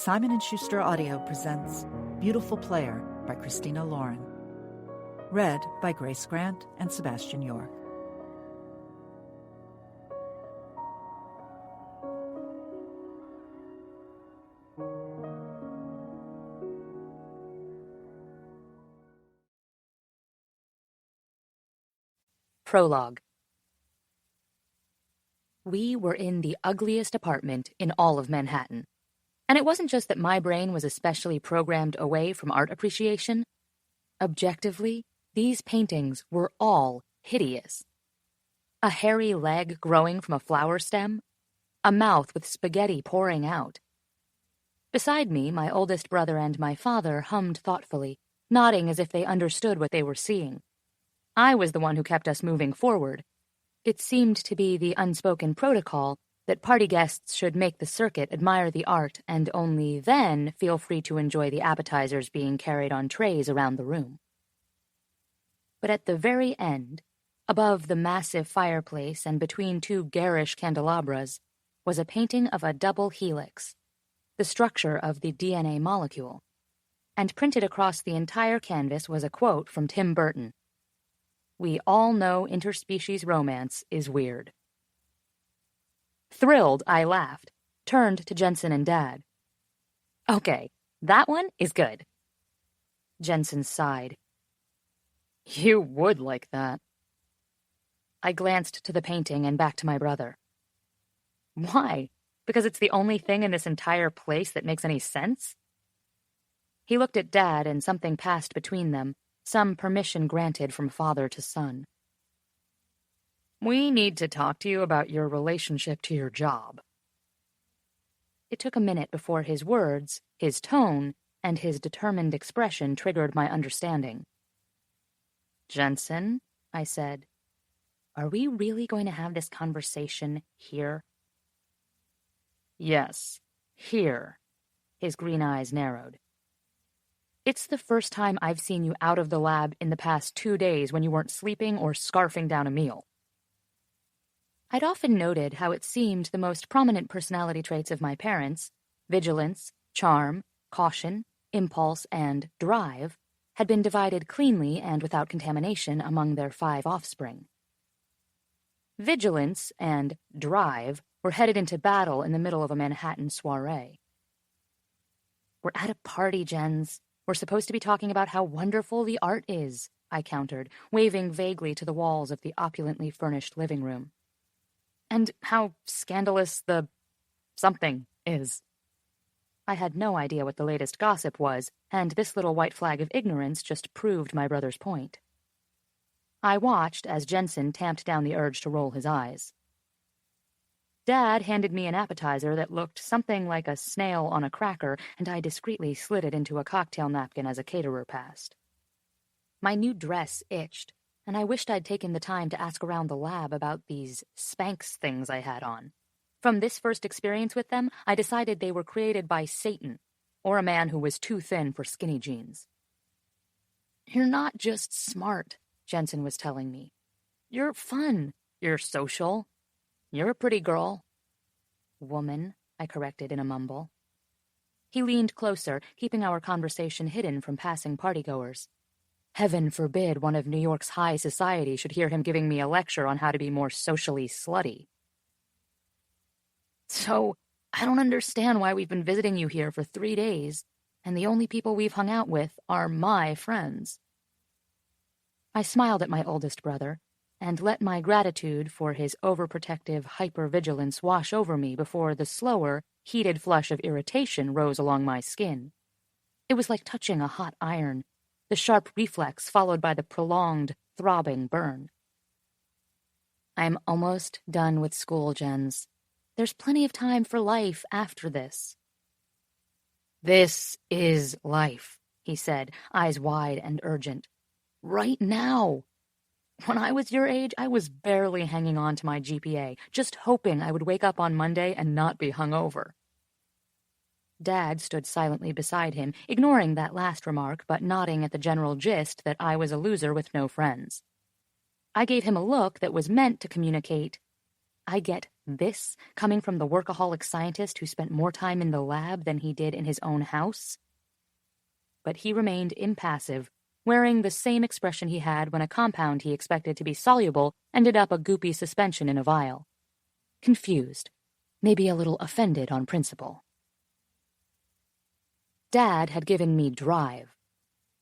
Simon & Schuster Audio presents Beautiful Player by Christina Lauren. Read by Grace Grant and Sebastian York. Prologue. We were in the ugliest apartment in all of Manhattan. And it wasn't just that my brain was especially programmed away from art appreciation. Objectively, these paintings were all hideous. A hairy leg growing from a flower stem, a mouth with spaghetti pouring out. Beside me, my oldest brother and my father hummed thoughtfully, nodding as if they understood what they were seeing. I was the one who kept us moving forward. It seemed to be the unspoken protocol that party guests should make the circuit, admire the art, and only then feel free to enjoy the appetizers being carried on trays around the room. But at the very end, above the massive fireplace and between two garish candelabras, was a painting of a double helix, the structure of the DNA molecule, and printed across the entire canvas was a quote from Tim Burton. "We all know interspecies romance is weird." Thrilled, I laughed, turned to Jensen and Dad. "Okay, that one is good." Jensen sighed. "You would like that." I glanced to the painting and back to my brother. "Why? Because it's the only thing in this entire place that makes any sense?" He looked at Dad and something passed between them, some permission granted from father to son. "We need to talk to you about your relationship to your job." It took a minute before his words, his tone, and his determined expression triggered my understanding. "Jensen," I said, "are we really going to have this conversation here?" "Yes, here." His green eyes narrowed. "It's the first time I've seen you out of the lab in the past 2 days when you weren't sleeping or scarfing down a meal." I'd often noted how it seemed the most prominent personality traits of my parents, vigilance, charm, caution, impulse, and drive, had been divided cleanly and without contamination among their 5 offspring. Vigilance and drive were headed into battle in the middle of a Manhattan soiree. "We're at a party, Jens. We're supposed to be talking about how wonderful the art is," I countered, waving vaguely to the walls of the opulently furnished living room. "And how scandalous the something is." I had no idea what the latest gossip was, and this little white flag of ignorance just proved my brother's point. I watched as Jensen tamped down the urge to roll his eyes. Dad handed me an appetizer that looked something like a snail on a cracker, and I discreetly slid it into a cocktail napkin as a caterer passed. My new dress itched, and I wished I'd taken the time to ask around the lab about these Spanx things I had on. From this first experience with them, I decided they were created by Satan, or a man who was too thin for skinny jeans. "You're not just smart," Jensen was telling me. "You're fun. You're social. You're a pretty girl." "Woman," I corrected in a mumble. He leaned closer, keeping our conversation hidden from passing partygoers. Heaven forbid one of New York's high society should hear him giving me a lecture on how to be more socially slutty. "So, I don't understand why we've been visiting you here for 3 days, and the only people we've hung out with are my friends." I smiled at my oldest brother, and let my gratitude for his overprotective hypervigilance wash over me before the slower, heated flush of irritation rose along my skin. It was like touching a hot iron, the sharp reflex followed by the prolonged, throbbing burn. "I'm almost done with school, Jens. There's plenty of time for life after this." "This is life," he said, eyes wide and urgent. "Right now. When I was your age, I was barely hanging on to my GPA, just hoping I would wake up on Monday and not be hungover." Dad stood silently beside him, ignoring that last remark, but nodding at the general gist that I was a loser with no friends. I gave him a look that was meant to communicate, "I get This coming from the workaholic scientist who spent more time in the lab than he did in his own house? But he remained impassive, wearing the same expression he had when a compound he expected to be soluble ended up a goopy suspension in a vial. Confused, maybe a little offended on principle. Dad had given me drive,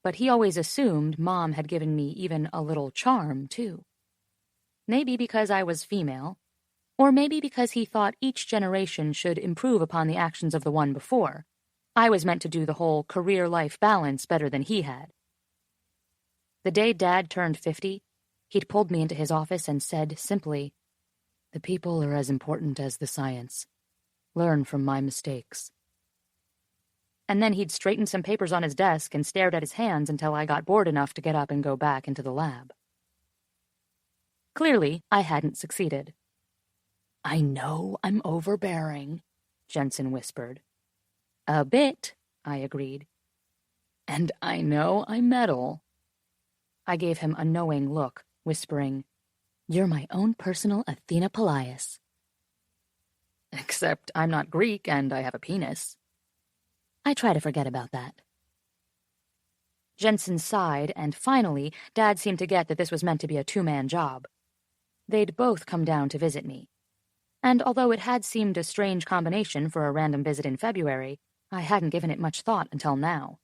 but he always assumed Mom had given me even a little charm, too. Maybe because I was female, or maybe because he thought each generation should improve upon the actions of the one before. I was meant to do the whole career-life balance better than he had. The day Dad turned 50, he'd pulled me into his office and said simply, "The people are as important as the science. Learn from my mistakes." And then he'd straightened some papers on his desk and stared at his hands until I got bored enough to get up and go back into the lab. Clearly, I hadn't succeeded. "I know I'm overbearing," Jensen whispered. "A bit," I agreed. "And I know I meddle." I gave him a knowing look, whispering, "You're my own personal Athena Polias." "Except I'm not Greek and I have a penis." I try to forget about that. Jensen sighed, and finally, Dad seemed to get that this was meant to be a two-man job. They'd both come down to visit me. And although it had seemed a strange combination for a random visit in February, I hadn't given it much thought until now.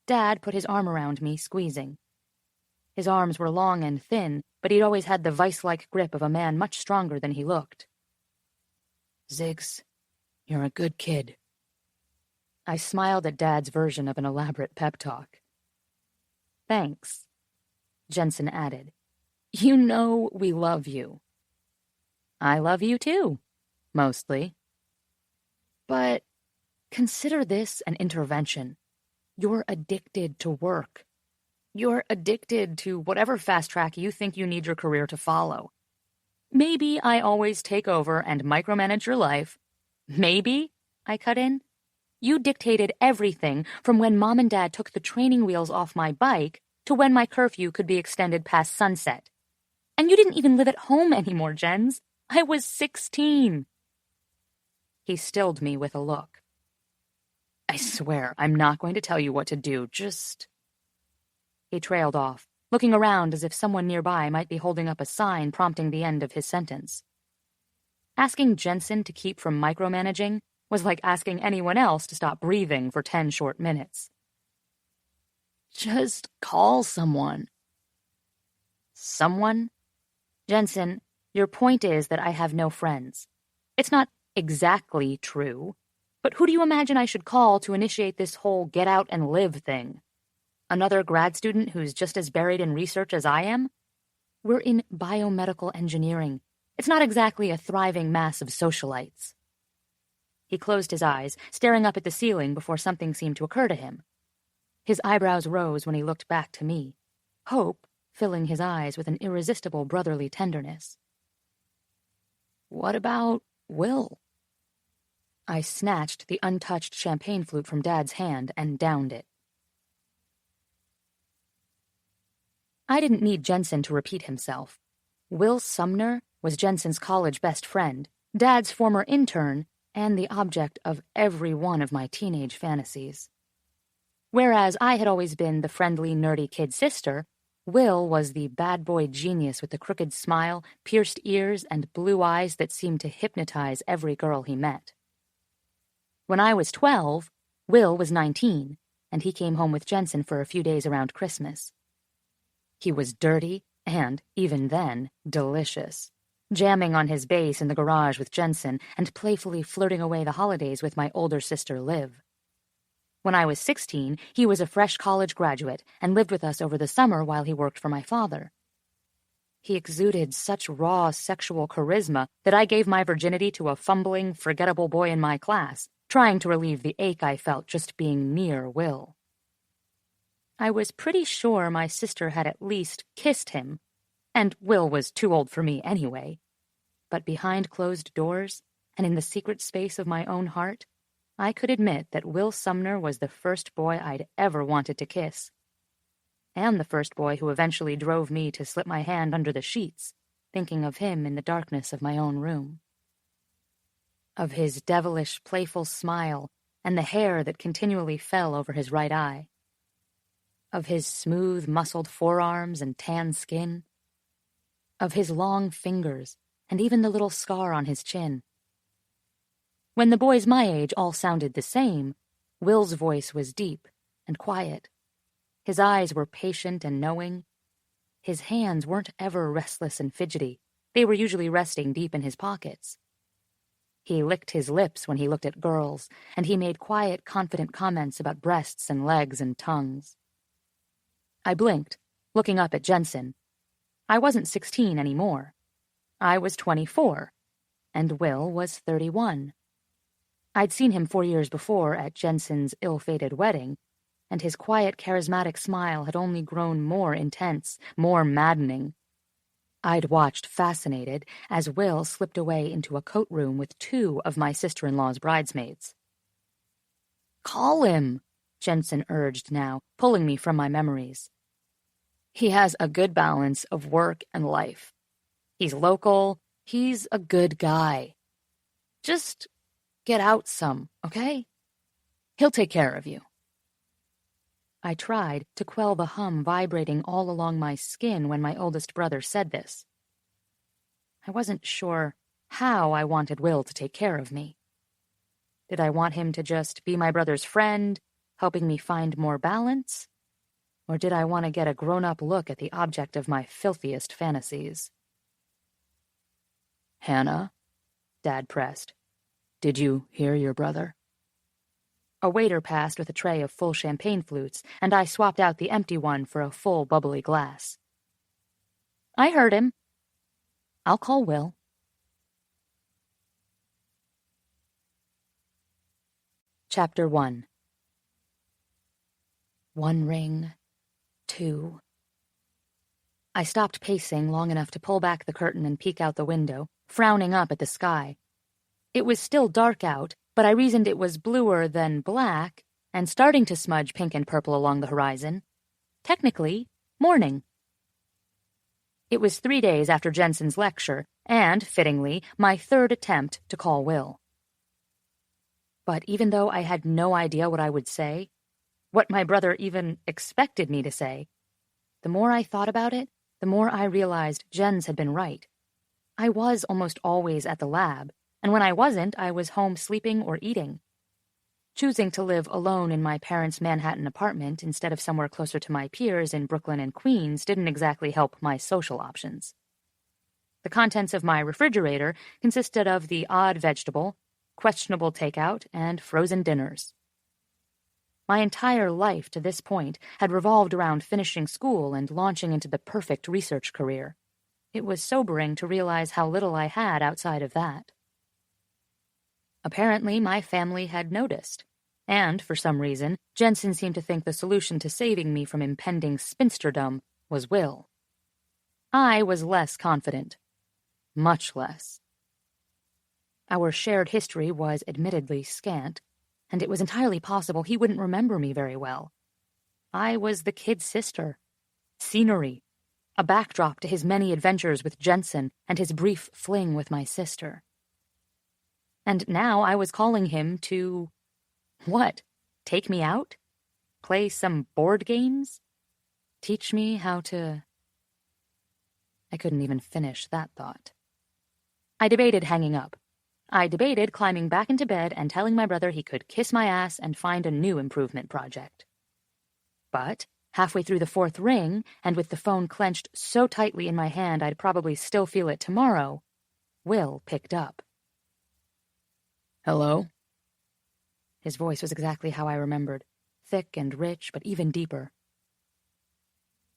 Dad put his arm around me, squeezing. His arms were long and thin, but he'd always had the vice-like grip of a man much stronger than he looked. "Ziggs, you're a good kid." I smiled at Dad's version of an elaborate pep talk. "Thanks," Jensen added. "You know we love you." "I love you too, mostly." "But consider this an intervention. You're addicted to work. You're addicted to whatever fast track you think you need your career to follow. Maybe I always take over and micromanage your life. Maybe," I cut in, "you dictated everything from when Mom and Dad took the training wheels off my bike to when my curfew could be extended past sunset. And you didn't even live at home anymore, Jens. I was 16. He stilled me with a look. "I swear I'm not going to tell you what to do, just..." He trailed off, looking around as if someone nearby might be holding up a sign prompting the end of his sentence. Asking Jensen to keep from micromanaging was like asking anyone else to stop breathing for 10 short minutes. "Just call someone." "Someone?" "Jensen, your point is that I have no friends. It's not exactly true, but who do you imagine I should call to initiate this whole get out and live thing? Another grad student who's just as buried in research as I am? We're in biomedical engineering. It's not exactly a thriving mass of socialites." He closed his eyes, staring up at the ceiling before something seemed to occur to him. His eyebrows rose when he looked back to me, hope filling his eyes with an irresistible brotherly tenderness. "What about Will?" I snatched the untouched champagne flute from Dad's hand and downed it. I didn't need Jensen to repeat himself. Will Sumner was Jensen's college best friend, Dad's former intern, and the object of every one of my teenage fantasies. Whereas I had always been the friendly, nerdy kid sister, Will was the bad boy genius with the crooked smile, pierced ears, and blue eyes that seemed to hypnotize every girl he met. When I was 12, Will was 19, and he came home with Jensen for a few days around Christmas. He was dirty and, even then, delicious, jamming on his bass in the garage with Jensen and playfully flirting away the holidays with my older sister, Liv. When I was 16, he was a fresh college graduate and lived with us over the summer while he worked for my father. He exuded such raw sexual charisma that I gave my virginity to a fumbling, forgettable boy in my class, trying to relieve the ache I felt just being near Will. I was pretty sure my sister had at least kissed him, and Will was too old for me anyway. But behind closed doors, and in the secret space of my own heart, I could admit that Will Sumner was the first boy I'd ever wanted to kiss. And the first boy who eventually drove me to slip my hand under the sheets, thinking of him in the darkness of my own room. Of his devilish, playful smile and the hair that continually fell over his right eye. Of his smooth, muscled forearms and tan skin. Of his long fingers and even the little scar on his chin. When the boys my age all sounded the same, Will's voice was deep and quiet. His eyes were patient and knowing. His hands weren't ever restless and fidgety. They were usually resting deep in his pockets. He licked his lips when he looked at girls, and he made quiet, confident comments about breasts and legs and tongues. I blinked, looking up at Jensen. I wasn't 16 anymore. I was 24, and Will was 31. I'd seen him 4 years before at Jensen's ill-fated wedding, and his quiet, charismatic smile had only grown more intense, more maddening. I'd watched fascinated as Will slipped away into a coat room with 2 of my sister-in-law's bridesmaids. "Call him," Jensen urged now, pulling me from my memories. "He has a good balance of work and life. He's local. He's a good guy. Just get out some, okay? He'll take care of you." I tried to quell the hum vibrating all along my skin when my oldest brother said this. I wasn't sure how I wanted Will to take care of me. Did I want him to just be my brother's friend, helping me find more balance? Or did I want to get a grown-up look at the object of my filthiest fantasies? "Hanna," Dad pressed, "did you hear your brother?" A waiter passed with a tray of full champagne flutes, and I swapped out the empty one for a full, bubbly glass. "I heard him. I'll call Will." Chapter 1. 1 ring, 2. I stopped pacing long enough to pull back the curtain and peek out the window, frowning up at the sky. It was still dark out, but I reasoned it was bluer than black and starting to smudge pink and purple along the horizon. Technically, morning. It was 3 days after Jensen's lecture, and, fittingly, my 3rd attempt to call Will. But even though I had no idea what I would say, what my brother even expected me to say, the more I thought about it, the more I realized Jens had been right. I was almost always at the lab, and when I wasn't, I was home sleeping or eating. Choosing to live alone in my parents' Manhattan apartment instead of somewhere closer to my peers in Brooklyn and Queens didn't exactly help my social options. The contents of my refrigerator consisted of the odd vegetable, questionable takeout, and frozen dinners. My entire life to this point had revolved around finishing school and launching into the perfect research career. It was sobering to realize how little I had outside of that. Apparently, my family had noticed, and, for some reason, Jensen seemed to think the solution to saving me from impending spinsterdom was Will. I was less confident. Much less. Our shared history was admittedly scant, and it was entirely possible he wouldn't remember me very well. I was the kid's sister. Scenery. A backdrop to his many adventures with Jensen and his brief fling with my sister. And now I was calling him to... what? Take me out? Play some board games? Teach me how to... I couldn't even finish that thought. I debated hanging up. I debated climbing back into bed and telling my brother he could kiss my ass and find a new improvement project. But, halfway through the 4th ring, and with the phone clenched so tightly in my hand I'd probably still feel it tomorrow, Will picked up. "Hello?" His voice was exactly how I remembered, thick and rich, but even deeper.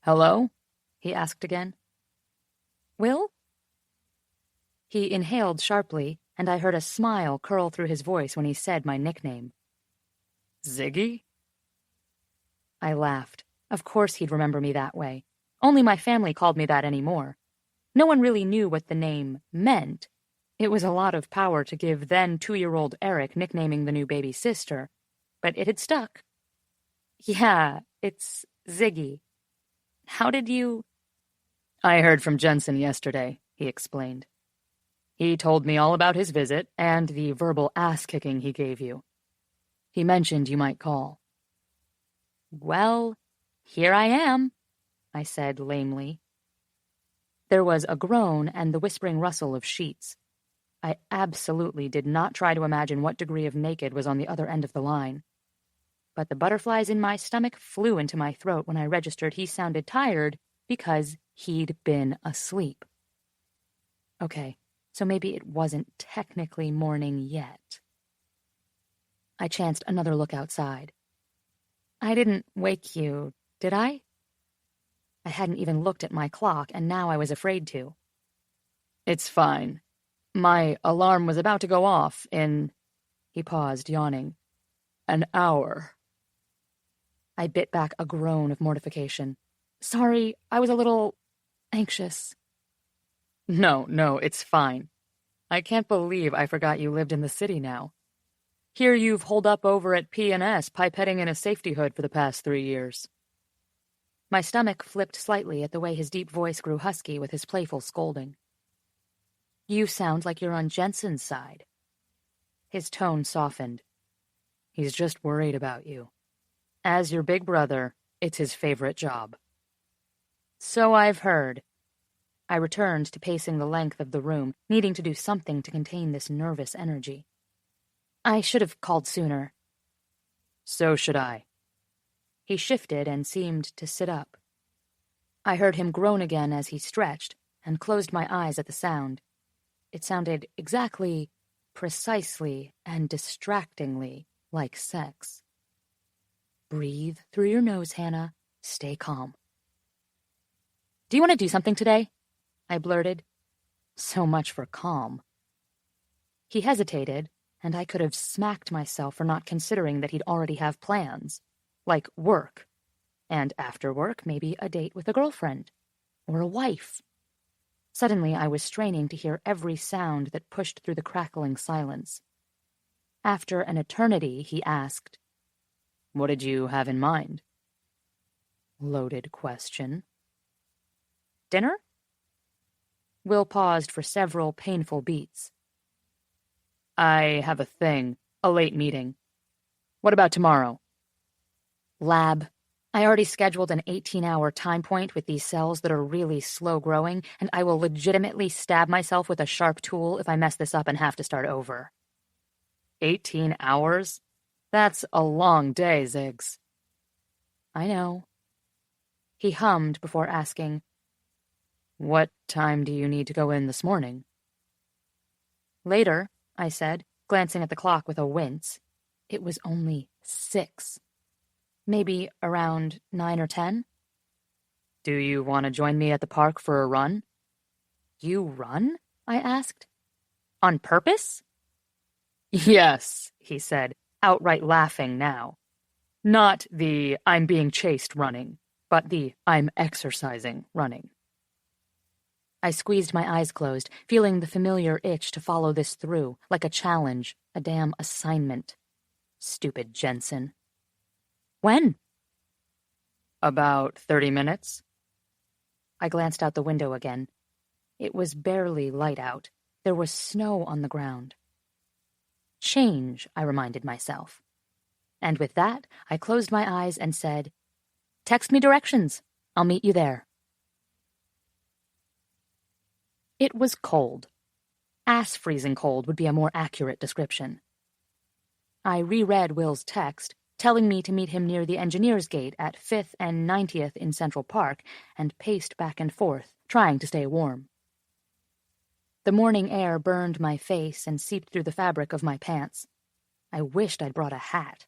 "Hello?" he asked again. "Will?" He inhaled sharply, and I heard a smile curl through his voice when he said my nickname. "Ziggy?" I laughed. Of course he'd remember me that way. Only my family called me that anymore. No one really knew what the name meant. It was a lot of power to give then 2-year-old Eric nicknaming the new baby sister, but it had stuck. "Yeah, it's Ziggy. How did you—" "I heard from Jensen yesterday. he explained. He told me all about his visit and the verbal ass-kicking he gave you. He mentioned you might call. Well, here I am, I said lamely. There was a groan and the whispering rustle of sheets. I absolutely did not try to imagine what degree of naked was on the other end of the line. But the butterflies in my stomach flew into my throat when I registered he sounded tired because he'd been asleep. Okay, so maybe it wasn't technically morning yet. I chanced another look outside. I didn't wake you, did I? I hadn't even looked at my clock, and now I was afraid to. It's fine. My alarm was about to go off in... He paused, yawning. An hour. I bit back a groan of mortification. Sorry, I was a little... anxious. No, it's fine. I can't believe I forgot you lived in the city now. Here you've holed up over at P&S, pipetting in a safety hood for the past 3 years. My stomach flipped slightly at the way his deep voice grew husky with his playful scolding. You sound like you're on Jensen's side. His tone softened. He's just worried about you. As your big brother, it's his favorite job. So I've heard. I returned to pacing the length of the room, needing to do something to contain this nervous energy. I should have called sooner. So should I. He shifted and seemed to sit up. I heard him groan again as he stretched, and closed my eyes at the sound. It sounded exactly, precisely, and distractingly like sex. Breathe through your nose, Hanna. Stay calm. Do you want to do something today? I blurted. So much for calm. He hesitated, and I could have smacked myself for not considering that he'd already have plans, like work, and after work maybe a date with a girlfriend, or a wife. Suddenly I was straining to hear every sound that pushed through the crackling silence. After an eternity, he asked, What did you have in mind? Loaded question. Dinner? Will paused for several painful beats. I have a thing, a late meeting. What about tomorrow? Lab. I already scheduled an 18-hour time point with these cells that are really slow-growing, and I will legitimately stab myself with a sharp tool if I mess this up and have to start over. 18 hours? That's a long day, Ziggs. I know. He hummed before asking, What time do you need to go in this morning? Later, I said, glancing at the clock with a wince. It was only 6. Maybe around 9 or 10? Do you want to join me at the park for a run? You run? I asked. On purpose? Yes, he said, outright laughing now. Not the I'm being chased running, but the I'm exercising running. I squeezed my eyes closed, feeling the familiar itch to follow this through, like a challenge, a damn assignment. Stupid Jensen. When? About 30 minutes. I glanced out the window again. It was barely light out. There was snow on the ground. Change, I reminded myself. And with that, I closed my eyes and said, Text me directions. I'll meet you there. It was cold. Ass-freezing cold would be a more accurate description. I reread Will's text, telling me to meet him near the engineer's gate at 5th and 90th in Central Park, and paced back and forth, trying to stay warm. The morning air burned my face and seeped through the fabric of my pants. I wished I'd brought a hat.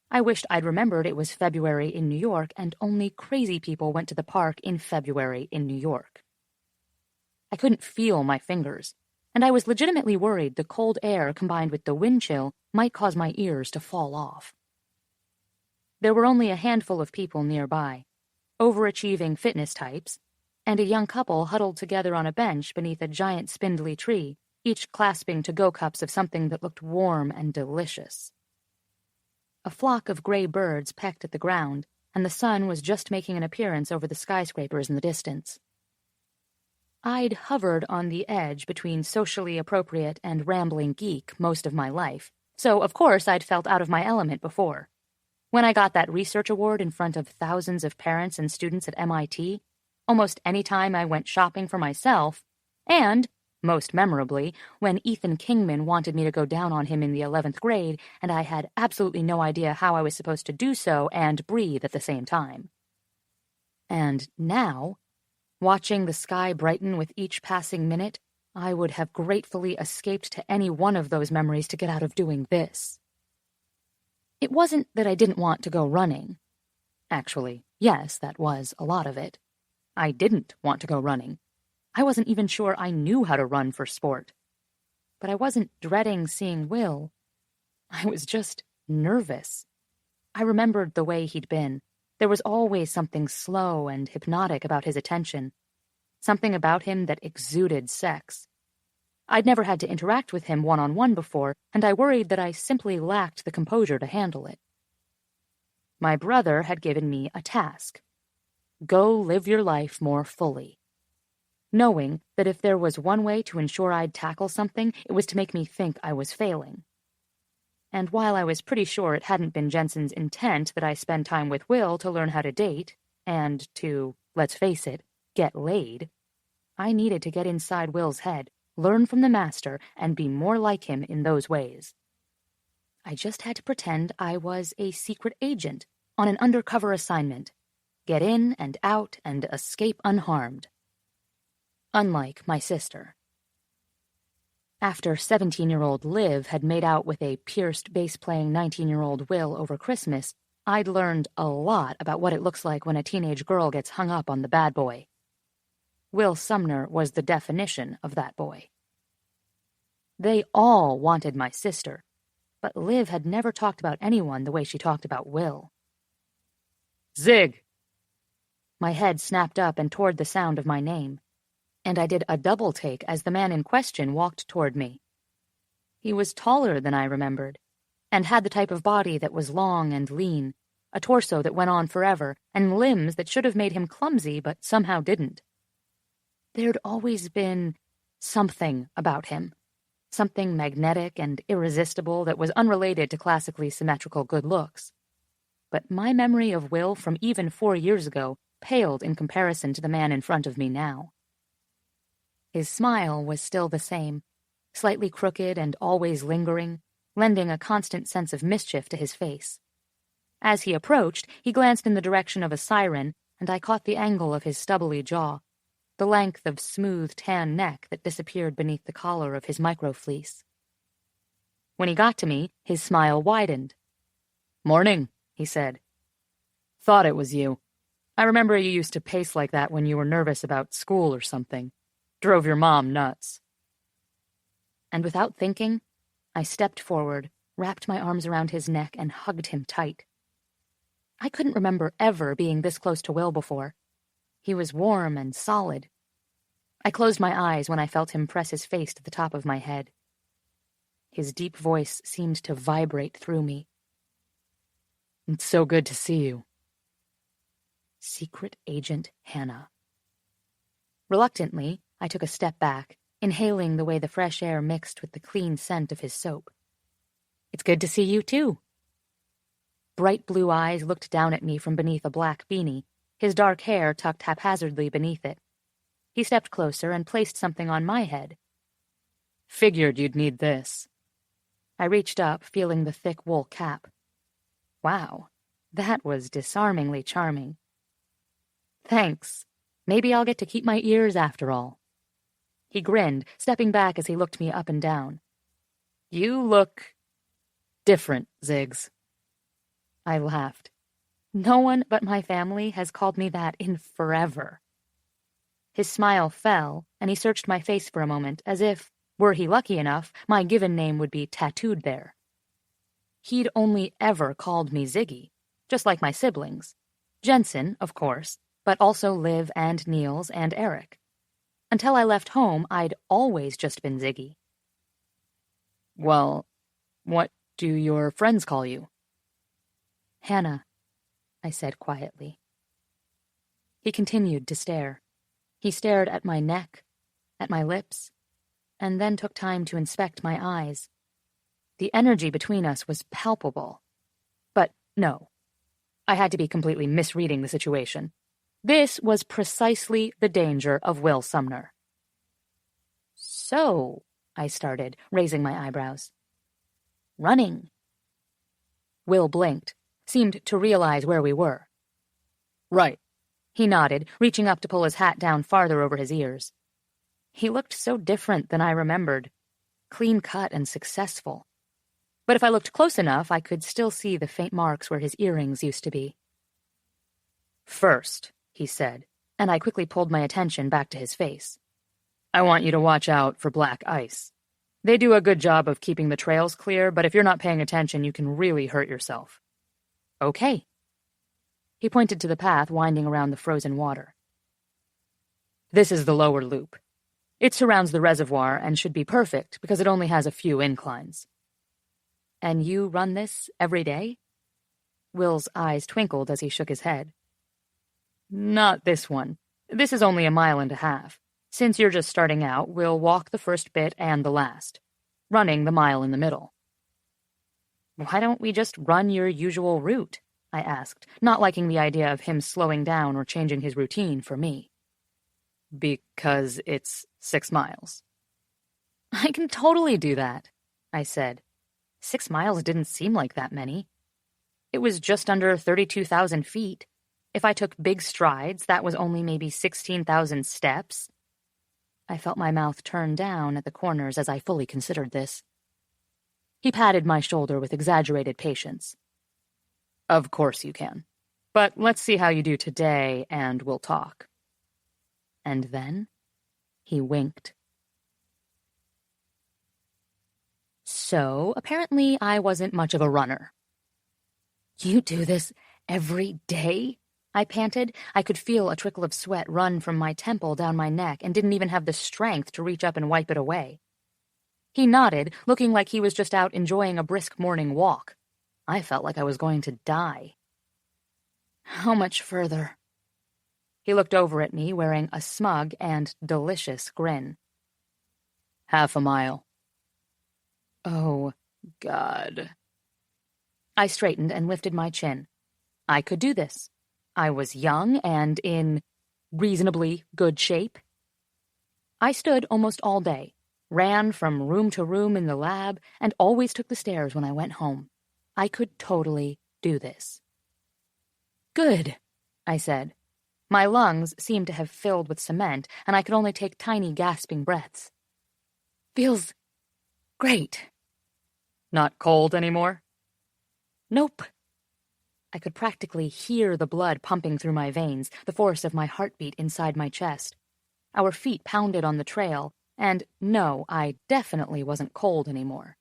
I wished I'd remembered it was February in New York and only crazy people went to the park in February in New York. I couldn't feel my fingers, and I was legitimately worried the cold air combined with the wind chill might cause my ears to fall off. There were only a handful of people nearby, overachieving fitness types, and a young couple huddled together on a bench beneath a giant spindly tree, each clasping to-go cups of something that looked warm and delicious. A flock of gray birds pecked at the ground, and the sun was just making an appearance over the skyscrapers in the distance. I'd hovered on the edge between socially appropriate and rambling geek most of my life, so of course I'd felt out of my element before. When I got that research award in front of thousands of parents and students at MIT, almost any time I went shopping for myself, and, most memorably, when Ethan Kingman wanted me to go down on him in the 11th grade and I had absolutely no idea how I was supposed to do so and breathe at the same time. And now, watching the sky brighten with each passing minute, I would have gratefully escaped to any one of those memories to get out of doing this. It wasn't that I didn't want to go running. Actually, yes, that was a lot of it. I didn't want to go running. I wasn't even sure I knew how to run for sport. But I wasn't dreading seeing Will. I was just nervous. I remembered the way he'd been. There was always something slow and hypnotic about his attention. Something about him that exuded sex. I'd never had to interact with him one-on-one before, and I worried that I simply lacked the composure to handle it. My brother had given me a task. Go live your life more fully. Knowing that if there was one way to ensure I'd tackle something, it was to make me think I was failing. And while I was pretty sure it hadn't been Jensen's intent that I spend time with Will to learn how to date, and to, let's face it, get laid, I needed to get inside Will's head, learn from the master, and be more like him in those ways. I just had to pretend I was a secret agent on an undercover assignment. Get in and out and escape unharmed. Unlike my sister. After 17-year-old Liv had made out with a pierced bass-playing 19-year-old Will over Christmas, I'd learned a lot about what it looks like when a teenage girl gets hung up on the bad boy. Will Sumner was the definition of that boy. They all wanted my sister, but Liv had never talked about anyone the way she talked about Will. Zig! My head snapped up and toward the sound of my name, and I did a double take as the man in question walked toward me. He was taller than I remembered, and had the type of body that was long and lean, a torso that went on forever, and limbs that should have made him clumsy but somehow didn't. There'd always been something about him, something magnetic and irresistible that was unrelated to classically symmetrical good looks. But my memory of Will from even 4 years ago paled in comparison to the man in front of me now. His smile was still the same, slightly crooked and always lingering, lending a constant sense of mischief to his face. As he approached, he glanced in the direction of a siren, and I caught the angle of his stubbly jaw, the length of smooth tan neck that disappeared beneath the collar of his microfleece. When he got to me, his smile widened. "Morning," he said. "Thought it was you. I remember you used to pace like that when you were nervous about school or something. Drove your mom nuts." And without thinking, I stepped forward, wrapped my arms around his neck, and hugged him tight. I couldn't remember ever being this close to Will before. He was warm and solid. I closed my eyes when I felt him press his face to the top of my head. His deep voice seemed to vibrate through me. "It's so good to see you." Secret Agent Hanna. Reluctantly, I took a step back, inhaling the way the fresh air mixed with the clean scent of his soap. "It's good to see you, too." Bright blue eyes looked down at me from beneath a black beanie, his dark hair tucked haphazardly beneath it. He stepped closer and placed something on my head. "Figured you'd need this." I reached up, feeling the thick wool cap. Wow, that was disarmingly charming. "Thanks. Maybe I'll get to keep my ears after all." He grinned, stepping back as he looked me up and down. "You look different, Ziggs." I laughed. No one but my family has called me that in forever. His smile fell, and he searched my face for a moment, as if, were he lucky enough, my given name would be tattooed there. He'd only ever called me Ziggy, just like my siblings. Jensen, of course, but also Liv and Niels and Eric. Until I left home, I'd always just been Ziggy. "Well, what do your friends call you?" "Hanna," I said quietly. He continued to stare. He stared at my neck, at my lips, and then took time to inspect my eyes. The energy between us was palpable. But no, I had to be completely misreading the situation. This was precisely the danger of Will Sumner. "So," I started, raising my eyebrows. "Running." Will blinked, seemed to realize where we were. "Right," he nodded, reaching up to pull his hat down farther over his ears. He looked so different than I remembered, clean-cut and successful. But if I looked close enough, I could still see the faint marks where his earrings used to be. "First," he said, and I quickly pulled my attention back to his face, "I want you to watch out for black ice. They do a good job of keeping the trails clear, but if you're not paying attention, you can really hurt yourself." "Okay." He pointed to the path winding around the frozen water. "This is the lower loop. It surrounds the reservoir and should be perfect because it only has a few inclines." "And you run this every day?" Will's eyes twinkled as he shook his head. "Not this one. This is only 1.5 miles. Since you're just starting out, we'll walk the first bit and the last, running the mile in the middle." "Why don't we just run your usual route?" I asked, not liking the idea of him slowing down or changing his routine for me. "Because it's 6 miles. "I can totally do that," I said. 6 miles didn't seem like that many. It was just under 32,000 feet. If I took big strides, that was only maybe 16,000 steps. I felt my mouth turn down at the corners as I fully considered this. He patted my shoulder with exaggerated patience. "Of course you can. But let's see how you do today, and we'll talk." And then he winked. So, apparently I wasn't much of a runner. "You do this every day?" I panted. I could feel a trickle of sweat run from my temple down my neck and didn't even have the strength to reach up and wipe it away. He nodded, looking like he was just out enjoying a brisk morning walk. I felt like I was going to die. "How much further?" He looked over at me, wearing a smug and delicious grin. "Half a mile." "Oh, God." I straightened and lifted my chin. I could do this. I was young and in reasonably good shape. I stood almost all day, ran from room to room in the lab, and always took the stairs when I went home. I could totally do this. "Good," I said. My lungs seemed to have filled with cement, and I could only take tiny gasping breaths. "Feels great." "Not cold anymore?" "Nope." I could practically hear the blood pumping through my veins, the force of my heartbeat inside my chest. Our feet pounded on the trail, and no, I definitely wasn't cold anymore.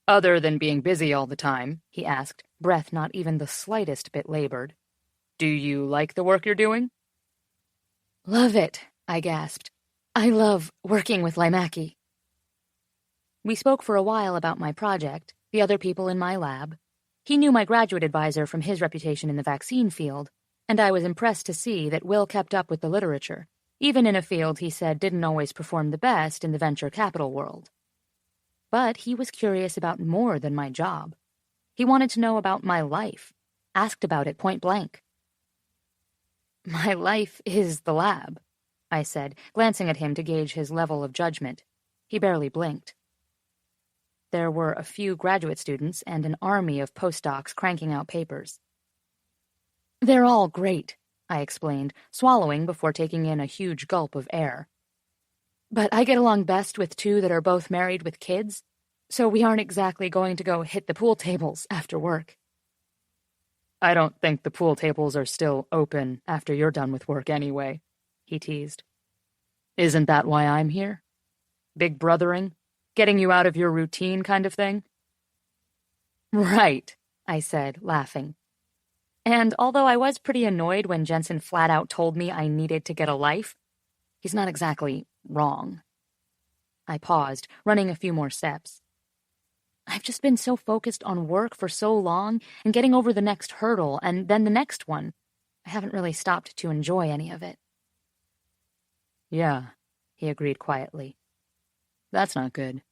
"Other than being busy all the time," he asked, breath not even the slightest bit labored, "do you like the work you're doing?" "Love it," I gasped. "I love working with Limaki." We spoke for a while about my project, the other people in my lab. He knew my graduate advisor from his reputation in the vaccine field, and I was impressed to see that Will kept up with the literature, even in a field he said didn't always perform the best in the venture capital world. But he was curious about more than my job. He wanted to know about my life, asked about it point blank. "My life is the lab," I said, glancing at him to gauge his level of judgment. He barely blinked. There were a few graduate students and an army of postdocs cranking out papers. "They're all great," I explained, swallowing before taking in a huge gulp of air. "But I get along best with two that are both married with kids, so we aren't exactly going to go hit the pool tables after work." "I don't think the pool tables are still open after you're done with work anyway," he teased. "Isn't that why I'm here? Big brothering? Getting you out of your routine kind of thing?" "Right," I said, laughing. And although I was pretty annoyed when Jensen flat out told me I needed to get a life, he's not exactly wrong. I paused, running a few more steps. I've just been so focused on work for so long and getting over the next hurdle and then the next one. I haven't really stopped to enjoy any of it. "Yeah, he agreed quietly. That's not good.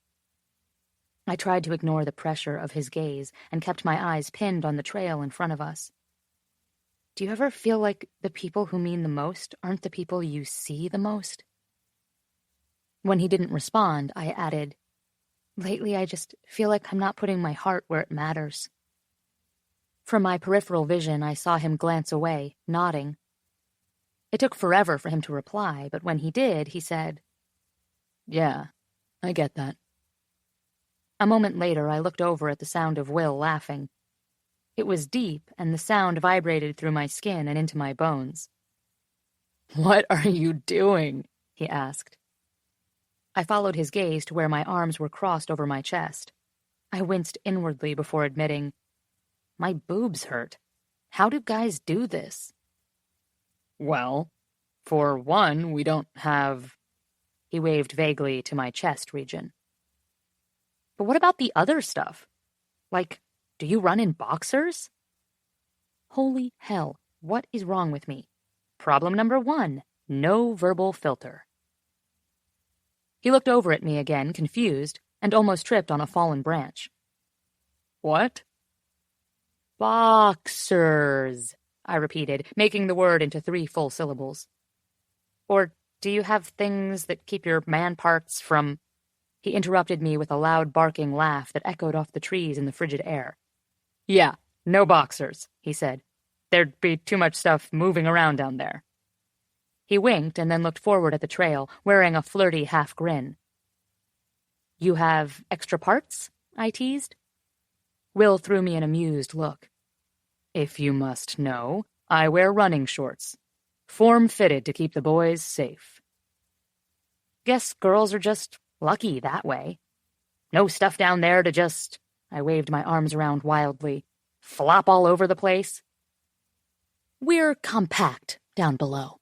I tried to ignore the pressure of his gaze and kept my eyes pinned on the trail in front of us. Do you ever feel like the people who mean the most aren't the people you see the most? When he didn't respond, I added, Lately I just feel like I'm not putting my heart where it matters. From my peripheral vision, I saw him glance away, nodding. It took forever for him to reply, but when he did, he said, Yeah, I get that. A moment later, I looked over at the sound of Will laughing. It was deep, and the sound vibrated through my skin and into my bones. What are you doing? He asked. I followed his gaze to where my arms were crossed over my chest. I winced inwardly before admitting, My boobs hurt. How do guys do this? Well, for one, we don't have... He waved vaguely to my chest region. But what about the other stuff? Like, do you run in boxers? Holy hell, what is wrong with me? Problem number 1, no verbal filter. He looked over at me again, confused, and almost tripped on a fallen branch. What? Boxers, I repeated, making the word into 3 full syllables. Or do you have things that keep your man parts from... He interrupted me with a loud barking laugh that echoed off the trees in the frigid air. Yeah, no boxers, he said. There'd be too much stuff moving around down there. He winked and then looked forward at the trail, wearing a flirty half grin. You have extra parts? I teased. Will threw me an amused look. If you must know, I wear running shorts. Form-fitted to keep the boys safe. Guess girls are just lucky that way. No stuff down there to just... I waved my arms around wildly. Flop all over the place. We're compact down below.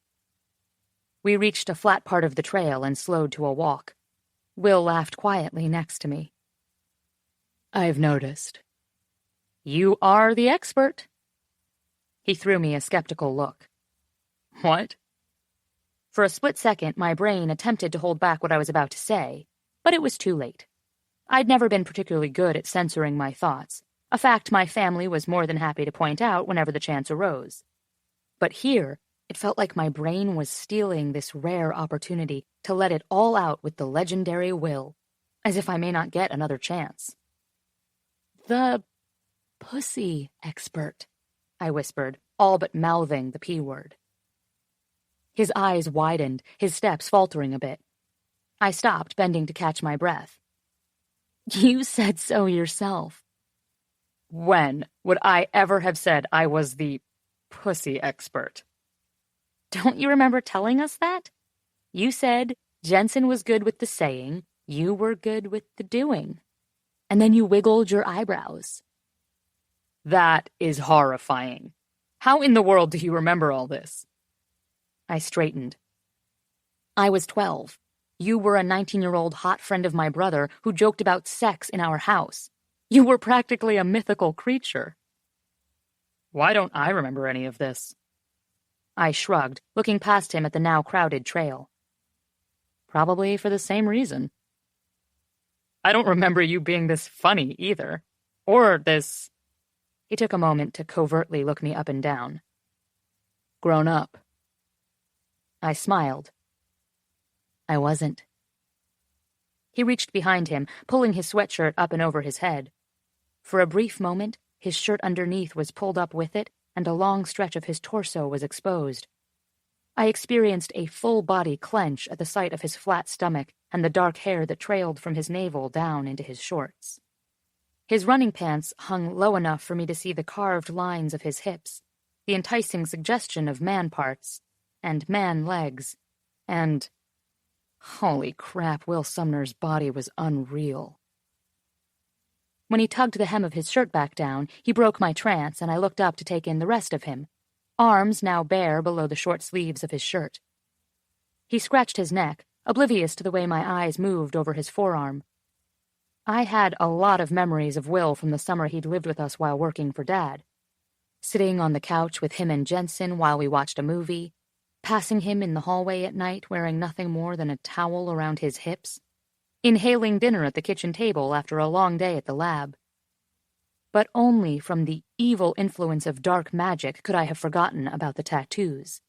We reached a flat part of the trail and slowed to a walk. Will laughed quietly next to me. I've noticed. You are the expert. He threw me a skeptical look. What? For a split second, my brain attempted to hold back what I was about to say, but it was too late. I'd never been particularly good at censoring my thoughts, a fact my family was more than happy to point out whenever the chance arose. But here, it felt like my brain was stealing this rare opportunity to let it all out with the legendary Will, as if I may not get another chance. The pussy expert, I whispered, all but mouthing the P word. His eyes widened, his steps faltering a bit. I stopped, bending to catch my breath. You said so yourself. When would I ever have said I was the pussy expert? Don't you remember telling us that? You said Jensen was good with the saying, you were good with the doing. And then you wiggled your eyebrows. That is horrifying. How in the world do you remember all this? I straightened. I was 12. You were a 19-year-old hot friend of my brother who joked about sex in our house. You were practically a mythical creature. Why don't I remember any of this? I shrugged, looking past him at the now crowded trail. Probably for the same reason. I don't remember you being this funny either. Or this... He took a moment to covertly look me up and down. Grown up. I smiled. I wasn't. He reached behind him, pulling his sweatshirt up and over his head. For a brief moment, his shirt underneath was pulled up with it, and a long stretch of his torso was exposed. I experienced a full body clench at the sight of his flat stomach and the dark hair that trailed from his navel down into his shorts. His running pants hung low enough for me to see the carved lines of his hips, the enticing suggestion of man parts, and man legs, and... Holy crap, Will Sumner's body was unreal. When he tugged the hem of his shirt back down, he broke my trance, and I looked up to take in the rest of him, arms now bare below the short sleeves of his shirt. He scratched his neck, oblivious to the way my eyes moved over his forearm. I had a lot of memories of Will from the summer he'd lived with us while working for Dad. Sitting on the couch with him and Jensen while we watched a movie, passing him in the hallway at night wearing nothing more than a towel around his hips, inhaling dinner at the kitchen table after a long day at the lab. But only from the evil influence of dark magic could I have forgotten about the tattoos.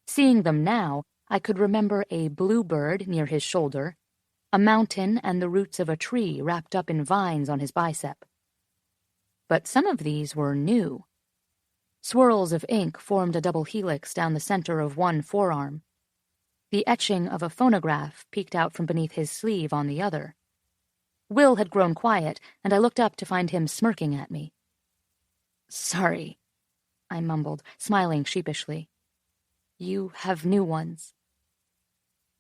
Seeing them now, I could remember a bluebird near his shoulder, a mountain and the roots of a tree wrapped up in vines on his bicep. But some of these were new. Swirls of ink formed a double helix down the center of one forearm. The etching of a phonograph peeked out from beneath his sleeve on the other. Will had grown quiet, and I looked up to find him smirking at me. "Sorry," I mumbled, smiling sheepishly. "You have new ones."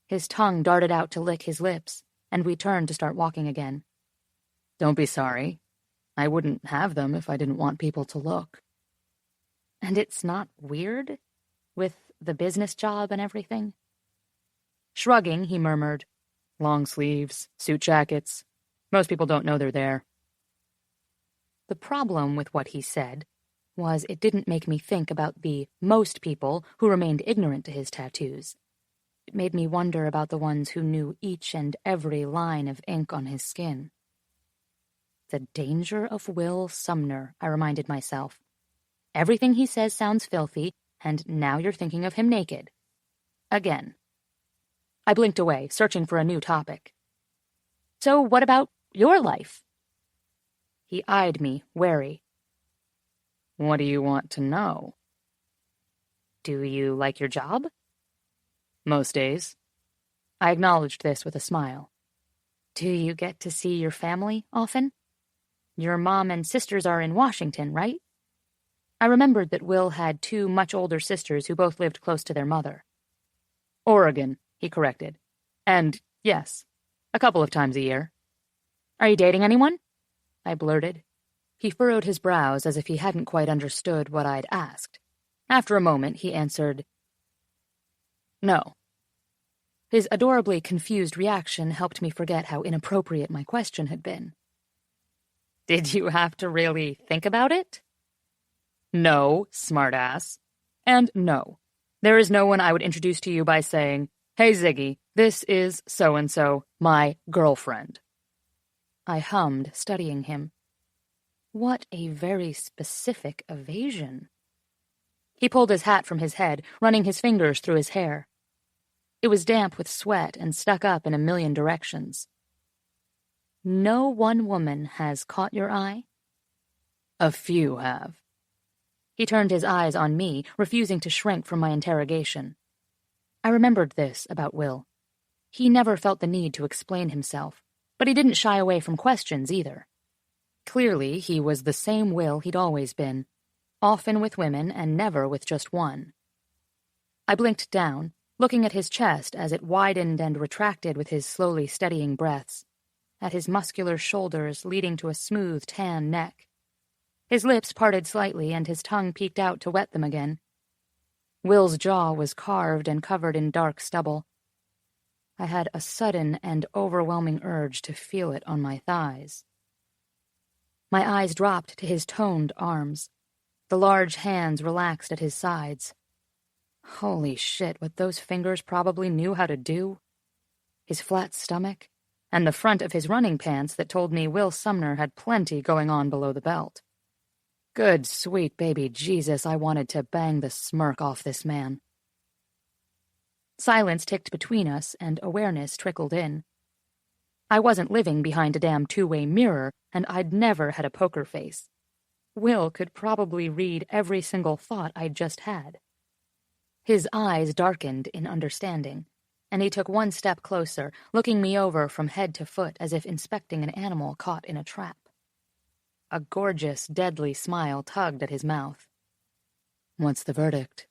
His tongue darted out to lick his lips, and we turned to start walking again. "Don't be sorry. I wouldn't have them if I didn't want people to look." "And it's not weird? With the business job and everything?" Shrugging, he murmured, "Long sleeves, suit jackets. Most people don't know they're there." The problem with what he said was it didn't make me think about the most people who remained ignorant to his tattoos. It made me wonder about the ones who knew each and every line of ink on his skin. The danger of Will Sumner, I reminded myself. Everything he says sounds filthy, and now you're thinking of him naked. Again. I blinked away, searching for a new topic. "So what about your life?" He eyed me, wary. "What do you want to know?" "Do you like your job?" "Most days." I acknowledged this with a smile. "Do you get to see your family often? Your mom and sisters are in Washington, right?" I remembered that Will had two much older sisters who both lived close to their mother. "Oregon," he corrected. "And, yes, a couple of times a year." "Are you dating anyone?" I blurted. He furrowed his brows as if he hadn't quite understood what I'd asked. After a moment, he answered, "No." His adorably confused reaction helped me forget how inappropriate my question had been. "Did you have to really think about it?" "No, smartass. And no, there is no one I would introduce to you by saying, 'Hey, Ziggy, this is so-and-so, my girlfriend.'" I hummed, studying him. What a very specific evasion. He pulled his hat from his head, running his fingers through his hair. It was damp with sweat and stuck up in a million directions. "No one woman has caught your eye?" "A few have." He turned his eyes on me, refusing to shrink from my interrogation. I remembered this about Will. He never felt the need to explain himself, but he didn't shy away from questions either. Clearly, he was the same Will he'd always been, often with women and never with just one. I blinked down, looking at his chest as it widened and retracted with his slowly steadying breaths, at his muscular shoulders leading to a smooth tan neck. His lips parted slightly and his tongue peeked out to wet them again. Will's jaw was carved and covered in dark stubble. I had a sudden and overwhelming urge to feel it on my thighs. My eyes dropped to his toned arms. The large hands relaxed at his sides. Holy shit, what those fingers probably knew how to do. His flat stomach, and the front of his running pants that told me Will Sumner had plenty going on below the belt. Good sweet baby Jesus, I wanted to bang the smirk off this man. Silence ticked between us, and awareness trickled in. I wasn't living behind a damn two-way mirror, and I'd never had a poker face. Will could probably read every single thought I'd just had. His eyes darkened in understanding, and he took one step closer, looking me over from head to foot as if inspecting an animal caught in a trap. A gorgeous, deadly smile tugged at his mouth. "What's the verdict?"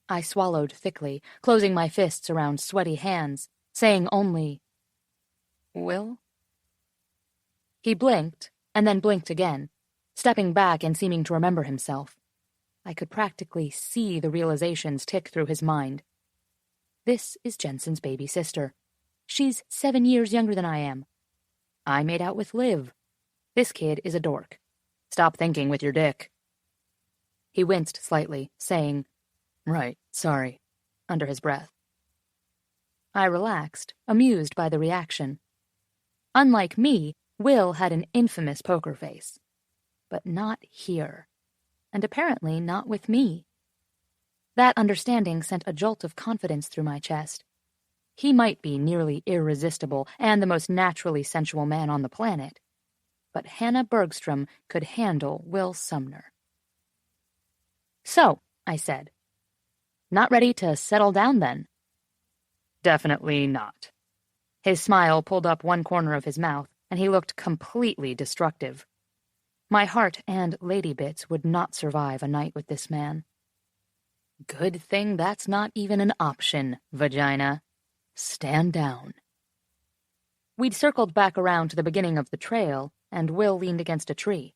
I swallowed thickly, closing my fists around sweaty hands, saying only, "Will?" He blinked, and then blinked again, stepping back and seeming to remember himself. I could practically see the realizations tick through his mind. This is Jensen's baby sister. She's 7 years younger than I am. I made out with Liv. This kid is a dork. Stop thinking with your dick. He winced slightly, saying, Right, sorry, under his breath. I relaxed, amused by the reaction. Unlike me, Will had an infamous poker face. But not here. And apparently not with me. That understanding sent a jolt of confidence through my chest. He might be nearly irresistible and the most naturally sensual man on the planet, but Hanna Bergstrom could handle Will Sumner. So, I said, not ready to settle down then? Definitely not. His smile pulled up one corner of his mouth, and he looked completely destructive. My heart and lady bits would not survive a night with this man. Good thing that's not even an option, vagina. Stand down. We'd circled back around to the beginning of the trail, and Will leaned against a tree.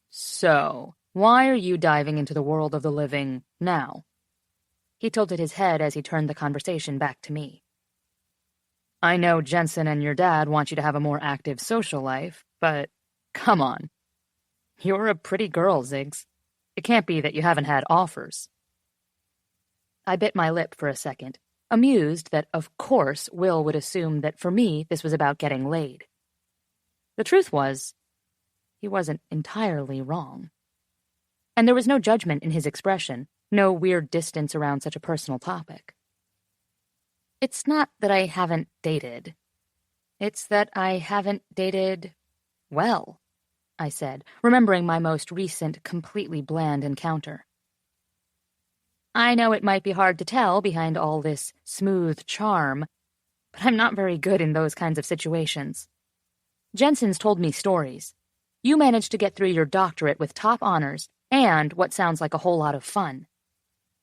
So, why are you diving into the world of the living now? He tilted his head as he turned the conversation back to me. I know Jensen and your dad want you to have a more active social life, but come on. You're a pretty girl, Ziggs. It can't be that you haven't had offers. I bit my lip for a second, amused that, of course, Will would assume that for me this was about getting laid. The truth was, he wasn't entirely wrong. And there was no judgment in his expression, no weird distance around such a personal topic. It's not that I haven't dated. It's that I haven't dated well, I said, remembering my most recent, completely bland encounter. I know it might be hard to tell behind all this smooth charm, but I'm not very good in those kinds of situations. Jensen's told me stories. You managed to get through your doctorate with top honors and what sounds like a whole lot of fun.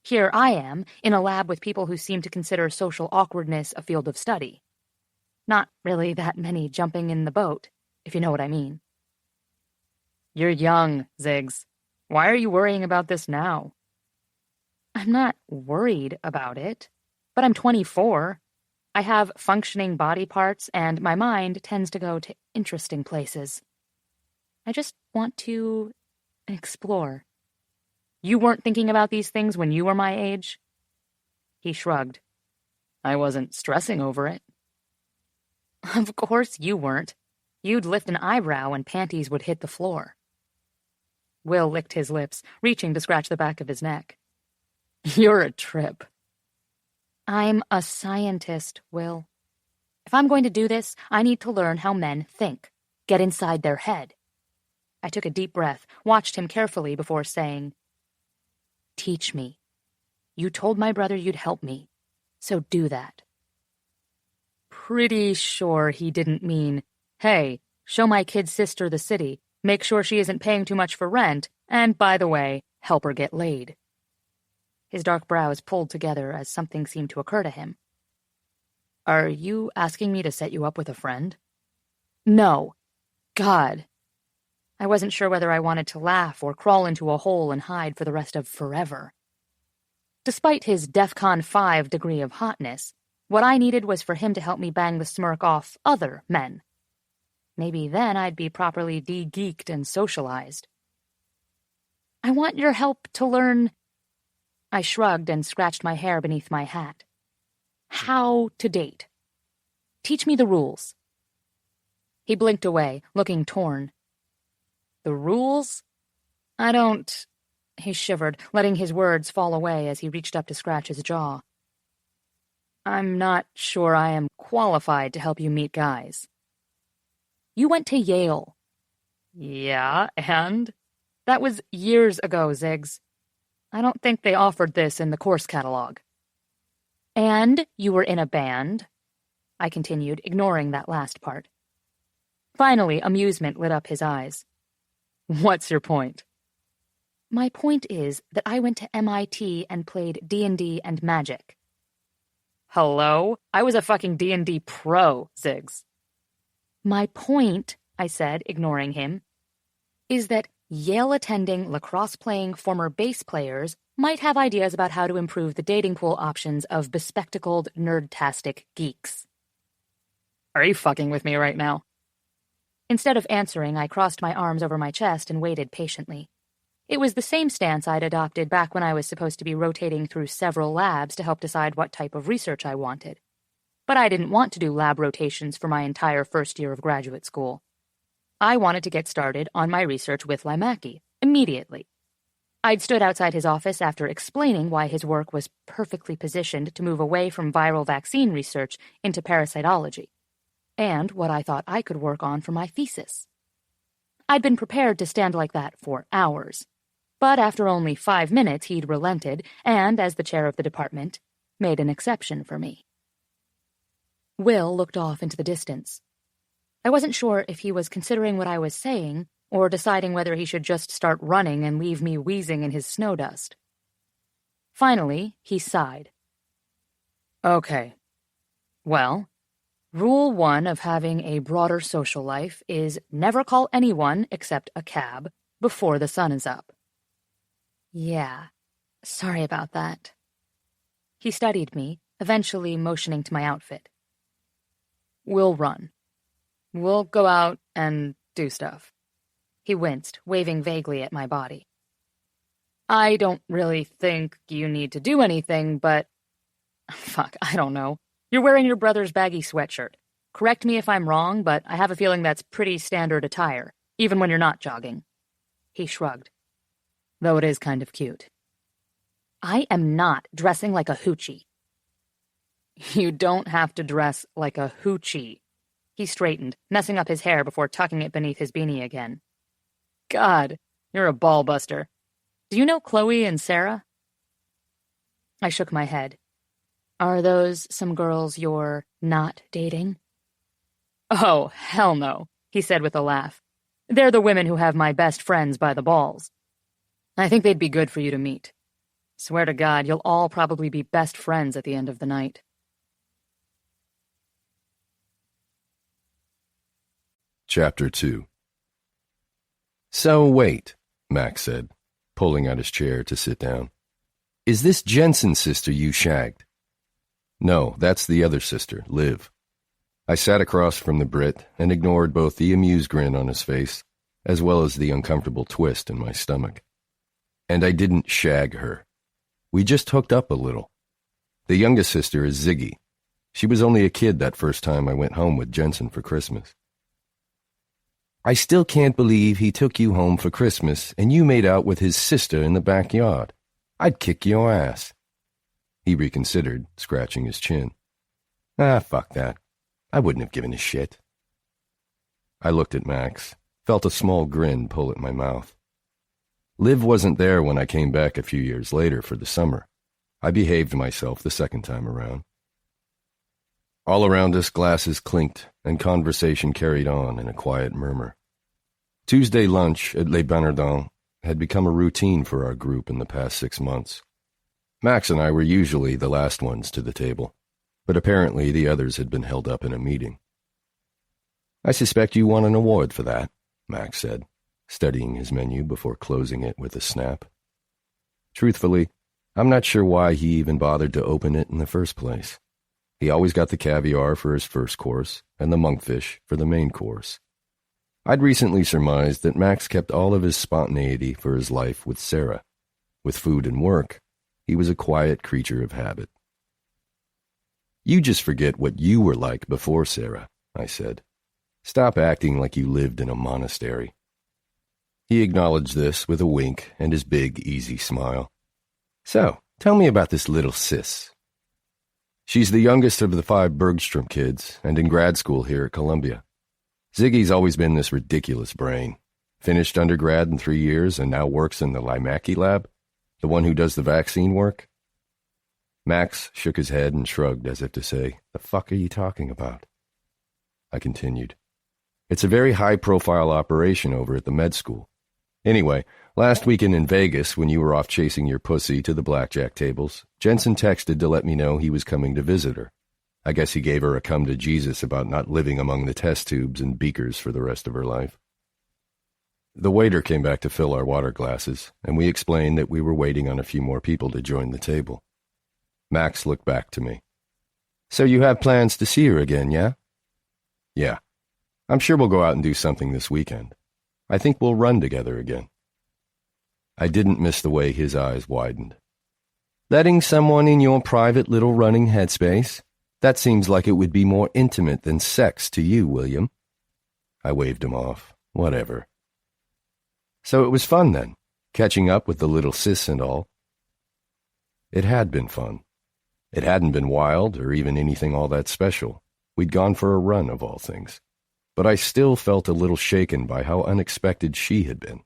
Here I am, in a lab with people who seem to consider social awkwardness a field of study. Not really that many jumping in the boat, if you know what I mean. You're young, Ziggs. Why are you worrying about this now? I'm not worried about it, but I'm 24. I have functioning body parts, and my mind tends to go to interesting places. I just want to explore. You weren't thinking about these things when you were my age? He shrugged. I wasn't stressing over it. Of course you weren't. You'd lift an eyebrow and panties would hit the floor. Will licked his lips, reaching to scratch the back of his neck. You're a trip. I'm a scientist, Will. If I'm going to do this, I need to learn how men think. Get inside their head. I took a deep breath, watched him carefully before saying, Teach me. You told my brother you'd help me, so do that. Pretty sure he didn't mean, hey, show my kid sister the city, make sure she isn't paying too much for rent, and by the way, help her get laid. His dark brows pulled together as something seemed to occur to him. Are you asking me to set you up with a friend? No. God. I wasn't sure whether I wanted to laugh or crawl into a hole and hide for the rest of forever. Despite his DEFCON 5 degree of hotness, what I needed was for him to help me bang the smirk off other men. Maybe then I'd be properly de-geeked and socialized. I want your help to learn... I shrugged and scratched my hair beneath my hat. How to date. Teach me the rules. He blinked away, looking torn. The rules? I don't... He shivered, letting his words fall away as he reached up to scratch his jaw. I'm not sure I am qualified to help you meet guys. You went to Yale. Yeah, and? That was years ago, Ziggs. I don't think they offered this in the course catalog. And you were in a band? I continued, ignoring that last part. Finally, amusement lit up his eyes. What's your point? My point is that I went to MIT and played D&D and Magic. Hello? I was a fucking D&D pro, Ziggs. My point, I said, ignoring him, is that Yale-attending, lacrosse-playing former bass players might have ideas about how to improve the dating pool options of bespectacled, nerd-tastic geeks. Are you fucking with me right now? Instead of answering, I crossed my arms over my chest and waited patiently. It was the same stance I'd adopted back when I was supposed to be rotating through several labs to help decide what type of research I wanted. But I didn't want to do lab rotations for my entire first year of graduate school. I wanted to get started on my research with Limaki, immediately. I'd stood outside his office after explaining why his work was perfectly positioned to move away from viral vaccine research into parasitology, and what I thought I could work on for my thesis. I'd been prepared to stand like that for hours, but after only 5 minutes he'd relented and, as the chair of the department, made an exception for me. Will looked off into the distance. I wasn't sure if he was considering what I was saying or deciding whether he should just start running and leave me wheezing in his snow dust. Finally, he sighed. Okay. Well, Rule 1 of having a broader social life is never call anyone except a cab before the sun is up. Yeah, sorry about that. He studied me, eventually motioning to my outfit. We'll run. We'll go out and do stuff. He winced, waving vaguely at my body. I don't really think you need to do anything, but... Fuck, I don't know. You're wearing your brother's baggy sweatshirt. Correct me if I'm wrong, but I have a feeling that's pretty standard attire, even when you're not jogging. He shrugged. Though it is kind of cute. I am not dressing like a hoochie. You don't have to dress like a hoochie. He straightened, messing up his hair before tucking it beneath his beanie again. God, you're a ball-buster. Do you know Chloe and Sarah? I shook my head. Are those some girls you're not dating? Oh, hell no, he said with a laugh. They're the women who have my best friends by the balls. I think they'd be good for you to meet. Swear to God, you'll all probably be best friends at the end of the night. Chapter 2. So wait, Max said, pulling out his chair to sit down. Is this Jensen's sister you shagged? No, that's the other sister, Liv. I sat across from the Brit and ignored both the amused grin on his face as well as the uncomfortable twist in my stomach. And I didn't shag her. We just hooked up a little. The youngest sister is Ziggy. She was only a kid that first time I went home with Jensen for Christmas. I still can't believe he took you home for Christmas and you made out with his sister in the backyard. I'd kick your ass. He reconsidered, scratching his chin. Fuck that. I wouldn't have given a shit. I looked at Max, felt a small grin pull at my mouth. Liv wasn't there when I came back a few years later for the summer. I behaved myself the second time around. All around us glasses clinked and conversation carried on in a quiet murmur. Tuesday lunch at Les Bernardins had become a routine for our group in the past 6 months. Max and I were usually the last ones to the table, but apparently the others had been held up in a meeting. I suspect you won an award for that, Max said, studying his menu before closing it with a snap. Truthfully, I'm not sure why he even bothered to open it in the first place. He always got the caviar for his first course and the monkfish for the main course. I'd recently surmised that Max kept all of his spontaneity for his life with Sarah. With food and work, he was a quiet creature of habit. You just forget what you were like before Sarah, I said. Stop acting like you lived in a monastery. He acknowledged this with a wink and his big, easy smile. So, tell me about this little sis. She's the youngest of the 5 Bergstrom kids and in grad school here at Columbia. Ziggy's always been this ridiculous brain. Finished undergrad in 3 years and now works in the Limaki lab, the one who does the vaccine work. Max shook his head and shrugged as if to say, "The fuck are you talking about?" I continued. It's a very high-profile operation over at the med school. Anyway, last weekend in Vegas, when you were off chasing your pussy to the blackjack tables, Jensen texted to let me know he was coming to visit her. I guess he gave her a come to Jesus about not living among the test tubes and beakers for the rest of her life. The waiter came back to fill our water glasses, and we explained that we were waiting on a few more people to join the table. Max looked back to me. So you have plans to see her again, yeah? Yeah. I'm sure we'll go out and do something this weekend. I think we'll run together again. I didn't miss the way his eyes widened. Letting someone in your private little running headspace? That seems like it would be more intimate than sex to you, William. I waved him off. Whatever. So it was fun then, catching up with the little sis and all. It had been fun. It hadn't been wild or even anything all that special. We'd gone for a run, of all things. But I still felt a little shaken by how unexpected she had been.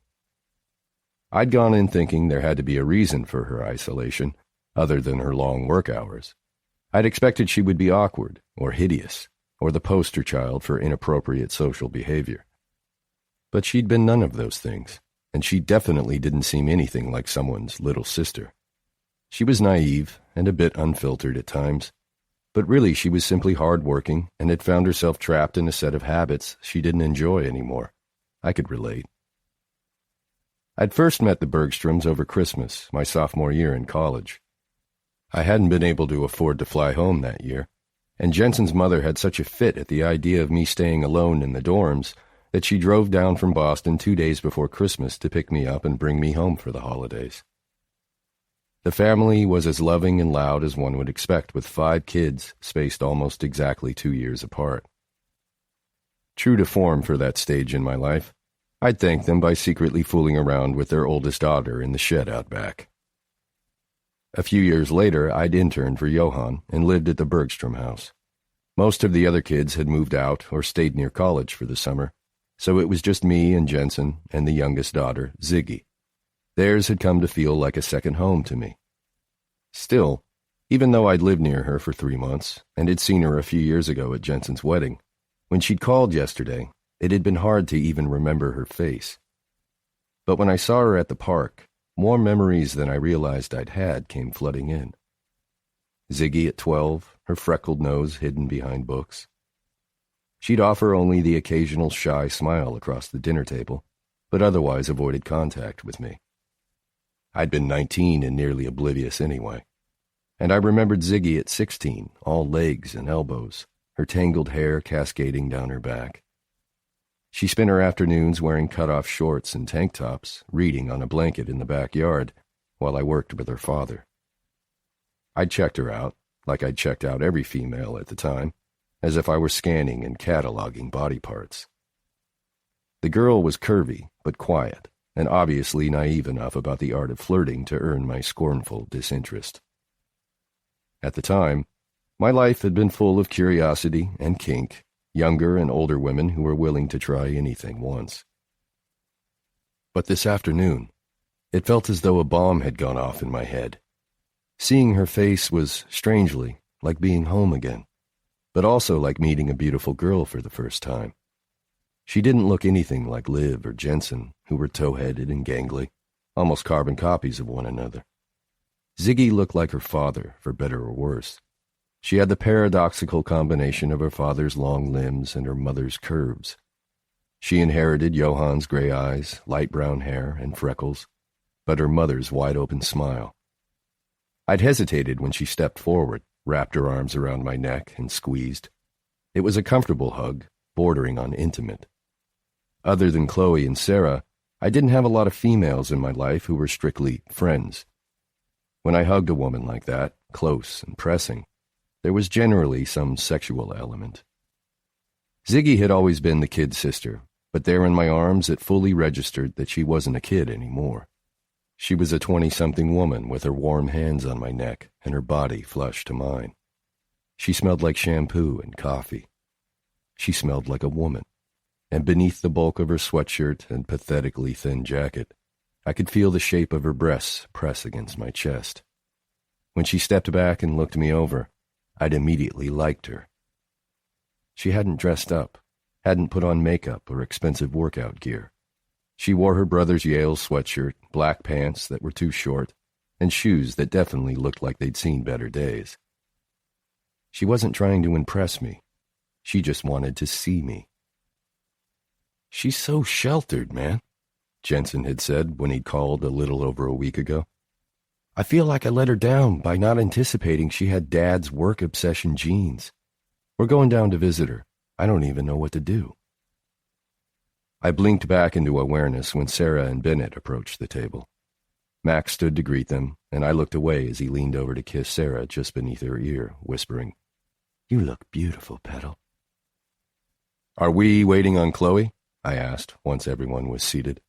I'd gone in thinking there had to be a reason for her isolation, other than her long work hours. I'd expected she would be awkward, or hideous, or the poster child for inappropriate social behavior. But she'd been none of those things, and she definitely didn't seem anything like someone's little sister. She was naive and a bit unfiltered at times, but really she was simply hard-working and had found herself trapped in a set of habits she didn't enjoy anymore. I could relate. I'd first met the Bergstroms over Christmas, my sophomore year in college. I hadn't been able to afford to fly home that year, and Jensen's mother had such a fit at the idea of me staying alone in the dorms that she drove down from Boston 2 days before Christmas to pick me up and bring me home for the holidays. The family was as loving and loud as one would expect, with 5 kids spaced almost exactly 2 years apart. True to form for that stage in my life, I'd thank them by secretly fooling around with their oldest daughter in the shed out back. A few years later, I'd interned for Johann and lived at the Bergstrom house. Most of the other kids had moved out or stayed near college for the summer, so it was just me and Jensen and the youngest daughter, Ziggy. Theirs had come to feel like a second home to me. Still, even though I'd lived near her for 3 months and had seen her a few years ago at Jensen's wedding, when she'd called yesterday, it had been hard to even remember her face. But when I saw her at the park, more memories than I realized I'd had came flooding in. Ziggy at 12, her freckled nose hidden behind books. She'd offer only the occasional shy smile across the dinner table, but otherwise avoided contact with me. I'd been 19 and nearly oblivious anyway. And I remembered Ziggy at 16, all legs and elbows, her tangled hair cascading down her back. She spent her afternoons wearing cut-off shorts and tank tops, reading on a blanket in the backyard, while I worked with her father. I'd checked her out, like I'd checked out every female at the time, as if I were scanning and cataloging body parts. The girl was curvy, but quiet, and obviously naive enough about the art of flirting to earn my scornful disinterest. At the time, my life had been full of curiosity and kink, younger and older women who were willing to try anything once. But this afternoon, it felt as though a bomb had gone off in my head. Seeing her face was, strangely, like being home again, but also like meeting a beautiful girl for the first time. She didn't look anything like Liv or Jensen, who were tow-headed and gangly, almost carbon copies of one another. Ziggy looked like her father, for better or worse. She had the paradoxical combination of her father's long limbs and her mother's curves. She inherited Johann's gray eyes, light brown hair, and freckles, but her mother's wide-open smile. I'd hesitated when she stepped forward, wrapped her arms around my neck, and squeezed. It was a comfortable hug, bordering on intimate. Other than Chloe and Sarah, I didn't have a lot of females in my life who were strictly friends. When I hugged a woman like that, close and pressing, there was generally some sexual element. Ziggy had always been the kid sister, but there in my arms it fully registered that she wasn't a kid anymore. She was a 20-something woman with her warm hands on my neck and her body flush to mine. She smelled like shampoo and coffee. She smelled like a woman, and beneath the bulk of her sweatshirt and pathetically thin jacket, I could feel the shape of her breasts press against my chest. When she stepped back and looked me over, I'd immediately liked her. She hadn't dressed up, hadn't put on makeup or expensive workout gear. She wore her brother's Yale sweatshirt, black pants that were too short, and shoes that definitely looked like they'd seen better days. She wasn't trying to impress me. She just wanted to see me. "She's so sheltered, man," Jensen had said when he'd called a little over a week ago. "I feel like I let her down by not anticipating she had Dad's work obsession genes. We're going down to visit her. I don't even know what to do." I blinked back into awareness when Sarah and Bennett approached the table. Max stood to greet them, and I looked away as he leaned over to kiss Sarah just beneath her ear, whispering, "You look beautiful, Petal." "Are we waiting on Chloe?" I asked, once everyone was seated.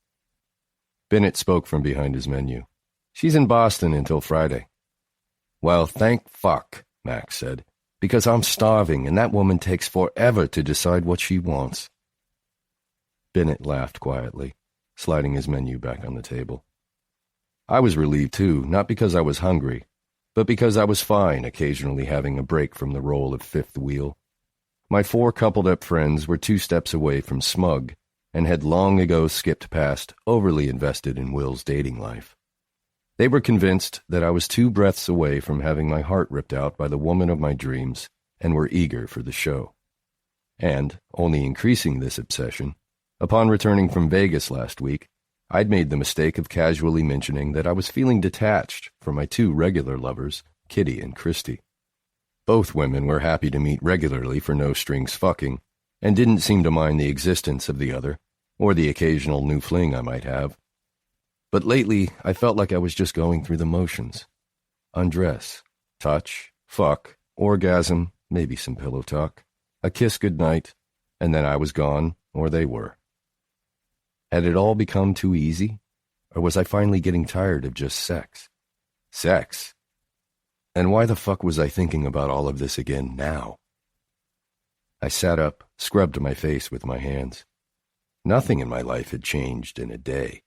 Bennett spoke from behind his menu. "She's in Boston until Friday." "Well, thank fuck," Max said, "because I'm starving, and that woman takes forever to decide what she wants." Bennett laughed quietly, sliding his menu back on the table. I was relieved, too, not because I was hungry, but because I was fine occasionally having a break from the role of fifth wheel. My 4 coupled-up friends were 2 steps away from smug and had long ago skipped past overly invested in Will's dating life. They were convinced that I was 2 breaths away from having my heart ripped out by the woman of my dreams and were eager for the show. And, only increasing this obsession, upon returning from Vegas last week, I'd made the mistake of casually mentioning that I was feeling detached from my 2 regular lovers, Kitty and Christy. Both women were happy to meet regularly for no-strings fucking, and didn't seem to mind the existence of the other, or the occasional new fling I might have. But lately, I felt like I was just going through the motions. Undress, touch, fuck, orgasm, maybe some pillow talk, a kiss goodnight, and then I was gone, or they were. Had it all become too easy? Or was I finally getting tired of just sex? Sex? And why the fuck was I thinking about all of this again now? I sat up, scrubbed my face with my hands. Nothing in my life had changed in a day.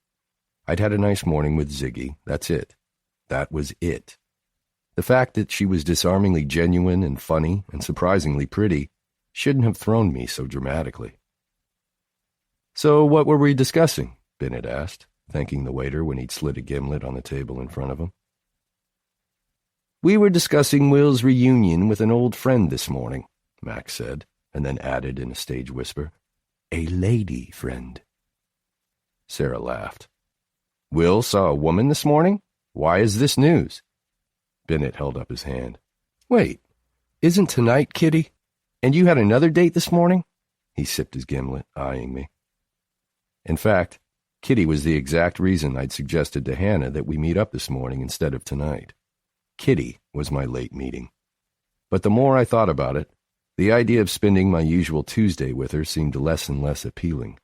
I'd had a nice morning with Ziggy, that's it. That was it. The fact that she was disarmingly genuine and funny and surprisingly pretty shouldn't have thrown me so dramatically. "So what were we discussing?" Bennett asked, thanking the waiter when he'd slid a gimlet on the table in front of him. "We were discussing Will's reunion with an old friend this morning," Max said, and then added in a stage whisper, "A lady friend." Sarah laughed. "Will saw a woman this morning? Why is this news?" Bennett held up his hand. "Wait, isn't tonight, Kitty? And you had another date this morning?" He sipped his gimlet, eyeing me. In fact, Kitty was the exact reason I'd suggested to Hanna that we meet up this morning instead of tonight. Kitty was my late meeting. But the more I thought about it, the idea of spending my usual Tuesday with her seemed less and less appealing.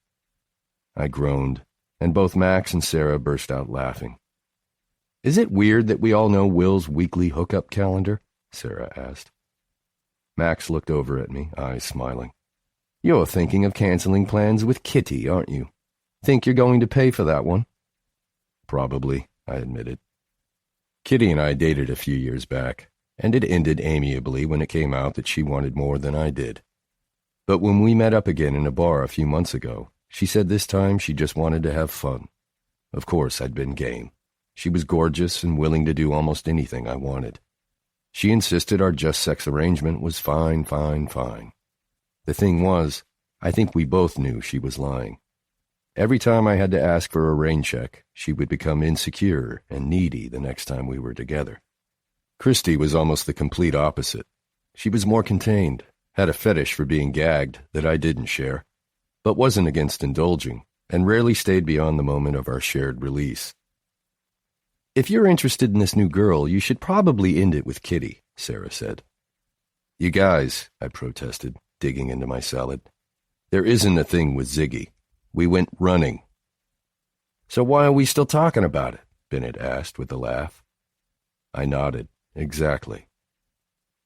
I groaned, and both Max and Sarah burst out laughing. "Is it weird that we all know Will's weekly hookup calendar?" Sarah asked. Max looked over at me, eyes smiling. "You're thinking of canceling plans with Kitty, aren't you? Think you're going to pay for that one?" "Probably," I admitted. Kitty and I dated a few years back, and it ended amiably when it came out that she wanted more than I did. But when we met up again in a bar a few months ago, she said this time she just wanted to have fun. Of course, I'd been game. She was gorgeous and willing to do almost anything I wanted. She insisted our just-sex arrangement was fine. The thing was, I think we both knew she was lying. Every time I had to ask for a rain check, she would become insecure and needy the next time we were together. Christy was almost the complete opposite. She was more contained, had a fetish for being gagged that I didn't share, but wasn't against indulging, and rarely stayed beyond the moment of our shared release. "If you're interested in this new girl, you should probably end it with Kitty," Sarah said. "You guys," I protested, digging into my salad. "There isn't a thing with Ziggy. We went running." "So why are we still talking about it?" Bennett asked with a laugh. I nodded. Exactly.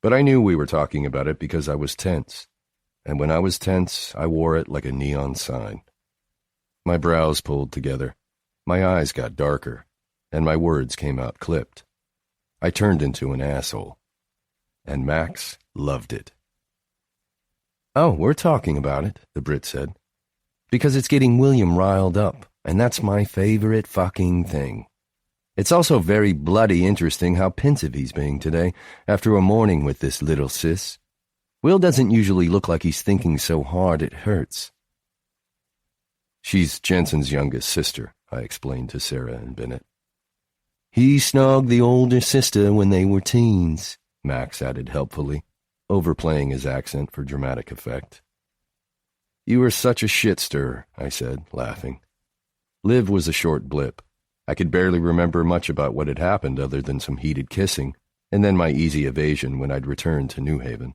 But I knew we were talking about it because I was tense. And when I was tense, I wore it like a neon sign. My brows pulled together. My eyes got darker. And my words came out clipped. I turned into an asshole. And Max loved it. "Oh, we're talking about it," the Brit said. "Because it's getting William riled up, and that's my favorite fucking thing. It's also very bloody interesting how pensive he's being today after a morning with this little sis. Will doesn't usually look like he's thinking so hard it hurts." "She's Jensen's youngest sister," I explained to Sarah and Bennett. "He snogged the older sister when they were teens," Max added helpfully, overplaying his accent for dramatic effect. "You were such a shit stirrer," I said, laughing. Liv was a short blip. I could barely remember much about what had happened other than some heated kissing, and then my easy evasion when I'd returned to New Haven.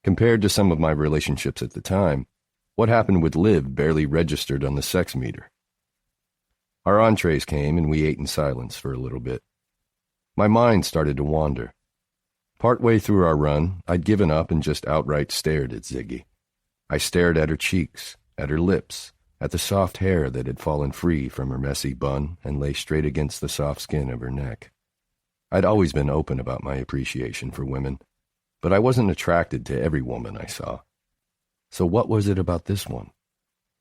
Compared to some of my relationships at the time, what happened with Liv barely registered on the sex meter. Our entrees came, and we ate in silence for a little bit. My mind started to wander. Partway through our run, I'd given up and just outright stared at Ziggy. I stared at her cheeks, at her lips, at the soft hair that had fallen free from her messy bun and lay straight against the soft skin of her neck. I'd always been open about my appreciation for women, but I wasn't attracted to every woman I saw. So what was it about this one?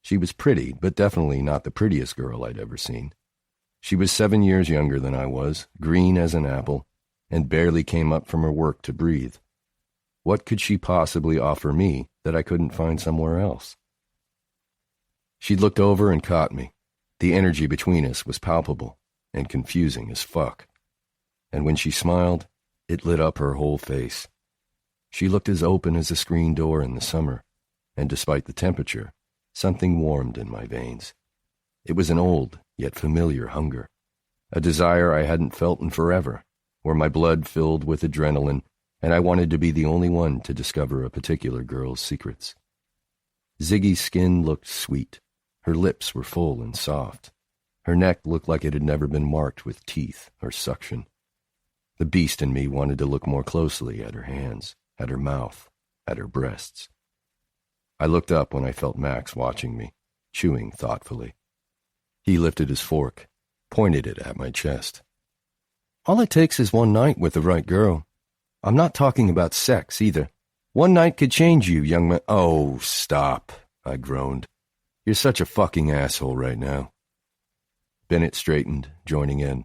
She was pretty, but definitely not the prettiest girl I'd ever seen. She was 7 years younger than I was, green as an apple, and barely came up from her work to breathe. What could she possibly offer me that I couldn't find somewhere else? She looked over and caught me. The energy between us was palpable and confusing as fuck. And when she smiled, it lit up her whole face. She looked as open as a screen door in the summer, and despite the temperature, something warmed in my veins. It was an old, yet familiar hunger, a desire I hadn't felt in forever, where my blood filled with adrenaline, and I wanted to be the only one to discover a particular girl's secrets. Ziggy's skin looked sweet. Her lips were full and soft. Her neck looked like it had never been marked with teeth or suction. The beast in me wanted to look more closely at her hands, at her mouth, at her breasts. I looked up when I felt Max watching me, chewing thoughtfully. He lifted his fork, pointed it at my chest. All it takes is one night with the right girl. I'm not talking about sex, either. One night could change you, young man. Oh, stop, I groaned. You're such a fucking asshole right now. Bennett straightened, joining in.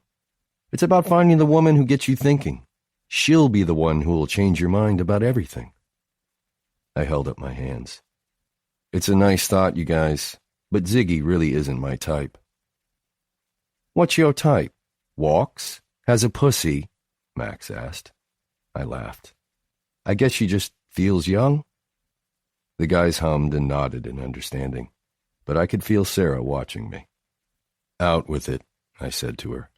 It's about finding the woman who gets you thinking. She'll be the one who will change your mind about everything. I held up my hands. It's a nice thought, you guys, but Ziggy really isn't my type. What's your type? Walks? Has a pussy? Max asked. I laughed. I guess she just feels young? The guys hummed and nodded in understanding, but I could feel Sarah watching me. Out with it, I said to her.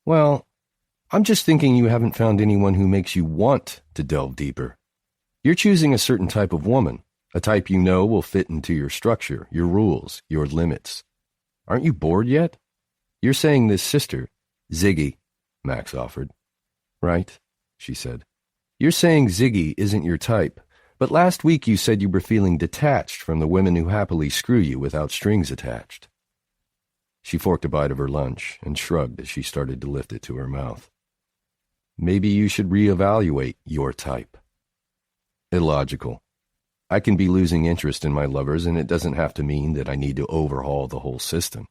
Well, I'm just thinking you haven't found anyone who makes you want to delve deeper. You're choosing a certain type of woman, a type you know will fit into your structure, your rules, your limits. Aren't you bored yet? You're saying this sister, Ziggy, Max offered. Right, she said. You're saying Ziggy isn't your type, but last week you said you were feeling detached from the women who happily screw you without strings attached. She forked a bite of her lunch and shrugged as she started to lift it to her mouth. Maybe you should reevaluate your type. Illogical. I can be losing interest in my lovers, and it doesn't have to mean that I need to overhaul the whole system.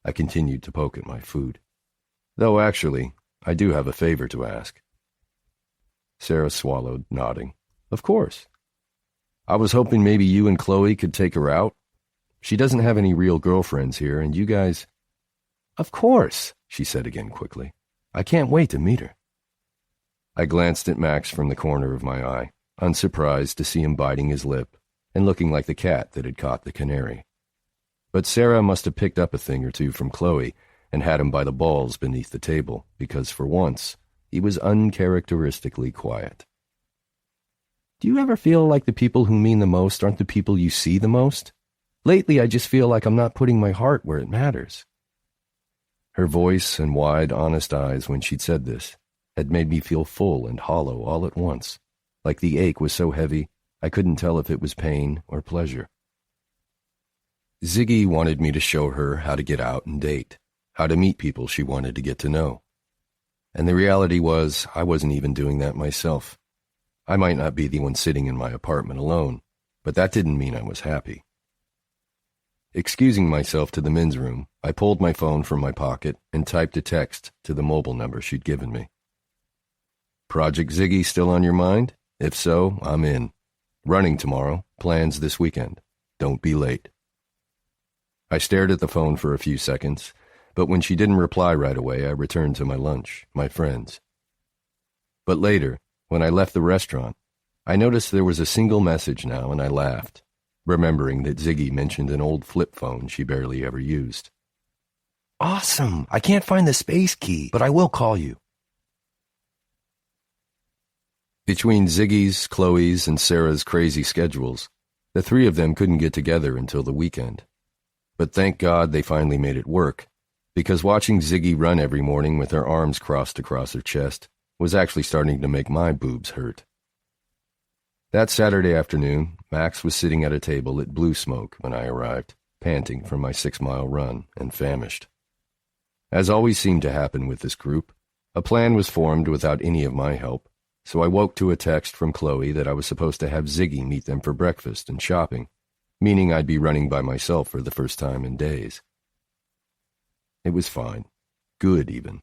I continued to poke at my food. Though actually, I do have a favor to ask. Sarah swallowed, nodding. Of course. I was hoping maybe you and Chloe could take her out. She doesn't have any real girlfriends here, and you guys... Of course, she said again quickly. I can't wait to meet her. I glanced at Max from the corner of my eye, unsurprised to see him biting his lip and looking like the cat that had caught the canary. But Sarah must have picked up a thing or two from Chloe and had him by the balls beneath the table, because for once, he was uncharacteristically quiet. Do you ever feel like the people who mean the most aren't the people you see the most? Lately, I just feel like I'm not putting my heart where it matters. Her voice and wide, honest eyes when she'd said this had made me feel full and hollow all at once, like the ache was so heavy I couldn't tell if it was pain or pleasure. Ziggy wanted me to show her how to get out and date, how to meet people she wanted to get to know. And the reality was, I wasn't even doing that myself. I might not be the one sitting in my apartment alone, but that didn't mean I was happy. Excusing myself to the men's room, I pulled my phone from my pocket and typed a text to the mobile number she'd given me. Project Ziggy still on your mind? If so, I'm in. Running tomorrow, plans this weekend. Don't be late. I stared at the phone for a few seconds, but when she didn't reply right away, I returned to my lunch, my friends. But later, when I left the restaurant, I noticed there was a single message now, and I laughed, remembering that Ziggy mentioned an old flip phone she barely ever used. Awesome. I can't find the space key, but I will call you. Between Ziggy's, Chloe's, and Sarah's crazy schedules, the three of them couldn't get together until the weekend. But thank God they finally made it work, because watching Ziggy run every morning with her arms crossed across her chest was actually starting to make my boobs hurt. That Saturday afternoon, Max was sitting at a table at Blue Smoke when I arrived, panting from my 6-mile run and famished. As always seemed to happen with this group, a plan was formed without any of my help, so I woke to a text from Chloe that I was supposed to have Ziggy meet them for breakfast and shopping, meaning I'd be running by myself for the first time in days. It was fine. Good, even.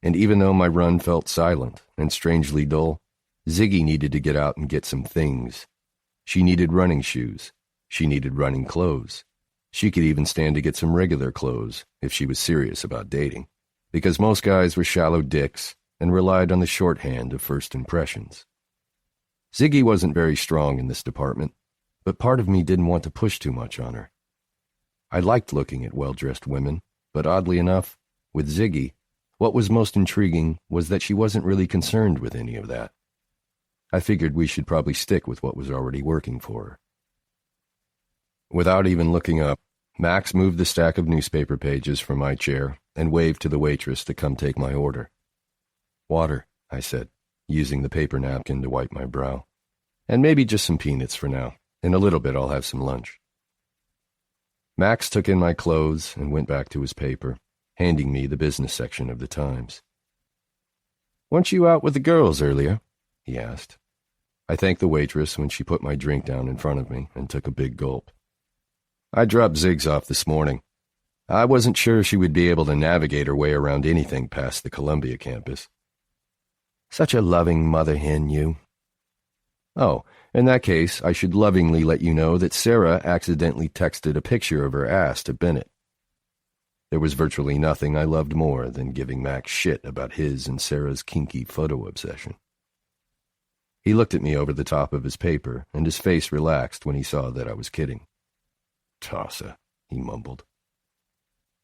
And even though my run felt silent and strangely dull, Ziggy needed to get out and get some things. She needed running shoes. She needed running clothes. She could even stand to get some regular clothes if she was serious about dating, because most guys were shallow dicks and relied on the shorthand of first impressions. Ziggy wasn't very strong in this department, but part of me didn't want to push too much on her. I liked looking at well-dressed women, but oddly enough, with Ziggy, what was most intriguing was that she wasn't really concerned with any of that. I figured we should probably stick with what was already working for her. Without even looking up, Max moved the stack of newspaper pages from my chair and waved to the waitress to come take my order. "Water," I said, using the paper napkin to wipe my brow. "And maybe just some peanuts for now. In a little bit I'll have some lunch." Max took in my clothes and went back to his paper, handing me the business section of the Times. "Weren't you out with the girls earlier?" he asked. I thanked the waitress when she put my drink down in front of me and took a big gulp. "I dropped Ziggs off this morning. I wasn't sure she would be able to navigate her way around anything past the Columbia campus." "Such a loving mother hen, you." "Oh, in that case, I should lovingly let you know that Sarah accidentally texted a picture of her ass to Bennett." There was virtually nothing I loved more than giving Max shit about his and Sarah's kinky photo obsession. He looked at me over the top of his paper, and his face relaxed when he saw that I was kidding. "Tossa," he mumbled.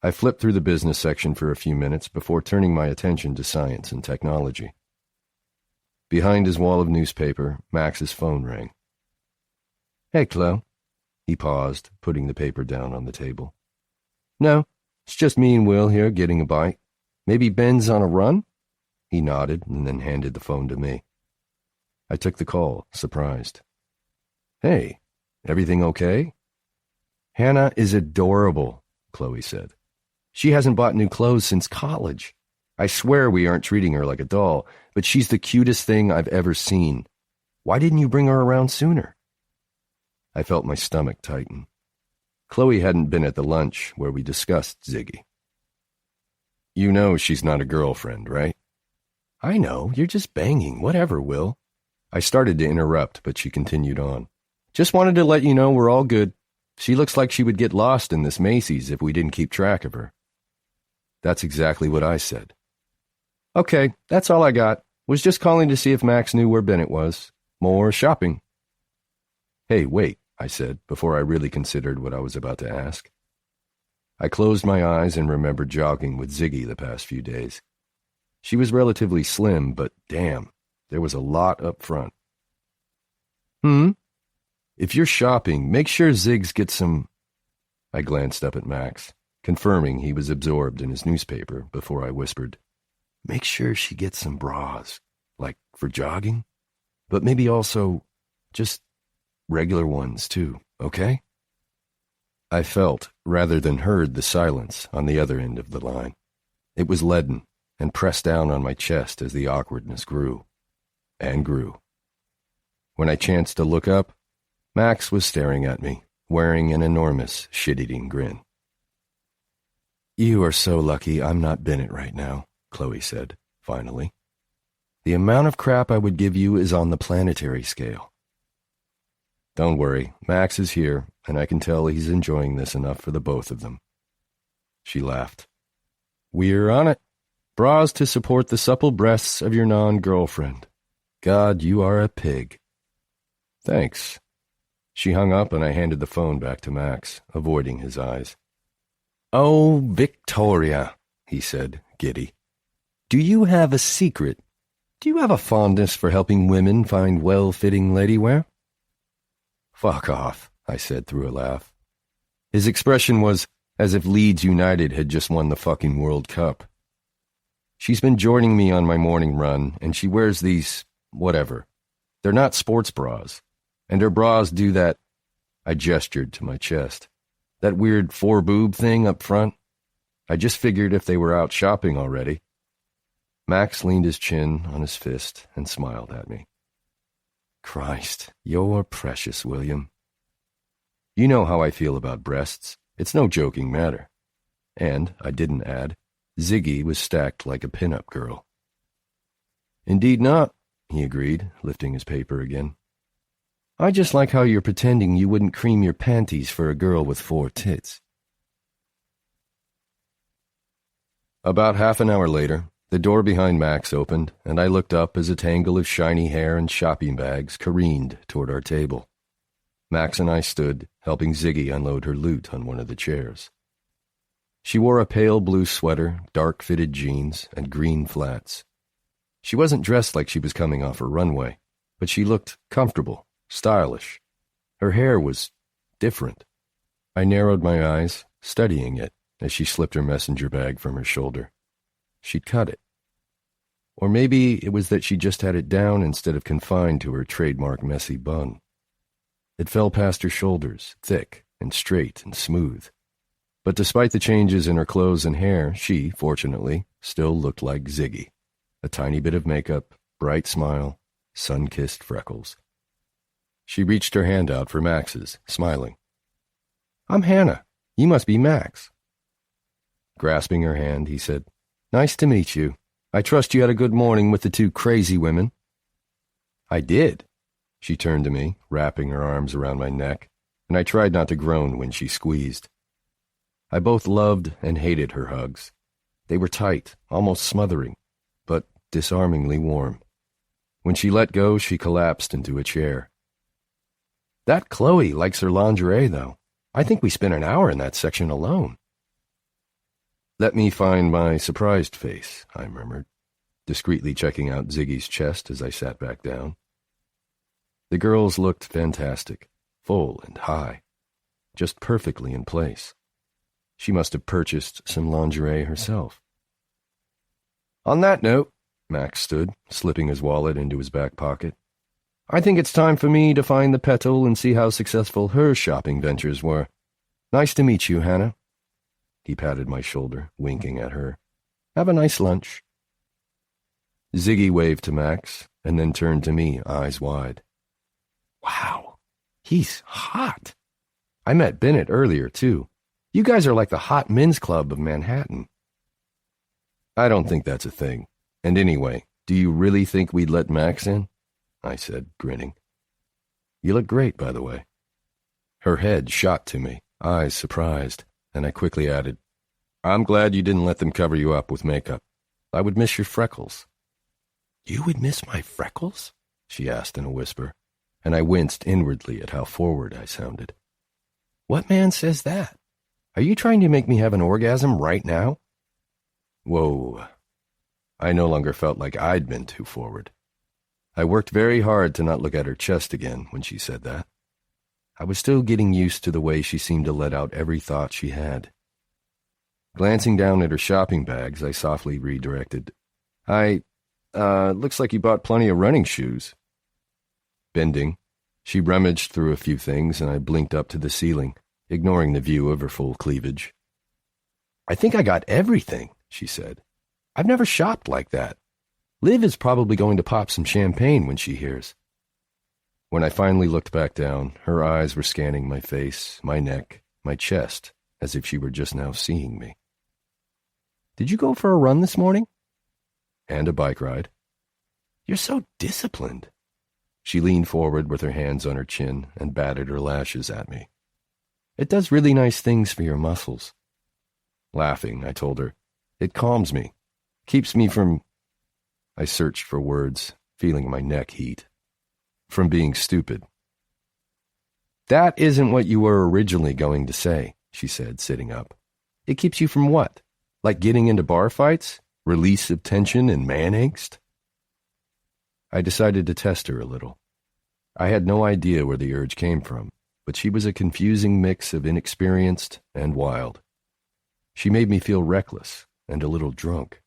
I flipped through the business section for a few minutes before turning my attention to science and technology. Behind his wall of newspaper, Max's phone rang. "Hey, Chloe." He paused, putting the paper down on the table. "No, it's just me and Will here getting a bite. Maybe Ben's on a run?" He nodded and then handed the phone to me. I took the call, surprised. "Hey, everything okay?" "Hanna is adorable," Chloe said. "She hasn't bought new clothes since college. I swear we aren't treating her like a doll, but she's the cutest thing I've ever seen. Why didn't you bring her around sooner?" I felt my stomach tighten. Chloe hadn't been at the lunch where we discussed Ziggy. "You know she's not a girlfriend, right?" "I know, you're just banging. Whatever, Will." I started to interrupt, but she continued on. "Just wanted to let you know we're all good. She looks like she would get lost in this Macy's if we didn't keep track of her." That's exactly what I said. "Okay, that's all I got. Was just calling to see if Max knew where Bennett was. More shopping." "Hey, wait," I said, before I really considered what I was about to ask. I closed my eyes and remembered jogging with Ziggy the past few days. She was relatively slim, but damn, there was a lot up front. "If you're shopping, make sure Ziggs gets some—" I glanced up at Max, confirming he was absorbed in his newspaper before I whispered, "Make sure she gets some bras, like for jogging, but maybe also just regular ones too, okay?" I felt, rather than heard, the silence on the other end of the line. It was leaden and pressed down on my chest as the awkwardness grew and grew. When I chanced to look up, Max was staring at me, wearing an enormous shit-eating grin. "You are so lucky I'm not Bennett right now," Chloe said, finally. "The amount of crap I would give you is on the planetary scale." "Don't worry, Max is here, and I can tell he's enjoying this enough for the both of them." She laughed. "We're on it. Bras to support the supple breasts of your non-girlfriend. God, you are a pig." "Thanks." She hung up and I handed the phone back to Max, avoiding his eyes. "Oh, Victoria," he said, giddy. "Do you have a secret? Do you have a fondness for helping women find well-fitting ladywear?" "Fuck off," I said through a laugh. His expression was as if Leeds United had just won the fucking World Cup. "She's been joining me on my morning run, and she wears these, whatever. They're not sports bras. And her bras do that," I gestured to my chest, "that weird four-boob thing up front. I just figured if they were out shopping already." Max leaned his chin on his fist and smiled at me. "Christ, you're precious, William. You know how I feel about breasts. It's no joking matter." And, I didn't add, Ziggy was stacked like a pin-up girl. "Indeed not," he agreed, lifting his paper again. "I just like how you're pretending you wouldn't cream your panties for a girl with 4 tits." About half an hour later, the door behind Max opened, and I looked up as a tangle of shiny hair and shopping bags careened toward our table. Max and I stood, helping Ziggy unload her loot on one of the chairs. She wore a pale blue sweater, dark-fitted jeans, and green flats. She wasn't dressed like she was coming off a runway, but she looked comfortable, stylish. Her hair was different. I narrowed my eyes, studying it, as she slipped her messenger bag from her shoulder. She'd cut it. Or maybe it was that she just had it down instead of confined to her trademark messy bun. It fell past her shoulders, thick and straight and smooth. But despite the changes in her clothes and hair, she, fortunately, still looked like Ziggy. A tiny bit of makeup, bright smile, sun-kissed freckles. She reached her hand out for Max's, smiling. "I'm Hanna. You must be Max." Grasping her hand, he said, "Nice to meet you. I trust you had a good morning with the 2 crazy women." "I did." She turned to me, wrapping her arms around my neck, and I tried not to groan when she squeezed. I both loved and hated her hugs. They were tight, almost smothering, but disarmingly warm. When she let go, she collapsed into a chair. "That Chloe likes her lingerie, though. I think we spent an hour in that section alone." "Let me find my surprised face," I murmured, discreetly checking out Ziggy's chest as I sat back down. The girls looked fantastic, full and high, just perfectly in place. She must have purchased some lingerie herself. "On that note," Max stood, slipping his wallet into his back pocket, "I think it's time for me to find the petal and see how successful her shopping ventures were. Nice to meet you, Hanna." He patted my shoulder, winking at her. "Have a nice lunch." Ziggy waved to Max, and then turned to me, eyes wide. "Wow, he's hot. I met Bennett earlier, too. You guys are like the hot men's club of Manhattan." "I don't think that's a thing. And anyway, do you really think we'd let Max in?" I said, grinning. "You look great, by the way." Her head shot to me, eyes surprised, and I quickly added, "I'm glad you didn't let them cover you up with makeup. I would miss your freckles." "You would miss my freckles?" she asked in a whisper, and I winced inwardly at how forward I sounded. "What man says that? Are you trying to make me have an orgasm right now?" Whoa. I no longer felt like I'd been too forward. I worked very hard to not look at her chest again when she said that. I was still getting used to the way she seemed to let out every thought she had. Glancing down at her shopping bags, I softly redirected. Looks like you bought plenty of running shoes." Bending, she rummaged through a few things, and I blinked up to the ceiling, ignoring the view of her full cleavage. "I think I got everything," she said. "I've never shopped like that. Liv is probably going to pop some champagne when she hears." When I finally looked back down, her eyes were scanning my face, my neck, my chest, as if she were just now seeing me. "Did you go for a run this morning?" "And a bike ride." "You're so disciplined." She leaned forward with her hands on her chin and batted her lashes at me. "It does really nice things for your muscles." Laughing, I told her, "It calms me, keeps me from—" I searched for words, feeling my neck heat. "From being stupid." "That isn't what you were originally going to say," she said, sitting up. It keeps you from what? Like getting into bar fights? Release of tension and man angst? I decided to test her a little. I had no idea where the urge came from, but she was a confusing mix of inexperienced and wild. She made me feel reckless and a little drunk.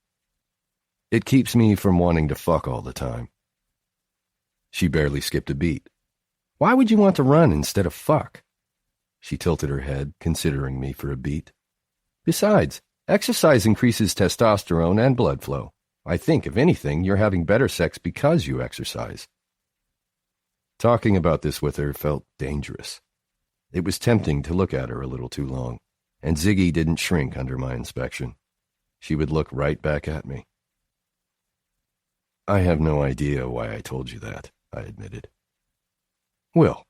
It keeps me from wanting to fuck all the time. She barely skipped a beat. Why would you want to run instead of fuck? She tilted her head, considering me for a beat. Besides, exercise increases testosterone and blood flow. I think, if anything, you're having better sex because you exercise. Talking about this with her felt dangerous. It was tempting to look at her a little too long, and Ziggy didn't shrink under my inspection. She would look right back at me. I have no idea why I told you that, I admitted. Will,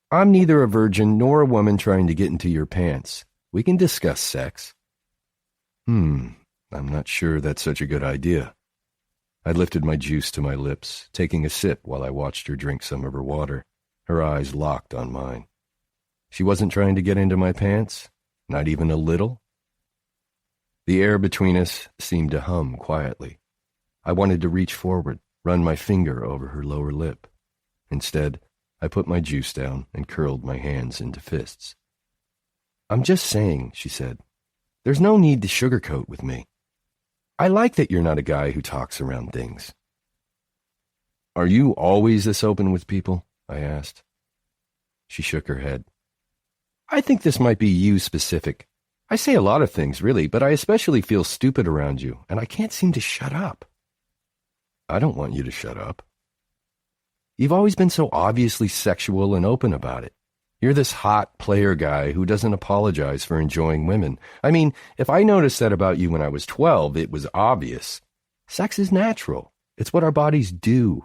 I'm neither a virgin nor a woman trying to get into your pants. We can discuss sex. I'm not sure that's such a good idea. I lifted my juice to my lips, taking a sip while I watched her drink some of her water, her eyes locked on mine. She wasn't trying to get into my pants? Not even a little? The air between us seemed to hum quietly. I wanted to reach forward, run my finger over her lower lip. Instead, I put my juice down and curled my hands into fists. I'm just saying, she said. There's no need to sugarcoat with me. I like that you're not a guy who talks around things. Are you always this open with people? I asked. She shook her head. I think this might be you specific. I say a lot of things, really, but I especially feel stupid around you, and I can't seem to shut up. I don't want you to shut up. You've always been so obviously sexual and open about it. You're this hot player guy who doesn't apologize for enjoying women. I mean, if I noticed that about you when I was 12, it was obvious. Sex is natural. It's what our bodies do.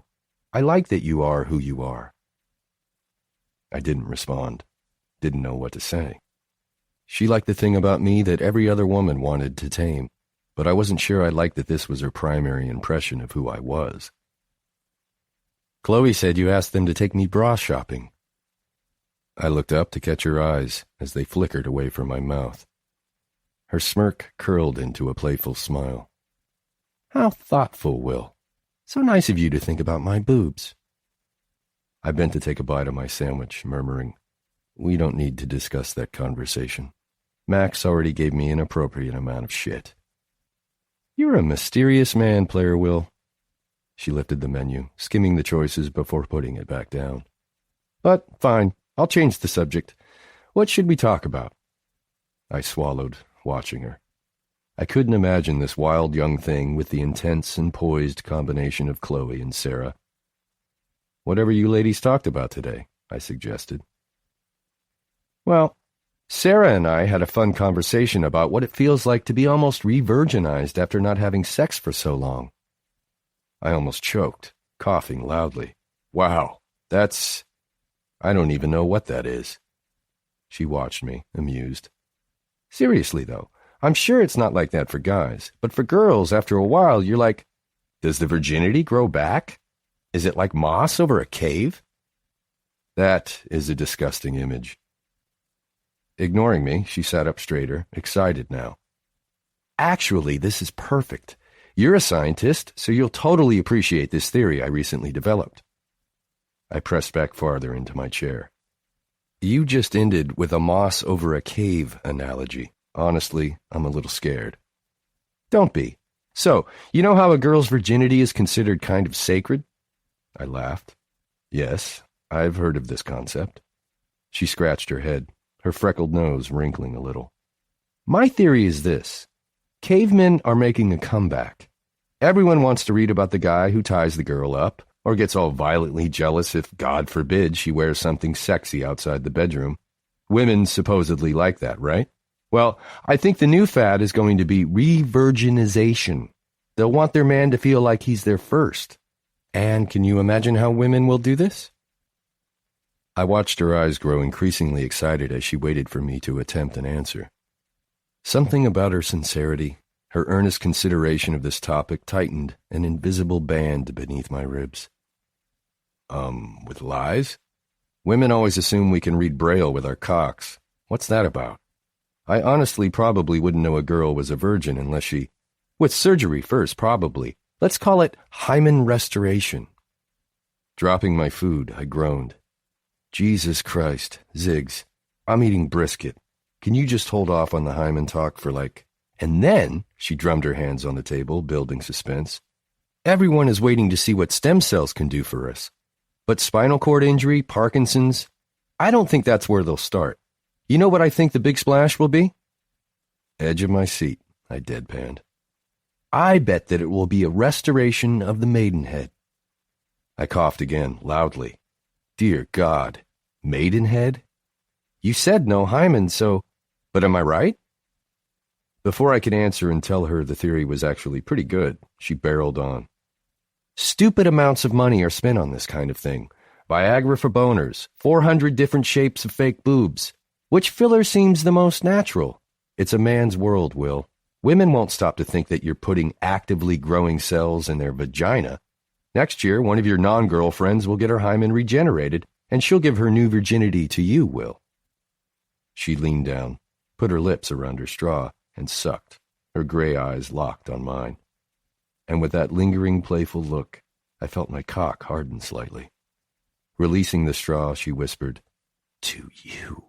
I like that you are who you are. I didn't respond. Didn't know what to say. She liked the thing about me that every other woman wanted to tame, but I wasn't sure I liked that this was her primary impression of who I was. Chloe said you asked them to take me bra shopping. I looked up to catch her eyes as they flickered away from my mouth. Her smirk curled into a playful smile. How thoughtful, Will. So nice of you to think about my boobs. I bent to take a bite of my sandwich, murmuring, We don't need to discuss that conversation. Max already gave me an appropriate amount of shit. You're a mysterious man, Player Will. She lifted the menu, skimming the choices before putting it back down. But fine, I'll change the subject. What should we talk about? I swallowed, watching her. I couldn't imagine this wild young thing with the intense and poised combination of Chloe and Sarah. Whatever you ladies talked about today, I suggested. Well, Sarah and I had a fun conversation about what it feels like to be almost re-virginized after not having sex for so long. I almost choked, coughing loudly. Wow, I don't even know what that is. She watched me, amused. Seriously, though, I'm sure it's not like that for guys, but for girls, after a while, you're like, does the virginity grow back? Is it like moss over a cave? That is a disgusting image. Ignoring me, she sat up straighter, excited now. Actually, this is perfect. You're a scientist, so you'll totally appreciate this theory I recently developed. I pressed back farther into my chair. You just ended with a moss over a cave analogy. Honestly, I'm a little scared. Don't be. So, you know how a girl's virginity is considered kind of sacred? I laughed. Yes, I've heard of this concept. She scratched her head, her freckled nose wrinkling a little. My theory is this. Cavemen are making a comeback. Everyone wants to read about the guy who ties the girl up, or gets all violently jealous if, God forbid, she wears something sexy outside the bedroom. Women supposedly like that, right? Well, I think the new fad is going to be re-virginization. They'll want their man to feel like he's their first. And can you imagine how women will do this? I watched her eyes grow increasingly excited as she waited for me to attempt an answer. Something about her sincerity, her earnest consideration of this topic tightened an invisible band beneath my ribs. With lies? Women always assume we can read Braille with our cocks. What's that about? I honestly probably wouldn't know a girl was a virgin unless she... With surgery first, probably. Let's call it hymen restoration. Dropping my food, I groaned. Jesus Christ, Ziggs, I'm eating brisket. Can you just hold off on the hymen talk for And then, she drummed her hands on the table, building suspense. Everyone is waiting to see what stem cells can do for us. But spinal cord injury, Parkinson's, I don't think that's where they'll start. You know what I think the big splash will be? Edge of my seat, I deadpanned. I bet that it will be a restoration of the maidenhead. I coughed again, loudly. Dear God, maidenhead? You said no hymen, so... But am I right? Before I could answer and tell her the theory was actually pretty good, she barreled on. Stupid amounts of money are spent on this kind of thing. Viagra for boners, 400 different shapes of fake boobs. Which filler seems the most natural? It's a man's world, Will. Women won't stop to think that you're putting actively growing cells in their vagina. Next year, one of your non-girlfriends will get her hymen regenerated, and she'll give her new virginity to you, Will. She leaned down, put her lips around her straw, and sucked, her gray eyes locked on mine. And with that lingering, playful look, I felt my cock harden slightly. Releasing the straw, she whispered, To you.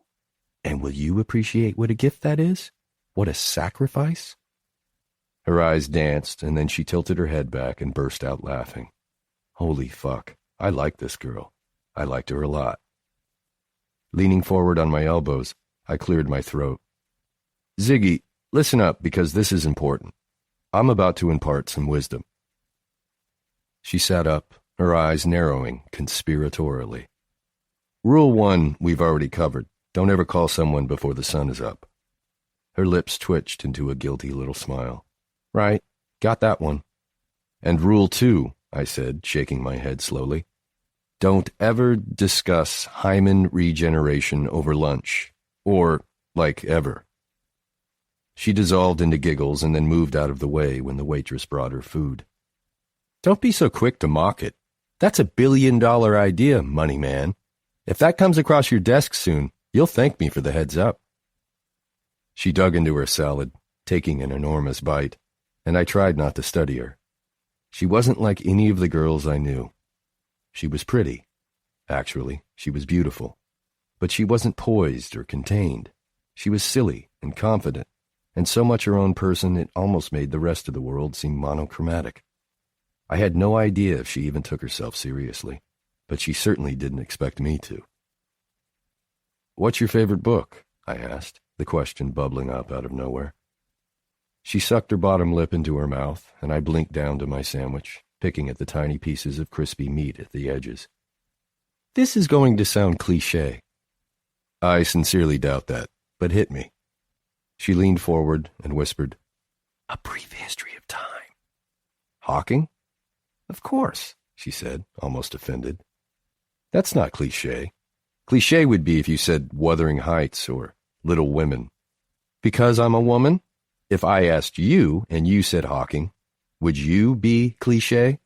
And will you appreciate what a gift that is? What a sacrifice? Her eyes danced, and then she tilted her head back and burst out laughing. Holy fuck, I like this girl. I liked her a lot. Leaning forward on my elbows, I cleared my throat. Ziggy, listen up, because this is important. I'm about to impart some wisdom. She sat up, her eyes narrowing conspiratorially. Rule 1 we've already covered. Don't ever call someone before the sun is up. Her lips twitched into a guilty little smile. Right, got that one. And Rule 2, I said, shaking my head slowly. Don't ever discuss hymen regeneration over lunch. Or, ever. She dissolved into giggles and then moved out of the way when the waitress brought her food. Don't be so quick to mock it. That's $1 billion idea, money man. If that comes across your desk soon, you'll thank me for the heads up. She dug into her salad, taking an enormous bite, and I tried not to study her. She wasn't like any of the girls I knew. She was pretty. Actually, she was beautiful. But she wasn't poised or contained. She was silly and confident, and so much her own person it almost made the rest of the world seem monochromatic. I had no idea if she even took herself seriously, but she certainly didn't expect me to. What's your favorite book? I asked, the question bubbling up out of nowhere. She sucked her bottom lip into her mouth, and I blinked down to my sandwich, picking at the tiny pieces of crispy meat at the edges. This is going to sound cliché. I sincerely doubt that, but hit me. She leaned forward and whispered, A Brief History of Time. Hawking? Of course, she said, almost offended. That's not cliché. Cliché would be if you said Wuthering Heights or Little Women. Because I'm a woman? If I asked you and you said Hawking, would you be cliché?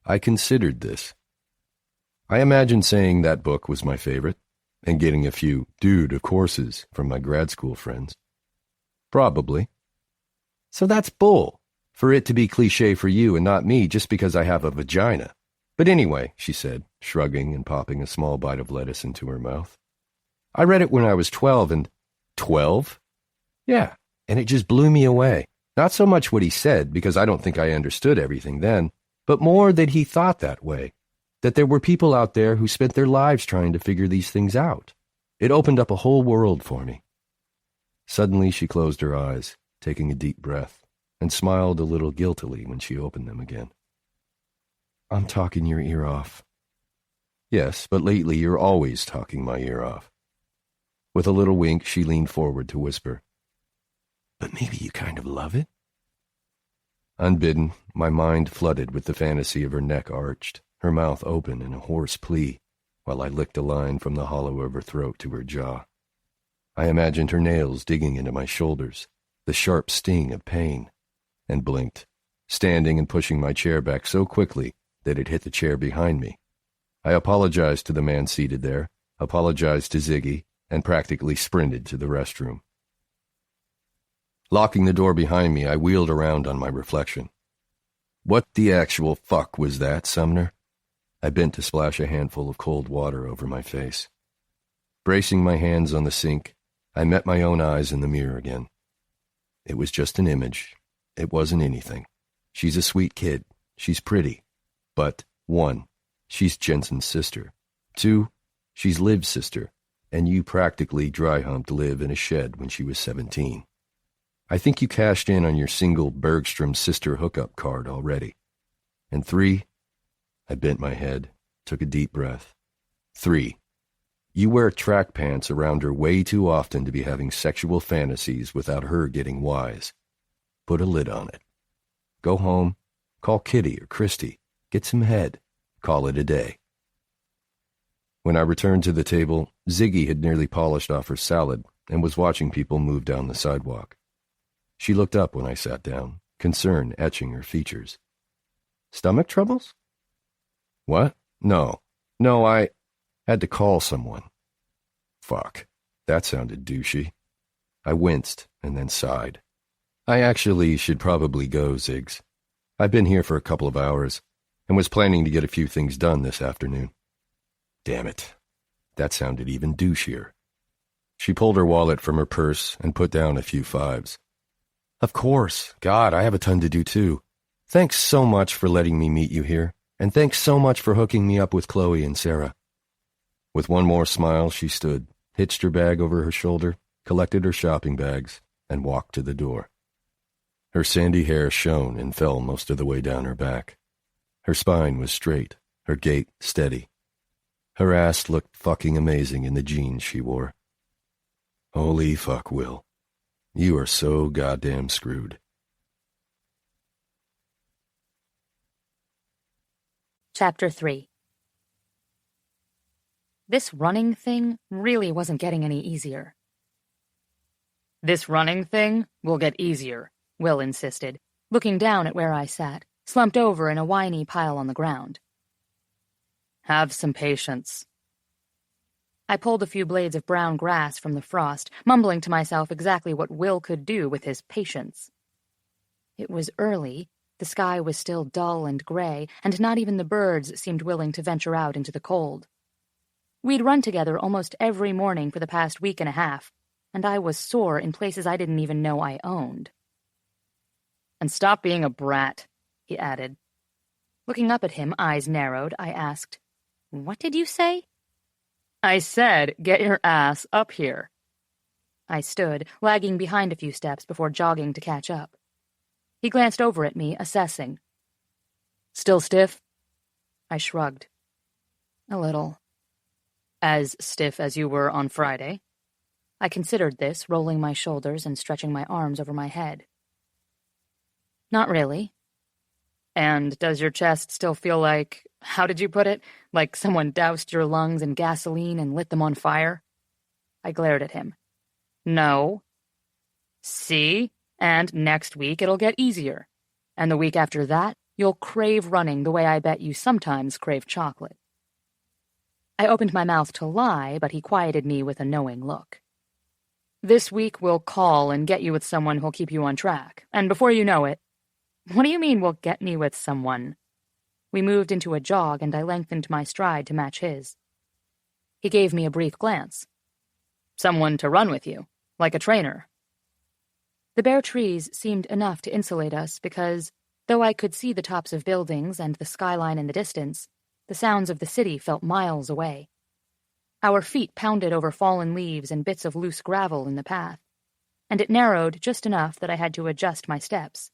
I considered this. I imagined saying that book was my favorite and getting a few dude of courses from my grad school friends. Probably. So that's bull, for it to be cliché for you and not me just because I have a vagina. But anyway, she said, shrugging and popping a small bite of lettuce into her mouth. I read it when I was 12 and... 12? Yeah, and it just blew me away. Not so much what he said, because I don't think I understood everything then, but more that he thought that way. That there were people out there who spent their lives trying to figure these things out. It opened up a whole world for me. Suddenly she closed her eyes, taking a deep breath, and smiled a little guiltily when she opened them again. I'm talking your ear off. Yes, but lately you're always talking my ear off. With a little wink, she leaned forward to whisper, But maybe you kind of love it? Unbidden, my mind flooded with the fantasy of her neck arched, her mouth open in a hoarse plea, while I licked a line from the hollow of her throat to her jaw. I imagined her nails digging into my shoulders, the sharp sting of pain, and blinked, standing and pushing my chair back so quickly that it hit the chair behind me. I apologized to the man seated there, apologized to Ziggy, and practically sprinted to the restroom, Locking the door behind me, I wheeled around on my reflection. What the actual fuck was that, Sumner? I bent to splash a handful of cold water over my face. Bracing my hands on the sink, I met my own eyes in the mirror again. It was just an image. It wasn't anything. She's a sweet kid. She's pretty. But, 1, she's Jensen's sister. 2, she's Liv's sister, and you practically dry-humped Liv in a shed when she was 17. I think you cashed in on your single Bergstrom sister hookup card already. And 3, I bent my head, took a deep breath. 3, you wear track pants around her way too often to be having sexual fantasies without her getting wise. Put a lid on it. Go home, call Kitty or Christy, get some head, call it a day. When I returned to the table, Ziggy had nearly polished off her salad and was watching people move down the sidewalk. She looked up when I sat down, concern etching her features. Stomach troubles? What? No, I had to call someone. Fuck, that sounded douchey. I winced and then sighed. I actually should probably go, Ziggs. I've been here for a couple of hours and was planning to get a few things done this afternoon. Damn it, that sounded even douchier. She pulled her wallet from her purse and put down a few 5s. Of course. God, I have a ton to do too. Thanks so much for letting me meet you here, and thanks so much for hooking me up with Chloe and Sarah. With one more smile, she stood, hitched her bag over her shoulder, collected her shopping bags, and walked to the door. Her sandy hair shone and fell most of the way down her back. Her spine was straight, her gait steady. Her ass looked fucking amazing in the jeans she wore. Holy fuck, Will. You are so goddamn screwed. Chapter 3. This running thing really wasn't getting any easier. This running thing will get easier, Will insisted, looking down at where I sat, slumped over in a whiny pile on the ground. Have some patience. I pulled a few blades of brown grass from the frost, mumbling to myself exactly what Will could do with his patience. It was early, the sky was still dull and gray, and not even the birds seemed willing to venture out into the cold. We'd run together almost every morning for the past week and a half, and I was sore in places I didn't even know I owned. And stop being a brat, he added. Looking up at him, eyes narrowed, I asked, What did you say? I said, get your ass up here. I stood, lagging behind a few steps before jogging to catch up. He glanced over at me, assessing. Still stiff? I shrugged. A little. As stiff as you were on Friday? I considered this, rolling my shoulders and stretching my arms over my head. Not really. And does your chest still feel like, how did you put it, like someone doused your lungs in gasoline and lit them on fire? I glared at him. No. See? And next week it'll get easier. And the week after that, you'll crave running the way I bet you sometimes crave chocolate. I opened my mouth to lie, but he quieted me with a knowing look. This week we'll call and get you with someone who'll keep you on track. And before you know it, what do you mean we'll get me with someone? We moved into a jog, and I lengthened my stride to match his. He gave me a brief glance. Someone to run with you, like a trainer. The bare trees seemed enough to insulate us because, though I could see the tops of buildings and the skyline in the distance, the sounds of the city felt miles away. Our feet pounded over fallen leaves and bits of loose gravel in the path, and it narrowed just enough that I had to adjust my steps.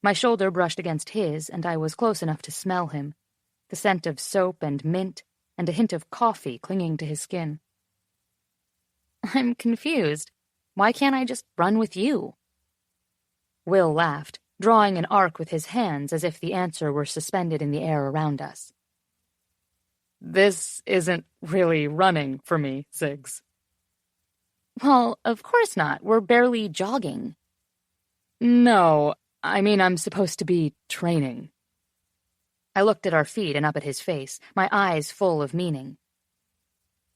My shoulder brushed against his, and I was close enough to smell him, the scent of soap and mint, and a hint of coffee clinging to his skin. I'm confused. Why can't I just run with you? Will laughed, drawing an arc with his hands as if the answer were suspended in the air around us. This isn't really running for me, Ziggs. Well, of course not. We're barely jogging. No, I mean I'm supposed to be training. I looked at our feet and up at his face, my eyes full of meaning.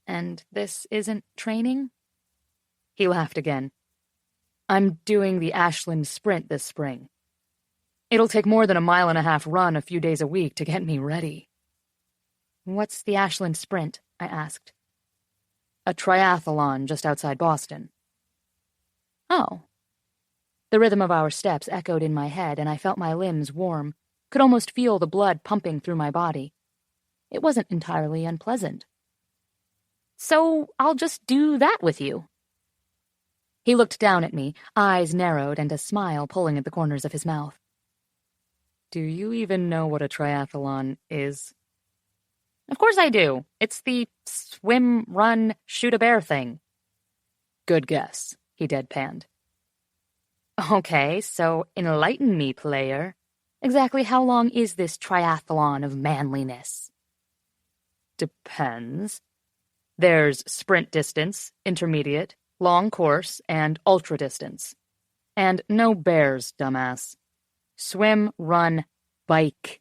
And this isn't training? He laughed again. I'm doing the Ashland Sprint this spring. It'll take more than a 1.5 mile run a few days a week to get me ready. What's the Ashland Sprint? I asked. A triathlon just outside Boston. Oh. The rhythm of our steps echoed in my head, and I felt my limbs warm, could almost feel the blood pumping through my body. It wasn't entirely unpleasant. So I'll just do that with you. He looked down at me, eyes narrowed and a smile pulling at the corners of his mouth. Do you even know what a triathlon is? Of course I do. It's the swim, run, shoot a bear thing. Good guess, he deadpanned. Okay, so enlighten me, player. Exactly how long is this triathlon of manliness? Depends. There's sprint distance, intermediate, long course, and ultra distance. And no bears, dumbass. Swim, run, bike.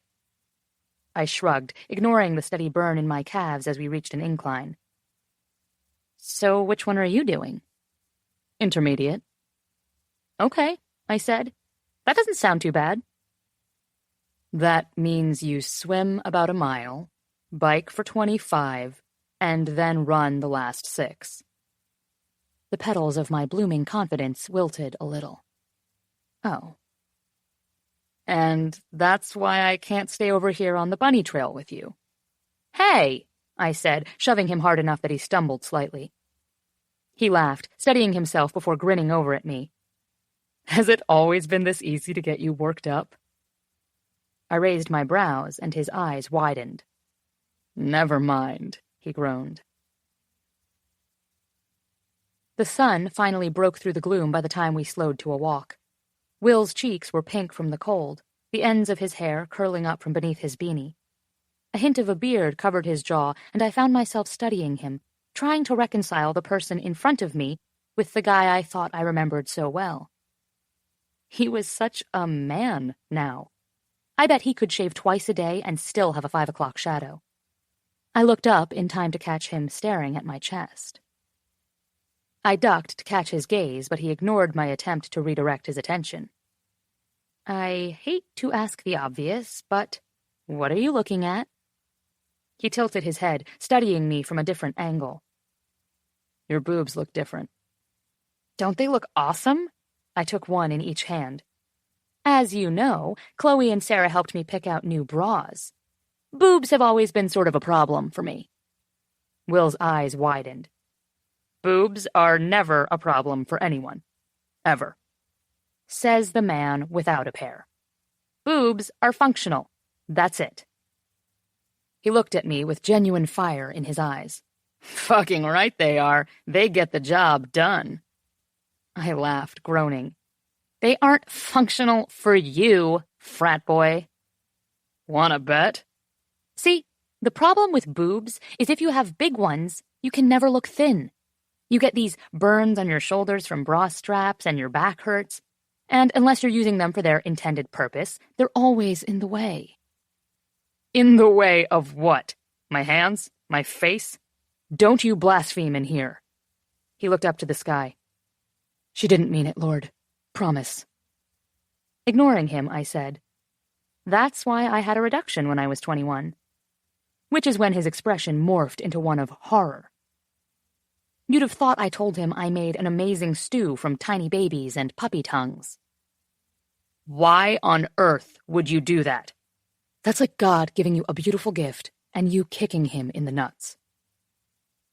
I shrugged, ignoring the steady burn in my calves as we reached an incline. So which one are you doing? Intermediate. Okay, I said. That doesn't sound too bad. That means you swim about 1 mile, bike for 25, and then run the last 6. The petals of my blooming confidence wilted a little. Oh. And that's why I can't stay over here on the bunny trail with you. Hey, I said, shoving him hard enough that he stumbled slightly. He laughed, steadying himself before grinning over at me. Has it always been this easy to get you worked up? I raised my brows, and his eyes widened. Never mind, he groaned. The sun finally broke through the gloom by the time we slowed to a walk. Will's cheeks were pink from the cold, the ends of his hair curling up from beneath his beanie. A hint of a beard covered his jaw, and I found myself studying him, trying to reconcile the person in front of me with the guy I thought I remembered so well. He was such a man now. I bet he could shave twice a day and still have a 5 o'clock shadow. I looked up in time to catch him staring at my chest. I ducked to catch his gaze, but he ignored my attempt to redirect his attention. I hate to ask the obvious, but what are you looking at? He tilted his head, studying me from a different angle. Your boobs look different. Don't they look awesome? I took one in each hand. As you know, Chloe and Sarah helped me pick out new bras. Boobs have always been sort of a problem for me. Will's eyes widened. Boobs are never a problem for anyone. Ever. Says the man without a pair. Boobs are functional. That's it. He looked at me with genuine fire in his eyes. Fucking right they are. They get the job done. I laughed, groaning. They aren't functional for you, frat boy. Wanna bet? See, the problem with boobs is if you have big ones, you can never look thin. You get these burns on your shoulders from bra straps and your back hurts, and unless you're using them for their intended purpose, they're always in the way. In the way of what? My hands? My face? Don't you blaspheme in here. He looked up to the sky. She didn't mean it, Lord. Promise. Ignoring him, I said, That's why I had a reduction when I was 21. Which is when his expression morphed into one of horror. You'd have thought I told him I made an amazing stew from tiny babies and puppy tongues. Why on earth would you do that? That's like God giving you a beautiful gift and you kicking him in the nuts.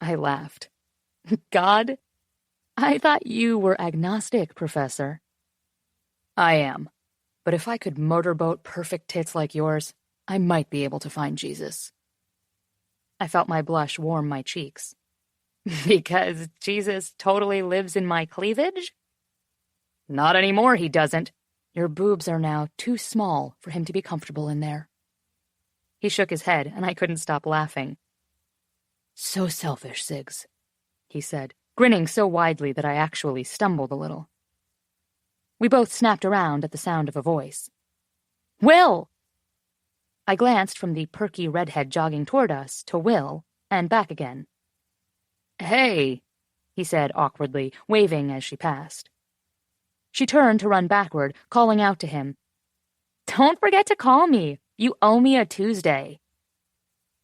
I laughed. God? I thought you were agnostic, Professor. I am. But if I could motorboat perfect tits like yours, I might be able to find Jesus. I felt my blush warm my cheeks. Because Jesus totally lives in my cleavage? Not anymore, he doesn't. Your boobs are now too small for him to be comfortable in there. He shook his head, and I couldn't stop laughing. So selfish, Siggs, he said, grinning so widely that I actually stumbled a little. We both snapped around at the sound of a voice. Will! I glanced from the perky redhead jogging toward us to Will, and back again. Hey, he said awkwardly, waving as she passed. She turned to run backward, calling out to him, "Don't forget to call me. You owe me a Tuesday."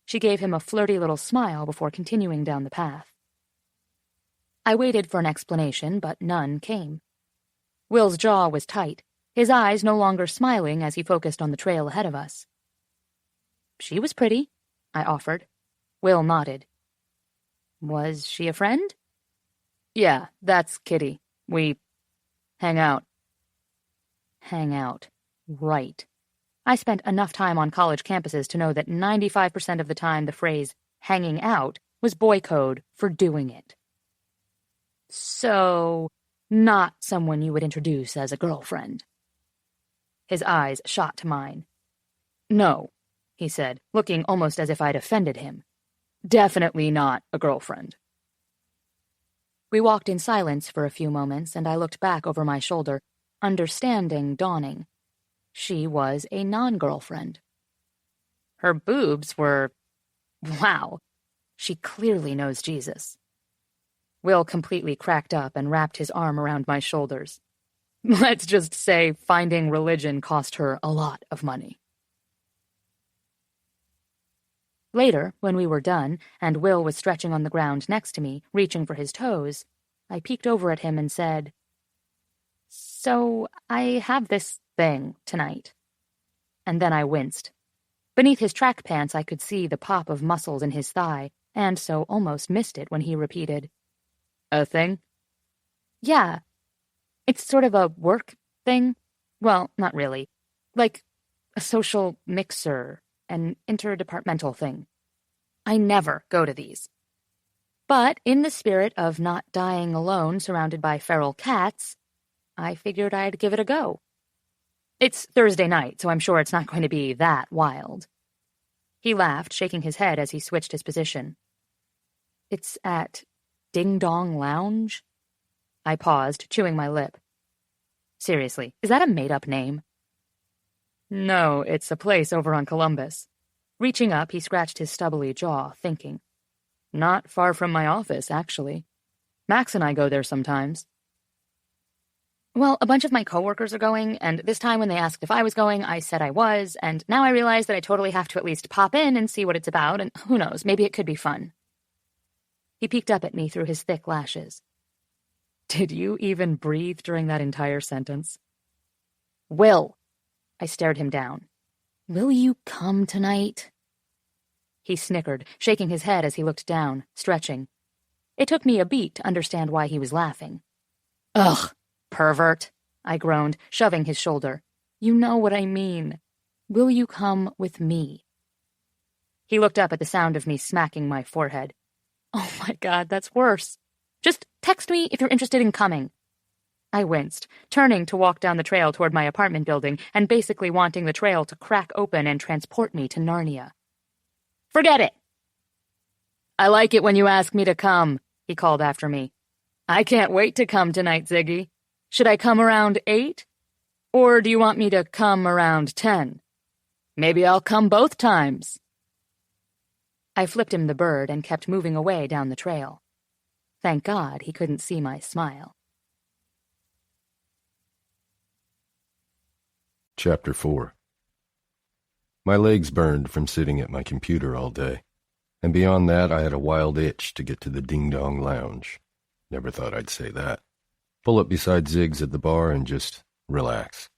She gave him a flirty little smile before continuing down the path. I waited for an explanation, but none came. Will's jaw was tight, his eyes no longer smiling as he focused on the trail ahead of us. "She was pretty," I offered. Will nodded. "Was she a friend?" "Yeah, that's Kitty. We hang out." Hang out. Right. I spent enough time on college campuses to know that 95% of the time the phrase hanging out was boy code for doing it. So, not someone you would introduce as a girlfriend. His eyes shot to mine. "No," he said, looking almost as if I'd offended him. "Definitely not a girlfriend." We walked in silence for a few moments, and I looked back over my shoulder, understanding dawning. She was a non-girlfriend. Her boobs were... wow. She clearly knows Jesus. Will completely cracked up and wrapped his arm around my shoulders. Let's just say finding religion cost her a lot of money. Later, when we were done, and Will was stretching on the ground next to me, reaching for his toes, I peeked over at him and said, "So, I have this thing tonight." And then I winced. Beneath his track pants I could see the pop of muscles in his thigh, and so almost missed it when he repeated, "A thing?" "Yeah. It's sort of a work thing. Well, not really. Like a social mixer, an interdepartmental thing. I never go to these. But in the spirit of not dying alone surrounded by feral cats, I figured I'd give it a go. It's Thursday night, so I'm sure it's not going to be that wild." He laughed, shaking his head as he switched his position. "It's at Ding Dong Lounge?" I paused, chewing my lip. "Seriously, is that a made-up name?" "No, it's a place over on Columbus." Reaching up, he scratched his stubbly jaw, thinking. "Not far from my office, actually. Max and I go there sometimes." "Well, a bunch of my coworkers are going, and this time when they asked if I was going, I said I was, and now I realize that I totally have to at least pop in and see what it's about, and who knows, maybe it could be fun." He peeked up at me through his thick lashes. "Did you even breathe during that entire sentence?" "Will!" I stared him down. "Will you come tonight?" He snickered, shaking his head as he looked down, stretching. It took me a beat to understand why he was laughing. "Ugh, pervert," I groaned, shoving his shoulder. "You know what I mean. Will you come with me?" He looked up at the sound of me smacking my forehead. "Oh my God, that's worse. Just text me if you're interested in coming." I winced, turning to walk down the trail toward my apartment building and basically wanting the trail to crack open and transport me to Narnia. "Forget it." "I like it when you ask me to come," he called after me. "I can't wait to come tonight, Ziggy. Should I come around 8? Or do you want me to come around 10? Maybe I'll come both times." I flipped him the bird and kept moving away down the trail. Thank God he couldn't see my smile. Chapter 4. My legs burned from sitting at my computer all day, and beyond that I had a wild itch to get to the Ding Dong Lounge. Never thought I'd say that. Pull up beside Ziggs at the bar and just relax.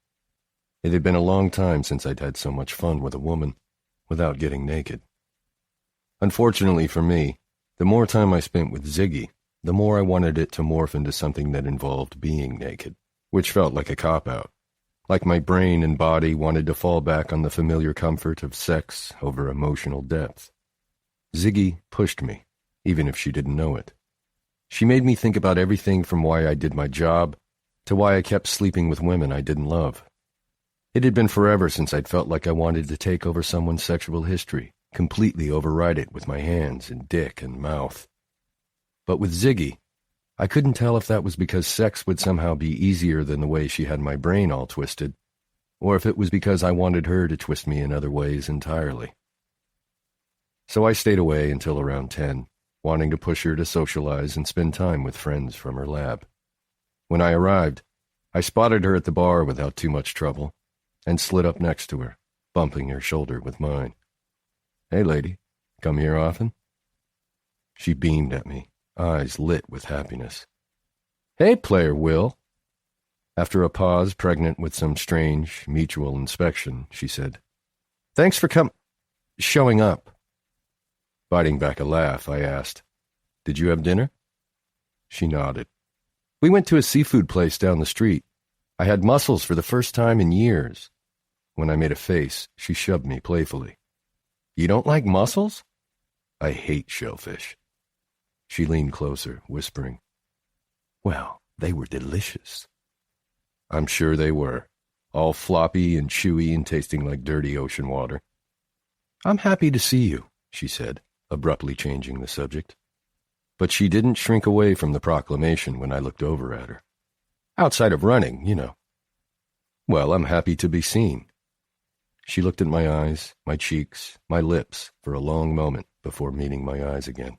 It had been a long time since I'd had so much fun with a woman without getting naked. Unfortunately for me, the more time I spent with Ziggy, the more I wanted it to morph into something that involved being naked, which felt like a cop-out. Like my brain and body wanted to fall back on the familiar comfort of sex over emotional depth. Ziggy pushed me, even if she didn't know it. She made me think about everything from why I did my job to why I kept sleeping with women I didn't love. It had been forever since I'd felt like I wanted to take over someone's sexual history, completely override it with my hands and dick and mouth. But with Ziggy, I couldn't tell if that was because sex would somehow be easier than the way she had my brain all twisted, or if it was because I wanted her to twist me in other ways entirely. So I stayed away until around 10, wanting to push her to socialize and spend time with friends from her lab. When I arrived, I spotted her at the bar without too much trouble and slid up next to her, bumping her shoulder with mine. "Hey, lady, come here often?" She beamed at me, eyes lit with happiness. "Hey, player Will." After a pause pregnant with some strange mutual inspection, she said, "Thanks for showing up." Biting back a laugh, I asked, "Did you have dinner?" She nodded. "We went to a seafood place down the street. I had mussels for the first time in years." When I made a face, she shoved me playfully. "You don't like mussels?" "I hate shellfish." She leaned closer, whispering, "Well, they were delicious." I'm sure they were, all floppy and chewy and tasting like dirty ocean water. "I'm happy to see you," she said, abruptly changing the subject. But she didn't shrink away from the proclamation when I looked over at her. "Outside of running, you know." "Well, I'm happy to be seen." She looked at my eyes, my cheeks, my lips for a long moment before meeting my eyes again.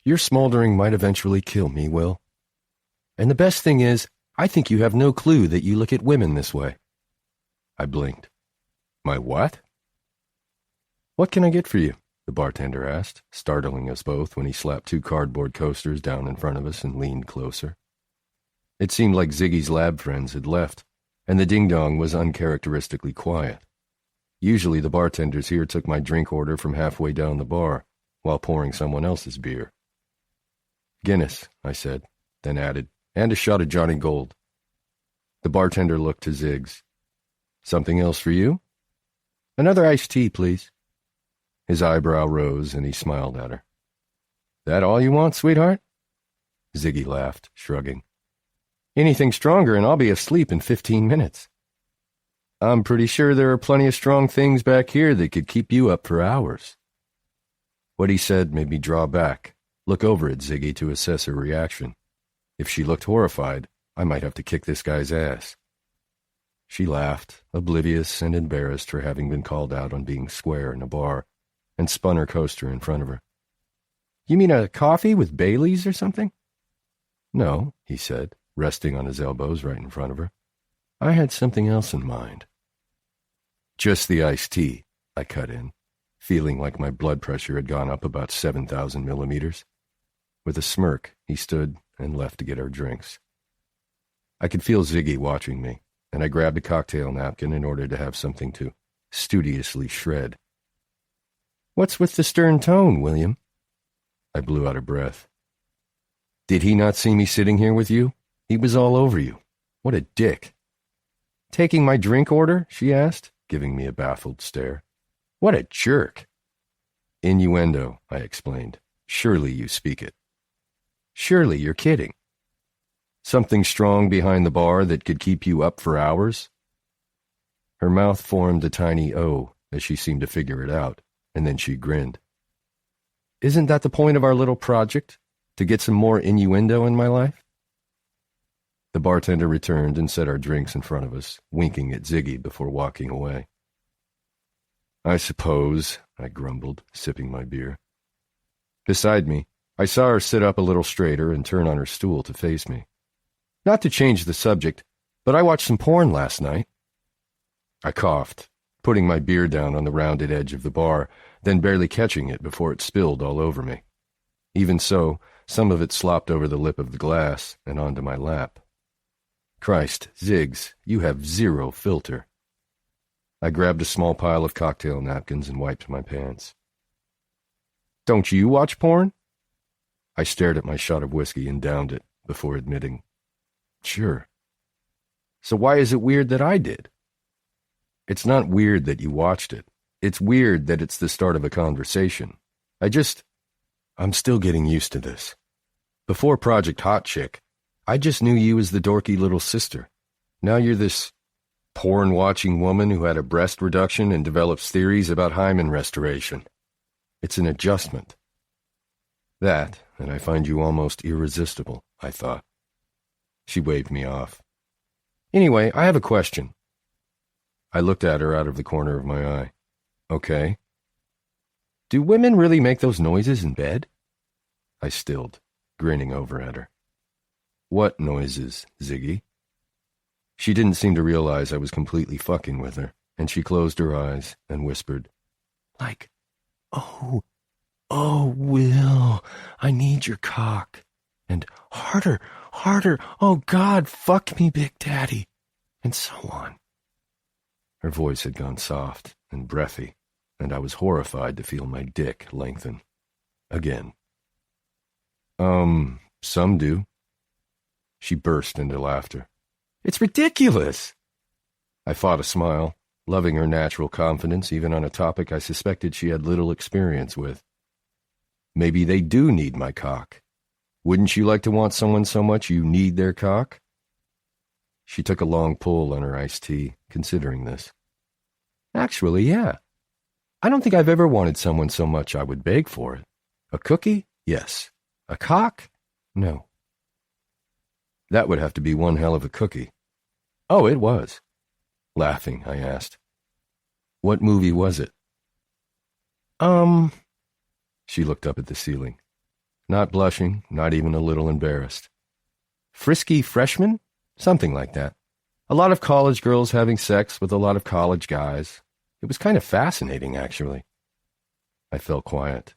"Your smoldering might eventually kill me, Will. And the best thing is, I think you have no clue that you look at women this way." I blinked. "My what?" "What can I get for you?" the bartender asked, startling us both when he slapped 2 cardboard coasters down in front of us and leaned closer. It seemed like Ziggy's lab friends had left, and the ding-dong was uncharacteristically quiet. Usually the bartenders here took my drink order from halfway down the bar, while pouring someone else's beer. "Guinness," I said, then added, "and a shot of Johnny Gold." The bartender looked to Ziggs. "Something else for you?" "Another iced tea, please." His eyebrow rose and he smiled at her. "That all you want, sweetheart?" Ziggy laughed, shrugging. "Anything stronger and I'll be asleep in 15 minutes. I'm pretty sure there are plenty of strong things back here that could keep you up for hours." What he said made me draw back, look over at Ziggy to assess her reaction. If she looked horrified, I might have to kick this guy's ass. She laughed, oblivious and embarrassed for having been called out on being square in a bar, and spun her coaster in front of her. "You mean a coffee with Baileys or something?" "No," he said, resting on his elbows right in front of her. "I had something else in mind." "Just the iced tea," I cut in, feeling like my blood pressure had gone up about 7,000 millimeters. With a smirk, he stood and left to get our drinks. I could feel Ziggy watching me, and I grabbed a cocktail napkin in order to have something to studiously shred. "What's with the stern tone, William?" I blew out a breath. "Did he not see me sitting here with you? He was all over you. What a dick." "Taking my drink order?" she asked, giving me a baffled stare. "What a jerk." "Innuendo," I explained. "Surely you speak it." "Surely you're kidding." "Something strong behind the bar that could keep you up for hours?" Her mouth formed a tiny O as she seemed to figure it out, and then she grinned. "Isn't that the point of our little project? To get some more innuendo in my life?" The bartender returned and set our drinks in front of us, winking at Ziggy before walking away. "I suppose," I grumbled, sipping my beer. Beside me, I saw her sit up a little straighter and turn on her stool to face me. "Not to change the subject, but I watched some porn last night." I coughed, putting my beer down on the rounded edge of the bar, then barely catching it before it spilled all over me. Even so, some of it slopped over the lip of the glass and onto my lap. Christ, Ziggs, you have zero filter. I grabbed a small pile of cocktail napkins and wiped my pants. "Don't you watch porn?" I stared at my shot of whiskey and downed it before admitting, "Sure." "So why is it weird that I did?" "It's not weird that you watched it. It's weird that it's the start of a conversation. I'm still getting used to this. Before Project Hot Chick, I just knew you as the dorky little sister. Now you're this porn-watching woman who had a breast reduction and develops theories about hymen restoration. It's an adjustment." "That, and I find you almost irresistible," I thought. She waved me off. "Anyway, I have a question." I looked at her out of the corner of my eye. "Okay." "Do women really make those noises in bed?" I stilled, grinning over at her. "What noises, Ziggy?" She didn't seem to realize I was completely fucking with her, and she closed her eyes and whispered, like, "Oh, Will, I need your cock." And harder, harder, "Oh God, fuck me, Big Daddy," and so on. Her voice had gone soft and breathy, and I was horrified to feel my dick lengthen. Again. Some do. She burst into laughter. "It's ridiculous!" I fought a smile, loving her natural confidence even on a topic I suspected she had little experience with. "Maybe they do need my cock. Wouldn't you like to want someone so much you need their cock?" She took a long pull on her iced tea, considering this. "Actually, yeah. I don't think I've ever wanted someone so much I would beg for it. A cookie? Yes. A cock? No." "That would have to be one hell of a cookie." "Oh, it was." Laughing, I asked, "What movie was it?" She looked up at the ceiling, not blushing, not even a little embarrassed. "Frisky Freshman? Something like that. A lot of college girls having sex with a lot of college guys. It was kind of fascinating, actually." I fell quiet,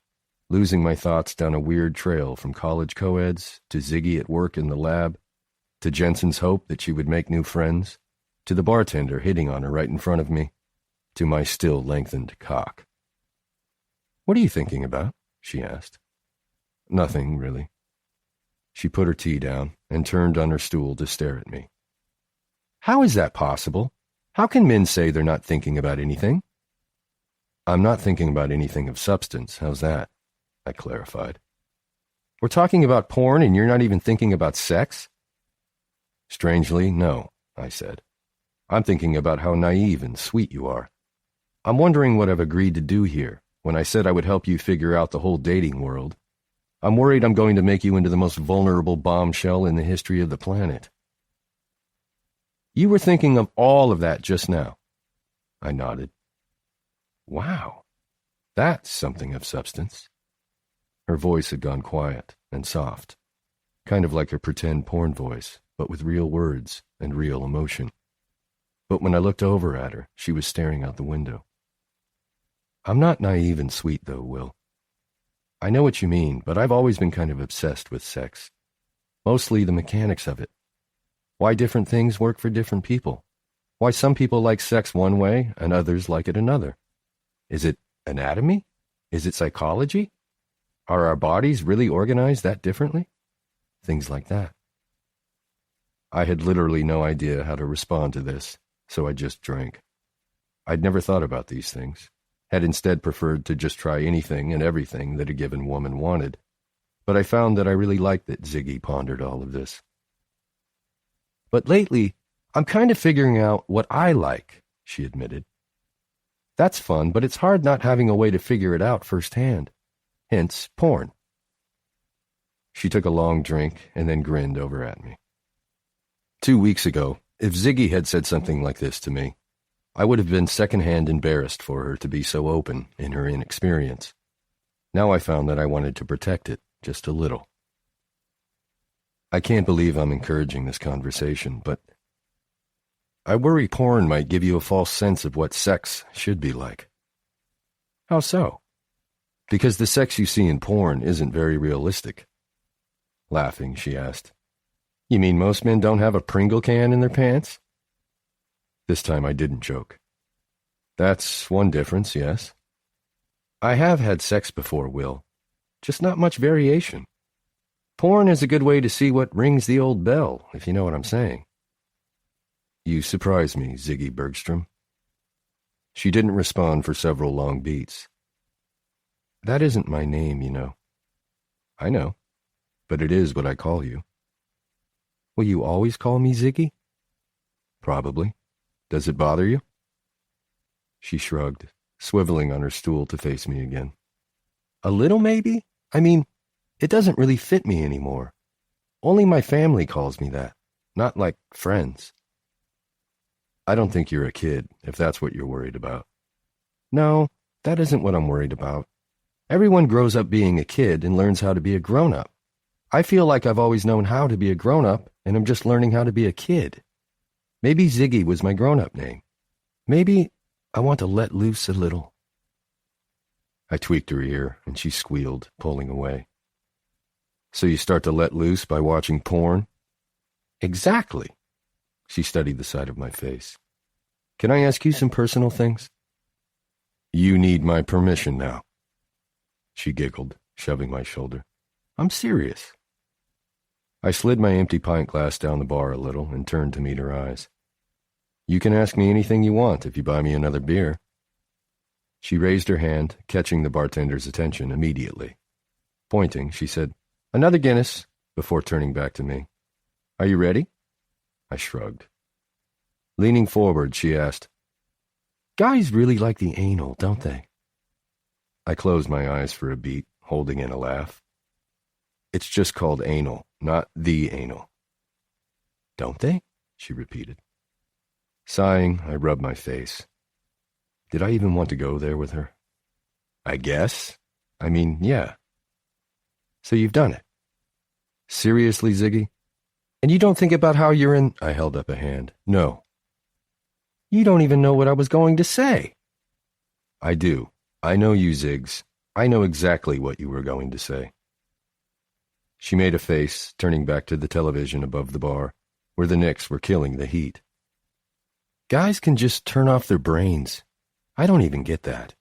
losing my thoughts down a weird trail from college co-eds to Ziggy at work in the lab, to Jensen's hope that she would make new friends, to the bartender hitting on her right in front of me, to my still lengthened cock. "What are you thinking about?" she asked. "Nothing, really." She put her tea down and turned on her stool to stare at me. "How is that possible? How can men say they're not thinking about anything?" "I'm not thinking about anything of substance. How's that?" I clarified. "We're talking about porn and you're not even thinking about sex?" "Strangely, no," I said. "I'm thinking about how naive and sweet you are. I'm wondering what I've agreed to do here when I said I would help you figure out the whole dating world. I'm worried I'm going to make you into the most vulnerable bombshell in the history of the planet." "You were thinking of all of that just now." I nodded. "Wow, that's something of substance." Her voice had gone quiet and soft, kind of like her pretend porn voice, but with real words and real emotion. But when I looked over at her, she was staring out the window. "I'm not naive and sweet, though, Will. I know what you mean, but I've always been kind of obsessed with sex. Mostly the mechanics of it. Why different things work for different people. Why some people like sex one way and others like it another. Is it anatomy? Is it psychology? Are our bodies really organized that differently? Things like that." I had literally no idea how to respond to this, so I just drank. I'd never thought about these things, had instead preferred to just try anything and everything that a given woman wanted, but I found that I really liked that Ziggy pondered all of this. "But lately, I'm kind of figuring out what I like," she admitted. "That's fun, but it's hard not having a way to figure it out firsthand. Hence, porn." She took a long drink and then grinned over at me. 2 weeks ago, if Ziggy had said something like this to me, I would have been secondhand embarrassed for her to be so open in her inexperience. Now I found that I wanted to protect it just a little. "I can't believe I'm encouraging this conversation, but I worry porn might give you a false sense of what sex should be like." "How so?" "Because the sex you see in porn isn't very realistic." Laughing, she asked, "You mean most men don't have a Pringle can in their pants?" This time I didn't joke. "That's one difference, yes. I have had sex before, Will. Just not much variation. Porn is a good way to see what rings the old bell, if you know what I'm saying." "You surprise me, Ziggy Bergstrom." She didn't respond for several long beats. "That isn't my name, you know." "I know, but it is what I call you." "Will you always call me Ziggy?" "Probably. Does it bother you?" She shrugged, swiveling on her stool to face me again. "A little, maybe? I mean, it doesn't really fit me anymore. Only my family calls me that, not like friends." "I don't think you're a kid, if that's what you're worried about." "No, that isn't what I'm worried about. Everyone grows up being a kid and learns how to be a grown-up. I feel like I've always known how to be a grown-up, and I'm just learning how to be a kid." Maybe Ziggy was my grown-up name. Maybe I want to let loose a little. I tweaked her ear, and she squealed, pulling away. So you start to let loose by watching porn? Exactly. She studied the side of my face. Can I ask you some personal things? You need my permission now. She giggled, shoving my shoulder. I'm serious. I slid my empty pint glass down the bar a little and turned to meet her eyes. You can ask me anything you want if you buy me another beer. She raised her hand, catching the bartender's attention immediately. Pointing, she said, Another Guinness, before turning back to me. Are you ready? I shrugged. Leaning forward, she asked, Guys really like the anal, don't they? I closed my eyes for a beat, holding in a laugh. It's just called anal, not the anal. Don't they? She repeated. Sighing, I rubbed my face. Did I even want to go there with her? I guess. I mean, yeah. So you've done it. Seriously, Ziggy? And you don't think about how you're in... I held up a hand. No. You don't even know what I was going to say. I do. I know you, Ziggs. I know exactly what you were going to say. She made a face, turning back to the television above the bar, where the Knicks were killing the Heat. Guys can just turn off their brains. I don't even get that.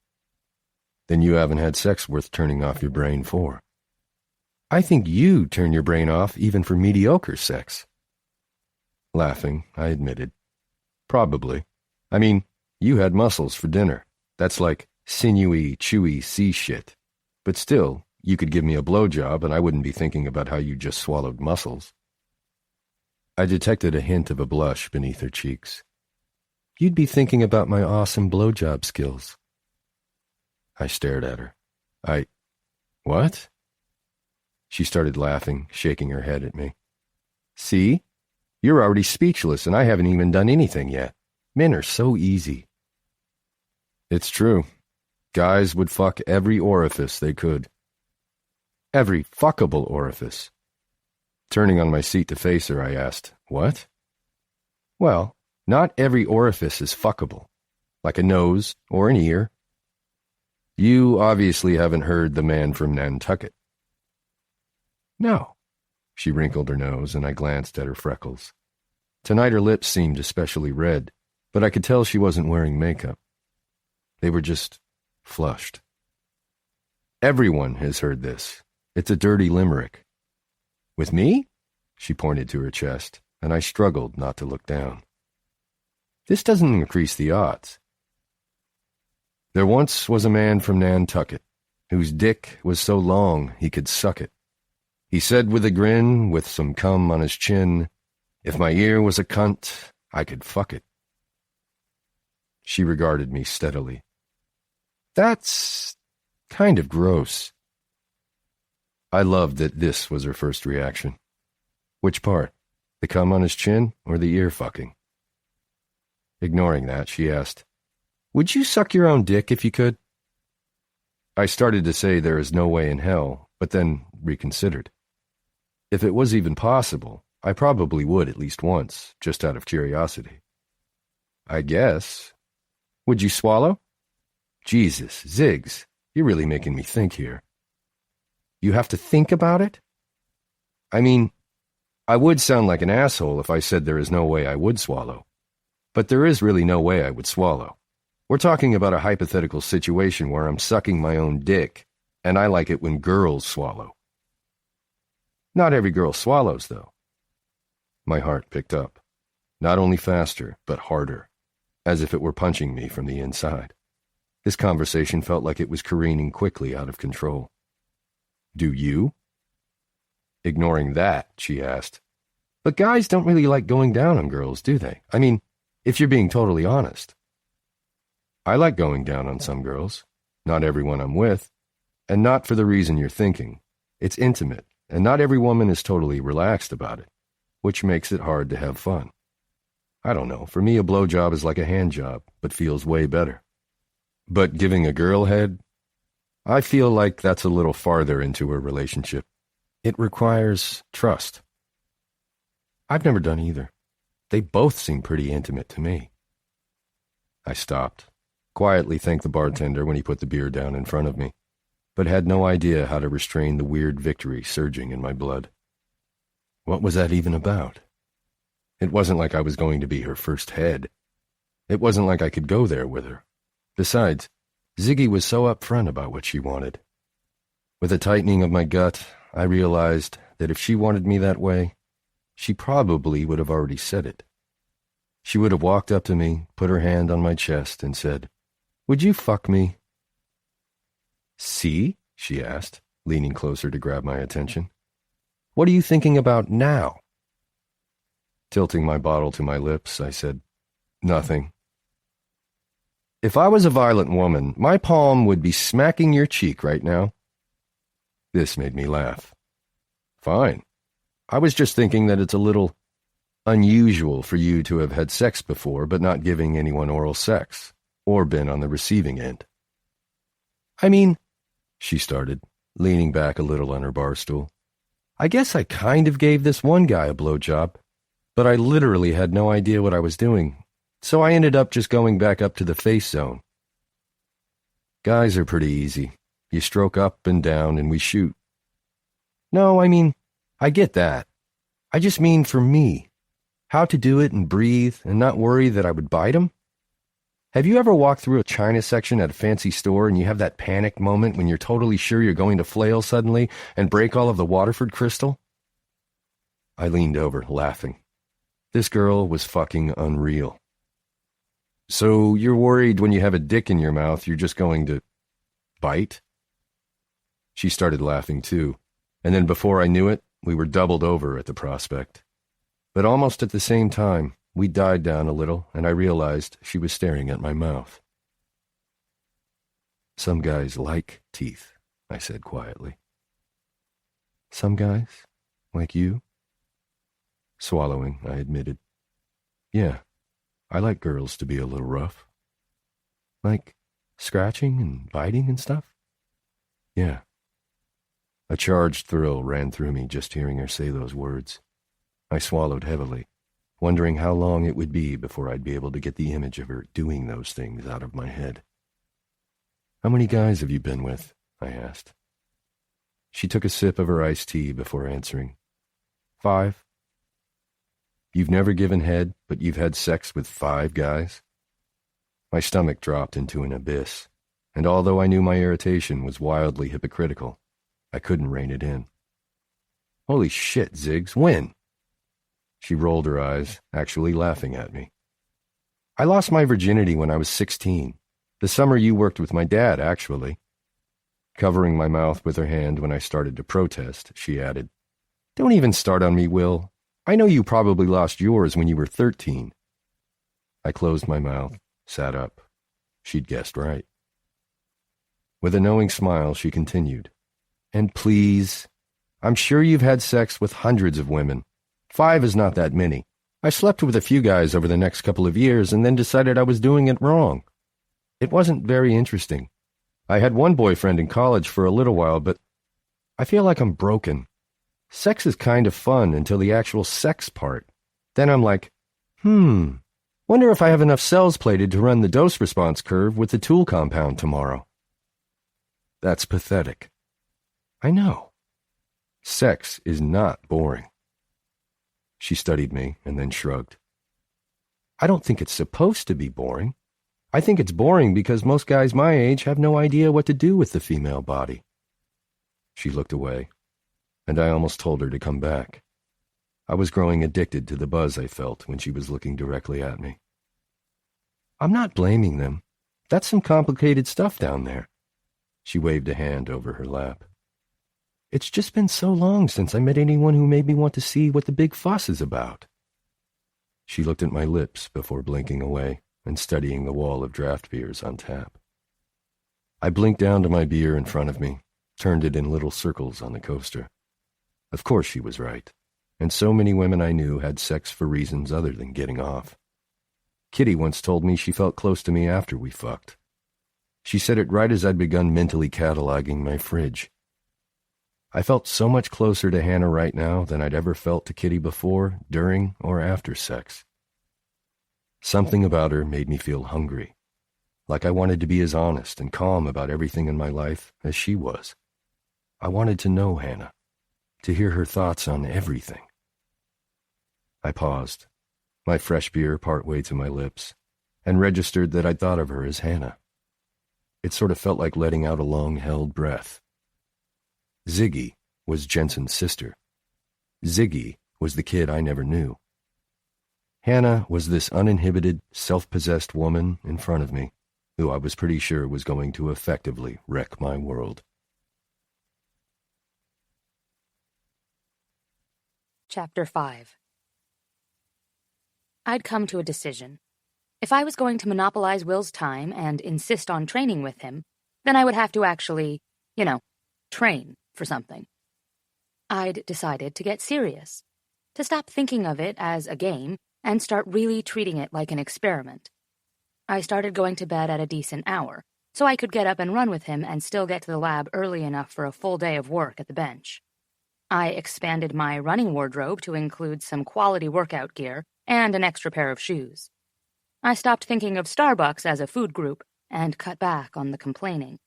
Then you haven't had sex worth turning off your brain for. I think you turn your brain off even for mediocre sex. Laughing, I admitted. Probably. I mean, you had mussels for dinner. That's like sinewy, chewy sea shit. But still, you could give me a blowjob and I wouldn't be thinking about how you just swallowed mussels. I detected a hint of a blush beneath her cheeks. You'd be thinking about my awesome blowjob skills. I stared at her. What? She started laughing, shaking her head at me. See? You're already speechless and I haven't even done anything yet. Men are so easy. It's true. Guys would fuck every orifice they could. Every fuckable orifice. Turning on my seat to face her, I asked, What? Well, not every orifice is fuckable, like a nose or an ear. You obviously haven't heard the man from Nantucket. No. She wrinkled her nose, and I glanced at her freckles. Tonight her lips seemed especially red, but I could tell she wasn't wearing makeup. They were just flushed. Everyone has heard this. It's a dirty limerick. With me? She pointed to her chest, and I struggled not to look down. This doesn't increase the odds. There once was a man from Nantucket, whose dick was so long he could suck it. He said with a grin, with some cum on his chin, If my ear was a cunt, I could fuck it. She regarded me steadily. That's kind of gross. I loved that this was her first reaction. Which part? The cum on his chin or the ear fucking? Ignoring that, she asked, Would you suck your own dick if you could? I started to say there is no way in hell, but then reconsidered. If it was even possible, I probably would at least once, just out of curiosity. I guess. Would you swallow? Jesus, Ziggs, you're really making me think here. You have to think about it? I mean, I would sound like an asshole if I said there is no way I would swallow. But there is really no way I would swallow. We're talking about a hypothetical situation where I'm sucking my own dick, and I like it when girls swallow. Not every girl swallows, though. My heart picked up. Not only faster, but harder, as if it were punching me from the inside. This conversation felt like it was careening quickly out of control. Do you? Ignoring that, she asked, But guys don't really like going down on girls, do they? I mean, if you're being totally honest. I like going down on some girls, not everyone I'm with, and not for the reason you're thinking. It's intimate, and not every woman is totally relaxed about it, which makes it hard to have fun. I don't know, for me a blowjob is like a hand job, but feels way better. But giving a girl head, I feel like that's a little farther into a relationship. It requires trust. I've never done either. They both seem pretty intimate to me. I stopped, quietly thanked the bartender when he put the beer down in front of me, but had no idea how to restrain the weird victory surging in my blood. What was that even about? It wasn't like I was going to be her first head. It wasn't like I could go there with her. Besides, Ziggy was so upfront about what she wanted. With a tightening of my gut, I realized that if she wanted me that way, she probably would have already said it. She would have walked up to me, put her hand on my chest, and said, "Would you fuck me?" "See?" she asked, leaning closer to grab my attention. "What are you thinking about now?" Tilting my bottle to my lips, I said, "Nothing." "If I was a violent woman, my palm would be smacking your cheek right now." This made me laugh. "Fine. I was just thinking that it's a little unusual for you to have had sex before but not giving anyone oral sex, or been on the receiving end." "I mean," she started, leaning back a little on her bar stool, "I guess I kind of gave this one guy a blowjob, but I literally had no idea what I was doing, so I ended up just going back up to the face zone. Guys are pretty easy. You stroke up and down and we shoot." "No, I mean, I get that. I just mean for me, how to do it and breathe and not worry that I would bite him. Have you ever walked through a china section at a fancy store and you have that panic moment when you're totally sure you're going to flail suddenly and break all of the Waterford crystal?" I leaned over, laughing. This girl was fucking unreal. "So you're worried when you have a dick in your mouth you're just going to bite?" She started laughing too, and then before I knew it, we were doubled over at the prospect. But almost at the same time, we died down a little, and I realized she was staring at my mouth. "Some guys like teeth," I said quietly. "Some guys? Like you?" Swallowing, I admitted, "Yeah, I like girls to be a little rough." "Like scratching and biting and stuff?" "Yeah." A charged thrill ran through me just hearing her say those words. I swallowed heavily, wondering how long it would be before I'd be able to get the image of her doing those things out of my head. "How many guys have you been with?" I asked. She took a sip of her iced tea before answering. 5. "You've never given head, but you've had sex with 5 guys?" My stomach dropped into an abyss, and although I knew my irritation was wildly hypocritical, I couldn't rein it in. "Holy shit, Ziggs, when?" She rolled her eyes, actually laughing at me. "I lost my virginity when I was 16. The summer you worked with my dad, actually." Covering my mouth with her hand when I started to protest, she added, "Don't even start on me, Will. I know you probably lost yours when you were 13. I closed my mouth, sat up. She'd guessed right. With a knowing smile, she continued, "And please, I'm sure you've had sex with hundreds of women. 5 is not that many. I slept with a few guys over the next couple of years and then decided I was doing it wrong. It wasn't very interesting. I had one boyfriend in college for a little while, but I feel like I'm broken. Sex is kind of fun until the actual sex part. Then I'm like, wonder if I have enough cells plated to run the dose-response curve with the tool compound tomorrow." That's pathetic. I know. Sex is not boring. She studied me and then shrugged. I don't think it's supposed to be boring. I think it's boring because most guys my age have no idea what to do with the female body. She looked away, and I almost told her to come back. I was growing addicted to the buzz I felt when she was looking directly at me. "I'm not blaming them. That's some complicated stuff down there." She waved a hand over her lap. "It's just been so long since I met anyone who made me want to see what the big fuss is about." She looked at my lips before blinking away and studying the wall of draft beers on tap. I blinked down to my beer in front of me, turned it in little circles on the coaster. Of course she was right, and so many women I knew had sex for reasons other than getting off. Kitty once told me she felt close to me after we fucked. She said it right as I'd begun mentally cataloging my fridge. I felt so much closer to Hanna right now than I'd ever felt to Kitty before, during, or after sex. Something about her made me feel hungry, like I wanted to be as honest and calm about everything in my life as she was. I wanted to know Hanna, to hear her thoughts on everything. I paused, my fresh beer partway to my lips, and registered that I'd thought of her as Hanna. It sort of felt like letting out a long-held breath. Ziggy was Jensen's sister. Ziggy was the kid I never knew. Hanna was this uninhibited, self-possessed woman in front of me, who I was pretty sure was going to effectively wreck my world. Chapter 5. I'd come to a decision. If I was going to monopolize Will's time and insist on training with him, then I would have to actually, train for something. I'd decided to get serious, to stop thinking of it as a game and start really treating it like an experiment. I started going to bed at a decent hour, so I could get up and run with him and still get to the lab early enough for a full day of work at the bench. I expanded my running wardrobe to include some quality workout gear and an extra pair of shoes. I stopped thinking of Starbucks as a food group and cut back on the complaining.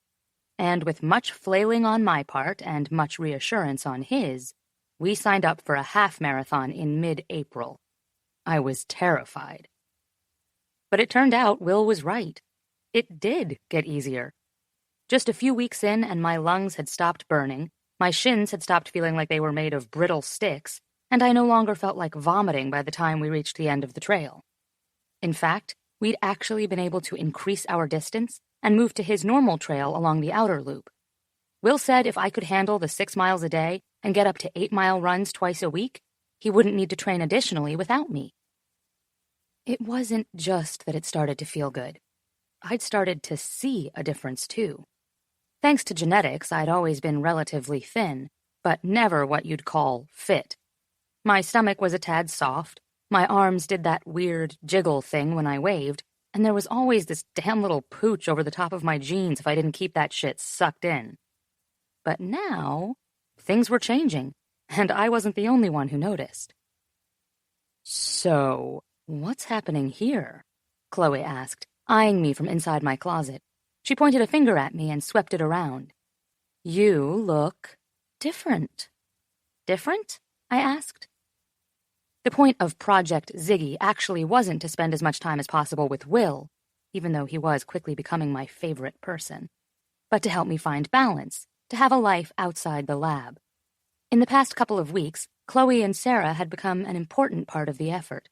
And with much flailing on my part and much reassurance on his, we signed up for a half marathon in mid-April. I was terrified. But it turned out Will was right. It did get easier. Just a few weeks in and my lungs had stopped burning, my shins had stopped feeling like they were made of brittle sticks, and I no longer felt like vomiting by the time we reached the end of the trail. In fact, we'd actually been able to increase our distance and move to his normal trail along the outer loop. Will said if I could handle the 6 miles a day and get up to 8-mile runs twice a week, he wouldn't need to train additionally without me. It wasn't just that it started to feel good. I'd started to see a difference, too. Thanks to genetics, I'd always been relatively thin, but never what you'd call fit. My stomach was a tad soft, my arms did that weird jiggle thing when I waved, and there was always this damn little pooch over the top of my jeans if I didn't keep that shit sucked in. But now, things were changing, and I wasn't the only one who noticed. "So, what's happening here?" Chloe asked, eyeing me from inside my closet. She pointed a finger at me and swept it around. "You look different." "Different?" I asked. The point of Project Ziggy actually wasn't to spend as much time as possible with Will, even though he was quickly becoming my favorite person, but to help me find balance, to have a life outside the lab. In the past couple of weeks, Chloe and Sarah had become an important part of the effort,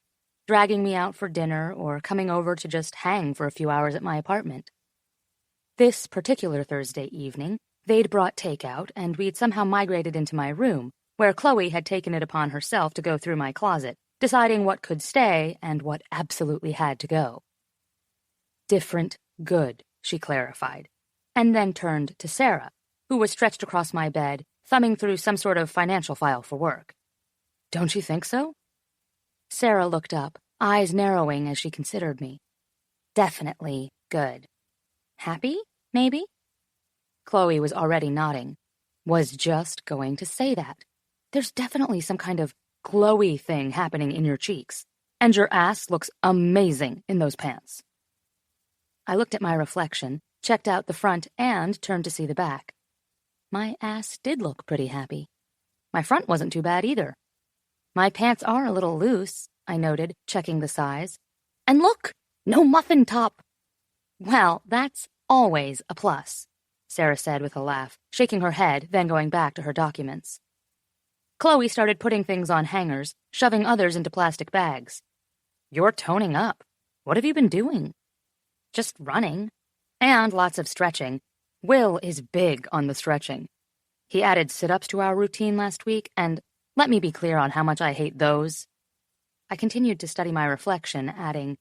dragging me out for dinner or coming over to just hang for a few hours at my apartment. This particular Thursday evening, they'd brought takeout, and we'd somehow migrated into my room, where Chloe had taken it upon herself to go through my closet, deciding what could stay and what absolutely had to go. "Different, good," she clarified, and then turned to Sarah, who was stretched across my bed, thumbing through some sort of financial file for work. "Don't you think so?" Sarah looked up, eyes narrowing as she considered me. "Definitely good. Happy, maybe?" Chloe was already nodding. "Was just going to say that. There's definitely some kind of glowy thing happening in your cheeks, and your ass looks amazing in those pants." I looked at my reflection, checked out the front, and turned to see the back. My ass did look pretty happy. My front wasn't too bad either. "My pants are a little loose," I noted, checking the size. "And look, no muffin top." "Well, that's always a plus," Sarah said with a laugh, shaking her head, then going back to her documents. Chloe started putting things on hangers, shoving others into plastic bags. "You're toning up. What have you been doing?" "Just running. And lots of stretching. Will is big on the stretching. He added sit-ups to our routine last week, and let me be clear on how much I hate those." I continued to study my reflection, adding,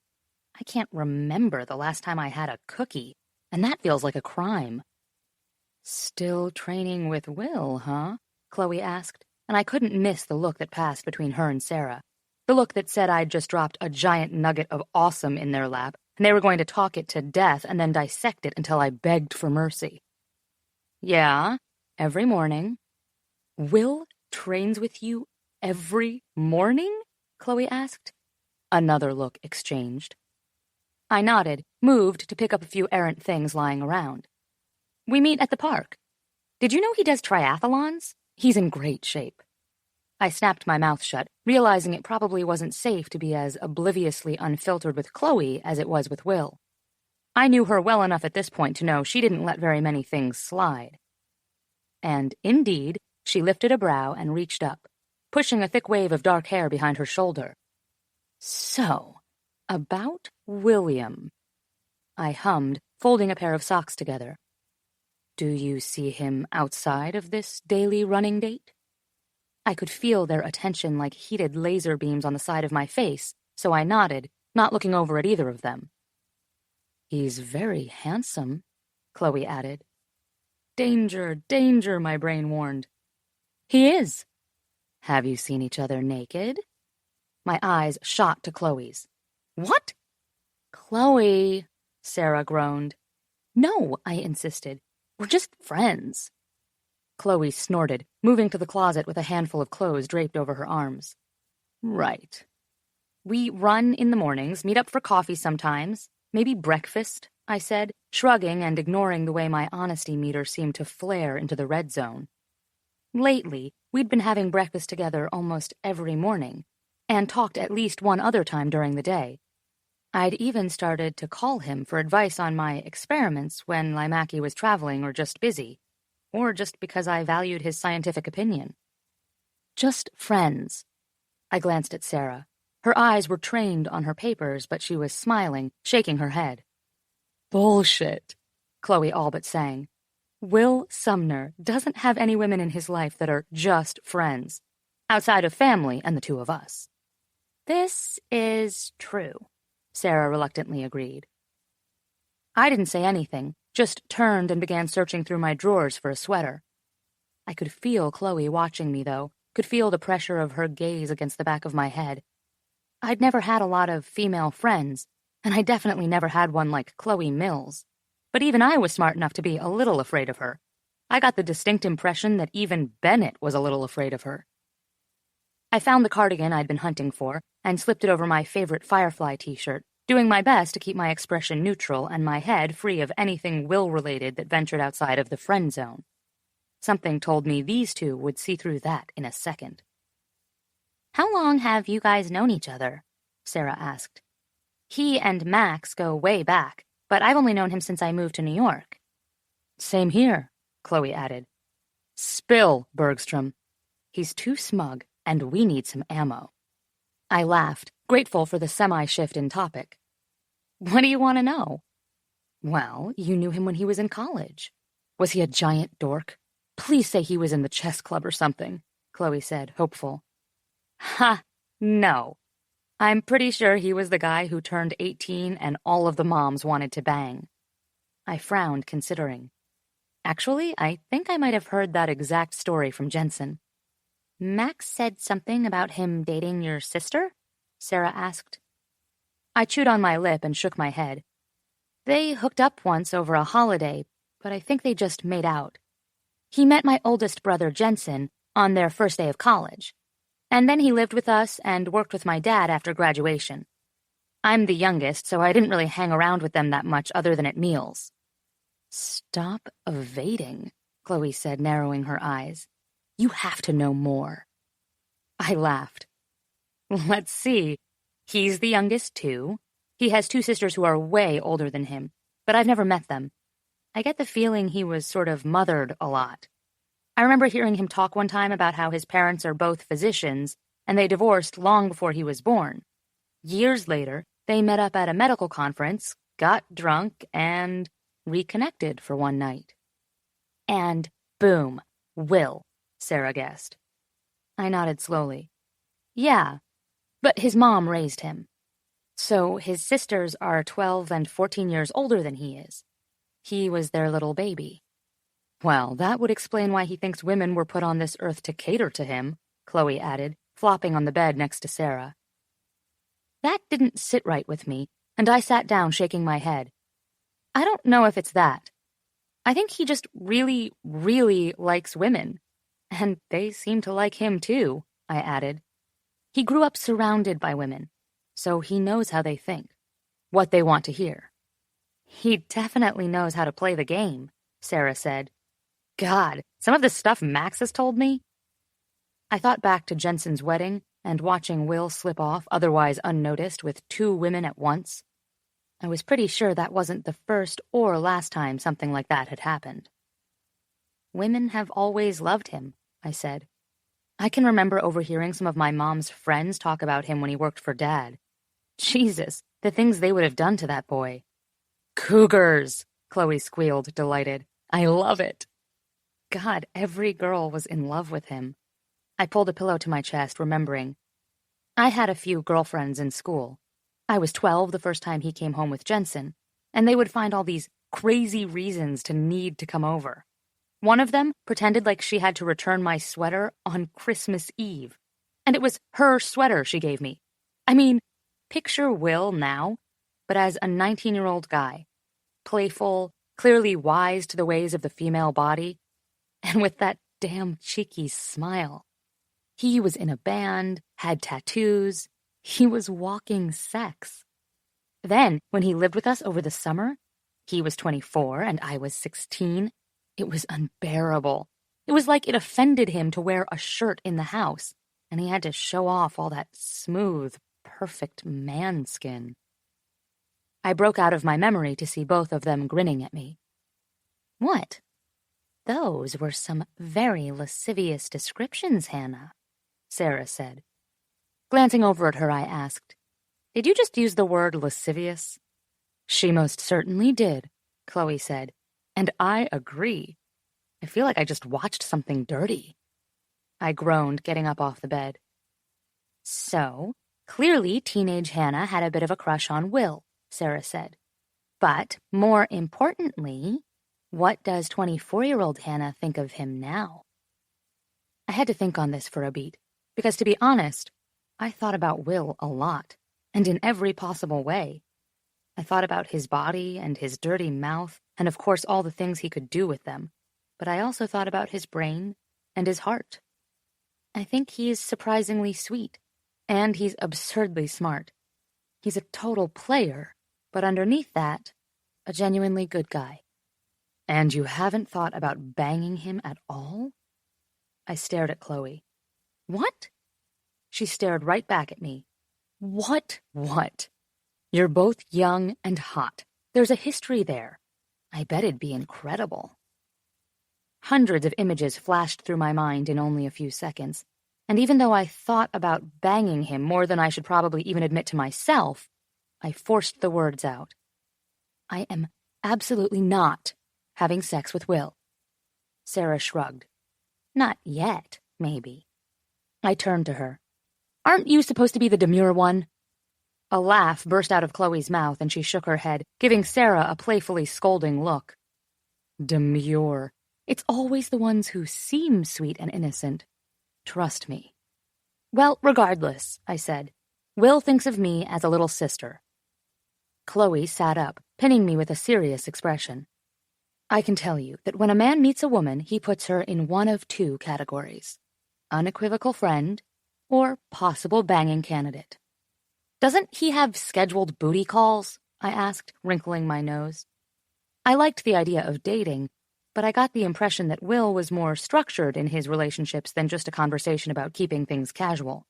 "I can't remember the last time I had a cookie, and that feels like a crime." "Still training with Will, huh?" Chloe asked, and I couldn't miss the look that passed between her and Sarah. The look that said I'd just dropped a giant nugget of awesome in their lap, and they were going to talk it to death and then dissect it until I begged for mercy. "Yeah, every morning." "Will trains with you every morning?" Chloe asked. Another look exchanged. I nodded, moved to pick up a few errant things lying around. We meet at the park. Did you know he does triathlons? He's in great shape. I snapped my mouth shut, realizing it probably wasn't safe to be as obliviously unfiltered with Chloe as it was with Will. I knew her well enough at this point to know she didn't let very many things slide. And, indeed, she lifted a brow and reached up, pushing a thick wave of dark hair behind her shoulder. So, about William. I hummed, folding a pair of socks together. Do you see him outside of this daily running date? I could feel their attention like heated laser beams on the side of my face, so I nodded, not looking over at either of them. He's very handsome, Chloe added. Danger, danger, my brain warned. He is. Have you seen each other naked? My eyes shot to Chloe's. What? Chloe, Sarah groaned. No, I insisted. We're just friends. Chloe snorted, moving to the closet with a handful of clothes draped over her arms. Right. We run in the mornings, meet up for coffee sometimes, maybe breakfast, I said, shrugging and ignoring the way my honesty meter seemed to flare into the red zone. Lately, we'd been having breakfast together almost every morning, and talked at least one other time during the day. I'd even started to call him for advice on my experiments when Limaki was traveling or just busy, or just because I valued his scientific opinion. Just friends. I glanced at Sarah. Her eyes were trained on her papers, but she was smiling, shaking her head. Bullshit, Chloe all but sang. Will Sumner doesn't have any women in his life that are just friends, outside of family and the two of us. This is true, Sarah reluctantly agreed. I didn't say anything, just turned and began searching through my drawers for a sweater. I could feel Chloe watching me, though, could feel the pressure of her gaze against the back of my head. I'd never had a lot of female friends, and I definitely never had one like Chloe Mills. But even I was smart enough to be a little afraid of her. I got the distinct impression that even Bennett was a little afraid of her. I found the cardigan I'd been hunting for and slipped it over my favorite Firefly t-shirt, doing my best to keep my expression neutral and my head free of anything Will-related that ventured outside of the friend zone. Something told me these two would see through that in a second. How long have you guys known each other? Sarah asked. He and Max go way back, but I've only known him since I moved to New York. Same here, Chloe added. Spill, Bergstrom. He's too smug, and we need some ammo. I laughed, grateful for the semi-shift in topic. What do you want to know? Well, you knew him when he was in college. Was he a giant dork? Please say he was in the chess club or something, Chloe said, hopeful. Ha, no. I'm pretty sure he was the guy who turned 18 and all of the moms wanted to bang. I frowned, considering. Actually, I think I might have heard that exact story from Jensen. Max said something about him dating your sister? Sarah asked. I chewed on my lip and shook my head. They hooked up once over a holiday, but I think they just made out. He met my oldest brother, Jensen, on their first day of college. And then he lived with us and worked with my dad after graduation. I'm the youngest, so I didn't really hang around with them that much other than at meals. Stop evading, Chloe said, narrowing her eyes. You have to know more. I laughed. Let's see. He's the youngest, too. He has two sisters who are way older than him, but I've never met them. I get the feeling he was sort of mothered a lot. I remember hearing him talk one time about how his parents are both physicians, and they divorced long before he was born. Years later, they met up at a medical conference, got drunk, and reconnected for one night. And boom, Will, Sarah guessed. I nodded slowly. Yeah, but his mom raised him. So his sisters are 12 and 14 years older than he is. He was their little baby. Well, that would explain why he thinks women were put on this earth to cater to him, Chloe added, flopping on the bed next to Sarah. That didn't sit right with me, and I sat down shaking my head. I don't know if it's that. I think he just really, really likes women. And they seem to like him too, I added. He grew up surrounded by women, so he knows how they think. what they want to hear. He definitely knows how to play the game, Sarah said. God, some of the stuff Max has told me. I thought back to Jensen's wedding and watching Will slip off otherwise unnoticed with 2 women at once. I was pretty sure that wasn't the first or last time something like that had happened. Women have always loved him, I said. I can remember overhearing some of my mom's friends talk about him when he worked for Dad. Jesus, the things they would have done to that boy. Cougars, Chloe squealed, delighted. I love it. God, every girl was in love with him. I pulled a pillow to my chest, remembering. I had a few girlfriends in school. I was 12 the first time he came home with Jensen, and they would find all these crazy reasons to need to come over. One of them pretended like she had to return my sweater on Christmas Eve, and it was her sweater she gave me. I mean, picture Will now, but as a 19-year-old guy, playful, clearly wise to the ways of the female body, and with that damn cheeky smile. He was in a band, had tattoos. He was walking sex. Then, when he lived with us over the summer, he was 24 and I was 16. It was unbearable. It was like it offended him to wear a shirt in the house, and he had to show off all that smooth, perfect man skin. I broke out of my memory to see both of them grinning at me. What? Those were some very lascivious descriptions, Hanna, Sarah said. Glancing over at her, I asked, Did you just use the word lascivious? She most certainly did, Chloe said, and I agree. I feel like I just watched something dirty. I groaned, getting up off the bed. So, clearly teenage Hanna had a bit of a crush on Will, Sarah said. But, more importantly, what does 24-year-old Hanna think of him now? I had to think on this for a beat, because to be honest, I thought about Will a lot, and in every possible way. I thought about his body and his dirty mouth, and of course all the things he could do with them, but I also thought about his brain and his heart. I think he is surprisingly sweet, and he's absurdly smart. He's a total player, but underneath that, a genuinely good guy. And you haven't thought about banging him at all? I stared at Chloe. What? She stared right back at me. What? You're both young and hot. There's a history there. I bet it'd be incredible. Hundreds of images flashed through my mind in only a few seconds, and even though I thought about banging him more than I should probably even admit to myself, I forced the words out. I am absolutely not having sex with Will. Sarah shrugged. Not yet, maybe. I turned to her. Aren't you supposed to be the demure one? A laugh burst out of Chloe's mouth, and she shook her head, giving Sarah a playfully scolding look. Demure. It's always the ones who seem sweet and innocent. Trust me. Well, regardless, I said. Will thinks of me as a little sister. Chloe sat up, pinning me with a serious expression. I can tell you that when a man meets a woman, he puts her in one of 2 categories. Unequivocal friend, or possible banging candidate. Doesn't he have scheduled booty calls? I asked, wrinkling my nose. I liked the idea of dating, but I got the impression that Will was more structured in his relationships than just a conversation about keeping things casual.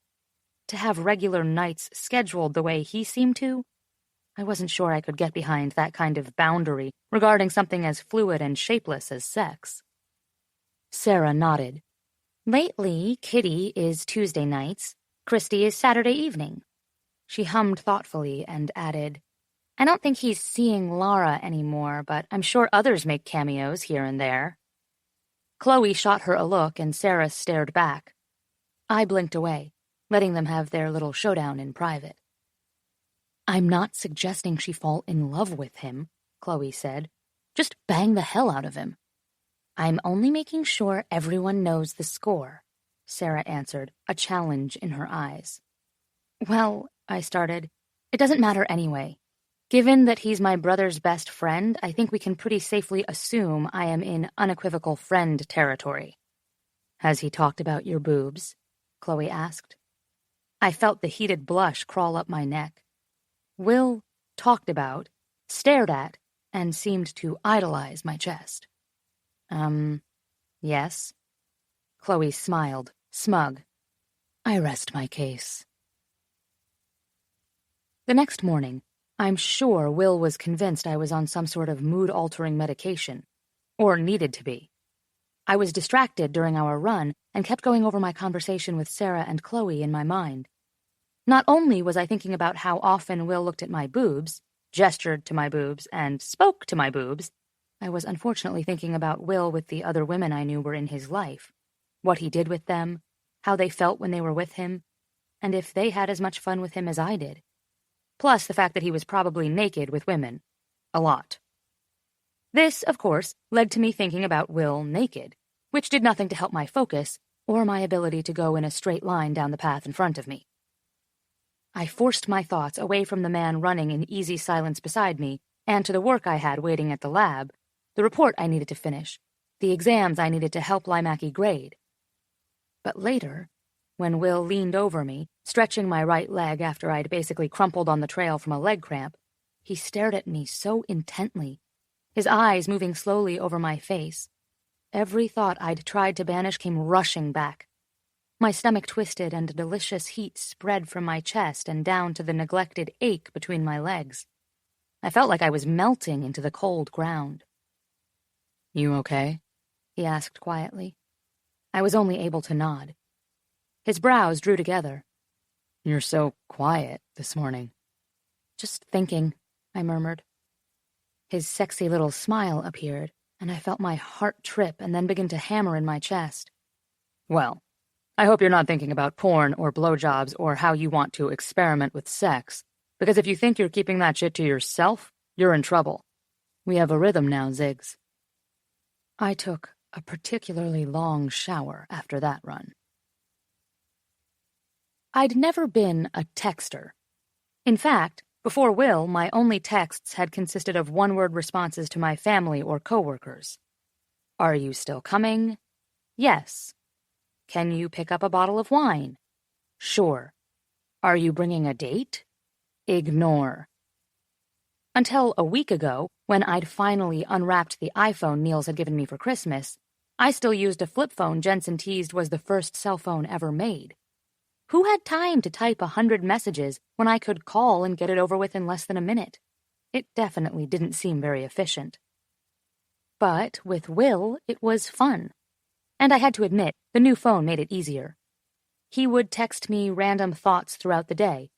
To have regular nights scheduled the way he seemed to, I wasn't sure I could get behind that kind of boundary regarding something as fluid and shapeless as sex. Sarah nodded. Lately, Kitty is Tuesday nights, Christy is Saturday evening. She hummed thoughtfully and added, I don't think he's seeing Laura anymore, but I'm sure others make cameos here and there. Chloe shot her a look, and Sarah stared back. I blinked away, letting them have their little showdown in private. I'm not suggesting she fall in love with him, Chloe said. Just bang the hell out of him. I'm only making sure everyone knows the score, Sarah answered, a challenge in her eyes. Well, I started. It doesn't matter anyway. Given that he's my brother's best friend, I think we can pretty safely assume I am in unequivocal friend territory. Has he talked about your boobs? Chloe asked. I felt the heated blush crawl up my neck. Will talked about, stared at, and seemed to idolize my chest. Yes? Chloe smiled, smug. I rest my case. The next morning, I'm sure Will was convinced I was on some sort of mood-altering medication, or needed to be. I was distracted during our run and kept going over my conversation with Sarah and Chloe in my mind. Not only was I thinking about how often Will looked at my boobs, gestured to my boobs, and spoke to my boobs, I was unfortunately thinking about Will with the other women I knew were in his life, what he did with them, how they felt when they were with him, and if they had as much fun with him as I did. Plus the fact that he was probably naked with women. A lot. This, of course, led to me thinking about Will naked, which did nothing to help my focus or my ability to go in a straight line down the path in front of me. I forced my thoughts away from the man running in easy silence beside me and to the work I had waiting at the lab, the report I needed to finish, the exams I needed to help Limaki grade. But later, when Will leaned over me, stretching my right leg after I'd basically crumpled on the trail from a leg cramp, he stared at me so intently, his eyes moving slowly over my face. Every thought I'd tried to banish came rushing back. My stomach twisted and a delicious heat spread from my chest and down to the neglected ache between my legs. I felt like I was melting into the cold ground. "You okay?" he asked quietly. I was only able to nod. His brows drew together. "You're so quiet this morning." "Just thinking," I murmured. His sexy little smile appeared, and I felt my heart trip and then begin to hammer in my chest. "Well, I hope you're not thinking about porn or blowjobs or how you want to experiment with sex, because if you think you're keeping that shit to yourself, you're in trouble. We have a rhythm now, Ziggs." I took a particularly long shower after that run. I'd never been a texter. In fact, before Will, my only texts had consisted of one-word responses to my family or coworkers. "Are you still coming?" "Yes." "Can you pick up a bottle of wine?" "Sure." "Are you bringing a date?" "Ignore." Until a week ago, when I'd finally unwrapped the iPhone Niels had given me for Christmas, I still used a flip phone Jensen teased was the first cell phone ever made. Who had time to type 100 messages when I could call and get it over with in less than a minute? It definitely didn't seem very efficient. But with Will, it was fun. And I had to admit, the new phone made it easier. He would text me random thoughts throughout the day,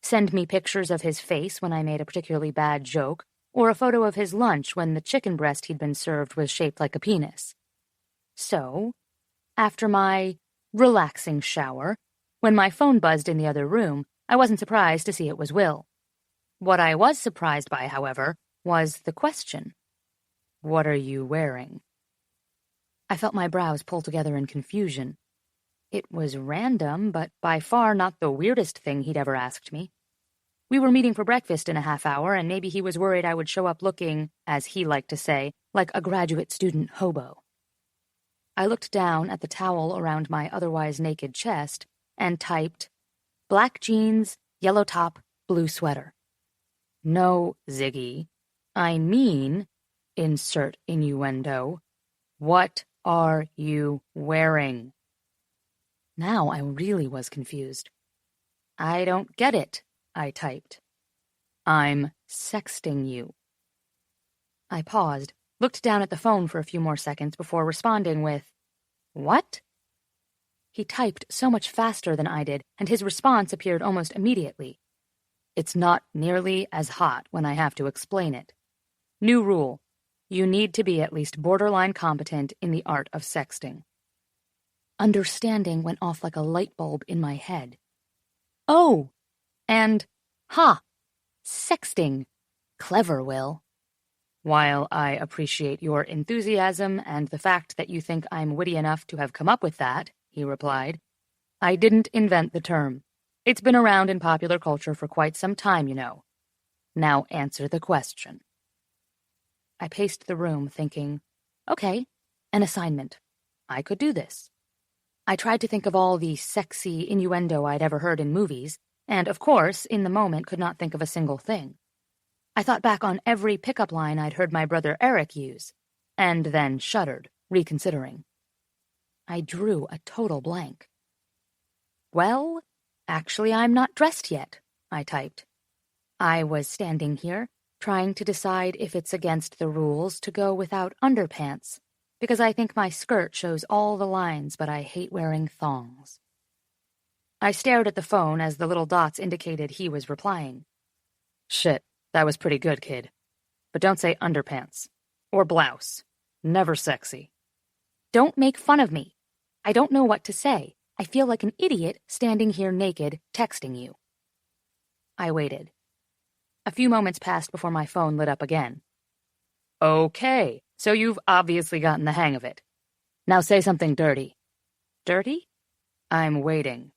send me pictures of his face when I made a particularly bad joke, or a photo of his lunch when the chicken breast he'd been served was shaped like a penis. So, after my relaxing shower, when my phone buzzed in the other room, I wasn't surprised to see it was Will. What I was surprised by, however, was the question. "What are you wearing?" I felt my brows pull together in confusion. It was random, but by far not the weirdest thing he'd ever asked me. We were meeting for breakfast in a half hour, and maybe he was worried I would show up looking, as he liked to say, like a graduate student hobo. I looked down at the towel around my otherwise naked chest and typed, "Black jeans, yellow top, blue sweater." "No, Ziggy. I mean," insert innuendo, "what are you wearing?" Now I really was confused. "I don't get it," I typed. "I'm sexting you." I paused, looked down at the phone for a few more seconds before responding with, "What?" He typed so much faster than I did, and his response appeared almost immediately. "It's not nearly as hot when I have to explain it. New rule. You need to be at least borderline competent in the art of sexting." Understanding went off like a light bulb in my head. Oh! And, sexting. Clever, Will. "While I appreciate your enthusiasm and the fact that you think I'm witty enough to have come up with that," he replied, "I didn't invent the term. It's been around in popular culture for quite some time, you know. Now answer the question." I paced the room thinking, okay, an assignment. I could do this. I tried to think of all the sexy innuendo I'd ever heard in movies, and, of course, in the moment could not think of a single thing. I thought back on every pickup line I'd heard my brother Eric use, and then shuddered, reconsidering. I drew a total blank. "Well, actually, I'm not dressed yet," I typed. I was standing here, trying to decide if it's against the rules to go without underpants, because I think my skirt shows all the lines, but I hate wearing thongs. I stared at the phone as the little dots indicated he was replying. "Shit, that was pretty good, kid. But don't say underpants. Or blouse. Never sexy." "Don't make fun of me. I don't know what to say. I feel like an idiot standing here naked, texting you." I waited. A few moments passed before my phone lit up again. "Okay, so you've obviously gotten the hang of it. Now say something dirty." "Dirty?" "I'm waiting."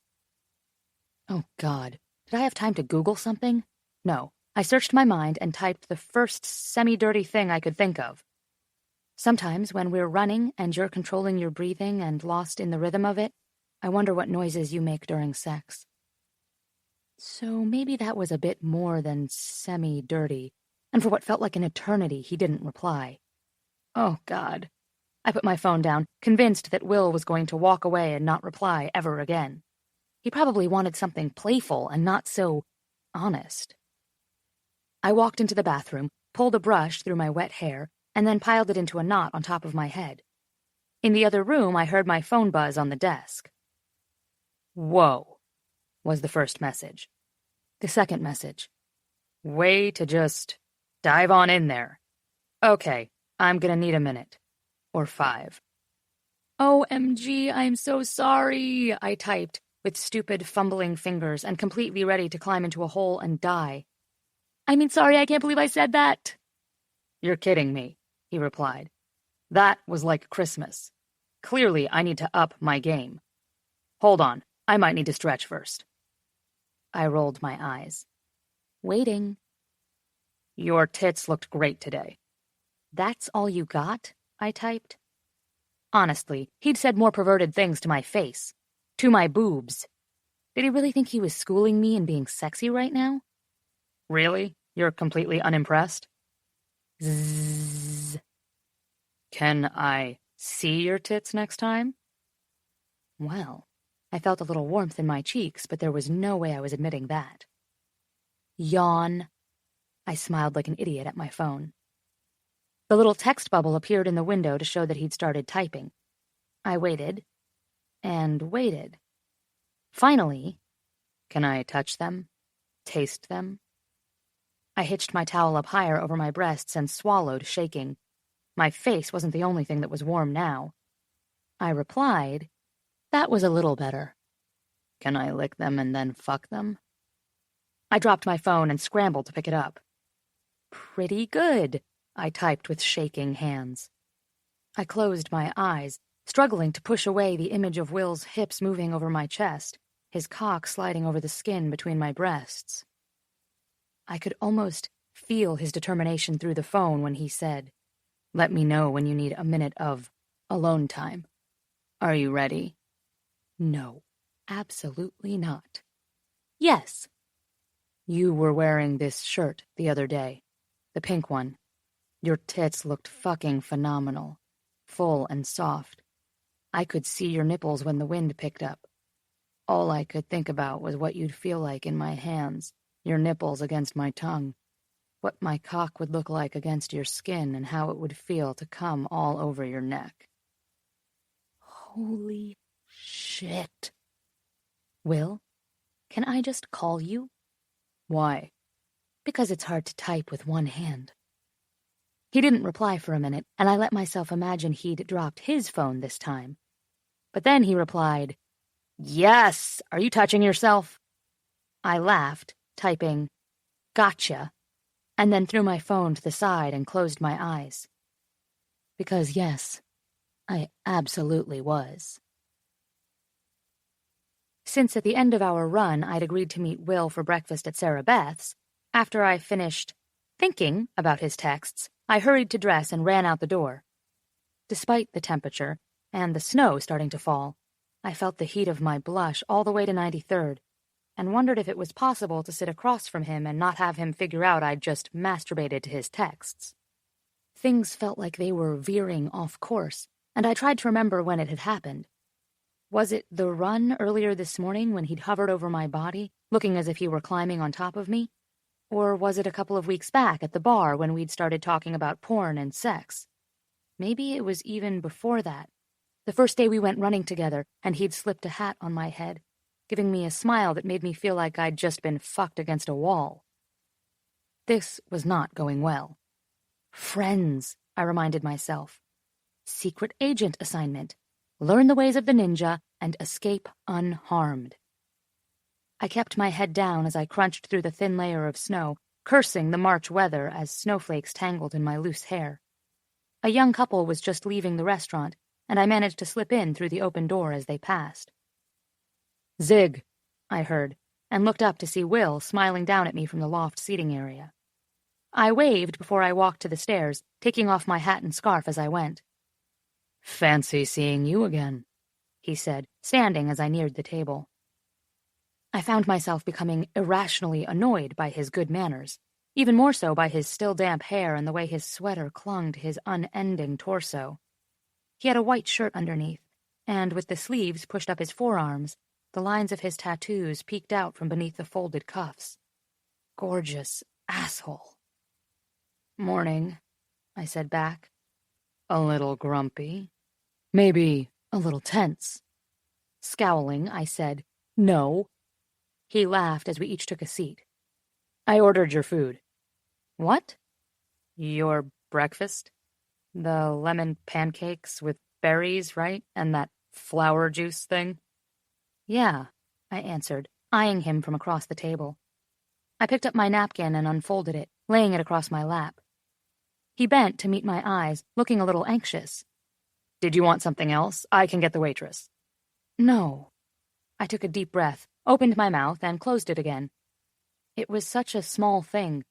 Oh, God. Did I have time to Google something? No. I searched my mind and typed the first semi-dirty thing I could think of. "Sometimes when we're running and you're controlling your breathing and lost in the rhythm of it, I wonder what noises you make during sex." So maybe that was a bit more than semi-dirty, and for what felt like an eternity, he didn't reply. Oh, God. I put my phone down, convinced that Will was going to walk away and not reply ever again. He probably wanted something playful and not so honest. I walked into the bathroom, pulled a brush through my wet hair, and then piled it into a knot on top of my head. In the other room, I heard my phone buzz on the desk. "Whoa," was the first message. The second message. "Way to just dive on in there. Okay, I'm gonna need a minute. Or 5. "OMG, I'm so sorry," I typed, with stupid fumbling fingers and completely ready to climb into a hole and die. Sorry, I can't believe I said that." "You're kidding me," he replied. "That was like Christmas. Clearly, I need to up my game. Hold on, I might need to stretch first." I rolled my eyes. "Waiting." "Your tits looked great today." "That's all you got?" I typed. Honestly, he'd said more perverted things to my face. To my boobs. Did he really think he was schooling me and being sexy right now? "Really? You're completely unimpressed?" Zzz. "Can I see your tits next time?" Well, I felt a little warmth in my cheeks, but there was no way I was admitting that. Yawn. I smiled like an idiot at my phone. The little text bubble appeared in the window to show that he'd started typing. I waited. And waited. Finally, "Can I touch them? Taste them?" I hitched my towel up higher over my breasts and swallowed, shaking. My face wasn't the only thing that was warm now. I replied, "That was a little better." "Can I lick them and then fuck them?" I dropped my phone and scrambled to pick it up. "Pretty good," I typed with shaking hands. I closed my eyes, struggling to push away the image of Will's hips moving over my chest, his cock sliding over the skin between my breasts. I could almost feel his determination through the phone when he said, "Let me know when you need a minute of alone time. Are you ready?" No, absolutely not. "Yes." "You were wearing this shirt the other day, the pink one. Your tits looked fucking phenomenal, full and soft. I could see your nipples when the wind picked up. All I could think about was what you'd feel like in my hands, your nipples against my tongue, what my cock would look like against your skin, and how it would feel to come all over your neck." Holy shit. "Will, can I just call you?" "Why?" "Because it's hard to type with one hand." He didn't reply for a minute, and I let myself imagine he'd dropped his phone this time. But then he replied, "Yes! Are you touching yourself?" I laughed, typing, "Gotcha," and then threw my phone to the side and closed my eyes. Because yes, I absolutely was. Since at the end of our run I'd agreed to meet Will for breakfast at Sarah Beth's, after I finished thinking about his texts, I hurried to dress and ran out the door. Despite the temperature, and the snow starting to fall, I felt the heat of my blush all the way to 93rd, and wondered if it was possible to sit across from him and not have him figure out I'd just masturbated to his texts. Things felt like they were veering off course, and I tried to remember when it had happened. Was it the run earlier this morning when he'd hovered over my body, looking as if he were climbing on top of me? Or was it a couple of weeks back at the bar when we'd started talking about porn and sex? Maybe it was even before that. The first day we went running together, and he'd slipped a hat on my head, giving me a smile that made me feel like I'd just been fucked against a wall. This was not going well. Friends, I reminded myself. Secret agent assignment. Learn the ways of the ninja and escape unharmed. I kept my head down as I crunched through the thin layer of snow, cursing the March weather as snowflakes tangled in my loose hair. A young couple was just leaving the restaurant, and I managed to slip in through the open door as they passed. "Zig," I heard, and looked up to see Will smiling down at me from the loft seating area. I waved before I walked to the stairs, taking off my hat and scarf as I went. "Fancy seeing you again," he said, standing as I neared the table. I found myself becoming irrationally annoyed by his good manners, even more so by his still damp hair and the way his sweater clung to his unending torso. He had a white shirt underneath, and with the sleeves pushed up his forearms, the lines of his tattoos peeked out from beneath the folded cuffs. Gorgeous asshole. "Morning," I said back. "A little grumpy. Maybe a little tense." Scowling, I said, "No." He laughed as we each took a seat. "I ordered your food." "What?" "Your breakfast? The lemon pancakes with berries, right? And that flower juice thing?" "Yeah," I answered, eyeing him from across the table. I picked up my napkin and unfolded it, laying it across my lap. He bent to meet my eyes, looking a little anxious. "Did you want something else? I can get the waitress." "No." I took a deep breath, opened my mouth, and closed it again. It was such a small thing.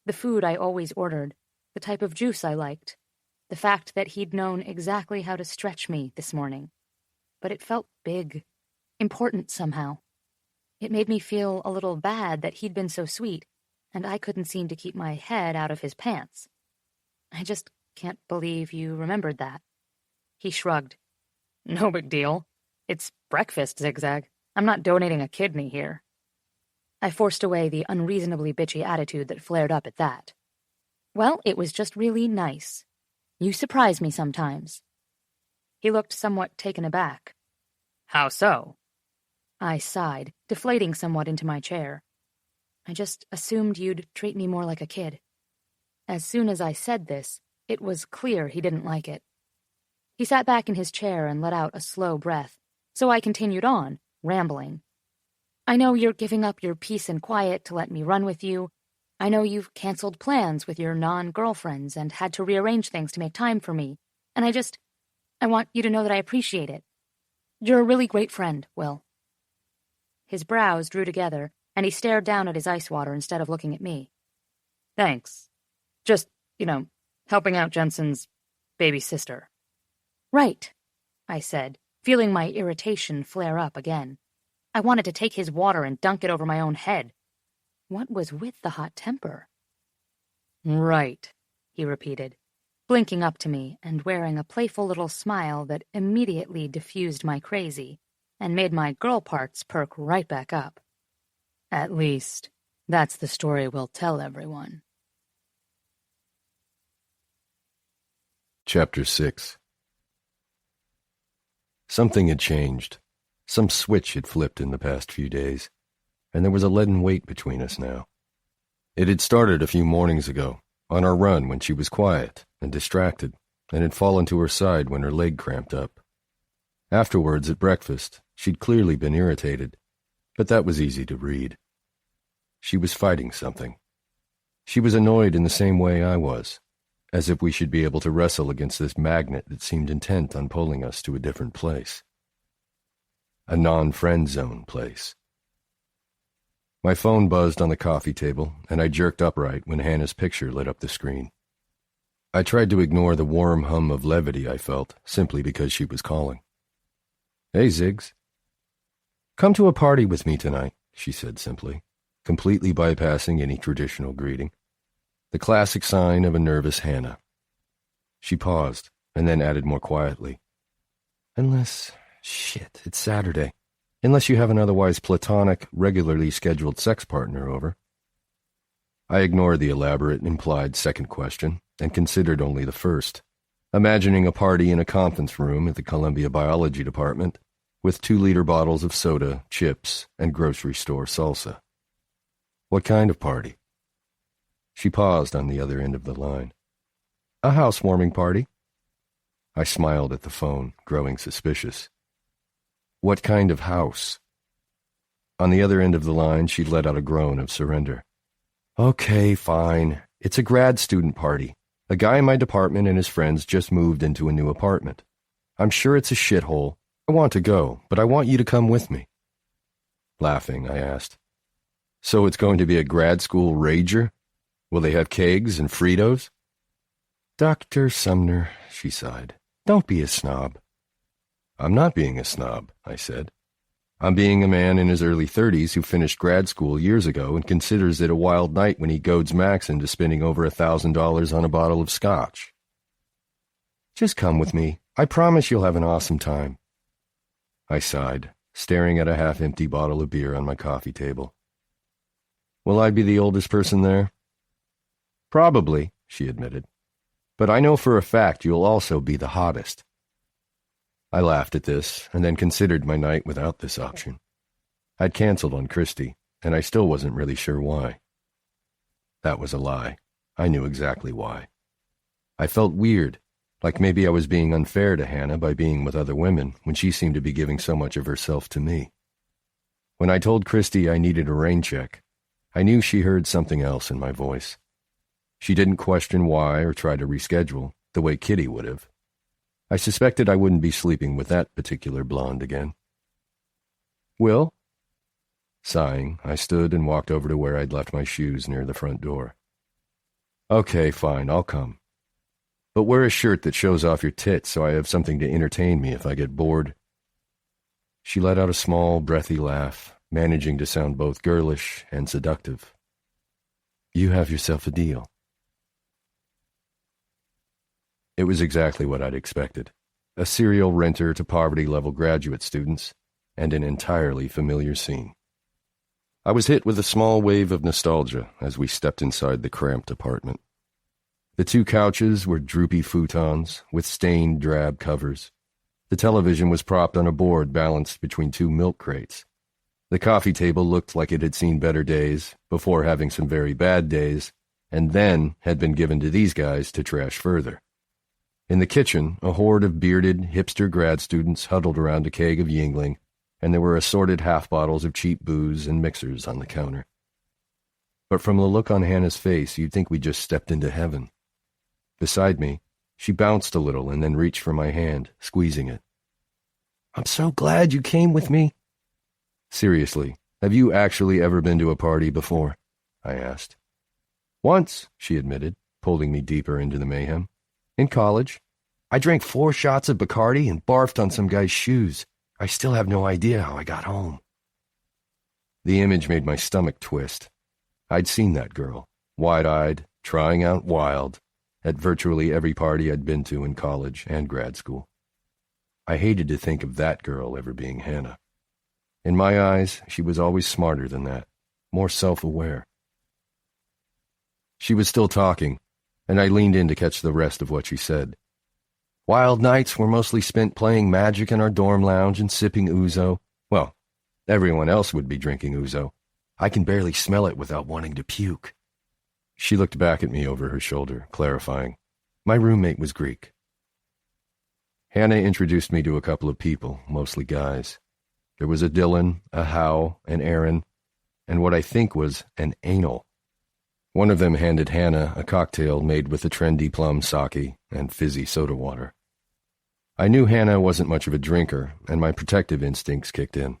The food I always ordered, the type of juice I liked, the fact that he'd known exactly how to stretch me this morning. But it felt big, important somehow. It made me feel a little bad that he'd been so sweet, and I couldn't seem to keep my head out of his pants. "I just can't believe you remembered that." He shrugged. "No big deal. It's breakfast, Zigzag. I'm not donating a kidney here." I forced away the unreasonably bitchy attitude that flared up at that. "Well, it was just really nice. You surprise me sometimes." He looked somewhat taken aback. "How so?" I sighed, deflating somewhat into my chair. "I just assumed you'd treat me more like a kid." As soon as I said this, it was clear he didn't like it. He sat back in his chair and let out a slow breath, so I continued on, rambling. "I know you're giving up your peace and quiet to let me run with you. I know you've canceled plans with your non-girlfriends and had to rearrange things to make time for me, and I want you to know that I appreciate it. You're a really great friend, Will." His brows drew together, and he stared down at his ice water instead of looking at me. "Thanks. Just, helping out Jensen's baby sister." "Right," I said, feeling my irritation flare up again. I wanted to take his water and dunk it over my own head. What was with the hot temper? "Right," he repeated, blinking up to me and wearing a playful little smile that immediately diffused my crazy and made my girl parts perk right back up. "At least, that's the story we'll tell everyone." Chapter 6. Something had changed. Some switch had flipped in the past few days, and there was a leaden weight between us now. It had started a few mornings ago, on our run when she was quiet and distracted, and had fallen to her side when her leg cramped up. Afterwards, at breakfast, she'd clearly been irritated, but that was easy to read. She was fighting something. She was annoyed in the same way I was, as if we should be able to wrestle against this magnet that seemed intent on pulling us to a different place. A non-friend zone place. My phone buzzed on the coffee table, and I jerked upright when Hannah's picture lit up the screen. I tried to ignore the warm hum of levity I felt, simply because she was calling. "Hey, Ziggs. Come to a party with me tonight," she said simply, completely bypassing any traditional greeting. The classic sign of a nervous Hanna. She paused, and then added more quietly, shit, it's Saturday. Unless you have an otherwise platonic, regularly scheduled sex partner over. I ignored the elaborate, implied second question and considered only the first, imagining a party in a conference room at the Columbia Biology Department with 2-liter bottles of soda, chips, and grocery store salsa. What kind of party? She paused on the other end of the line. A housewarming party. I smiled at the phone, growing suspicious. What kind of house? On the other end of the line, she let out a groan of surrender. Okay, fine. It's a grad student party. A guy in my department and his friends just moved into a new apartment. I'm sure it's a shithole. I want to go, but I want you to come with me. Laughing, I asked, so it's going to be a grad school rager? Will they have kegs and Fritos? Dr. Sumner, she sighed, don't be a snob. I'm not being a snob, I said. I'm being a man in his early 30s who finished grad school years ago and considers it a wild night when he goads Max into spending over $1,000 on a bottle of scotch. Just come with me. I promise you'll have an awesome time. I sighed, staring at a half-empty bottle of beer on my coffee table. Will I be the oldest person there? Probably, she admitted. But I know for a fact you'll also be the hottest. I laughed at this, and then considered my night without this option. I'd canceled on Christy, and I still wasn't really sure why. That was a lie. I knew exactly why. I felt weird, like maybe I was being unfair to Hanna by being with other women when she seemed to be giving so much of herself to me. When I told Christy I needed a rain check, I knew she heard something else in my voice. She didn't question why or try to reschedule, the way Kitty would have. I suspected I wouldn't be sleeping with that particular blonde again. Will? Sighing, I stood and walked over to where I'd left my shoes near the front door. Okay, fine, I'll come. But wear a shirt that shows off your tits so I have something to entertain me if I get bored. She let out a small, breathy laugh, managing to sound both girlish and seductive. You have yourself a deal. It was exactly what I'd expected. A serial renter to poverty-level graduate students, and an entirely familiar scene. I was hit with a small wave of nostalgia as we stepped inside the cramped apartment. The 2 couches were droopy futons with stained drab covers. The television was propped on a board balanced between 2 milk crates. The coffee table looked like it had seen better days, before having some very bad days, and then had been given to these guys to trash further. In the kitchen, a horde of bearded, hipster grad students huddled around a keg of Yingling, and there were assorted half-bottles of cheap booze and mixers on the counter. But from the look on Hannah's face, you'd think we just stepped into heaven. Beside me, she bounced a little and then reached for my hand, squeezing it. I'm so glad you came with me. Seriously, have you actually ever been to a party before? I asked. Once, she admitted, pulling me deeper into the mayhem. In college, I drank 4 shots of Bacardi and barfed on some guy's shoes. I still have no idea how I got home. The image made my stomach twist. I'd seen that girl, wide-eyed, trying out wild, at virtually every party I'd been to in college and grad school. I hated to think of that girl ever being Hanna. In my eyes, she was always smarter than that, more self-aware. She was still talking, and I leaned in to catch the rest of what she said. Wild nights were mostly spent playing Magic in our dorm lounge and sipping ouzo. Well, everyone else would be drinking ouzo. I can barely smell it without wanting to puke. She looked back at me over her shoulder, clarifying. My roommate was Greek. Hanna introduced me to a couple of people, mostly guys. There was a Dylan, a Hal, an Aaron, and what I think was an anal. One of them handed Hanna a cocktail made with a trendy plum sake and fizzy soda water. I knew Hanna wasn't much of a drinker, and my protective instincts kicked in.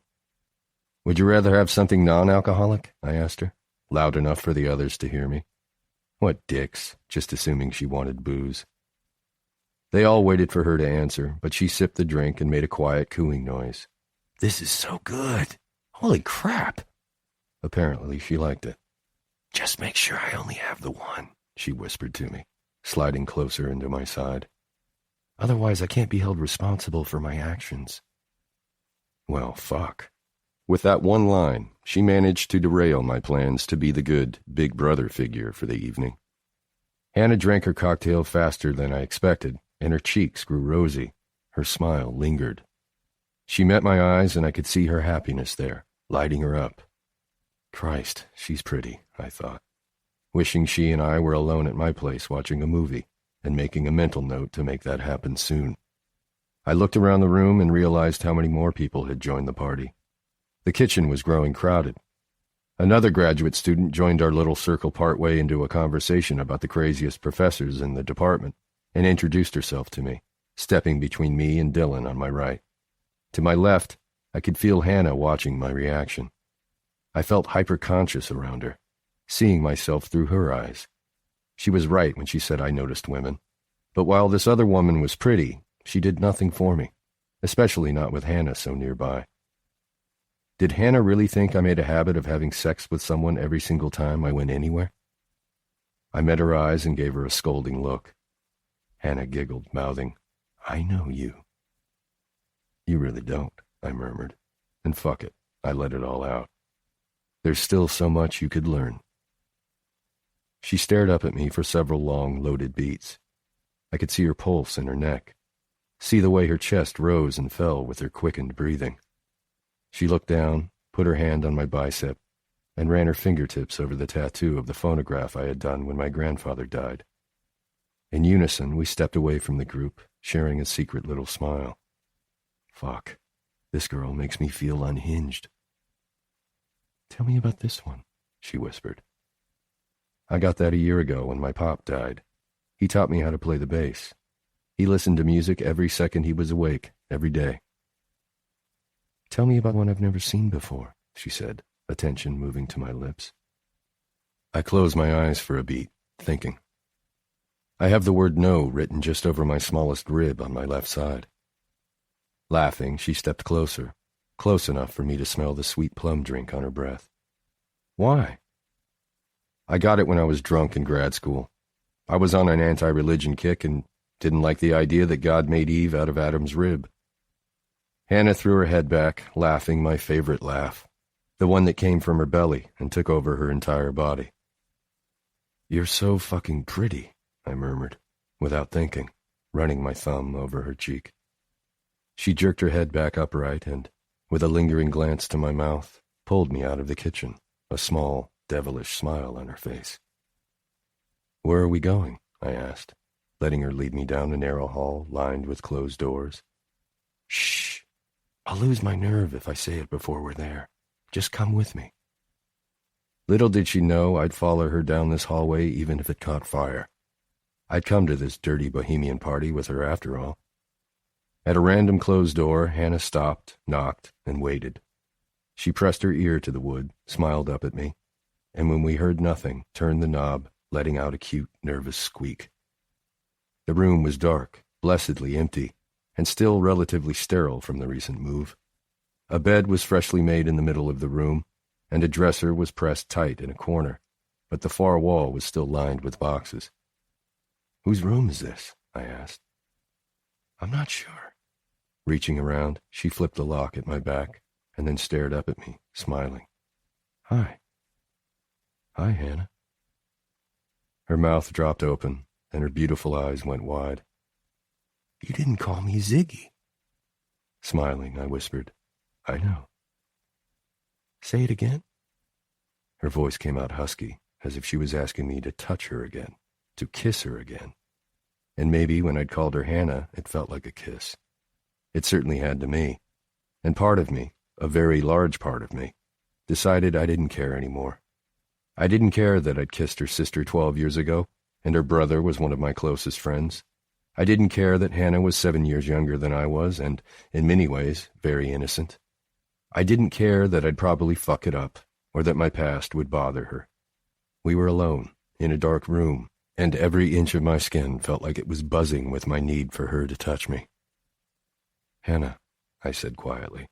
Would you rather have something non-alcoholic? I asked her, loud enough for the others to hear me. What dicks, just assuming she wanted booze. They all waited for her to answer, but she sipped the drink and made a quiet cooing noise. This is so good. Holy crap. Apparently she liked it. "Just make sure I only have the one," she whispered to me, sliding closer into my side. "Otherwise I can't be held responsible for my actions." Well, fuck. With that one line, she managed to derail my plans to be the good big brother figure for the evening. Hanna drank her cocktail faster than I expected, and her cheeks grew rosy. Her smile lingered. She met my eyes, and I could see her happiness there, lighting her up. Christ, she's pretty, I thought, wishing she and I were alone at my place watching a movie, and making a mental note to make that happen soon. I looked around the room and realized how many more people had joined the party. The kitchen was growing crowded. Another graduate student joined our little circle partway into a conversation about the craziest professors in the department and introduced herself to me, stepping between me and Dylan on my right. To my left, I could feel Hanna watching my reaction. I felt hyper-conscious around her, seeing myself through her eyes. She was right when she said I noticed women. But while this other woman was pretty, she did nothing for me, especially not with Hanna so nearby. Did Hanna really think I made a habit of having sex with someone every single time I went anywhere? I met her eyes and gave her a scolding look. Hanna giggled, mouthing, "I know you." "You really don't," I murmured. And fuck it, I let it all out. There's still so much you could learn. She stared up at me for several long, loaded beats. I could see her pulse in her neck, see the way her chest rose and fell with her quickened breathing. She looked down, put her hand on my bicep, and ran her fingertips over the tattoo of the phonograph I had done when my grandfather died. In unison, we stepped away from the group, sharing a secret little smile. Fuck, this girl makes me feel unhinged. "Tell me about this one," she whispered. "I got that a year ago when my pop died. He taught me how to play the bass. He listened to music every second he was awake, every day." "Tell me about one I've never seen before," she said, attention moving to my lips. I closed my eyes for a beat, thinking. I have the word no written just over my smallest rib on my left side. Laughing, she stepped closer, close enough for me to smell the sweet plum drink on her breath. "Why?" "I got it when I was drunk in grad school. I was on an anti-religion kick and didn't like the idea that God made Eve out of Adam's rib." Hanna threw her head back, laughing my favorite laugh, the one that came from her belly and took over her entire body. "You're so fucking pretty," I murmured, without thinking, running my thumb over her cheek. She jerked her head back upright and, with a lingering glance to my mouth, pulled me out of the kitchen, a small, devilish smile on her face. "Where are we going?" I asked, letting her lead me down a narrow hall lined with closed doors. "Shh! I'll lose my nerve if I say it before we're there. Just come with me." Little did she know I'd follow her down this hallway even if it caught fire. I'd come to this dirty bohemian party with her after all. At a random closed door, Hanna stopped, knocked, and waited. She pressed her ear to the wood, smiled up at me, and when we heard nothing, turned the knob, letting out a cute, nervous squeak. The room was dark, blessedly empty, and still relatively sterile from the recent move. A bed was freshly made in the middle of the room, and a dresser was pressed tight in a corner, but the far wall was still lined with boxes. "Whose room is this?" I asked. "I'm not sure." Reaching around, she flipped the lock at my back, and then stared up at me, smiling. "Hi." "Hi, Hanna." Her mouth dropped open, and her beautiful eyes went wide. "You didn't call me Ziggy." Smiling, I whispered, "I know." "Say it again." Her voice came out husky, as if she was asking me to touch her again, to kiss her again. And maybe when I'd called her Hanna, it felt like a kiss. It certainly had to me. And part of me, a very large part of me, decided I didn't care anymore. I didn't care that I'd kissed her sister 12 years ago, and her brother was one of my closest friends. I didn't care that Hanna was 7 years younger than I was, and, in many ways, very innocent. I didn't care that I'd probably fuck it up, or that my past would bother her. We were alone, in a dark room, and every inch of my skin felt like it was buzzing with my need for her to touch me. "Hanna," I said quietly.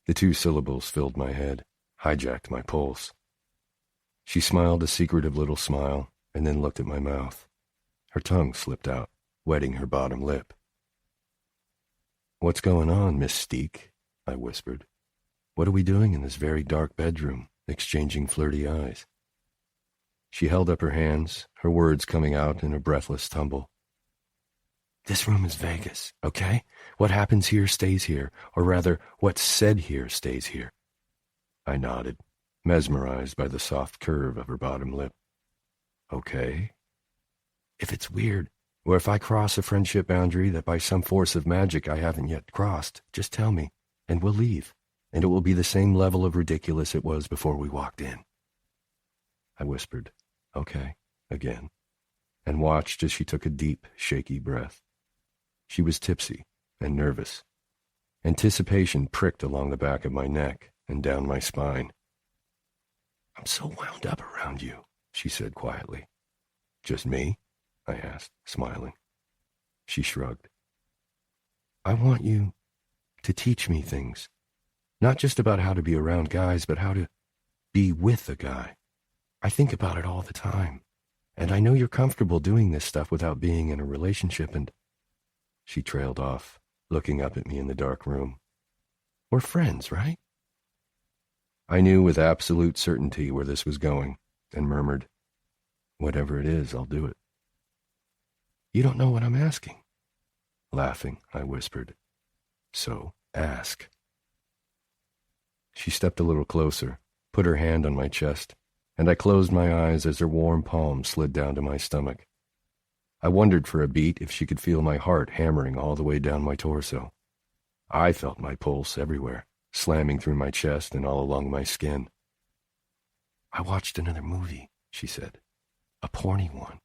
The 2 syllables filled my head, hijacked my pulse. She smiled a secretive little smile and then looked at my mouth. Her tongue slipped out, wetting her bottom lip. "What's going on, Miss Steek?" I whispered. "What are we doing in this very dark bedroom, exchanging flirty eyes?" She held up her hands, her words coming out in a breathless tumble. "This room is Vegas, okay? What happens here stays here, or rather, what's said here stays here." I nodded, mesmerized by the soft curve of her bottom lip. "Okay. If it's weird, or if I cross a friendship boundary that by some force of magic I haven't yet crossed, just tell me, and we'll leave, and it will be the same level of ridiculous it was before we walked in." I whispered, "Okay," again, and watched as she took a deep, shaky breath. She was tipsy and nervous. Anticipation pricked along the back of my neck and down my spine. "I'm so wound up around you," she said quietly. "Just me?" I asked, smiling. She shrugged. "I want you to teach me things, not just about how to be around guys, but how to be with a guy. I think about it all the time, and I know you're comfortable doing this stuff without being in a relationship, and..." She trailed off, looking up at me in the dark room. "We're friends, right?" I knew with absolute certainty where this was going, and murmured, "Whatever it is, I'll do it." "You don't know what I'm asking." Laughing, I whispered, "So, ask." She stepped a little closer, put her hand on my chest, and I closed my eyes as her warm palm slid down to my stomach. I wondered for a beat if she could feel my heart hammering all the way down my torso. I felt my pulse everywhere, slamming through my chest and all along my skin. "I watched another movie," she said. "A porny one."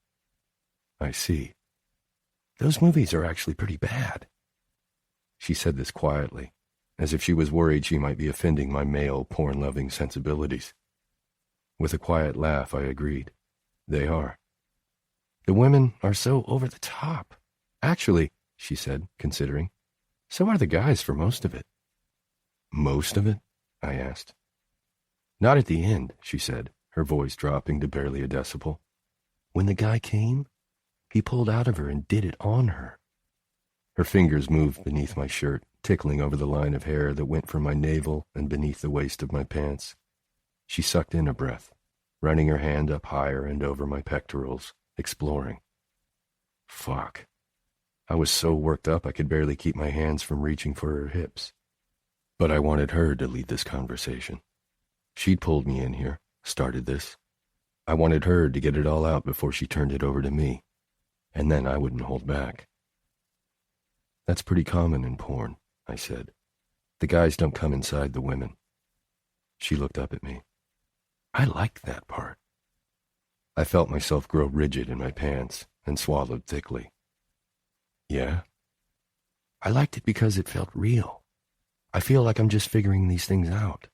"I see. Those movies are actually pretty bad." She said this quietly, as if she was worried she might be offending my male, porn-loving sensibilities. With a quiet laugh, I agreed. "They are. The women are so over the top. Actually," she said, considering, "so are the guys for most of it." "Most of it?" I asked. "Not at the end," she said, her voice dropping to barely a decibel. "When the guy came, he pulled out of her and did it on her." Her fingers moved beneath my shirt, tickling over the line of hair that went from my navel and beneath the waist of my pants. She sucked in a breath, running her hand up higher and over my pectorals, exploring. Fuck. I was so worked up I could barely keep my hands from reaching for her hips. But I wanted her to lead this conversation. She'd pulled me in here, started this. I wanted her to get it all out before she turned it over to me, and then I wouldn't hold back. "That's pretty common in porn," I said. "The guys don't come inside the women." She looked up at me. I liked that part. I felt myself grow rigid in my pants and swallowed thickly. "Yeah?" "I liked it because it felt real. I feel like I'm just figuring these things out.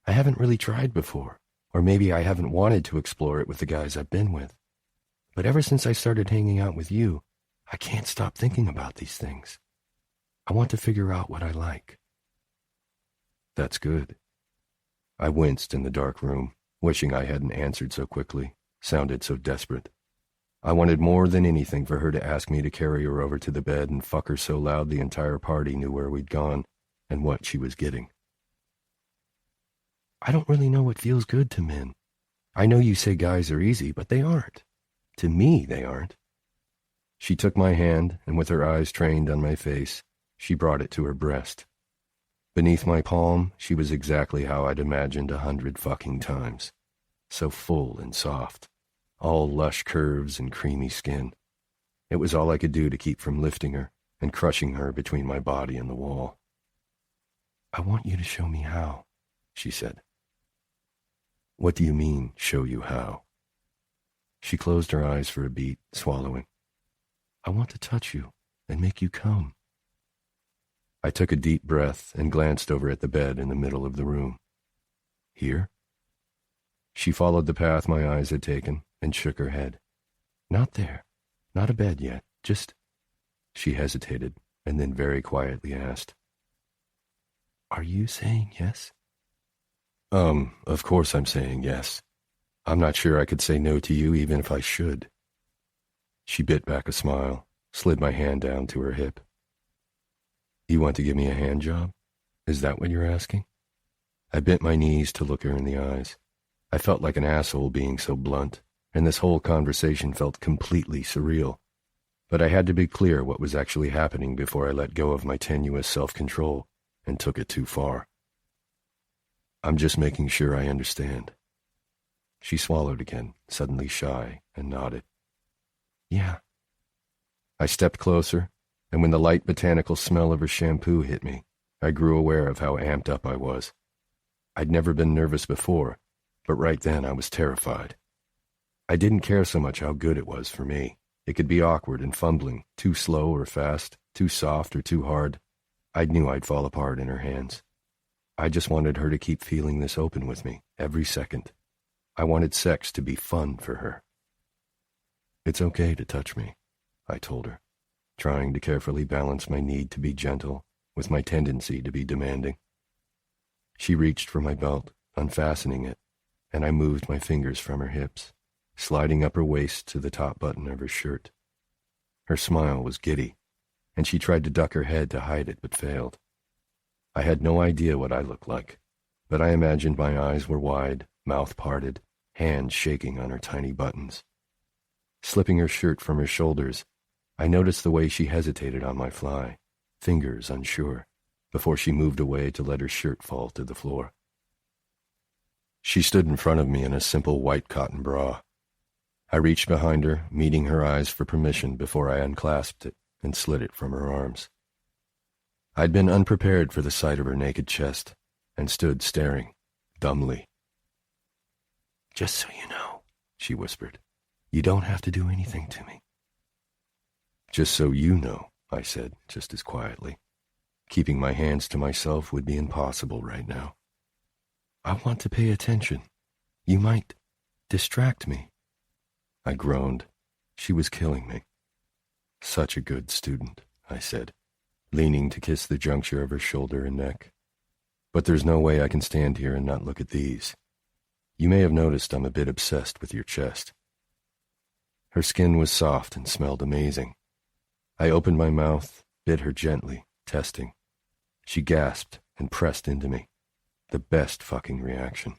I haven't really tried before, or maybe I haven't wanted to explore it with the guys I've been with. But ever since I started hanging out with you, I can't stop thinking about these things. I want to figure out what I like." "That's good." I winced in the dark room, wishing I hadn't answered so quickly, sounded so desperate. I wanted more than anything for her to ask me to carry her over to the bed and fuck her so loud the entire party knew where we'd gone and what she was getting. "I don't really know what feels good to men. I know you say guys are easy, but they aren't. To me, they aren't." She took my hand, and with her eyes trained on my face, she brought it to her breast. Beneath my palm, she was exactly how I'd imagined 100 fucking times. So full and soft, all lush curves and creamy skin. It was all I could do to keep from lifting her and crushing her between my body and the wall. "I want you to show me how," she said. "What do you mean, show you how?" She closed her eyes for a beat, swallowing. "I want to touch you and make you come." I took a deep breath and glanced over at the bed in the middle of the room. "Here?" She followed the path my eyes had taken and shook her head. "Not there. Not a bed yet. Just..." She hesitated and then very quietly asked, "Are you saying yes?" Of course I'm saying yes. I'm not sure I could say no to you even if I should. She bit back a smile, slid my hand down to her hip. You want to give me a hand job? Is that what you're asking? I bent my knees to look her in the eyes. I felt like an asshole being so blunt, and this whole conversation felt completely surreal. But I had to be clear what was actually happening before I let go of my tenuous self-control and took it too far. I'm just making sure I understand. She swallowed again, suddenly shy, and nodded. Yeah. I stepped closer, and when the light botanical smell of her shampoo hit me, I grew aware of how amped up I was. I'd never been nervous before, but right then I was terrified. I didn't care so much how good it was for me. It could be awkward and fumbling, too slow or fast, too soft or too hard. I knew I'd fall apart in her hands. I just wanted her to keep feeling this open with me, every second. I wanted sex to be fun for her. It's okay to touch me, I told her, trying to carefully balance my need to be gentle with my tendency to be demanding. She reached for my belt, unfastening it, and I moved my fingers from her hips, sliding up her waist to the top button of her shirt. Her smile was giddy, and she tried to duck her head to hide it but failed. I had no idea what I looked like, but I imagined my eyes were wide, mouth parted, hands shaking on her tiny buttons. Slipping her shirt from her shoulders, I noticed the way she hesitated on my fly, fingers unsure, before she moved away to let her shirt fall to the floor. She stood in front of me in a simple white cotton bra. I reached behind her, meeting her eyes for permission before I unclasped it and slid it from her arms. I'd been unprepared for the sight of her naked chest and stood staring, dumbly. Just so you know, she whispered, you don't have to do anything to me. Just so you know, I said, just as quietly. Keeping my hands to myself would be impossible right now. I want to pay attention. You might distract me. I groaned. She was killing me. Such a good student, I said, leaning to kiss the juncture of her shoulder and neck. But there's no way I can stand here and not look at these. You may have noticed I'm a bit obsessed with your chest. Her skin was soft and smelled amazing. I opened my mouth, bit her gently, testing. She gasped and pressed into me. The best fucking reaction.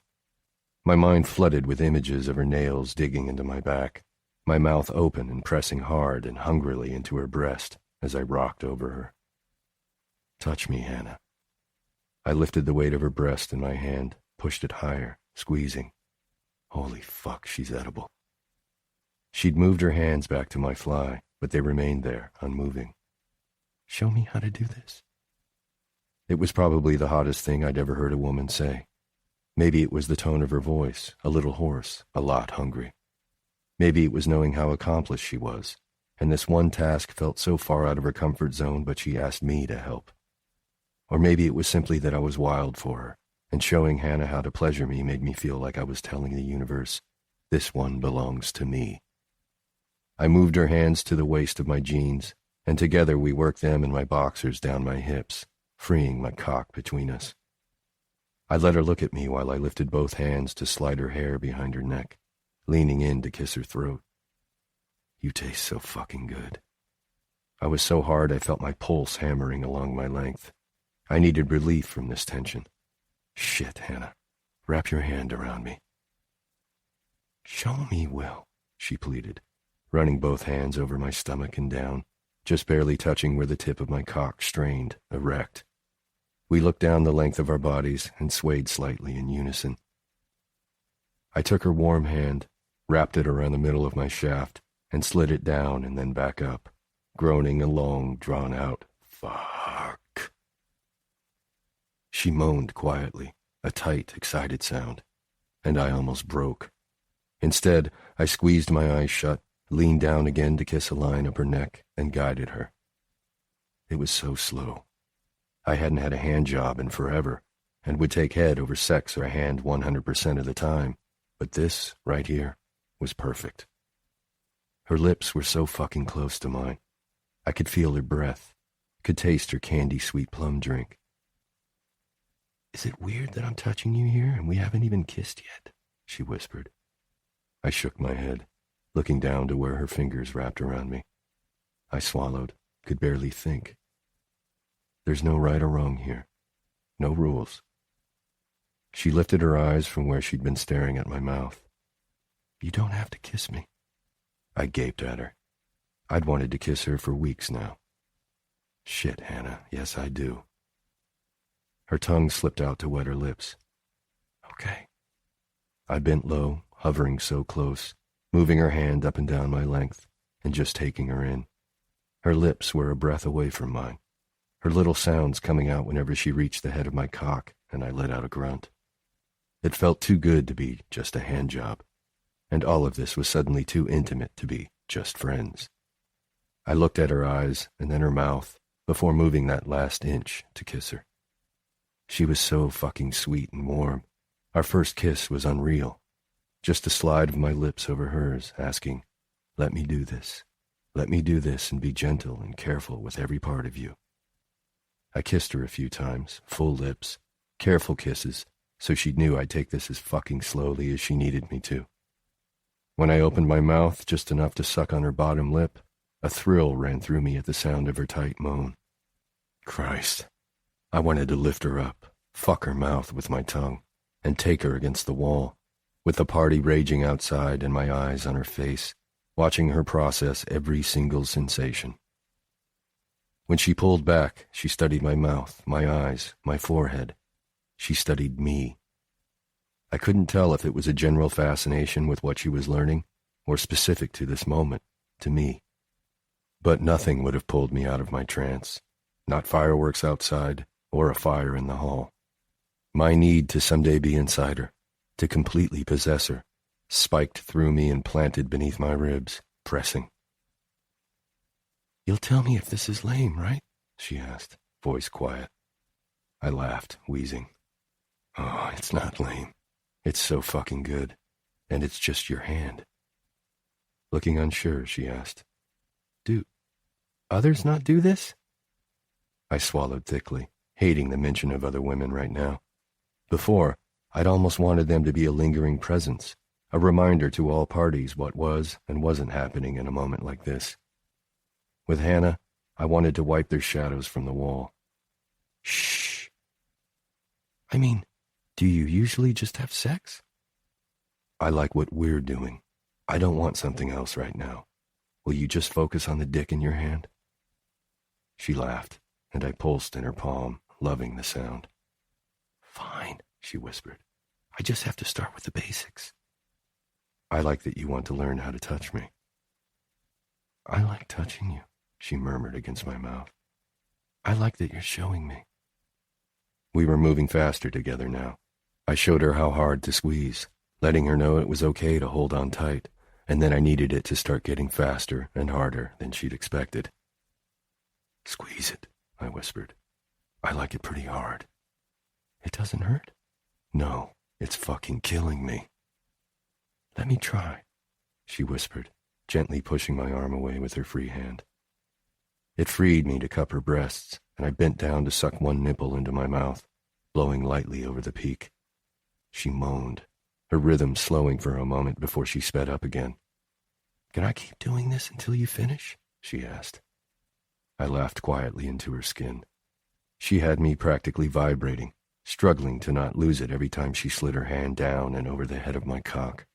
My mind flooded with images of her nails digging into my back, my mouth open and pressing hard and hungrily into her breast as I rocked over her. Touch me, Hanna. I lifted the weight of her breast in my hand, pushed it higher, squeezing. Holy fuck, she's edible. She'd moved her hands back to my fly, but they remained there, unmoving. Show me how to do this. It was probably the hottest thing I'd ever heard a woman say. Maybe it was the tone of her voice, a little hoarse, a lot hungry. Maybe it was knowing how accomplished she was, and this one task felt so far out of her comfort zone, but she asked me to help. Or maybe it was simply that I was wild for her, and showing Hanna how to pleasure me made me feel like I was telling the universe, this one belongs to me. I moved her hands to the waist of my jeans, and together we worked them and my boxers down my hips, freeing my cock between us. I let her look at me while I lifted both hands to slide her hair behind her neck, leaning in to kiss her throat. You taste so fucking good. I was so hard I felt my pulse hammering along my length. I needed relief from this tension. Shit, Hanna. Wrap your hand around me. Show me, Will, she pleaded, running both hands over my stomach and down, just barely touching where the tip of my cock strained, erect. We looked down the length of our bodies and swayed slightly in unison. I took her warm hand, wrapped it around the middle of my shaft, and slid it down and then back up, groaning a long, drawn-out, fuck. She moaned quietly, a tight, excited sound, and I almost broke. Instead, I squeezed my eyes shut, leaned down again to kiss a line up her neck, and guided her. It was so slow. I hadn't had a hand job in forever, and would take head over sex or a hand 100% of the time, but this, right here, was perfect. Her lips were so fucking close to mine. I could feel her breath, could taste her candy-sweet plum drink. Is it weird that I'm touching you here and we haven't even kissed yet? She whispered. I shook my head, looking down to where her fingers wrapped around me. I swallowed, could barely think. There's no right or wrong here. No rules. She lifted her eyes from where she'd been staring at my mouth. You don't have to kiss me. I gaped at her. I'd wanted to kiss her for weeks now. Shit, Hanna, yes I do. Her tongue slipped out to wet her lips. Okay. I bent low, hovering so close, moving her hand up and down my length, and just taking her in. Her lips were a breath away from mine, her little sounds coming out whenever she reached the head of my cock, and I let out a grunt. It felt too good to be just a hand job, and all of this was suddenly too intimate to be just friends. I looked at her eyes and then her mouth before moving that last inch to kiss her. She was so fucking sweet and warm. Our first kiss was unreal. Just a slide of my lips over hers, asking, let me do this. Let me do this and be gentle and careful with every part of you. I kissed her a few times, full lips, careful kisses, so she knew I'd take this as fucking slowly as she needed me to. When I opened my mouth just enough to suck on her bottom lip, a thrill ran through me at the sound of her tight moan. Christ. I wanted to lift her up, fuck her mouth with my tongue, and take her against the wall, with the party raging outside and my eyes on her face, watching her process every single sensation. When she pulled back, she studied my mouth, my eyes, my forehead. She studied me. I couldn't tell if it was a general fascination with what she was learning, or specific to this moment, to me. But nothing would have pulled me out of my trance, not fireworks outside, or a fire in the hall. My need to someday be inside her, to completely possess her, spiked through me and planted beneath my ribs, pressing. You'll tell me if this is lame, right? She asked, voice quiet. I laughed, wheezing. Oh, it's not lame. It's so fucking good. And it's just your hand. Looking unsure, she asked, do others not do this? I swallowed thickly, hating the mention of other women right now. Before, I'd almost wanted them to be a lingering presence, a reminder to all parties what was and wasn't happening in a moment like this. With Hanna, I wanted to wipe their shadows from the wall. Shh. I mean, do you usually just have sex? I like what we're doing. I don't want something else right now. Will you just focus on the dick in your hand? She laughed, and I pulsed in her palm, loving the sound. Fine, she whispered. I just have to start with the basics. I like that you want to learn how to touch me. I like touching you, she murmured against my mouth. I like that you're showing me. We were moving faster together now. I showed her how hard to squeeze, letting her know it was okay to hold on tight, and then I needed it to start getting faster and harder than she'd expected. Squeeze it, I whispered. I like it pretty hard. It doesn't hurt? No, it's fucking killing me. Let me try, she whispered, gently pushing my arm away with her free hand. It freed me to cup her breasts, and I bent down to suck one nipple into my mouth, blowing lightly over the peak. She moaned, her rhythm slowing for a moment before she sped up again. Can I keep doing this until you finish? She asked. I laughed quietly into her skin. She had me practically vibrating, struggling to not lose it every time she slid her hand down and over the head of my cock.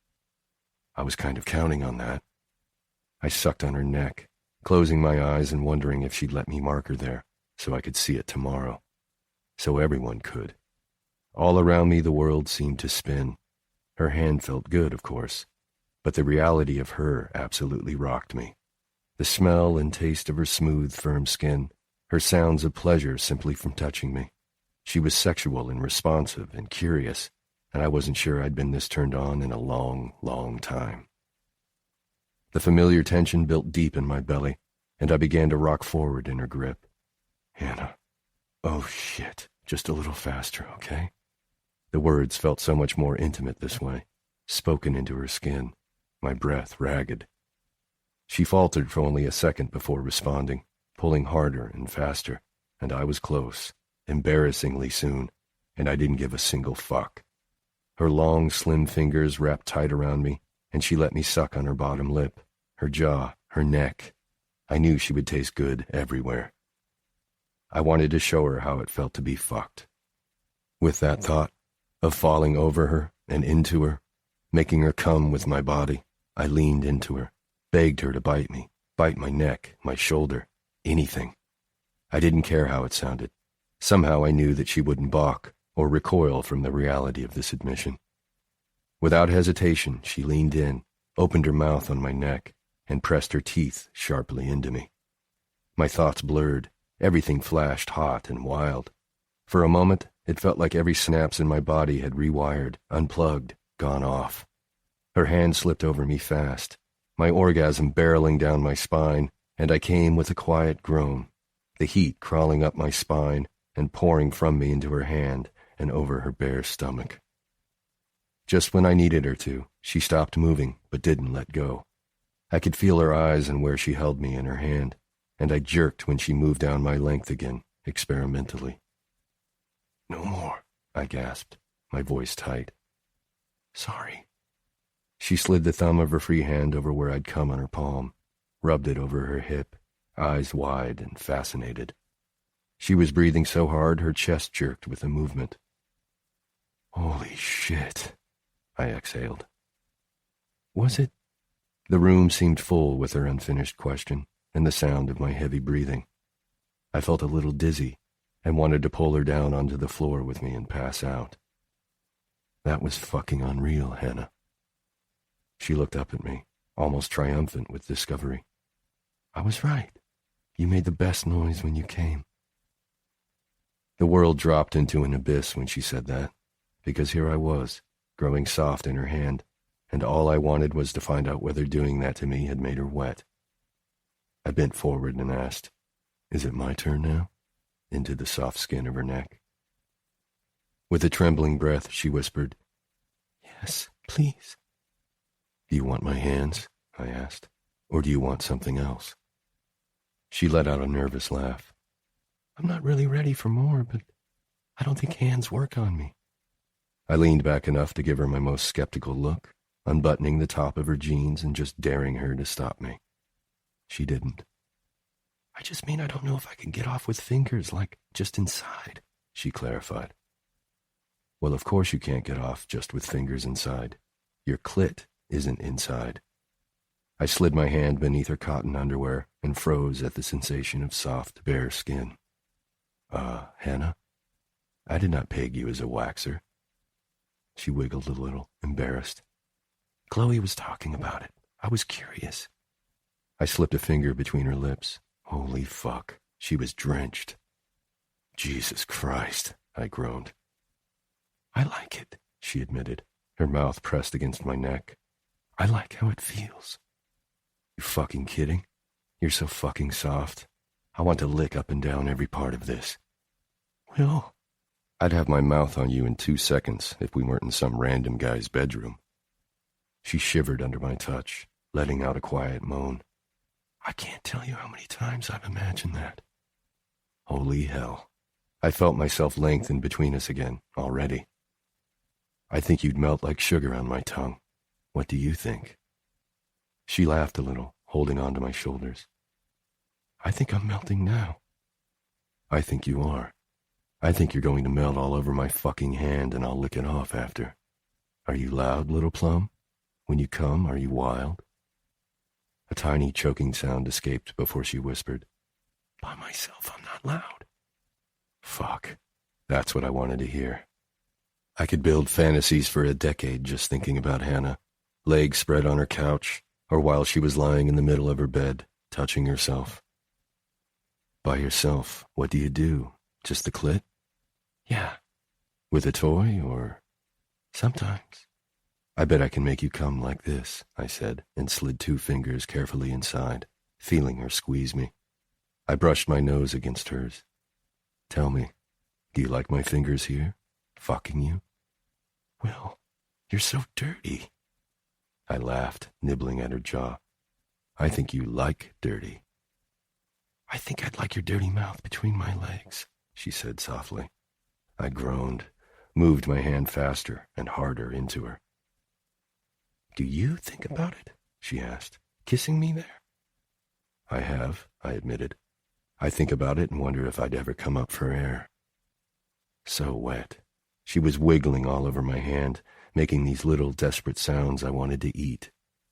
I was kind of counting on that. I sucked on her neck, closing my eyes and wondering if she'd let me mark her there so I could see it tomorrow. So everyone could. All around me the world seemed to spin. Her hand felt good, of course, but the reality of her absolutely rocked me. The smell and taste of her smooth, firm skin, her sounds of pleasure simply from touching me. She was sexual and responsive and curious, and I wasn't sure I'd been this turned on in a long, long time. The familiar tension built deep in my belly, and I began to rock forward in her grip. Hanna. Oh, shit. Just a little faster, okay? The words felt so much more intimate this way, spoken into her skin, my breath ragged. She faltered for only a second before responding, pulling harder and faster, and I was close, embarrassingly soon, and I didn't give a single fuck. Her long, slim fingers wrapped tight around me, and she let me suck on her bottom lip, her jaw, her neck. I knew she would taste good everywhere. I wanted to show her how it felt to be fucked. With that thought of falling over her and into her, making her come with my body, I leaned into her, begged her to bite me, bite my neck, my shoulder, anything. I didn't care how it sounded. Somehow I knew that she wouldn't balk or recoil from the reality of this admission. Without hesitation, she leaned in, opened her mouth on my neck, and pressed her teeth sharply into me. My thoughts blurred. Everything flashed hot and wild. For a moment, it felt like every synapse in my body had rewired, unplugged, gone off. Her hand slipped over me fast, my orgasm barreling down my spine, and I came with a quiet groan, the heat crawling up my spine and pouring from me into her hand and over her bare stomach. Just when I needed her to, she stopped moving but didn't let go. I could feel her eyes and where she held me in her hand, and I jerked when she moved down my length again, experimentally. "No more," I gasped, my voice tight. "Sorry." She slid the thumb of her free hand over where I'd come on her palm, rubbed it over her hip, eyes wide and fascinated. She was breathing so hard her chest jerked with the movement. "Holy shit," I exhaled. "Was it?" The room seemed full with her unfinished question and the sound of my heavy breathing. I felt a little dizzy and wanted to pull her down onto the floor with me and pass out. "That was fucking unreal, Hanna." She looked up at me, almost triumphant with discovery. "I was right. You made the best noise when you came." The world dropped into an abyss when she said that, because here I was, growing soft in her hand, and all I wanted was to find out whether doing that to me had made her wet. I bent forward and asked, "Is it my turn now?" into the soft skin of her neck. With a trembling breath, she whispered, "Yes, please." "Do you want my hands?" I asked, "or do you want something else?" She let out a nervous laugh. "I'm not really ready for more, but I don't think hands work on me." I leaned back enough to give her my most skeptical look, unbuttoning the top of her jeans and just daring her to stop me. She didn't. "I just mean I don't know if I can get off with fingers, like just inside," she clarified. "Well, of course you can't get off just with fingers inside. Your clit isn't inside." I slid my hand beneath her cotton underwear and froze at the sensation of soft, bare skin. Hanna? I did not peg you as a waxer." She wiggled a little, embarrassed. "Chloe was talking about it. I was curious." I slipped a finger between her lips. Holy fuck, she was drenched. "Jesus Christ," I groaned. "I like it," she admitted, her mouth pressed against my neck. "I like how it feels." "You fucking kidding? You're so fucking soft. I want to lick up and down every part of this." "Will?" "I'd have my mouth on you in 2 seconds if we weren't in some random guy's bedroom." She shivered under my touch, letting out a quiet moan. "I can't tell you how many times I've imagined that." Holy hell. I felt myself lengthen between us again, already. "I think you'd melt like sugar on my tongue. What do you think?" She laughed a little, holding on to my shoulders. "I think I'm melting now." "I think you are. I think you're going to melt all over my fucking hand and I'll lick it off after. Are you loud, little plum? When you come, are you wild?" A tiny choking sound escaped before she whispered, "By myself, I'm not loud." Fuck. That's what I wanted to hear. I could build fantasies for a decade just thinking about Hanna, legs spread on her couch, or while she was lying in the middle of her bed, touching herself. "By yourself, what do you do? Just the clit?" "Yeah." "With a toy, or?" "Sometimes." "I bet I can make you come like this," I said, and slid 2 fingers carefully inside, feeling her squeeze me. I brushed my nose against hers. "Tell me, do you like my fingers here? Fucking you?" "Will, you're so dirty." I laughed, nibbling at her jaw. "I think you like dirty." "I think I'd like your dirty mouth between my legs," she said softly. I groaned. moved my hand faster and harder into her. "Do you think about it?" she asked, "kissing me there?" "I have," I admitted. "I think about it and wonder if I'd ever come up for air." So wet. She was wiggling all over my hand, making these little desperate sounds I wanted to eat.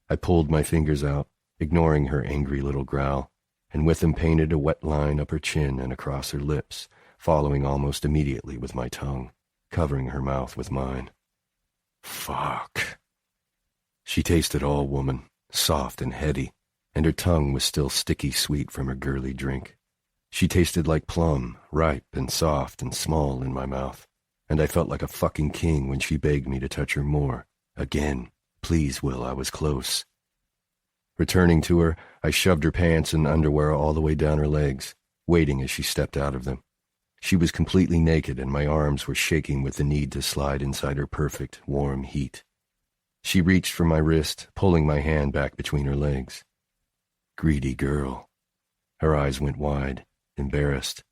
I pulled my fingers out, ignoring her angry little growl, and with them painted a wet line up her chin and across her lips, following almost immediately with my tongue, covering her mouth with mine. Fuck. She tasted all woman, soft and heady, and her tongue was still sticky sweet from her girly drink. She tasted like plum, ripe and soft and small in my mouth, and I felt like a fucking king when she begged me to touch her more. Again. Please, Will, I was close. Returning to her, I shoved her pants and underwear all the way down her legs, waiting as she stepped out of them. She was completely naked and my arms were shaking with the need to slide inside her perfect, warm heat. She reached for my wrist, pulling my hand back between her legs. Greedy girl. Her eyes went wide, embarrassed.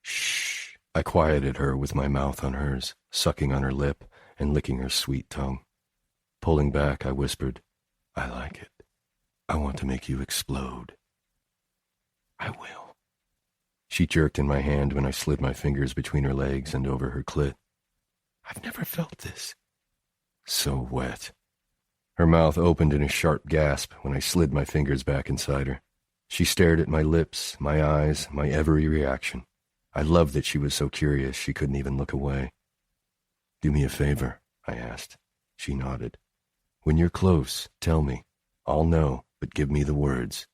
Shh. I quieted her with my mouth on hers, sucking on her lip and licking her sweet tongue. Pulling back, I whispered, "I like it. I want to make you explode." "I will." She jerked in my hand when I slid my fingers between her legs and over her clit. "I've never felt this." So wet. Her mouth opened in a sharp gasp when I slid my fingers back inside her. She stared at my lips, my eyes, my every reaction. I loved that she was so curious she couldn't even look away. "Do me a favor," I asked. She nodded. "When you're close, tell me. I'll know, but give me the words."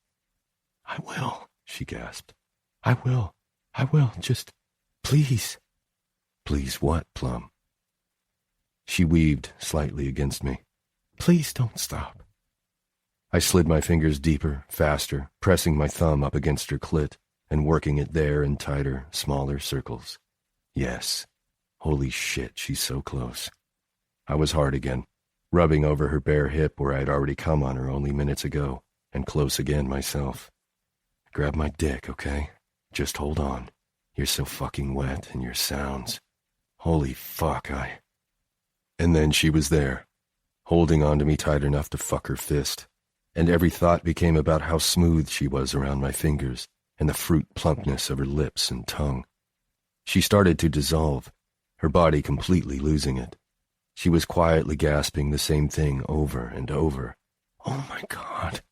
"I will," she gasped. I will. Just, please." "Please what, Plum?" She weaved slightly against me. "Please don't stop." I slid my fingers deeper, faster, pressing my thumb up against her clit and working it there in tighter, smaller circles. Yes. Holy shit, she's so close. I was hard again, rubbing over her bare hip where I had already come on her only minutes ago, and close again myself. "Grab my dick, okay? Just hold on. You're so fucking wet, and your sounds. Holy fuck, And then she was there, holding on to me tight enough to fuck her fist, and every thought became about how smooth she was around my fingers and the fruit plumpness of her lips and tongue. She started to dissolve, her body completely losing it. She was quietly gasping the same thing over and over. "Oh my God,"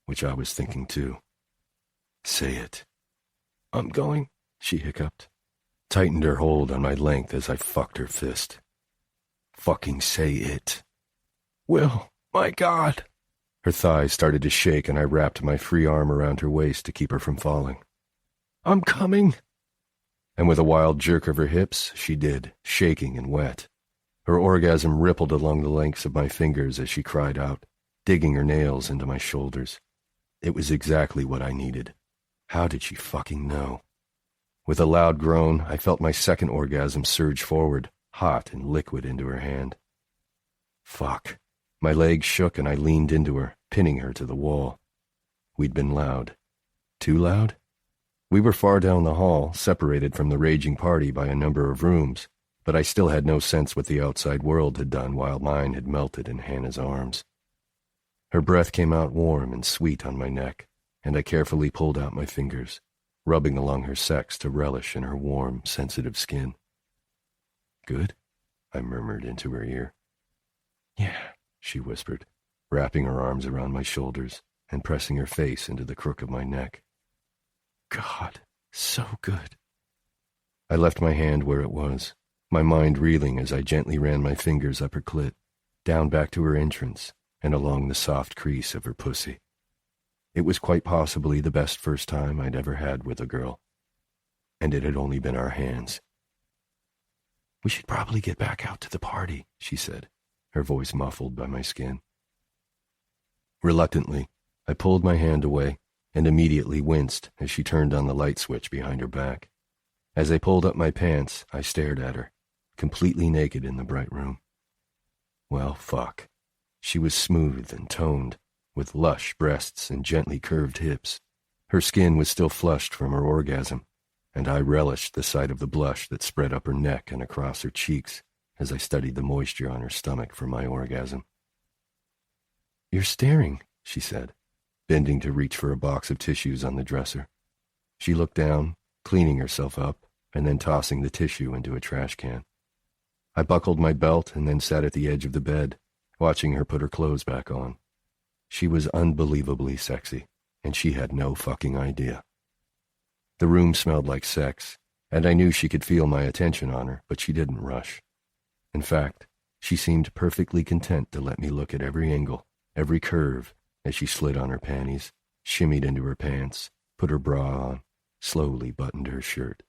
which I was thinking too. "Say it." "I'm going," she hiccuped, tightened her hold on my length as I fucked her fist. "Fucking say it." "Will, my God." Her thighs started to shake and I wrapped my free arm around her waist to keep her from falling. "I'm coming." And with a wild jerk of her hips, she did, shaking and wet. Her orgasm rippled along the lengths of my fingers as she cried out, digging her nails into my shoulders. It was exactly what I needed. How did she fucking know? With a loud groan, I felt my second orgasm surge forward, hot and liquid, into her hand. Fuck. My legs shook and I leaned into her, pinning her to the wall. We'd been loud. Too loud? We were far down the hall, separated from the raging party by a number of rooms, but I still had no sense what the outside world had done while mine had melted in Hannah's arms. Her breath came out warm and sweet on my neck, and I carefully pulled out my fingers, rubbing along her sex to relish in her warm, sensitive skin. "Good?" I murmured into her ear. "Yeah," she whispered, wrapping her arms around my shoulders and pressing her face into the crook of my neck. "God, so good." I left my hand where it was, my mind reeling as I gently ran my fingers up her clit, down back to her entrance, and along the soft crease of her pussy. It was quite possibly the best first time I'd ever had with a girl, and it had only been our hands. "We should probably get back out to the party," she said, her voice muffled by my skin. Reluctantly, I pulled my hand away and immediately winced as she turned on the light switch behind her back. As I pulled up my pants, I stared at her, completely naked in the bright room. Well, fuck. She was smooth and toned, with lush breasts and gently curved hips. Her skin was still flushed from her orgasm, and I relished the sight of the blush that spread up her neck and across her cheeks as I studied the moisture on her stomach for my orgasm. "You're staring," she said, bending to reach for a box of tissues on the dresser. She looked down, cleaning herself up, and then tossing the tissue into a trash can. I buckled my belt and then sat at the edge of the bed, watching her put her clothes back on. She was unbelievably sexy, and she had no fucking idea. The room smelled like sex, and I knew she could feel my attention on her, but she didn't rush. In fact, she seemed perfectly content to let me look at every angle, every curve, as she slid on her panties, shimmied into her pants, put her bra on, slowly buttoned her shirt.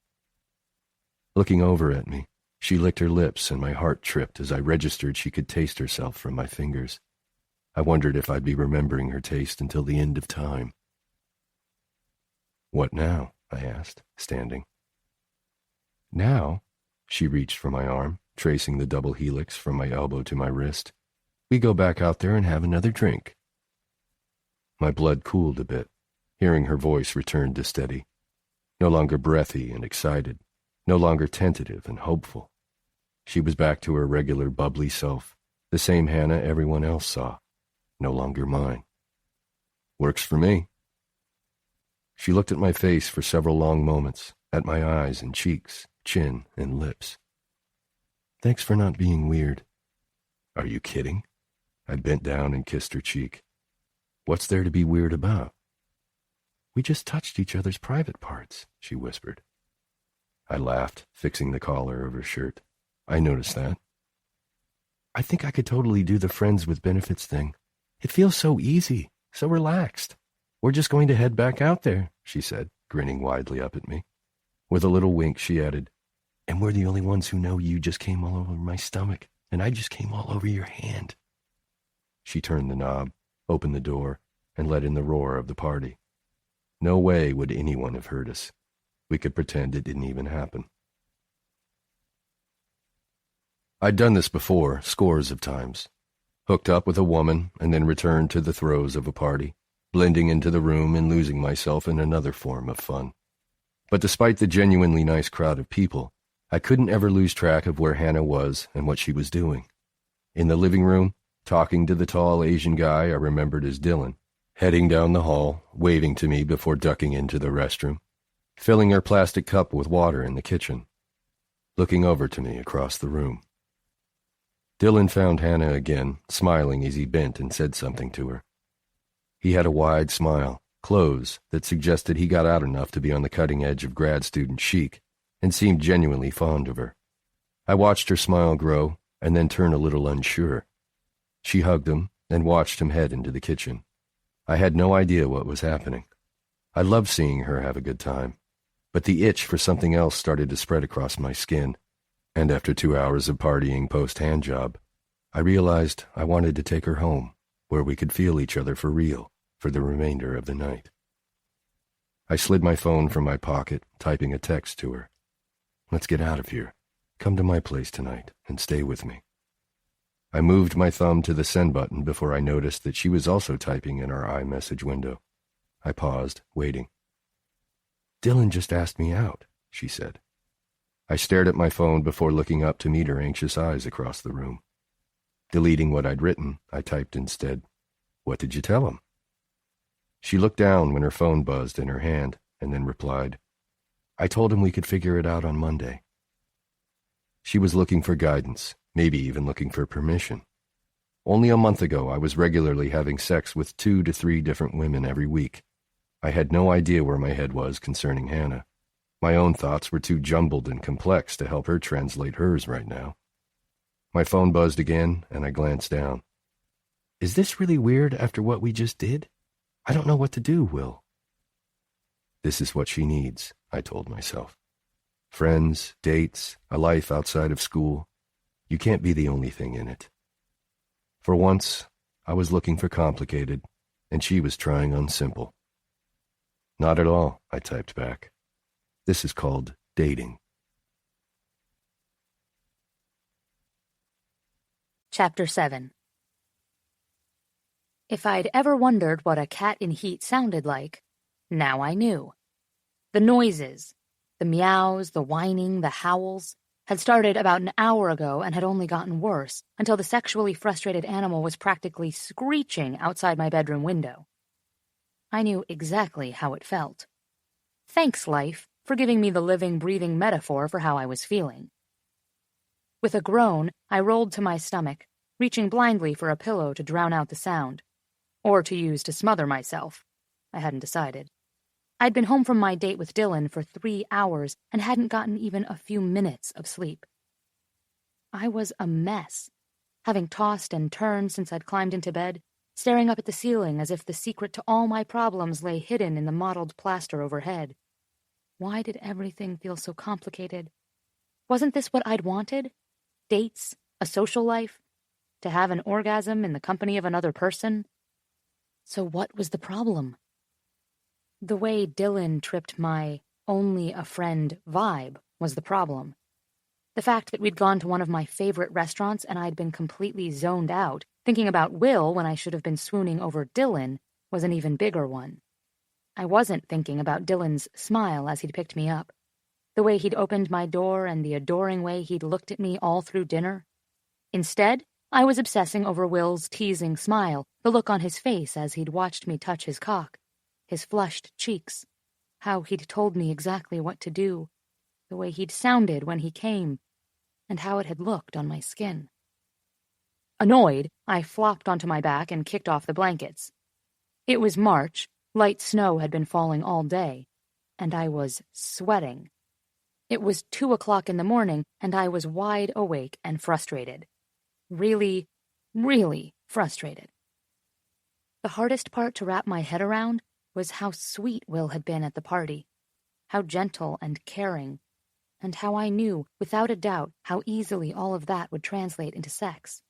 Looking over at me, she licked her lips and my heart tripped as I registered she could taste herself from my fingers. I wondered if I'd be remembering her taste until the end of time. "What now?" I asked, standing. "Now?" She reached for my arm, tracing the double helix from my elbow to my wrist. "We go back out there and have another drink." My blood cooled a bit, hearing her voice return to steady. No longer breathy and excited, no longer tentative and hopeful. She was back to her regular bubbly self, the same Hanna everyone else saw, no longer mine. "Works for me." She looked at my face for several long moments, at my eyes and cheeks, chin and lips. "Thanks for not being weird." "Are you kidding?" I bent down and kissed her cheek. "What's there to be weird about?" "We just touched each other's private parts," she whispered. I laughed, fixing the collar of her shirt. "I noticed that." "I think I could totally do the friends with benefits thing. It feels so easy, so relaxed. We're just going to head back out there," she said, grinning widely up at me. With a little wink, she added, "And we're the only ones who know you just came all over my stomach, and I just came all over your hand." She turned the knob, opened the door, and let in the roar of the party. No way would anyone have heard us. We could pretend it didn't even happen. I'd done this before, scores of times. Hooked up with a woman and then returned to the throes of a party, blending into the room and losing myself in another form of fun. But despite the genuinely nice crowd of people, I couldn't ever lose track of where Hanna was and what she was doing. In the living room, talking to the tall Asian guy I remembered as Dylan, heading down the hall, waving to me before ducking into the restroom, filling her plastic cup with water in the kitchen, looking over to me across the room. Dylan found Hanna again, smiling as he bent and said something to her. He had a wide smile, clothes that suggested he got out enough to be on the cutting edge of grad student chic, and seemed genuinely fond of her. I watched her smile grow and then turn a little unsure. She hugged him and watched him head into the kitchen. I had no idea what was happening. I loved seeing her have a good time, but the itch for something else started to spread across my skin, and after 2 hours of partying post-handjob, I realized I wanted to take her home, where we could feel each other for real for the remainder of the night. I slid my phone from my pocket, typing a text to her. "Let's get out of here. Come to my place tonight and stay with me." I moved my thumb to the send button before I noticed that she was also typing in our iMessage window. I paused, waiting. "Dylan just asked me out," she said. I stared at my phone before looking up to meet her anxious eyes across the room. Deleting what I'd written, I typed instead, "What did you tell him?" She looked down when her phone buzzed in her hand and then replied, "I told him we could figure it out on Monday." She was looking for guidance, maybe even looking for permission. Only a month ago, I was regularly having sex with 2 to 3 different women every week. I had no idea where my head was concerning Hanna. My own thoughts were too jumbled and complex to help her translate hers right now. My phone buzzed again, and I glanced down. "Is this really weird after what we just did? I don't know what to do, Will." This is what she needs, I told myself. Friends, dates, a life outside of school. You can't be the only thing in it. For once, I was looking for complicated, and she was trying on simple. "Not at all," I typed back. "This is called dating." Chapter 7. If I'd ever wondered what a cat in heat sounded like, now I knew. The noises, The meows, the whining, the howls had started about an hour ago and had only gotten worse until the sexually frustrated animal was practically screeching outside my bedroom window. I knew exactly how it felt. Thanks, life, for giving me the living, breathing metaphor for how I was feeling. With a groan, I rolled to my stomach, reaching blindly for a pillow to drown out the sound, or to use to smother myself. I hadn't decided. I'd been home from my date with Dylan for 3 hours and hadn't gotten even a few minutes of sleep. I was a mess, having tossed and turned since I'd climbed into bed, staring up at the ceiling as if the secret to all my problems lay hidden in the mottled plaster overhead. Why did everything feel so complicated? Wasn't this what I'd wanted? Dates, a social life, to have an orgasm in the company of another person? So what was the problem? The way Dylan tripped my only a friend vibe was the problem. The fact that we'd gone to one of my favorite restaurants and I'd been completely zoned out, thinking about Will when I should have been swooning over Dylan, was an even bigger one. I wasn't thinking about Dylan's smile as he'd picked me up, the way he'd opened my door and the adoring way he'd looked at me all through dinner. Instead, I was obsessing over Will's teasing smile, the look on his face as he'd watched me touch his cock, his flushed cheeks, how he'd told me exactly what to do, the way he'd sounded when he came, and how it had looked on my skin. Annoyed, I flopped onto my back and kicked off the blankets. It was March, light snow had been falling all day, and I was sweating. It was 2 o'clock in the morning, and I was wide awake and frustrated. Really, really frustrated. The hardest part to wrap my head around was how sweet Will had been at the party, how gentle and caring, and how I knew, without a doubt, how easily all of that would translate into sex.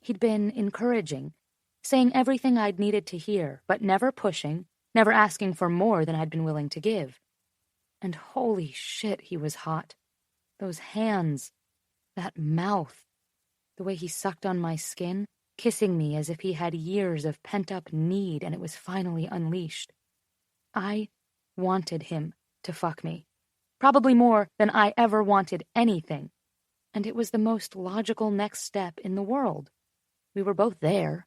He'd been encouraging, saying everything I'd needed to hear, but never pushing, never asking for more than I'd been willing to give. And holy shit, he was hot. Those hands, that mouth, the way he sucked on my skin, kissing me as if he had years of pent-up need and it was finally unleashed. I wanted him to fuck me, probably more than I ever wanted anything, and it was the most logical next step in the world. We were both there.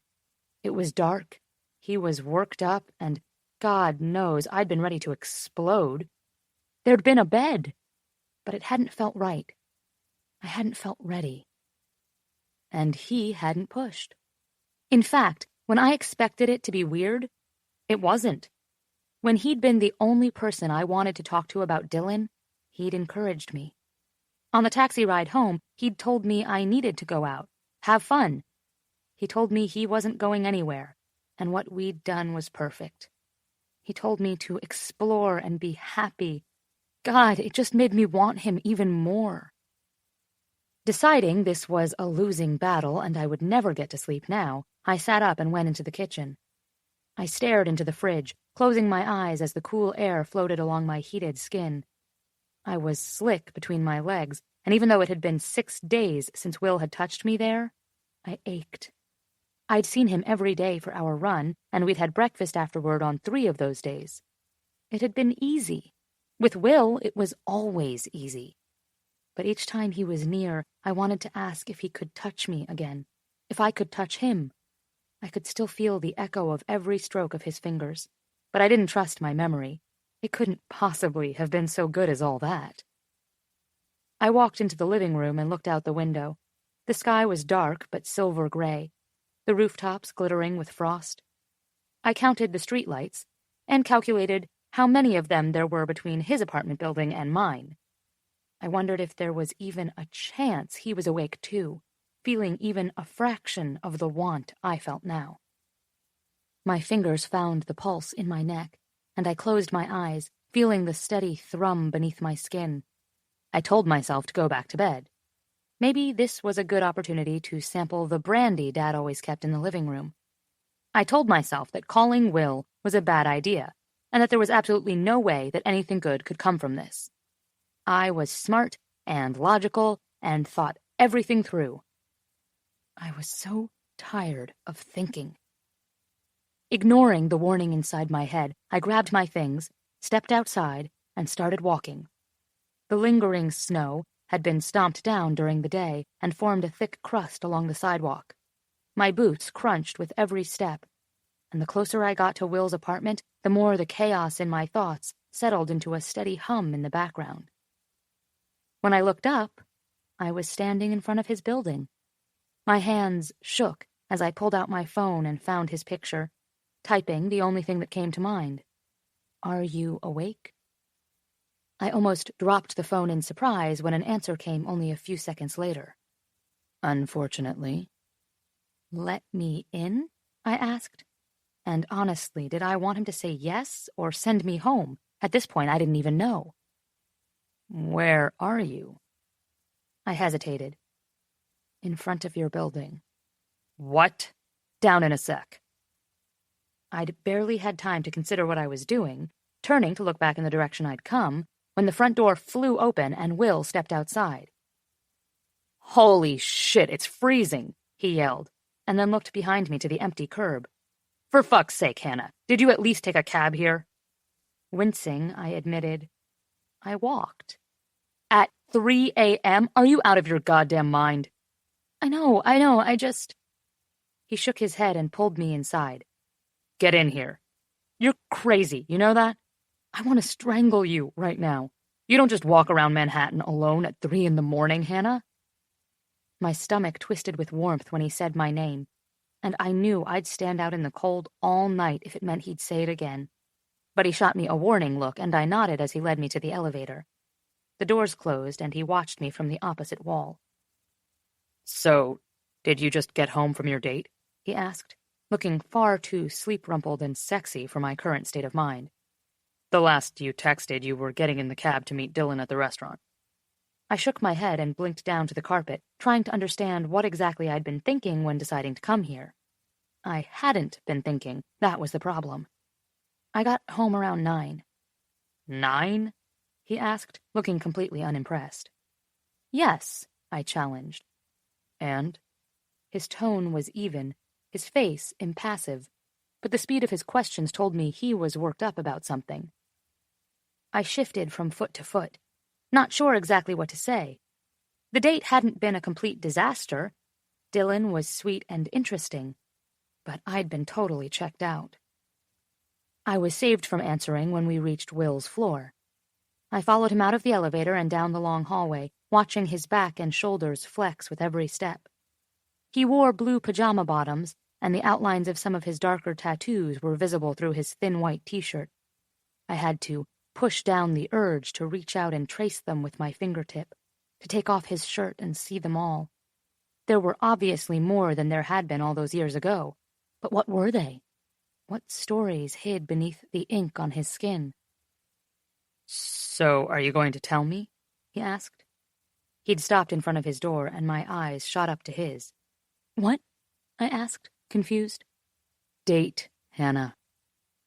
It was dark, he was worked up, and God knows I'd been ready to explode. There'd been a bed, but it hadn't felt right. I hadn't felt ready. And he hadn't pushed. In fact, when I expected it to be weird, it wasn't. When he'd been the only person I wanted to talk to about Dylan, he'd encouraged me. On the taxi ride home, he'd told me I needed to go out, have fun. He told me he wasn't going anywhere, and what we'd done was perfect. He told me to explore and be happy. God, it just made me want him even more. Deciding this was a losing battle and I would never get to sleep now, I sat up and went into the kitchen. I stared into the fridge, closing my eyes as the cool air floated along my heated skin. I was slick between my legs, and even though it had been 6 days since Will had touched me there, I ached. I'd seen him every day for our run, and we'd had breakfast afterward on 3 of those days. It had been easy. With Will, it was always easy. But each time he was near, I wanted to ask if he could touch me again, if I could touch him. I could still feel the echo of every stroke of his fingers, but I didn't trust my memory. It couldn't possibly have been so good as all that. I walked into the living room and looked out the window. The sky was dark but silver gray, the rooftops glittering with frost. I counted the streetlights and calculated how many of them there were between his apartment building and mine. I wondered if there was even a chance he was awake too, feeling even a fraction of the want I felt now. My fingers found the pulse in my neck, and I closed my eyes, feeling the steady thrum beneath my skin. I told myself to go back to bed. Maybe this was a good opportunity to sample the brandy Dad always kept in the living room. I told myself that calling Will was a bad idea, and that there was absolutely no way that anything good could come from this. I was smart and logical and thought everything through. I was so tired of thinking. Ignoring the warning inside my head, I grabbed my things, stepped outside, and started walking. The lingering snow had been stomped down during the day and formed a thick crust along the sidewalk. My boots crunched with every step, and the closer I got to Will's apartment, the more the chaos in my thoughts settled into a steady hum in the background. When I looked up, I was standing in front of his building. My hands shook as I pulled out my phone and found his picture, typing the only thing that came to mind. "Are you awake?" I almost dropped the phone in surprise when an answer came only a few seconds later. "Unfortunately." "Let me in?" I asked. And honestly, did I want him to say yes or send me home? At this point, I didn't even know. "Where are you?" I hesitated. "In front of your building." "What?" "Down in a sec." I'd barely had time to consider what I was doing, turning to look back in the direction I'd come, when the front door flew open and Will stepped outside. "Holy shit, it's freezing," he yelled, and then looked behind me to the empty curb. "For fuck's sake, Hanna, did you at least take a cab here?" Wincing, I admitted, "I walked." "At 3 a.m.? Are you out of your goddamn mind?" I know, I just..." He shook his head and pulled me inside. "Get in here. You're crazy, you know that? I want to strangle you right now. You don't just walk around Manhattan alone at 3 in the morning, Hanna." My stomach twisted with warmth when he said my name, and I knew I'd stand out in the cold all night if it meant he'd say it again. But he shot me a warning look, and I nodded as he led me to the elevator. The doors closed, and he watched me from the opposite wall. "So, did you just get home from your date?" he asked, looking far too sleep-rumpled and sexy for my current state of mind. "The last you texted, you were getting in the cab to meet Dylan at the restaurant." I shook my head and blinked down to the carpet, trying to understand what exactly I'd been thinking when deciding to come here. I hadn't been thinking, that was the problem. "I got home around 9. "9?" he asked, looking completely unimpressed. "Yes," I challenged. "And?" His tone was even, his face impassive, but the speed of his questions told me he was worked up about something. I shifted from foot to foot, not sure exactly what to say. The date hadn't been a complete disaster. Dylan was sweet and interesting, but I'd been totally checked out. I was saved from answering when we reached Will's floor. I followed him out of the elevator and down the long hallway, watching his back and shoulders flex with every step. He wore blue pajama bottoms, and the outlines of some of his darker tattoos were visible through his thin white t-shirt. I had to push down the urge to reach out and trace them with my fingertip, to take off his shirt and see them all. There were obviously more than there had been all those years ago, but what were they? What stories hid beneath the ink on his skin? "So, are you going to tell me?" he asked. He'd stopped in front of his door, and my eyes shot up to his. "What?" I asked, confused. "Date, Hanna."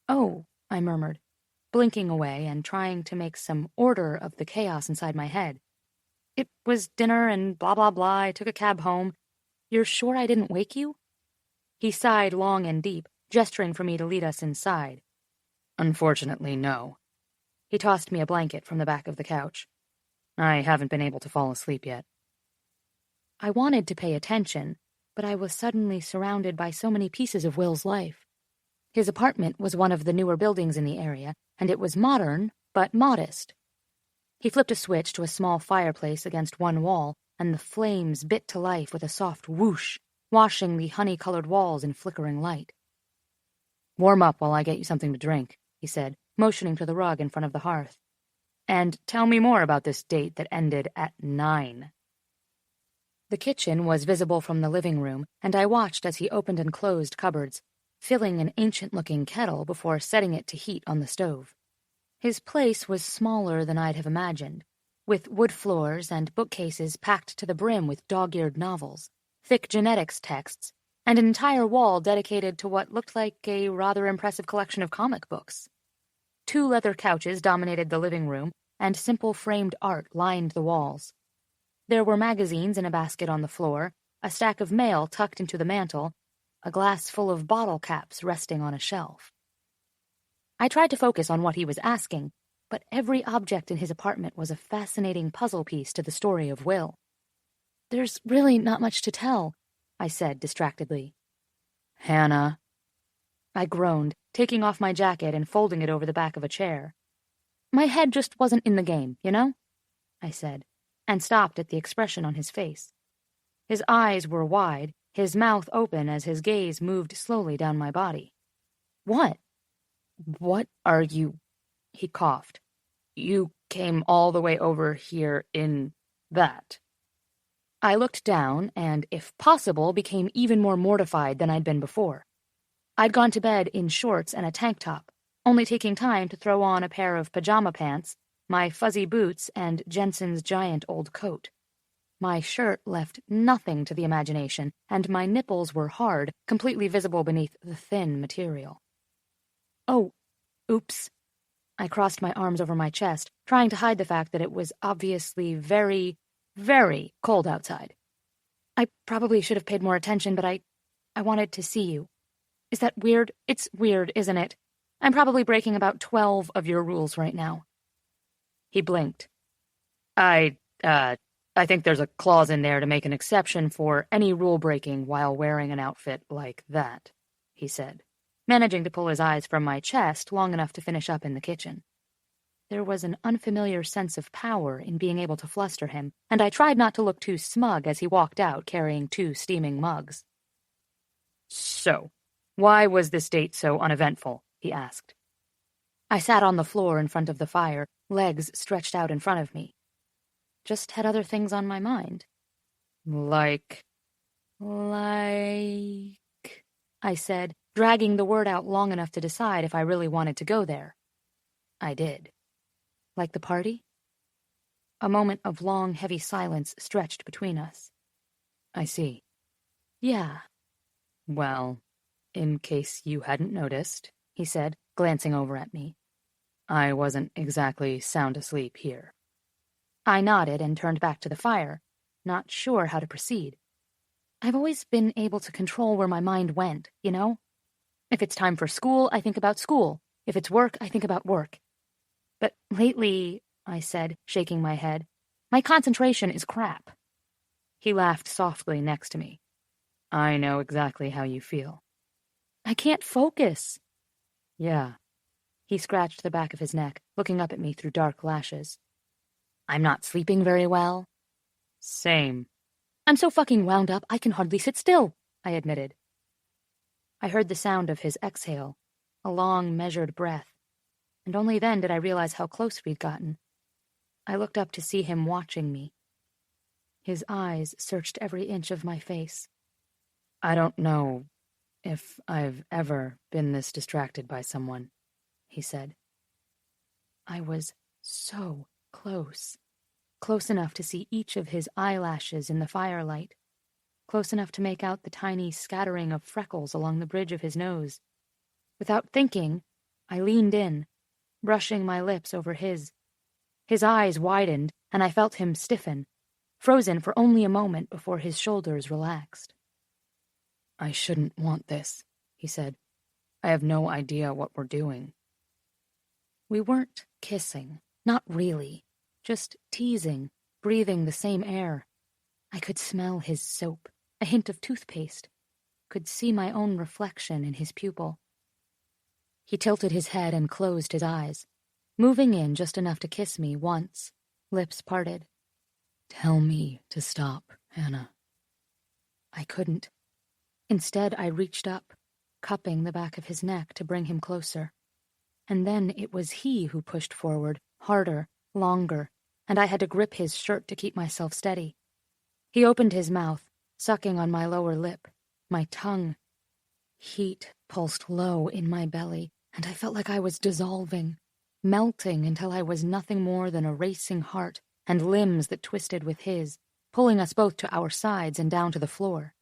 "Oh," I murmured, blinking away and trying to make some order of the chaos inside my head. "It was dinner and blah, blah, blah. I took a cab home. You're sure I didn't wake you?" He sighed long and deep, gesturing for me to lead us inside. "Unfortunately, no." He tossed me a blanket from the back of the couch. "I haven't been able to fall asleep yet." I wanted to pay attention, but I was suddenly surrounded by so many pieces of Will's life. His apartment was one of the newer buildings in the area, and it was modern, but modest. He flipped a switch to a small fireplace against one wall, and the flames bit to life with a soft whoosh, washing the honey-colored walls in flickering light. "Warm up while I get you something to drink," he said, motioning to the rug in front of the hearth. "And tell me more about this date that ended at 9. The kitchen was visible from the living room, and I watched as he opened and closed cupboards, filling an ancient-looking kettle before setting it to heat on the stove. His place was smaller than I'd have imagined, with wood floors and bookcases packed to the brim with dog-eared novels, thick genetics texts, and an entire wall dedicated to what looked like a rather impressive collection of comic books. 2 leather couches dominated the living room, and simple framed art lined the walls. There were magazines in a basket on the floor, a stack of mail tucked into the mantel, a glass full of bottle caps resting on a shelf. I tried to focus on what he was asking, but every object in his apartment was a fascinating puzzle piece to the story of Will. "There's really not much to tell," I said distractedly. "Hanna." I groaned, taking off my jacket and folding it over the back of a chair. "My head just wasn't in the game, you know?" I said, and stopped at the expression on his face. His eyes were wide, his mouth open as his gaze moved slowly down my body. "What? What are you—" he coughed. "You came all the way over here in that." I looked down and, if possible, became even more mortified than I'd been before. I'd gone to bed in shorts and a tank top, only taking time to throw on a pair of pajama pants, my fuzzy boots, and Jensen's giant old coat. My shirt left nothing to the imagination, and my nipples were hard, completely visible beneath the thin material. "Oh, oops." I crossed my arms over my chest, trying to hide the fact that it was obviously very, very cold outside. "I probably should have paid more attention, but I wanted to see you. Is that weird? It's weird, isn't it? I'm probably breaking about 12 of your rules right now." He blinked. I think there's a clause in there to make an exception for any rule breaking while wearing an outfit like that," he said, managing to pull his eyes from my chest long enough to finish up in the kitchen. There was an unfamiliar sense of power in being able to fluster him, and I tried not to look too smug as he walked out carrying 2 steaming mugs. "So, why was this date so uneventful?" he asked. I sat on the floor in front of the fire, legs stretched out in front of me. Just had other things on my mind. Like, I said, dragging the word out long enough to decide if I really wanted to go there. I did. Like the party? A moment of long, heavy silence stretched between us. "I see." "Yeah." "Well, in case you hadn't noticed," he said, glancing over at me, "I wasn't exactly sound asleep here." I nodded and turned back to the fire, not sure how to proceed. I've always been able to control where my mind went, you know? If it's time for school, I think about school. If it's work, I think about work. But lately, I said, shaking my head, my concentration is crap. He laughed softly next to me. "I know exactly how you feel." "I can't focus." "Yeah." He scratched the back of his neck, looking up at me through dark lashes. "I'm not sleeping very well." "Same." "I'm so fucking wound up I can hardly sit still," I admitted. I heard the sound of his exhale, a long, measured breath, and only then did I realize how close we'd gotten. I looked up to see him watching me. His eyes searched every inch of my face. "I don't know if I've ever been this distracted by someone," he said. I was so close. Close enough to see each of his eyelashes in the firelight. Close enough to make out the tiny scattering of freckles along the bridge of his nose. Without thinking, I leaned in, brushing my lips over his. His eyes widened, and I felt him stiffen, frozen for only a moment before his shoulders relaxed. "I shouldn't want this," he said. "I have no idea what we're doing." We weren't kissing, not really. Just teasing, breathing the same air. I could smell his soap, a hint of toothpaste, could see my own reflection in his pupil. He tilted his head and closed his eyes, moving in just enough to kiss me once, lips parted. "Tell me to stop, Hanna." I couldn't. Instead, I reached up, cupping the back of his neck to bring him closer. And then it was he who pushed forward, harder, longer, and I had to grip his shirt to keep myself steady. He opened his mouth, sucking on my lower lip, my tongue. Heat pulsed low in my belly, and I felt like I was dissolving, melting until I was nothing more than a racing heart and limbs that twisted with his, pulling us both to our sides and down to the floor.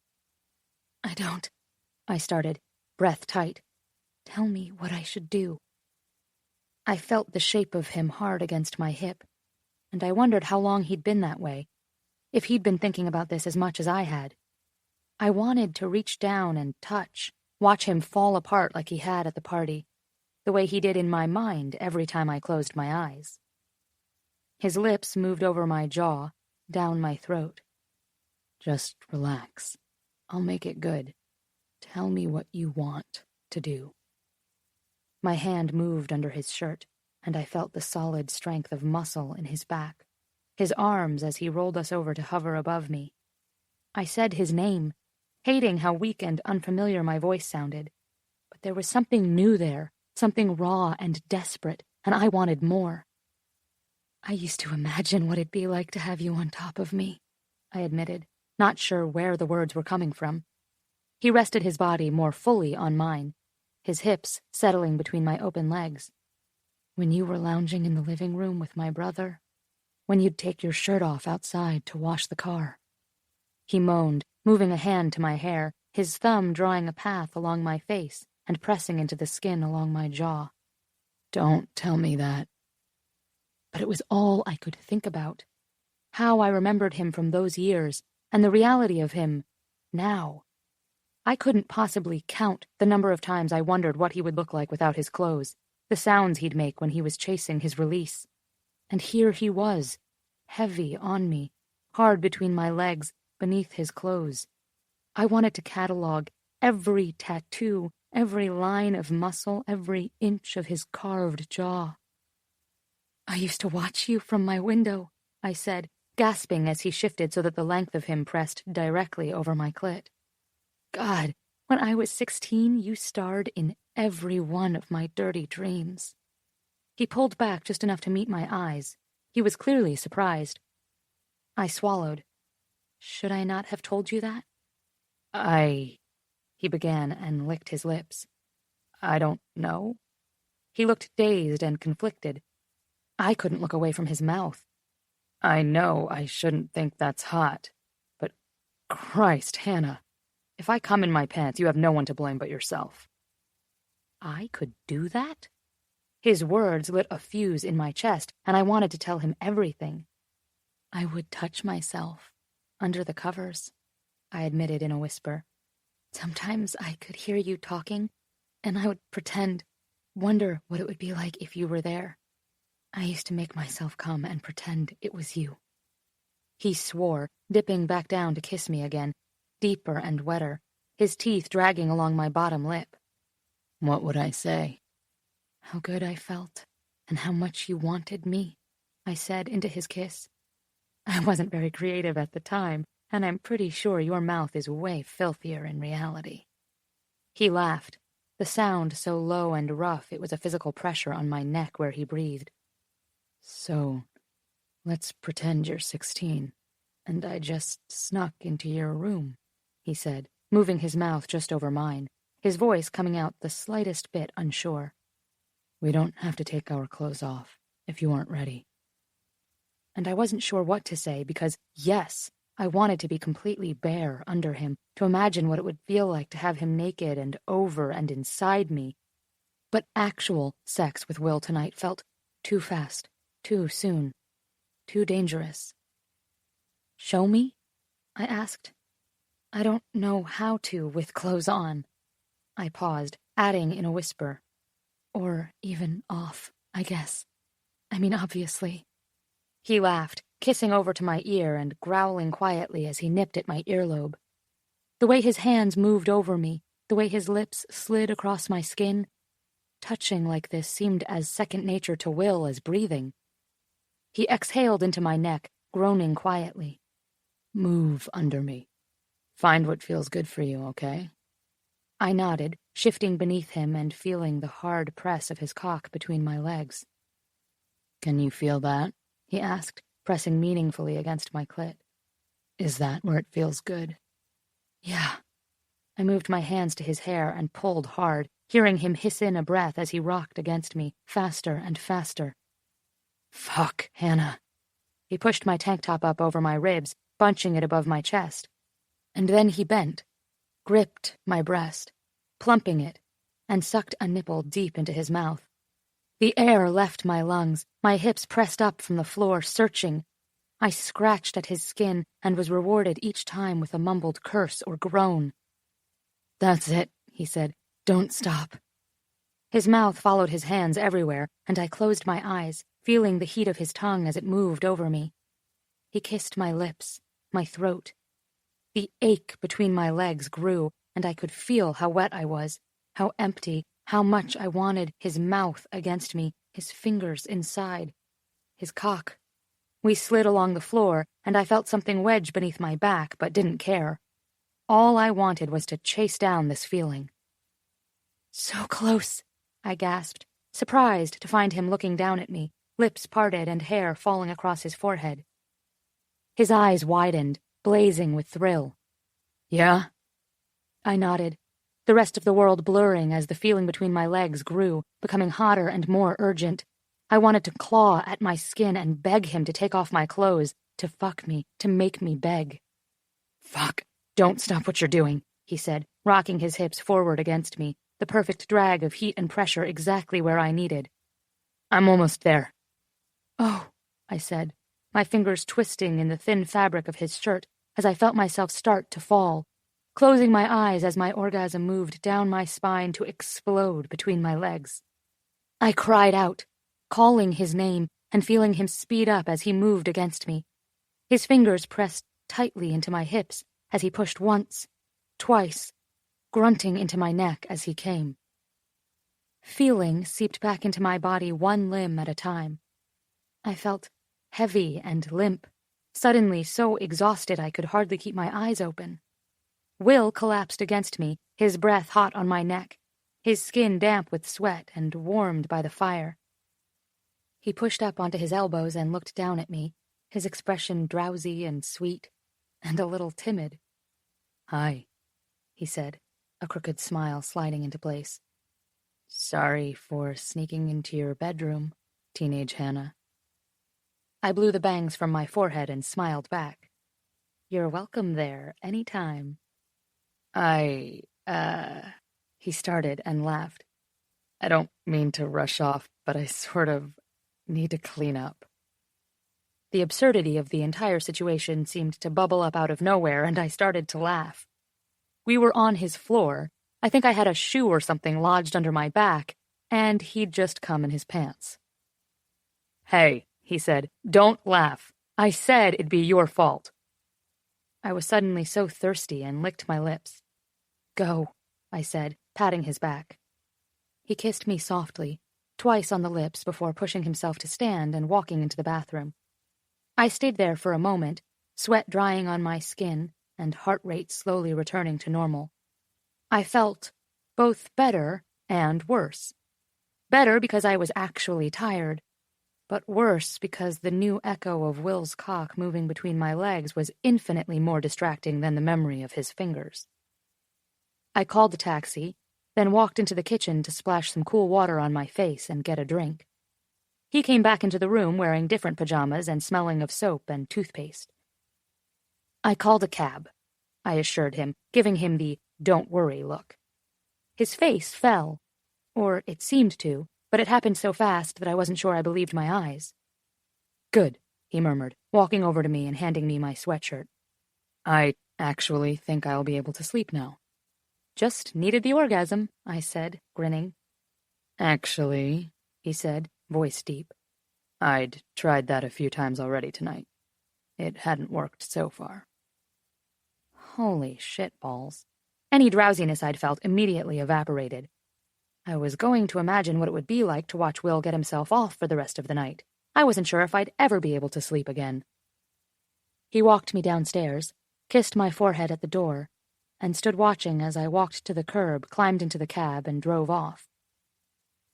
I started, breath tight. "Tell me what I should do." I felt the shape of him hard against my hip, and I wondered how long he'd been that way, if he'd been thinking about this as much as I had. I wanted to reach down and touch, watch him fall apart like he had at the party, the way he did in my mind every time I closed my eyes. His lips moved over my jaw, down my throat. "Just relax. I'll make it good. Tell me what you want to do." My hand moved under his shirt, and I felt the solid strength of muscle in his back, his arms as he rolled us over to hover above me. I said his name, hating how weak and unfamiliar my voice sounded. But there was something new there, something raw and desperate, and I wanted more. "I used to imagine what it'd be like to have you on top of me," I admitted, not sure where the words were coming from. He rested his body more fully on mine, his hips settling between my open legs. "When you were lounging in the living room with my brother, when you'd take your shirt off outside to wash the car." He moaned, moving a hand to my hair, his thumb drawing a path along my face and pressing into the skin along my jaw. "Don't tell me that." But it was all I could think about. How I remembered him from those years, and the reality of him now. I couldn't possibly count the number of times I wondered what he would look like without his clothes, the sounds he'd make when he was chasing his release. And here he was, heavy on me, hard between my legs, beneath his clothes. I wanted to catalog every tattoo, every line of muscle, every inch of his carved jaw. "I used to watch you from my window," I said, gasping as he shifted so that the length of him pressed directly over my clit. "God, when I was 16, you starred in every one of my dirty dreams." He pulled back just enough to meet my eyes. He was clearly surprised. I swallowed. "Should I not have told you that?" He began and licked his lips. "I don't know." He looked dazed and conflicted. I couldn't look away from his mouth. "I know I shouldn't think that's hot, but Christ, Hanna, if I come in my pants, you have no one to blame but yourself." I could do that? His words lit a fuse in my chest, and I wanted to tell him everything. "I would touch myself under the covers," I admitted in a whisper. "Sometimes I could hear you talking, and I would pretend, wonder what it would be like if you were there. I used to make myself come and pretend it was you." He swore, dipping back down to kiss me again, deeper and wetter, his teeth dragging along my bottom lip. "What would I say?" "How good I felt, and how much you wanted me," I said into his kiss. "I wasn't very creative at the time, and I'm pretty sure your mouth is way filthier in reality." He laughed, the sound so low and rough it was a physical pressure on my neck where he breathed. "So, let's pretend you're 16, and I just snuck into your room," he said, moving his mouth just over mine, his voice coming out the slightest bit unsure. "We don't have to take our clothes off, if you aren't ready." And I wasn't sure what to say because, yes, I wanted to be completely bare under him, to imagine what it would feel like to have him naked and over and inside me. But actual sex with Will tonight felt too fast, too soon, too dangerous. "Show me?" I asked. "I don't know how to with clothes on." I paused, adding in a whisper. "Or even off, I guess. I mean, obviously." He laughed, kissing over to my ear and growling quietly as he nipped at my earlobe. The way his hands moved over me, the way his lips slid across my skin, touching like this seemed as second nature to Will as breathing. He exhaled into my neck, groaning quietly. "Move under me. Find what feels good for you, okay?" I nodded, shifting beneath him and feeling the hard press of his cock between my legs. "Can you feel that?" he asked, pressing meaningfully against my clit. "Is that where it feels good?" "Yeah." I moved my hands to his hair and pulled hard, hearing him hiss in a breath as he rocked against me, faster and faster. "Fuck, Hanna." He pushed my tank top up over my ribs, bunching it above my chest. And then he bent, gripped my breast, plumping it, and sucked a nipple deep into his mouth. The air left my lungs, my hips pressed up from the floor, searching. I scratched at his skin and was rewarded each time with a mumbled curse or groan. "That's it," he said. "Don't stop." His mouth followed his hands everywhere, and I closed my eyes, feeling the heat of his tongue as it moved over me. He kissed my lips, my throat. The ache between my legs grew, and I could feel how wet I was, how empty, how much I wanted his mouth against me, his fingers inside, his cock. We slid along the floor, and I felt something wedge beneath my back, but didn't care. All I wanted was to chase down this feeling. "So close," I gasped, surprised to find him looking down at me, lips parted and hair falling across his forehead. His eyes widened, blazing with thrill. "Yeah?" I nodded, the rest of the world blurring as the feeling between my legs grew, becoming hotter and more urgent. I wanted to claw at my skin and beg him to take off my clothes, to fuck me, to make me beg. "Fuck, don't stop what you're doing," he said, rocking his hips forward against me, the perfect drag of heat and pressure exactly where I needed. "I'm almost there." "Oh," I said, my fingers twisting in the thin fabric of his shirt as I felt myself start to fall, closing my eyes as my orgasm moved down my spine to explode between my legs. I cried out, calling his name and feeling him speed up as he moved against me. His fingers pressed tightly into my hips as he pushed once, twice, grunting into my neck as he came. Feeling seeped back into my body one limb at a time. I felt heavy and limp, suddenly so exhausted I could hardly keep my eyes open. Will collapsed against me, his breath hot on my neck, his skin damp with sweat and warmed by the fire. He pushed up onto his elbows and looked down at me, his expression drowsy and sweet, and a little timid. "Hi," he said, a crooked smile sliding into place. "Sorry for sneaking into your bedroom, teenage Hanna." I blew the bangs from my forehead and smiled back. "You're welcome there, any time." He started and laughed. "I don't mean to rush off, but I sort of need to clean up." The absurdity of the entire situation seemed to bubble up out of nowhere, and I started to laugh. We were on his floor. I think I had a shoe or something lodged under my back, and he'd just come in his pants. "Hey," he said, "don't laugh. I said it'd be your fault." I was suddenly so thirsty and licked my lips. "Go," I said, patting his back. He kissed me softly, twice on the lips before pushing himself to stand and walking into the bathroom. I stayed there for a moment, sweat drying on my skin and heart rate slowly returning to normal. I felt both better and worse. Better because I was actually tired, but worse because the new echo of Will's cock moving between my legs was infinitely more distracting than the memory of his fingers. I called the taxi, then walked into the kitchen to splash some cool water on my face and get a drink. He came back into the room wearing different pajamas and smelling of soap and toothpaste. "I called a cab," I assured him, giving him the "don't worry" look. His face fell, or it seemed to, but it happened so fast that I wasn't sure I believed my eyes. "Good," he murmured, walking over to me and handing me my sweatshirt. "I actually think I'll be able to sleep now." "Just needed the orgasm," I said, grinning. "Actually," he said, voice deep, "I'd tried that a few times already tonight. It hadn't worked so far." Holy shitballs. Any drowsiness I'd felt immediately evaporated. I was going to imagine what it would be like to watch Will get himself off for the rest of the night. I wasn't sure if I'd ever be able to sleep again. He walked me downstairs, kissed my forehead at the door, and stood watching as I walked to the curb, climbed into the cab, and drove off.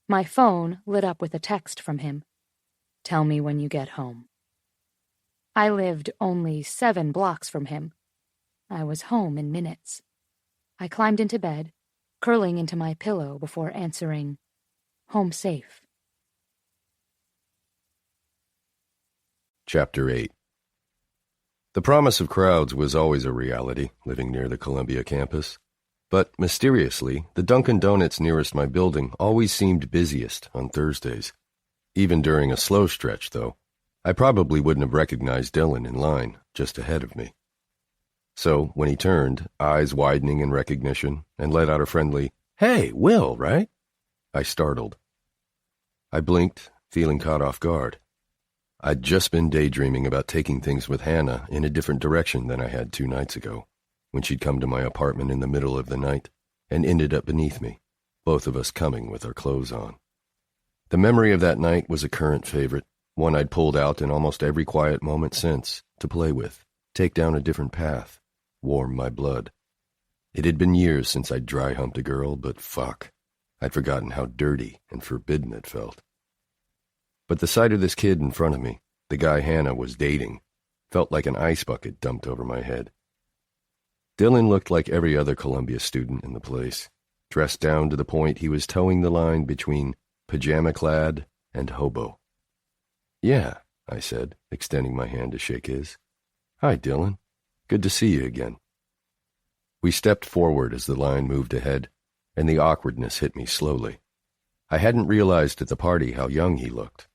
My phone lit up with a text from him. "Tell me when you get home." I lived only 7 blocks from him. I was home in minutes. I climbed into bed, curling into my pillow before answering, "Home safe." Chapter 8. The promise of crowds was always a reality, living near the Columbia campus. But mysteriously, the Dunkin' Donuts nearest my building always seemed busiest on Thursdays. Even during a slow stretch, though, I probably wouldn't have recognized Dylan in line just ahead of me. So when he turned, eyes widening in recognition, and let out a friendly, "Hey, Will, right?" I startled. I blinked, feeling caught off guard. I'd just been daydreaming about taking things with Hanna in a different direction than I had 2 nights ago, when she'd come to my apartment in the middle of the night and ended up beneath me, both of us coming with our clothes on. The memory of that night was a current favorite, one I'd pulled out in almost every quiet moment since, to play with, take down a different path, warm my blood. It had been years since I'd dry-humped a girl, but fuck, I'd forgotten how dirty and forbidden it felt. But the sight of this kid in front of me, the guy Hanna was dating, felt like an ice bucket dumped over my head. Dylan looked like every other Columbia student in the place, dressed down to the point he was towing the line between pajama-clad and hobo. "Yeah," I said, extending my hand to shake his. "Hi, Dylan. Good to see you again." We stepped forward as the line moved ahead, and the awkwardness hit me slowly. I hadn't realized at the party how young he looked.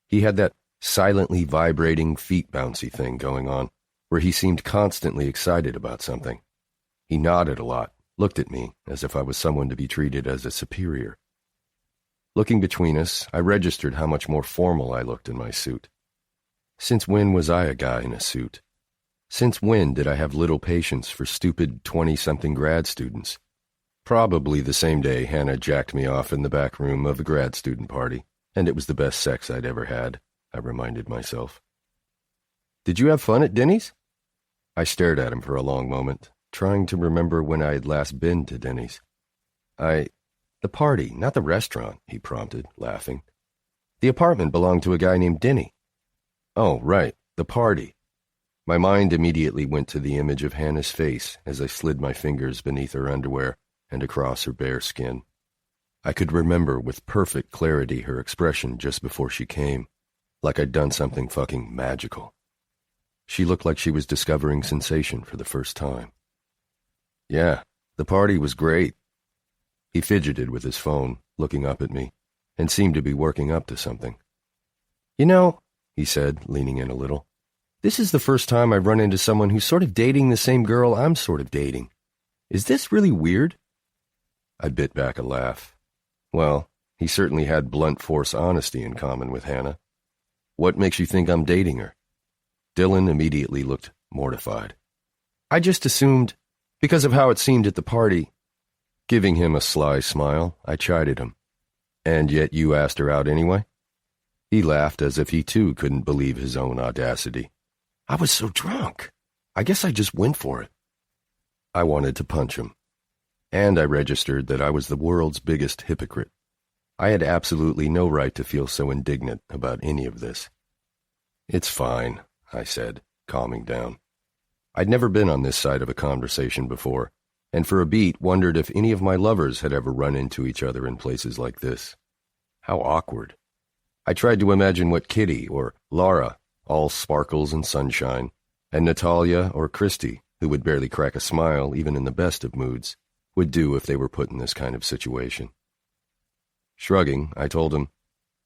He had that silently vibrating feet-bouncy thing going on, where he seemed constantly excited about something. He nodded a lot, looked at me as if I was someone to be treated as a superior. Looking between us, I registered how much more formal I looked in my suit. Since when was I a guy in a suit? Since when did I have little patience for stupid 20-something grad students? Probably the same day Hanna jacked me off in the back room of a grad student party, and it was the best sex I'd ever had, I reminded myself. "Did you have fun at Denny's?" I stared at him for a long moment, trying to remember when I had last been to Denny's. The party, not the restaurant," he prompted, laughing. "The apartment belonged to a guy named Denny." "Oh, right, the party." My mind immediately went to the image of Hanna's face as I slid my fingers beneath her underwear and across her bare skin. I could remember with perfect clarity her expression just before she came, like I'd done something fucking magical. She looked like she was discovering sensation for the first time. "Yeah, the party was great." He fidgeted with his phone, looking up at me, and seemed to be working up to something. "You know," he said, leaning in a little, "this is the first time I've run into someone who's sort of dating the same girl I'm sort of dating. Is this really weird?" I bit back a laugh. Well, he certainly had blunt force honesty in common with Hanna. "What makes you think I'm dating her?" Dylan immediately looked mortified. "I just assumed, because of how it seemed at the party." Giving him a sly smile, I chided him. "And yet you asked her out anyway?" He laughed as if he too couldn't believe his own audacity. "I was so drunk. I guess I just went for it." I wanted to punch him. And I registered that I was the world's biggest hypocrite. I had absolutely no right to feel so indignant about any of this. "It's fine," I said, calming down. I'd never been on this side of a conversation before, and for a beat wondered if any of my lovers had ever run into each other in places like this. How awkward. I tried to imagine what Kitty or Laura, all sparkles and sunshine, and Natalia or Christy, who would barely crack a smile even in the best of moods, would do if they were put in this kind of situation. Shrugging, I told him,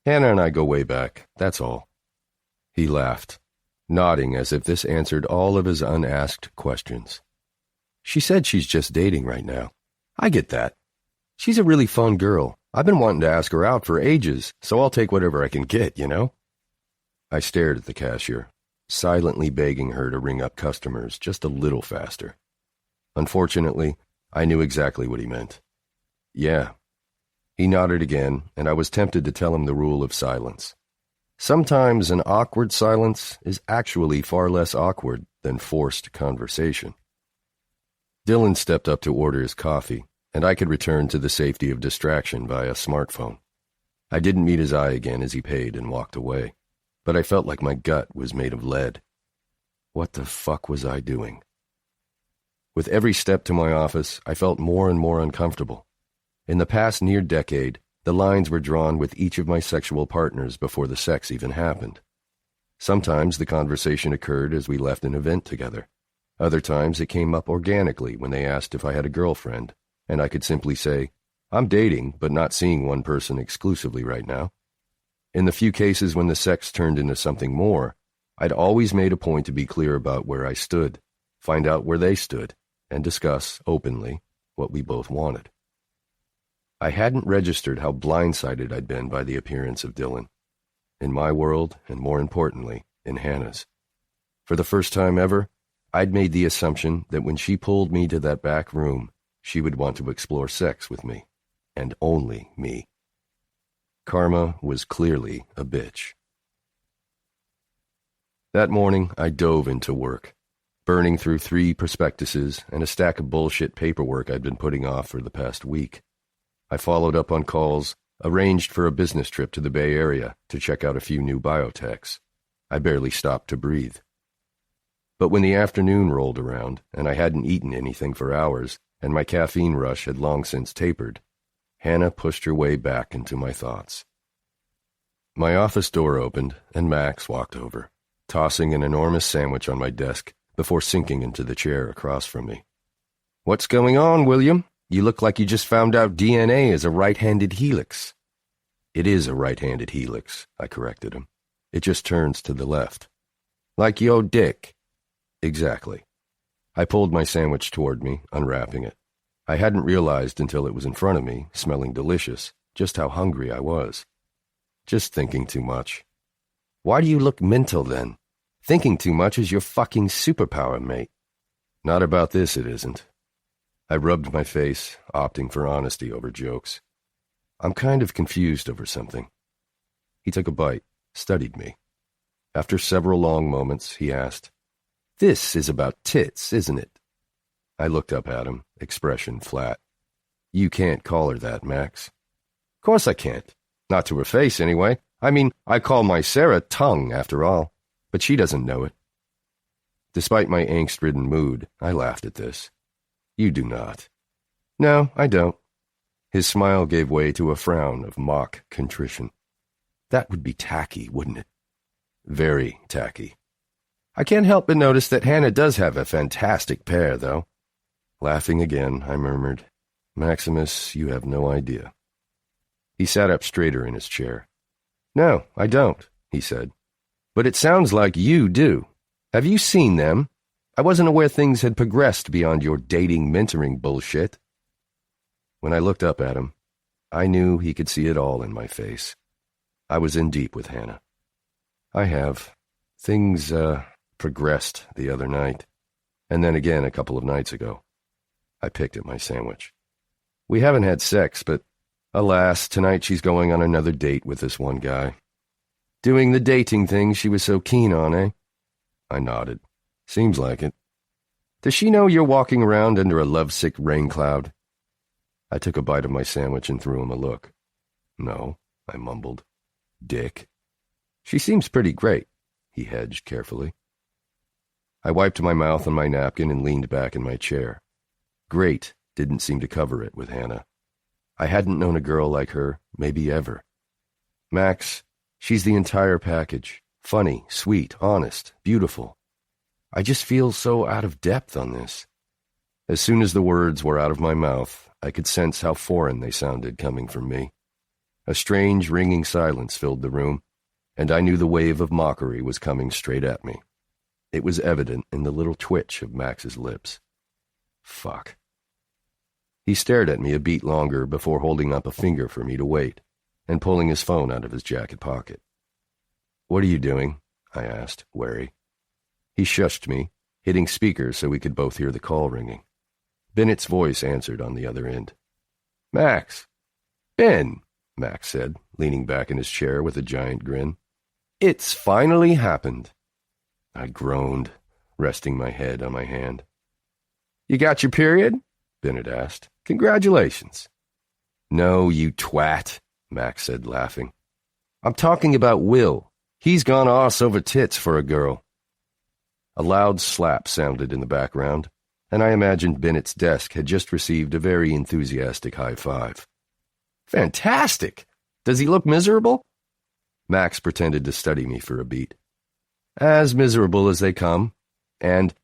"Hanna and I go way back, that's all." He laughed, nodding as if this answered all of his unasked questions. "She said she's just dating right now. I get that. She's a really fun girl. I've been wanting to ask her out for ages, so I'll take whatever I can get, you know?" I stared at the cashier, silently begging her to ring up customers just a little faster. Unfortunately, I knew exactly what he meant. "Yeah." He nodded again, and I was tempted to tell him the rule of silence. Sometimes an awkward silence is actually far less awkward than forced conversation. Dylan stepped up to order his coffee, and I could return to the safety of distraction via smartphone. I didn't meet his eye again as he paid and walked away, but I felt like my gut was made of lead. What the fuck was I doing? With every step to my office, I felt more and more uncomfortable. In the past near decade, the lines were drawn with each of my sexual partners before the sex even happened. Sometimes the conversation occurred as we left an event together. Other times it came up organically when they asked if I had a girlfriend, and I could simply say, "I'm dating, but not seeing one person exclusively right now." In the few cases when the sex turned into something more, I'd always made a point to be clear about where I stood, find out where they stood, and discuss, openly, what we both wanted. I hadn't registered how blindsided I'd been by the appearance of Dylan. In my world, and more importantly, in Hanna's. For the first time ever, I'd made the assumption that when she pulled me to that back room, she would want to explore sex with me, and only me. Karma was clearly a bitch. That morning, I dove into work, burning through 3 prospectuses and a stack of bullshit paperwork I'd been putting off for the past week. I followed up on calls, arranged for a business trip to the Bay Area to check out a few new biotechs. I barely stopped to breathe. But when the afternoon rolled around, and I hadn't eaten anything for hours, and my caffeine rush had long since tapered, Hanna pushed her way back into my thoughts. My office door opened, and Max walked over, tossing an enormous sandwich on my desk before sinking into the chair across from me. "What's going on, William? You look like you just found out DNA is a right-handed helix." "It is a right-handed helix," I corrected him. "It just turns to the left." "Like your dick." "Exactly." I pulled my sandwich toward me, unwrapping it. I hadn't realized until it was in front of me, smelling delicious, just how hungry I was. Just thinking too much. "Why do you look mental, then? Thinking too much is your fucking superpower, mate." "Not about this, it isn't." I rubbed my face, opting for honesty over jokes. "I'm kind of confused over something." He took a bite, studied me. After several long moments, he asked, "This is about tits, isn't it?" I looked up at him, expression flat. "You can't call her that, Max." "Course I can't. Not to her face, anyway. I mean, I call my Sarah Tongue, after all. But she doesn't know it." Despite my angst-ridden mood, I laughed at this. "You do not." "No, I don't." His smile gave way to a frown of mock contrition. "That would be tacky, wouldn't it?" "Very tacky." "I can't help but notice that Hanna does have a fantastic pair, though." Laughing again, I murmured, "Maximus, you have no idea." He sat up straighter in his chair. "No, I don't," he said. "But it sounds like you do. Have you seen them? I wasn't aware things had progressed beyond your dating mentoring bullshit." When I looked up at him, I knew he could see it all in my face. I was in deep with Hanna. "I have. Things, progressed the other night. And then again a couple of nights ago." I picked at my sandwich. "We haven't had sex, but alas, tonight she's going on another date with this one guy. Doing the dating thing she was so keen on, eh?" I nodded. "Seems like it." "Does she know you're walking around under a lovesick rain cloud?" I took a bite of my sandwich and threw him a look. "No," I mumbled. "Dick." "She seems pretty great," he hedged carefully. I wiped my mouth on my napkin and leaned back in my chair. Great didn't seem to cover it with Hanna. I hadn't known a girl like her, maybe ever. "Max, she's the entire package. Funny, sweet, honest, beautiful. I just feel so out of depth on this." As soon as the words were out of my mouth, I could sense how foreign they sounded coming from me. A strange, ringing silence filled the room, and I knew the wave of mockery was coming straight at me. It was evident in the little twitch of Max's lips. Fuck. He stared at me a beat longer before holding up a finger for me to wait, and pulling his phone out of his jacket pocket. "What are you doing?" I asked, wary. He shushed me, hitting speaker so we could both hear the call ringing. Bennett's voice answered on the other end. "Max." "Ben," Max said, leaning back in his chair with a giant grin. "It's finally happened." I groaned, resting my head on my hand. "You got your period?" Bennett asked. "Congratulations." "No, you twat," Max said, laughing. "I'm talking about Will. He's gone arse over tits for a girl." A loud slap sounded in the background, and I imagined Bennett's desk had just received a very enthusiastic high five. "Fantastic! Does he look miserable?" Max pretended to study me for a beat. "As miserable as they come. And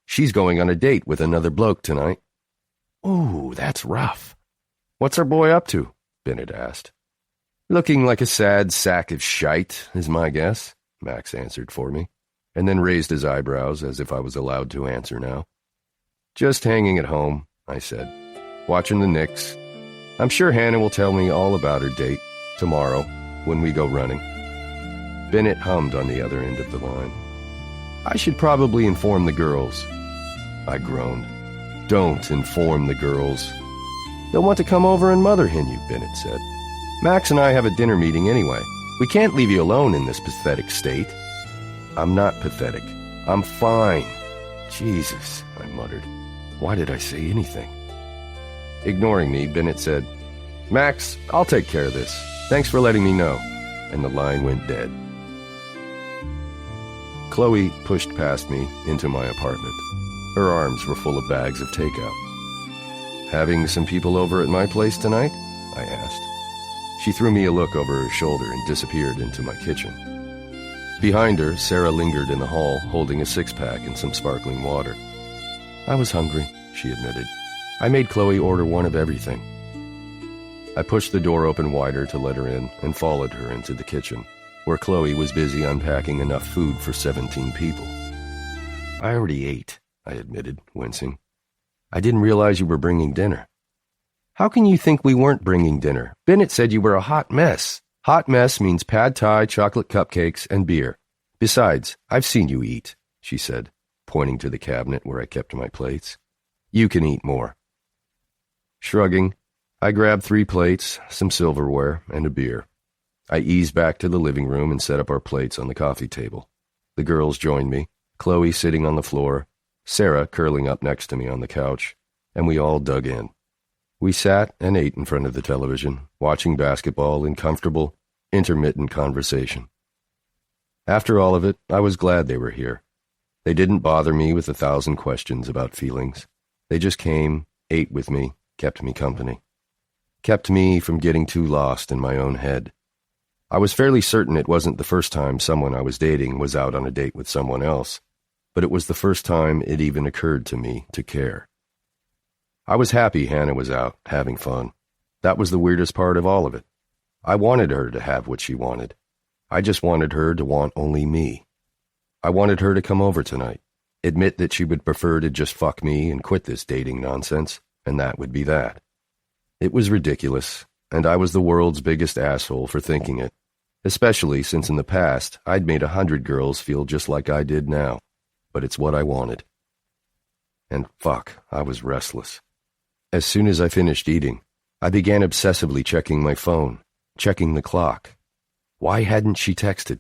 she's going on a date with another bloke tonight." "Ooh, that's rough." "What's our boy up to?" Bennett asked. "Looking like a sad sack of shite, is my guess," Max answered for me, and then raised his eyebrows as if I was allowed to answer now. "Just hanging at home," I said. "Watching the Knicks. I'm sure Hanna will tell me all about her date tomorrow when we go running. Bennett hummed on the other end of the line. I should probably inform the girls. I groaned. Don't inform the girls. They'll want to come over and mother hen you, Bennett said. Max and I have a dinner meeting anyway. We can't leave you alone in this pathetic state. I'm not pathetic. I'm fine. Jesus, I muttered. Why did I say anything? Ignoring me, Bennett said, Max, I'll take care of this. Thanks for letting me know. And the line went dead. Chloe pushed past me into my apartment. Her arms were full of bags of takeout. Having some people over at my place tonight? I asked. She threw me a look over her shoulder and disappeared into my kitchen. Behind her, Sarah lingered in the hall, holding a six-pack and some sparkling water. I was hungry, she admitted. I made Chloe order one of everything. I pushed the door open wider to let her in and followed her into the kitchen, where Chloe was busy unpacking enough food for 17 people. I already ate, I admitted, wincing. I didn't realize you were bringing dinner. How can you think we weren't bringing dinner? Bennett said you were a hot mess. Hot mess means pad thai, chocolate cupcakes, and beer. Besides, I've seen you eat, she said, pointing to the cabinet where I kept my plates. You can eat more. Shrugging, I grabbed 3 plates, some silverware, and a beer. I eased back to the living room and set up our plates on the coffee table. The girls joined me, Chloe sitting on the floor, Sarah curling up next to me on the couch, and we all dug in. We sat and ate in front of the television, watching basketball in comfortable, intermittent conversation. After all of it, I was glad they were here. They didn't bother me with 1,000 questions about feelings. They just came, ate with me, kept me company. Kept me from getting too lost in my own head. I was fairly certain it wasn't the first time someone I was dating was out on a date with someone else, but it was the first time it even occurred to me to care. I was happy Hanna was out, having fun. That was the weirdest part of all of it. I wanted her to have what she wanted. I just wanted her to want only me. I wanted her to come over tonight, admit that she would prefer to just fuck me and quit this dating nonsense, and that would be that. It was ridiculous, and I was the world's biggest asshole for thinking it, especially since in the past I'd made 100 girls feel just like I did now, but it's what I wanted. And fuck, I was restless. As soon as I finished eating, I began obsessively checking my phone, checking the clock. Why hadn't she texted?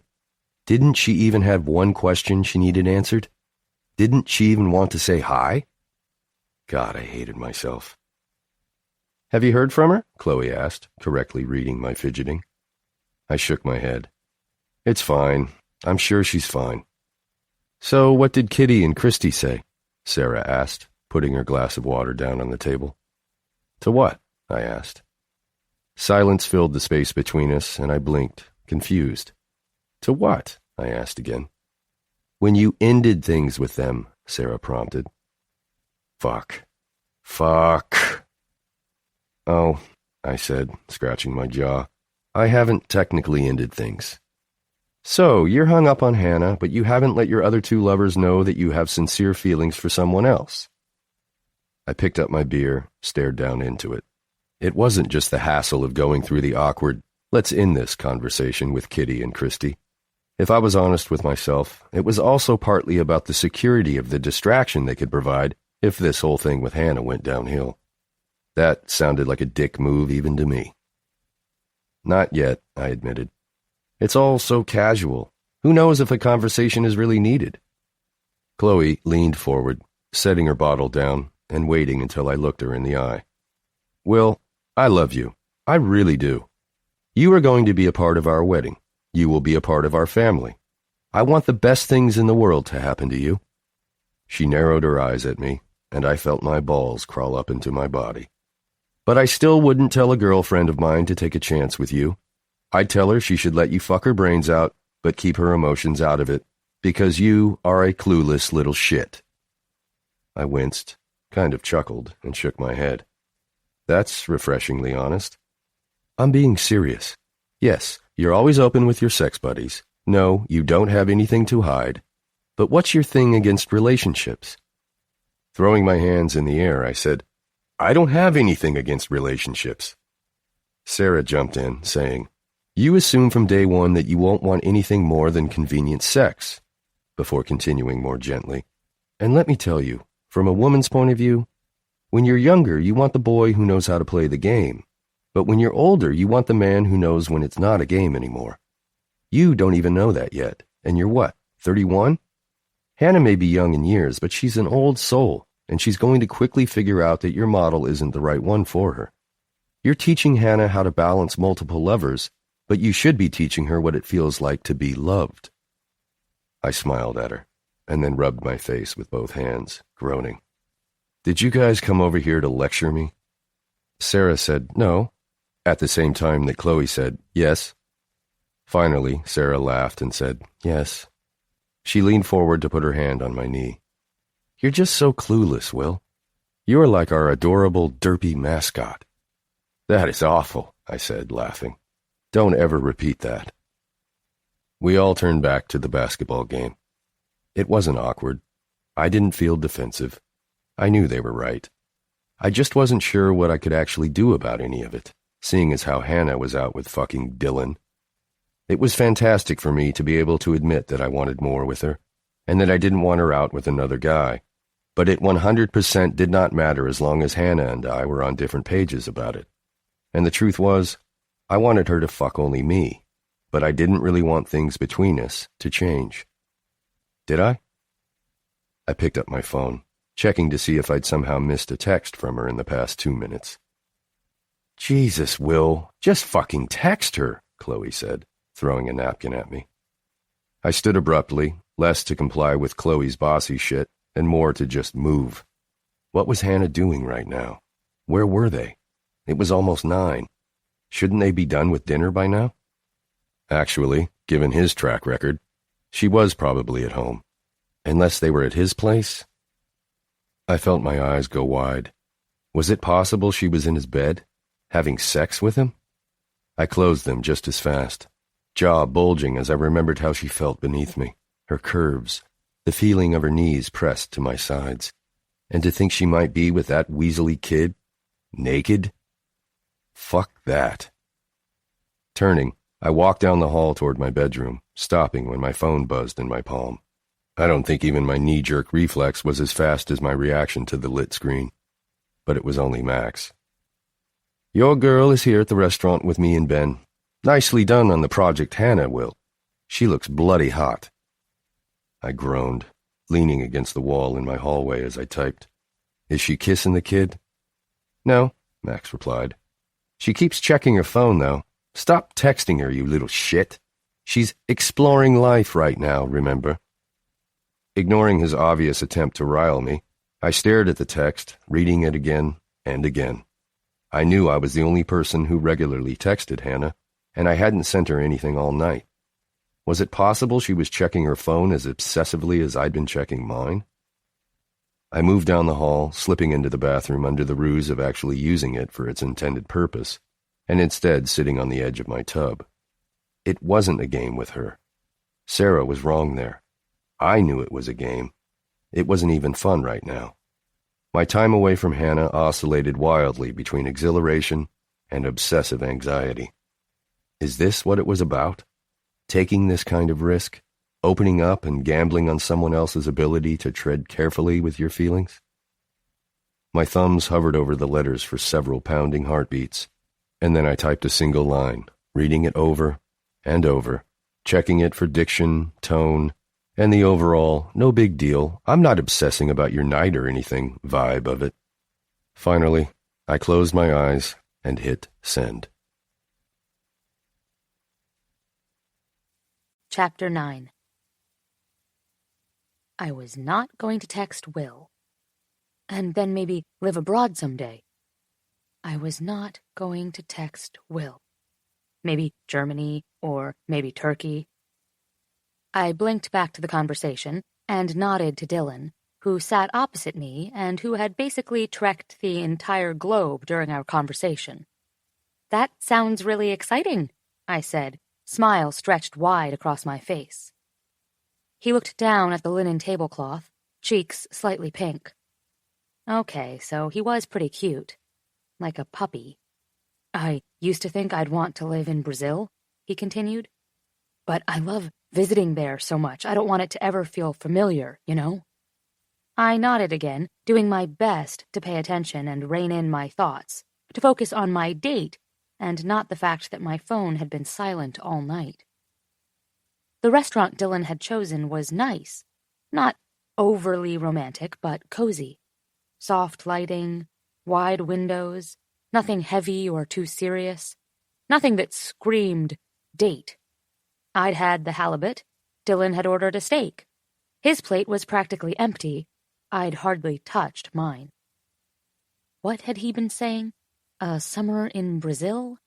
Didn't she even have one question she needed answered? Didn't she even want to say hi? God, I hated myself. Have you heard from her? Chloe asked, correctly reading my fidgeting. I shook my head. It's fine. I'm sure she's fine. So what did Kitty and Christy say? Sarah asked, putting her glass of water down on the table. To what? I asked. Silence filled the space between us, and I blinked, confused. To what? I asked again. When you ended things with them, Sarah prompted. Fuck. Oh, I said, scratching my jaw. I haven't technically ended things. So, you're hung up on Hanna, but you haven't let your other 2 lovers know that you have sincere feelings for someone else. I picked up my beer, stared down into it. It wasn't just the hassle of going through the awkward, let's end this conversation with Kitty and Christy. If I was honest with myself, it was also partly about the security of the distraction they could provide if this whole thing with Hanna went downhill. That sounded like a dick move even to me. Not yet, I admitted. It's all so casual. Who knows if a conversation is really needed? Chloe leaned forward, setting her bottle down and waiting until I looked her in the eye. Will, I love you. I really do. You are going to be a part of our wedding. You will be a part of our family. I want the best things in the world to happen to you. She narrowed her eyes at me, and I felt my balls crawl up into my body. But I still wouldn't tell a girlfriend of mine to take a chance with you. I'd tell her she should let you fuck her brains out, but keep her emotions out of it, because you are a clueless little shit. I winced, kind of chuckled, and shook my head. That's refreshingly honest. I'm being serious. Yes, you're always open with your sex buddies. No, you don't have anything to hide. But what's your thing against relationships? Throwing my hands in the air, I said, I don't have anything against relationships. Sarah jumped in, saying, "You assume from day one that you won't want anything more than convenient sex," before continuing more gently. "And let me tell you, from a woman's point of view, when you're younger, you want the boy who knows how to play the game. But when you're older, you want the man who knows when it's not a game anymore. You don't even know that yet, and you're what, 31? Hanna may be young in years, but she's an old soul, and she's going to quickly figure out that your model isn't the right one for her. You're teaching Hanna how to balance multiple lovers, but you should be teaching her what it feels like to be loved." I smiled at her, and then rubbed my face with both hands, groaning. "Did you guys come over here to lecture me?" Sarah said no, at the same time that Chloe said yes. Finally, Sarah laughed and said yes. She leaned forward to put her hand on my knee. "You're just so clueless, Will. You're like our adorable derpy mascot." "That is awful," I said, laughing. "Don't ever repeat that." We all turned back to the basketball game. It wasn't awkward. I didn't feel defensive. I knew they were right. I just wasn't sure what I could actually do about any of it, seeing as how Hanna was out with fucking Dylan. It was fantastic for me to be able to admit that I wanted more with her, and that I didn't want her out with another guy. But it 100% did not matter as long as Hanna and I were on different pages about it. And the truth was, I wanted her to fuck only me, but I didn't really want things between us to change. Did I? I picked up my phone, checking to see if I'd somehow missed a text from her in the past 2 minutes. "Jesus, Will, just fucking text her," Chloe said, throwing a napkin at me. I stood abruptly, less to comply with Chloe's bossy shit, and more to just move. What was Hanna doing right now? Where were they? It was almost 9. Shouldn't they be done with dinner by now? Actually, given his track record, she was probably at home. Unless they were at his place? I felt my eyes go wide. Was it possible she was in his bed, having sex with him? I closed them just as fast, jaw bulging as I remembered how she felt beneath me, her curves, the feeling of her knees pressed to my sides, and to think she might be with that weaselly kid, naked? Fuck that. Turning, I walked down the hall toward my bedroom, stopping when my phone buzzed in my palm. I don't think even my knee-jerk reflex was as fast as my reaction to the lit screen, but it was only Max. "Your girl is here at the restaurant with me and Ben. Nicely done on the project, Hanna, Will. She looks bloody hot." I groaned, leaning against the wall in my hallway as I typed. "Is she kissing the kid?" "No," Max replied. "She keeps checking her phone, though. Stop texting her, you little shit. She's exploring life right now, remember?" Ignoring his obvious attempt to rile me, I stared at the text, reading it again and again. I knew I was the only person who regularly texted Hanna, and I hadn't sent her anything all night. Was it possible she was checking her phone as obsessively as I'd been checking mine? I moved down the hall, slipping into the bathroom under the ruse of actually using it for its intended purpose, and instead sitting on the edge of my tub. It wasn't a game with her. Sarah was wrong there. I knew it was a game. It wasn't even fun right now. My time away from Hanna oscillated wildly between exhilaration and obsessive anxiety. Is this what it was about? Taking this kind of risk? Opening up and gambling on someone else's ability to tread carefully with your feelings? My thumbs hovered over the letters for several pounding heartbeats, and then I typed a single line, reading it over and over, checking it for diction, tone, and the overall, no big deal, I'm not obsessing about your night or anything vibe of it. Finally, I closed my eyes and hit send. Chapter 9. I was not going to text Will. And then maybe live abroad someday. I was not going to text Will. Maybe Germany, or maybe Turkey. I blinked back to the conversation and nodded to Dylan, who sat opposite me and who had basically trekked the entire globe during our conversation. "That sounds really exciting," I said, smile stretched wide across my face. He looked down at the linen tablecloth, cheeks slightly pink. Okay, so he was pretty cute. Like a puppy. I used to think I'd want to live in Brazil, he continued. But I love visiting there so much. I don't want it to ever feel familiar, you know? I nodded again, doing my best to pay attention and rein in my thoughts, to focus on my date and not the fact that my phone had been silent all night. The restaurant Dylan had chosen was nice, not overly romantic, but cozy. Soft lighting, wide windows, nothing heavy or too serious, nothing that screamed date. I'd had the halibut, Dylan had ordered a steak. His plate was practically empty. I'd hardly touched mine. What had he been saying? A summer in Brazil?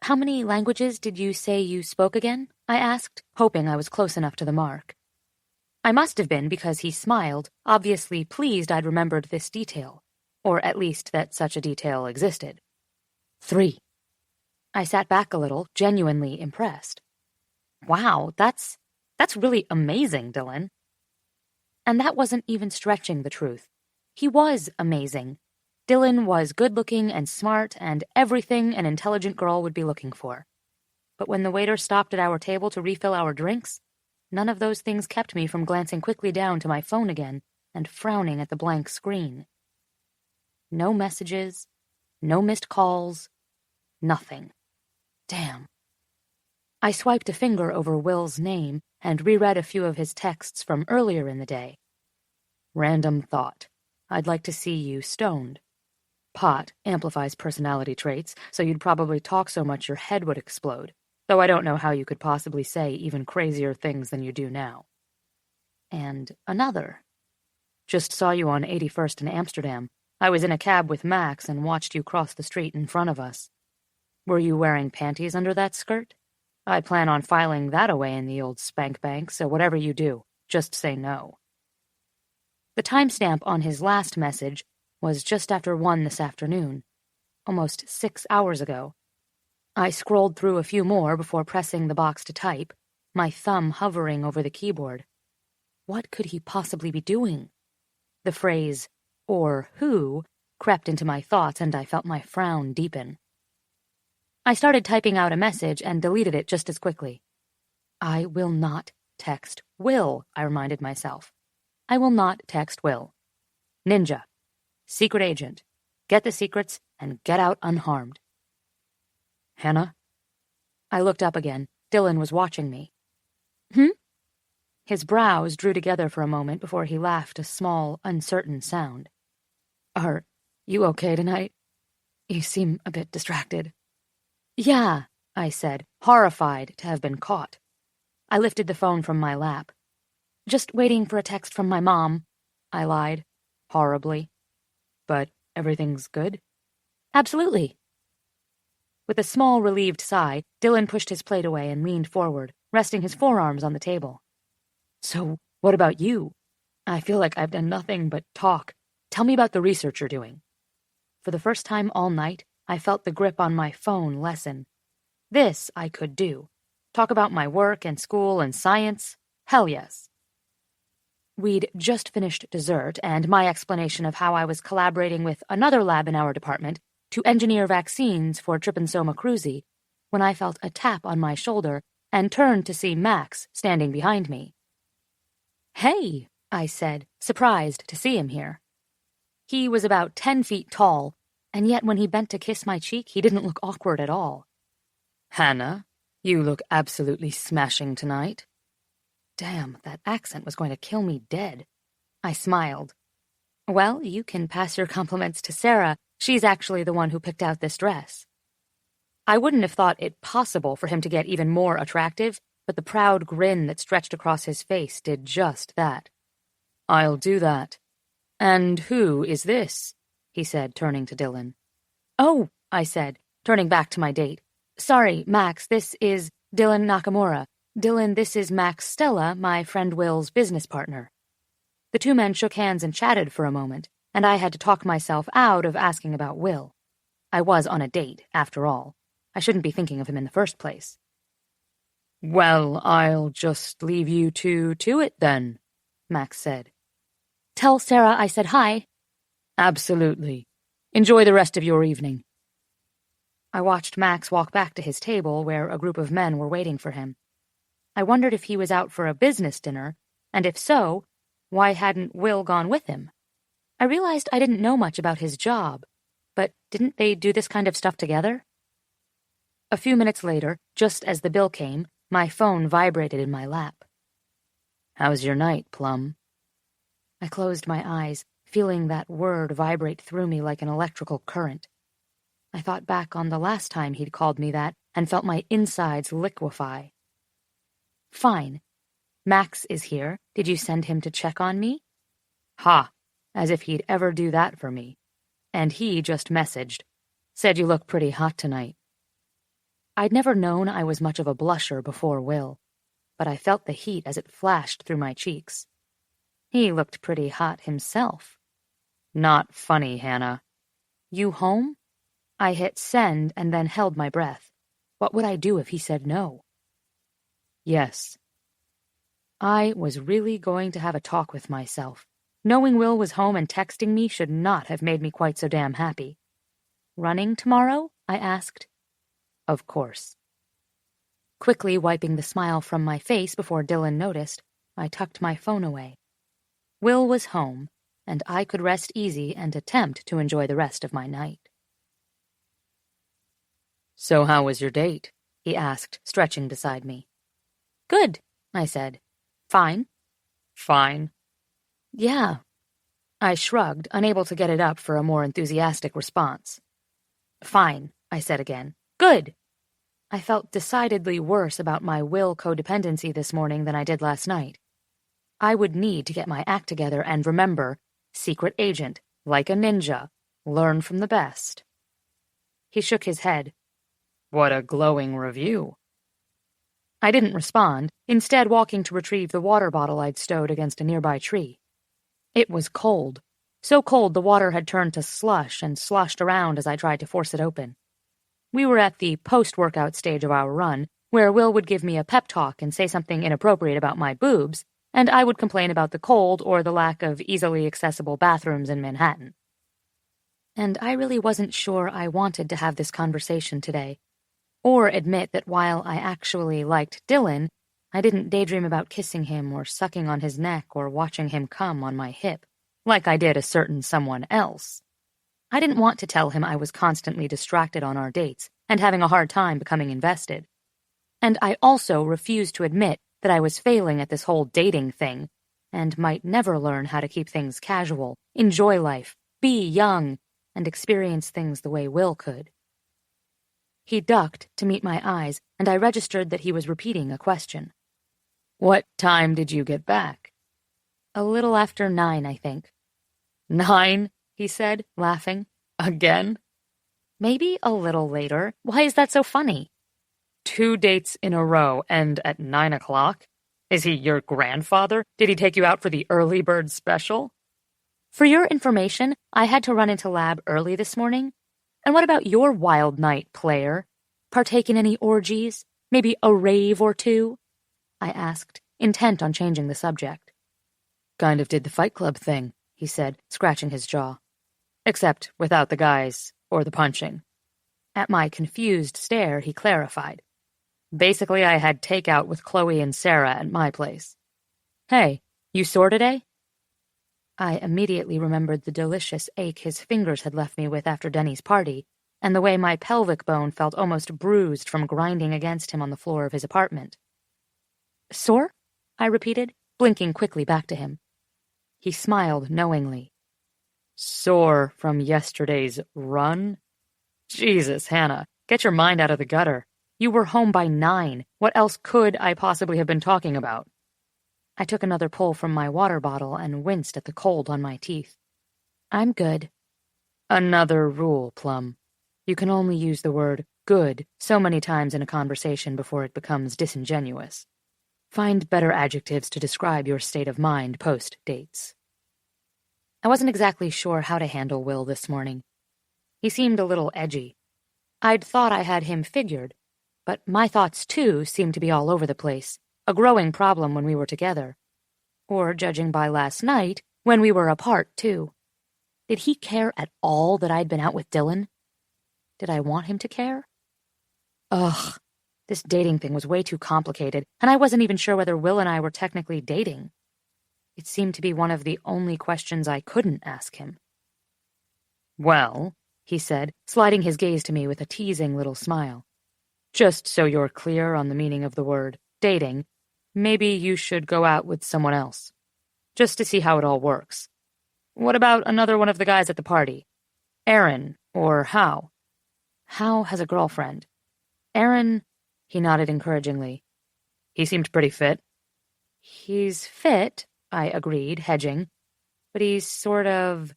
How many languages did you say you spoke again? I asked, hoping I was close enough to the mark. I must have been because he smiled, obviously pleased I'd remembered this detail, or at least that such a detail existed. 3. I sat back a little, genuinely impressed. Wow, that's really amazing, Dylan. And that wasn't even stretching the truth. He was amazing. Dylan was good-looking and smart and everything an intelligent girl would be looking for. But when the waiter stopped at our table to refill our drinks, none of those things kept me from glancing quickly down to my phone again and frowning at the blank screen. No messages, no missed calls, nothing. Damn. I swiped a finger over Will's name and reread a few of his texts from earlier in the day. Random thought. I'd like to see you stoned. Pot amplifies personality traits, so you'd probably talk so much your head would explode, though I don't know how you could possibly say even crazier things than you do now. And another. Just saw you on 81st in Amsterdam. I was in a cab with Max and watched you cross the street in front of us. Were you wearing panties under that skirt? I plan on filing that away in the old spank bank, so whatever you do, just say no. The timestamp on his last message was just after 1 this afternoon, almost 6 hours ago. I scrolled through a few more before pressing the box to type, my thumb hovering over the keyboard. What could he possibly be doing? The phrase, or who, crept into my thoughts and I felt my frown deepen. I started typing out a message and deleted it just as quickly. I will not text Will, I reminded myself. I will not text Will. Ninja. Secret agent. Get the secrets and get out unharmed. Hanna? I looked up again. Dylan was watching me. His brows drew together for a moment before he laughed a small, uncertain sound. Are you okay tonight? You seem a bit distracted. Yeah, I said, horrified to have been caught. I lifted the phone from my lap. Just waiting for a text from my mom, I lied, horribly. But everything's good? Absolutely. With a small, relieved sigh, Dylan pushed his plate away and leaned forward, resting his forearms on the table. So, what about you? I feel like I've done nothing but talk. Tell me about the research you're doing. For the first time all night, I felt the grip on my phone lessen. This I could do. Talk about my work and school and science. Hell yes. We'd just finished dessert and my explanation of how I was collaborating with another lab in our department to engineer vaccines for Trypanosoma cruzi when I felt a tap on my shoulder and turned to see Max standing behind me. Hey, I said, surprised to see him here. He was about 10 feet tall, and yet when he bent to kiss my cheek, he didn't look awkward at all. Hanna, you look absolutely smashing tonight. Damn, that accent was going to kill me dead. I smiled. Well, you can pass your compliments to Sarah. She's actually the one who picked out this dress. I wouldn't have thought it possible for him to get even more attractive, but the proud grin that stretched across his face did just that. I'll do that. And who is this? He said, turning to Dylan. Oh, I said, turning back to my date. Sorry, Max, this is Dylan Nakamura. Dylan, this is Max Stella, my friend Will's business partner. The two men shook hands and chatted for a moment, and I had to talk myself out of asking about Will. I was on a date, after all. I shouldn't be thinking of him in the first place. Well, I'll just leave you two to it then, Max said. Tell Sarah I said hi. Absolutely. Enjoy the rest of your evening. I watched Max walk back to his table where a group of men were waiting for him. I wondered if he was out for a business dinner, and if so, why hadn't Will gone with him? I realized I didn't know much about his job, but didn't they do this kind of stuff together? A few minutes later, just as the bill came, my phone vibrated in my lap. "How's your night, Plum?" I closed my eyes, feeling that word vibrate through me like an electrical current. I thought back on the last time he'd called me that and felt my insides liquefy. "Fine. Max is here. Did you send him to check on me?" Ha! As if he'd ever do that for me. And he just messaged. "Said you look pretty hot tonight." I'd never known I was much of a blusher before Will, but I felt the heat as it flashed through my cheeks. He looked pretty hot himself. "Not funny, Hanna." "You home?" I hit send and then held my breath. What would I do if he said no? "Yes." I was really going to have a talk with myself. Knowing Will was home and texting me should not have made me quite so damn happy. "Running tomorrow?" I asked. "Of course." Quickly wiping the smile from my face before Dylan noticed, I tucked my phone away. Will was home, and I could rest easy and attempt to enjoy the rest of my night. "So how was your date?" he asked, stretching beside me. "Good," I said. "Fine." "Fine?" "Yeah." I shrugged, unable to get it up for a more enthusiastic response. "Fine," I said again. "Good." I felt decidedly worse about my Will codependency this morning than I did last night. I would need to get my act together and remember, secret agent, like a ninja, learn from the best. He shook his head. "What a glowing review." I didn't respond, instead walking to retrieve the water bottle I'd stowed against a nearby tree. It was cold. So cold the water had turned to slush and sloshed around as I tried to force it open. We were at the post-workout stage of our run, where Will would give me a pep talk and say something inappropriate about my boobs, and I would complain about the cold or the lack of easily accessible bathrooms in Manhattan. And I really wasn't sure I wanted to have this conversation today, or admit that while I actually liked Dylan, I didn't daydream about kissing him or sucking on his neck or watching him come on my hip, like I did a certain someone else. I didn't want to tell him I was constantly distracted on our dates and having a hard time becoming invested. And I also refused to admit that I was failing at this whole dating thing, and might never learn how to keep things casual, enjoy life, be young, and experience things the way Will could. He ducked to meet my eyes, and I registered that he was repeating a question. "What time did you get back?" "A little after 9, I think." "9?" he said, laughing. "Again?" "Maybe a little later. Why is that so funny?" 2 dates in a row, and at 9 o'clock? Is he your grandfather? Did he take you out for the early bird special?" "For your information, I had to run into lab early this morning. And what about your wild night, player? Partake in any orgies? Maybe a rave or two?" I asked, intent on changing the subject. "Kind of did the Fight Club thing," he said, scratching his jaw. "Except without the guys or the punching." At my confused stare, he clarified. "Basically, I had takeout with Chloe and Sarah at my place." "Hey, you sore today?" I immediately remembered the delicious ache his fingers had left me with after Denny's party, and the way my pelvic bone felt almost bruised from grinding against him on the floor of his apartment. "Sore?" I repeated, blinking quickly back to him. He smiled knowingly. "Sore from yesterday's run? Jesus, Hanna, get your mind out of the gutter. You were home by 9. What else could I possibly have been talking about?" I took another pull from my water bottle and winced at the cold on my teeth. "I'm good." "Another rule, Plum. You can only use the word good so many times in a conversation before it becomes disingenuous. Find better adjectives to describe your state of mind post-dates." I wasn't exactly sure how to handle Will this morning. He seemed a little edgy. I'd thought I had him figured, but my thoughts, too, seemed to be all over the place, a growing problem when we were together. Or, judging by last night, when we were apart, too. Did he care at all that I'd been out with Dylan? Did I want him to care? Ugh, this dating thing was way too complicated, and I wasn't even sure whether Will and I were technically dating. It seemed to be one of the only questions I couldn't ask him. Well, he said, sliding his gaze to me with a teasing little smile. Just so you're clear on the meaning of the word dating, maybe you should go out with someone else, just to see how it all works. What about another one of the guys at the party? Aaron, or Hao? Hao has a girlfriend. Aaron, he nodded encouragingly. He seemed pretty fit. He's fit, I agreed, hedging. But he's sort of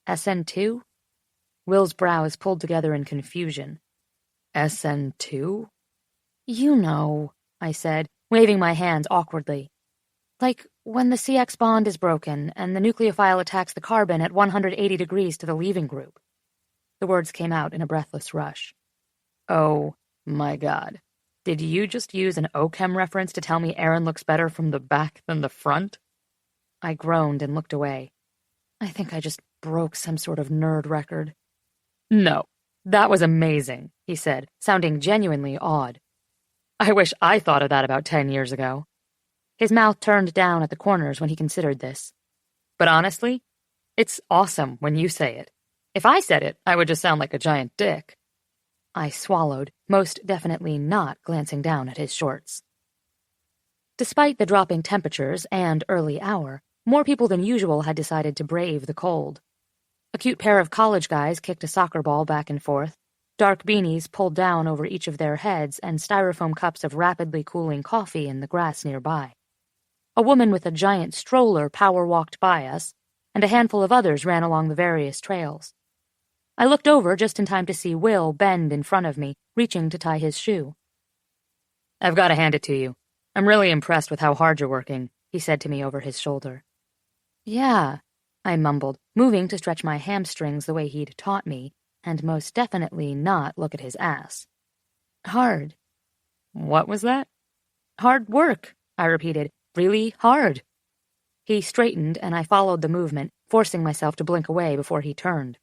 SN2? Will's brows pulled together in confusion. SN2? You know, I said, waving my hands awkwardly. Like when the CX bond is broken and the nucleophile attacks the carbon at 180 degrees to the leaving group. The words came out in a breathless rush. Oh, my God. Did you just use an OChem reference to tell me Aaron looks better from the back than the front? I groaned and looked away. I think I just broke some sort of nerd record. No, that was amazing, he said, sounding genuinely awed. I wish I thought of that about 10 years ago. His mouth turned down at the corners when he considered this. But honestly, it's awesome when you say it. If I said it, I would just sound like a giant dick. I swallowed, most definitely not glancing down at his shorts. Despite the dropping temperatures and early hour, more people than usual had decided to brave the cold. A cute pair of college guys kicked a soccer ball back and forth, dark beanies pulled down over each of their heads, and styrofoam cups of rapidly cooling coffee in the grass nearby. A woman with a giant stroller power-walked by us, and a handful of others ran along the various trails. I looked over just in time to see Will bend in front of me, reaching to tie his shoe. I've got to hand it to you. I'm really impressed with how hard you're working, he said to me over his shoulder. Yeah, I mumbled, moving to stretch my hamstrings the way he'd taught me, and most definitely not look at his ass. Hard. What was that? Hard work, I repeated. Really hard. He straightened, and I followed the movement, forcing myself to blink away before he turned.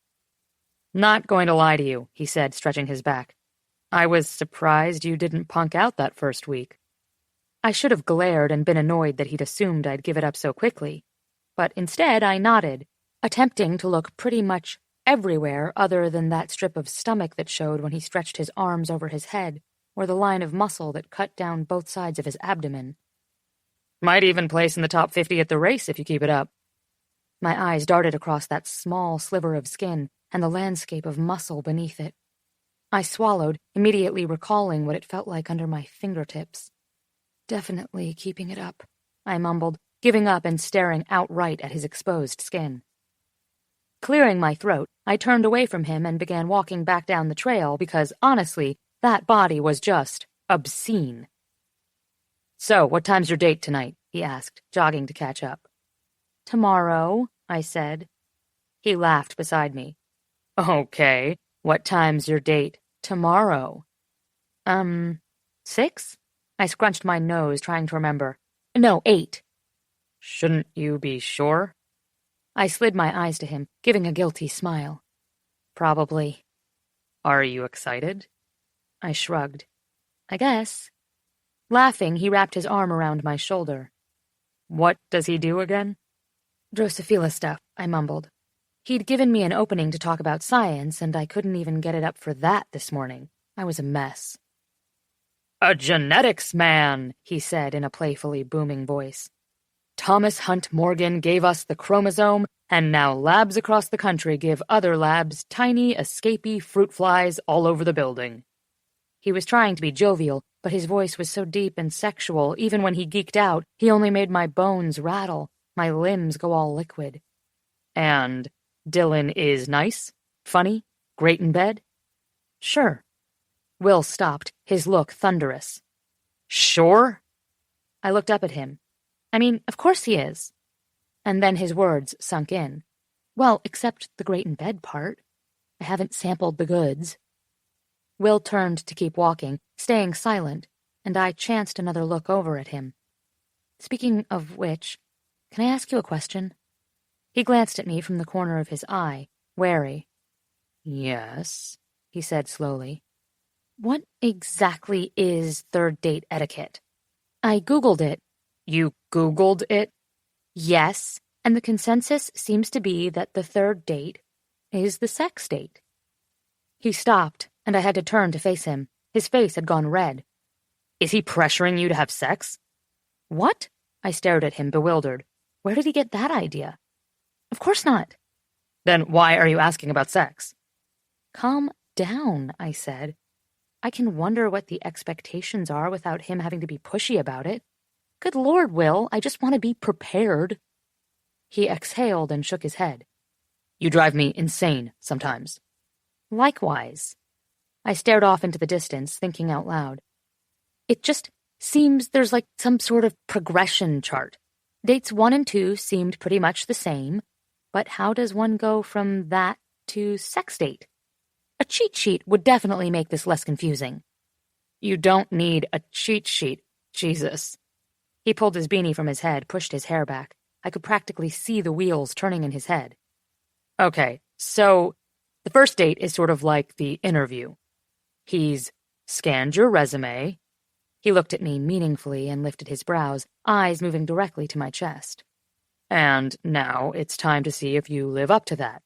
Not going to lie to you, he said, stretching his back. I was surprised you didn't punk out that first week. I should have glared and been annoyed that he'd assumed I'd give it up so quickly. But instead I nodded, attempting to look pretty much everywhere other than that strip of stomach that showed when he stretched his arms over his head, or the line of muscle that cut down both sides of his abdomen. Might even place in the top 50 at the race if you keep it up. My eyes darted across that small sliver of skin and the landscape of muscle beneath it. I swallowed, immediately recalling what it felt like under my fingertips. Definitely keeping it up, I mumbled, giving up and staring outright at his exposed skin. Clearing my throat, I turned away from him and began walking back down the trail because, honestly, that body was just obscene. So, what time's your date tonight? He asked, jogging to catch up. Tomorrow, I said. He laughed beside me. Okay, what time's your date tomorrow? 6? I scrunched my nose, trying to remember. No, 8. Shouldn't you be sure? I slid my eyes to him, giving a guilty smile. Probably. Are you excited? I shrugged. I guess. Laughing, he wrapped his arm around my shoulder. What does he do again? Drosophila stuff, I mumbled. He'd given me an opening to talk about science, and I couldn't even get it up for that this morning. I was a mess. A genetics man, he said in a playfully booming voice. Thomas Hunt Morgan gave us the chromosome, and now labs across the country give other labs tiny, escapee fruit flies all over the building. He was trying to be jovial, but his voice was so deep and sexual, even when he geeked out, he only made my bones rattle, my limbs go all liquid. And Dylan is nice, funny, great in bed? Sure. Will stopped, his look thunderous. Sure? I looked up at him. I mean, of course he is. And then his words sunk in. Well, except the great in bed part. I haven't sampled the goods. Will turned to keep walking, staying silent, and I chanced another look over at him. Speaking of which, can I ask you a question? He glanced at me from the corner of his eye, wary. Yes, he said slowly. What exactly is third date etiquette? I Googled it. You Googled it? Yes, and the consensus seems to be that the third date is the sex date. He stopped, and I had to turn to face him. His face had gone red. Is he pressuring you to have sex? What? I stared at him, bewildered. Where did he get that idea? Of course not. Then why are you asking about sex? Calm down, I said. I can wonder what the expectations are without him having to be pushy about it. Good Lord, Will, I just want to be prepared. He exhaled and shook his head. You drive me insane sometimes. Likewise. I stared off into the distance, thinking out loud. It just seems there's like some sort of progression chart. Dates 1 and 2 seemed pretty much the same, but how does one go from that to sex date? A cheat sheet would definitely make this less confusing. You don't need a cheat sheet, Jesus. He pulled his beanie from his head, pushed his hair back. I could practically see the wheels turning in his head. Okay, so the first date is sort of like the interview. He's scanned your resume. He looked at me meaningfully and lifted his brows, eyes moving directly to my chest. And now it's time to see if you live up to that.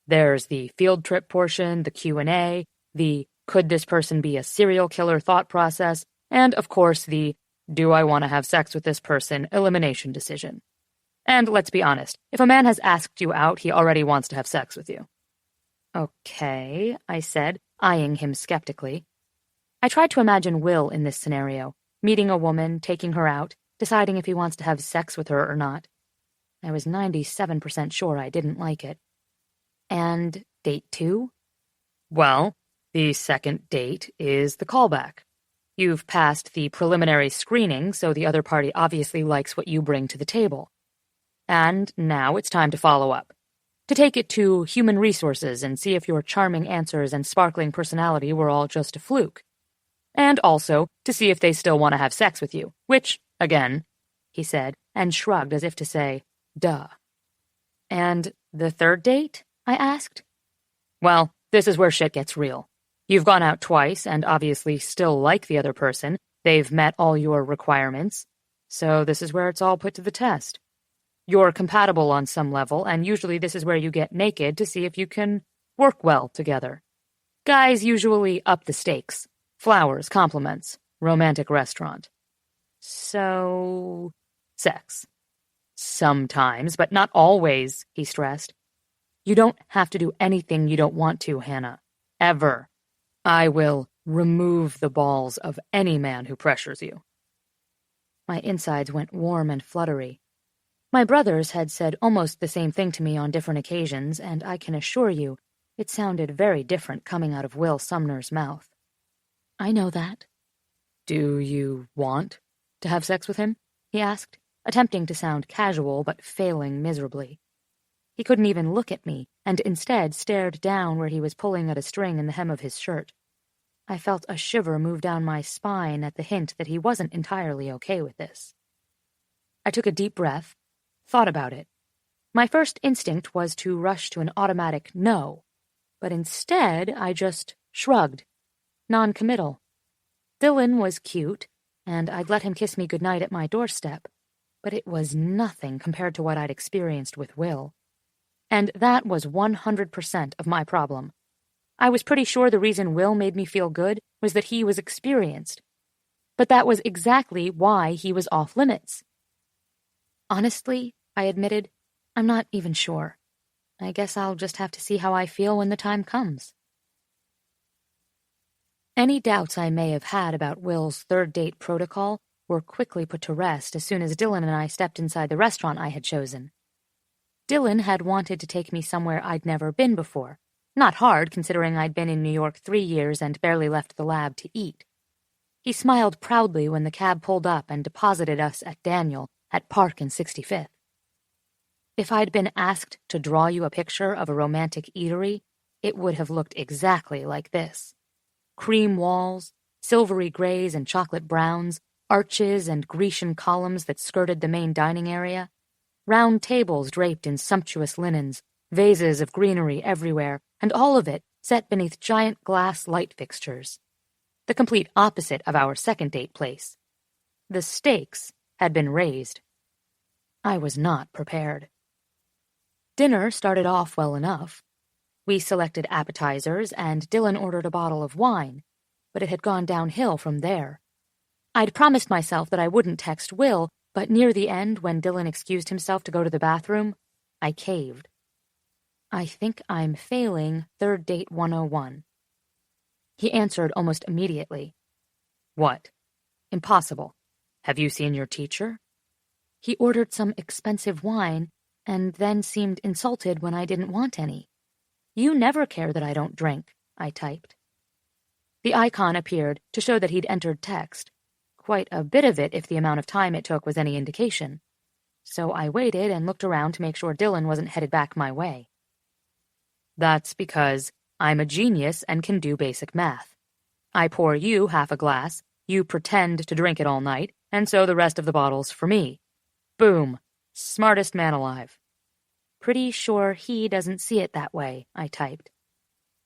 There's the field trip portion, the Q&A, the could this person be a serial killer thought process, and of course the do I want to have sex with this person elimination decision. And let's be honest, if a man has asked you out, he already wants to have sex with you. Okay, I said, eyeing him skeptically. I tried to imagine Will in this scenario, meeting a woman, taking her out, deciding if he wants to have sex with her or not. I was 97% sure I didn't like it. And date 2? Well, the second date is the callback. You've passed the preliminary screening, so the other party obviously likes what you bring to the table. And now it's time to follow up. To take it to human resources and see if your charming answers and sparkling personality were all just a fluke. And also to see if they still want to have sex with you, which, again, he said, and shrugged as if to say, duh. And the third date? I asked. Well, this is where shit gets real. You've gone out twice and obviously still like the other person. They've met all your requirements. So this is where it's all put to the test. You're compatible on some level, and usually this is where you get naked to see if you can work well together. Guys usually up the stakes. Flowers, compliments, romantic restaurant. So, sex. Sometimes, but not always, he stressed. You don't have to do anything you don't want to, Hanna. Ever. I will remove the balls of any man who pressures you. My insides went warm and fluttery. My brothers had said almost the same thing to me on different occasions, and I can assure you, it sounded very different coming out of Will Sumner's mouth. I know that. Do you want to have sex with him? He asked, attempting to sound casual but failing miserably. He couldn't even look at me, and instead stared down where he was pulling at a string in the hem of his shirt. I felt a shiver move down my spine at the hint that he wasn't entirely okay with this. I took a deep breath, thought about it. My first instinct was to rush to an automatic no, but instead I just shrugged, non-committal. Dylan was cute, and I'd let him kiss me goodnight at my doorstep, but it was nothing compared to what I'd experienced with Will. And that was 100% of my problem. I was pretty sure the reason Will made me feel good was that he was experienced. But that was exactly why he was off limits. Honestly, I admitted, I'm not even sure. I guess I'll just have to see how I feel when the time comes. Any doubts I may have had about Will's third date protocol were quickly put to rest as soon as Dylan and I stepped inside the restaurant I had chosen. Dylan had wanted to take me somewhere I'd never been before. Not hard, considering I'd been in New York 3 years and barely left the lab to eat. He smiled proudly when the cab pulled up and deposited us at Daniel at Park and 65th. If I'd been asked to draw you a picture of a romantic eatery, it would have looked exactly like this. Cream walls, silvery grays and chocolate browns, arches and Grecian columns that skirted the main dining area, round tables draped in sumptuous linens, vases of greenery everywhere, and all of it set beneath giant glass light fixtures. The complete opposite of our second date place. The stakes had been raised. I was not prepared. Dinner started off well enough. We selected appetizers, and Dylan ordered a bottle of wine, but it had gone downhill from there. I'd promised myself that I wouldn't text Will, but near the end, when Dylan excused himself to go to the bathroom, I caved. I think I'm failing third date 101. He answered almost immediately. What? Impossible. Have you seen your teacher? He ordered some expensive wine, and then seemed insulted when I didn't want any. You never care that I don't drink, I typed. The icon appeared to show that he'd entered text. Quite a bit of it if the amount of time it took was any indication. So I waited and looked around to make sure Dylan wasn't headed back my way. That's because I'm a genius and can do basic math. I pour you half a glass, you pretend to drink it all night, and so the rest of the bottle's for me. Boom. Smartest man alive. Pretty sure he doesn't see it that way, I typed.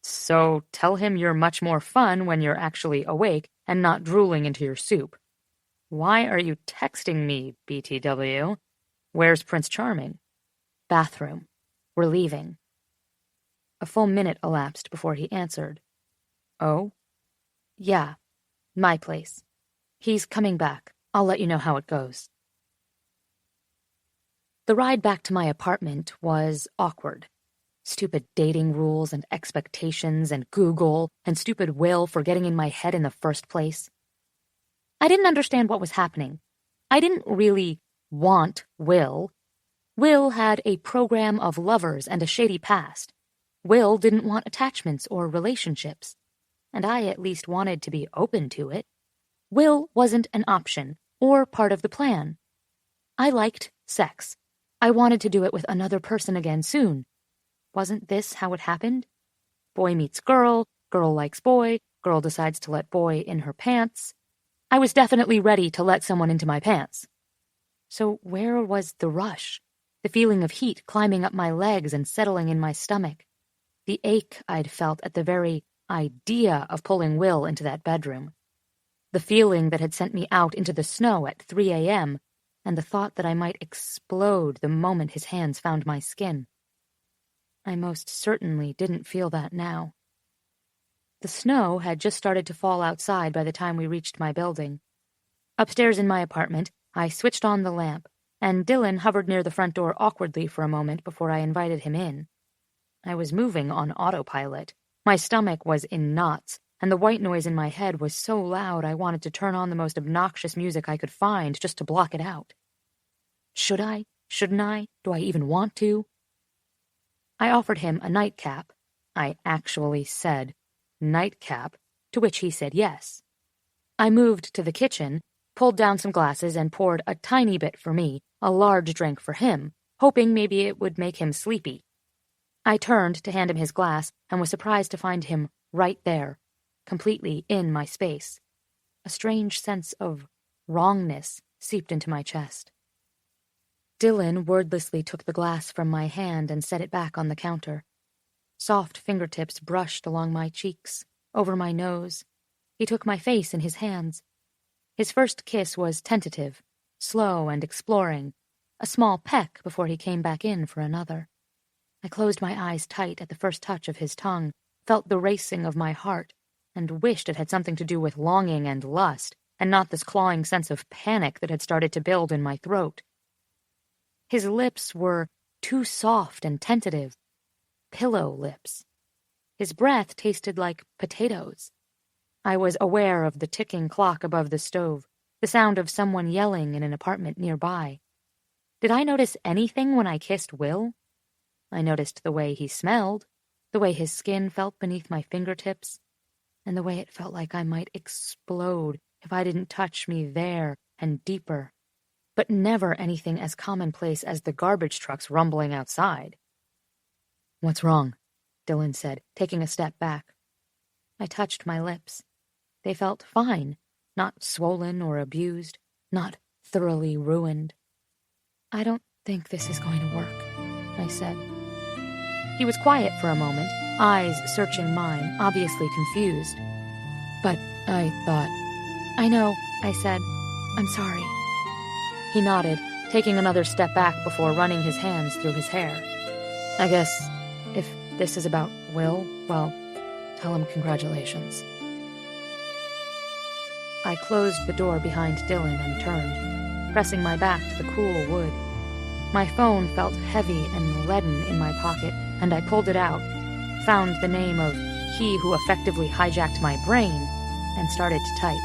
So tell him you're much more fun when you're actually awake and not drooling into your soup. Why are you texting me, BTW? Where's Prince Charming? Bathroom. We're leaving. A full minute elapsed before he answered. Oh? Yeah, my place. He's coming back. I'll let you know how it goes. The ride back to my apartment was awkward. Stupid dating rules and expectations and Google and stupid Will for getting in my head in the first place. I didn't understand what was happening. I didn't really want Will. Will had a program of lovers and a shady past. Will didn't want attachments or relationships, and I at least wanted to be open to it. Will wasn't an option or part of the plan. I liked sex. I wanted to do it with another person again soon. Wasn't this how it happened? Boy meets girl likes boy, girl decides to let boy in her pants. I was definitely ready to let someone into my pants. So where was the rush? The feeling of heat climbing up my legs and settling in my stomach? The ache I'd felt at the very idea of pulling Will into that bedroom? The feeling that had sent me out into the snow at 3 a.m., and the thought that I might explode the moment his hands found my skin. I most certainly didn't feel that now. The snow had just started to fall outside by the time we reached my building. Upstairs in my apartment, I switched on the lamp, and Dylan hovered near the front door awkwardly for a moment before I invited him in. I was moving on autopilot. My stomach was in knots, and the white noise in my head was so loud I wanted to turn on the most obnoxious music I could find just to block it out. Should I? Shouldn't I? Do I even want to? I offered him a nightcap. I actually said nightcap, to which he said yes. I moved to the kitchen, pulled down some glasses and poured a tiny bit for me, a large drink for him, hoping maybe it would make him sleepy. I turned to hand him his glass and was surprised to find him right there, completely in my space. A strange sense of wrongness seeped into my chest. Dylan wordlessly took the glass from my hand and set it back on the counter. Soft fingertips brushed along my cheeks, over my nose. He took my face in his hands. His first kiss was tentative, slow and exploring, a small peck before he came back in for another. I closed my eyes tight at the first touch of his tongue, felt the racing of my heart, and wished it had something to do with longing and lust, and not this clawing sense of panic that had started to build in my throat. His lips were too soft and tentative, pillow lips. His breath tasted like potatoes. I was aware of the ticking clock above the stove, the sound of someone yelling in an apartment nearby. Did I notice anything when I kissed Will? I noticed the way he smelled, the way his skin felt beneath my fingertips, and the way it felt like I might explode if I didn't touch me there and deeper. But never anything as commonplace as the garbage trucks rumbling outside. "What's wrong?" Dylan said, taking a step back. I touched my lips. They felt fine, not swollen or abused, not thoroughly ruined. "I don't think this is going to work," I said. He was quiet for a moment, eyes searching mine, obviously confused. "But I thought—" "I know," I said. "I'm sorry." He nodded, taking another step back before running his hands through his hair. "I guess if this is about Will, well, tell him congratulations." I closed the door behind Dylan and turned, pressing my back to the cool wood. My phone felt heavy and leaden in my pocket, and I pulled it out, found the name of he who effectively hijacked my brain, and started to type.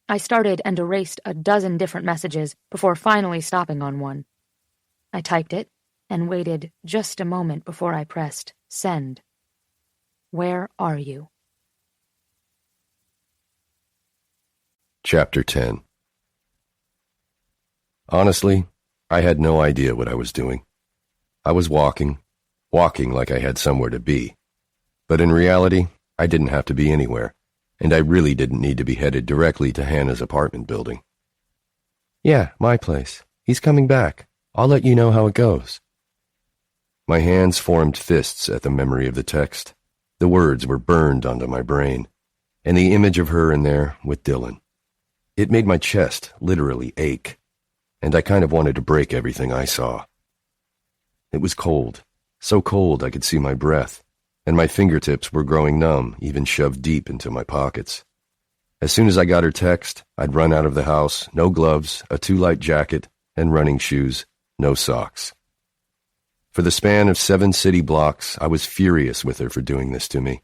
I started and erased a dozen different messages before finally stopping on one. I typed it and waited just a moment before I pressed send. "Where are you?" Chapter 10. Honestly, I had no idea what I was doing. I was walking like I had somewhere to be. But in reality, I didn't have to be anywhere, and I really didn't need to be headed directly to Hanna's apartment building. "Yeah, my place. He's coming back. I'll let you know how it goes." My hands formed fists at the memory of the text. The words were burned onto my brain, and the image of her in there with Dylan. It made my chest literally ache, and I kind of wanted to break everything I saw. It was cold, so cold I could see my breath, and my fingertips were growing numb, even shoved deep into my pockets. As soon as I got her text, I'd run out of the house, no gloves, a too light jacket, and running shoes, no socks. For the span of 7 city blocks, I was furious with her for doing this to me.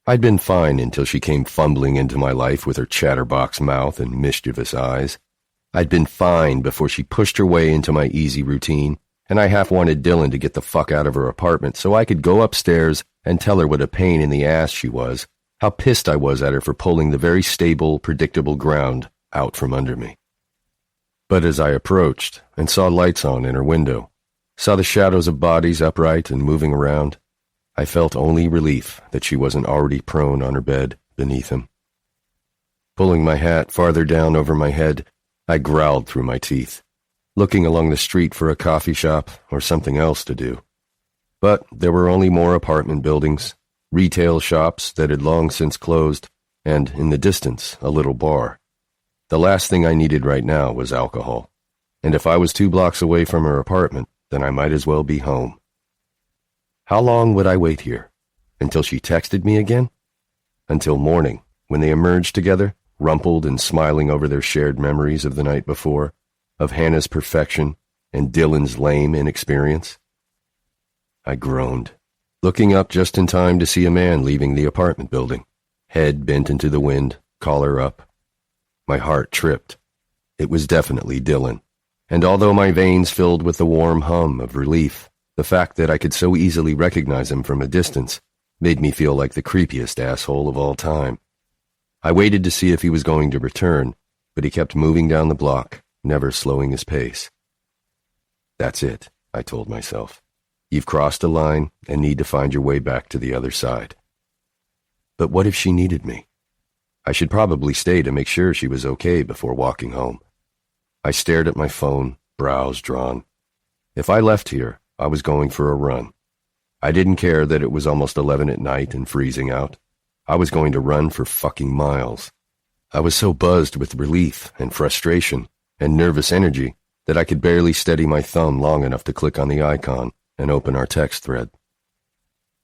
I'd been fine until she came fumbling into my life with her chatterbox mouth and mischievous eyes. I'd been fine before she pushed her way into my easy routine, and I half wanted Dylan to get the fuck out of her apartment so I could go upstairs and tell her what a pain in the ass she was, how pissed I was at her for pulling the very stable, predictable ground out from under me. But as I approached and saw lights on in her window, saw the shadows of bodies upright and moving around, I felt only relief that she wasn't already prone on her bed beneath him. Pulling my hat farther down over my head, I growled through my teeth, looking along the street for a coffee shop or something else to do. But there were only more apartment buildings, retail shops that had long since closed, and in the distance, a little bar. The last thing I needed right now was alcohol, and if I was 2 blocks away from her apartment, then I might as well be home. How long would I wait here? Until she texted me again? Until morning, when they emerged together, rumpled and smiling over their shared memories of the night before, of Hanna's perfection and Dylan's lame inexperience? I groaned, looking up just in time to see a man leaving the apartment building, head bent into the wind, collar up. My heart tripped. It was definitely Dylan, and although my veins filled with the warm hum of relief, the fact that I could so easily recognize him from a distance made me feel like the creepiest asshole of all time. I waited to see if he was going to return, but he kept moving down the block, never slowing his pace. That's it, I told myself. You've crossed a line and need to find your way back to the other side. But what if she needed me? I should probably stay to make sure she was okay before walking home. I stared at my phone, brows drawn. If I left here, I was going for a run. I didn't care that it was almost 11 at night and freezing out. I was going to run for fucking miles. I was so buzzed with relief and frustration and nervous energy that I could barely steady my thumb long enough to click on the icon and open our text thread.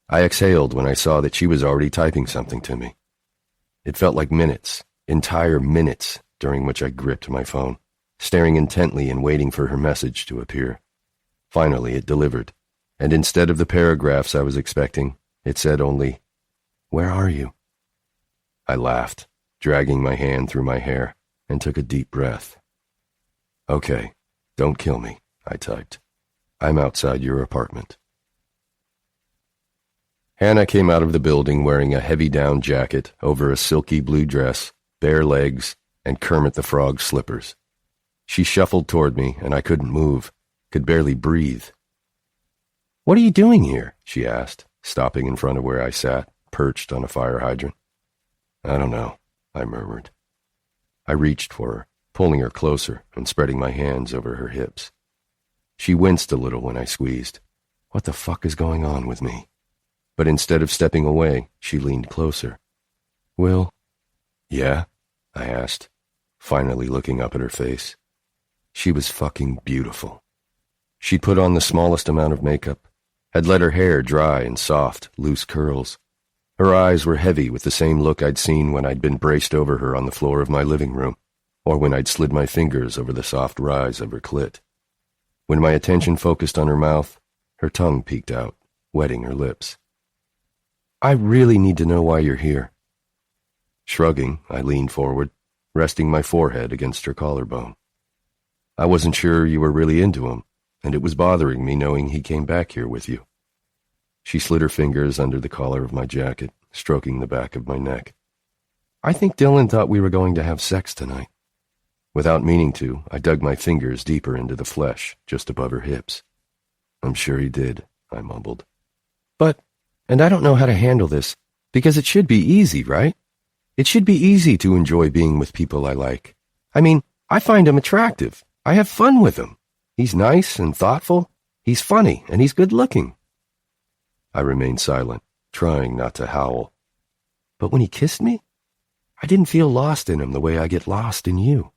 I exhaled when I saw that she was already typing something to me. It felt like minutes, entire minutes, during which I gripped my phone, staring intently and waiting for her message to appear. Finally, it delivered, and instead of the paragraphs I was expecting, it said only, "Where are you?" I laughed, dragging my hand through my hair, and took a deep breath. "Okay, don't kill me," I typed. "I'm outside your apartment." Hanna came out of the building wearing a heavy down jacket over a silky blue dress, bare legs, and Kermit the Frog slippers. She shuffled toward me, and I couldn't move, could barely breathe. "What are you doing here?" she asked, stopping in front of where I sat, perched on a fire hydrant. "I don't know," I murmured. I reached for her, pulling her closer and spreading my hands over her hips. She winced a little when I squeezed. What the fuck is going on with me? But instead of stepping away, she leaned closer. Will? Yeah? I asked, finally looking up at her face. She was fucking beautiful. She'd put on the smallest amount of makeup, had let her hair dry in soft, loose curls. Her eyes were heavy with the same look I'd seen when I'd been braced over her on the floor of my living room, or when I'd slid my fingers over the soft rise of her clit. When my attention focused on her mouth, her tongue peeked out, wetting her lips. I really need to know why you're here. Shrugging, I leaned forward, resting my forehead against her collarbone. I wasn't sure you were really into him, and it was bothering me knowing he came back here with you. She slid her fingers under the collar of my jacket, stroking the back of my neck. I think Dylan thought we were going to have sex tonight. Without meaning to, I dug my fingers deeper into the flesh, just above her hips. I'm sure he did, I mumbled. And I don't know how to handle this, because it should be easy, right? It should be easy to enjoy being with people I like. I mean, I find him attractive. I have fun with him. He's nice and thoughtful. He's funny, and he's good-looking. I remained silent, trying not to howl. But when he kissed me, I didn't feel lost in him the way I get lost in you.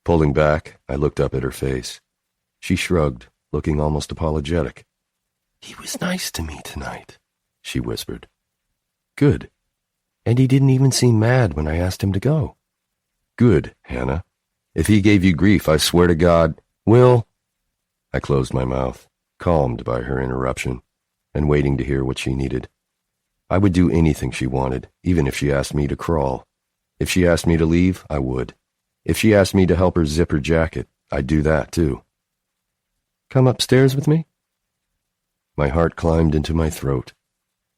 Pulling back, I looked up at her face. She shrugged, looking almost apologetic. He was nice to me tonight, she whispered. Good. And he didn't even seem mad when I asked him to go. Good, Hanna. If he gave you grief, I swear to God, Will... I closed my mouth, calmed by her interruption, and waiting to hear what she needed. I would do anything she wanted, even if she asked me to crawl. If she asked me to leave, I would. If she asked me to help her zip her jacket, I'd do that too. Come upstairs with me? My heart climbed into my throat.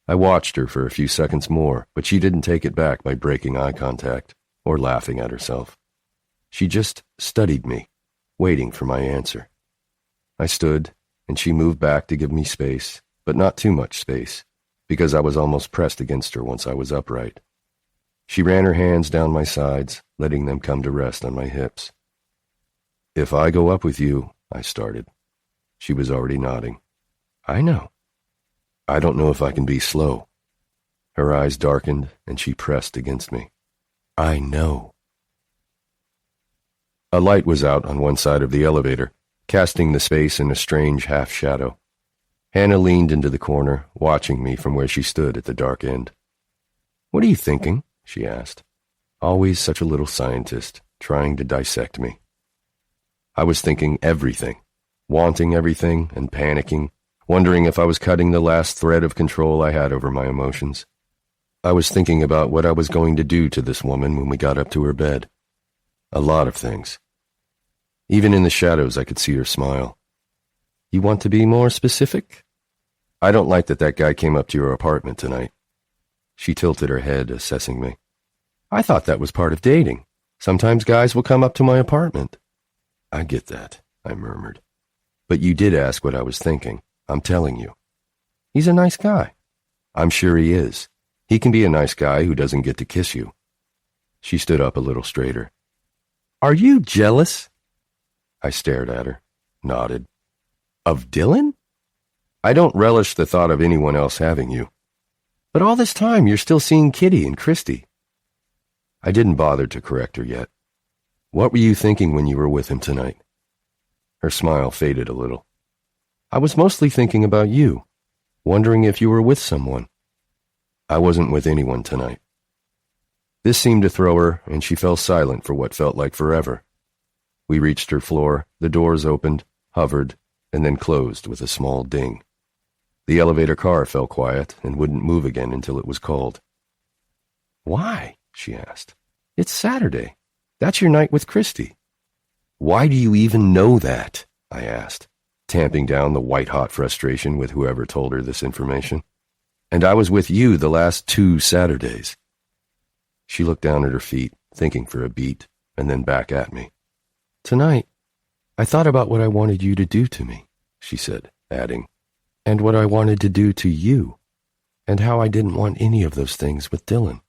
I watched her for a few seconds more, but she didn't take it back by breaking eye contact or laughing at herself. She just studied me, waiting for my answer. I stood, and she moved back to give me space, but not too much space, because I was almost pressed against her once I was upright. She ran her hands down my sides, letting them come to rest on my hips. If I go up with you, I started. She was already nodding. I know. I don't know if I can be slow. Her eyes darkened, and she pressed against me. I know. A light was out on one side of the elevator, casting the space in a strange half-shadow. Hanna leaned into the corner, watching me from where she stood at the dark end. What are you thinking? She asked. Always such a little scientist, trying to dissect me. I was thinking everything, wanting everything and panicking, wondering if I was cutting the last thread of control I had over my emotions. I was thinking about what I was going to do to this woman when we got up to her bed. A lot of things. Even in the shadows, I could see her smile. You want to be more specific? I don't like that guy came up to your apartment tonight. She tilted her head, assessing me. I thought that was part of dating. Sometimes guys will come up to my apartment. I get that, I murmured. But you did ask what I was thinking. I'm telling you. He's a nice guy. I'm sure he is. He can be a nice guy who doesn't get to kiss you. She stood up a little straighter. Are you jealous? I stared at her, nodded. Of Dylan? I don't relish the thought of anyone else having you. But all this time you're still seeing Kitty and Christy. I didn't bother to correct her yet. What were you thinking when you were with him tonight? Her smile faded a little. I was mostly thinking about you, wondering if you were with someone. I wasn't with anyone tonight. This seemed to throw her, and she fell silent for what felt like forever. We reached her floor, the doors opened, hovered, and then closed with a small ding. The elevator car fell quiet and wouldn't move again until it was called. Why? She asked. It's Saturday. That's your night with Christy. Why do you even know that? I asked, tamping down the white-hot frustration with whoever told her this information. And I was with you the last 2 Saturdays. She looked down at her feet, thinking for a beat, and then back at me. Tonight, I thought about what I wanted you to do to me, she said, adding, and what I wanted to do to you, and how I didn't want any of those things with Dylan.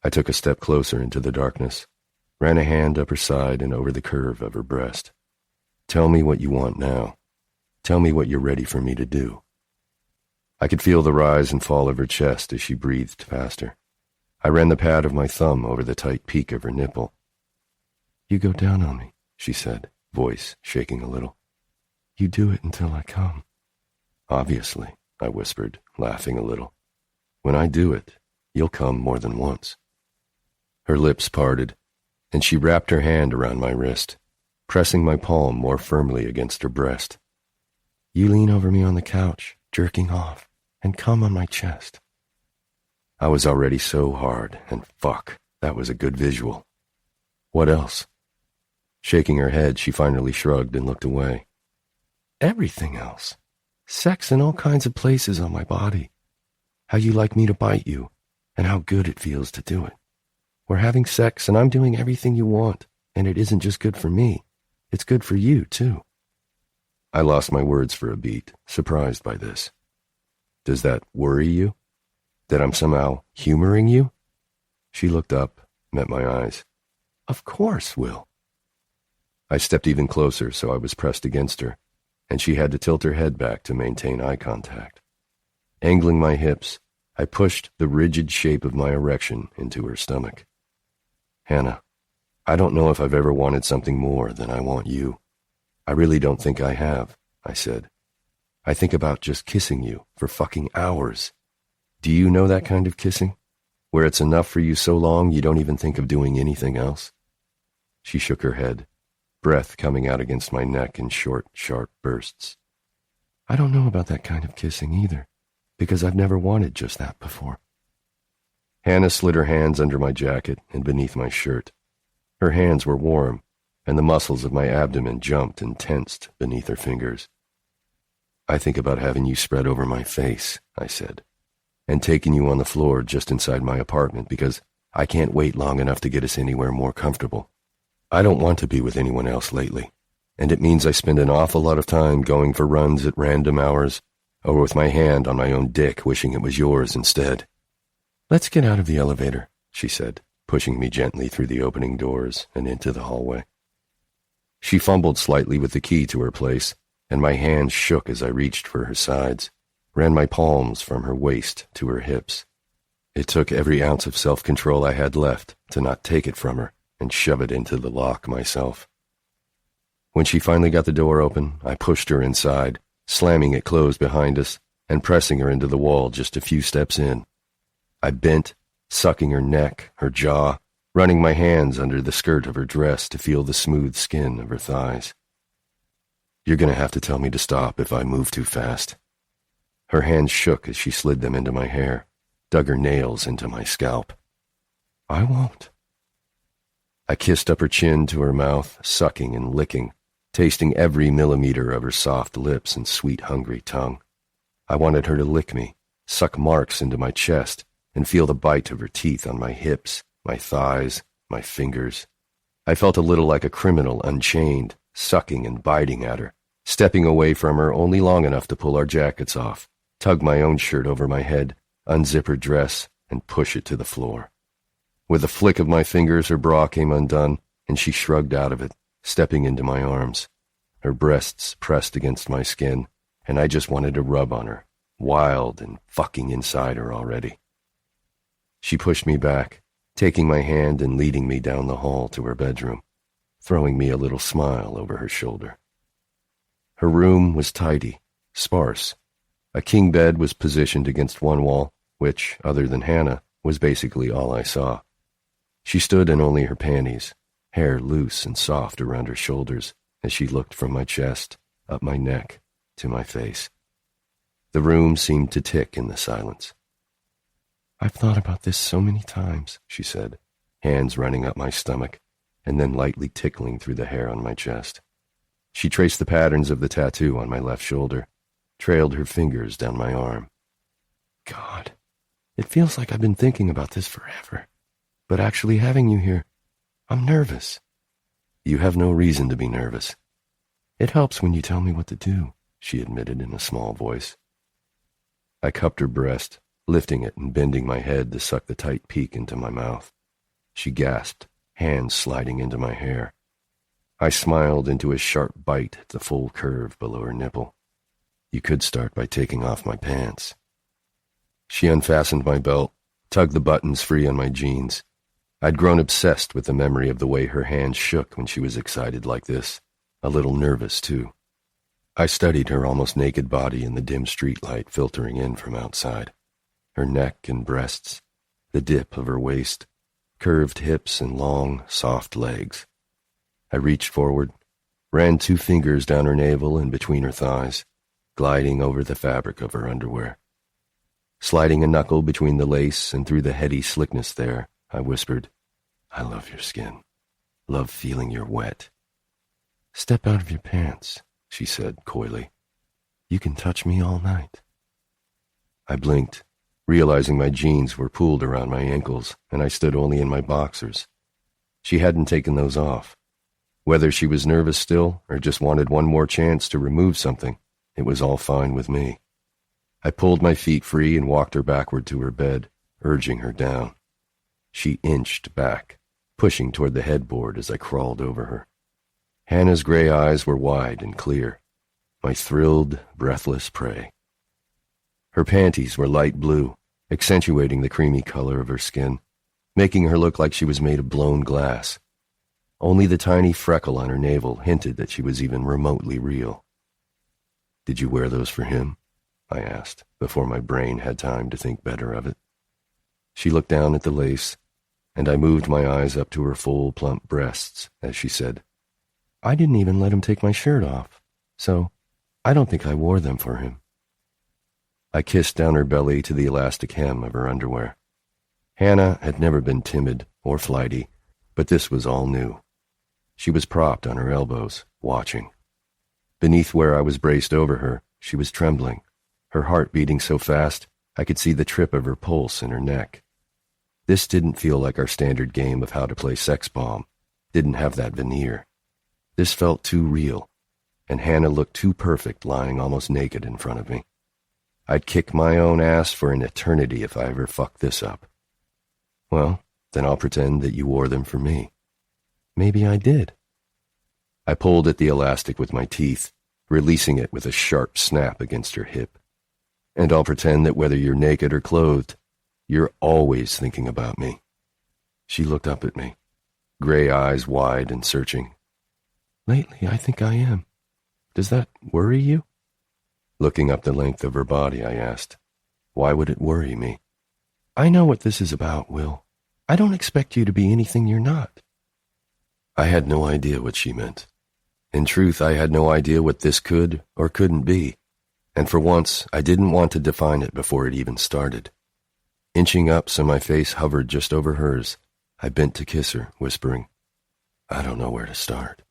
I took a step closer into the darkness, ran a hand up her side and over the curve of her breast. Tell me what you want now. Tell me what you're ready for me to do. I could feel the rise and fall of her chest as she breathed faster. I ran the pad of my thumb over the tight peak of her nipple. You go down on me, she said, voice shaking a little. You do it until I come. Obviously, I whispered, laughing a little. When I do it, you'll come more than once. Her lips parted, and she wrapped her hand around my wrist, pressing my palm more firmly against her breast. You lean over me on the couch, jerking off, and come on my chest. I was already so hard, and fuck, that was a good visual. What else? Shaking her head, she finally shrugged and looked away. Everything else. Sex in all kinds of places on my body. How you like me to bite you, and how good it feels to do it. We're having sex, and I'm doing everything you want, and it isn't just good for me. It's good for you, too. I lost my words for a beat, surprised by this. Does that worry you? That I'm somehow humoring you? She looked up, met my eyes. Of course, Will. I stepped even closer, so I was pressed against her, and she had to tilt her head back to maintain eye contact. Angling my hips, I pushed the rigid shape of my erection into her stomach. Hanna, I don't know if I've ever wanted something more than I want you. I really don't think I have, I said. I think about just kissing you for fucking hours. Do you know that kind of kissing? Where it's enough for you so long you don't even think of doing anything else? She shook her head, breath coming out against my neck in short, sharp bursts. I don't know about that kind of kissing either, because I've never wanted just that before. Hanna slid her hands under my jacket and beneath my shirt. Her hands were warm, and the muscles of my abdomen jumped and tensed beneath her fingers. I think about having you spread over my face, I said, and taking you on the floor just inside my apartment because I can't wait long enough to get us anywhere more comfortable. I don't want to be with anyone else lately, and it means I spend an awful lot of time going for runs at random hours or with my hand on my own dick wishing it was yours instead. Let's get out of the elevator, she said, pushing me gently through the opening doors and into the hallway. She fumbled slightly with the key to her place, and my hand shook as I reached for her sides, ran my palms from her waist to her hips. It took every ounce of self-control I had left to not take it from her and shove it into the lock myself. When she finally got the door open, I pushed her inside, slamming it closed behind us and pressing her into the wall just a few steps in. I bent, sucking her neck, her jaw, running my hands under the skirt of her dress to feel the smooth skin of her thighs. You're going to have to tell me to stop if I move too fast. Her hands shook as she slid them into my hair, dug her nails into my scalp. I won't. I kissed up her chin to her mouth, sucking and licking, tasting every millimeter of her soft lips and sweet, hungry tongue. I wanted her to lick me, suck marks into my chest, and feel the bite of her teeth on my hips, my thighs, my fingers. I felt a little like a criminal unchained, sucking and biting at her, stepping away from her only long enough to pull our jackets off, tug my own shirt over my head, unzip her dress, and push it to the floor. With a flick of my fingers, her bra came undone, and she shrugged out of it, stepping into my arms. Her breasts pressed against my skin, and I just wanted to rub on her, wild and fucking inside her already. She pushed me back, taking my hand and leading me down the hall to her bedroom, throwing me a little smile over her shoulder. Her room was tidy, sparse. A king bed was positioned against one wall, which, other than Hanna, was basically all I saw. She stood in only her panties, hair loose and soft around her shoulders as she looked from my chest, up my neck, to my face. The room seemed to tick in the silence. I've thought about this so many times, she said, hands running up my stomach, and then lightly tickling through the hair on my chest. She traced the patterns of the tattoo on my left shoulder, trailed her fingers down my arm. God, it feels like I've been thinking about this forever. But actually having you here, I'm nervous. You have no reason to be nervous. It helps when you tell me what to do, she admitted in a small voice. I cupped her breast, lifting it and bending my head to suck the tight peak into my mouth. She gasped, hands sliding into my hair. I smiled into a sharp bite at the full curve below her nipple, You could start by taking off my pants. She unfastened my belt, tugged the buttons free on my jeans. I'd grown obsessed with the memory of the way her hands shook when she was excited like this, a little nervous, too. I studied her almost naked body in the dim streetlight filtering in from outside. Her neck and breasts, the dip of her waist, curved hips and long, soft legs. I reached forward, ran 2 fingers down her navel and between her thighs, gliding over the fabric of her underwear. Sliding a knuckle between the lace and through the heady slickness there, I whispered, "I love your skin. Love feeling your wet." "Step out of your pants," she said coyly. "You can touch me all night." I blinked, realizing my jeans were pulled around my ankles and I stood only in my boxers. She hadn't taken those off. Whether she was nervous still or just wanted one more chance to remove something, it was all fine with me. I pulled my feet free and walked her backward to her bed, urging her down. She inched back, pushing toward the headboard as I crawled over her. Hannah's gray eyes were wide and clear, my thrilled, breathless prey. Her panties were light blue, accentuating the creamy color of her skin, making her look like she was made of blown glass. Only the tiny freckle on her navel hinted that she was even remotely real. "Did you wear those for him?" I asked, before my brain had time to think better of it. She looked down at the lace, and I moved my eyes up to her full, plump breasts as she said, "I didn't even let him take my shirt off, so I don't think I wore them for him." I kissed down her belly to the elastic hem of her underwear. Hanna had never been timid or flighty, but this was all new. She was propped on her elbows, watching. Beneath where I was braced over her, she was trembling, her heart beating so fast I could see the trip of her pulse in her neck. This didn't feel like our standard game of how to play sex bomb, didn't have that veneer. This felt too real, and Hanna looked too perfect lying almost naked in front of me. I'd kick my own ass for an eternity if I ever fucked this up. "Well, then I'll pretend that you wore them for me." "Maybe I did." I pulled at the elastic with my teeth, releasing it with a sharp snap against her hip. "And I'll pretend that whether you're naked or clothed, you're always thinking about me." She looked up at me, gray eyes wide and searching. "Lately, I think I am. Does that worry you?" Looking up the length of her body, I asked, "Why would it worry me?" "I know what this is about, Will. I don't expect you to be anything you're not." I had no idea what she meant. In truth, I had no idea what this could or couldn't be, and for once, I didn't want to define it before it even started. Inching up so my face hovered just over hers, I bent to kiss her, whispering, "I don't know where to start."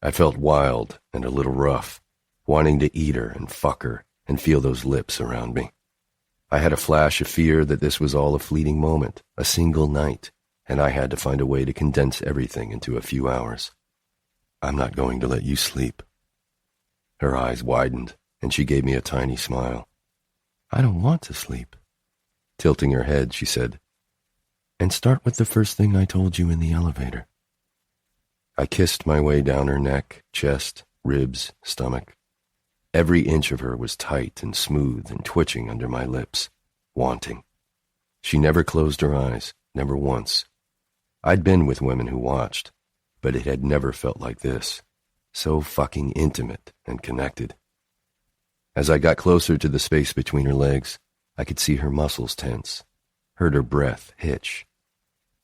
I felt wild and a little rough, wanting to eat her and fuck her and feel those lips around me. I had a flash of fear that this was all a fleeting moment, a single night, and I had to find a way to condense everything into a few hours. "I'm not going to let you sleep." Her eyes widened, and she gave me a tiny smile. "I don't want to sleep." Tilting her head, she said, "And start with the first thing I told you in the elevator." I kissed my way down her neck, chest, ribs, stomach. Every inch of her was tight and smooth and twitching under my lips, wanting. She never closed her eyes, never once. I'd been with women who watched, but it had never felt like this, so fucking intimate and connected. As I got closer to the space between her legs, I could see her muscles tense, heard her breath hitch.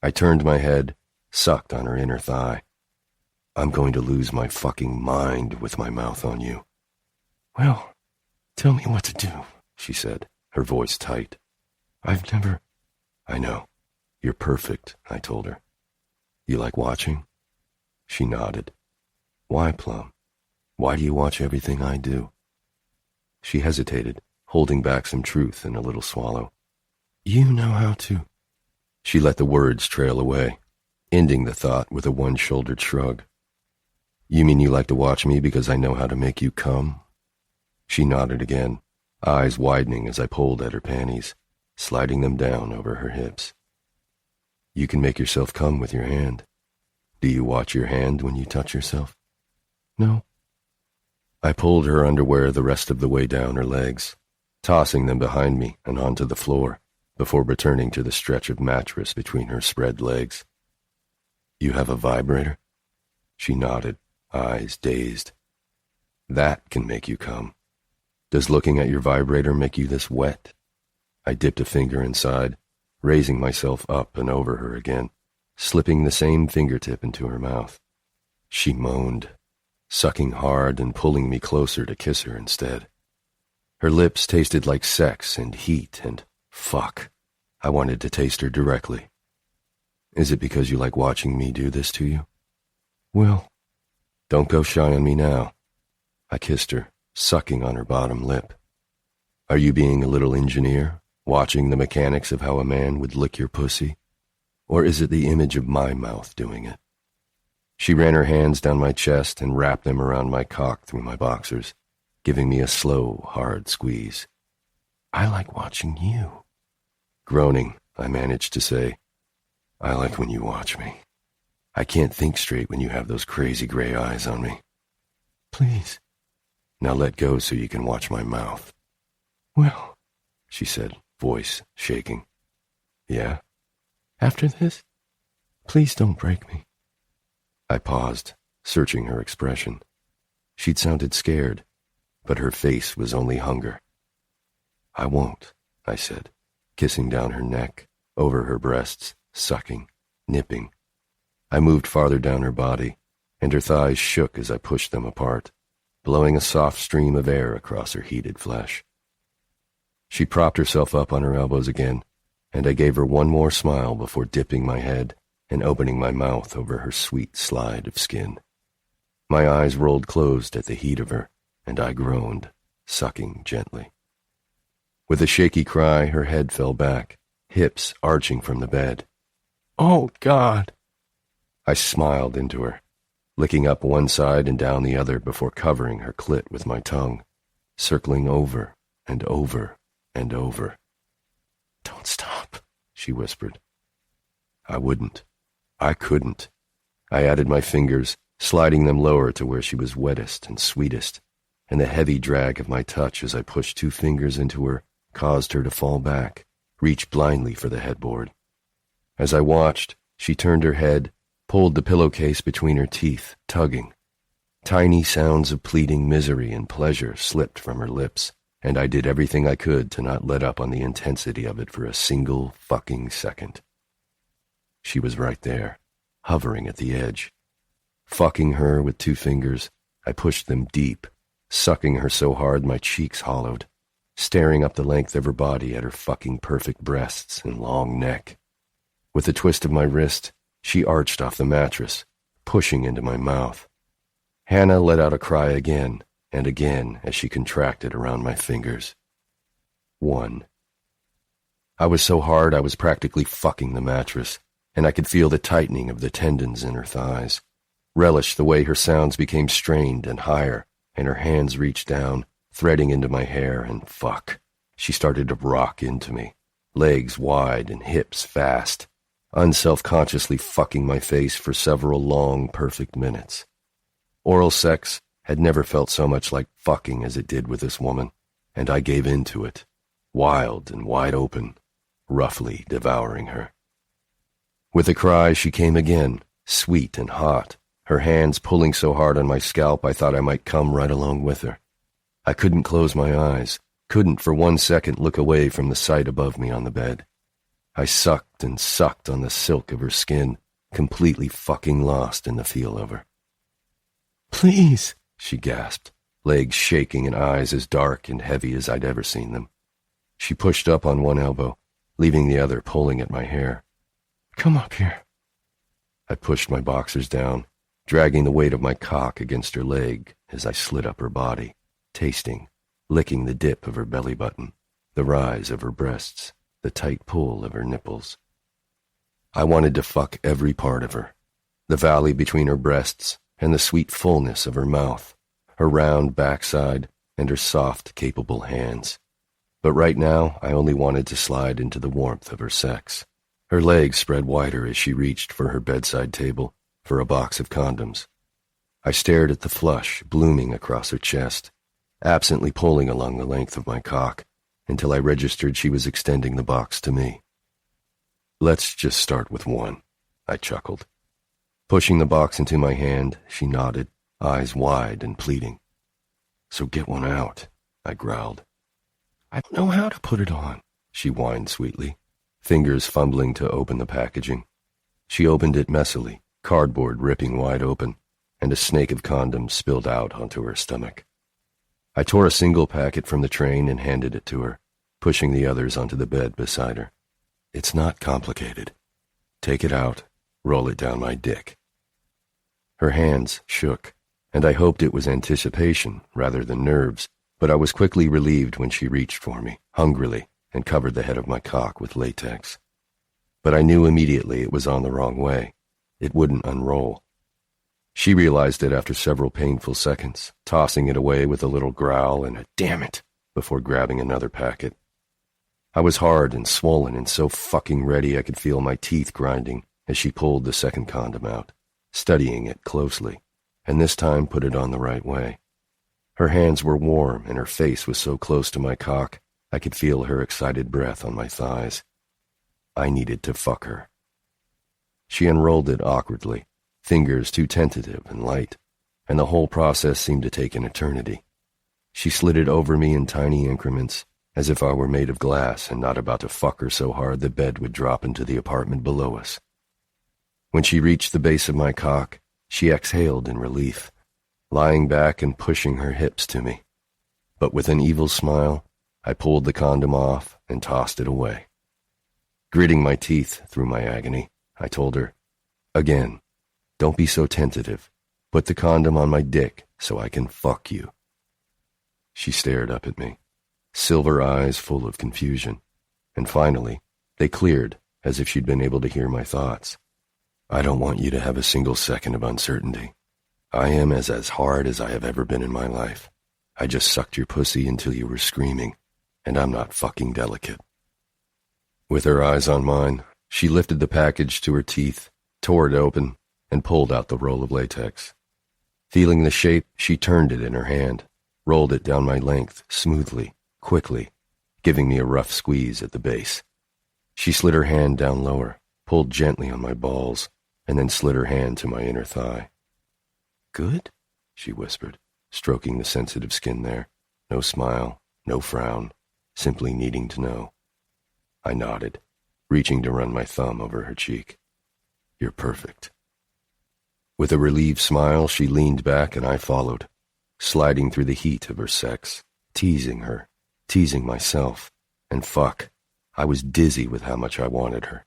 I turned my head, sucked on her inner thigh. "I'm going to lose my fucking mind with my mouth on you." "Well, tell me what to do," she said, her voice tight. "I've never—" "I know. You're perfect," I told her. "You like watching?" She nodded. "Why, Plum? Why do you watch everything I do?" She hesitated, holding back some truth in a little swallow. "You know how to—" She let the words trail away, ending the thought with a one-shouldered shrug. "You mean you like to watch me because I know how to make you come?" She nodded again, eyes widening as I pulled at her panties, sliding them down over her hips. "You can make yourself come with your hand. Do you watch your hand when you touch yourself?" "No." I pulled her underwear the rest of the way down her legs, tossing them behind me and onto the floor before returning to the stretch of mattress between her spread legs. You have a vibrator? She nodded, eyes dazed. That can make you come. Does looking at your vibrator make you this wet? I dipped a finger inside, raising myself up and over her again, slipping the same fingertip into her mouth. She moaned, sucking hard and pulling me closer to kiss her instead. Her lips tasted like sex and heat and fuck. I wanted to taste her directly. Is it because you like watching me do this to you? Will, don't go shy on me now. I kissed her, sucking on her bottom lip. Are you being a little engineer, watching the mechanics of how a man would lick your pussy? Or is it the image of my mouth doing it? She ran her hands down my chest and wrapped them around my cock through my boxers, giving me a slow, hard squeeze. I like watching you. Groaning, I managed to say, I like when you watch me. I can't think straight when you have those crazy gray eyes on me. Please. Now let go so you can watch my mouth. Well, she said, voice shaking. Yeah? After this? Please don't break me. I paused, searching her expression. She'd sounded scared, but her face was only hunger. I won't, I said, kissing down her neck, over her breasts, sucking, nipping. I moved farther down her body, and her thighs shook as I pushed them apart, blowing a soft stream of air across her heated flesh. She propped herself up on her elbows again, and I gave her one more smile before dipping my head and opening my mouth over her sweet slide of skin. My eyes rolled closed at the heat of her, and I groaned, sucking gently. With a shaky cry, her head fell back, hips arching from the bed. Oh, God! I smiled into her, licking up one side and down the other before covering her clit with my tongue, circling over and over and over. Don't stop, she whispered. I wouldn't. I couldn't. I added my fingers, sliding them lower to where she was wettest and sweetest, and the heavy drag of my touch as I pushed 2 fingers into her caused her to fall back, reach blindly for the headboard. As I watched, she turned her head, pulled the pillowcase between her teeth, tugging. Tiny sounds of pleading misery and pleasure slipped from her lips, and I did everything I could to not let up on the intensity of it for a single fucking second. She was right there, hovering at the edge. Fucking her with 2 fingers, I pushed them deep, sucking her so hard my cheeks hollowed, staring up the length of her body at her fucking perfect breasts and long neck. With a twist of my wrist, she arched off the mattress, pushing into my mouth. Hanna let out a cry again and again as she contracted around my fingers. 1. I was so hard I was practically fucking the mattress, and I could feel the tightening of the tendons in her thighs, relish the way her sounds became strained and higher, and her hands reached down, threading into my hair, and fuck. She started to rock into me, legs wide and hips fast, unself-consciously fucking my face for several long, perfect minutes. Oral sex had never felt so much like fucking as it did with this woman, and I gave in to it, wild and wide open, roughly devouring her. With a cry, she came again, sweet and hot, her hands pulling so hard on my scalp I thought I might come right along with her. I couldn't close my eyes, couldn't for 1 second look away from the sight above me on the bed. I sucked and sucked on the silk of her skin, completely fucking lost in the feel of her. Please, she gasped, legs shaking and eyes as dark and heavy as I'd ever seen them. She pushed up on one elbow, leaving the other pulling at my hair. Come up here. I pushed my boxers down, dragging the weight of my cock against her leg as I slid up her body, tasting, licking the dip of her belly button, the rise of her breasts, the tight pull of her nipples. I wanted to fuck every part of her, the valley between her breasts and the sweet fullness of her mouth, her round backside and her soft, capable hands. But right now I only wanted to slide into the warmth of her sex. Her legs spread wider as she reached for her bedside table, for a box of condoms. I stared at the flush blooming across her chest, absently pulling along the length of my cock until I registered she was extending the box to me. "Let's just start with one," I chuckled. Pushing the box into my hand, she nodded, eyes wide and pleading. "So get one out," I growled. "I don't know how to put it on," she whined sweetly, fingers fumbling to open the packaging. She opened it messily, cardboard ripping wide open, and a snake of condoms spilled out onto her stomach. I tore a single packet from the train and handed it to her, pushing the others onto the bed beside her. "It's not complicated. Take it out, roll it down my dick." Her hands shook, and I hoped it was anticipation rather than nerves, but I was quickly relieved when she reached for me, hungrily, and covered the head of my cock with latex. But I knew immediately it was on the wrong way. It wouldn't unroll. She realized it after several painful seconds, tossing it away with a little growl and a "damn it" before grabbing another packet. I was hard and swollen and so fucking ready I could feel my teeth grinding as she pulled the second condom out, studying it closely, and this time put it on the right way. Her hands were warm and her face was so close to my cock I could feel her excited breath on my thighs. I needed to fuck her. She unrolled it awkwardly, fingers too tentative and light, and the whole process seemed to take an eternity. She slid it over me in tiny increments, as if I were made of glass and not about to fuck her so hard the bed would drop into the apartment below us. When she reached the base of my cock, she exhaled in relief, lying back and pushing her hips to me. But with an evil smile, I pulled the condom off and tossed it away. Gritting my teeth through my agony, I told her, "Again, don't be so tentative. Put the condom on my dick so I can fuck you." She stared up at me, silver eyes full of confusion, and finally, they cleared as if she'd been able to hear my thoughts. "I don't want you to have a single second of uncertainty. I am as hard as I have ever been in my life. I just sucked your pussy until you were screaming, and I'm not fucking delicate." With her eyes on mine, she lifted the package to her teeth, tore it open, and pulled out the roll of latex. Feeling the shape, she turned it in her hand, rolled it down my length smoothly, quickly, giving me a rough squeeze at the base. She slid her hand down lower, pulled gently on my balls, and then slid her hand to my inner thigh. "Good?" she whispered, stroking the sensitive skin there. No smile, no frown, simply needing to know. I nodded, reaching to run my thumb over her cheek. "You're perfect." With a relieved smile, she leaned back and I followed, sliding through the heat of her sex, teasing her, teasing myself, and fuck, I was dizzy with how much I wanted her.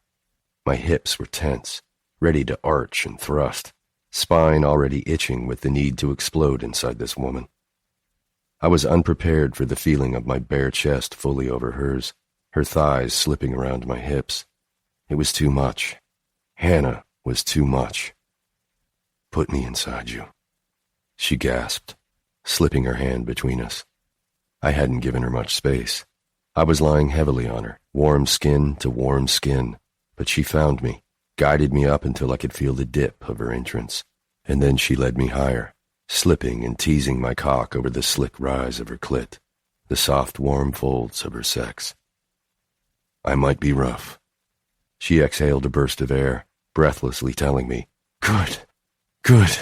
My hips were tense, ready to arch and thrust, spine already itching with the need to explode inside this woman. I was unprepared for the feeling of my bare chest fully over hers, her thighs slipping around my hips. It was too much. Hanna was too much. "Put me inside you," she gasped, slipping her hand between us. I hadn't given her much space. I was lying heavily on her, warm skin to warm skin, but she found me, guided me up until I could feel the dip of her entrance, and then she led me higher, slipping and teasing my cock over the slick rise of her clit, the soft warm folds of her sex. I might be rough. She exhaled a burst of air, breathlessly telling me, "Good, good."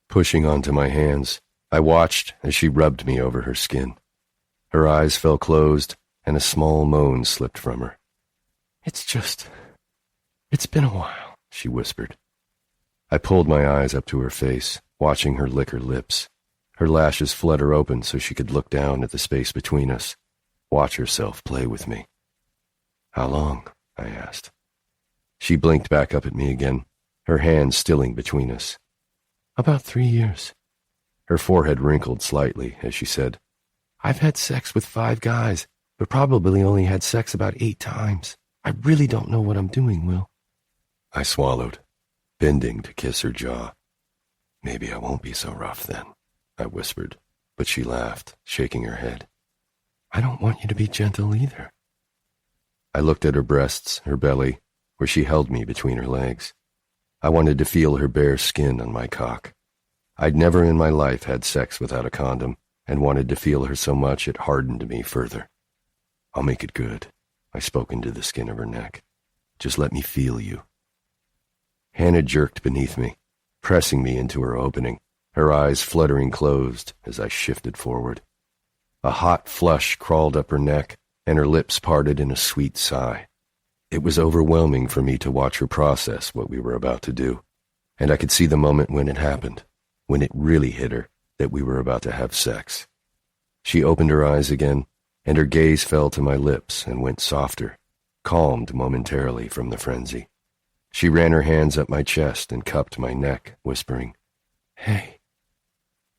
Pushing onto my hands, I watched as she rubbed me over her skin. Her eyes fell closed, and a small moan slipped from her. It's been a while," she whispered. I pulled my eyes up to her face, watching her lick her lips. Her lashes flutter open so she could look down at the space between us, watch herself play with me. "How long?" I asked. She blinked back up at me again, her hands stilling between us. "About 3 years." Her forehead wrinkled slightly as she said, "I've had sex with 5 guys, but probably only had sex about 8 times. I really don't know what I'm doing, Will." I swallowed, bending to kiss her jaw. "Maybe I won't be so rough then," I whispered, but she laughed, shaking her head. "I don't want you to be gentle either." I looked at her breasts, her belly, where she held me between her legs. I wanted to feel her bare skin on my cock, I'd never in my life had sex without a condom, and wanted to feel her so much it hardened me further. "I'll make it good," I spoke into the skin of her neck. "Just let me feel you." Hanna jerked beneath me, pressing me into her opening, her eyes fluttering closed as I shifted forward. A hot flush crawled up her neck, and her lips parted in a sweet sigh. It was overwhelming for me to watch her process what we were about to do, and I could see the moment when it happened, when it really hit her that we were about to have sex. She opened her eyes again, and her gaze fell to my lips and went softer, calmed momentarily from the frenzy. She ran her hands up my chest and cupped my neck, whispering, "Hey."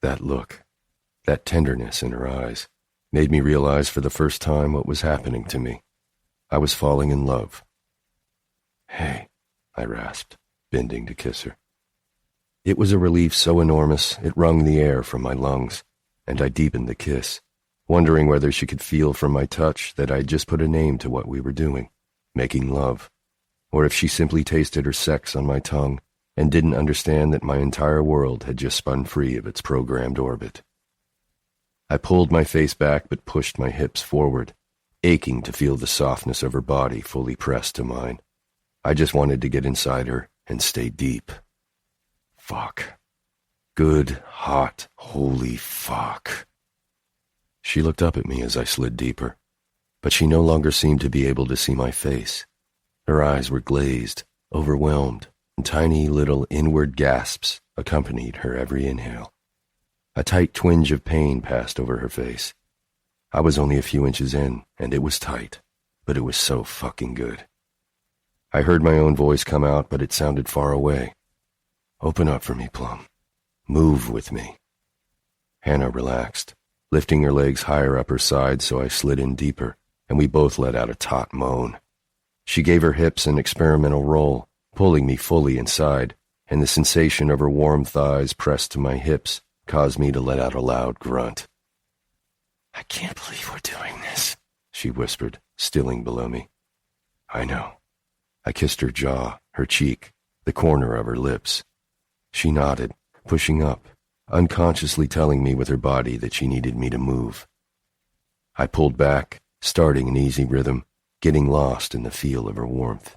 That look, that tenderness in her eyes, made me realize for the first time what was happening to me. I was falling in love. "Hey," I rasped, bending to kiss her. It was a relief so enormous it wrung the air from my lungs, and I deepened the kiss, wondering whether she could feel from my touch that I'd just put a name to what we were doing, making love, or if she simply tasted her sex on my tongue and didn't understand that my entire world had just spun free of its programmed orbit. I pulled my face back but pushed my hips forward, aching to feel the softness of her body fully pressed to mine. I just wanted to get inside her and stay deep. Fuck. Good, hot, holy fuck. She looked up at me as I slid deeper, but she no longer seemed to be able to see my face. Her eyes were glazed, overwhelmed, and tiny little inward gasps accompanied her every inhale. A tight twinge of pain passed over her face. I was only a few inches in, and it was tight, but it was so fucking good. I heard my own voice come out, but it sounded far away. "Open up for me, Plum. Move with me." Hanna relaxed, lifting her legs higher up her side so I slid in deeper, and we both let out a taut moan. She gave her hips an experimental roll, pulling me fully inside, and the sensation of her warm thighs pressed to my hips caused me to let out a loud grunt. "I can't believe we're doing this," she whispered, stilling below me. "I know." I kissed her jaw, her cheek, the corner of her lips. She nodded, pushing up, unconsciously telling me with her body that she needed me to move. I pulled back, starting an easy rhythm, getting lost in the feel of her warmth.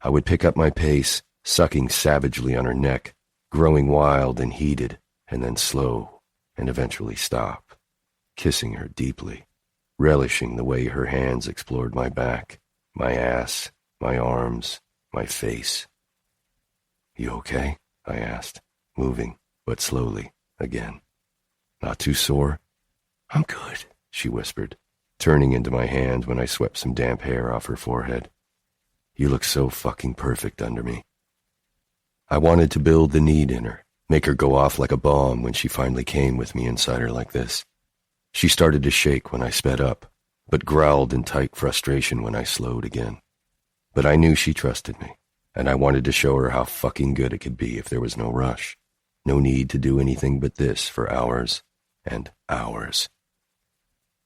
I would pick up my pace, sucking savagely on her neck, growing wild and heated, and then slow, and eventually stop, kissing her deeply, relishing the way her hands explored my back, my ass, my arms, my face. "You okay?" I asked, moving, but slowly, again. "Not too sore?" "I'm good," she whispered, turning into my hand when I swept some damp hair off her forehead. "You look so fucking perfect under me." I wanted to build the need in her, make her go off like a bomb when she finally came with me inside her like this. She started to shake when I sped up, but growled in tight frustration when I slowed again. But I knew she trusted me, and I wanted to show her how fucking good it could be if there was no rush, no need to do anything but this for hours and hours.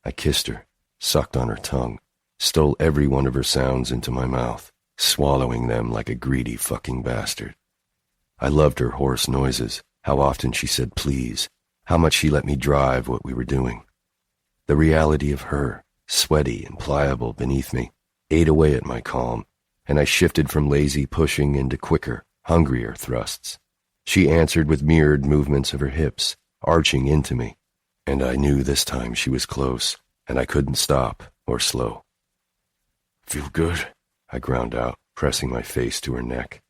I kissed her, sucked on her tongue, stole every one of her sounds into my mouth, swallowing them like a greedy fucking bastard. I loved her hoarse noises, how often she said please, how much she let me drive what we were doing. The reality of her, sweaty and pliable beneath me, ate away at my calm, and I shifted from lazy pushing into quicker, hungrier thrusts. She answered with mirrored movements of her hips, arching into me, and I knew this time she was close, and I couldn't stop or slow. "Feel good?" I ground out, pressing my face to her neck.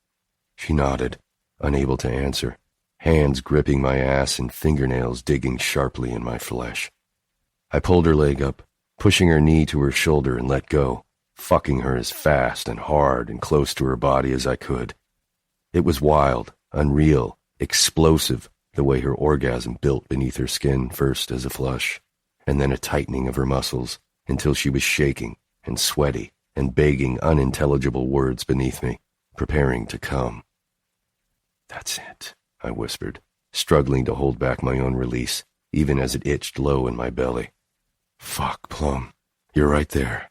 She nodded, unable to answer, hands gripping my ass and fingernails digging sharply in my flesh. I pulled her leg up, pushing her knee to her shoulder and let go, fucking her as fast and hard and close to her body as I could. It was wild, unreal, explosive, the way her orgasm built beneath her skin first as a flush, and then a tightening of her muscles until she was shaking and sweaty and begging unintelligible words beneath me, preparing to come. "That's it," I whispered, struggling to hold back my own release, even as it itched low in my belly. "Fuck, Plum, you're right there."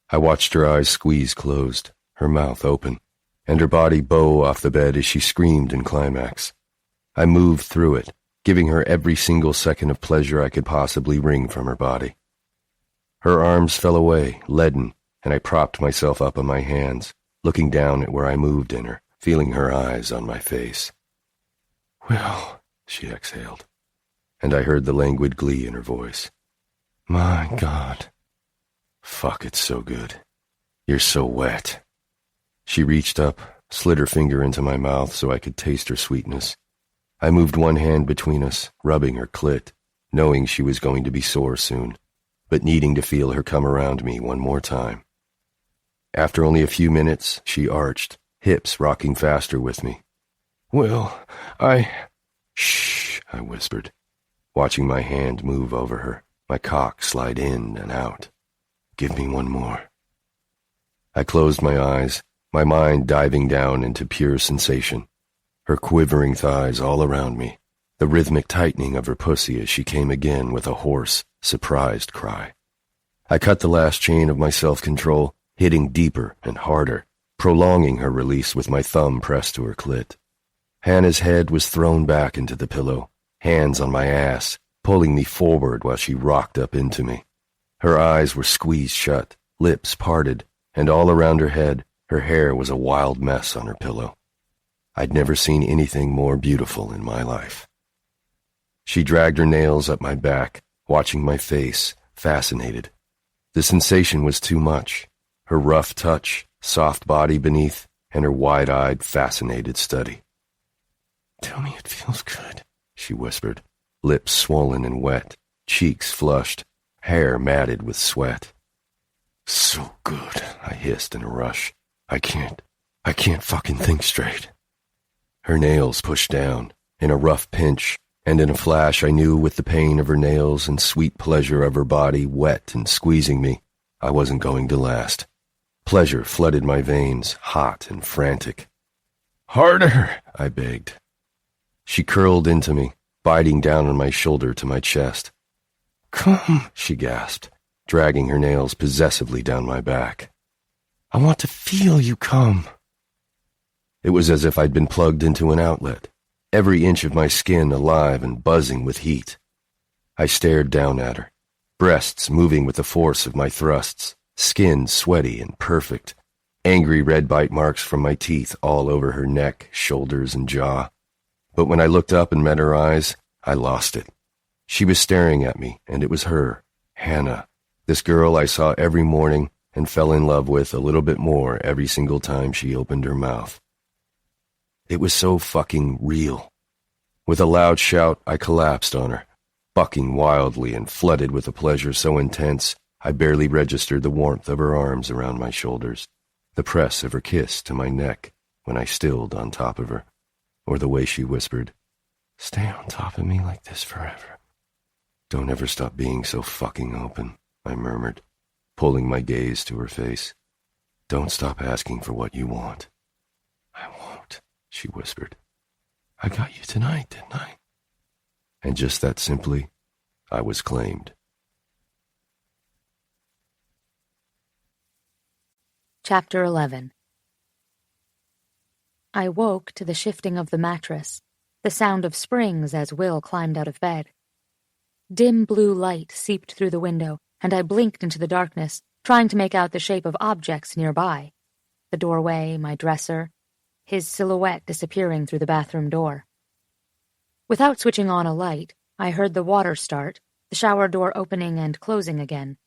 I watched her eyes squeeze closed, her mouth open, and her body bow off the bed as she screamed in climax. I moved through it, giving her every single second of pleasure I could possibly wring from her body. Her arms fell away, leaden, and I propped myself up on my hands, looking down at where I moved in her, feeling her eyes on my face. "Will," she exhaled, and I heard the languid glee in her voice. "My God. Fuck, it's so good. You're so wet." She reached up, slid her finger into my mouth so I could taste her sweetness. I moved one hand between us, rubbing her clit, knowing she was going to be sore soon, but needing to feel her come around me one more time. After only a few minutes, she arched, hips rocking faster with me. "Will, Shh," I whispered, watching my hand move over her, my cock slide in and out. "Give me one more." I closed my eyes, my mind diving down into pure sensation. Her quivering thighs all around me, the rhythmic tightening of her pussy as she came again with a hoarse, surprised cry. I cut the last chain of my self-control, hitting deeper and harder, prolonging her release with my thumb pressed to her clit. Hannah's head was thrown back into the pillow, hands on my ass, pulling me forward while she rocked up into me. Her eyes were squeezed shut, lips parted, and all around her head, her hair was a wild mess on her pillow. I'd never seen anything more beautiful in my life. She dragged her nails up my back, watching my face, fascinated. The sensation was too much. Her rough touch, soft body beneath, and her wide-eyed, fascinated study. "Tell me it feels good," she whispered, lips swollen and wet, cheeks flushed, hair matted with sweat. "So good," I hissed in a rush. I can't fucking think straight." Her nails pushed down, in a rough pinch, and in a flash I knew with the pain of her nails and sweet pleasure of her body wet and squeezing me, I wasn't going to last. Pleasure flooded my veins, hot and frantic. "Harder," I begged. She curled into me, biting down on my shoulder to my chest. "Come," she gasped, dragging her nails possessively down my back. "I want to feel you come." It was as if I'd been plugged into an outlet, every inch of my skin alive and buzzing with heat. I stared down at her, breasts moving with the force of my thrusts, skin sweaty and perfect, angry red bite marks from my teeth all over her neck, shoulders, and jaw. But when I looked up and met her eyes, I lost it. She was staring at me, and it was her, Hanna, this girl I saw every morning and fell in love with a little bit more every single time she opened her mouth. It was so fucking real. With a loud shout, I collapsed on her, bucking wildly and flooded with a pleasure so intense I barely registered the warmth of her arms around my shoulders, the press of her kiss to my neck when I stilled on top of her, or the way she whispered, "Stay on top of me like this forever." "Don't ever stop being so fucking open," I murmured, pulling my gaze to her face. "Don't stop asking for what you want." "I won't," she whispered. "I got you tonight, didn't I?" And just that simply, I was claimed. Chapter 11. I woke to the shifting of the mattress, the sound of springs as Will climbed out of bed. Dim blue light seeped through the window, and I blinked into the darkness, trying to make out the shape of objects nearby. The doorway, my dresser, his silhouette disappearing through the bathroom door. Without switching on a light, I heard the water start, the shower door opening and closing again.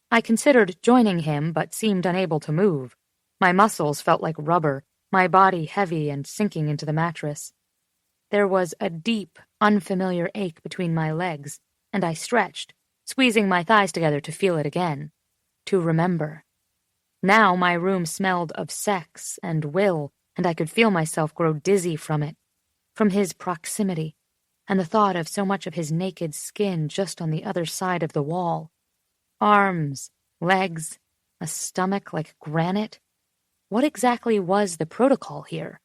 I considered joining him, but seemed unable to move. My muscles felt like rubber, my body heavy and sinking into the mattress. There was a deep, unfamiliar ache between my legs, and I stretched, squeezing my thighs together to feel it again, to remember. Now my room smelled of sex and Will, and I could feel myself grow dizzy from it, from his proximity, and the thought of so much of his naked skin just on the other side of the wall. Arms, legs, a stomach like granite. What exactly was the protocol here?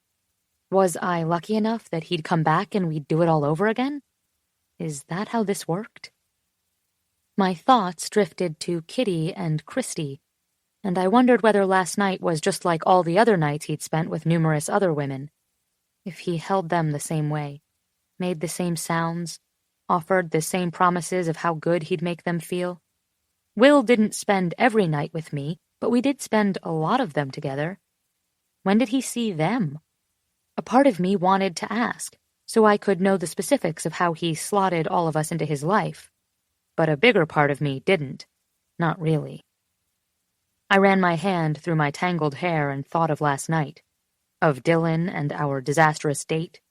Was I lucky enough that he'd come back and we'd do it all over again? Is that how this worked? My thoughts drifted to Kitty and Christy, and I wondered whether last night was just like all the other nights he'd spent with numerous other women, if he held them the same way. made the same sounds, offered the same promises of how good he'd make them feel. Will didn't spend every night with me, but we did spend a lot of them together. When did he see them? A part of me wanted to ask, so I could know the specifics of how he slotted all of us into his life. But a bigger part of me didn't. Not really. I ran my hand through my tangled hair and thought of last night, of Dylan and our disastrous date,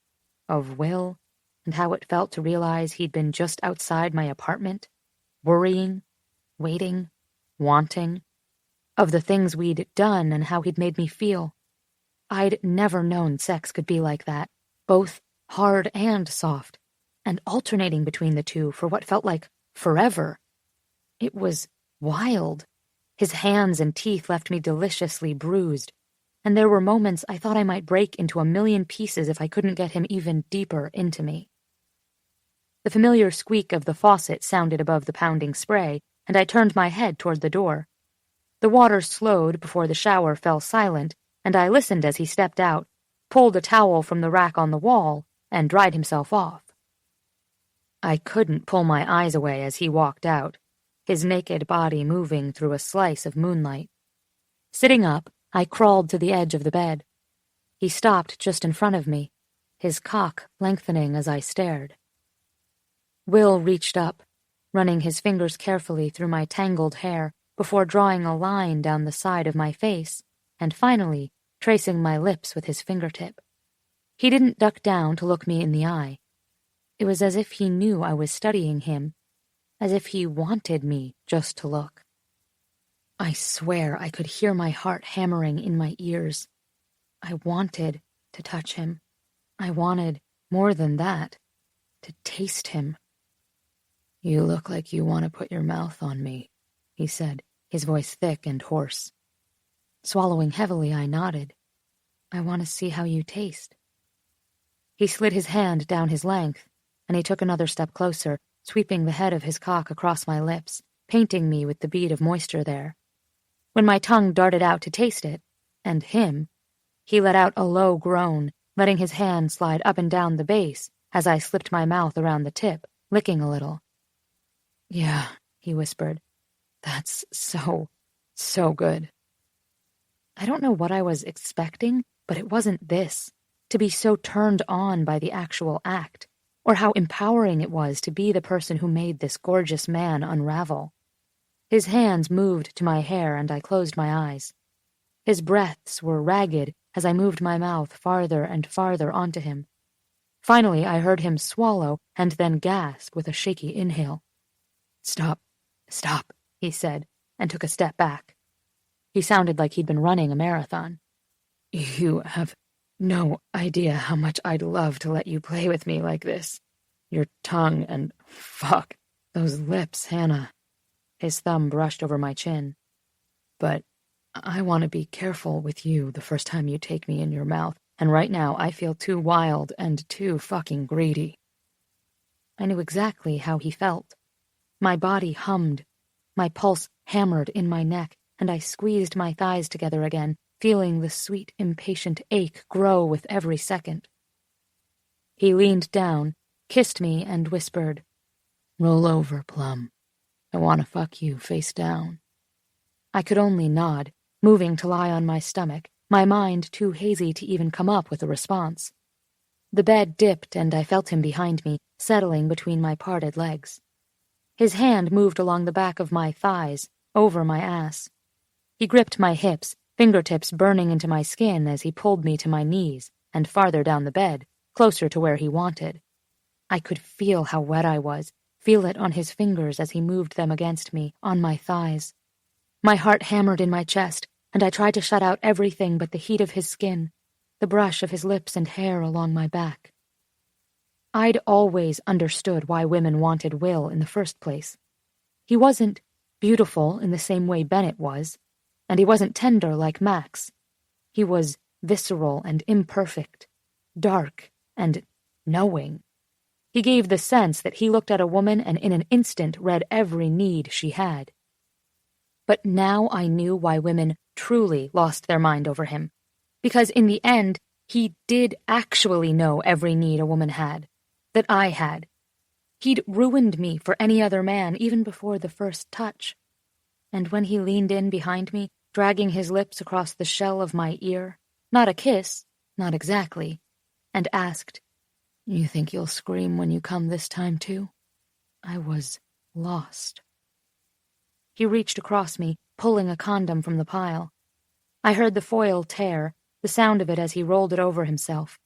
of Will, and how it felt to realize he'd been just outside my apartment, worrying, waiting, wanting, of the things we'd done and how he'd made me feel. I'd never known sex could be like that, both hard and soft, and alternating between the two for what felt like forever. It was wild. His hands and teeth left me deliciously bruised, and there were moments I thought I might break into a million pieces if I couldn't get him even deeper into me. The familiar squeak of the faucet sounded above the pounding spray, and I turned my head toward the door. The water slowed before the shower fell silent, and I listened as he stepped out, pulled a towel from the rack on the wall, and dried himself off. I couldn't pull my eyes away as he walked out, his naked body moving through a slice of moonlight. Sitting up, I crawled to the edge of the bed. He stopped just in front of me, his cock lengthening as I stared. Will reached up, running his fingers carefully through my tangled hair before drawing a line down the side of my face, and finally tracing my lips with his fingertip. He didn't duck down to look me in the eye. It was as if he knew I was studying him, as if he wanted me just to look. I swear I could hear my heart hammering in my ears. I wanted to touch him. I wanted, more than that, to taste him. "You look like you want to put your mouth on me," he said, his voice thick and hoarse. Swallowing heavily, I nodded. "I want to see how you taste." He slid his hand down his length, and he took another step closer, sweeping the head of his cock across my lips, painting me with the bead of moisture there. When my tongue darted out to taste it, and him, he let out a low groan, letting his hand slide up and down the base as I slipped my mouth around the tip, licking a little. "Yeah," he whispered. "That's so good." I don't know what I was expecting, but it wasn't this, to be so turned on by the actual act, or how empowering it was to be the person who made this gorgeous man unravel. His hands moved to my hair, and I closed my eyes. His breaths were ragged as I moved my mouth farther and farther onto him. Finally, I heard him swallow and then gasp with a shaky inhale. Stop, he said, and took a step back. He sounded like he'd been running a marathon. "You have no idea how much I'd love to let you play with me like this. Your tongue and, fuck, those lips, Hanna." His thumb brushed over my chin. "But I want to be careful with you the first time you take me in your mouth, and right now I feel too wild and too fucking greedy." I knew exactly how he felt. My body hummed. My pulse hammered in my neck, and I squeezed my thighs together again, feeling the sweet, impatient ache grow with every second. He leaned down, kissed me, and whispered, "Roll over, Plum. I want to fuck you face down." I could only nod, moving to lie on my stomach, my mind too hazy to even come up with a response. The bed dipped, and I felt him behind me, settling between my parted legs. His hand moved along the back of my thighs, over my ass. He gripped my hips, fingertips burning into my skin as he pulled me to my knees, and farther down the bed, closer to where he wanted. I could feel how wet I was, feel it on his fingers as he moved them against me, on my thighs. My heart hammered in my chest, and I tried to shut out everything but the heat of his skin, the brush of his lips and hair along my back. I'd always understood why women wanted Will in the first place. He wasn't beautiful in the same way Bennett was, and he wasn't tender like Max. He was visceral and imperfect, dark and knowing. He gave the sense that he looked at a woman and in an instant read every need she had. But now I knew why women truly lost their mind over him, because in the end, he did actually know every need a woman had. that I had. He'd ruined me for any other man even before the first touch. And when he leaned in behind me, dragging his lips across the shell of my ear, not a kiss, not exactly, and asked, "You think you'll scream when you come this time too?" I was lost. He reached across me, pulling a condom from the pile. I heard the foil tear, the sound of it as he rolled it over himself.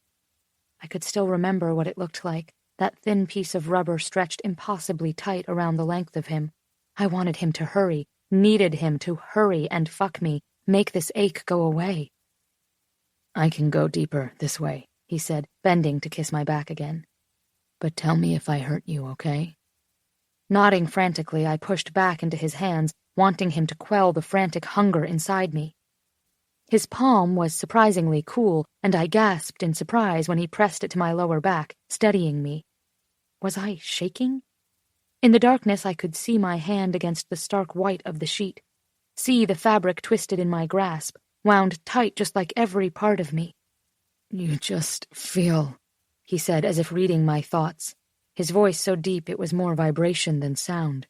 I could still remember what it looked like, that thin piece of rubber stretched impossibly tight around the length of him. I wanted him to hurry, needed him to hurry and fuck me, make this ache go away. "I can go deeper this way," he said, bending to kiss my back again. "But tell me if I hurt you, okay?" Nodding frantically, I pushed back into his hands, wanting him to quell the frantic hunger inside me. His palm was surprisingly cool, and I gasped in surprise when he pressed it to my lower back, steadying me. Was I shaking? In the darkness, I could see my hand against the stark white of the sheet, see the fabric twisted in my grasp, wound tight just like every part of me. "You just feel," he said, as if reading my thoughts, his voice so deep it was more vibration than sound.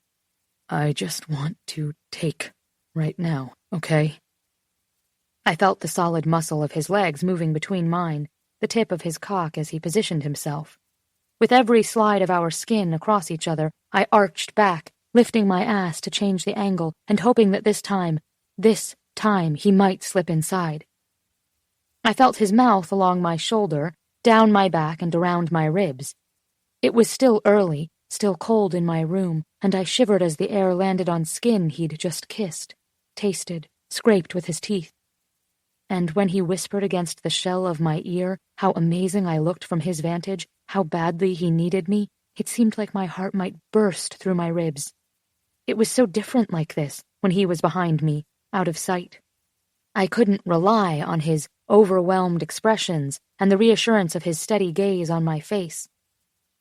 "I just want to take right now, okay?" I felt the solid muscle of his legs moving between mine, the tip of his cock as he positioned himself. With every slide of our skin across each other, I arched back, lifting my ass to change the angle and hoping that this time, he might slip inside. I felt his mouth along my shoulder, down my back and around my ribs. It was still early, still cold in my room, and I shivered as the air landed on skin he'd just kissed, tasted, scraped with his teeth. And when he whispered against the shell of my ear how amazing I looked from his vantage, how badly he needed me, it seemed like my heart might burst through my ribs. It was so different like this when he was behind me, out of sight. I couldn't rely on his overwhelmed expressions and the reassurance of his steady gaze on my face.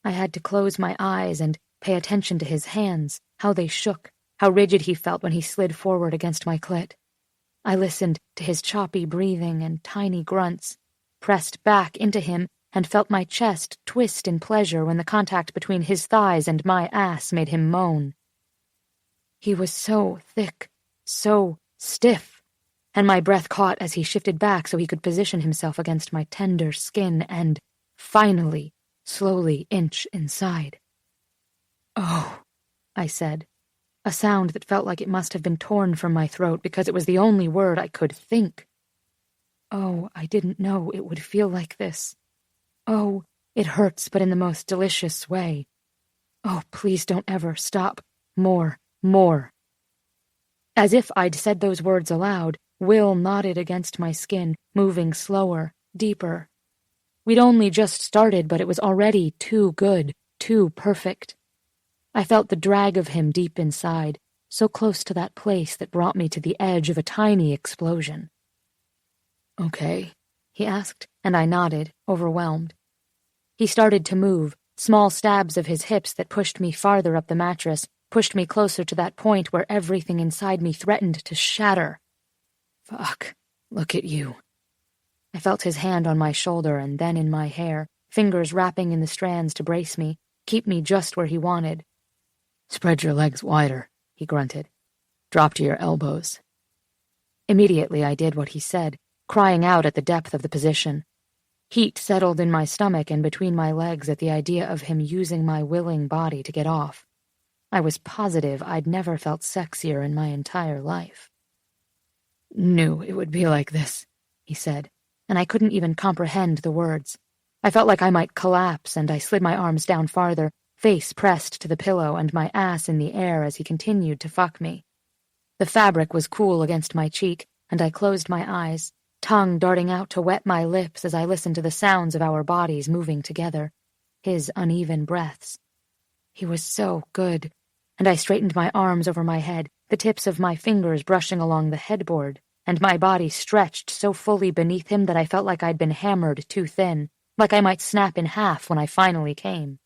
I had to close my eyes and pay attention to his hands, how they shook, how rigid he felt when he slid forward against my clit. I listened to his choppy breathing and tiny grunts, pressed back into him, and felt my chest twist in pleasure when the contact between his thighs and my ass made him moan. He was so thick, so stiff, and my breath caught as he shifted back so he could position himself against my tender skin and, finally, slowly inch inside. "Oh," I said, a sound that felt like it must have been torn from my throat because it was the only word I could think. Oh, I didn't know it would feel like this. Oh, it hurts, but in the most delicious way. Oh, please don't ever stop. More, more. As if I'd said those words aloud, Will nodded against my skin, moving slower, deeper. We'd only just started, but it was already too good, too perfect. I felt the drag of him deep inside, so close to that place that brought me to the edge of a tiny explosion. "Okay," he asked, and I nodded, overwhelmed. He started to move, small stabs of his hips that pushed me farther up the mattress, pushed me closer to that point where everything inside me threatened to shatter. Fuck, look at you. I felt his hand on my shoulder and then in my hair, fingers wrapping in the strands to brace me, keep me just where he wanted. "Spread your legs wider," he grunted. "Drop to your elbows." Immediately I did what he said, crying out at the depth of the position. Heat settled in my stomach and between my legs at the idea of him using my willing body to get off. I was positive I'd never felt sexier in my entire life. "Knew it would be like this," he said, and I couldn't even comprehend the words. I felt like I might collapse, and I slid my arms down farther, face pressed to the pillow and my ass in the air as he continued to fuck me. The fabric was cool against my cheek, and I closed my eyes, tongue darting out to wet my lips as I listened to the sounds of our bodies moving together, his uneven breaths. He was so good, and I straightened my arms over my head, the tips of my fingers brushing along the headboard, and my body stretched so fully beneath him that I felt like I'd been hammered too thin, like I might snap in half when I finally came.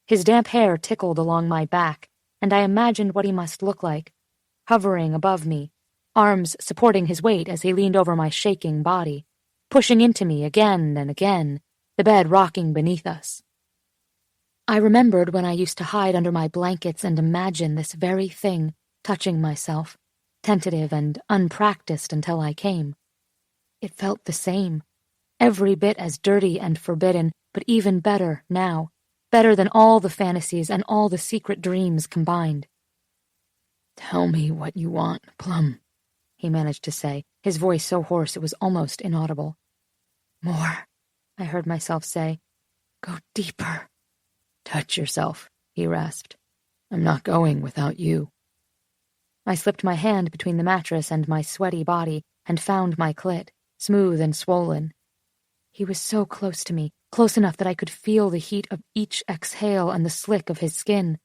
His damp hair tickled along my back, and I imagined what he must look like, hovering above me, arms supporting his weight as he leaned over my shaking body, pushing into me again and again, the bed rocking beneath us. I remembered when I used to hide under my blankets and imagine this very thing touching myself, tentative and unpracticed until I came. It felt the same, every bit as dirty and forbidden, but even better now, better than all the fantasies and all the secret dreams combined. "Tell me what you want, Plum," he managed to say, his voice so hoarse it was almost inaudible. "More," I heard myself say. "Go deeper." "Touch yourself," he rasped. "I'm not going without you." I slipped my hand between the mattress and my sweaty body and found my clit, smooth and swollen. He was so close to me, close enough that I could feel the heat of each exhale and the slick of his skin.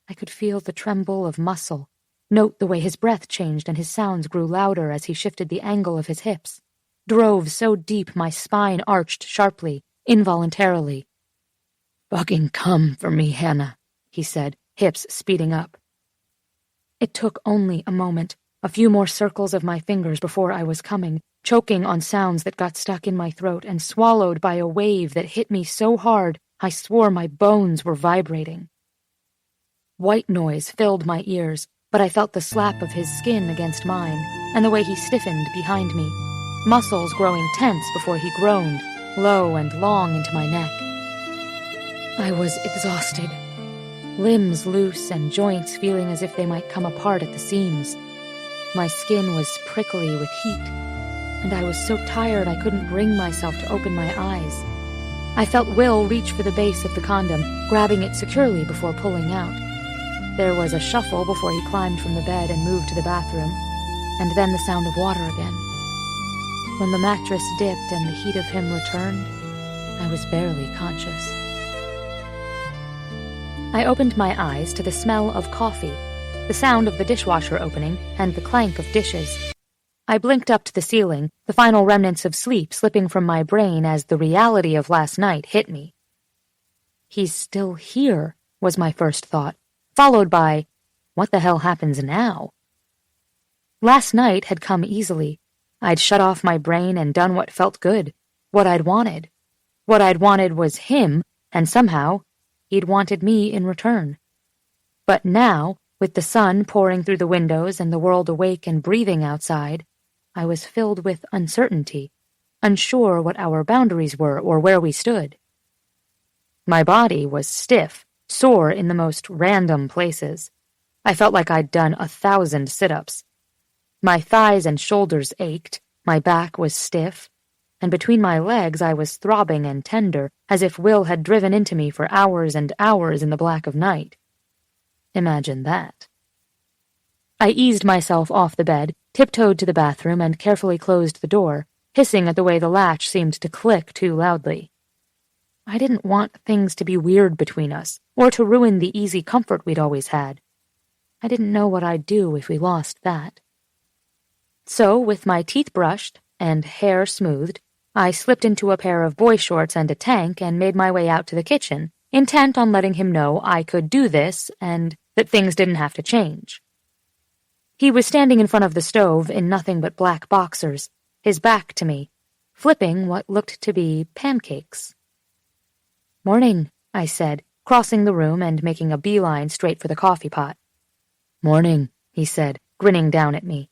I could feel the tremble of muscle, note the way his breath changed and his sounds grew louder as he shifted the angle of his hips, drove so deep my spine arched sharply, involuntarily. "Fucking come for me, Hanna," he said, hips speeding up. It took only a moment, a few more circles of my fingers before I was coming, choking on sounds that got stuck in my throat and swallowed by a wave that hit me so hard I swore my bones were vibrating. White noise filled my ears, but I felt the slap of his skin against mine and the way he stiffened behind me, muscles growing tense before he groaned, low and long into my neck. I was exhausted, limbs loose and joints feeling as if they might come apart at the seams. My skin was prickly with heat, and I was so tired I couldn't bring myself to open my eyes. I felt Will reach for the base of the condom, grabbing it securely before pulling out. There was a shuffle before he climbed from the bed and moved to the bathroom, and then the sound of water again. When the mattress dipped and the heat of him returned, I was barely conscious. I opened my eyes to the smell of coffee, the sound of the dishwasher opening, and the clank of dishes. I blinked up to the ceiling, the final remnants of sleep slipping from my brain as the reality of last night hit me. He's still here, was my first thought, followed by, what the hell happens now? Last night had come easily. I'd shut off my brain and done what felt good, what I'd wanted. What I'd wanted was him, and somehow he'd wanted me in return. But now, with the sun pouring through the windows and the world awake and breathing outside, I was filled with uncertainty, unsure what our boundaries were or where we stood. My body was stiff, sore in the most random places. I felt like I'd done 1,000 sit-ups. My thighs and shoulders ached, my back was stiff, and between my legs I was throbbing and tender, as if Will had driven into me for hours and hours in the black of night. Imagine that. I eased myself off the bed, tiptoed to the bathroom, and carefully closed the door, hissing at the way the latch seemed to click too loudly. I didn't want things to be weird between us, or to ruin the easy comfort we'd always had. I didn't know what I'd do if we lost that. So, with my teeth brushed and hair smoothed, I slipped into a pair of boy shorts and a tank and made my way out to the kitchen, intent on letting him know I could do this and that things didn't have to change. He was standing in front of the stove in nothing but black boxers, his back to me, flipping what looked to be pancakes. "Morning," I said, crossing the room and making a beeline straight for the coffee pot. "Morning," he said, grinning down at me.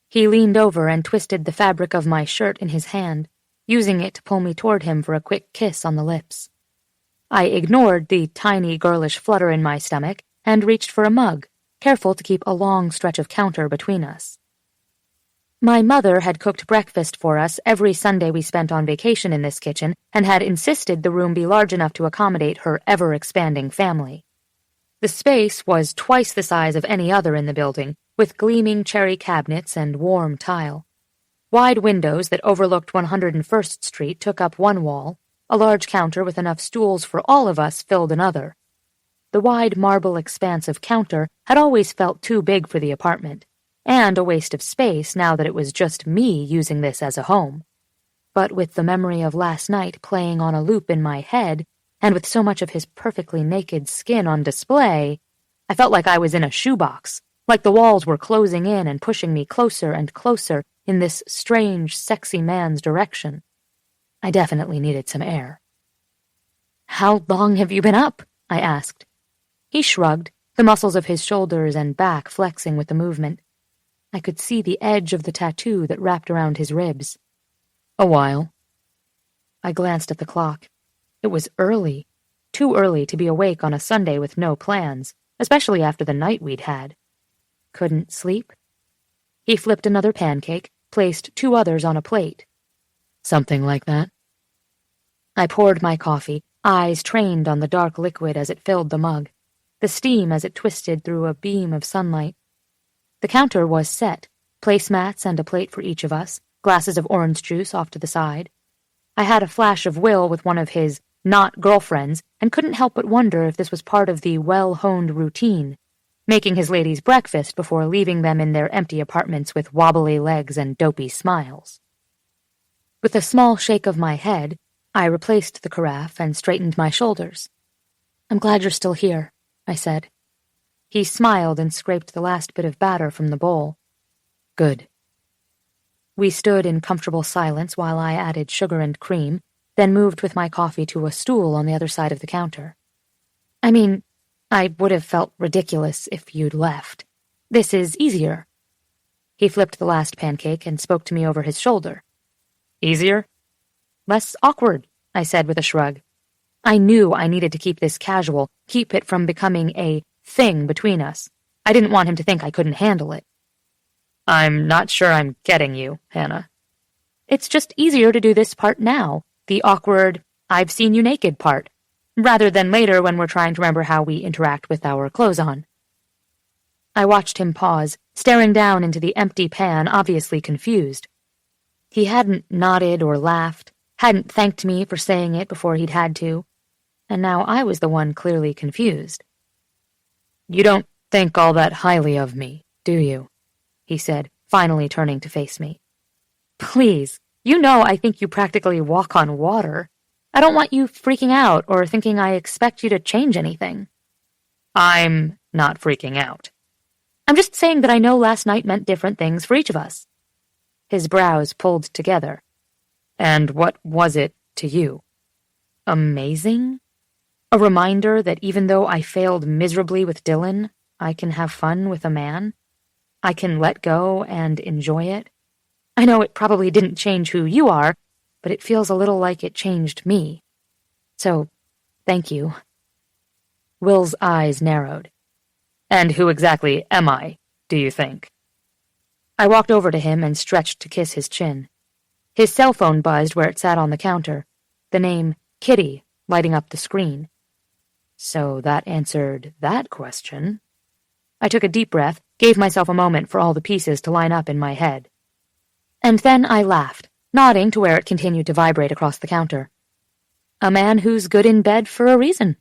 He leaned over and twisted the fabric of my shirt in his hand, using it to pull me toward him for a quick kiss on the lips. I ignored the tiny girlish flutter in my stomach and reached for a mug, careful to keep a long stretch of counter between us. My mother had cooked breakfast for us every Sunday we spent on vacation in this kitchen and had insisted the room be large enough to accommodate her ever-expanding family. The space was twice the size of any other in the building, with gleaming cherry cabinets and warm tile. Wide windows that overlooked 101st Street took up one wall, a large counter with enough stools for all of us filled another. The wide marble expanse of counter had always felt too big for the apartment, and a waste of space now that it was just me using this as a home. But with the memory of last night playing on a loop in my head, and with so much of his perfectly naked skin on display, I felt like I was in a shoebox, like the walls were closing in and pushing me closer and closer in this strange, sexy man's direction. I definitely needed some air. "How long have you been up?" I asked. He shrugged, the muscles of his shoulders and back flexing with the movement. I could see the edge of the tattoo that wrapped around his ribs. "A while." I glanced at the clock. It was early. Too early to be awake on a Sunday with no plans, especially after the night we'd had. Couldn't sleep? He flipped another pancake, placed 2 others on a plate. "Something like that." I poured my coffee, eyes trained on the dark liquid as it filled the mug, the steam as it twisted through a beam of sunlight. The counter was set, placemats and a plate for each of us, glasses of orange juice off to the side. I had a flash of Will with one of his not-girlfriends and couldn't help but wonder if this was part of the well-honed routine, making his ladies breakfast before leaving them in their empty apartments with wobbly legs and dopey smiles. With a small shake of my head, I replaced the carafe and straightened my shoulders. "I'm glad you're still here," I said. He smiled and scraped the last bit of batter from the bowl. "Good." We stood in comfortable silence while I added sugar and cream, then moved with my coffee to a stool on the other side of the counter. "I mean, I would have felt ridiculous if you'd left. This is easier." He flipped the last pancake and spoke to me over his shoulder. "Easier?" "Less awkward," I said with a shrug. I knew I needed to keep this casual, keep it from becoming a thing between us. I didn't want him to think I couldn't handle it. "I'm not sure I'm getting you, Hanna." "It's just easier to do this part now, the awkward, I've seen you naked part, rather than later when we're trying to remember how we interact with our clothes on." I watched him pause, staring down into the empty pan, obviously confused. He hadn't nodded or laughed, hadn't thanked me for saying it before he'd had to, and now I was the one clearly confused. "You don't think all that highly of me, do you?" he said, finally turning to face me. "Please, you know I think you practically walk on water. I don't want you freaking out or thinking I expect you to change anything." "I'm not freaking out." "I'm just saying that I know last night meant different things for each of us." His brows pulled together. "And what was it to you?" "Amazing? A reminder that even though I failed miserably with Dylan, I can have fun with a man. I can let go and enjoy it. I know it probably didn't change who you are, but it feels a little like it changed me. So, thank you." Will's eyes narrowed. "And who exactly am I, do you think?" I walked over to him and stretched to kiss his chin. His cell phone buzzed where it sat on the counter, the name Kitty lighting up the screen. So that answered that question. I took a deep breath, gave myself a moment for all the pieces to line up in my head. And then I laughed, nodding to where it continued to vibrate across the counter. "A man who's good in bed for a reason."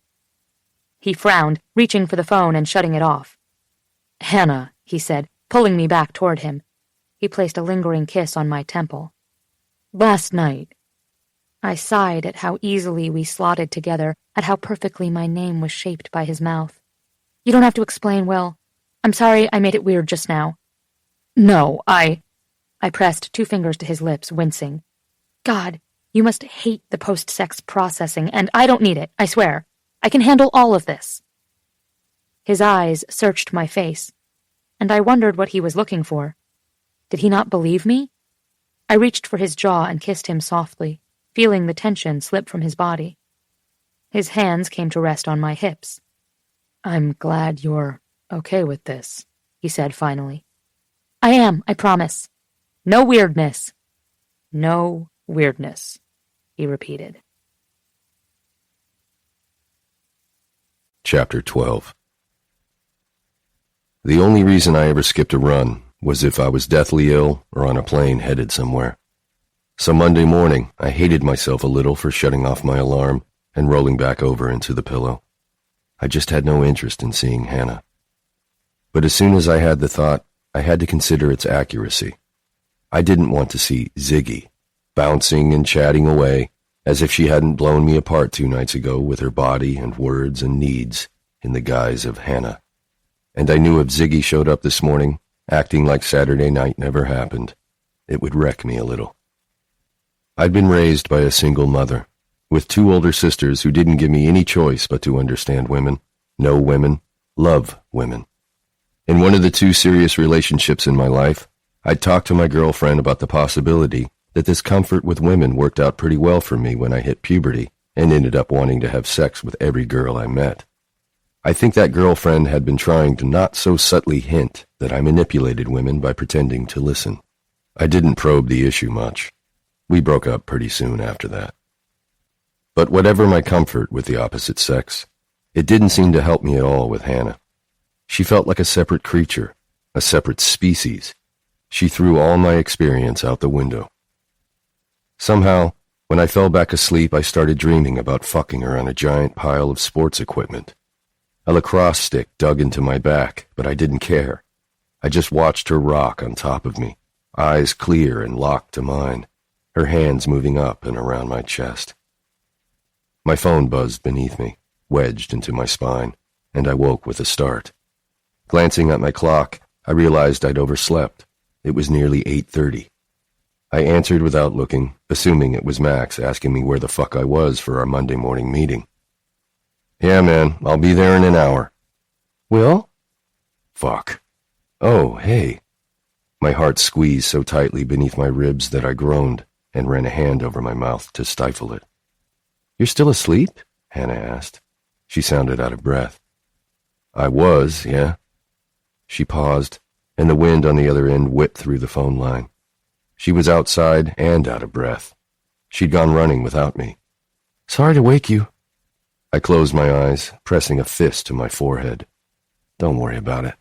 He frowned, reaching for the phone and shutting it off. "Hanna," he said, pulling me back toward him. He placed a lingering kiss on my temple. "Last night." I sighed at how easily we slotted together, at how perfectly my name was shaped by his mouth. "You don't have to explain, Will. I'm sorry I made it weird just now." "No, I pressed 2 fingers to his lips, wincing. "God, you must hate the post-sex processing, and I don't need it, I swear. I can handle all of this." His eyes searched my face, and I wondered what he was looking for. Did he not believe me? I reached for his jaw and kissed him softly, feeling the tension slip from his body. His hands came to rest on my hips. "I'm glad you're okay with this," he said finally. "I am, I promise. No weirdness." "No weirdness," he repeated. Chapter 12. The only reason I ever skipped a run was if I was deathly ill or on a plane headed somewhere. So Monday morning, I hated myself a little for shutting off my alarm and rolling back over into the pillow. I just had no interest in seeing Hanna. But as soon as I had the thought, I had to consider its accuracy. I didn't want to see Ziggy, bouncing and chatting away as if she hadn't blown me apart 2 nights ago with her body and words and needs in the guise of Hanna. And I knew if Ziggy showed up this morning, acting like Saturday night never happened, it would wreck me a little. I'd been raised by a single mother, with 2 older sisters who didn't give me any choice but to understand women, know women, love women. In one of the 2 serious relationships in my life, I talked to my girlfriend about the possibility that this comfort with women worked out pretty well for me when I hit puberty and ended up wanting to have sex with every girl I met. I think that girlfriend had been trying to not so subtly hint that I manipulated women by pretending to listen. I didn't probe the issue much. We broke up pretty soon after that. But whatever my comfort with the opposite sex, it didn't seem to help me at all with Hanna. She felt like a separate creature, a separate species. She threw all my experience out the window. Somehow, when I fell back asleep, I started dreaming about fucking her on a giant pile of sports equipment. A lacrosse stick dug into my back, but I didn't care. I just watched her rock on top of me, eyes clear and locked to mine, her hands moving up and around my chest. My phone buzzed beneath me, wedged into my spine, and I woke with a start. Glancing at my clock, I realized I'd overslept. It was nearly 8:30. I answered without looking, assuming it was Max asking me where the fuck I was for our Monday morning meeting. "Yeah, man, I'll be there in an hour." "Will?" "Fuck. Oh, hey." My heart squeezed so tightly beneath my ribs that I groaned and ran a hand over my mouth to stifle it. "You're still asleep?" Hanna asked. She sounded out of breath. "I was, yeah." She paused, and the wind on the other end whipped through the phone line. She was outside and out of breath. She'd gone running without me. "Sorry to wake you." I closed my eyes, pressing a fist to my forehead. "Don't worry about it."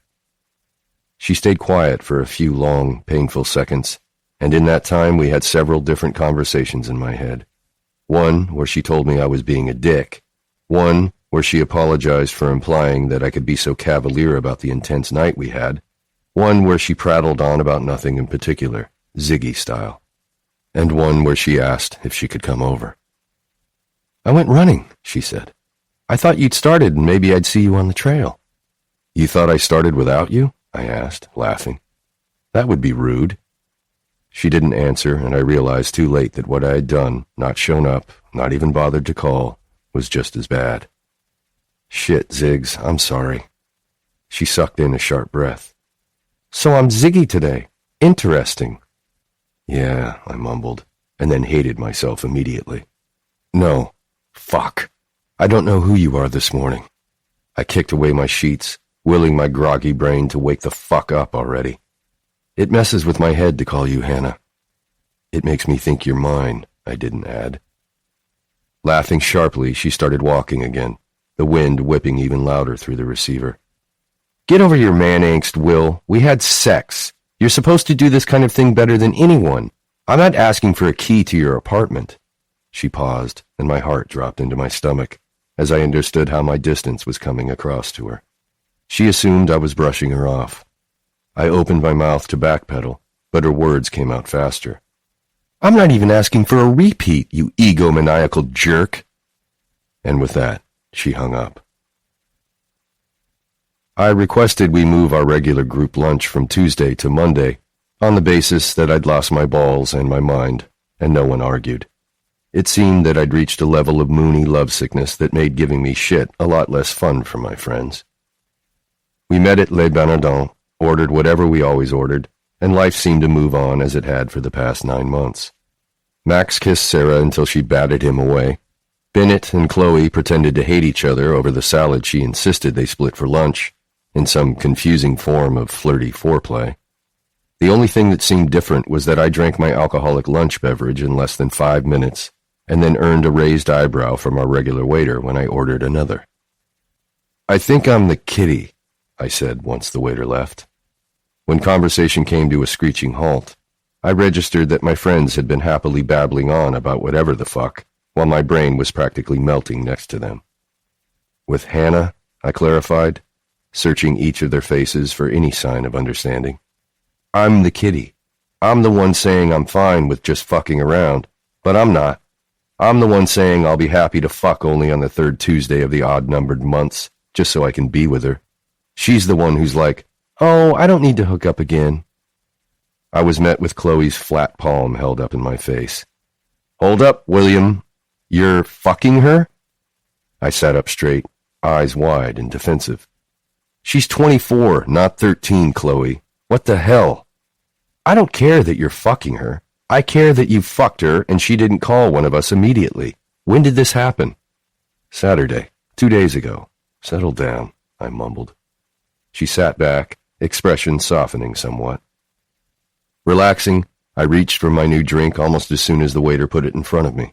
She stayed quiet for a few long, painful seconds, and in that time we had several different conversations in my head. One where she told me I was being a dick. One where she apologized for implying that I could be so cavalier about the intense night we had. One where she prattled on about nothing in particular, Ziggy style. And one where she asked if she could come over. "I went running," she said. "I thought you'd started and maybe I'd see you on the trail." "You thought I started without you?" I asked, laughing. "That would be rude." She didn't answer, and I realized too late that what I had done, not shown up, not even bothered to call, was just as bad. "Shit, Ziggs, I'm sorry." She sucked in a sharp breath. "So I'm Ziggy today. Interesting." "Yeah," I mumbled, and then hated myself immediately. "No. Fuck. I don't know who you are this morning." I kicked away my sheets, willing my groggy brain to wake the fuck up already. "It messes with my head to call you Hanna." "It makes me think you're mine," I didn't add. Laughing sharply, she started walking again, the wind whipping even louder through the receiver. "Get over your man angst, Will. We had sex. You're supposed to do this kind of thing better than anyone. I'm not asking for a key to your apartment." She paused, and my heart dropped into my stomach as I understood how my distance was coming across to her. She assumed I was brushing her off. I opened my mouth to backpedal, but her words came out faster. "I'm not even asking for a repeat, you egomaniacal jerk." And with that, she hung up. I requested we move our regular group lunch from Tuesday to Monday on the basis that I'd lost my balls and my mind, and no one argued. It seemed that I'd reached a level of moony lovesickness that made giving me shit a lot less fun for my friends. We met at Les Bernardins, ordered whatever we always ordered, and life seemed to move on as it had for the past 9 months. Max kissed Sarah until she batted him away. Bennett and Chloe pretended to hate each other over the salad she insisted they split for lunch, in some confusing form of flirty foreplay. The only thing that seemed different was that I drank my alcoholic lunch beverage in less than 5 minutes, and then earned a raised eyebrow from our regular waiter when I ordered another. "I think I'm the kitty," I said once the waiter left. When conversation came to a screeching halt, I registered that my friends had been happily babbling on about whatever the fuck, while my brain was practically melting next to them. "With Hanna," I clarified, searching each of their faces for any sign of understanding. "I'm the kitty. I'm the one saying I'm fine with just fucking around, but I'm not. I'm the one saying I'll be happy to fuck only on the 3rd Tuesday of the odd-numbered months, just so I can be with her. She's the one who's like, 'Oh, I don't need to hook up again.'" I was met with Chloe's flat palm held up in my face. "Hold up, William." You're fucking her? I sat up straight, eyes wide and defensive. She's 24, not 13, Chloe. What the hell? I don't care that you're fucking her. I care that you fucked her and she didn't call one of us immediately. When did this happen? Saturday, 2 days ago. Settle down, I mumbled. She sat back, expression softening somewhat. Relaxing, I reached for my new drink almost as soon as the waiter put it in front of me.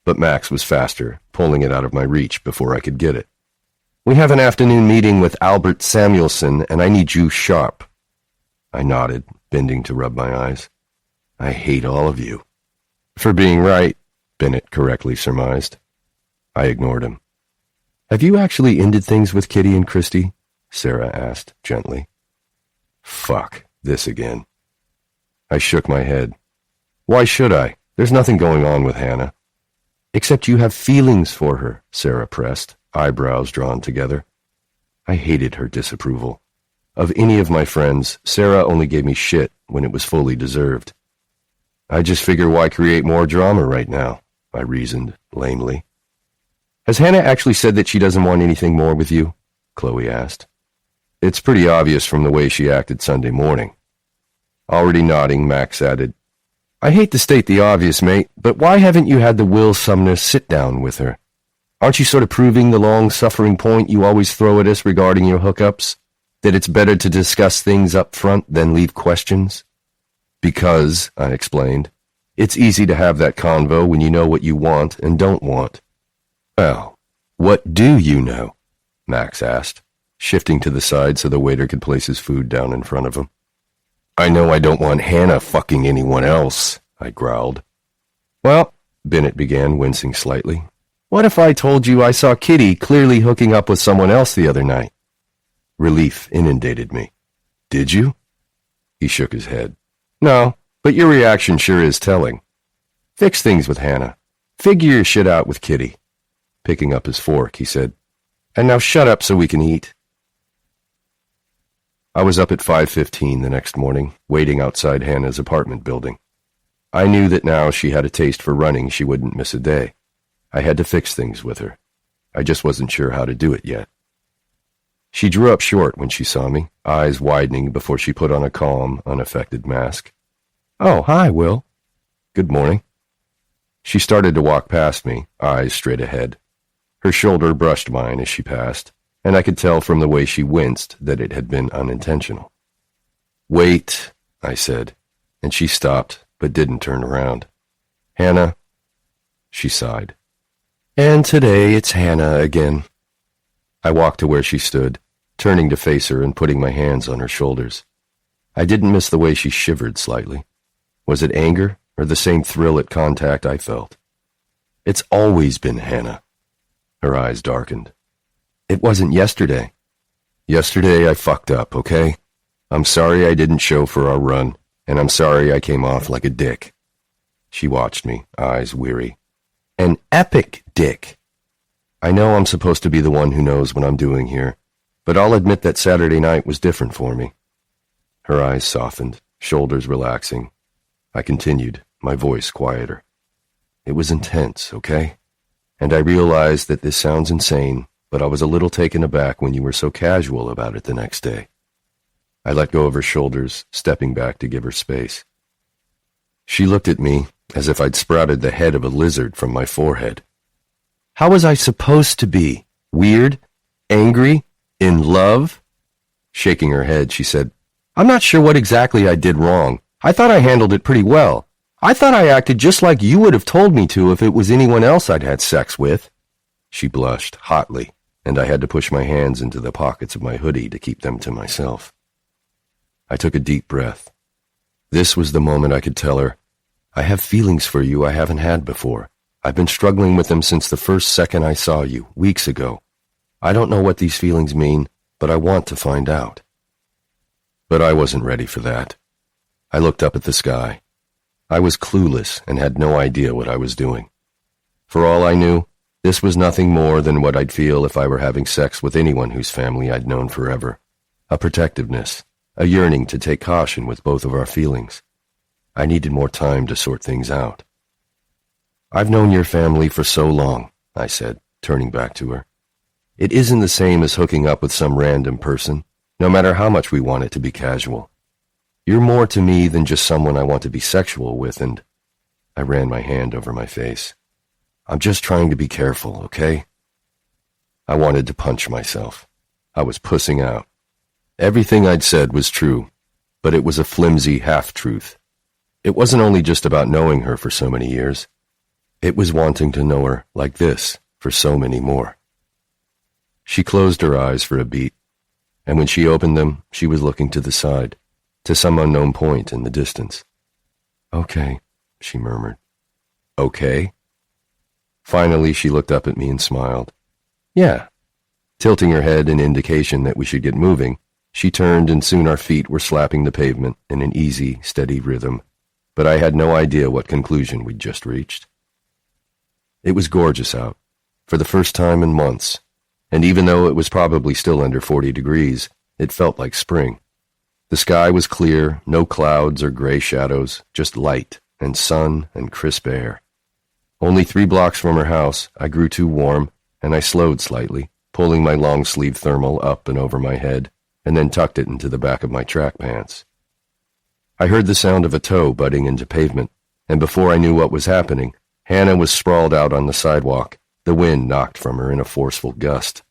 But Max was faster, pulling it out of my reach before I could get it. We have an afternoon meeting with Albert Samuelson, and I need you sharp. I nodded, bending to rub my eyes. I hate all of you. For being right, Bennett correctly surmised. I ignored him. Have you actually ended things with Kitty and Christy? Sarah asked, gently. Fuck, this again. I shook my head. Why should I? There's nothing going on with Hanna. Except you have feelings for her, Sarah pressed, eyebrows drawn together. I hated her disapproval. Of any of my friends, Sarah only gave me shit when it was fully deserved. I just figure why create more drama right now, I reasoned, lamely. Has Hanna actually said that she doesn't want anything more with you? Chloe asked. It's pretty obvious from the way she acted Sunday morning. Already nodding, Max added, I hate to state the obvious, mate, but why haven't you had the Will Sumner sit down with her? Aren't you sort of proving the long-suffering point you always throw at us regarding your hookups? That it's better to discuss things up front than leave questions? Because, I explained, it's easy to have that convo when you know what you want and don't want. Well, what do you know? Max asked, shifting to the side so the waiter could place his food down in front of him. I know I don't want Hanna fucking anyone else, I growled. Well, Bennett began, wincing slightly. What if I told you I saw Kitty clearly hooking up with someone else the other night? Relief inundated me. Did you? He shook his head. No, but your reaction sure is telling. Fix things with Hanna. Figure your shit out with Kitty. Picking up his fork, he said, And now shut up so we can eat. I was up at 5:15 the next morning, waiting outside Hanna's apartment building. I knew that now she had a taste for running, she wouldn't miss a day. I had to fix things with her. I just wasn't sure how to do it yet. She drew up short when she saw me, eyes widening before she put on a calm, unaffected mask. Oh, hi, Will. Good morning. She started to walk past me, eyes straight ahead. Her shoulder brushed mine as she passed, and I could tell from the way she winced that it had been unintentional. Wait, I said, and she stopped, but didn't turn around. Hanna, she sighed. And today it's Hanna again. I walked to where she stood, turning to face her and putting my hands on her shoulders. I didn't miss the way she shivered slightly. Was it anger or the same thrill at contact I felt? It's always been Hanna. Her eyes darkened. It wasn't yesterday. Yesterday I fucked up, okay? I'm sorry I didn't show for our run, and I'm sorry I came off like a dick. She watched me, eyes weary. An epic dick. I know I'm supposed to be the one who knows what I'm doing here, but I'll admit that Saturday night was different for me. Her eyes softened, shoulders relaxing. I continued, my voice quieter. It was intense, okay? And I realized that this sounds insane, but I was a little taken aback when you were so casual about it the next day. I let go of her shoulders, stepping back to give her space. She looked at me as if I'd sprouted the head of a lizard from my forehead. How was I supposed to be? Weird? Angry? In love? Shaking her head, she said, I'm not sure what exactly I did wrong. I thought I handled it pretty well. I thought I acted just like you would have told me to if it was anyone else I'd had sex with. She blushed hotly, and I had to push my hands into the pockets of my hoodie to keep them to myself. I took a deep breath. This was the moment I could tell her, I have feelings for you I haven't had before. I've been struggling with them since the first second I saw you, weeks ago. I don't know what these feelings mean, but I want to find out. But I wasn't ready for that. I looked up at the sky. I was clueless and had no idea what I was doing. For all I knew, this was nothing more than what I'd feel if I were having sex with anyone whose family I'd known forever. A protectiveness, a yearning to take caution with both of our feelings. I needed more time to sort things out. I've known your family for so long, I said, turning back to her. It isn't the same as hooking up with some random person, no matter how much we want it to be casual. You're more to me than just someone I want to be sexual with, and I ran my hand over my face. I'm just trying to be careful, okay? I wanted to punch myself. I was pussing out. Everything I'd said was true, but it was a flimsy half-truth. It wasn't only just about knowing her for so many years. It was wanting to know her like this for so many more. She closed her eyes for a beat, and when she opened them, she was looking to the side, to some unknown point in the distance. Okay, she murmured. Okay? Finally, she looked up at me and smiled. Yeah. Tilting her head in indication that we should get moving, she turned and soon our feet were slapping the pavement in an easy, steady rhythm, but I had no idea what conclusion we'd just reached. It was gorgeous out, for the first time in months, and even though it was probably still under 40 degrees, it felt like spring. The sky was clear, no clouds or gray shadows, just light and sun and crisp air. Only 3 blocks from her house, I grew too warm, and I slowed slightly, pulling my long-sleeve thermal up and over my head, and then tucked it into the back of my track pants. I heard the sound of a toe butting into pavement, and before I knew what was happening, Hanna was sprawled out on the sidewalk, the wind knocked from her in a forceful gust.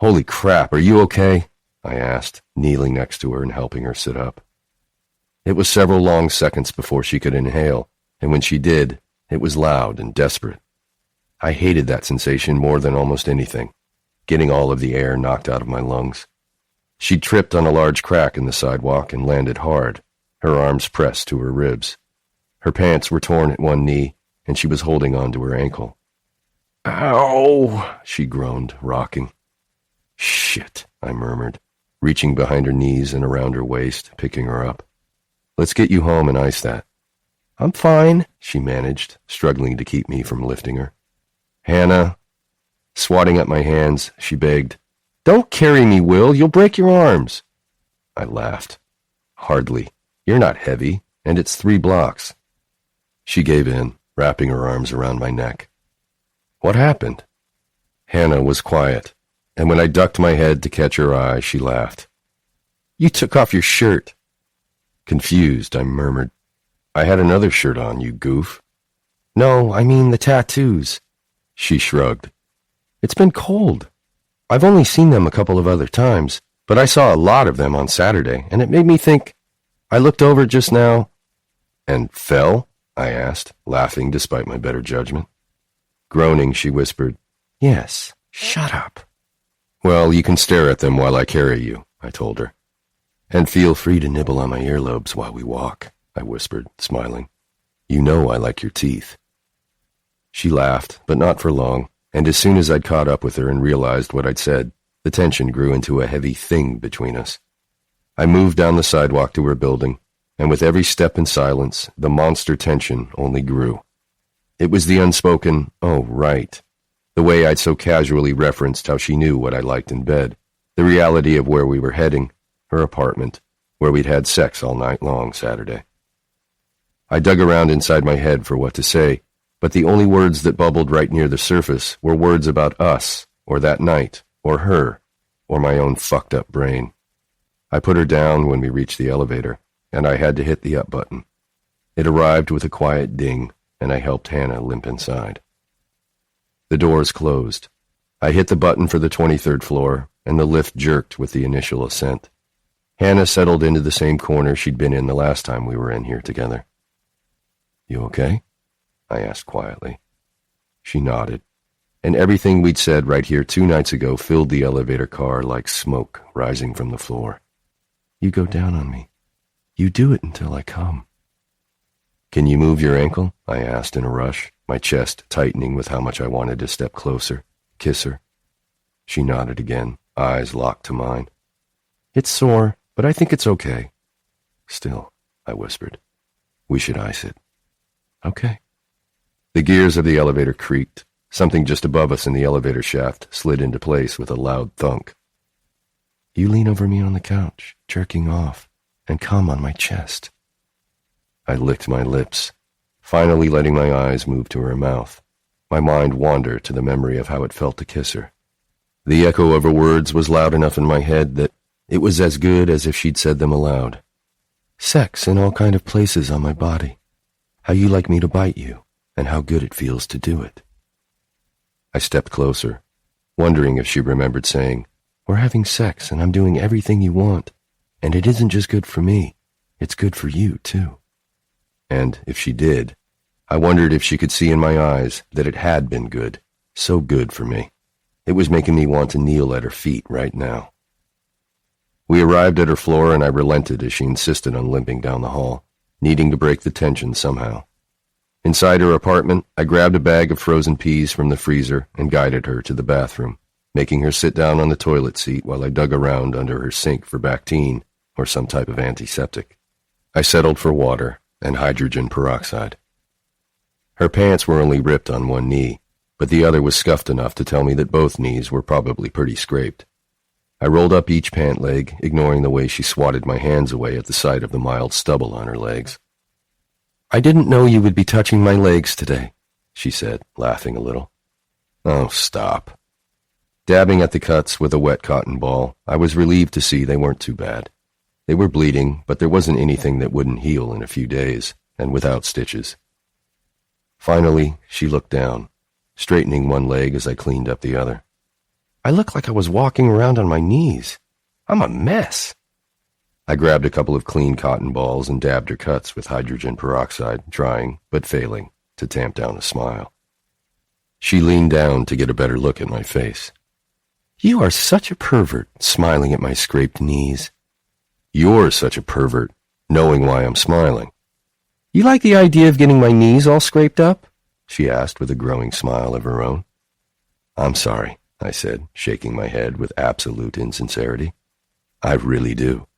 Holy crap, are you okay? I asked, kneeling next to her and helping her sit up. It was several long seconds before she could inhale, and when she did, it was loud and desperate. I hated that sensation more than almost anything, getting all of the air knocked out of my lungs. She tripped on a large crack in the sidewalk and landed hard, her arms pressed to her ribs. Her pants were torn at one knee, and she was holding on to her ankle. Ow! She groaned, rocking. Shit, I murmured, reaching behind her knees and around her waist, picking her up. Let's get you home and ice that. I'm fine, she managed, struggling to keep me from lifting her. Hanna. Swatting at my hands, she begged, Don't carry me, Will. You'll break your arms. I laughed. Hardly. You're not heavy, and it's 3 blocks. She gave in, wrapping her arms around my neck. What happened? Hanna was quiet, and when I ducked my head to catch her eye, she laughed. You took off your shirt. Confused, I murmured. I had another shirt on, you goof. No, I mean the tattoos. She shrugged. It's been cold. I've only seen them a couple of other times, but I saw a lot of them on Saturday, and it made me think. I looked over just now. And fell? I asked, laughing despite my better judgment. Groaning, she whispered, Yes, shut up. Well, you can stare at them while I carry you, I told her. And feel free to nibble on my earlobes while we walk, I whispered, smiling. You know I like your teeth. She laughed, but not for long, and as soon as I'd caught up with her and realized what I'd said, the tension grew into a heavy thing between us. I moved down the sidewalk to her building, and with every step in silence, the monster tension only grew. It was the unspoken, oh, right, the way I'd so casually referenced how she knew what I liked in bed, the reality of where we were heading, her apartment, where we'd had sex all night long Saturday. I dug around inside my head for what to say, but the only words that bubbled right near the surface were words about us, or that night, or her, or my own fucked up brain. I put her down when we reached the elevator, and I had to hit the up button. It arrived with a quiet ding, and I helped Hanna limp inside. The doors closed. I hit the button for the 23rd floor, and the lift jerked with the initial ascent. Hanna settled into the same corner she'd been in the last time we were in here together. You okay? I asked quietly. She nodded, and everything we'd said right here 2 nights ago filled the elevator car like smoke rising from the floor. You go down on me. You do it until I come. Can you move your ankle? I asked in a rush, my chest tightening with how much I wanted to step closer, kiss her. She nodded again, eyes locked to mine. It's sore, but I think it's okay. Still, I whispered. We should ice it. Okay. The gears of the elevator creaked. Something just above us in the elevator shaft slid into place with a loud thunk. You lean over me on the couch, jerking off, and come on my chest. I licked my lips. finally letting my eyes move to her mouth, my mind wander to the memory of how it felt to kiss her. The echo of her words was loud enough in my head that it was as good as if she'd said them aloud. Sex in all kind of places on my body. How you like me to bite you, and how good it feels to do it. I stepped closer, wondering if she remembered saying, "We're having sex and I'm doing everything you want, and it isn't just good for me, it's good for you too." And if she did, I wondered if she could see in my eyes that it had been good, so good for me. It was making me want to kneel at her feet right now. We arrived at her floor and I relented as she insisted on limping down the hall, needing to break the tension somehow. Inside her apartment, I grabbed a bag of frozen peas from the freezer and guided her to the bathroom, making her sit down on the toilet seat while I dug around under her sink for Bactine or some type of antiseptic. I settled for water and hydrogen peroxide. Her pants were only ripped on one knee, but the other was scuffed enough to tell me that both knees were probably pretty scraped. I rolled up each pant leg, ignoring the way she swatted my hands away at the sight of the mild stubble on her legs. "I didn't know you would be touching my legs today," she said, laughing a little. "Oh, stop." Dabbing at the cuts with a wet cotton ball, I was relieved to see they weren't too bad. They were bleeding, but there wasn't anything that wouldn't heal in a few days, and without stitches. Finally, she looked down, straightening one leg as I cleaned up the other. "I look like I was walking around on my knees. I'm a mess." I grabbed a couple of clean cotton balls and dabbed her cuts with hydrogen peroxide, trying, but failing, to tamp down a smile. She leaned down to get a better look at my face. "You are such a pervert, smiling at my scraped knees." "You're such a pervert, knowing why I'm smiling." "You like the idea of getting my knees all scraped up?" she asked with a growing smile of her own. "I'm sorry," I said, shaking my head with absolute insincerity. "I really do."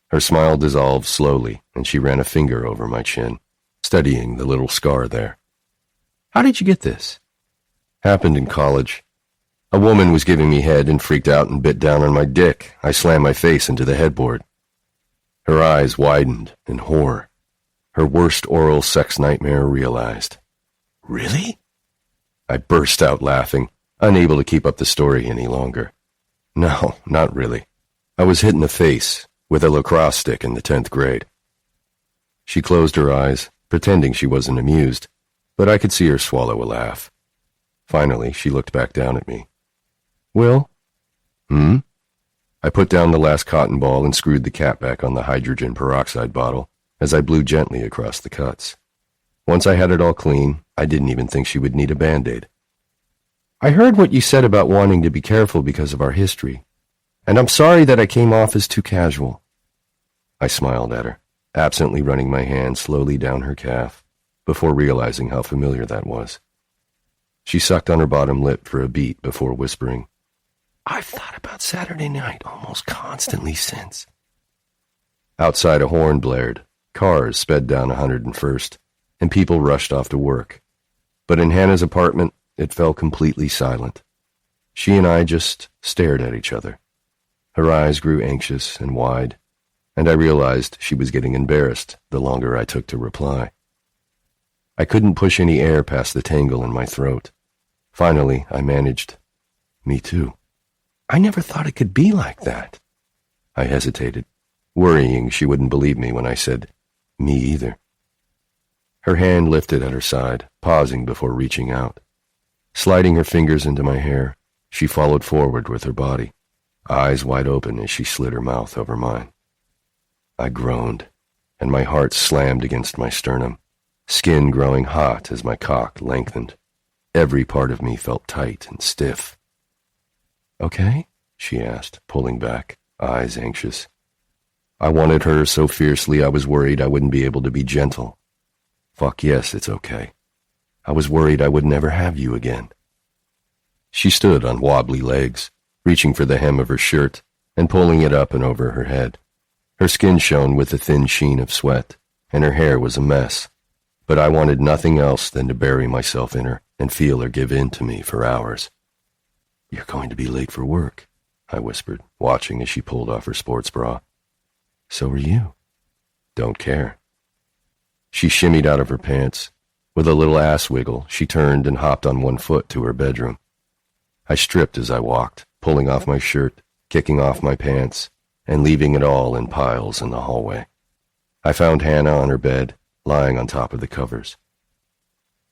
Her smile dissolved slowly, and she ran a finger over my chin, studying the little scar there. "How did you get this?" "Happened in college. A woman was giving me head and freaked out and bit down on my dick. I slammed my face into the headboard." Her eyes widened in horror. Her worst oral sex nightmare realized. "Really?" I burst out laughing, unable to keep up the story any longer. "No, not really. I was hit in the face with a lacrosse stick in the 10th grade." She closed her eyes, pretending she wasn't amused, but I could see her swallow a laugh. Finally, she looked back down at me. "Will?" "Hmm?" I put down the last cotton ball and screwed the cap back on the hydrogen peroxide bottle as I blew gently across the cuts. Once I had it all clean, I didn't even think she would need a Band-Aid. "I heard what you said about wanting to be careful because of our history, and I'm sorry that I came off as too casual." I smiled at her, absently running my hand slowly down her calf, before realizing how familiar that was. She sucked on her bottom lip for a beat before whispering, "I've thought about Saturday night almost constantly since." Outside a horn blared, cars sped down 101st, and people rushed off to work. But in Hannah's apartment, it fell completely silent. She and I just stared at each other. Her eyes grew anxious and wide, and I realized she was getting embarrassed the longer I took to reply. I couldn't push any air past the tangle in my throat. Finally, I managed, "Me too." "I never thought it could be like that." I hesitated, worrying she wouldn't believe me when I said, "Me either." Her hand lifted at her side, pausing before reaching out. Sliding her fingers into my hair, she followed forward with her body, eyes wide open as she slid her mouth over mine. I groaned, and my heart slammed against my sternum, skin growing hot as my cock lengthened. Every part of me felt tight and stiff. "Okay?" she asked, pulling back, eyes anxious. I wanted her so fiercely I was worried I wouldn't be able to be gentle. "Fuck yes, it's okay. I was worried I would never have you again." She stood on wobbly legs, reaching for the hem of her shirt and pulling it up and over her head. Her skin shone with a thin sheen of sweat, and her hair was a mess, but I wanted nothing else than to bury myself in her and feel her give in to me for hours. "You're going to be late for work," I whispered, watching as she pulled off her sports bra. "So are you." "Don't care." She shimmied out of her pants. With a little ass wiggle, she turned and hopped on one foot to her bedroom. I stripped as I walked, pulling off my shirt, kicking off my pants, and leaving it all in piles in the hallway. I found Hanna on her bed, lying on top of the covers.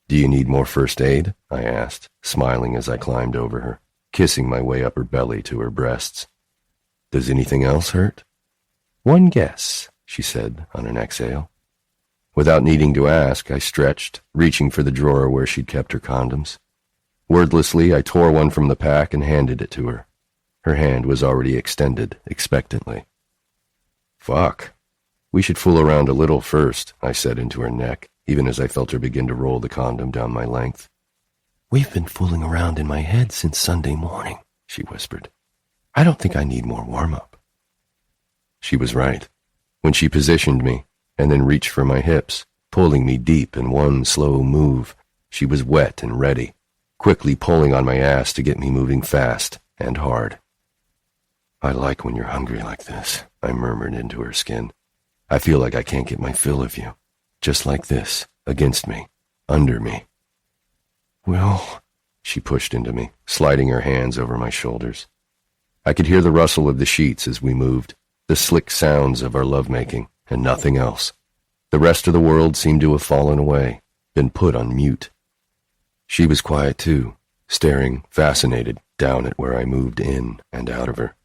"Do you need more first aid?" I asked, smiling as I climbed over her, kissing my way up her belly to her breasts. "Does anything else hurt?" "One guess," she said on an exhale. Without needing to ask, I stretched, reaching for the drawer where she'd kept her condoms. Wordlessly, I tore one from the pack and handed it to her. Her hand was already extended, expectantly. "Fuck. We should fool around a little first," I said into her neck, even as I felt her begin to roll the condom down my length. "We've been fooling around in my head since Sunday morning," she whispered. "I don't think I need more warm-up." She was right. When she positioned me, and then reached for my hips, pulling me deep in one slow move, she was wet and ready, quickly pulling on my ass to get me moving fast and hard. "I like when you're hungry like this," I murmured into her skin. "I feel like I can't get my fill of you. Just like this, against me, under me." "Well," she pushed into me, sliding her hands over my shoulders. I could hear the rustle of the sheets as we moved, the slick sounds of our lovemaking, and nothing else. The rest of the world seemed to have fallen away, been put on mute. She was quiet too, staring, fascinated, down at where I moved in and out of her.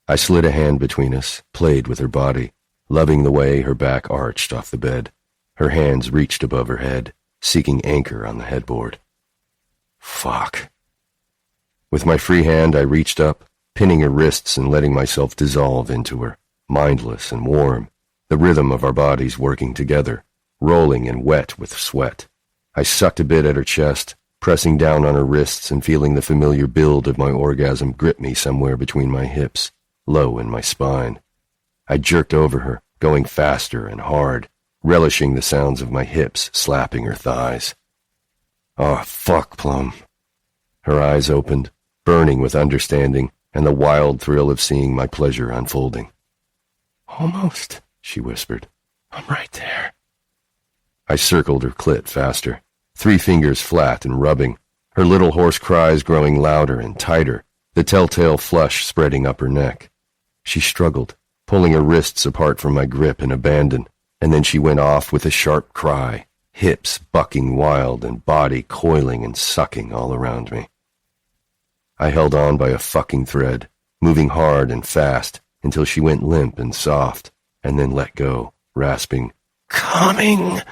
I slid a hand between us, played with her body, loving the way her back arched off the bed. Her hands reached above her head, seeking anchor on the headboard. Fuck. With my free hand, I reached up, pinning her wrists and letting myself dissolve into her, mindless and warm, the rhythm of our bodies working together, rolling and wet with sweat. I sucked a bit at her chest, pressing down on her wrists and feeling the familiar build of my orgasm grip me somewhere between my hips, low in my spine. I jerked over her, going faster and hard, relishing the sounds of my hips slapping her thighs. "Oh, fuck, Plum." Her eyes opened, burning with understanding and the wild thrill of seeing my pleasure unfolding. "Almost," she whispered. "I'm right there." I circled her clit faster, 3 fingers flat and rubbing, her little hoarse cries growing louder and tighter, the telltale flush spreading up her neck. She struggled, pulling her wrists apart from my grip in abandon, and then she went off with a sharp cry, hips bucking wild and body coiling and sucking all around me. I held on by a fucking thread, moving hard and fast until she went limp and soft, and then let go, rasping, "Coming!"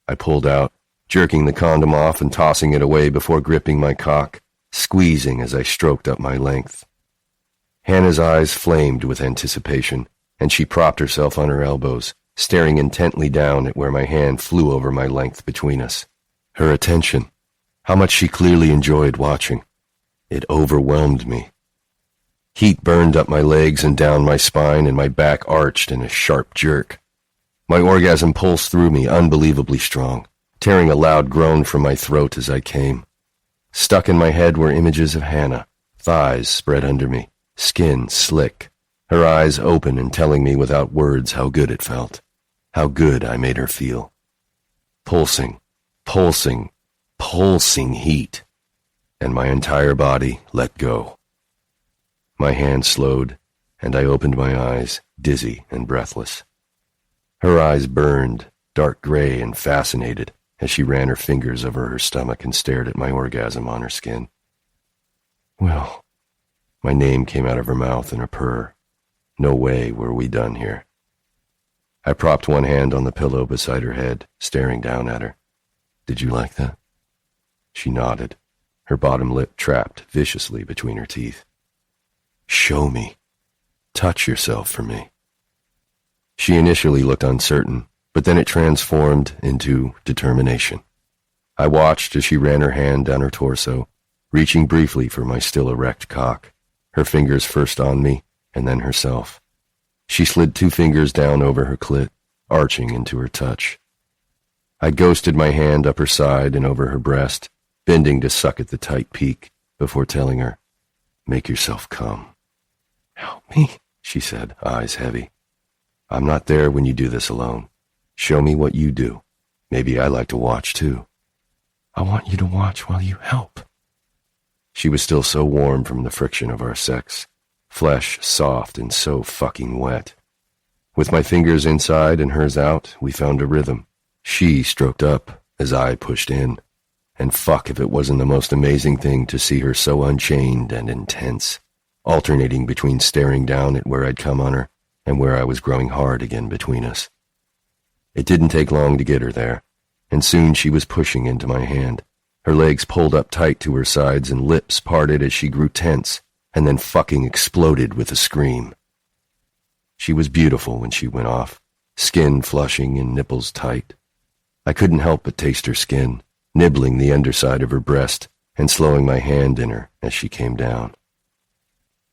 I pulled out, jerking the condom off and tossing it away before gripping my cock, squeezing as I stroked up my length. Hannah's eyes flamed with anticipation, and she propped herself on her elbows, staring intently down at where my hand flew over my length between us. Her attention, how much she clearly enjoyed watching. It overwhelmed me. Heat burned up my legs and down my spine, and my back arched in a sharp jerk. My orgasm pulsed through me unbelievably strong, tearing a loud groan from my throat as I came. Stuck in my head were images of Hanna, thighs spread under me, skin slick, her eyes open and telling me without words how good it felt, how good I made her feel. Pulsing, pulsing, pulsing heat, and my entire body let go. My hand slowed, and I opened my eyes, dizzy and breathless. Her eyes burned, dark gray and fascinated, as she ran her fingers over her stomach and stared at my orgasm on her skin. "Well," my name came out of her mouth in a purr. No way were we done here. I propped one hand on the pillow beside her head, staring down at her. "Did you like that?" She nodded, her bottom lip trapped viciously between her teeth. "Show me. Touch yourself for me." She initially looked uncertain, but then it transformed into determination. I watched as she ran her hand down her torso, reaching briefly for my still erect cock, her fingers first on me and then herself. She slid 2 fingers down over her clit, arching into her touch. I ghosted my hand up her side and over her breast, bending to suck at the tight peak before telling her, "Make yourself come." "Help me," she said, eyes heavy. "I'm not there when you do this alone. Show me what you do. Maybe I like to watch too. I want you to watch while you help. She was still so warm from the friction of our sex, flesh soft and so fucking wet. With my fingers inside and hers out, we found a rhythm. She stroked up as I pushed in. And fuck if it wasn't the most amazing thing to see her so unchained and intense, alternating between staring down at where I'd come on her and where I was growing hard again between us. It didn't take long to get her there, and soon she was pushing into my hand, her legs pulled up tight to her sides and lips parted as she grew tense, and then fucking exploded with a scream. She was beautiful when she went off, skin flushing and nipples tight. I couldn't help but taste her skin, nibbling the underside of her breast and slowing my hand in her as she came down.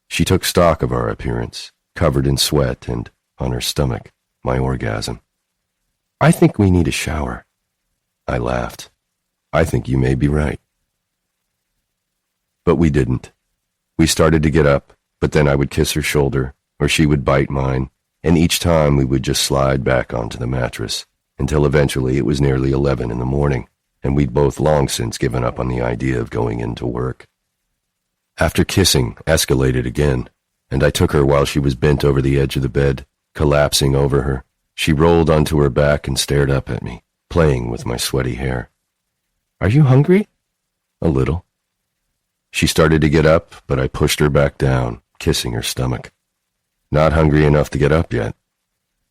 She took stock of our appearance, covered in sweat and, on her stomach, my orgasm. I think we need a shower. I laughed. I think you may be right. But we didn't. We started to get up, but then I would kiss her shoulder, or she would bite mine, and each time we would just slide back onto the mattress, until eventually it was nearly 11 in the morning, and we'd both long since given up on the idea of going into work. After kissing escalated again, and I took her while she was bent over the edge of the bed, collapsing over her. She rolled onto her back and stared up at me, playing with my sweaty hair. Are you hungry? A little. She started to get up, but I pushed her back down, kissing her stomach. Not hungry enough to get up yet.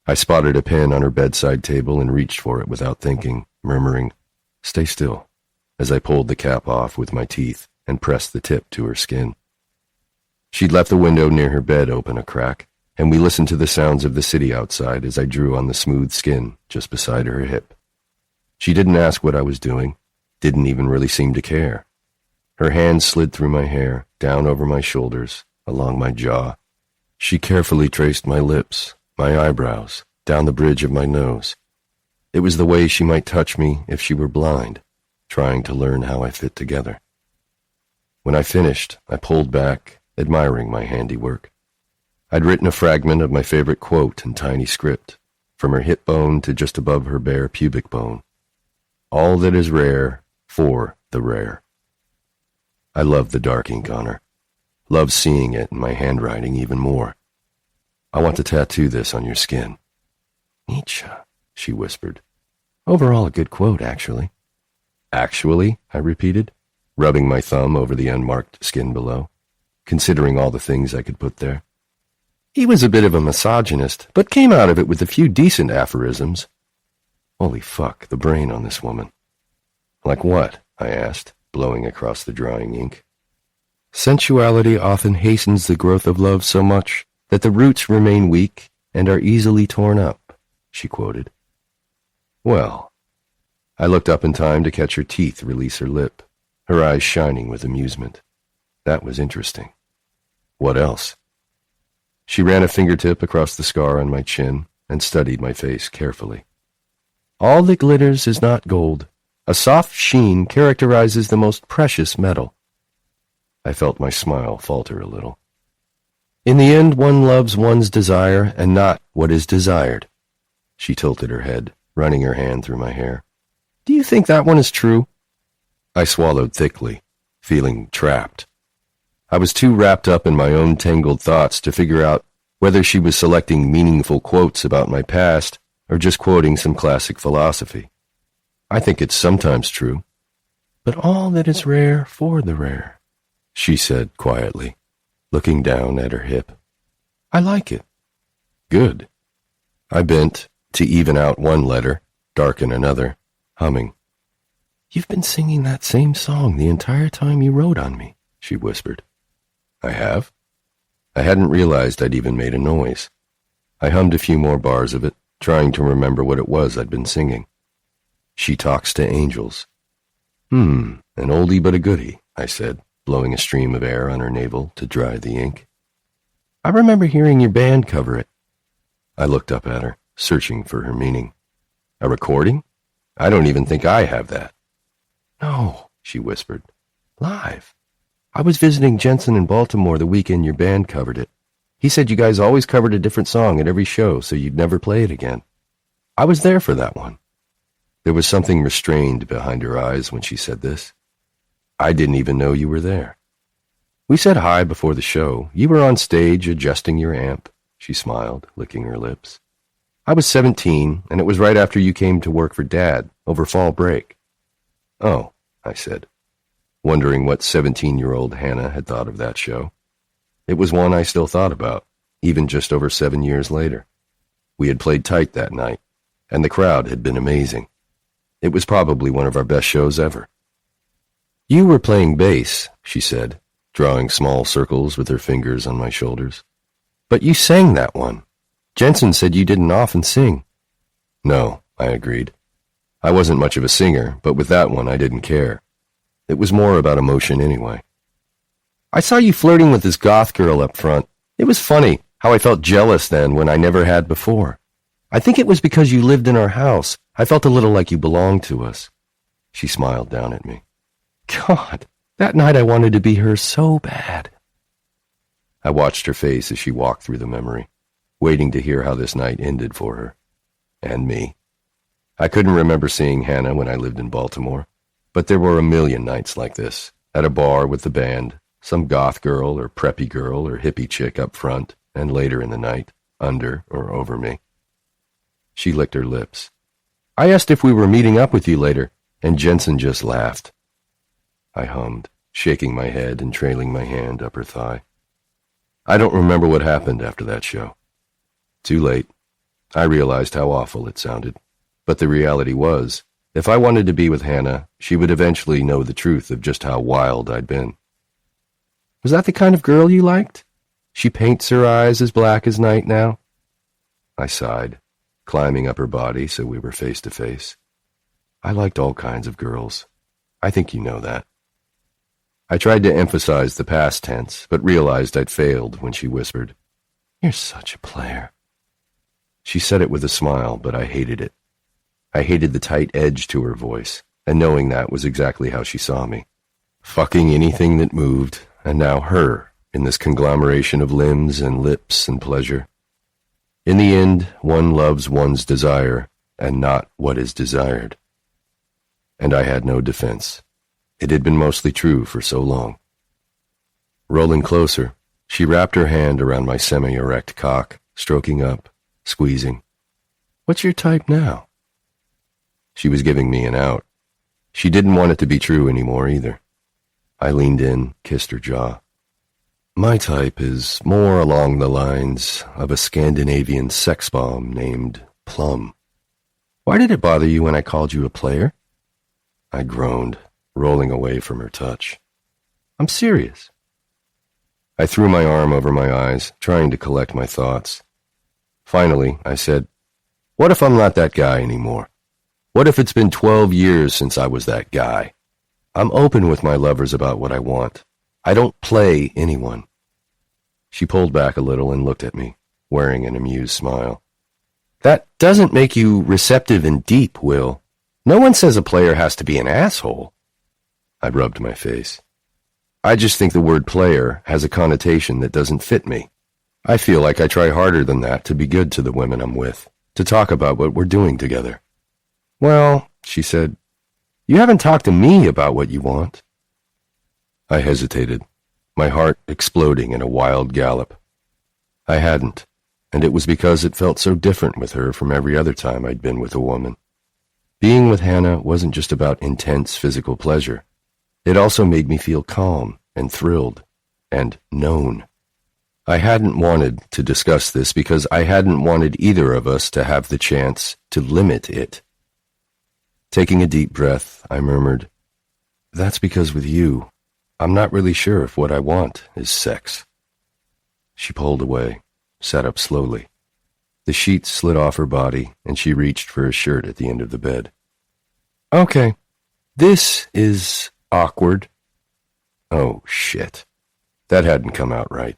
I spotted a pen on her bedside table and reached for it without thinking, murmuring, "Stay still," as I pulled the cap off with my teeth and pressed the tip to her skin. She'd left the window near her bed open a crack, and we listened to the sounds of the city outside as I drew on the smooth skin just beside her hip. She didn't ask what I was doing, didn't even really seem to care. Her hands slid through my hair, down over my shoulders, along my jaw. She carefully traced my lips, my eyebrows, down the bridge of my nose. It was the way she might touch me if she were blind, trying to learn how I fit together. When I finished, I pulled back, admiring my handiwork. I'd written a fragment of my favorite quote in tiny script, from her hip bone to just above her bare pubic bone. All that is rare for the rare. I loved the dark ink on her. Loved seeing it in my handwriting even more. I want to tattoo this on your skin. Nietzsche, she whispered. Overall a good quote, actually. Actually, I repeated, rubbing my thumb over the unmarked skin below, considering all the things I could put there. He was a bit of a misogynist, but came out of it with a few decent aphorisms. Holy fuck, the brain on this woman. Like what? I asked, blowing across the drying ink. Sensuality often hastens the growth of love so much that the roots remain weak and are easily torn up, she quoted. Well, I looked up in time to catch her teeth release her lip, her eyes shining with amusement. That was interesting. What else? She ran a fingertip across the scar on my chin and studied my face carefully. All that glitters is not gold. A soft sheen characterizes the most precious metal. I felt my smile falter a little. In the end, one loves one's desire and not what is desired. She tilted her head, running her hand through my hair. Do you think that one is true? I swallowed thickly, feeling trapped. I was too wrapped up in my own tangled thoughts to figure out whether she was selecting meaningful quotes about my past or just quoting some classic philosophy. I think it's sometimes true. But all that is rare for the rare, she said quietly, looking down at her hip. I like it. Good. I bent to even out one letter, darken another, humming. You've been singing that same song the entire time you wrote on me, she whispered. I have? I hadn't realized I'd even made a noise. I hummed a few more bars of it, trying to remember what it was I'd been singing. She talks to angels. An oldie but a goodie, I said, blowing a stream of air on her navel to dry the ink. I remember hearing your band cover it. I looked up at her, searching for her meaning. A recording? I don't even think I have that. No, she whispered. Live. I was visiting Jensen in Baltimore the weekend your band covered it. He said you guys always covered a different song at every show, so you'd never play it again. I was there for that one. There was something restrained behind her eyes when she said this. I didn't even know you were there. We said hi before the show. You were on stage adjusting your amp. She smiled, licking her lips. I was 17, and it was right after you came to work for Dad, over fall break. Oh, I said, wondering what 17-year-old Hanna had thought of that show. It was one I still thought about, even just over 7 years later. We had played tight that night, and the crowd had been amazing. It was probably one of our best shows ever. You were playing bass, she said, drawing small circles with her fingers on my shoulders. But you sang that one. Jensen said you didn't often sing. No, I agreed. I wasn't much of a singer, but with that one I didn't care. It was more about emotion anyway. I saw you flirting with this goth girl up front. It was funny how I felt jealous then when I never had before. I think it was because you lived in our house. I felt a little like you belonged to us. She smiled down at me. God, that night I wanted to be her so bad. I watched her face as she walked through the memory, waiting to hear how this night ended for her. And me. I couldn't remember seeing Hanna when I lived in Baltimore, but there were a million nights like this, at a bar with the band, some goth girl or preppy girl or hippie chick up front, and later in the night, under or over me. She licked her lips. I asked if we were meeting up with you later, and Jensen just laughed. I hummed, shaking my head and trailing my hand up her thigh. I don't remember what happened after that show. Too late. I realized how awful it sounded. But the reality was, if I wanted to be with Hanna, she would eventually know the truth of just how wild I'd been. Was that the kind of girl you liked? She paints her eyes as black as night now? I sighed, climbing up her body so we were face to face. I liked all kinds of girls. I think you know that. I tried to emphasize the past tense, but realized I'd failed when she whispered, You're such a player. She said it with a smile, but I hated it. I hated the tight edge to her voice, and knowing that was exactly how she saw me. Fucking anything that moved, and now her, in this conglomeration of limbs and lips and pleasure. In the end, one loves one's desire, and not what is desired. And I had no defense. It had been mostly true for so long. Rolling closer, she wrapped her hand around my semi-erect cock, stroking up, squeezing. What's your type now? She was giving me an out. She didn't want it to be true anymore either. I leaned in, kissed her jaw. My type is more along the lines of a Scandinavian sex bomb named Plum. Why did it bother you when I called you a player? I groaned, rolling away from her touch. I'm serious. I threw my arm over my eyes, trying to collect my thoughts. Finally, I said, What if I'm not that guy anymore? What if it's been 12 years since I was that guy? I'm open with my lovers about what I want. I don't play anyone. She pulled back a little and looked at me, wearing an amused smile. That doesn't make you receptive and deep, Will. No one says a player has to be an asshole. I rubbed my face. I just think the word player has a connotation that doesn't fit me. I feel like I try harder than that to be good to the women I'm with, to talk about what we're doing together. Well, she said, you haven't talked to me about what you want. I hesitated, my heart exploding in a wild gallop. I hadn't, and it was because it felt so different with her from every other time I'd been with a woman. Being with Hanna wasn't just about intense physical pleasure. It also made me feel calm and thrilled and known. I hadn't wanted to discuss this because I hadn't wanted either of us to have the chance to limit it. Taking a deep breath, I murmured, That's because with you, I'm not really sure if what I want is sex. She pulled away, sat up slowly. The sheets slid off her body, and she reached for a shirt at the end of the bed. Okay, this is awkward. Oh, shit. That hadn't come out right.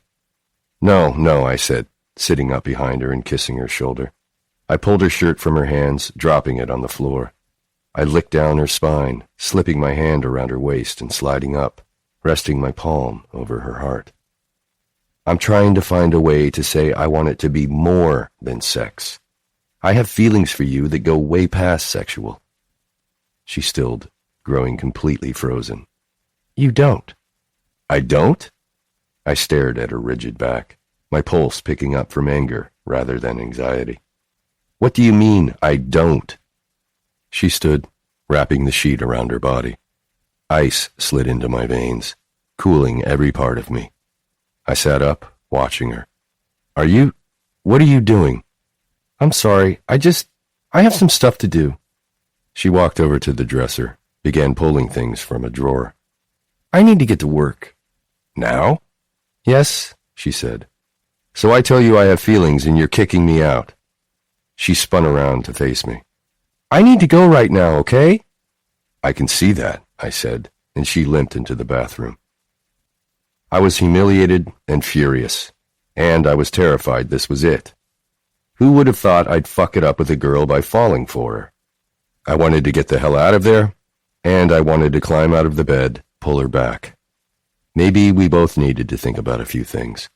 No, I said, sitting up behind her and kissing her shoulder. I pulled her shirt from her hands, dropping it on the floor. I licked down her spine, slipping my hand around her waist and sliding up, resting my palm over her heart. I'm trying to find a way to say I want it to be more than sex. I have feelings for you that go way past sexual. She stilled, growing completely frozen. You don't. I don't? I stared at her rigid back, my pulse picking up from anger rather than anxiety. What do you mean, I don't? She stood, wrapping the sheet around her body. Ice slid into my veins, cooling every part of me. I sat up, watching her. What are you doing? I'm sorry, I have some stuff to do. She walked over to the dresser, began pulling things from a drawer. I need to get to work. Now? Yes, she said. So I tell you I have feelings and you're kicking me out. She spun around to face me. I need to go right now, okay? I can see that, I said, and she limped into the bathroom. I was humiliated and furious, and I was terrified this was it. Who would have thought I'd fuck it up with a girl by falling for her? I wanted to get the hell out of there, and I wanted to climb out of the bed, pull her back. Maybe we both needed to think about a few things.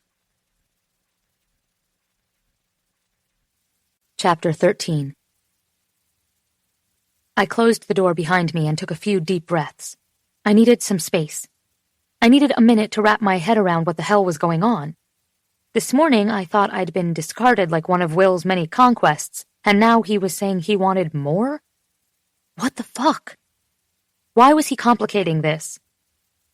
Chapter 13. I closed the door behind me and took a few deep breaths. I needed some space. I needed a minute to wrap my head around what the hell was going on. This morning I thought I'd been discarded like one of Will's many conquests, and now he was saying he wanted more? What the fuck? Why was he complicating this?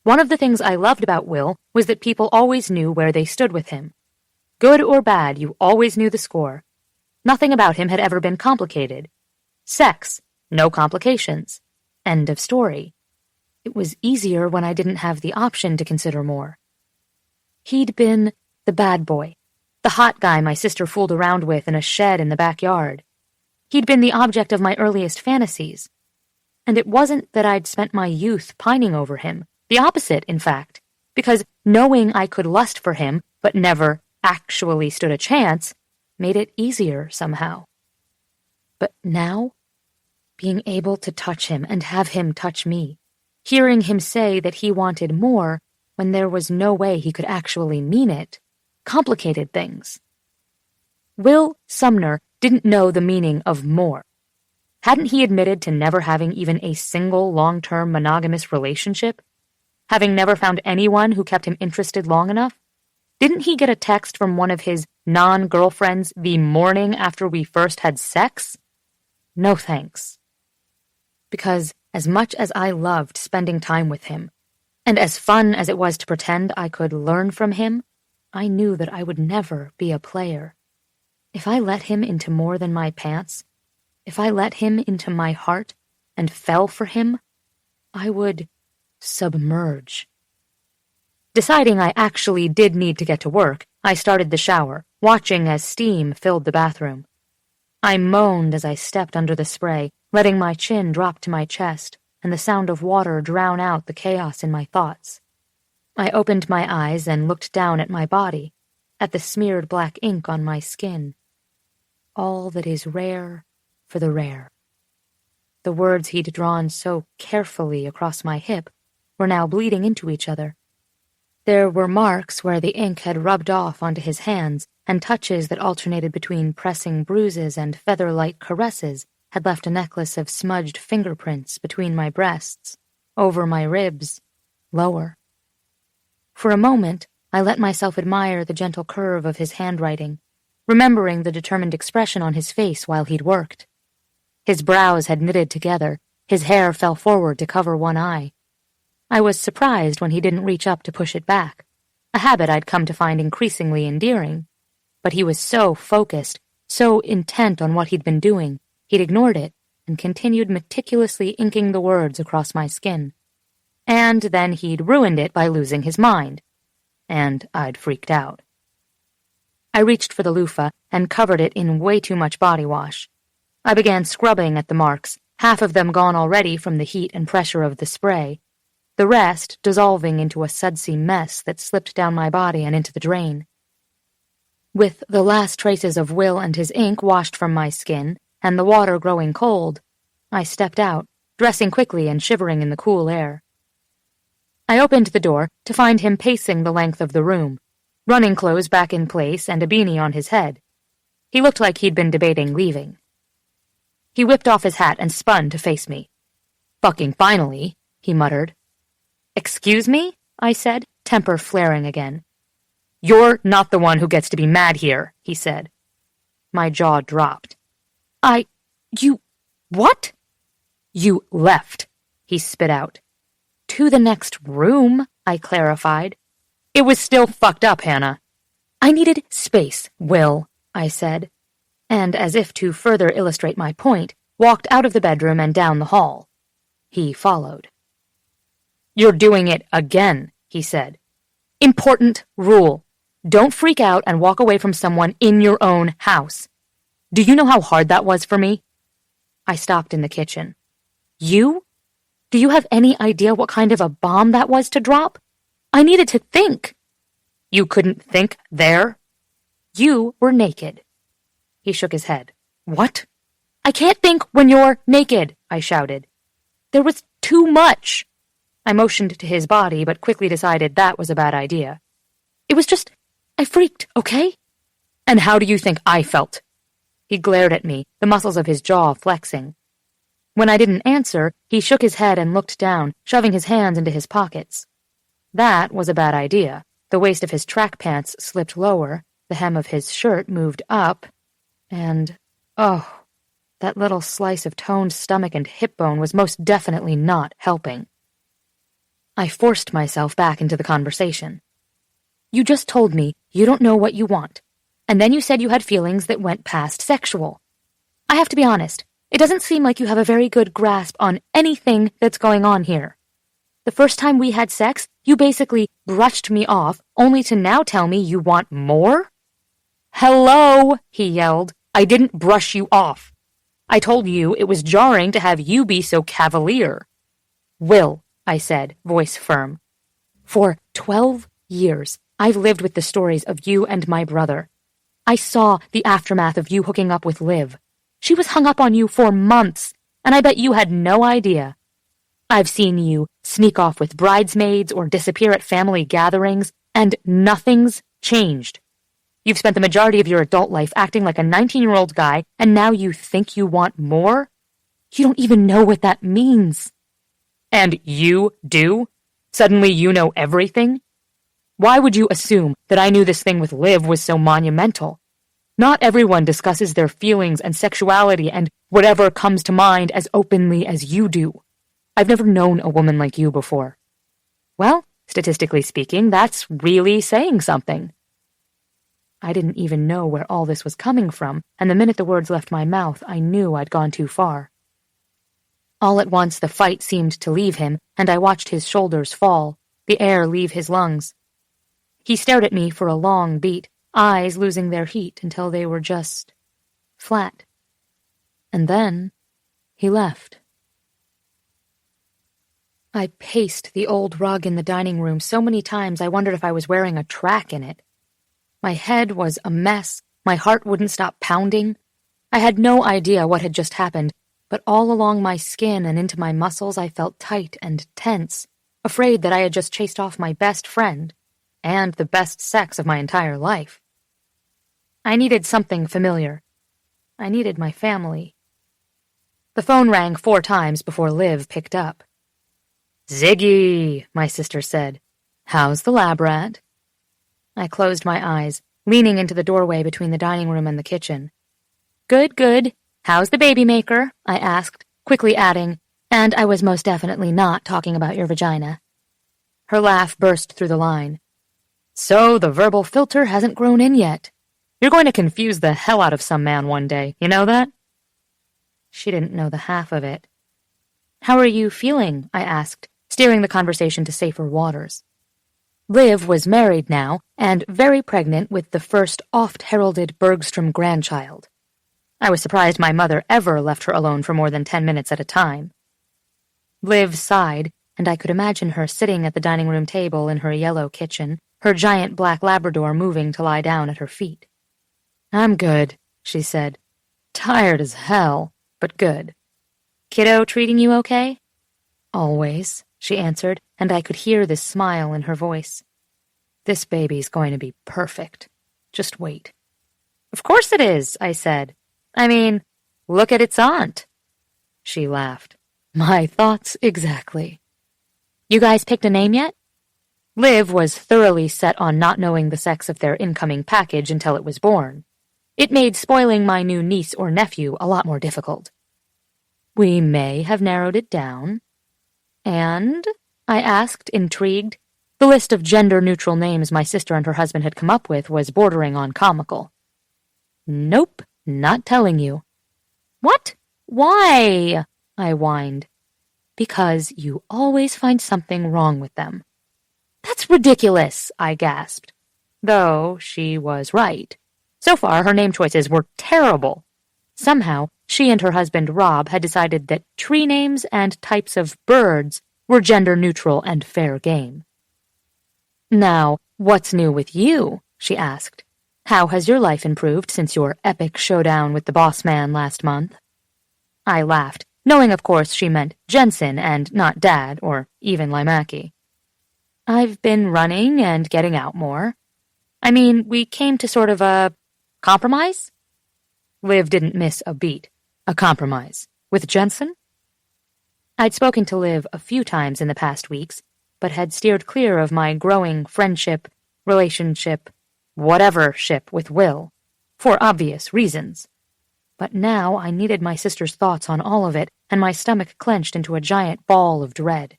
One of the things I loved about Will was that people always knew where they stood with him. Good or bad, you always knew the score. Nothing about him had ever been complicated. Sex, no complications. End of story. It was easier when I didn't have the option to consider more. He'd been the bad boy, the hot guy my sister fooled around with in a shed in the backyard. He'd been the object of my earliest fantasies. And it wasn't that I'd spent my youth pining over him. The opposite, in fact, because knowing I could lust for him, but never actually stood a chance, made it easier somehow. But now, being able to touch him and have him touch me, hearing him say that he wanted more when there was no way he could actually mean it, complicated things. Will Sumner didn't know the meaning of more. Hadn't he admitted to never having even a single long-term monogamous relationship? Having never found anyone who kept him interested long enough? Didn't he get a text from one of his non-girlfriends the morning after we first had sex? No thanks. Because as much as I loved spending time with him, and as fun as it was to pretend I could learn from him, I knew that I would never be a player. If I let him into more than my pants, if I let him into my heart and fell for him, I would submerge. Deciding I actually did need to get to work, I started the shower, watching as steam filled the bathroom. I moaned as I stepped under the spray, letting my chin drop to my chest and the sound of water drown out the chaos in my thoughts. I opened my eyes and looked down at my body, at the smeared black ink on my skin. All that is rare for the rare. The words he'd drawn so carefully across my hip were now bleeding into each other. There were marks where the ink had rubbed off onto his hands, and touches that alternated between pressing bruises and feather-light caresses had left a necklace of smudged fingerprints between my breasts, over my ribs, lower. For a moment, I let myself admire the gentle curve of his handwriting, remembering the determined expression on his face while he'd worked. His brows had knitted together, his hair fell forward to cover one eye. I was surprised when he didn't reach up to push it back, a habit I'd come to find increasingly endearing. But he was so focused, so intent on what he'd been doing, he'd ignored it and continued meticulously inking the words across my skin. And then he'd ruined it by losing his mind. And I'd freaked out. I reached for the loofah and covered it in way too much body wash. I began scrubbing at the marks, half of them gone already from the heat and pressure of the spray, the rest dissolving into a sudsy mess that slipped down my body and into the drain. With the last traces of Will and his ink washed from my skin, and the water growing cold, I stepped out, dressing quickly and shivering in the cool air. I opened the door to find him pacing the length of the room, running clothes back in place and a beanie on his head. He looked like he'd been debating leaving. He whipped off his hat and spun to face me. "Fucking finally," he muttered. "Excuse me?" I said, temper flaring again. "You're not the one who gets to be mad here," he said. My jaw dropped. What? "You left," he spit out. "To the next room," I clarified. "It was still fucked up, Hanna." "I needed space, Will," I said, and as if to further illustrate my point, walked out of the bedroom and down the hall. He followed. "You're doing it again," he said. "Important rule. Don't freak out and walk away from someone in your own house. Do you know how hard that was for me?" I stopped in the kitchen. "You? Do you have any idea what kind of a bomb that was to drop? I needed to think." "You couldn't think there?" "You were naked." He shook his head. "What?" "I can't think when you're naked," I shouted. "There was too much." I motioned to his body, but quickly decided that was a bad idea. "It was just, I freaked, okay?" "And how do you think I felt?" He glared at me, the muscles of his jaw flexing. When I didn't answer, he shook his head and looked down, shoving his hands into his pockets. That was a bad idea. The waist of his track pants slipped lower, the hem of his shirt moved up, and, oh, that little slice of toned stomach and hip bone was most definitely not helping. I forced myself back into the conversation. "You just told me you don't know what you want, and then you said you had feelings that went past sexual. I have to be honest, it doesn't seem like you have a very good grasp on anything that's going on here. The first time we had sex, you basically brushed me off, only to now tell me you want more?" "Hello," he yelled. "I didn't brush you off. I told you it was jarring to have you be so cavalier." "Will," I said, voice firm. "For 12 years, I've lived with the stories of you and my brother. I saw the aftermath of you hooking up with Liv. She was hung up on you for months, and I bet you had no idea. I've seen you sneak off with bridesmaids or disappear at family gatherings, and nothing's changed. You've spent the majority of your adult life acting like a 19-year-old guy, and now you think you want more? You don't even know what that means." "And you do? Suddenly you know everything? Why would you assume that I knew this thing with Liv was so monumental? Not everyone discusses their feelings and sexuality and whatever comes to mind as openly as you do. I've never known a woman like you before." "Well, statistically speaking, that's really saying something." I didn't even know where all this was coming from, and the minute the words left my mouth, I knew I'd gone too far. All at once the fight seemed to leave him, and I watched his shoulders fall, the air leave his lungs. He stared at me for a long beat, eyes losing their heat until they were just flat. And then he left. I paced the old rug in the dining room so many times I wondered if I was wearing a track in it. My head was a mess, my heart wouldn't stop pounding. I had no idea what had just happened, but all along my skin and into my muscles I felt tight and tense, afraid that I had just chased off my best friend, and the best sex of my entire life. I needed something familiar. I needed my family. The phone rang 4 times before Liv picked up. "Ziggy," my sister said. "How's the lab rat?" I closed my eyes, leaning into the doorway between the dining room and the kitchen. "Good, good. How's the baby maker?" I asked, quickly adding, "And I was most definitely not talking about your vagina." Her laugh burst through the line. "So the verbal filter hasn't grown in yet. You're going to confuse the hell out of some man one day, you know that?" She didn't know the half of it. "How are you feeling?" I asked, steering the conversation to safer waters. Liv was married now, and very pregnant with the first oft-heralded Bergstrom grandchild. I was surprised my mother ever left her alone for more than 10 minutes at a time. Liv sighed, and I could imagine her sitting at the dining room table in her yellow kitchen, her giant black Labrador moving to lie down at her feet. "I'm good," she said. "Tired as hell, but good." "Kiddo treating you okay?" "Always," she answered, and I could hear this smile in her voice. "This baby's going to be perfect. Just wait." "Of course it is," I said. "I mean, Look at its aunt." She laughed. "My thoughts exactly." "You guys picked a name yet?" Liv was thoroughly set on not knowing the sex of their incoming package until it was born. It made spoiling my new niece or nephew a lot more difficult. "We may have narrowed it down." "And?" I asked, intrigued. The list of gender-neutral names my sister and her husband had come up with was bordering on comical. "Nope, not telling you." "What? Why?" I whined. "Because you always find something wrong with them." "That's ridiculous," I gasped. Though she was right. So far, her name choices were terrible. Somehow, she and her husband Rob had decided that tree names and types of birds were gender-neutral and fair game. "Now, what's new with you?" she asked. "How has your life improved since your epic showdown with the boss man last month?" I laughed, knowing of course she meant Jensen and not Dad or even Limaki. "I've been running and getting out more. I mean, we came to sort of a compromise?" Liv didn't miss a beat. A compromise? With Jensen? I'd spoken to Liv a few times in the past weeks, but had steered clear of my growing friendship, relationship, whatever ship with Will, for obvious reasons. But now I needed my sister's thoughts on all of it, and my stomach clenched into a giant ball of dread.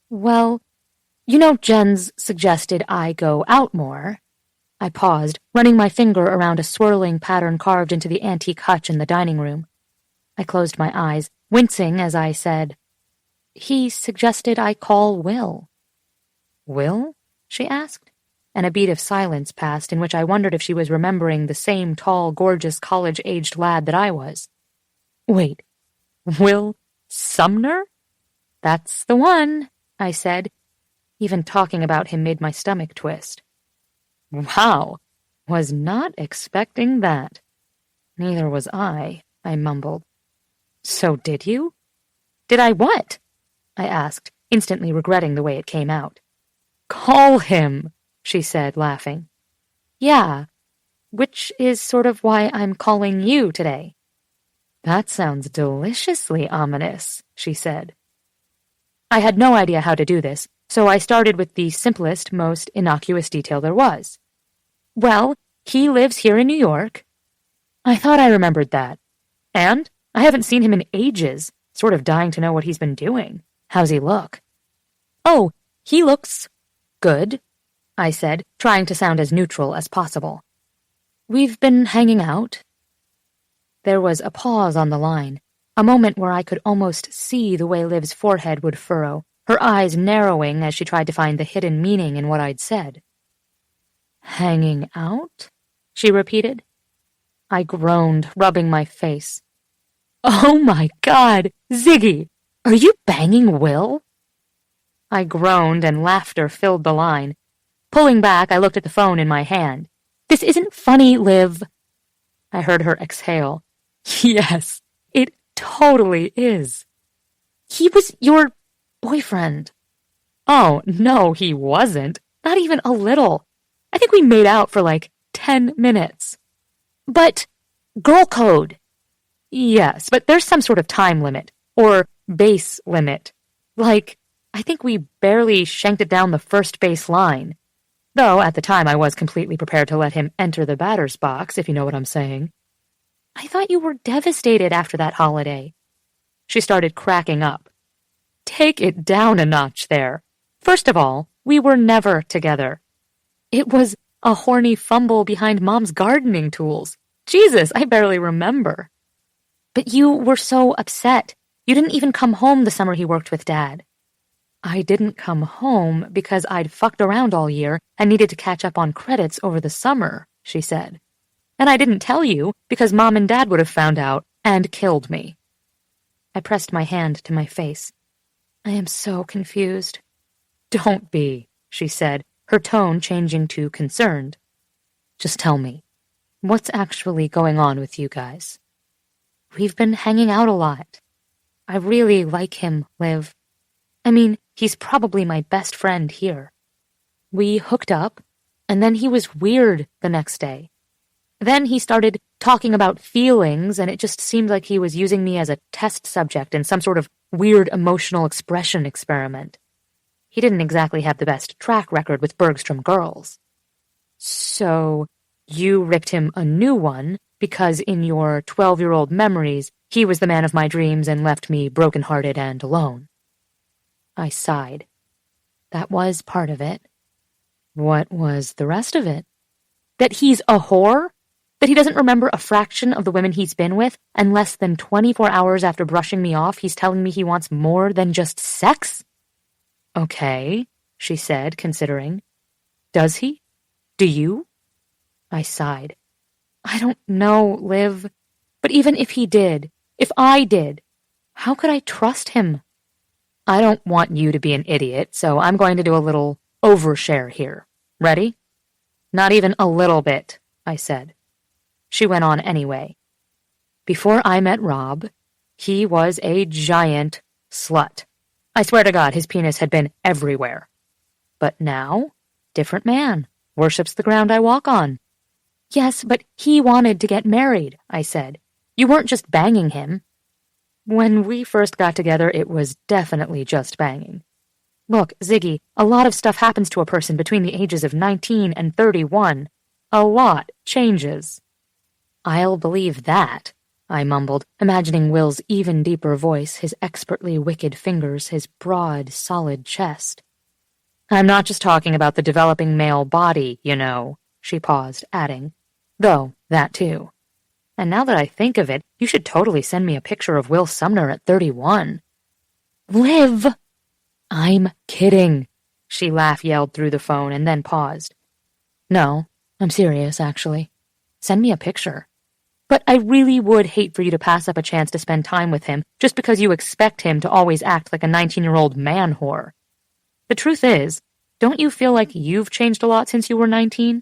"Well, you know Jens suggested I go out more." I paused, running my finger around a swirling pattern carved into the antique hutch in the dining room. I closed my eyes, wincing as I said, "He suggested I call Will." "Will?" she asked, and a beat of silence passed in which I wondered if she was remembering the same tall, gorgeous, college-aged lad that I was. "Wait, Will Sumner?" "That's the one," I said. Even talking about him made my stomach twist. "Wow, was not expecting that." "Neither was I mumbled. "So did you?" "Did I what?" I asked, instantly regretting the way it came out. "Call him," she said, laughing. "Yeah, which is sort of why I'm calling you today." "That sounds deliciously ominous," she said. I had no idea how to do this, so I started with the simplest, most innocuous detail there was. "Well, he lives here in New York." I thought I remembered that. "And I haven't seen him in ages, sort of dying to know what he's been doing. How's he look?" "Oh, he looks good," I said, trying to sound as neutral as possible. "We've been hanging out." There was a pause on the line, a moment where I could almost see the way Liv's forehead would furrow, her eyes narrowing as she tried to find the hidden meaning in what I'd said. "Hanging out?" she repeated. I groaned, rubbing my face. "Oh my God, Ziggy! Are you banging Will?" I groaned and laughter filled the line. Pulling back, I looked at the phone in my hand. "This isn't funny, Liv." I heard her exhale. "Yes, it totally is." "He was your boyfriend." "Oh, no, he wasn't. Not even a little. I think we made out for like 10 minutes. "But girl code." "Yes, but there's some sort of time limit, or base limit. Like, I think we barely shanked it down the first base line. Though at the time I was completely prepared to let him enter the batter's box, if you know what I'm saying." "I thought you were devastated after that holiday." She started cracking up. "Take it down a notch there. First of all, we were never together. It was a horny fumble behind Mom's gardening tools. Jesus, I barely remember." "But you were so upset. You didn't even come home the summer he worked with Dad." "I didn't come home because I'd fucked around all year and needed to catch up on credits over the summer," she said. "And I didn't tell you because Mom and Dad would have found out and killed me." I pressed my hand to my face. "I am so confused." "Don't be," she said, her tone changing to concerned. "Just tell me, what's actually going on with you guys?" "We've been hanging out a lot. I really like him, Liv. I mean, he's probably my best friend here. We hooked up, and then he was weird the next day. Then he started talking about feelings, and it just seemed like he was using me as a test subject in some sort of weird emotional expression experiment. He didn't exactly have the best track record with Bergstrom girls. So, you ripped him a new one because in your 12-year-old memories, he was the man of my dreams and left me broken-hearted and alone. I sighed. That was part of it. What was the rest of it? That he's a whore? That he doesn't remember a fraction of the women he's been with, and less than 24 hours after brushing me off, he's telling me he wants more than just sex? Okay, she said, considering. Does he? Do you? I sighed. I don't know, Liv. But even if he did, if I did, how could I trust him? I don't want you to be an idiot, so I'm going to do a little overshare here. Ready? Not even a little bit, I said. She went on anyway. Before I met Rob, he was a giant slut. I swear to God, his penis had been everywhere. But now, different man, worships the ground I walk on. Yes, but he wanted to get married, I said. You weren't just banging him. When we first got together, it was definitely just banging. Look, Ziggy, a lot of stuff happens to a person between the ages of 19 and 31. A lot changes. I'll believe that, I mumbled, imagining Will's even deeper voice, his expertly wicked fingers, his broad, solid chest. I'm not just talking about the developing male body, you know, she paused, adding, though, that too. And now that I think of it, you should totally send me a picture of Will Sumner at 31. Liv! I'm kidding, she laugh-yelled through the phone and then paused. No, I'm serious, actually. Send me a picture. But I really would hate for you to pass up a chance to spend time with him just because you expect him to always act like a 19-year-old man whore. The truth is, don't you feel like you've changed a lot since you were 19?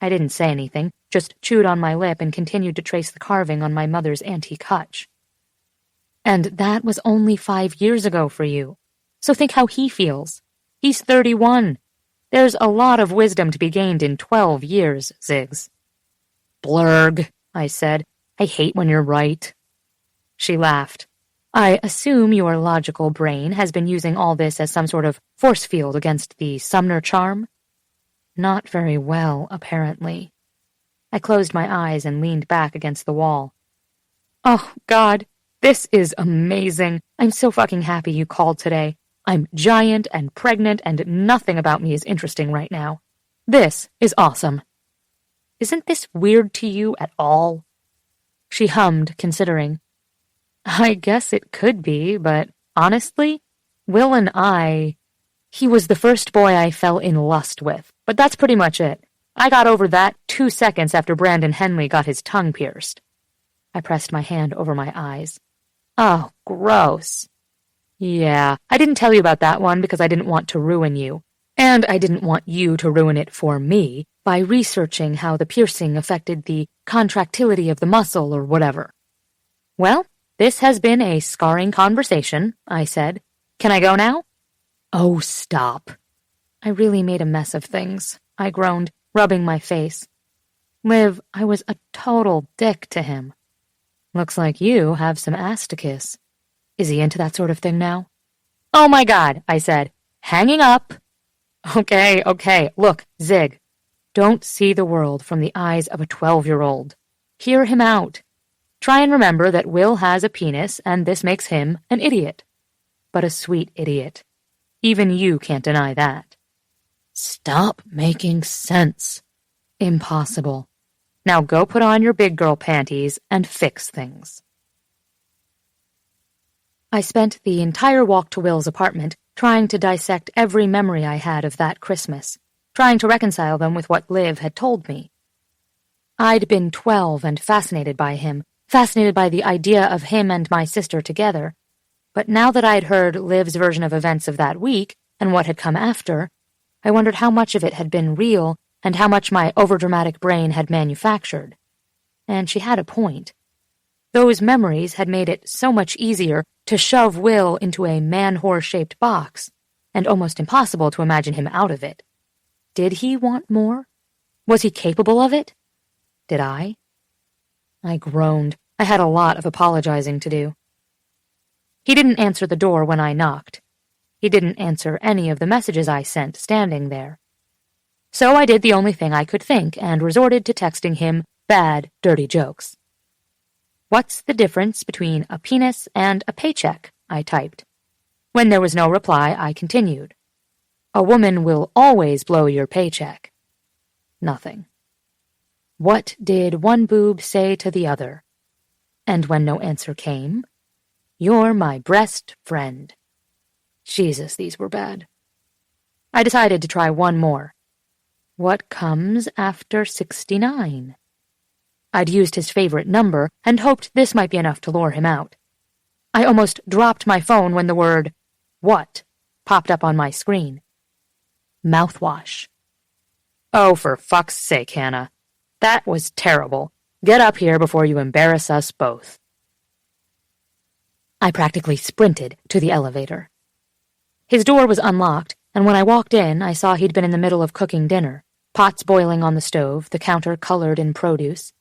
I didn't say anything, just chewed on my lip and continued to trace the carving on my mother's antique hutch. And that was only 5 years ago for you. So think how he feels. He's 31. There's a lot of wisdom to be gained in 12 years, Ziggs. Blurg, I said. I hate when you're right. She laughed. I assume your logical brain has been using all this as some sort of force field against the Sumner charm? Not very well, apparently. I closed my eyes and leaned back against the wall. Oh, God, this is amazing. I'm so fucking happy you called today. I'm giant and pregnant and nothing about me is interesting right now. This is awesome. Isn't this weird to you at all? She hummed, considering. I guess it could be, but honestly, Will and he was the first boy I fell in lust with, but that's pretty much it. I got over that 2 seconds after Brandon Henley got his tongue pierced. I pressed my hand over my eyes. Oh, gross. Yeah, I didn't tell you about that one because I didn't want to ruin you. And I didn't want you to ruin it for me by researching how the piercing affected the contractility of the muscle or whatever. Well, this has been a scarring conversation, I said. Can I go now? Oh, stop. I really made a mess of things, I groaned, rubbing my face. Liv, I was a total dick to him. Looks like you have some ass to kiss. Is he into that sort of thing now? Oh my God, I said, hanging up. Okay, look, Zig. Don't see the world from the eyes of a 12-year-old. Hear him out. Try and remember that Will has a penis, and this makes him an idiot. But a sweet idiot. Even you can't deny that. Stop making sense. Impossible. Now go put on your big girl panties and fix things. I spent the entire walk to Will's apartment trying to dissect every memory I had of that Christmas, trying to reconcile them with what Liv had told me. I'd been 12 and fascinated by him, fascinated by the idea of him and my sister together. But now that I'd heard Liv's version of events of that week and what had come after, I wondered how much of it had been real and how much my overdramatic brain had manufactured. And she had a point. Those memories had made it so much easier to shove Will into a man-whore-shaped box, and almost impossible to imagine him out of it. Did he want more? Was he capable of it? Did I? I groaned. I had a lot of apologizing to do. He didn't answer the door when I knocked. He didn't answer any of the messages I sent standing there. So I did the only thing I could think and resorted to texting him bad, dirty jokes. "What's the difference between a penis and a paycheck?" I typed. When there was no reply, I continued. "A woman will always blow your paycheck." Nothing. What did one boob say to the other? And when no answer came, "You're my best friend." Jesus, these were bad. I decided to try one more. What comes after 69? I'd used his favorite number and hoped this might be enough to lure him out. I almost dropped my phone when the word, "what?" popped up on my screen. Mouthwash. Oh, for fuck's sake, Hannah. That was terrible. Get up here before you embarrass us both. I practically sprinted to the elevator. His door was unlocked, and when I walked in, I saw he'd been in the middle of cooking dinner, pots boiling on the stove, the counter colored in produce.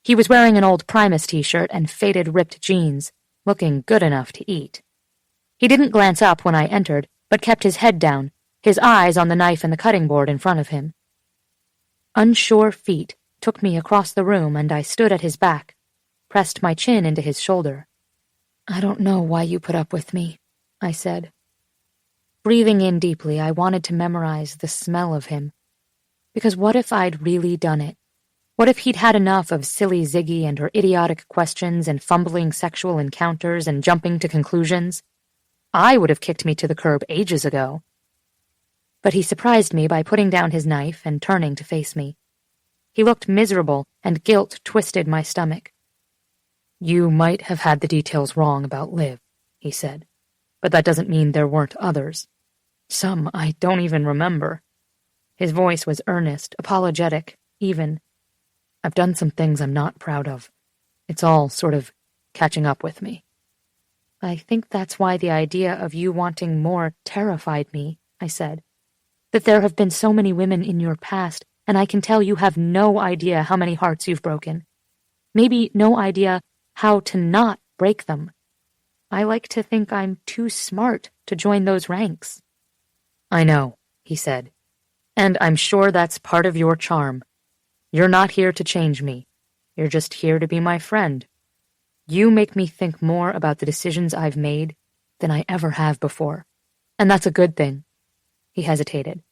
He was wearing an old Primus t-shirt and faded ripped jeans, looking good enough to eat. He didn't glance up when I entered, but kept his head down, his eyes on the knife and the cutting board in front of him. Unsure feet took me across the room, and I stood at his back, pressed my chin into his shoulder. "I don't know why you put up with me," I said. Breathing in deeply, I wanted to memorize the smell of him. Because what if I'd really done it? What if he'd had enough of silly Ziggy and her idiotic questions and fumbling sexual encounters and jumping to conclusions? I would have kicked me to the curb ages ago. But he surprised me by putting down his knife and turning to face me. He looked miserable, and guilt twisted my stomach. "You might have had the details wrong about Liv," he said, "but that doesn't mean there weren't others. Some I don't even remember." His voice was earnest, apologetic, even. "I've done some things I'm not proud of. It's all sort of catching up with me." "I think that's why the idea of you wanting more terrified me," I said. "That there have been so many women in your past, and I can tell you have no idea how many hearts you've broken. Maybe no idea how to not break them. I like to think I'm too smart to join those ranks." "I know," he said, "and I'm sure that's part of your charm. You're not here to change me. You're just here to be my friend. You make me think more about the decisions I've made than I ever have before, and that's a good thing." He hesitated.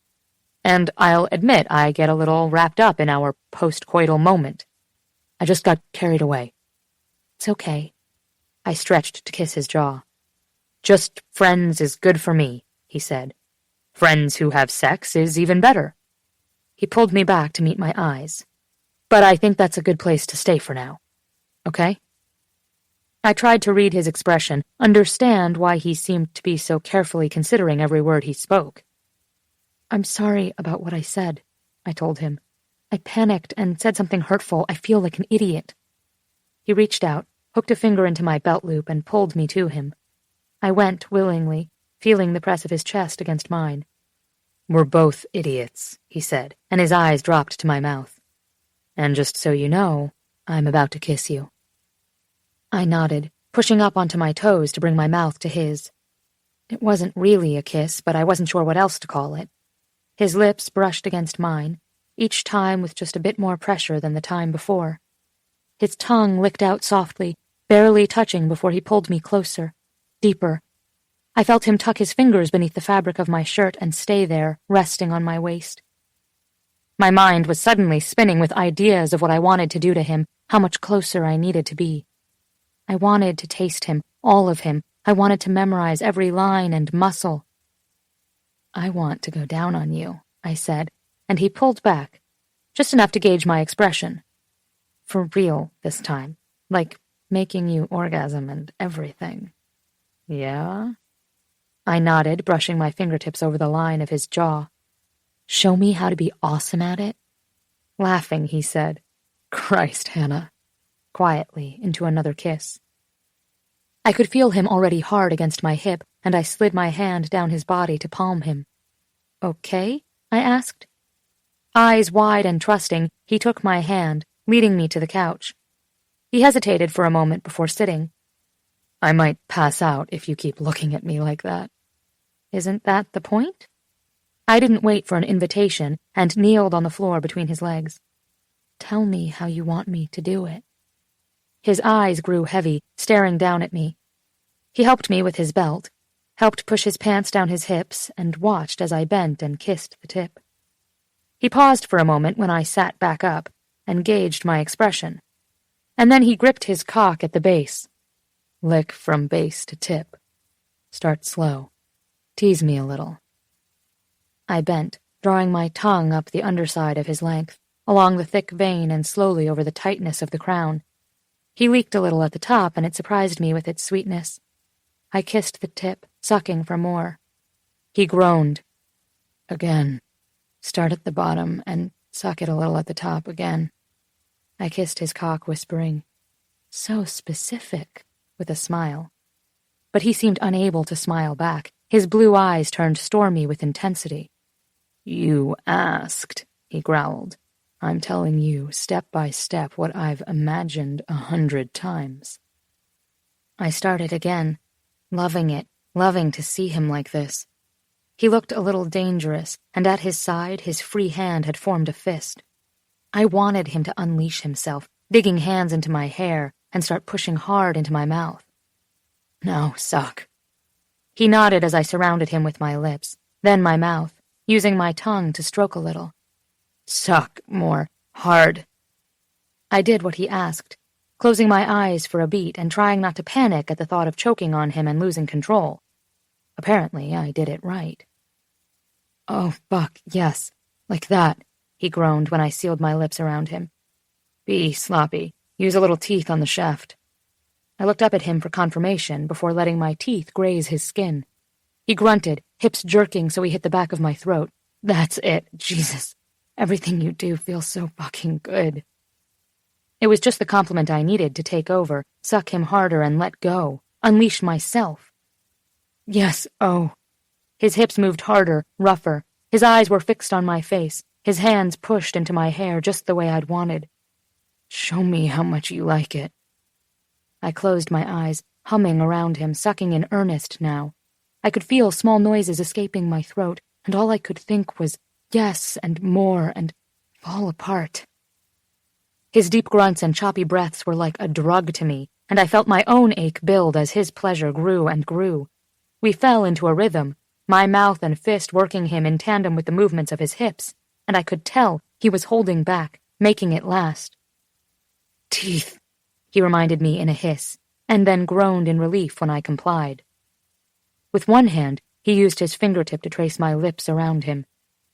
"And I'll admit I get a little wrapped up in our post-coital moment. I just got carried away." "It's okay." I stretched to kiss his jaw. "Just friends is good for me," he said. "Friends who have sex is even better." He pulled me back to meet my eyes. "But I think that's a good place to stay for now. Okay?" I tried to read his expression, understand why he seemed to be so carefully considering every word he spoke. "I'm sorry about what I said," I told him. "I panicked and said something hurtful. I feel like an idiot." He reached out, hooked a finger into my belt loop, and pulled me to him. I went willingly, feeling the press of his chest against mine. "We're both idiots," he said, and his eyes dropped to my mouth. "And just so you know, I'm about to kiss you." I nodded, pushing up onto my toes to bring my mouth to his. It wasn't really a kiss, but I wasn't sure what else to call it. His lips brushed against mine, each time with just a bit more pressure than the time before. His tongue licked out softly, barely touching before he pulled me closer, deeper. I felt him tuck his fingers beneath the fabric of my shirt and stay there, resting on my waist. My mind was suddenly spinning with ideas of what I wanted to do to him, how much closer I needed to be. I wanted to taste him, all of him. I wanted to memorize every line and muscle. "I want to go down on you," I said, and he pulled back, just enough to gauge my expression. For real this time, like making you orgasm and everything. "Yeah?" I nodded, brushing my fingertips over the line of his jaw. "Show me how to be awesome at it?" Laughing, he said, "Christ, Hannah," quietly into another kiss. I could feel him already hard against my hip, and I slid my hand down his body to palm him. "Okay?" I asked. Eyes wide and trusting, he took my hand, leading me to the couch. He hesitated for a moment before sitting. "I might pass out if you keep looking at me like that." "Isn't that the point?" I didn't wait for an invitation and kneeled on the floor between his legs. "Tell me how you want me to do it." His eyes grew heavy, staring down at me. He helped me with his belt, helped push his pants down his hips, and watched as I bent and kissed the tip. He paused for a moment when I sat back up and gauged my expression. And then he gripped his cock at the base. "Lick from base to tip. Start slow. Tease me a little." I bent, drawing my tongue up the underside of his length, along the thick vein and slowly over the tightness of the crown. He leaked a little at the top, and it surprised me with its sweetness. I kissed the tip, sucking for more. He groaned. "Again. Start at the bottom and suck it a little at the top again." I kissed his cock, whispering, "So specific," with a smile. But he seemed unable to smile back. His blue eyes turned stormy with intensity. "You asked," he growled. "I'm telling you, step by step, what I've imagined 100 times." I started again, loving it, loving to see him like this. He looked a little dangerous, and at his side his free hand had formed a fist. I wanted him to unleash himself, digging hands into my hair, and start pushing hard into my mouth. "Now, suck." He nodded as I surrounded him with my lips, then my mouth, using my tongue to stroke a little. "Suck more, hard." I did what he asked, closing my eyes for a beat and trying not to panic at the thought of choking on him and losing control. Apparently, I did it right. "Oh, fuck, yes, like that," he groaned when I sealed my lips around him. "Be sloppy. Use a little teeth on the shaft." I looked up at him for confirmation before letting my teeth graze his skin. He grunted, hips jerking so he hit the back of my throat. "That's it, Jesus. Everything you do feels so fucking good." It was just the compliment I needed to take over, suck him harder and let go, unleash myself. "Yes, oh." His hips moved harder, rougher. His eyes were fixed on my face, his hands pushed into my hair just the way I'd wanted. "Show me how much you like it." I closed my eyes, humming around him, sucking in earnest now. I could feel small noises escaping my throat, and all I could think was yes and more and fall apart. His deep grunts and choppy breaths were like a drug to me, and I felt my own ache build as his pleasure grew and grew. We fell into a rhythm, my mouth and fist working him in tandem with the movements of his hips, and I could tell he was holding back, making it last. "Teeth," he reminded me in a hiss, and then groaned in relief when I complied. With one hand, he used his fingertip to trace my lips around him,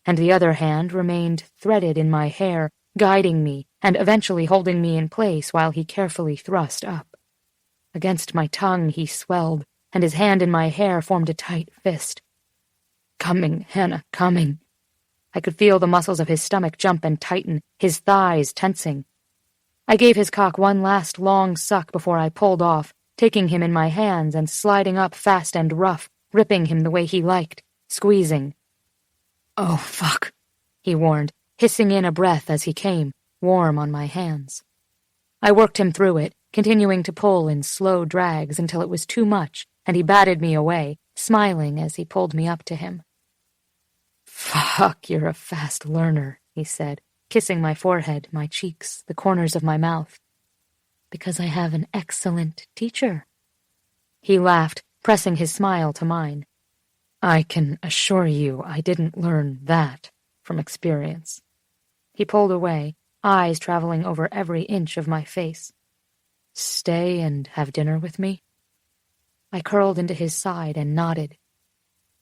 and the other hand remained threaded in my hair, guiding me and eventually holding me in place while he carefully thrust up. Against my tongue he swelled, and his hand in my hair formed a tight fist. "Coming, Hanna, coming." I could feel the muscles of his stomach jump and tighten, his thighs tensing. I gave his cock one last long suck before I pulled off, taking him in my hands and sliding up fast and rough, ripping him the way he liked, squeezing. "Oh, fuck," he warned, hissing in a breath as he came, warm on my hands. I worked him through it, continuing to pull in slow drags until it was too much, and he batted me away, smiling as he pulled me up to him. "Fuck, you're a fast learner," he said, kissing my forehead, my cheeks, the corners of my mouth. "Because I have an excellent teacher." He laughed, pressing his smile to mine. "I can assure you I didn't learn that from experience." He pulled away, eyes traveling over every inch of my face. "Stay and have dinner with me?" I curled into his side and nodded.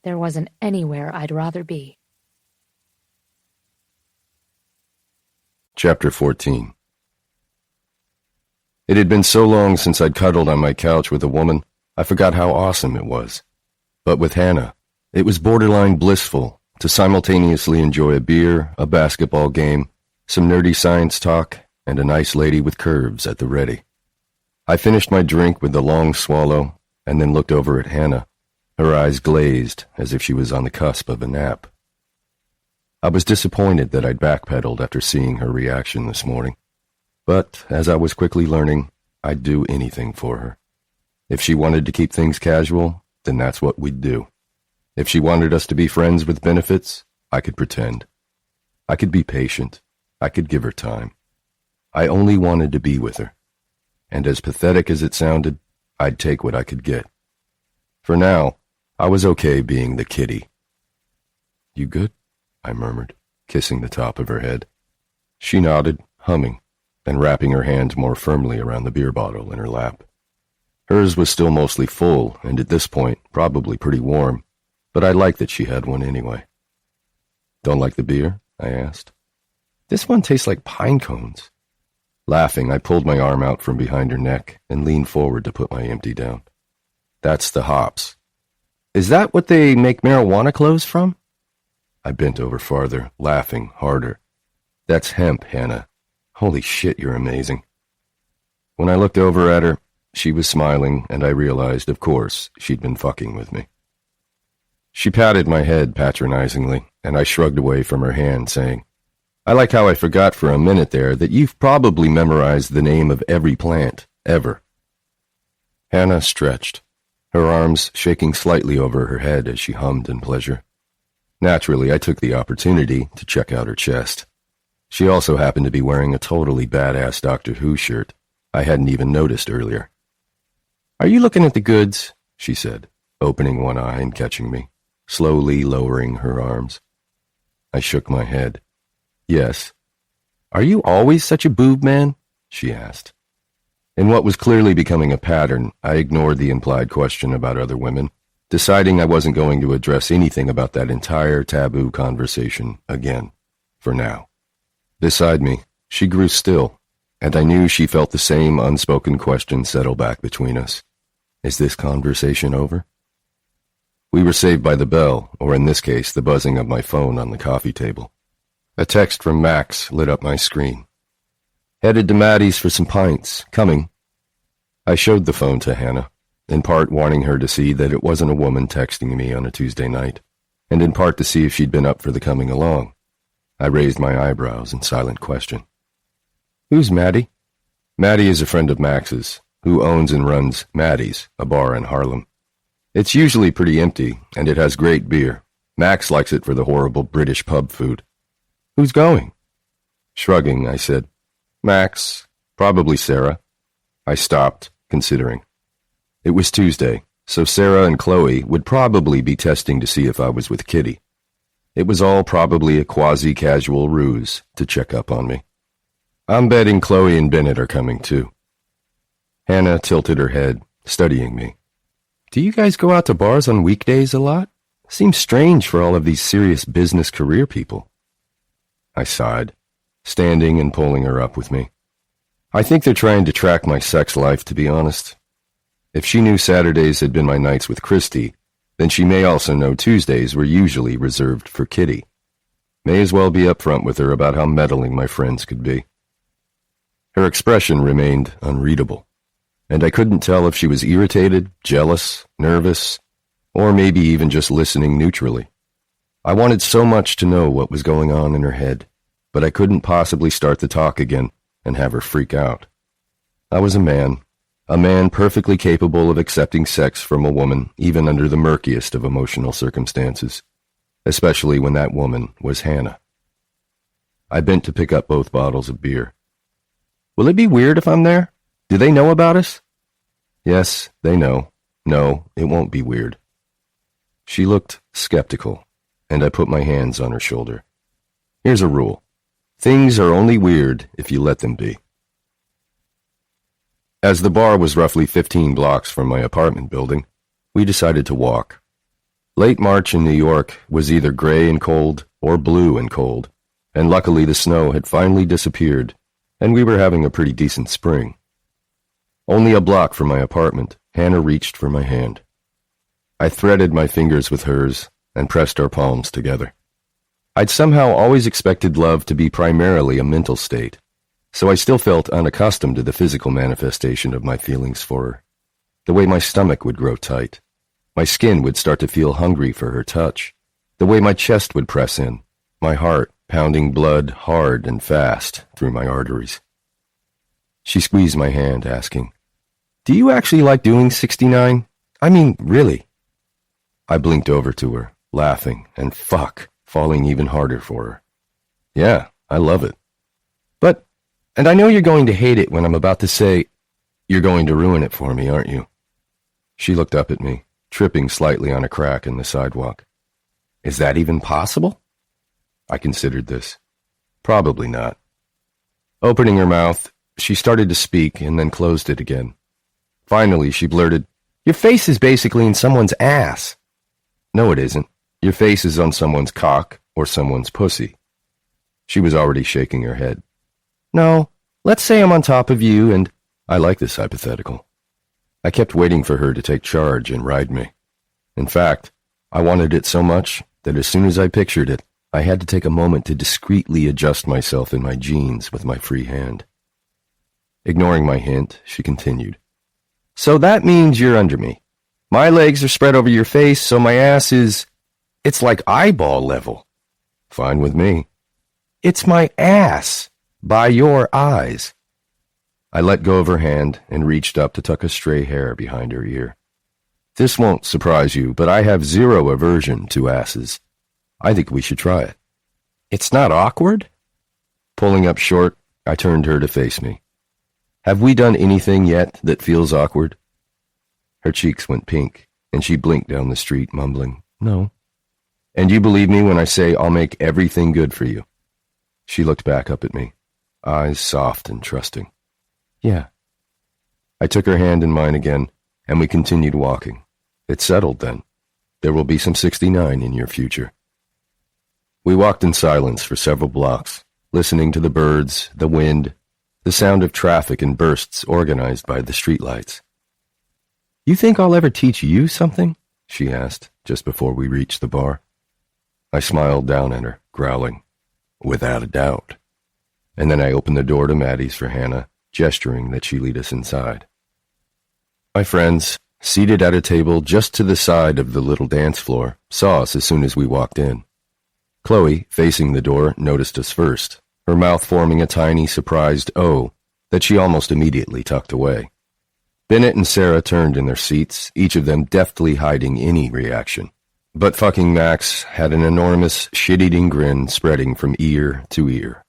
There wasn't anywhere I'd rather be. Chapter 14. It had been so long since I'd cuddled on my couch with a woman, I forgot how awesome it was. But with Hanna, it was borderline blissful to simultaneously enjoy a beer, a basketball game, some nerdy science talk, and a nice lady with curves at the ready. I finished my drink with a long swallow, and then looked over at Hanna, her eyes glazed as if she was on the cusp of a nap. I was disappointed that I'd backpedaled after seeing her reaction this morning. But, as I was quickly learning, I'd do anything for her. If she wanted to keep things casual, then that's what we'd do. If she wanted us to be friends with benefits, I could pretend. I could be patient. I could give her time. I only wanted to be with her. And as pathetic as it sounded, I'd take what I could get. For now, I was okay being the kitty. "You good?" I murmured, kissing the top of her head. She nodded, humming, and wrapping her hand more firmly around the beer bottle in her lap. Hers was still mostly full, and at this point, probably pretty warm, but I liked that she had one anyway. "Don't like the beer?" I asked. "This one tastes like pine cones." Laughing, I pulled my arm out from behind her neck and leaned forward to put my empty down. "That's the hops." "Is that what they make marijuana cloves from?" I bent over farther, laughing harder. "That's hemp, Hanna. Holy shit, you're amazing." When I looked over at her, she was smiling, and I realized, of course, she'd been fucking with me. She patted my head patronizingly, and I shrugged away from her hand, saying, "I like how I forgot for a minute there that you've probably memorized the name of every plant, ever." Hanna stretched, her arms shaking slightly over her head as she hummed in pleasure. Naturally, I took the opportunity to check out her chest. She also happened to be wearing a totally badass Doctor Who shirt I hadn't even noticed earlier. "Are you looking at the goods?" she said, opening one eye and catching me, slowly lowering her arms. I shook my head. "Yes." "Are you always such a boob man?" she asked. In what was clearly becoming a pattern, I ignored the implied question about other women, deciding I wasn't going to address anything about that entire taboo conversation again, for now. Beside me, she grew still, and I knew she felt the same unspoken question settle back between us. Is this conversation over? We were saved by the bell, or in this case, the buzzing of my phone on the coffee table. A text from Max lit up my screen. "Headed to Maddie's for some pints. Coming." I showed the phone to Hanna, in part wanting her to see that it wasn't a woman texting me on a Tuesday night, and in part to see if she'd been up for the coming along. I raised my eyebrows in silent question. "Who's Maddie?" "Maddie is a friend of Max's, who owns and runs Maddie's, a bar in Harlem. It's usually pretty empty, and it has great beer. Max likes it for the horrible British pub food." "Who's going?" Shrugging, I said, "Max, probably Sarah." I stopped, considering. It was Tuesday, so Sarah and Chloe would probably be testing to see if I was with Kitty. It was all probably a quasi-casual ruse to check up on me. I'm betting Chloe and Bennett are coming too. Hanna tilted her head, studying me. "Do you guys go out to bars on weekdays a lot? Seems strange for all of these serious business career people." I sighed, standing and pulling her up with me. "I think they're trying to track my sex life, to be honest. If she knew Saturdays had been my nights with Christy, then she may also know Tuesdays were usually reserved for Kitty. May as well be upfront with her about how meddling my friends could be." Her expression remained unreadable, and I couldn't tell if she was irritated, jealous, nervous, or maybe even just listening neutrally. I wanted so much to know what was going on in her head, but I couldn't possibly start the talk again and have her freak out. I was a man perfectly capable of accepting sex from a woman even under the murkiest of emotional circumstances, especially when that woman was Hanna. I bent to pick up both bottles of beer. "Will it be weird if I'm there? Do they know about us?" "Yes, they know. No, it won't be weird." She looked skeptical, and I put my hands on her shoulder. "Here's a rule. Things are only weird if you let them be." As the bar was roughly 15 blocks from my apartment building, we decided to walk. Late March in New York was either gray and cold or blue and cold, and luckily the snow had finally disappeared, and we were having a pretty decent spring. Only a block from my apartment, Hanna reached for my hand. I threaded my fingers with hers and pressed our palms together. I'd somehow always expected love to be primarily a mental state, so I still felt unaccustomed to the physical manifestation of my feelings for her. The way my stomach would grow tight. My skin would start to feel hungry for her touch. The way my chest would press in, my heart pounding blood hard and fast through my arteries. She squeezed my hand, asking, "Do you actually like doing 69? I mean, really?" I blinked over to her, laughing, and falling even harder for her. "Yeah, I love it. But, and I know you're going to hate it when I'm about to say, you're going to ruin it for me, aren't you?" She looked up at me, tripping slightly on a crack in the sidewalk. "Is that even possible?" I considered this. Probably not. Opening her mouth, she started to speak and then closed it again. Finally, she blurted, "Your face is basically in someone's ass." "No, it isn't. Your face is on someone's cock or someone's pussy." She was already shaking her head. "No, let's say I'm on top of you and—" I like this hypothetical. I kept waiting for her to take charge and ride me. In fact, I wanted it so much that as soon as I pictured it, I had to take a moment to discreetly adjust myself in my jeans with my free hand. Ignoring my hint, she continued, "So that means you're under me. My legs are spread over your face, so my ass is... it's like eyeball level." "Fine with me." "It's my ass, by your eyes." I let go of her hand and reached up to tuck a stray hair behind her ear. "This won't surprise you, but I have zero aversion to asses. I think we should try it." "It's not awkward?" Pulling up short, I turned her to face me. "Have we done anything yet that feels awkward?" Her cheeks went pink, and she blinked down the street, mumbling, "No." "And you believe me when I say I'll make everything good for you?" She looked back up at me, eyes soft and trusting. "Yeah." I took her hand in mine again, and we continued walking. It's settled then. There will be some 69 in your future. We walked in silence for several blocks, listening to the birds, the wind, the sound of traffic in bursts organized by the streetlights. "You think I'll ever teach you something?" she asked, just before we reached the bar. I smiled down at her, growling, "Without a doubt." And then I opened the door to Maddie's for Hanna, gesturing that she lead us inside. My friends, seated at a table just to the side of the little dance floor, saw us as soon as we walked in. Chloe, facing the door, noticed us first, her mouth forming a tiny, surprised O that she almost immediately tucked away. Bennett and Sarah turned in their seats, each of them deftly hiding any reaction. But fucking Max had an enormous, shit-eating grin spreading from ear to ear.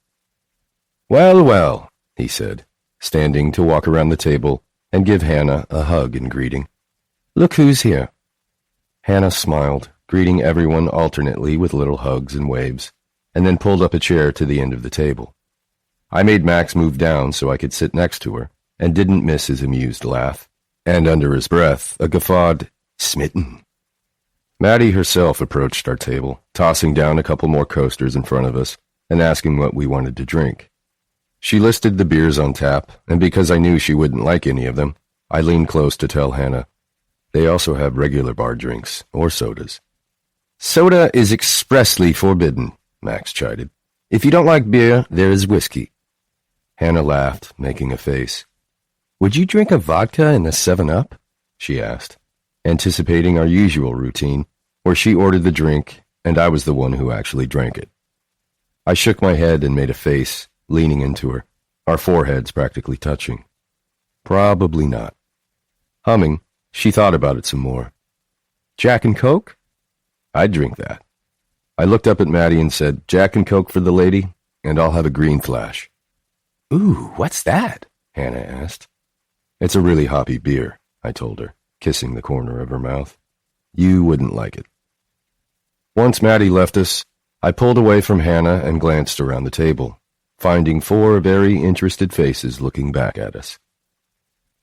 "Well, well," he said, standing to walk around the table and give Hanna a hug in greeting. "Look who's here." Hanna smiled, greeting everyone alternately with little hugs and waves, and then pulled up a chair to the end of the table. I made Max move down so I could sit next to her, and didn't miss his amused laugh, and under his breath, a guffawed, "Smitten." Maddie herself approached our table, tossing down a couple more coasters in front of us and asking what we wanted to drink. She listed the beers on tap, and because I knew she wouldn't like any of them, I leaned close to tell Hanna, "They also have regular bar drinks, or sodas." "Soda is expressly forbidden," Max chided. "If you don't like beer, there is whiskey." Hanna laughed, making a face. "Would you drink a vodka and a 7-Up?" she asked, anticipating our usual routine, where she ordered the drink, and I was the one who actually drank it. I shook my head and made a face, leaning into her, our foreheads practically touching. "Probably not." Humming, she thought about it some more. "Jack and Coke?" "I'd drink that." I looked up at Maddie and said, "Jack and Coke for the lady, and I'll have a green flash." "Ooh, what's that?" Hanna asked. "It's a really hoppy beer," I told her, kissing the corner of her mouth. "You wouldn't like it." Once Maddie left us, I pulled away from Hanna and glanced around the table, finding 4 very interested faces looking back at us.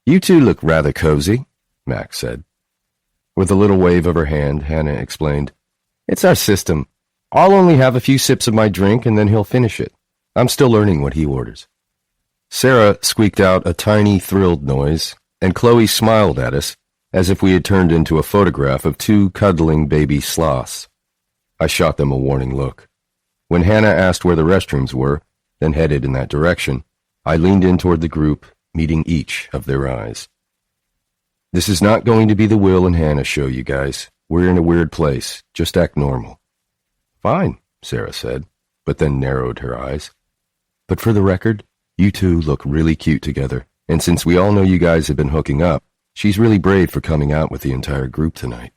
"You two look rather cozy," Max said. With a little wave of her hand, Hanna explained, "It's our system. I'll only have a few sips of my drink and then he'll finish it. I'm still learning what he orders." Sarah squeaked out a tiny, thrilled noise, and Chloe smiled at us as if we had turned into a photograph of 2 cuddling baby sloths. I shot them a warning look. When Hanna asked where the restrooms were, then headed in that direction, I leaned in toward the group, meeting each of their eyes. "This is not going to be the Will and Hanna show, you guys. We're in a weird place. Just act normal." "Fine," Sarah said, but then narrowed her eyes. "But for the record, You two look really cute together, and since we all know you guys have been hooking up, she's really brave for coming out with the entire group tonight."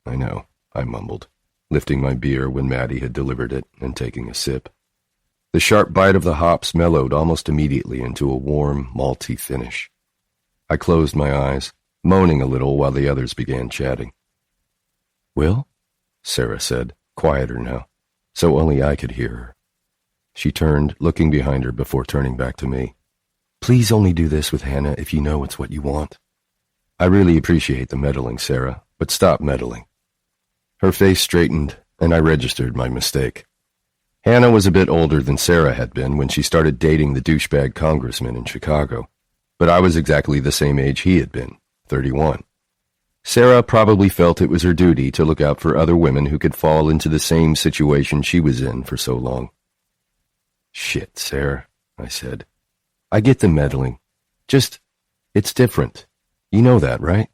"I know," I mumbled, lifting my beer when Maddie had delivered it and taking a sip. The sharp bite of the hops mellowed almost immediately into a warm, malty finish. I closed my eyes, moaning a little while the others began chatting. "Will?" Sarah said, quieter now, so only I could hear her. She turned, looking behind her before turning back to me. "Please only do this with Hanna if you know it's what you want." "I really appreciate the meddling, Sarah, but stop meddling." Her face straightened, and I registered my mistake. Hanna was a bit older than Sarah had been when she started dating the douchebag congressman in Chicago, but I was exactly the same age he had been, 31. Sarah probably felt it was her duty to look out for other women who could fall into the same situation she was in for so long. "Shit, Sarah," I said. "I get the meddling. Just, it's different. You know that, right?"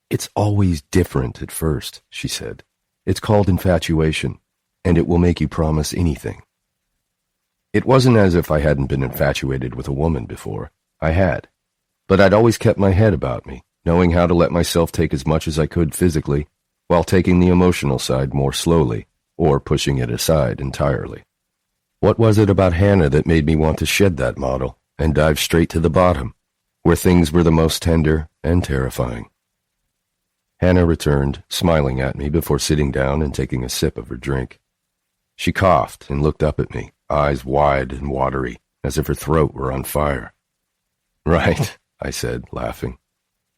"It's always different at first," she said. "It's called infatuation, and it will make you promise anything." It wasn't as if I hadn't been infatuated with a woman before. I had. But I'd always kept my head about me, knowing how to let myself take as much as I could physically, while taking the emotional side more slowly, or pushing it aside entirely. What was it about Hanna that made me want to shed that model and dive straight to the bottom, where things were the most tender and terrifying? Hanna returned, smiling at me before sitting down and taking a sip of her drink. She coughed and looked up at me, eyes wide and watery, as if her throat were on fire. "Right," I said, laughing.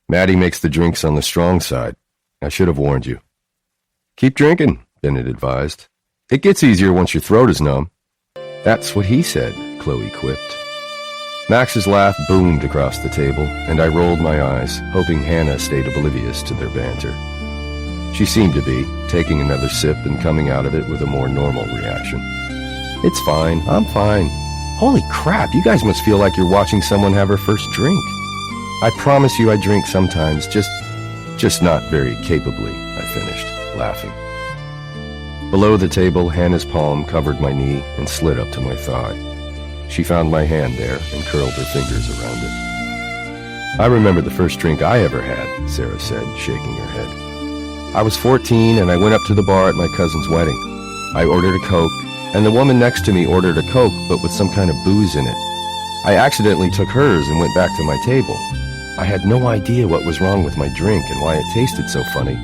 "Maddie makes the drinks on the strong side. I should have warned you." "Keep drinking," Bennett advised. "It gets easier once your throat is numb." "That's what he said," Chloe quipped. Max's laugh boomed across the table, and I rolled my eyes, hoping Hanna stayed oblivious to their banter. She seemed to be, taking another sip and coming out of it with a more normal reaction. "It's fine, I'm fine. Holy crap, you guys must feel like you're watching someone have her first drink." "I promise you I drink sometimes, just not very capably," I finished, laughing. Below the table, Hanna's palm covered my knee and slid up to my thigh. She found my hand there and curled her fingers around it. "I remember the first drink I ever had," Sarah said, shaking her head. "I was 14 and I went up to the bar at my cousin's wedding. I ordered a Coke, and the woman next to me ordered a Coke but with some kind of booze in it. I accidentally took hers and went back to my table. I had no idea what was wrong with my drink and why it tasted so funny.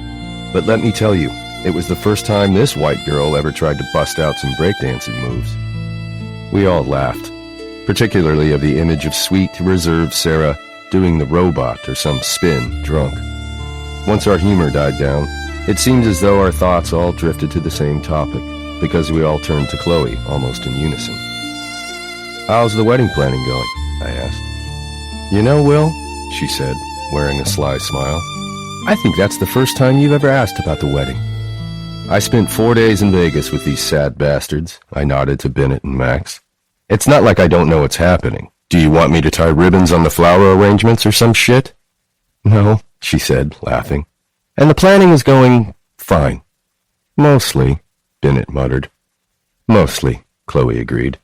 But let me tell you, it was the first time this white girl ever tried to bust out some breakdancing moves." We all laughed, particularly of the image of sweet, reserved Sarah doing the robot or some spin, drunk. Once our humor died down, it seemed as though our thoughts all drifted to the same topic, because we all turned to Chloe almost in unison. "How's the wedding planning going?" I asked. "You know, Will," she said, wearing a sly smile, "I think that's the first time you've ever asked about the wedding." "I spent 4 days in Vegas with these sad bastards," I nodded to Bennett and Max. "It's not like I don't know what's happening. Do you want me to tie ribbons on the flower arrangements or some shit?" "No," she said, laughing. "And the planning is going fine." "Mostly," Bennett muttered. "Mostly," Chloe agreed.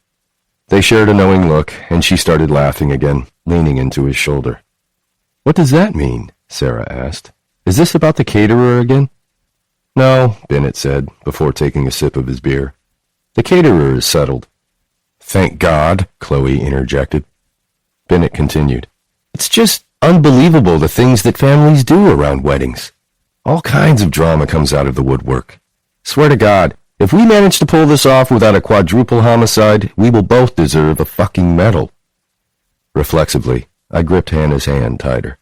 They shared a knowing look, and she started laughing again, leaning into his shoulder. "What does that mean?" Sarah asked. "Is this about the caterer again?" "No," Bennett said, before taking a sip of his beer. "The caterer is settled." "Thank God," Chloe interjected. Bennett continued. "It's just unbelievable the things that families do around weddings. All kinds of drama comes out of the woodwork. Swear to God, if we manage to pull this off without a quadruple homicide, we will both deserve a fucking medal." Reflexively, I gripped Hanna's hand tighter.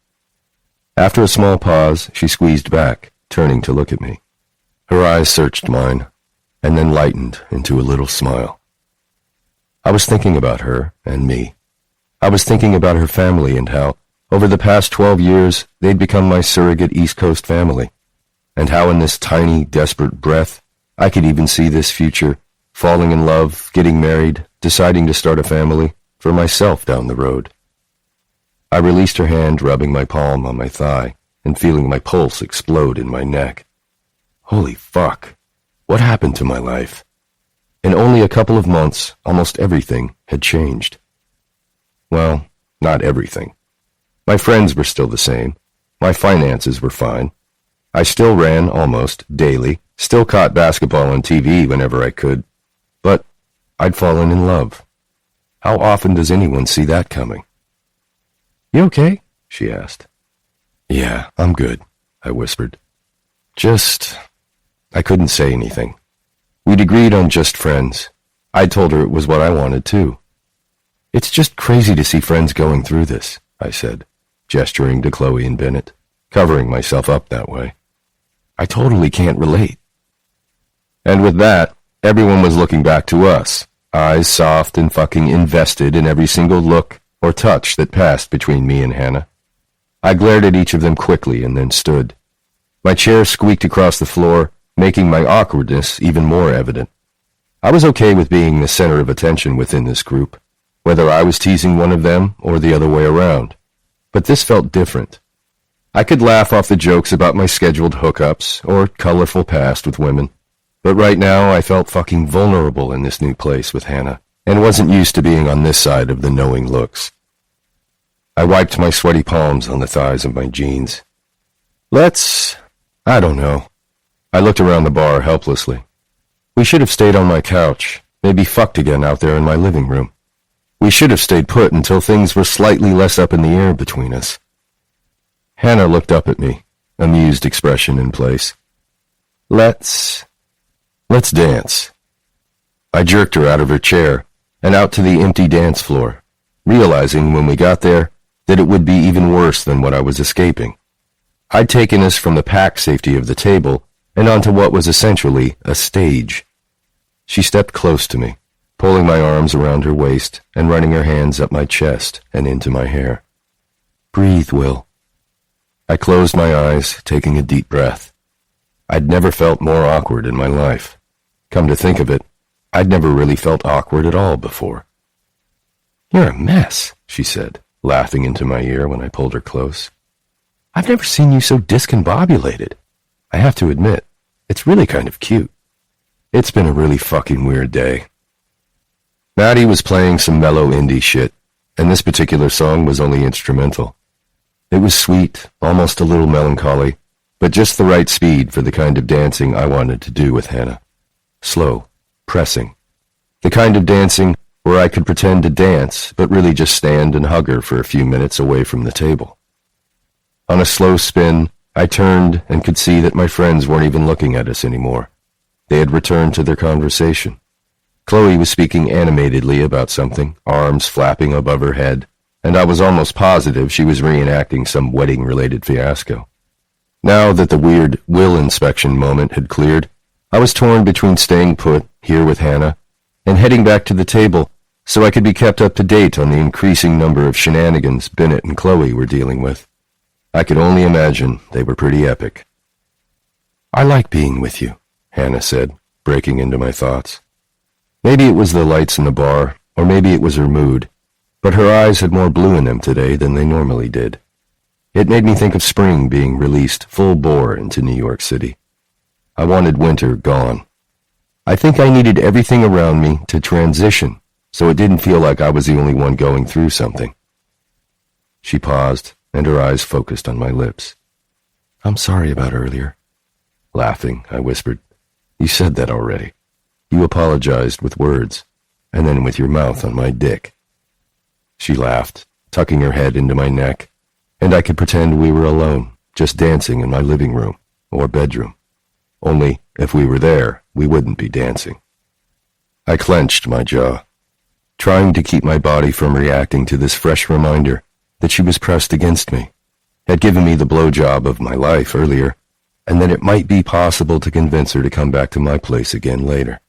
After a small pause, she squeezed back, turning to look at me. Her eyes searched mine, and then lightened into a little smile. I was thinking about her and me. I was thinking about her family and how, over the past 12 years, they'd become my surrogate East Coast family, and how in this tiny, desperate breath, I could even see this future, falling in love, getting married, deciding to start a family, for myself down the road. I released her hand, rubbing my palm on my thigh, and feeling my pulse explode in my neck. Holy fuck, what happened to my life? In only a couple of months, almost everything had changed. Well, not everything. My friends were still the same. My finances were fine. I still ran almost daily, still caught basketball on TV whenever I could. But I'd fallen in love. How often does anyone see that coming? "You okay?" she asked. "Yeah, I'm good," I whispered. I couldn't say anything. We'd agreed on just friends. I told her it was what I wanted too. "It's just crazy to see friends going through this," I said, gesturing to Chloe and Bennett, covering myself up that way. "I totally can't relate." And with that, everyone was looking back to us, eyes soft and fucking invested in every single look or touch that passed between me and Hanna. I glared at each of them quickly and then stood. My chair squeaked across the floor, making my awkwardness even more evident. I was okay with being the center of attention within this group, whether I was teasing one of them or the other way around. But this felt different. I could laugh off the jokes about my scheduled hookups or colorful past with women, but right now I felt fucking vulnerable in this new place with Hanna, and wasn't used to being on this side of the knowing looks. I wiped my sweaty palms on the thighs of my jeans. I don't know. I looked around the bar helplessly. We should have stayed on my couch, maybe fucked again out there in my living room. We should have stayed put until things were slightly less up in the air between us. Hanna looked up at me, amused expression in place. Let's dance." I jerked her out of her chair and out to the empty dance floor, realizing when we got there that it would be even worse than what I was escaping. I'd taken us from the packed safety of the table and onto what was essentially a stage. She stepped close to me, pulling my arms around her waist and running her hands up my chest and into my hair. "Breathe, Will." I closed my eyes, taking a deep breath. I'd never felt more awkward in my life. Come to think of it, I'd never really felt awkward at all before. "You're a mess," she said, laughing into my ear when I pulled her close. "I've never seen you so discombobulated. I have to admit, it's really kind of cute. It's been a really fucking weird day." Maddie was playing some mellow indie shit, and this particular song was only instrumental. It was sweet, almost a little melancholy, but just the right speed for the kind of dancing I wanted to do with Hanna. Slow, pressing. The kind of dancing where I could pretend to dance, but really just stand and hug her for a few minutes away from the table. On a slow spin, I turned and could see that my friends weren't even looking at us anymore. They had returned to their conversation. Chloe was speaking animatedly about something, arms flapping above her head, and I was almost positive she was reenacting some wedding-related fiasco. Now that the weird will inspection moment had cleared, I was torn between staying put here with Hanna and heading back to the table so I could be kept up to date on the increasing number of shenanigans Bennett and Chloe were dealing with. I could only imagine they were pretty epic. "I like being with you," Hanna said, breaking into my thoughts. Maybe it was the lights in the bar, or maybe it was her mood, but her eyes had more blue in them today than they normally did. It made me think of spring being released full bore into New York City. I wanted winter gone. I think I needed everything around me to transition, so it didn't feel like I was the only one going through something. She paused, and her eyes focused on my lips. "I'm sorry about earlier." Laughing, I whispered, "You said that already. You apologized with words, and then with your mouth on my dick." She laughed, tucking her head into my neck, and I could pretend we were alone, just dancing in my living room or bedroom. Only, if we were there, we wouldn't be dancing. I clenched my jaw, trying to keep my body from reacting to this fresh reminder that she was pressed against me, had given me the blowjob of my life earlier, and that it might be possible to convince her to come back to my place again later.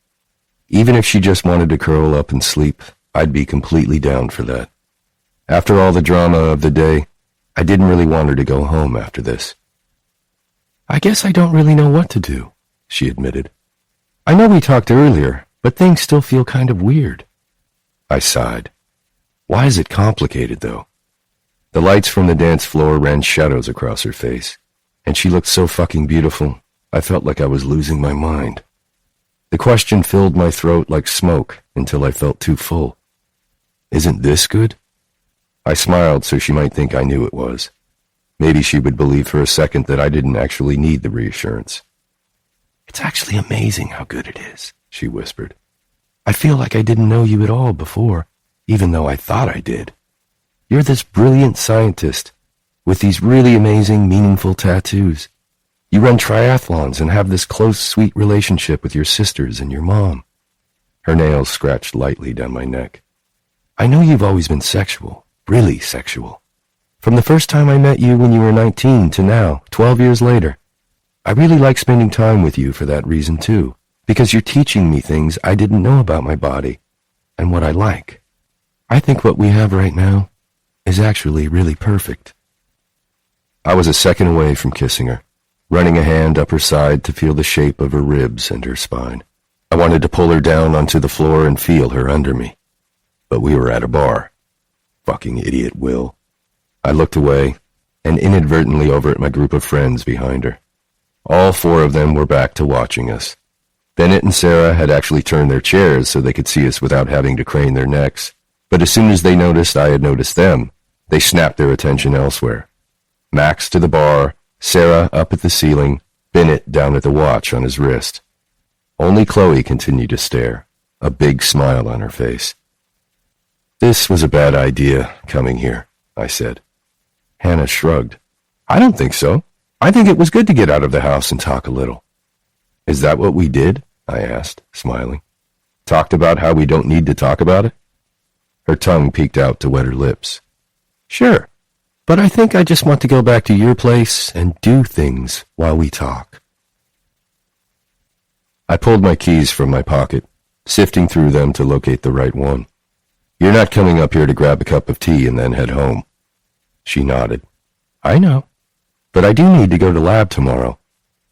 Even if she just wanted to curl up and sleep, I'd be completely down for that. After all the drama of the day, I didn't really want her to go home after this. "I guess I don't really know what to do," she admitted. "I know we talked earlier, but things still feel kind of weird." I sighed. Why is it complicated, though? The lights from the dance floor ran shadows across her face, and she looked so fucking beautiful, I felt like I was losing my mind. The question filled my throat like smoke until I felt too full. Isn't this good? I smiled so she might think I knew it was. Maybe she would believe for a second that I didn't actually need the reassurance. "It's actually amazing how good it is," she whispered. "I feel like I didn't know you at all before, even though I thought I did. You're this brilliant scientist with these really amazing, meaningful tattoos. You run triathlons and have this close, sweet relationship with your sisters and your mom." Her nails scratched lightly down my neck. "I know you've always been sexual, really sexual. From the first time I met you when you were 19 to now, 12 years later. I really like spending time with you for that reason too, because you're teaching me things I didn't know about my body and what I like. I think what we have right now is actually really perfect." I was a second away from kissing her, running a hand up her side to feel the shape of her ribs and her spine. I wanted to pull her down onto the floor and feel her under me. But we were at a bar. Fucking idiot, Will. I looked away and inadvertently over at my group of friends behind her. All four of them were back to watching us. Bennett and Sarah had actually turned their chairs so they could see us without having to crane their necks. But as soon as they noticed I had noticed them, they snapped their attention elsewhere. Max to the bar, Sarah up at the ceiling, Bennett down at the watch on his wrist. Only Chloe continued to stare, a big smile on her face. "This was a bad idea, coming here," I said. Hanna shrugged. "I don't think so. I think it was good to get out of the house and talk a little." "Is that what we did?" I asked, smiling. "Talked about how we don't need to talk about it?" Her tongue peeked out to wet her lips. "Sure, but I think I just want to go back to your place and do things while we talk." I pulled my keys from my pocket, sifting through them to locate the right one. "You're not coming up here to grab a cup of tea and then head home." She nodded. "I know, but I do need to go to lab tomorrow.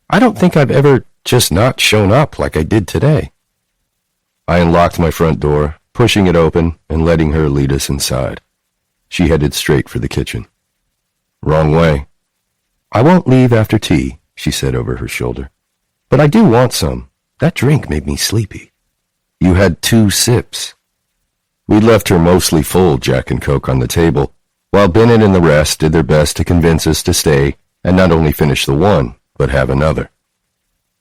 I don't think I've ever just not shown up like I did today." I unlocked my front door, pushing it open and letting her lead us inside. She headed straight for the kitchen. "Wrong way." "I won't leave after tea," she said over her shoulder. "But I do want some. That drink made me sleepy." "You had 2 sips." We'd left her mostly full Jack and Coke on the table, while Bennett and the rest did their best to convince us to stay and not only finish the one, but have another.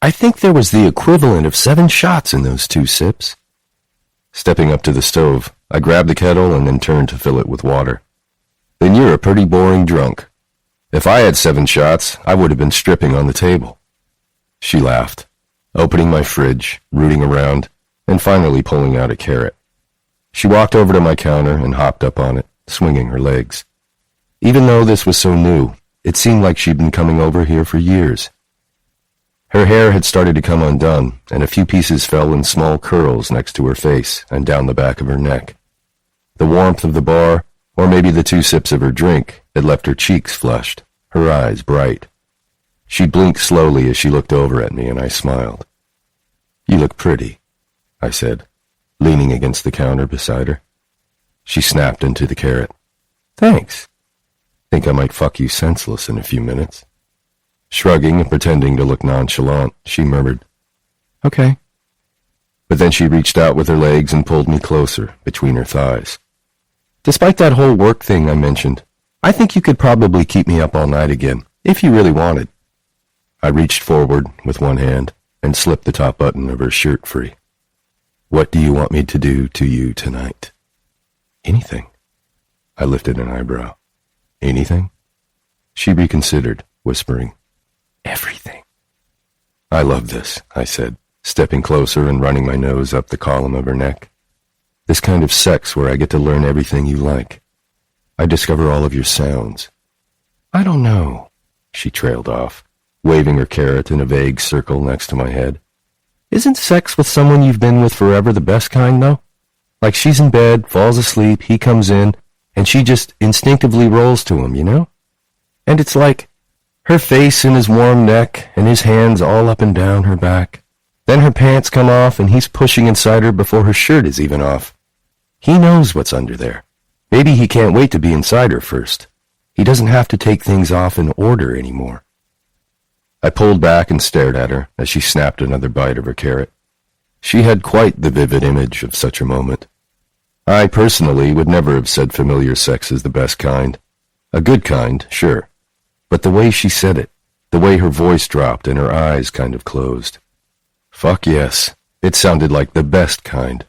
"I think there was the equivalent of 7 shots in those 2 sips. Stepping up to the stove, I grabbed the kettle and then turned to fill it with water. "Then you're a pretty boring drunk. If I had 7 shots, I would have been stripping on the table." She laughed, opening my fridge, rooting around, and finally pulling out a carrot. She walked over to my counter and hopped up on it, swinging her legs. Even though this was so new, it seemed like she'd been coming over here for years. Her hair had started to come undone, and a few pieces fell in small curls next to her face and down the back of her neck. The warmth of the bar, or maybe the 2 sips of her drink, had left her cheeks flushed, her eyes bright. She blinked slowly as she looked over at me, and I smiled. "You look pretty," I said, leaning against the counter beside her. She snapped into the carrot. "Thanks. Think I might fuck you senseless in a few minutes." Shrugging and pretending to look nonchalant, she murmured, "Okay." But then she reached out with her legs and pulled me closer between her thighs. "Despite that whole work thing I mentioned, I think you could probably keep me up all night again, if you really wanted." I reached forward with one hand and slipped the top button of her shirt free. "What do you want me to do to you tonight?" "Anything." I lifted an eyebrow. "Anything?" She reconsidered, whispering, "Everything." "I love this," I said, stepping closer and running my nose up the column of her neck. "This kind of sex where I get to learn everything you like. I discover all of your sounds." "I don't know," she trailed off, waving her carrot in a vague circle next to my head. "Isn't sex with someone you've been with forever the best kind, though? Like she's in bed, falls asleep, he comes in, and she just instinctively rolls to him, you know? And it's like her face in his warm neck and his hands all up and down her back. Then her pants come off and he's pushing inside her before her shirt is even off. He knows what's under there. Maybe he can't wait to be inside her first. He doesn't have to take things off in order anymore." I pulled back and stared at her as she snapped another bite of her carrot. She had quite the vivid image of such a moment. I personally would never have said familiar sex is the best kind. A good kind, sure. But the way she said it, the way her voice dropped and her eyes kind of closed. Fuck yes, it sounded like the best kind.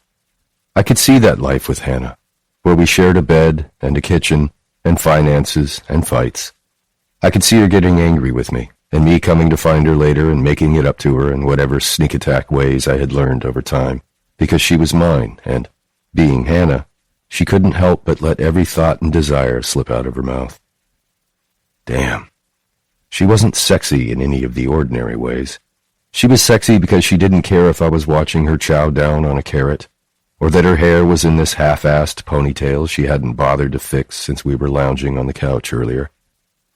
I could see that life with Hanna, where we shared a bed and a kitchen and finances and fights. I could see her getting angry with me, and me coming to find her later and making it up to her in whatever sneak attack ways I had learned over time, because she was mine, and, being Hanna, she couldn't help but let every thought and desire slip out of her mouth. Damn. She wasn't sexy in any of the ordinary ways. She was sexy because she didn't care if I was watching her chow down on a carrot, or that her hair was in this half-assed ponytail she hadn't bothered to fix since we were lounging on the couch earlier.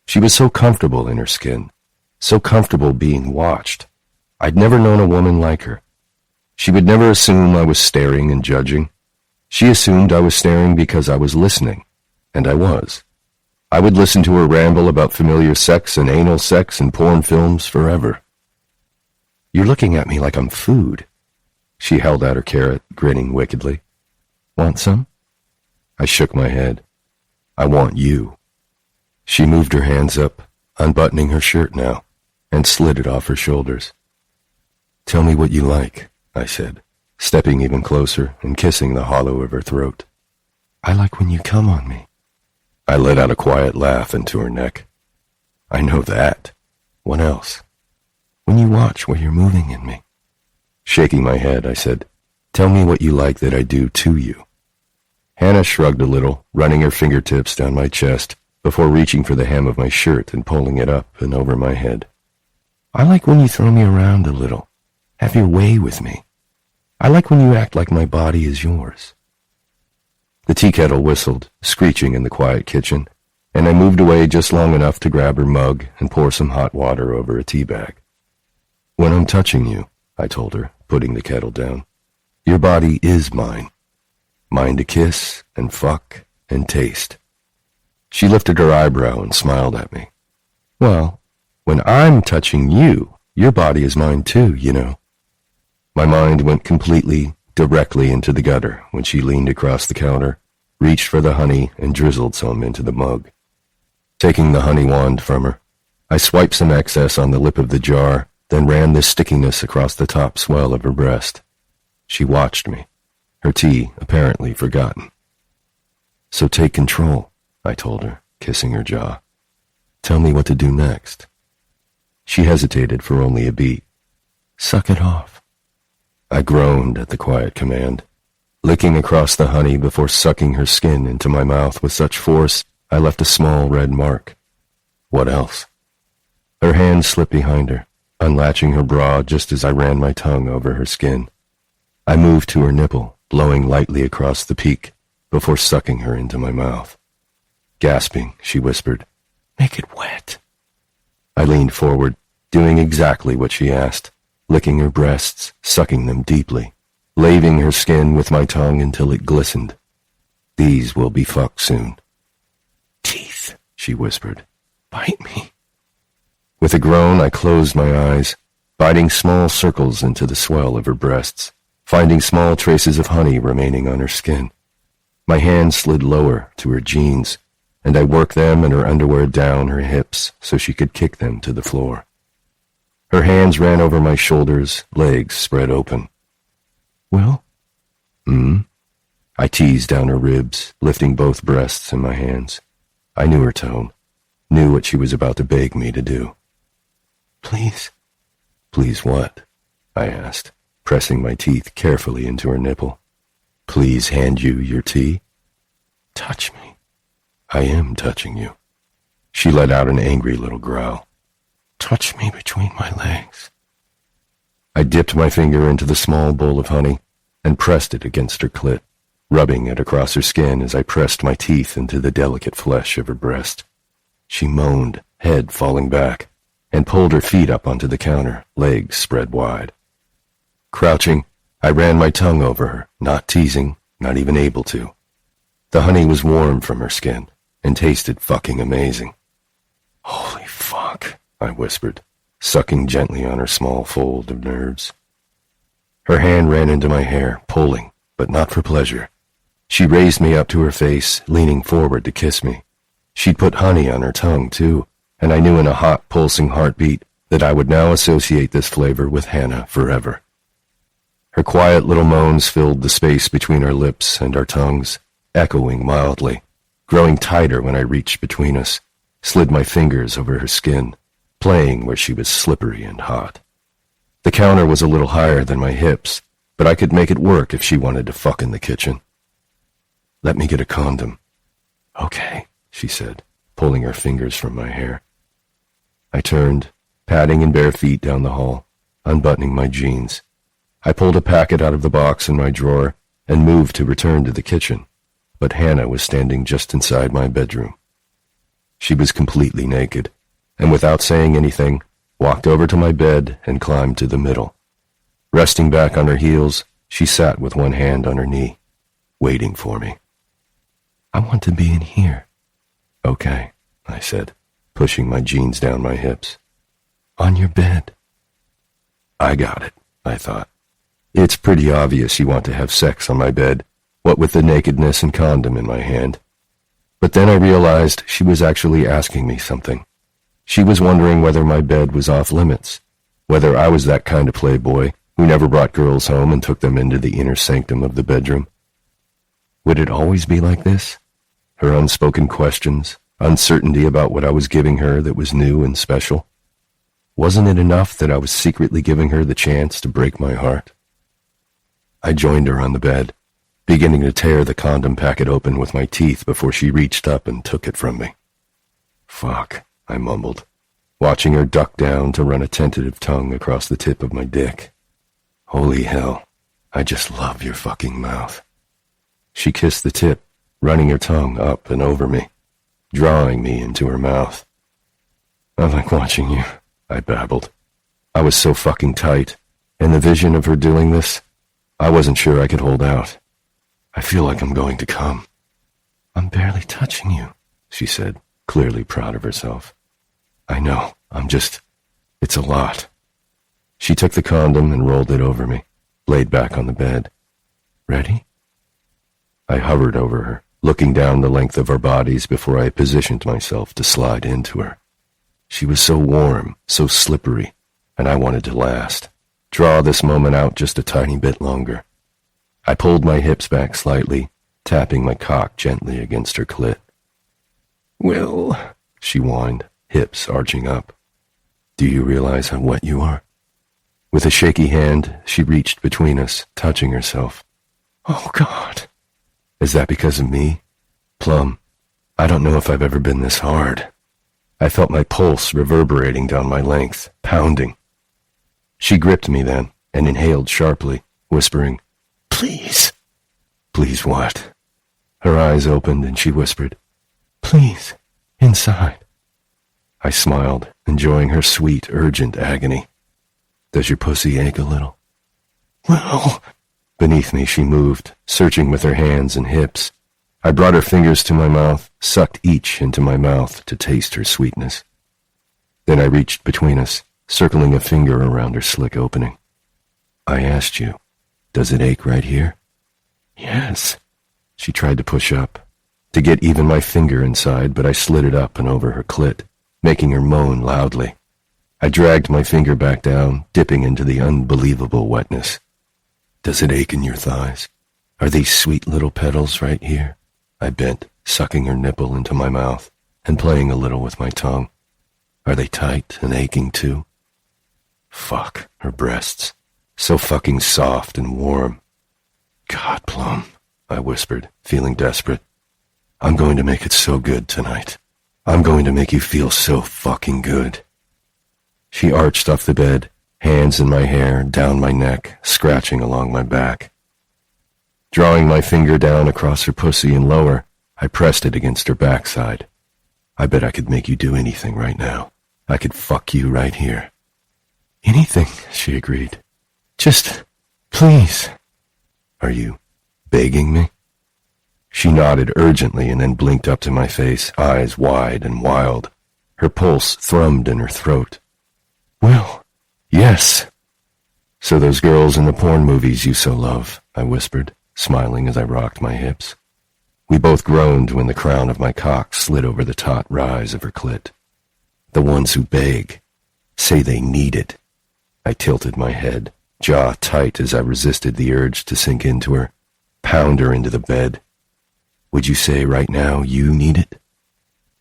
She was so comfortable in her skin, so comfortable being watched. I'd never known a woman like her. She would never assume I was staring and judging. She assumed I was staring because I was listening, and I was. I would listen to her ramble about familiar sex and anal sex and porn films forever. You're looking at me like I'm food. She held out her carrot, grinning wickedly. Want some? I shook my head. I want you. She moved her hands up, unbuttoning her shirt now, and slid it off her shoulders. Tell me what you like, I said, stepping even closer and kissing the hollow of her throat. I like when you come on me. I let out a quiet laugh into her neck. I know that. What else? When you watch where you're moving in me. Shaking my head, I said, tell me what you like that I do to you. Hanna shrugged a little, running her fingertips down my chest before reaching for the hem of my shirt and pulling it up and over my head. I like when you throw me around a little. Have your way with me. I like when you act like my body is yours. The tea kettle whistled, screeching in the quiet kitchen, and I moved away just long enough to grab her mug and pour some hot water over a tea bag. When I'm touching you, I told her, putting the kettle down, your body is mine. Mine to kiss and fuck and taste. She lifted her eyebrow and smiled at me. Well, when I'm touching you, your body is mine too, you know. My mind went completely, directly into the gutter when she leaned across the counter, reached for the honey, and drizzled some into the mug. Taking the honey wand from her, I swiped some excess on the lip of the jar, then ran the stickiness across the top swell of her breast. She watched me, her tea apparently forgotten. So take control, I told her, kissing her jaw. Tell me what to do next. She hesitated for only a beat. Suck it off. I groaned at the quiet command, licking across the honey before sucking her skin into my mouth with such force I left a small red mark. What else? Her hand slipped behind her, unlatching her bra just as I ran my tongue over her skin. I moved to her nipple, blowing lightly across the peak, before sucking her into my mouth. Gasping, she whispered, "Make it wet." I leaned forward, doing exactly what she asked, licking her breasts, sucking them deeply, laving her skin with my tongue until it glistened. These will be fucked soon. "Teeth," she whispered. "Bite me." With a groan, I closed my eyes, biting small circles into the swell of her breasts, finding small traces of honey remaining on her skin. My hand slid lower to her jeans, and I worked them and her underwear down her hips so she could kick them to the floor. Her hands ran over my shoulders, legs spread open. "Will?" I teased down her ribs, lifting both breasts in my hands. I knew her tone, knew what she was about to beg me to do. "Please." "Please what?" I asked, pressing my teeth carefully into her nipple. "Please hand you your tea?" "Touch me." "I am touching you." She let out an angry little growl. "Touch me between my legs." I dipped my finger into the small bowl of honey and pressed it against her clit, rubbing it across her skin as I pressed my teeth into the delicate flesh of her breast. She moaned, head falling back, and pulled her feet up onto the counter, legs spread wide. Crouching, I ran my tongue over her, not teasing, not even able to. The honey was warm from her skin and tasted fucking amazing. "Holy fuck," I whispered, sucking gently on her small fold of nerves. Her hand ran into my hair, pulling, but not for pleasure. She raised me up to her face, leaning forward to kiss me. She'd put honey on her tongue, too, and I knew in a hot, pulsing heartbeat that I would now associate this flavor with Hanna forever. Her quiet little moans filled the space between our lips and our tongues, echoing mildly, growing tighter when I reached between us, slid my fingers over her skin, playing where she was slippery and hot. The counter was a little higher than my hips, but I could make it work if she wanted to fuck in the kitchen. "Let me get a condom." "Okay," she said, pulling her fingers from my hair. I turned, padding in bare feet down the hall, unbuttoning my jeans. I pulled a packet out of the box in my drawer and moved to return to the kitchen, but Hanna was standing just inside my bedroom. She was completely naked, and without saying anything, walked over to my bed and climbed to the middle. Resting back on her heels, she sat with one hand on her knee, waiting for me. "I want to be in here." "Okay," I said, pushing my jeans down my hips. "On your bed." I got it, I thought. It's pretty obvious you want to have sex on my bed, what with the nakedness and condom in my hand. But then I realized she was actually asking me something. She was wondering whether my bed was off limits, whether I was that kind of playboy who never brought girls home and took them into the inner sanctum of the bedroom. Would it always be like this? Her unspoken questions, uncertainty about what I was giving her that was new and special. Wasn't it enough that I was secretly giving her the chance to break my heart? I joined her on the bed, beginning to tear the condom packet open with my teeth before she reached up and took it from me. "Fuck," I mumbled, watching her duck down to run a tentative tongue across the tip of my dick. "Holy hell, I just love your fucking mouth." She kissed the tip, running her tongue up and over me, drawing me into her mouth. "I like watching you," I babbled. I was so fucking tight, and the vision of her doing this, I wasn't sure I could hold out. "I feel like I'm going to come." "I'm barely touching you," she said, clearly proud of herself. "I know, it's a lot." She took the condom and rolled it over me, laid back on the bed. "Ready?" I hovered over her, looking down the length of our bodies before I positioned myself to slide into her. She was so warm, so slippery, and I wanted to last. Draw this moment out just a tiny bit longer. I pulled my hips back slightly, tapping my cock gently against her clit. "Will," she whined, hips arching up. "Do you realize how wet you are?" With a shaky hand, she reached between us, touching herself. "Oh, God." "Is that because of me? Plum, I don't know if I've ever been this hard." I felt my pulse reverberating down my length, pounding. She gripped me then and inhaled sharply, whispering, "Please." "Please what?" Her eyes opened and she whispered, "Please, inside." I smiled, enjoying her sweet, urgent agony. "Does your pussy ache a little?" "Well." Beneath me she moved, searching with her hands and hips. I brought her fingers to my mouth, sucked each into my mouth to taste her sweetness. Then I reached between us, circling a finger around her slick opening. "I asked you, does it ache right here?" "Yes." She tried to push up, to get even my finger inside, but I slid it up and over her clit, making her moan loudly. I dragged my finger back down, dipping into the unbelievable wetness. "Does it ache in your thighs? Are these sweet little petals right here?" I bent, sucking her nipple into my mouth and playing a little with my tongue. "Are they tight and aching too?" Fuck, her breasts. So fucking soft and warm. "God, Plum," I whispered, feeling desperate. "I'm going to make it so good tonight. I'm going to make you feel so fucking good." She arched off the bed, hands in my hair, down my neck, scratching along my back. Drawing my finger down across her pussy and lower, I pressed it against her backside. "I bet I could make you do anything right now. I could fuck you right here." "Anything," she agreed. "Just, please." "Are you begging me?" She nodded urgently and then blinked up to my face, eyes wide and wild. Her pulse thrummed in her throat. "Will, yes." "So those girls in the porn movies you so love," I whispered, smiling as I rocked my hips. We both groaned when the crown of my cock slid over the taut rise of her clit. The ones who beg, say they need it. I tilted my head, jaw tight as I resisted the urge to sink into her, pound her into the bed. Would you say right now you need it?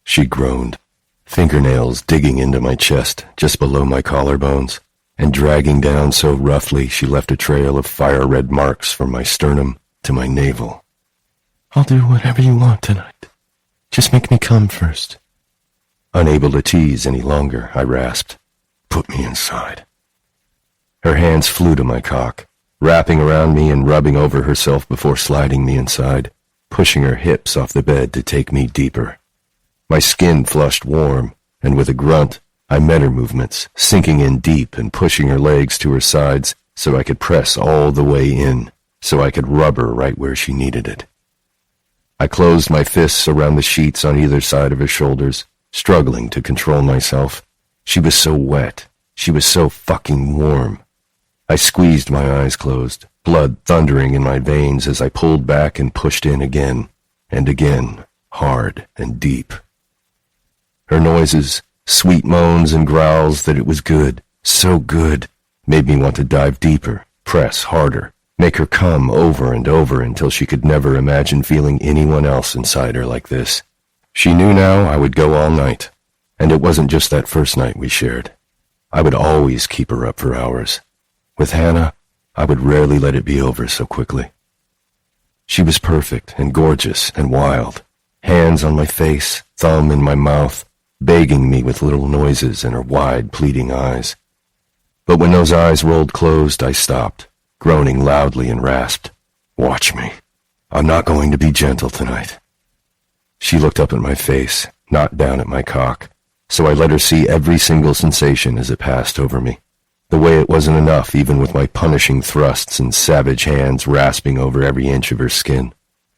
She groaned, fingernails digging into my chest just below my collarbones, and dragging down so roughly she left a trail of fire-red marks from my sternum to my navel. I'll do whatever you want tonight. Just make me come first. Unable to tease any longer, I rasped, Put me inside. Her hands flew to my cock, wrapping around me and rubbing over herself before sliding me inside, pushing her hips off the bed to take me deeper. My skin flushed warm, and with a grunt, I met her movements, sinking in deep and pushing her legs to her sides so I could press all the way in, so I could rub her right where she needed it. I closed my fists around the sheets on either side of her shoulders, struggling to control myself. She was so wet. She was so fucking warm. I squeezed my eyes closed, blood thundering in my veins as I pulled back and pushed in again, and again, hard and deep. Her noises, sweet moans and growls that it was good, so good, made me want to dive deeper, press harder, make her come over and over until she could never imagine feeling anyone else inside her like this. She knew now I would go all night, and it wasn't just that first night we shared. I would always keep her up for hours. With Hanna, I would rarely let it be over so quickly. She was perfect and gorgeous and wild, hands on my face, thumb in my mouth, begging me with little noises in her wide, pleading eyes. But when those eyes rolled closed, I stopped, groaning loudly and rasped, Watch me. I'm not going to be gentle tonight. She looked up at my face, not down at my cock, so I let her see every single sensation as it passed over me. The way it wasn't enough even with my punishing thrusts and savage hands rasping over every inch of her skin.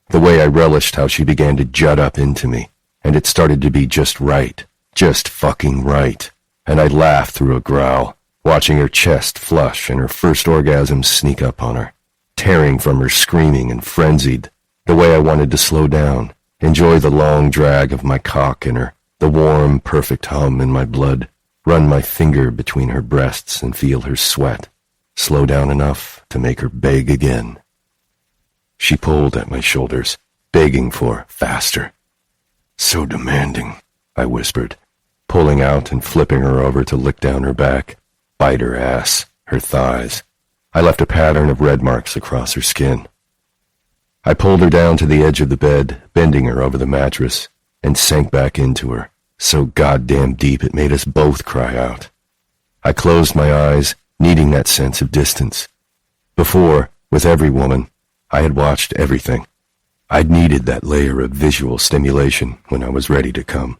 The way I relished how she began to jut up into me, and it started to be just right, just fucking right, and I laughed through a growl, watching her chest flush and her first orgasm sneak up on her, tearing from her screaming and frenzied, the way I wanted to slow down, enjoy the long drag of my cock in her, the warm, perfect hum in my blood, run my finger between her breasts and feel her sweat, slow down enough to make her beg again. She pulled at my shoulders, begging for faster. So demanding, I whispered, pulling out and flipping her over to lick down her back, bite her ass, her thighs. I left a pattern of red marks across her skin. I pulled her down to the edge of the bed, bending her over the mattress, and sank back into her, so goddamn deep it made us both cry out. I closed my eyes, needing that sense of distance. Before, with every woman, I had watched everything. I'd needed that layer of visual stimulation when I was ready to come.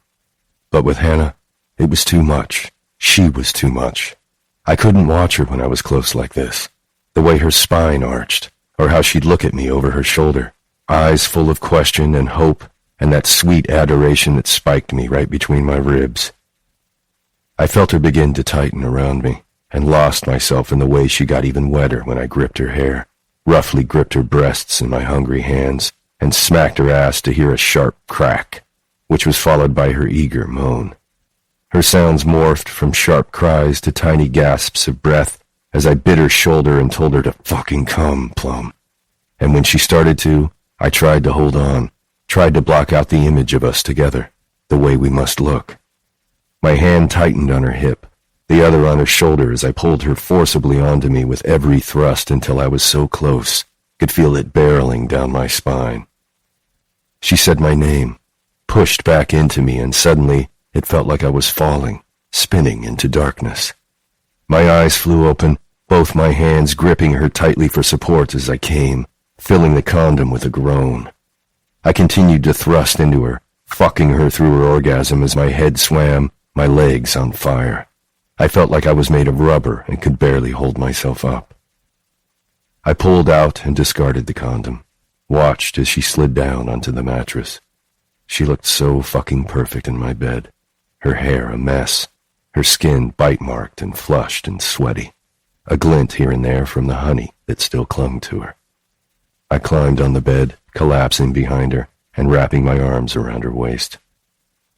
But with Hanna, it was too much. She was too much. I couldn't watch her when I was close like this. The way her spine arched, or how she'd look at me over her shoulder, eyes full of question and hope, and that sweet adoration that spiked me right between my ribs. I felt her begin to tighten around me, and lost myself in the way she got even wetter when I gripped her hair, roughly gripped her breasts in my hungry hands, and smacked her ass to hear a sharp crack, which was followed by her eager moan. Her sounds morphed from sharp cries to tiny gasps of breath as I bit her shoulder and told her to fucking come, Plum. And when she started to, I tried to hold on, tried to block out the image of us together, the way we must look. My hand tightened on her hip, the other on her shoulder as I pulled her forcibly onto me with every thrust until I was so close, could feel it barreling down my spine. She said my name, pushed back into me, and suddenly it felt like I was falling, spinning into darkness. My eyes flew open, both my hands gripping her tightly for support as I came, filling the condom with a groan. I continued to thrust into her, fucking her through her orgasm as my head swam, my legs on fire. I felt like I was made of rubber and could barely hold myself up. I pulled out and discarded the condom, watched as she slid down onto the mattress. She looked so fucking perfect in my bed, her hair a mess, her skin bite-marked and flushed and sweaty, a glint here and there from the honey that still clung to her. I climbed on the bed, collapsing behind her, and wrapping my arms around her waist.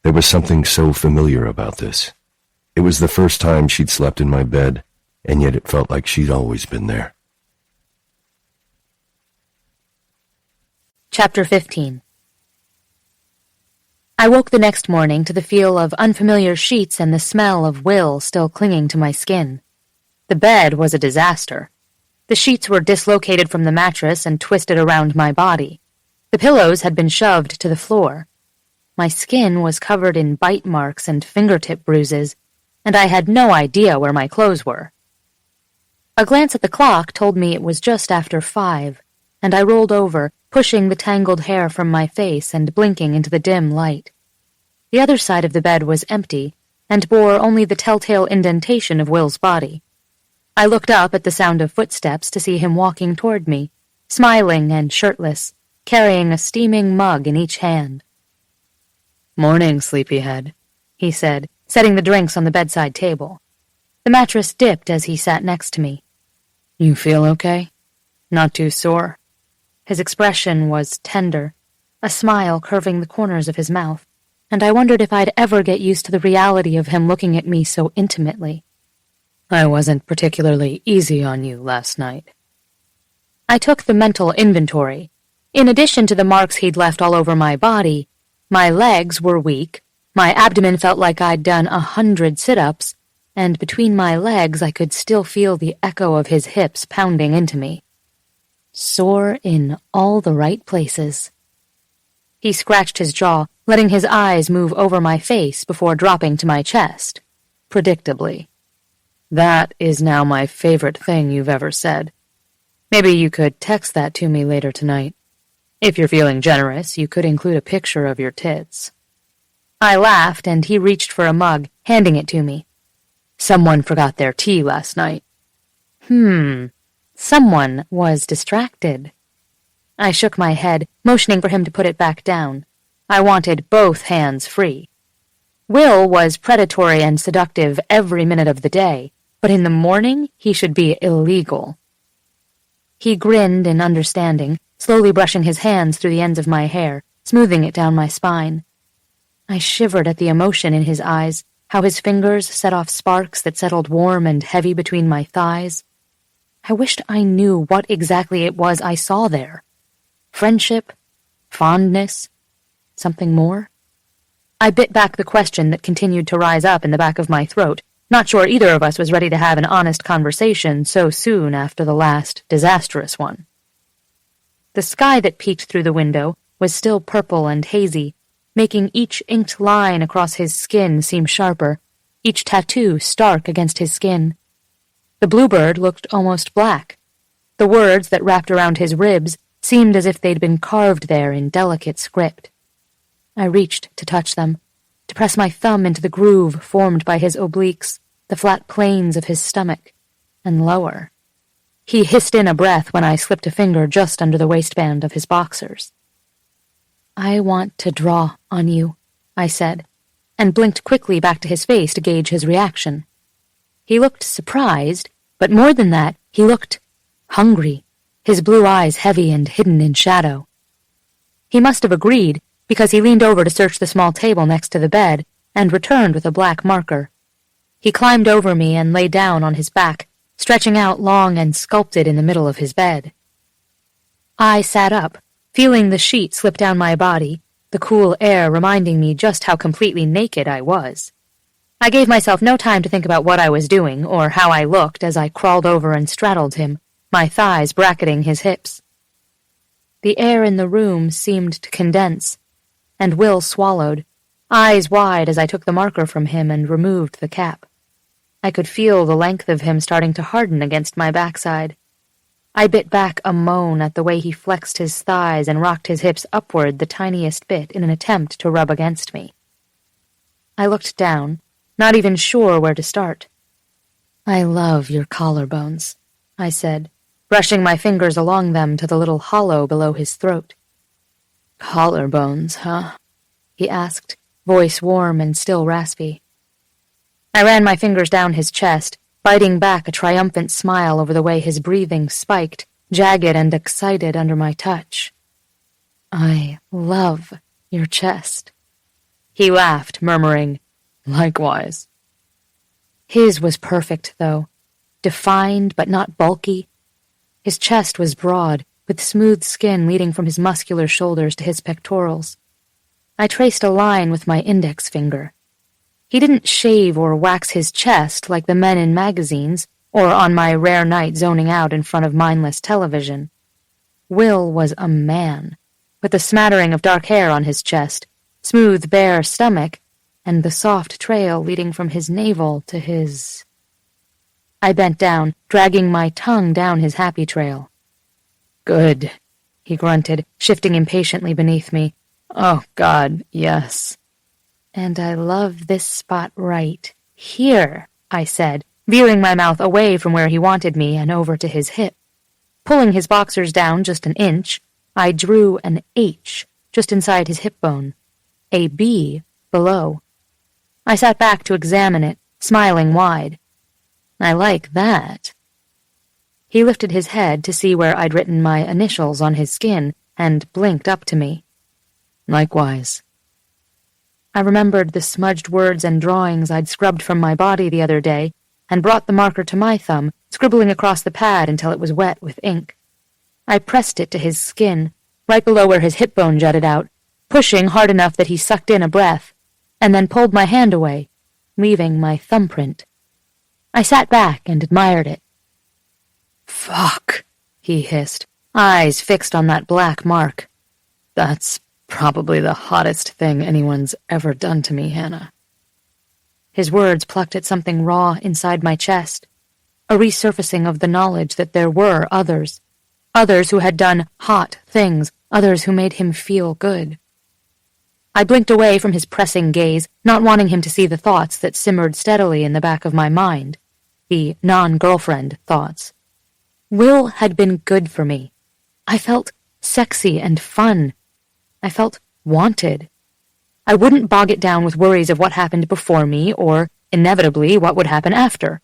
There was something so familiar about this. It was the first time she'd slept in my bed, and yet it felt like she'd always been there. Chapter 15. I woke the next morning to the feel of unfamiliar sheets and the smell of Will still clinging to my skin. The bed was a disaster. The sheets were dislocated from the mattress and twisted around my body. The pillows had been shoved to the floor. My skin was covered in bite marks and fingertip bruises, and I had no idea where my clothes were. A glance at the clock told me it was just after 5, and I rolled over, pushing the tangled hair from my face and blinking into the dim light. The other side of the bed was empty, and bore only the telltale indentation of Will's body. I looked up at the sound of footsteps to see him walking toward me, smiling and shirtless, carrying a steaming mug in each hand. "Morning, sleepyhead," he said, setting the drinks on the bedside table. The mattress dipped as he sat next to me. "You feel okay? Not too sore?" His expression was tender, a smile curving the corners of his mouth, and I wondered if I'd ever get used to the reality of him looking at me so intimately. "I wasn't particularly easy on you last night." I took the mental inventory. In addition to the marks he'd left all over my body, my legs were weak, my abdomen felt like I'd done 100 sit-ups, and between my legs I could still feel the echo of his hips pounding into me. Sore in all the right places. He scratched his jaw, letting his eyes move over my face before dropping to my chest, predictably. "That is now my favorite thing you've ever said. Maybe you could text that to me later tonight. If you're feeling generous, you could include a picture of your tits." I laughed, and he reached for a mug, handing it to me. "Someone forgot their tea last night." Someone was distracted. I shook my head, motioning for him to put it back down. I wanted both hands free. Will was predatory and seductive every minute of the day, but in the morning he should be illegal. He grinned in understanding, slowly brushing his hands through the ends of my hair, smoothing it down my spine. I shivered at the emotion in his eyes, how his fingers set off sparks that settled warm and heavy between my thighs. I wished I knew what exactly it was I saw there. Friendship? Fondness? Something more? I bit back the question that continued to rise up in the back of my throat, not sure either of us was ready to have an honest conversation so soon after the last disastrous one. The sky that peeked through the window was still purple and hazy, making each inked line across his skin seem sharper, each tattoo stark against his skin. The bluebird looked almost black. The words that wrapped around his ribs seemed as if they'd been carved there in delicate script. I reached to touch them, to press my thumb into the groove formed by his obliques, the flat planes of his stomach, and lower. He hissed in a breath when I slipped a finger just under the waistband of his boxers. "I want to draw on you," I said, and blinked quickly back to his face to gauge his reaction. He looked surprised, but more than that, he looked hungry, his blue eyes heavy and hidden in shadow. He must have agreed, because he leaned over to search the small table next to the bed and returned with a black marker. He climbed over me and lay down on his back, stretching out long and sculpted in the middle of his bed. I sat up, feeling the sheet slip down my body, the cool air reminding me just how completely naked I was. I gave myself no time to think about what I was doing or how I looked as I crawled over and straddled him, my thighs bracketing his hips. The air in the room seemed to condense, and Will swallowed, eyes wide as I took the marker from him and removed the cap. I could feel the length of him starting to harden against my backside. I bit back a moan at the way he flexed his thighs and rocked his hips upward the tiniest bit in an attempt to rub against me. I looked down, not even sure where to start. "I love your collarbones," I said, brushing my fingers along them to the little hollow below his throat. "Collarbones, huh?" he asked, voice warm and still raspy. I ran my fingers down his chest, biting back a triumphant smile over the way his breathing spiked, jagged and excited under my touch. I love your chest. He laughed, murmuring, "Likewise." His was perfect, though, defined but not bulky. His chest was broad, with smooth skin leading from his muscular shoulders to his pectorals. I traced a line with my index finger. He didn't shave or wax his chest like the men in magazines, or on my rare night zoning out in front of mindless television. Will was a man, with a smattering of dark hair on his chest, smooth, bare stomach, and the soft trail leading from his navel to his... I bent down, dragging my tongue down his happy trail. "Good," he grunted, shifting impatiently beneath me. "Oh, God, yes." "And I love this spot right here," I said, veering my mouth away from where he wanted me and over to his hip. Pulling his boxers down just an inch, I drew an H just inside his hip bone, a B below. I sat back to examine it, smiling wide. "I like that." He lifted his head to see where I'd written my initials on his skin and blinked up to me. "Likewise." I remembered the smudged words and drawings I'd scrubbed from my body the other day and brought the marker to my thumb, scribbling across the pad until it was wet with ink. I pressed it to his skin, right below where his hip bone jutted out, pushing hard enough that he sucked in a breath, and then pulled my hand away, leaving my thumbprint. I sat back and admired it. "Fuck," he hissed, eyes fixed on that black mark. "That's probably the hottest thing anyone's ever done to me, Hanna." His words plucked at something raw inside my chest, a resurfacing of the knowledge that there were others who had done hot things, others who made him feel good. I blinked away from his pressing gaze, not wanting him to see the thoughts that simmered steadily in the back of my mind, the non-girlfriend thoughts. Will had been good for me. I felt sexy and fun. I felt wanted. I wouldn't bog it down with worries of what happened before me or, inevitably, what would happen after.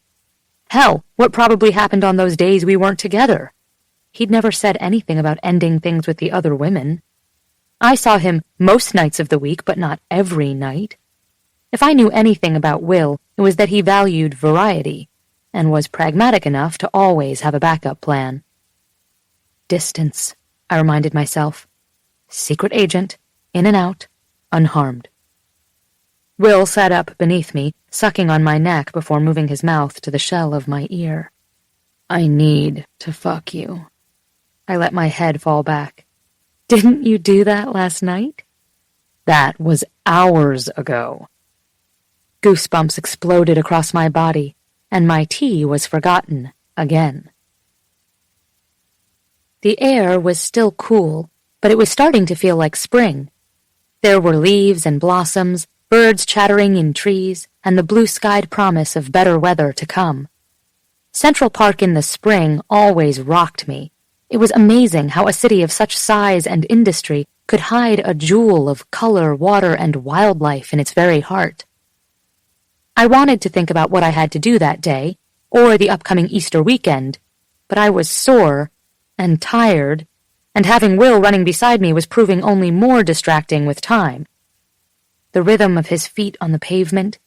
Hell, what probably happened on those days we weren't together? He'd never said anything about ending things with the other women. I saw him most nights of the week, but not every night. If I knew anything about Will, it was that he valued variety, and was pragmatic enough to always have a backup plan. Distance, I reminded myself. Secret agent, in and out, unharmed. Will sat up beneath me, sucking on my neck before moving his mouth to the shell of my ear. "I need to fuck you." I let my head fall back. "Didn't you do that last night?" "That was hours ago." Goosebumps exploded across my body, and my tea was forgotten again. The air was still cool, but it was starting to feel like spring. There were leaves and blossoms, birds chattering in trees, and the blue-skied promise of better weather to come. Central Park in the spring always rocked me. It was amazing how a city of such size and industry could hide a jewel of color, water, and wildlife in its very heart. I wanted to think about what I had to do that day, or the upcoming Easter weekend, but I was sore and tired, and having Will running beside me was proving only more distracting with time. The rhythm of his feet on the pavement,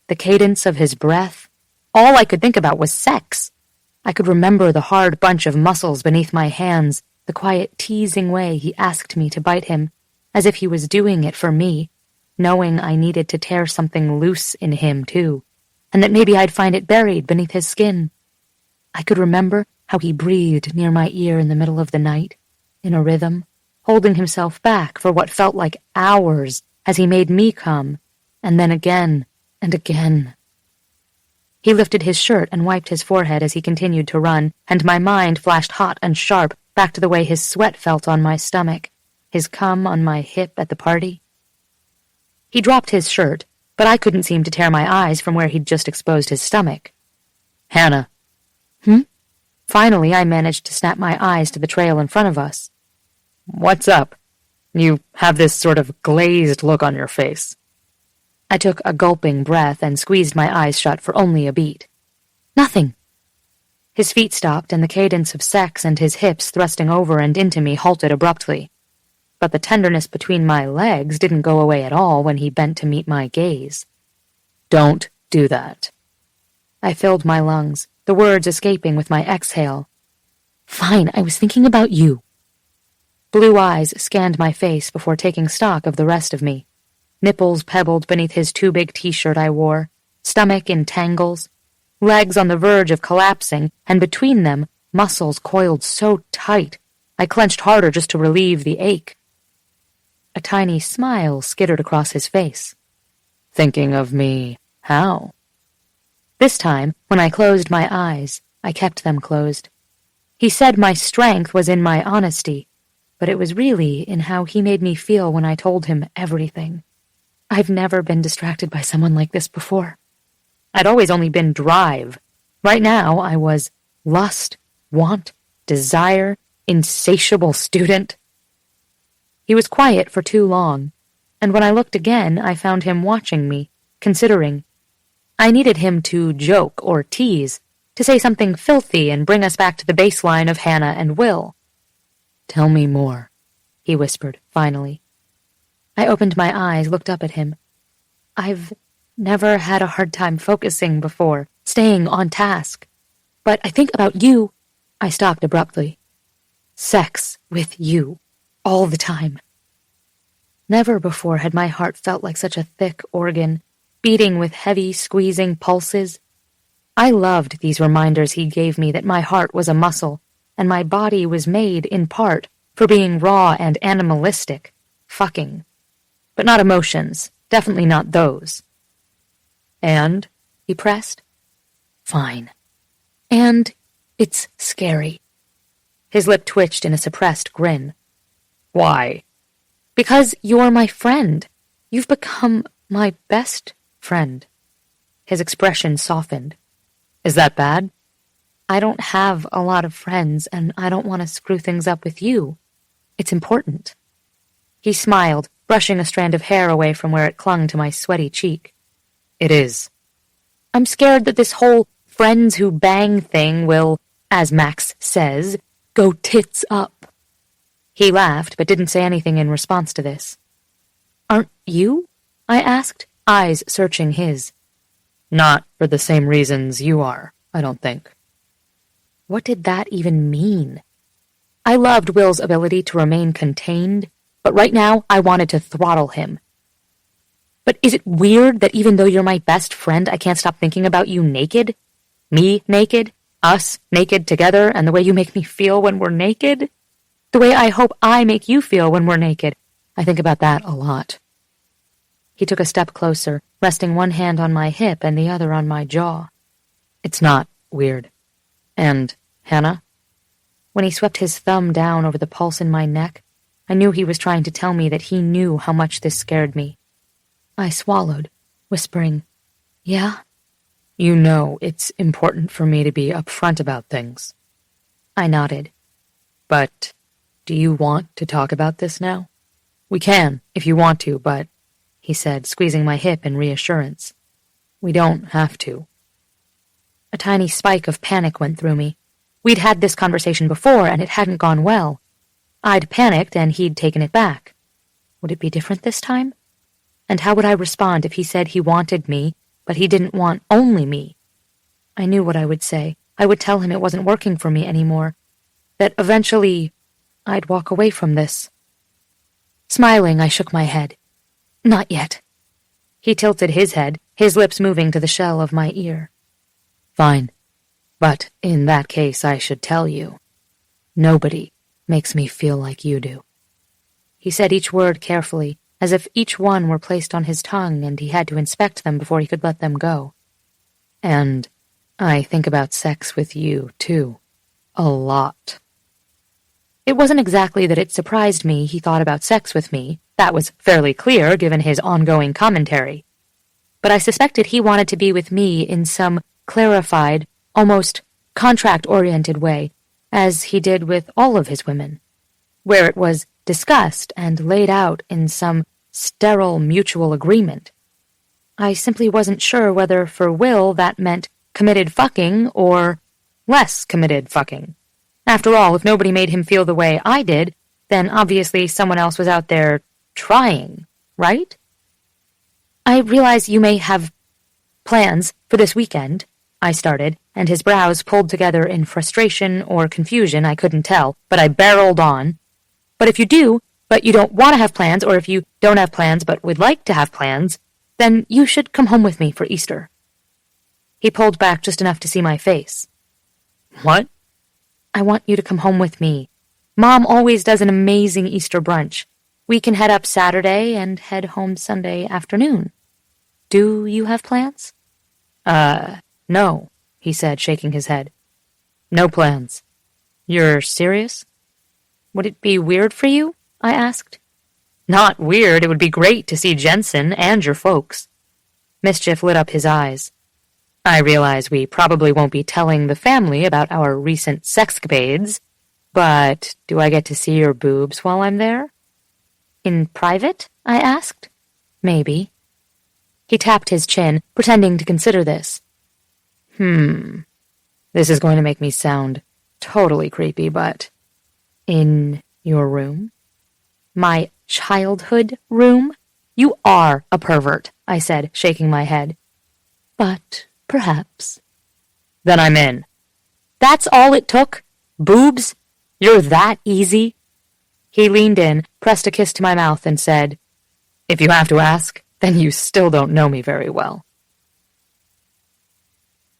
the cadence of his breath, all I could think about was sex. I could remember the hard bunch of muscles beneath my hands, the quiet teasing way he asked me to bite him, as if he was doing it for me, knowing I needed to tear something loose in him, too, and that maybe I'd find it buried beneath his skin. I could remember how he breathed near my ear in the middle of the night, in a rhythm, holding himself back for what felt like hours as he made me come, and then again and again. He lifted his shirt and wiped his forehead as he continued to run, and my mind flashed hot and sharp back to the way his sweat felt on my stomach, his cum on my hip at the party. He dropped his shirt, but I couldn't seem to tear my eyes from where he'd just exposed his stomach. "Hanna." Finally, I managed to snap my eyes to the trail in front of us. "What's up? You have this sort of glazed look on your face." I took a gulping breath and squeezed my eyes shut for only a beat. "Nothing." His feet stopped, and the cadence of sex and his hips thrusting over and into me halted abruptly. but the tenderness between my legs didn't go away at all when he bent to meet my gaze. "Don't do that." I filled my lungs, the words escaping with my exhale. "Fine, I was thinking about you." Blue eyes scanned my face before taking stock of the rest of me. Nipples pebbled beneath his too big t-shirt I wore, stomach in tangles, legs on the verge of collapsing, and between them, muscles coiled so tight I clenched harder just to relieve the ache. A tiny smile skittered across his face. "Thinking of me, how?" This time, when I closed my eyes, I kept them closed. He said my strength was in my honesty, but it was really in how he made me feel when I told him everything. I've never been distracted by someone like this before. I'd always only been drive. Right now, I was lust, want, desire, insatiable student. He was quiet for too long, and when I looked again, I found him watching me, considering. I needed him to joke or tease, to say something filthy and bring us back to the baseline of Hanna and Will. "Tell me more," he whispered, finally. I opened my eyes, looked up at him. I've never had a hard time focusing before, staying on task. But I think about you. I stopped abruptly. Sex with you, all the time. Never before had my heart felt like such a thick organ, beating with heavy, squeezing pulses. I loved these reminders he gave me that my heart was a muscle, and my body was made, in part, for being raw and animalistic, fucking. But not emotions, definitely not those. "And?" he pressed. "Fine. And it's scary." His lip twitched in a suppressed grin. "Why?" "Because you're my friend. You've become my best friend." His expression softened. "Is that bad?" "I don't have a lot of friends, and I don't want to screw things up with you. It's important." He smiled, brushing a strand of hair away from where it clung to my sweaty cheek. "It is." "I'm scared that this whole friends who bang thing will, as Max says, go tits up." He laughed, but didn't say anything in response to this. "Aren't you?" I asked, eyes searching his. "Not for the same reasons you are, I don't think." What did that even mean? I loved Will's ability to remain contained, but right now I wanted to throttle him. "But is it weird that even though you're my best friend, I can't stop thinking about you naked? Me naked? Us naked together, and the way you make me feel when we're naked? The way I hope I make you feel when we're naked. I think about that a lot." He took a step closer, resting one hand on my hip and the other on my jaw. "It's not weird. And, Hanna?" When he swept his thumb down over the pulse in my neck, I knew he was trying to tell me that he knew how much this scared me. I swallowed, whispering, "Yeah?" "You know it's important for me to be upfront about things." I nodded. "But do you want to talk about this now?" "We can, if you want to, but," he said, squeezing my hip in reassurance, "we don't have to." A tiny spike of panic went through me. We'd had this conversation before, and it hadn't gone well. I'd panicked, and he'd taken it back. Would it be different this time? And how would I respond if he said he wanted me, but he didn't want only me? I knew what I would say. I would tell him it wasn't working for me anymore, that eventually I'd walk away from this. Smiling, I shook my head. "Not yet." He tilted his head, his lips moving to the shell of my ear. "Fine. But in that case, I should tell you. Nobody makes me feel like you do." He said each word carefully, as if each one were placed on his tongue and he had to inspect them before he could let them go. "And I think about sex with you, too. A lot." It wasn't exactly that it surprised me he thought about sex with me. That was fairly clear, given his ongoing commentary. But I suspected he wanted to be with me in some clarified, almost contract-oriented way, as he did with all of his women, where it was discussed and laid out in some sterile mutual agreement. I simply wasn't sure whether for Will that meant committed fucking or less committed fucking. After all, if nobody made him feel the way I did, then obviously someone else was out there trying, right? I realize you may have plans for this weekend, I started, and his brows pulled together in frustration or confusion, I couldn't tell, but I barreled on. But if you do, but you don't want to have plans, or if you don't have plans but would like to have plans, then you should come home with me for Easter. He pulled back just enough to see my face. What? I want you to come home with me. Mom always does an amazing Easter brunch. We can head up Saturday and head home Sunday afternoon. Do you have plans? No, he said, shaking his head. No plans. You're serious? Would it be weird for you? I asked. Not weird. It would be great to see Jensen and your folks. Mischief lit up his eyes. I realize we probably won't be telling the family about our recent sexcapades, but do I get to see your boobs while I'm there? In private? I asked. Maybe. He tapped his chin, pretending to consider this. This is going to make me sound totally creepy, but... In your room? My childhood room? You are a pervert, I said, shaking my head. But perhaps. Then I'm in. That's all it took? Boobs? You're that easy? He leaned in, pressed a kiss to my mouth, and said, If you have to ask, then you still don't know me very well.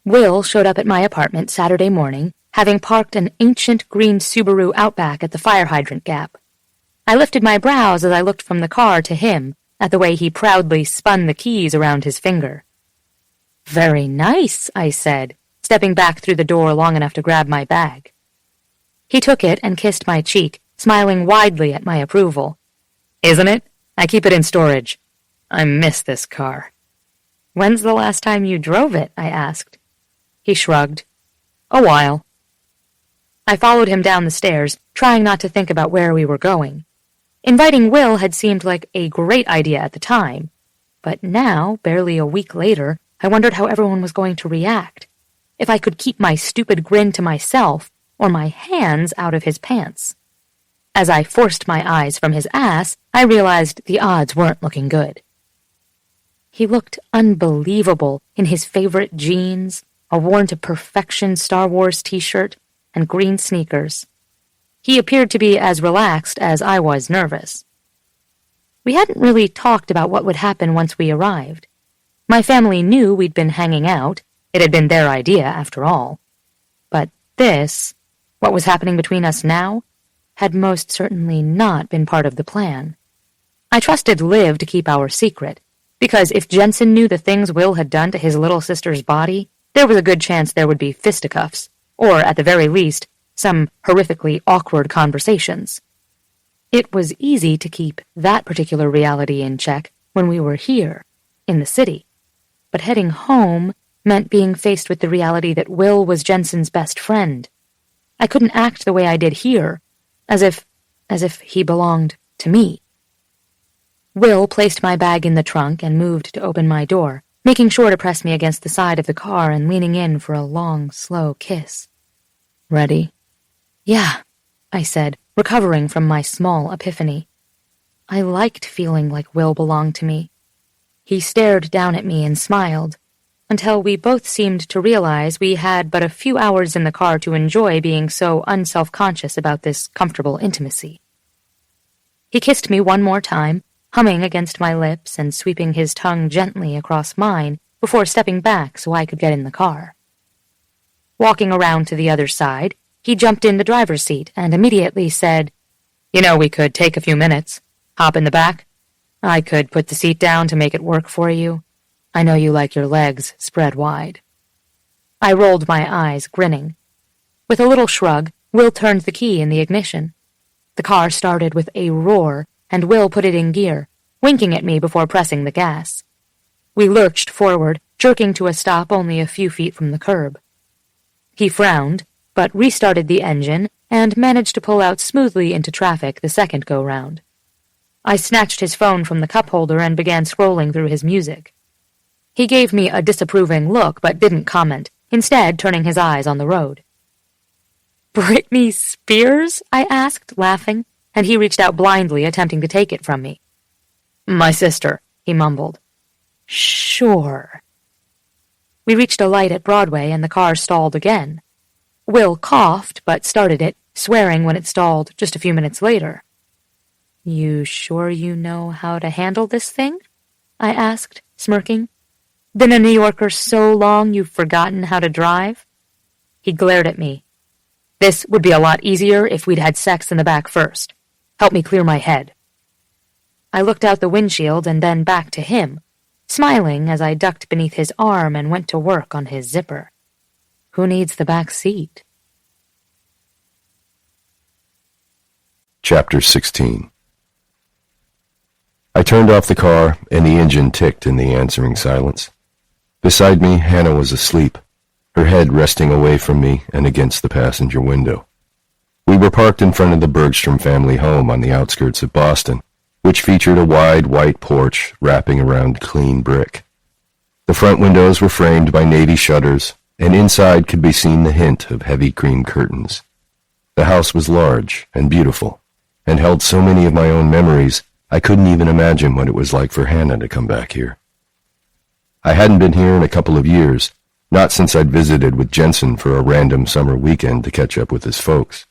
Will showed up at my apartment Saturday morning, having parked an ancient green Subaru Outback at the fire hydrant gap. I lifted my brows as I looked from the car to him, at the way he proudly spun the keys around his finger. Very nice, I said, stepping back through the door long enough to grab my bag. He took it and kissed my cheek, smiling widely at my approval. Isn't it? I keep it in storage. I miss this car. When's the last time you drove it? I asked. He shrugged. A while. I followed him down the stairs, trying not to think about where we were going. Inviting Will had seemed like a great idea at the time, but now, barely a week later, I wondered how everyone was going to react. If I could keep my stupid grin to myself, or my hands out of his pants. As I forced my eyes from his ass, I realized the odds weren't looking good. He looked unbelievable in his favorite jeans, a worn-to-perfection Star Wars t-shirt, and green sneakers. He appeared to be as relaxed as I was nervous. We hadn't really talked about what would happen once we arrived. My family knew we'd been hanging out. It had been their idea, after all. But this, what was happening between us now, had most certainly not been part of the plan. I trusted Liv to keep our secret, because if Jensen knew the things Will had done to his little sister's body, there was a good chance there would be fisticuffs, or, at the very least, some horrifically awkward conversations. It was easy to keep that particular reality in check when we were here, in the city. But heading home meant being faced with the reality that Will was Jensen's best friend. I couldn't act the way I did here, as if he belonged to me. Will placed my bag in the trunk and moved to open my door, making sure to press me against the side of the car and leaning in for a long, slow kiss. Ready? Yeah, I said, recovering from my small epiphany. I liked feeling like Will belonged to me. He stared down at me and smiled, until we both seemed to realize we had but a few hours in the car to enjoy being so unself-conscious about this comfortable intimacy. He kissed me one more time, humming against my lips and sweeping his tongue gently across mine before stepping back so I could get in the car. Walking around to the other side, he jumped in the driver's seat and immediately said, You know, we could take a few minutes. Hop in the back. I could put the seat down to make it work for you. I know you like your legs spread wide. I rolled my eyes, grinning. With a little shrug, Will turned the key in the ignition. The car started with a roar, and Will put it in gear, winking at me before pressing the gas. We lurched forward, jerking to a stop only a few feet from the curb. He frowned, but restarted the engine and managed to pull out smoothly into traffic the second go-round. I snatched his phone from the cup holder and began scrolling through his music. He gave me a disapproving look but didn't comment, instead turning his eyes on the road. Britney Spears? I asked, laughing. and he reached out blindly, attempting to take it from me. "My sister," he mumbled. "Sure." We reached a light at Broadway, and the car stalled again. Will coughed, but started it, swearing when it stalled just a few minutes later. "You sure you know how to handle this thing?" I asked, smirking. "Been a New Yorker so long you've forgotten how to drive?" He glared at me. "This would be a lot easier if we'd had sex in the back first. Help me clear my head." I looked out the windshield and then back to him, smiling as I ducked beneath his arm and went to work on his zipper. Who needs the back seat? Chapter 16. I turned off the car, and the engine ticked in the answering silence. Beside me, Hanna was asleep, her head resting away from me and against the passenger window. We were parked in front of the Bergstrom family home on the outskirts of Boston, which featured a wide white porch wrapping around clean brick. The front windows were framed by navy shutters, and inside could be seen the hint of heavy cream curtains. The house was large and beautiful, and held so many of my own memories I couldn't even imagine what it was like for Hanna to come back here. I hadn't been here in a couple of years, not since I'd visited with Jensen for a random summer weekend to catch up with his folks.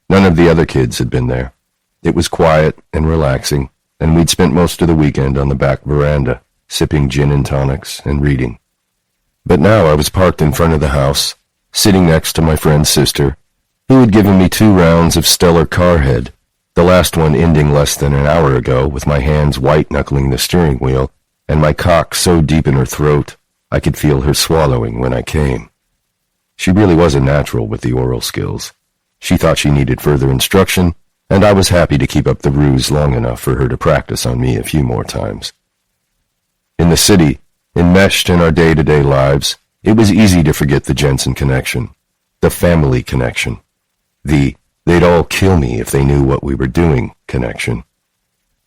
None of the other kids had been there. It was quiet and relaxing, and we'd spent most of the weekend on the back veranda, sipping gin and tonics and reading. But now I was parked in front of the house, sitting next to my friend's sister, who had given me 2 rounds of stellar carhead, the last one ending less than an hour ago with my hands white-knuckling the steering wheel and my cock so deep in her throat I could feel her swallowing when I came. She really was a natural with the oral skills. She thought she needed further instruction, and I was happy to keep up the ruse long enough for her to practice on me a few more times. In the city, enmeshed in our day-to-day lives, it was easy to forget the Jensen connection, the family connection, the "they'd all kill me if they knew what we were doing" connection.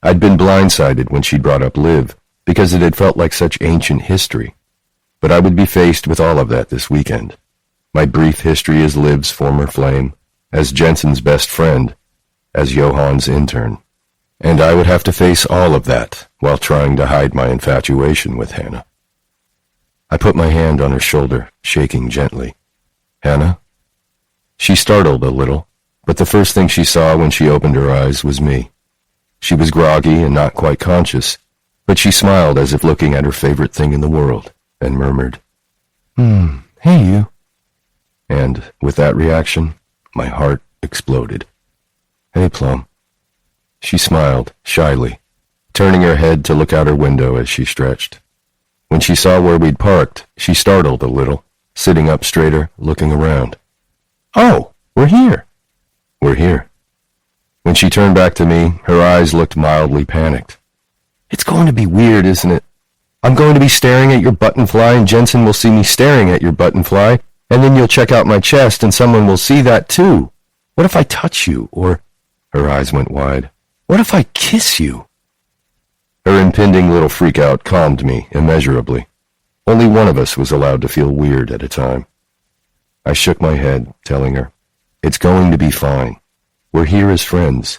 I'd been blindsided when she'd brought up Liv, because it had felt like such ancient history. But I would be faced with all of that this weekend. My brief history as Liv's former flame, as Jensen's best friend, as Johann's intern. And I would have to face all of that while trying to hide my infatuation with Hanna. I put my hand on her shoulder, shaking gently. "Hanna?" She startled a little, but the first thing she saw when she opened her eyes was me. She was groggy and not quite conscious, but she smiled as if looking at her favorite thing in the world, and murmured, "Hey, you." And with that reaction, my heart exploded. "Hey, Plum." She smiled, shyly, turning her head to look out her window as she stretched. When she saw where we'd parked, she startled a little, sitting up straighter, looking around. "Oh, we're here." "We're here." When she turned back to me, her eyes looked mildly panicked. "It's going to be weird, isn't it? I'm going to be staring at your buttonfly, and Jensen will see me staring at your buttonfly, and then you'll check out my chest, and someone will see that too. What if I touch you, or—" Her eyes went wide. "What if I kiss you?" Her impending little freak-out calmed me immeasurably. Only one of us was allowed to feel weird at a time. I shook my head, telling her, "It's going to be fine. We're here as friends.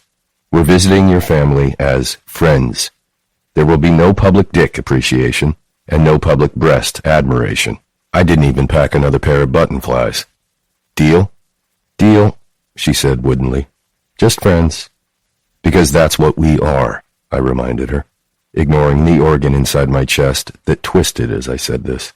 We're visiting your family as friends. There will be no public dick appreciation and no public breast admiration. I didn't even pack another pair of buttonflies. Deal?" "Deal," she said woodenly. "Just friends." "Because that's what we are," I reminded her, ignoring the organ inside my chest that twisted as I said this.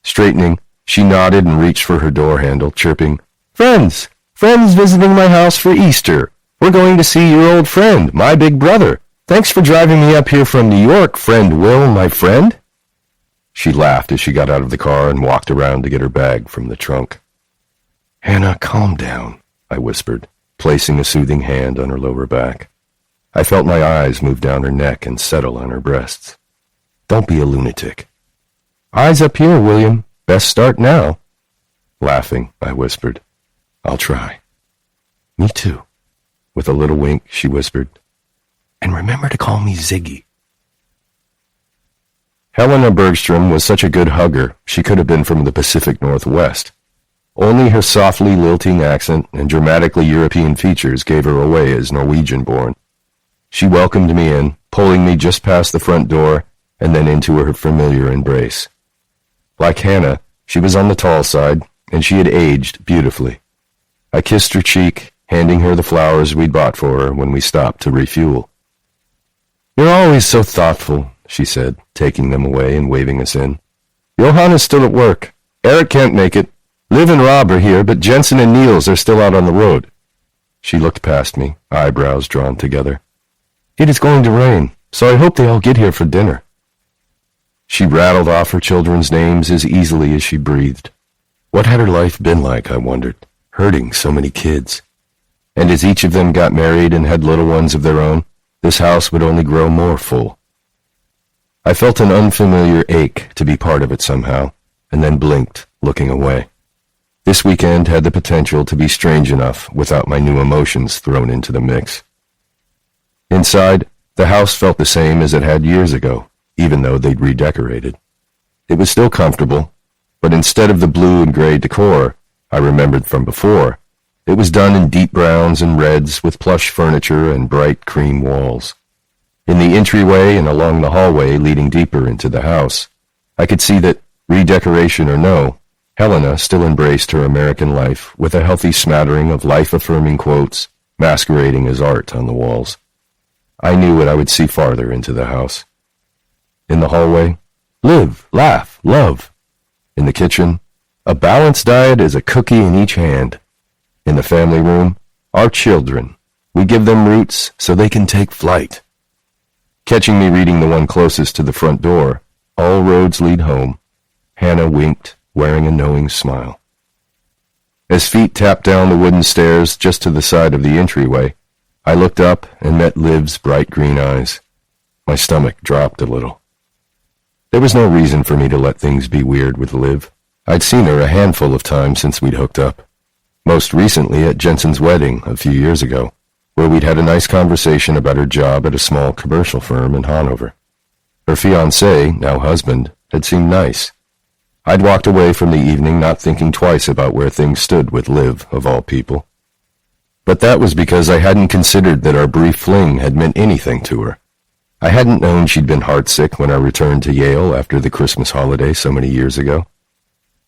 Straightening, she nodded and reached for her door handle, chirping, "Friends! Friends visiting my house for Easter. We're going to see your old friend, my big brother. Thanks for driving me up here from New York, friend Will, my friend." She laughed as she got out of the car and walked around to get her bag from the trunk. "Hanna, calm down," I whispered, placing a soothing hand on her lower back. I felt my eyes move down her neck and settle on her breasts. "Don't be a lunatic." "Eyes up here, William. Best start now." Laughing, I whispered, "I'll try." "Me too." With a little wink, she whispered, "And remember to call me Ziggy." Hanna Bergstrom was such a good hugger, she could have been from the Pacific Northwest. Only her softly lilting accent and dramatically European features gave her away as Norwegian-born. She welcomed me in, pulling me just past the front door and then into her familiar embrace. Like Hanna, she was on the tall side, and she had aged beautifully. I kissed her cheek, handing her the flowers we'd bought for her when we stopped to refuel. "You're always so thoughtful," she said, taking them away and waving us in. "Johan is still at work. Eric can't make it. Liv and Rob are here, but Jensen and Niels are still out on the road." She looked past me, eyebrows drawn together. "It is going to rain, so I hope they all get here for dinner." She rattled off her children's names as easily as she breathed. What had her life been like, I wondered, hurting so many kids? And as each of them got married and had little ones of their own, this house would only grow more full. I felt an unfamiliar ache to be part of it somehow, and then blinked, looking away. This weekend had the potential to be strange enough without my new emotions thrown into the mix. Inside, the house felt the same as it had years ago, even though they'd redecorated. It was still comfortable, but instead of the blue and gray decor I remembered from before, it was done in deep browns and reds with plush furniture and bright cream walls. In the entryway and along the hallway leading deeper into the house, I could see that, redecoration or no, Helena still embraced her American life with a healthy smattering of life-affirming quotes masquerading as art on the walls. I knew what I would see farther into the house. In the hallway, live, laugh, love. In the kitchen, a balanced diet is a cookie in each hand. In the family room, our children. We give them roots so they can take flight. Catching me reading the one closest to the front door, all roads lead home, Hanna winked, wearing a knowing smile. As feet tapped down the wooden stairs just to the side of the entryway, I looked up and met Liv's bright green eyes. My stomach dropped a little. There was no reason for me to let things be weird with Liv. I'd seen her a handful of times since we'd hooked up. Most recently at Jensen's wedding a few years ago, where we'd had a nice conversation about her job at a small commercial firm in Hanover. Her fiancé, now husband, had seemed nice. I'd walked away from the evening not thinking twice about where things stood with Liv, of all people. But that was because I hadn't considered that our brief fling had meant anything to her. I hadn't known she'd been heartsick when I returned to Yale after the Christmas holiday so many years ago.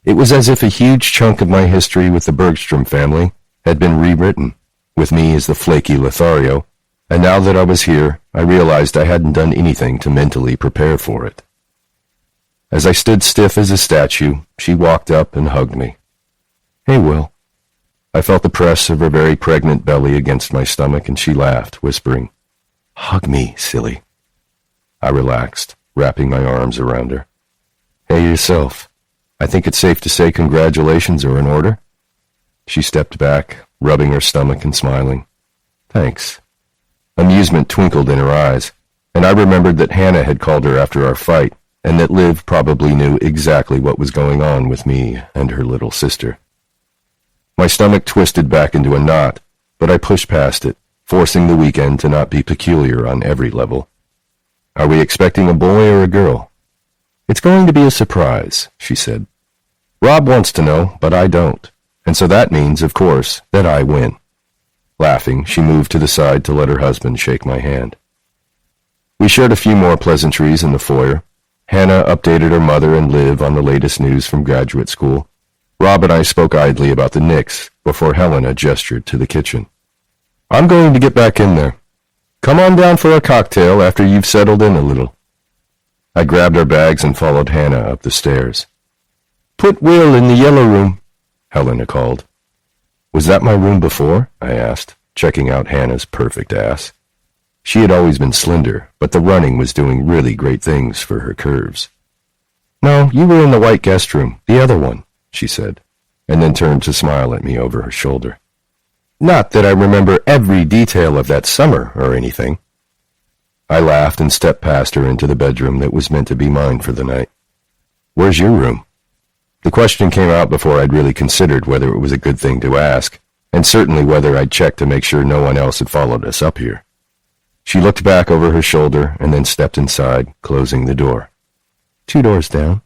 It was as if a huge chunk of my history with the Bergstrom family had been rewritten, with me as the flaky Lothario, and now that I was here, I realized I hadn't done anything to mentally prepare for it. As I stood stiff as a statue, she walked up and hugged me. "Hey, Will." I felt the press of her very pregnant belly against my stomach, and she laughed, whispering, "Hug me, silly." I relaxed, wrapping my arms around her. "Hey, yourself. I think it's safe to say congratulations are in order." She stepped back, rubbing her stomach and smiling. "Thanks." Amusement twinkled in her eyes, and I remembered that Hanna had called her after our fight, and that Liv probably knew exactly what was going on with me and her little sister. My stomach twisted back into a knot, but I pushed past it, forcing the weekend to not be peculiar on every level. "Are we expecting a boy or a girl?" "It's going to be a surprise," she said. "Rob wants to know, but I don't, and so that means, of course, that I win." Laughing, she moved to the side to let her husband shake my hand. We shared a few more pleasantries in the foyer. Hanna updated her mother and Liv on the latest news from graduate school. Rob and I spoke idly about the Knicks before Helena gestured to the kitchen. "I'm going to get back in there. Come on down for a cocktail after you've settled in a little." I grabbed our bags and followed Hanna up the stairs. "Put Will in the yellow room," Helena called. "Was that my room before?" I asked, checking out Hannah's perfect ass. She had always been slender, but the running was doing really great things for her curves. "No, you were in the white guest room, the other one," she said, and then turned to smile at me over her shoulder. "Not that I remember every detail of that summer or anything." I laughed and stepped past her into the bedroom that was meant to be mine for the night. "Where's your room?" The question came out before I'd really considered whether it was a good thing to ask, and certainly whether I'd checked to make sure no one else had followed us up here. She looked back over her shoulder and then stepped inside, closing the door. 2 doors down."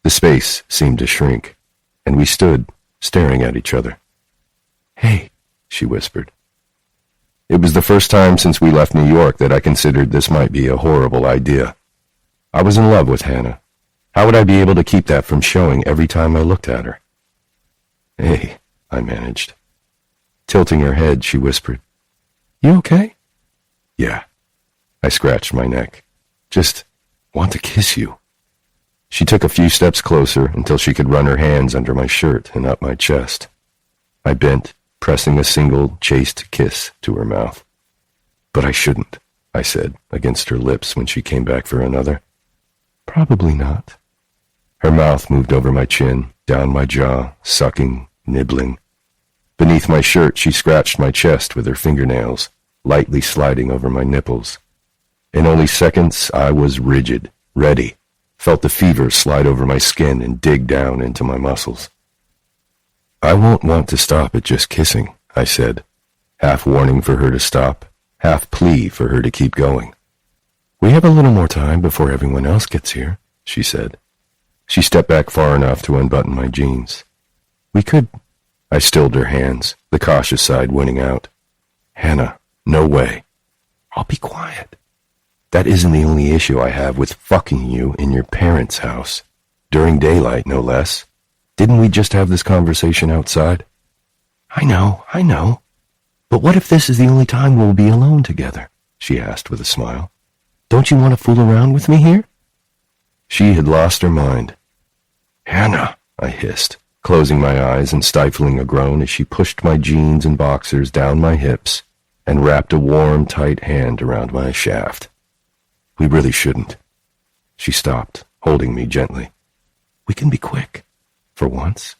The space seemed to shrink, and we stood, staring at each other. "Hey," she whispered. It was the first time since we left New York that I considered this might be a horrible idea. I was in love with Hanna. How would I be able to keep that from showing every time I looked at her? "Hey," I managed. Tilting her head, she whispered, "You okay?" "Yeah." I scratched my neck. "Just want to kiss you." She took a few steps closer until she could run her hands under my shirt and up my chest. I bent, pressing a single, chaste kiss to her mouth. "But I shouldn't," I said, against her lips when she came back for another. "Probably not." Her mouth moved over my chin, down my jaw, sucking, nibbling. Beneath my shirt, she scratched my chest with her fingernails, lightly sliding over my nipples. In only seconds, I was rigid, ready, felt the fever slide over my skin and dig down into my muscles. "I won't want to stop at just kissing," I said, half warning for her to stop, half plea for her to keep going. "We have a little more time before everyone else gets here," she said. She stepped back far enough to unbutton my jeans. "We could—" I stilled her hands, the cautious side winning out. "Hanna, no way." "I'll be quiet." "That isn't the only issue I have with fucking you in your parents' house. During daylight, no less. Didn't we just have this conversation outside?" I know. But what if this is the only time we'll be alone together?" she asked with a smile. "Don't you want to fool around with me here?" She had lost her mind. "Hanna," I hissed, closing my eyes and stifling a groan as she pushed my jeans and boxers down my hips and wrapped a warm, tight hand around my shaft. "We really shouldn't." She stopped, holding me gently. "We can be quick, for once."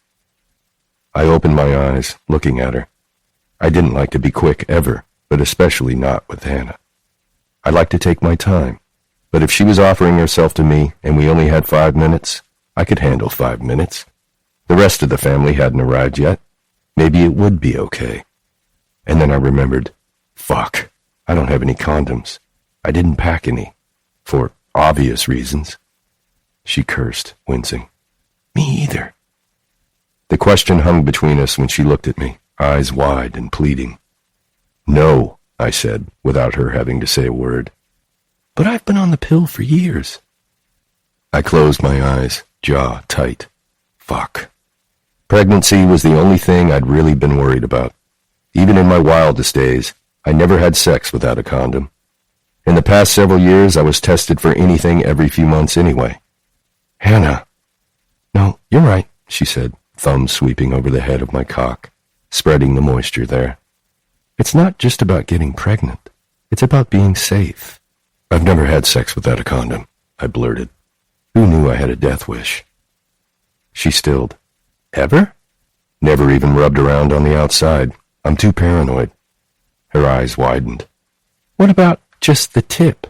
I opened my eyes, looking at her. I didn't like to be quick ever, but especially not with Hanna. I liked to take my time, but if she was offering herself to me and we only had 5 minutes, I could handle 5 minutes. The rest of the family hadn't arrived yet. Maybe it would be okay. And then I remembered, fuck, I don't have any condoms. I didn't pack any, for obvious reasons. She cursed, wincing. "Me either." The question hung between us when she looked at me, eyes wide and pleading. "No," I said, without her having to say a word. "But I've been on the pill for years." I closed my eyes, jaw tight. Fuck. Pregnancy was the only thing I'd really been worried about. Even in my wildest days, I never had sex without a condom. In the past several years, I was tested for anything every few months anyway. "Hanna." "No, you're right," she said, thumb sweeping over the head of my cock, spreading the moisture there. "It's not just about getting pregnant. It's about being safe." "I've never had sex without a condom," I blurted. Who knew I had a death wish? She stilled. "Ever?" "Never even rubbed around on the outside. I'm too paranoid." Her eyes widened. "What about just the tip?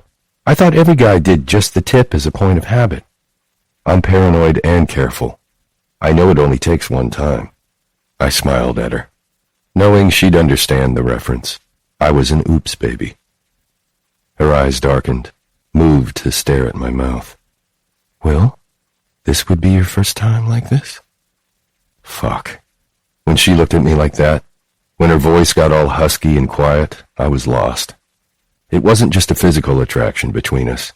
I thought every guy did just the tip as a point of habit." "I'm paranoid and careful. I know it only takes one time." I smiled at her, knowing she'd understand the reference. I was an oops baby. Her eyes darkened, moved to stare at my mouth. "Will, this would be your first time like this?" Fuck. When she looked at me like that, when her voice got all husky and quiet, I was lost. It wasn't just a physical attraction between us.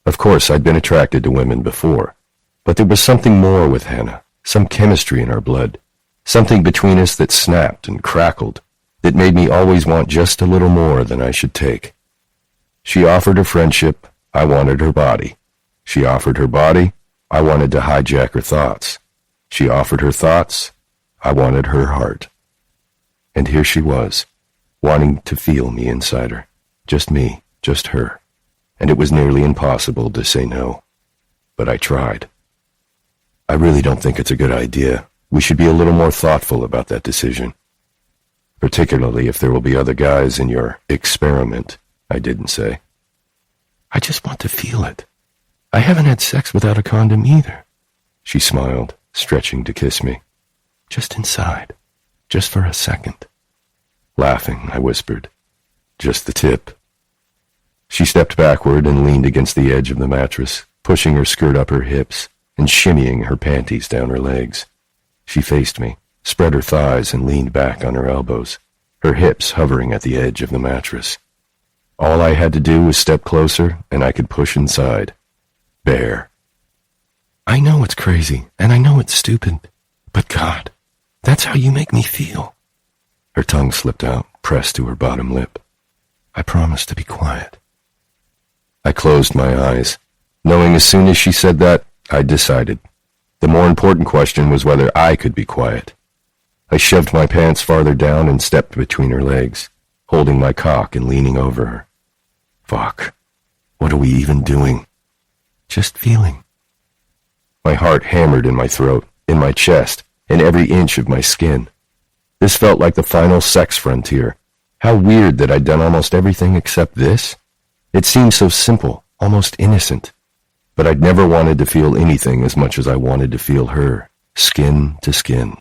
Of course, I'd been attracted to women before, but there was something more with Hanna, some chemistry in our blood, something between us that snapped and crackled, that made me always want just a little more than I should take. She offered her friendship, I wanted her body. She offered her body, I wanted to hijack her thoughts. She offered her thoughts, I wanted her heart. And here she was, wanting to feel me inside her. Just me, just her. And it was nearly impossible to say no. But I tried. "I really don't think it's a good idea. We should be a little more thoughtful about that decision. Particularly if there will be other guys in your experiment," I didn't say. "I just want to feel it. I haven't had sex without a condom either." She smiled, stretching to kiss me. "Just inside. Just for a second." Laughing, I whispered, "Just the tip." She stepped backward and leaned against the edge of the mattress, pushing her skirt up her hips and shimmying her panties down her legs. She faced me, spread her thighs and leaned back on her elbows, her hips hovering at the edge of the mattress. All I had to do was step closer, and I could push inside. Bare. I know it's crazy, and I know it's stupid, but God, that's how you make me feel. Her tongue slipped out, pressed to her bottom lip. I promised to be quiet. I closed my eyes, knowing as soon as she said that, I'd decided. The more important question was whether I could be quiet. I shoved my pants farther down and stepped between her legs, holding my cock and leaning over her. Fuck. What are we even doing? Just feeling. My heart hammered in my throat, in my chest, in every inch of my skin. This felt like the final sex frontier. How weird that I'd done almost everything except this. It seemed so simple, almost innocent. But I'd never wanted to feel anything as much as I wanted to feel her, skin to skin.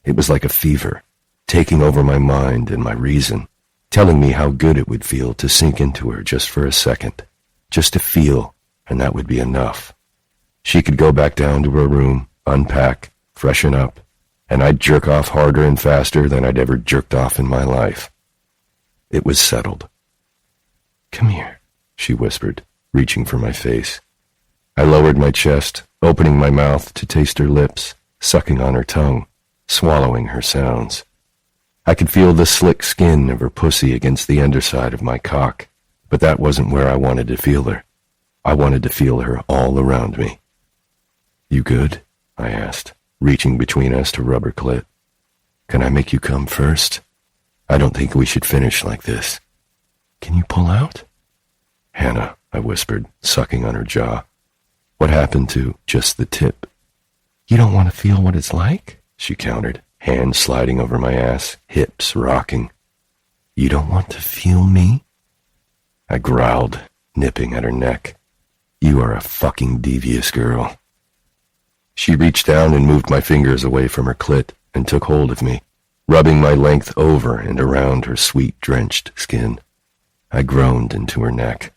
It was like a fever, taking over my mind and my reason, telling me how good it would feel to sink into her just for a second, just to feel, and that would be enough. She could go back down to her room, unpack, freshen up, and I'd jerk off harder and faster than I'd ever jerked off in my life. It was settled. Come here, she whispered, reaching for my face. I lowered my chest, opening my mouth to taste her lips, sucking on her tongue, swallowing her sounds. I could feel the slick skin of her pussy against the underside of my cock, but that wasn't where I wanted to feel her. I wanted to feel her all around me. You good? I asked, reaching between us to rub her clit. Can I make you come first? I don't think we should finish like this. Can you pull out? Hanna, I whispered, sucking on her jaw. What happened to just the tip? You don't want to feel what it's like? She countered, hands sliding over my ass, hips rocking. You don't want to feel me? I growled, nipping at her neck. You are a fucking devious girl. She reached down and moved my fingers away from her clit and took hold of me, rubbing my length over and around her sweat-drenched skin. I groaned into her neck.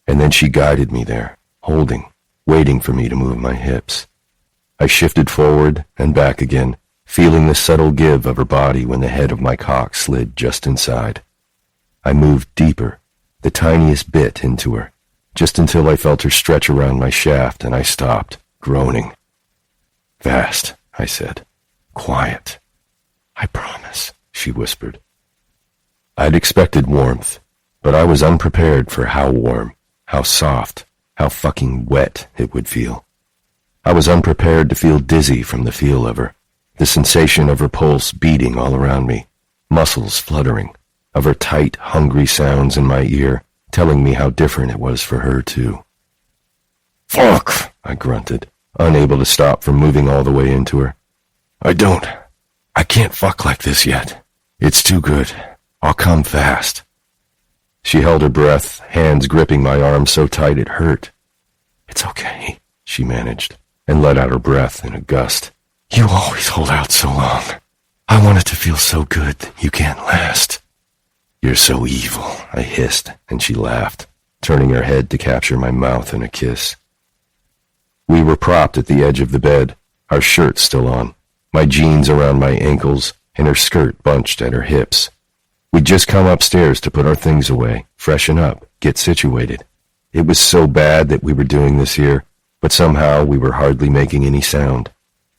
And then she guided me there, holding, waiting for me to move my hips. I shifted forward and back again, feeling the subtle give of her body when the head of my cock slid just inside. I moved deeper, the tiniest bit into her, just until I felt her stretch around my shaft and I stopped, groaning. Fast, I said. Quiet. I promise, she whispered. I'd expected warmth, but I was unprepared for how warm, how soft, how fucking wet it would feel. I was unprepared to feel dizzy from the feel of her, the sensation of her pulse beating all around me, muscles fluttering, of her tight, hungry sounds in my ear, telling me how different it was for her, too. Fuck, I grunted, unable to stop from moving all the way into her. I can't fuck like this yet. It's too good. I'll come fast. She held her breath, hands gripping my arm so tight it hurt. It's okay, she managed, and let out her breath in a gust. You always hold out so long. I want it to feel so good you can't last. You're so evil, I hissed, and she laughed, turning her head to capture my mouth in a kiss. We were propped at the edge of the bed, our shirts still on, my jeans around my ankles, and her skirt bunched at her hips. We'd just come upstairs to put our things away, freshen up, get situated. It was so bad that we were doing this here, but somehow we were hardly making any sound,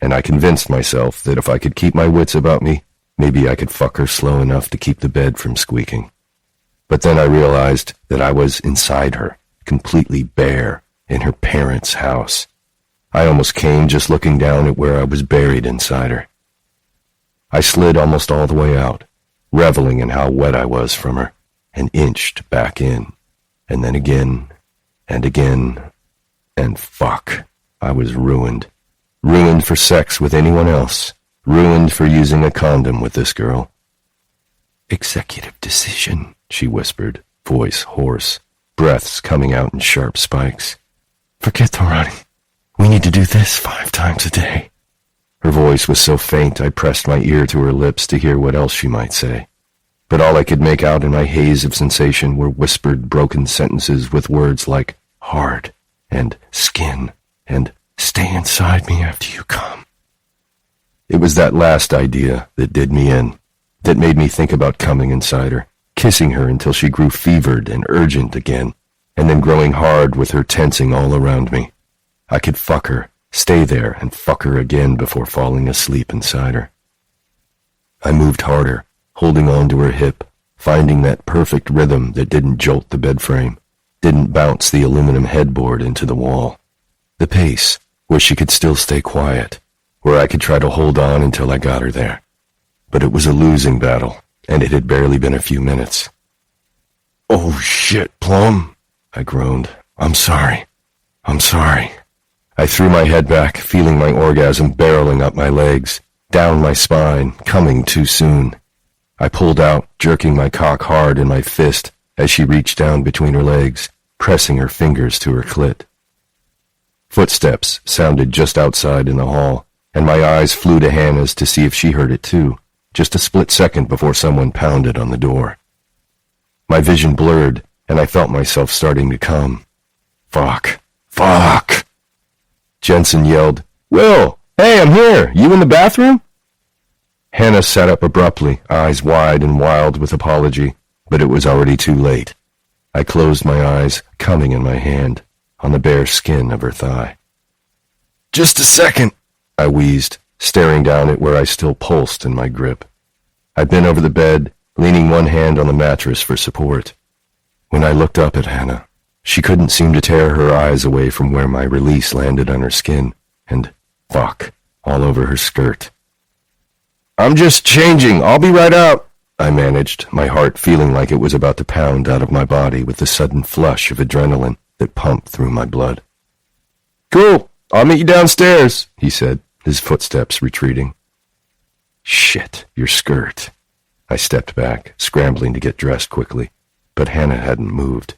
and I convinced myself that if I could keep my wits about me, maybe I could fuck her slow enough to keep the bed from squeaking. But then I realized that I was inside her, completely bare, in her parents' house. I almost came just looking down at where I was buried inside her. I slid almost all the way out, reveling in how wet I was from her, and inched back in, and then again, and fuck, I was ruined. Ruined for sex with anyone else, ruined for using a condom with this girl. Executive decision, she whispered, voice hoarse, breaths coming out in sharp spikes. Forget the running. We need to do this 5 times a day. Her voice was so faint I pressed my ear to her lips to hear what else she might say. But all I could make out in my haze of sensation were whispered, broken sentences with words like hard and skin and stay inside me after you come. It was that last idea that did me in, that made me think about coming inside her, kissing her until she grew fevered and urgent again, and then growing hard with her tensing all around me. I could fuck her, stay there, and fuck her again before falling asleep inside her. I moved harder, holding on to her hip, finding that perfect rhythm that didn't jolt the bed frame, didn't bounce the aluminum headboard into the wall. The pace, where she could still stay quiet, where I could try to hold on until I got her there. But it was a losing battle, and it had barely been a few minutes. "Oh shit, Plum," I groaned. I'm sorry. I threw my head back, feeling my orgasm barreling up my legs, down my spine, coming too soon. I pulled out, jerking my cock hard in my fist as she reached down between her legs, pressing her fingers to her clit. Footsteps sounded just outside in the hall, and my eyes flew to Hannah's to see if she heard it too, just a split second before someone pounded on the door. My vision blurred, and I felt myself starting to come. Fuck! Jensen yelled, "Will! Hey, I'm here! You in the bathroom?" Hanna sat up abruptly, eyes wide and wild with apology, but it was already too late. I closed my eyes, coming in my hand, on the bare skin of her thigh. "Just a second," I wheezed, staring down at where I still pulsed in my grip. I'd been over the bed, leaning one hand on the mattress for support. When I looked up at Hanna, she couldn't seem to tear her eyes away from where my release landed on her skin, and fuck, all over her skirt. "I'm just changing. I'll be right out," I managed, my heart feeling like it was about to pound out of my body with the sudden flush of adrenaline that pumped through my blood. "Cool. I'll meet you downstairs," he said, his footsteps retreating. Shit, your skirt. I stepped back, scrambling to get dressed quickly, but Hanna hadn't moved.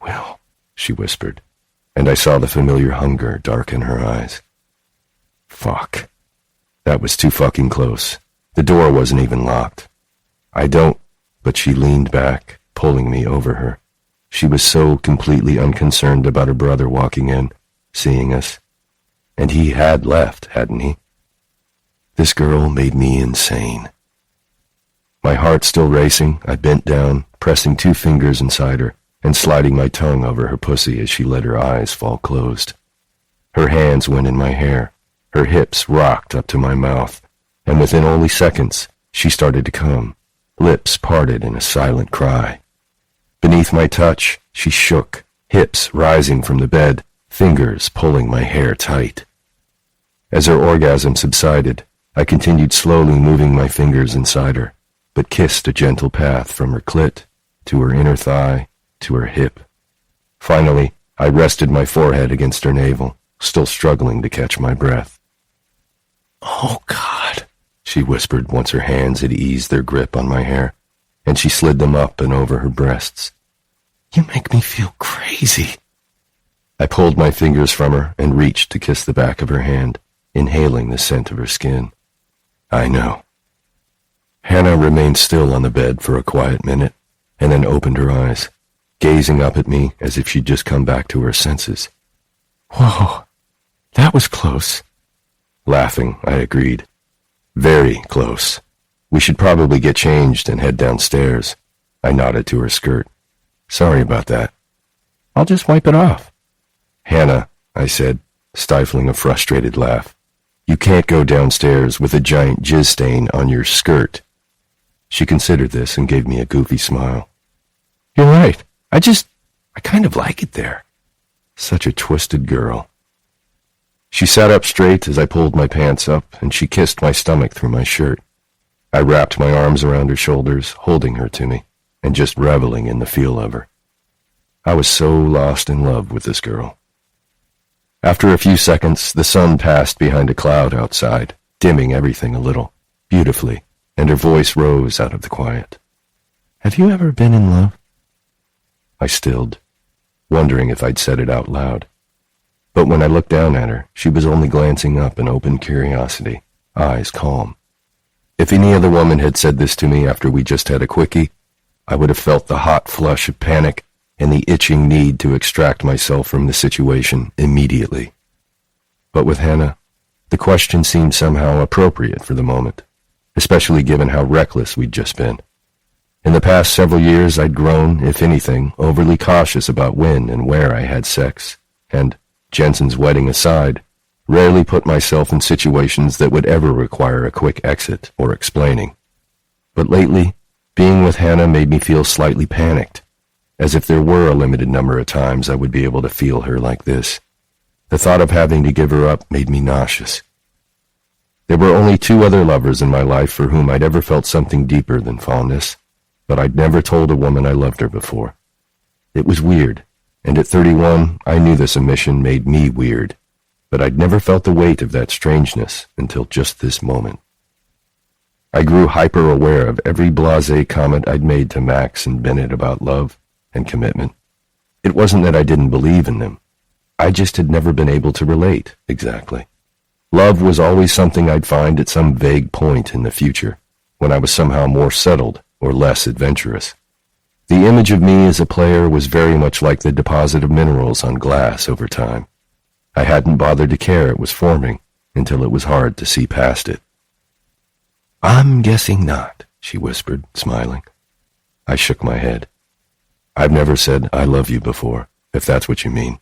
"Will," she whispered, and I saw the familiar hunger darken her eyes. Fuck. That was too fucking close. The door wasn't even locked. But she leaned back, pulling me over her. She was so completely unconcerned about her brother walking in, seeing us. And he had left, hadn't he? This girl made me insane. My heart still racing, I bent down, pressing 2 fingers inside her, and sliding my tongue over her pussy as she let her eyes fall closed. Her hands went in my hair. Her hips rocked up to my mouth, and within only seconds, she started to come, lips parted in a silent cry. Beneath my touch, she shook, hips rising from the bed, fingers pulling my hair tight. As her orgasm subsided, I continued slowly moving my fingers inside her, but kissed a gentle path from her clit, to her inner thigh, to her hip. Finally, I rested my forehead against her navel, still struggling to catch my breath. "Oh, God," she whispered once her hands had eased their grip on my hair, and she slid them up and over her breasts. "You make me feel crazy." I pulled my fingers from her and reached to kiss the back of her hand, inhaling the scent of her skin. I know. Hanna remained still on the bed for a quiet minute, and then opened her eyes, gazing up at me as if she'd just come back to her senses. "Whoa, that was close." Laughing, I agreed. "Very close. We should probably get changed and head downstairs." I nodded to her skirt. "Sorry about that." "I'll just wipe it off." "Hanna," I said, stifling a frustrated laugh, "you can't go downstairs with a giant jizz stain on your skirt." She considered this and gave me a goofy smile. "You're right. I kind of like it there." Such a twisted girl. She sat up straight as I pulled my pants up, and she kissed my stomach through my shirt. I wrapped my arms around her shoulders, holding her to me, and just reveling in the feel of her. I was so lost in love with this girl. After a few seconds, the sun passed behind a cloud outside, dimming everything a little, beautifully, and her voice rose out of the quiet. "Have you ever been in love?" I stilled, wondering if I'd said it out loud. But when I looked down at her, she was only glancing up in open curiosity, eyes calm. If any other woman had said this to me after we just had a quickie, I would have felt the hot flush of panic and the itching need to extract myself from the situation immediately. But with Hanna, The question seemed somehow appropriate for the moment, especially given how reckless we'd just been. In the past several years, I'd grown, if anything, overly cautious about when and where I had sex, and, Jensen's wedding aside, rarely put myself in situations that would ever require a quick exit or explaining. But lately, being with Hanna made me feel slightly panicked, as if there were a limited number of times I would be able to feel her like this. The thought of having to give her up made me nauseous. There were only 2 other lovers in my life for whom I'd ever felt something deeper than fondness, but I'd never told a woman I loved her before. It was weird, and at 31, I knew this omission made me weird, but I'd never felt the weight of that strangeness until just this moment. I grew hyper-aware of every blasé comment I'd made to Max and Bennett about love and commitment. It wasn't that I didn't believe in them. I just had never been able to relate, exactly. Love was always something I'd find at some vague point in the future, when I was somehow more settled or less adventurous. The image of me as a player was very much like the deposit of minerals on glass over time. I hadn't bothered to care it was forming until it was hard to see past it. "I'm guessing not," she whispered, smiling. I shook my head. "I've never said I love you before, if that's what you mean."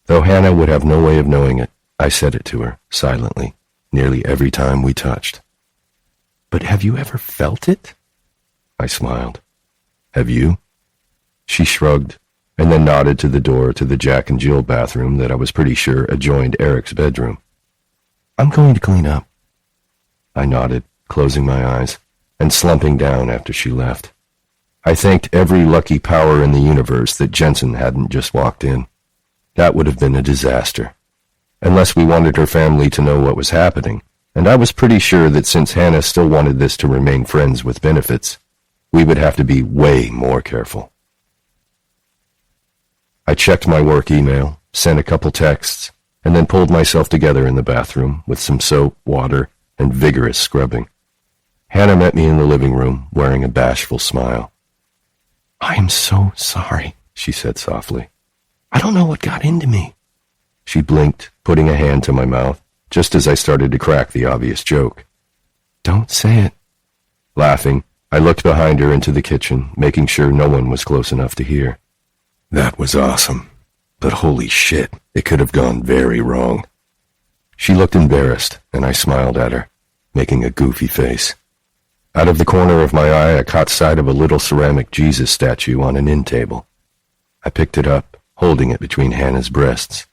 Though Hanna would have no way of knowing it, I said it to her, silently, nearly every time we touched. "But have you ever felt it?" I smiled. "Have you?" She shrugged, and then nodded to the door to the Jack and Jill bathroom that I was pretty sure adjoined Eric's bedroom. "I'm going to clean up." I nodded, closing my eyes, and slumping down after she left. I thanked every lucky power in the universe that Jensen hadn't just walked in. That would have been a disaster. Unless we wanted her family to know what was happening, and I was pretty sure that since Hanna still wanted this to remain friends with benefits, we would have to be way more careful. I checked my work email, sent a couple texts, and then pulled myself together in the bathroom with some soap, water, and vigorous scrubbing. Hanna met me in the living room, wearing a bashful smile. "I am so sorry," she said softly. "I don't know what got into me." She blinked, putting a hand to my mouth, just as I started to crack the obvious joke. "Don't say it." Laughing, I looked behind her into the kitchen, making sure no one was close enough to hear. "That was awesome, but holy shit, it could have gone very wrong." She looked embarrassed, and I smiled at her, making a goofy face. Out of the corner of my eye, I caught sight of a little ceramic Jesus statue on an end table. I picked it up, holding it between Hannah's breasts.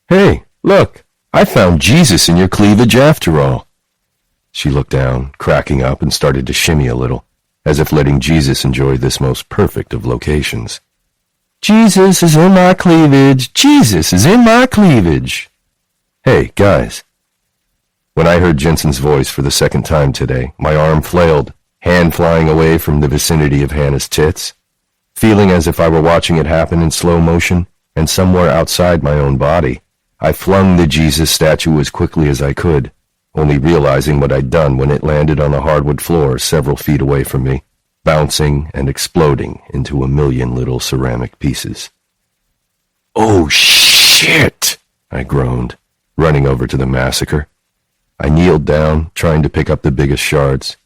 "Hey, look, I found Jesus in your cleavage after all." She looked down, cracking up, and started to shimmy a little, as if letting Jesus enjoy this most perfect of locations. "Jesus is in my cleavage! Jesus is in my cleavage!" "Hey, guys." When I heard Jensen's voice for the second time today, my arm flailed, hand flying away from the vicinity of Hannah's tits. Feeling as if I were watching it happen in slow motion, and somewhere outside my own body, I flung the Jesus statue as quickly as I could, only realizing what I'd done when it landed on the hardwood floor several feet away from me, bouncing and exploding into a million little ceramic pieces. "Oh, shit!" I groaned, running over to the massacre. I kneeled down, trying to pick up the biggest shards.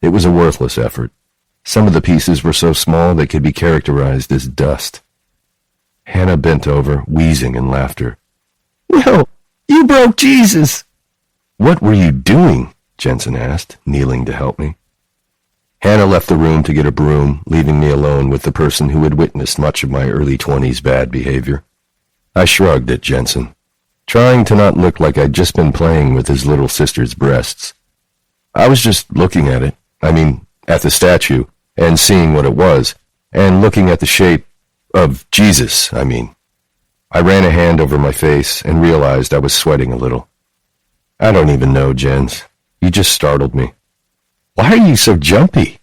It was a worthless effort. Some of the pieces were so small they could be characterized as dust. Hanna bent over, wheezing in laughter. "Well, you broke Jesus!" "What were you doing?" Jensen asked, kneeling to help me. Hanna left the room to get a broom, leaving me alone with the person who had witnessed much of my early 20s bad behavior. I shrugged at Jensen, trying to not look like I'd just been playing with his little sister's breasts. I was just looking at it, at the statue, and seeing what it was, and looking at the shape of Jesus, I ran a hand over my face and realized I was sweating a little. "I don't even know, Jens. You just startled me." "Why are you so jumpy?"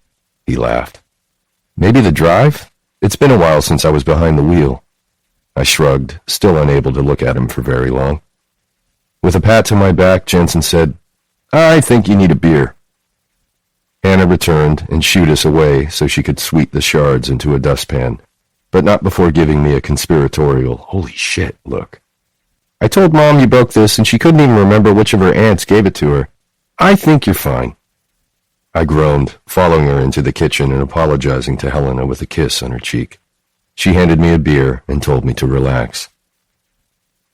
He laughed. "Maybe the drive? It's been a while since I was behind the wheel." I shrugged, still unable to look at him for very long. With a pat to my back, Jensen said, "I think you need a beer." Hanna returned and shooed us away so she could sweep the shards into a dustpan, but not before giving me a conspiratorial, "holy shit" look. I told Mom you broke this, and she couldn't even remember which of her aunts gave it to her. I think you're fine." I groaned, following her into the kitchen and apologizing to Helena with a kiss on her cheek. She handed me a beer and told me to relax.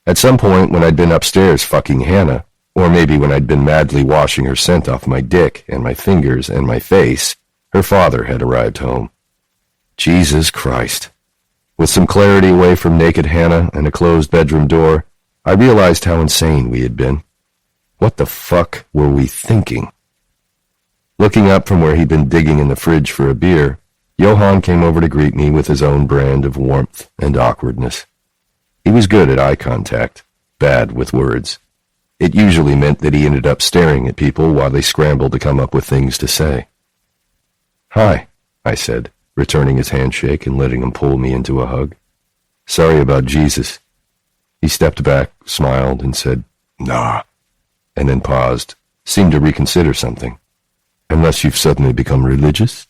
At some point when I'd been upstairs fucking Hanna, or maybe when I'd been madly washing her scent off my dick and my fingers and my face, her father had arrived home. Jesus Christ. With some clarity away from naked Hanna and a closed bedroom door, I realized how insane we had been. What the fuck were we thinking? Looking up from where he'd been digging in the fridge for a beer, Johann came over to greet me with his own brand of warmth and awkwardness. He was good at eye contact, bad with words. It usually meant that he ended up staring at people while they scrambled to come up with things to say. "Hi," I said, returning his handshake and letting him pull me into a hug. "Sorry about Jesus." He stepped back, smiled, and said, "Nah," and then paused, seemed to reconsider something. "Unless you've suddenly become religious?"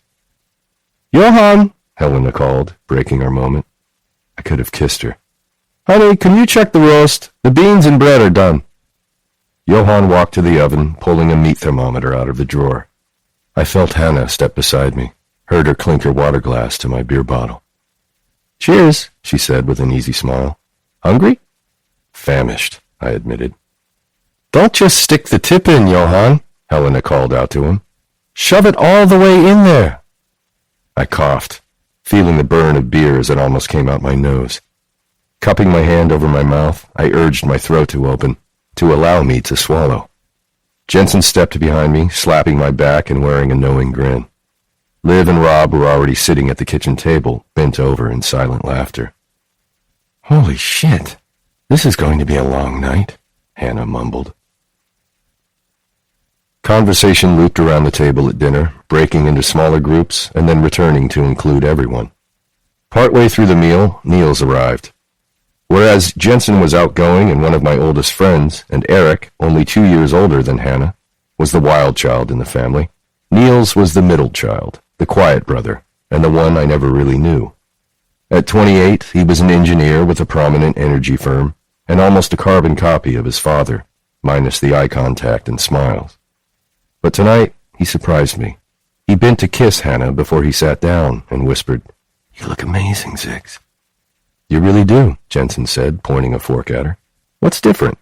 "Johann," Helena called, breaking our moment. I could have kissed her. "Honey, can you check the roast? The beans and bread are done." Johann walked to the oven, pulling a meat thermometer out of the drawer. I felt Hanna step beside me, heard her clink her water glass to my beer bottle. "Cheers," she said with an easy smile. "Hungry?" "Famished," I admitted. "Don't just stick the tip in, Johann," Helena called out to him. "Shove it all the way in there." I coughed, feeling the burn of beer as it almost came out my nose. Cupping my hand over my mouth, I urged my throat to open, to allow me to swallow. Jensen stepped behind me, slapping my back and wearing a knowing grin. Liv and Rob were already sitting at the kitchen table, bent over in silent laughter. "Holy shit, this is going to be a long night," Hanna mumbled. Conversation looped around the table at dinner, breaking into smaller groups and then returning to include everyone. Partway through the meal, Niels arrived. Whereas Jensen was outgoing and one of my oldest friends, and Eric, only 2 years older than Hanna, was the wild child in the family, Niels was the middle child, the quiet brother, and the one I never really knew. At 28, he was an engineer with a prominent energy firm, and almost a carbon copy of his father, minus the eye contact and smiles. But tonight, he surprised me. He bent to kiss Hanna before he sat down and whispered, "You look amazing, Ziggs." "You really do," Jensen said, pointing a fork at her. "What's different?"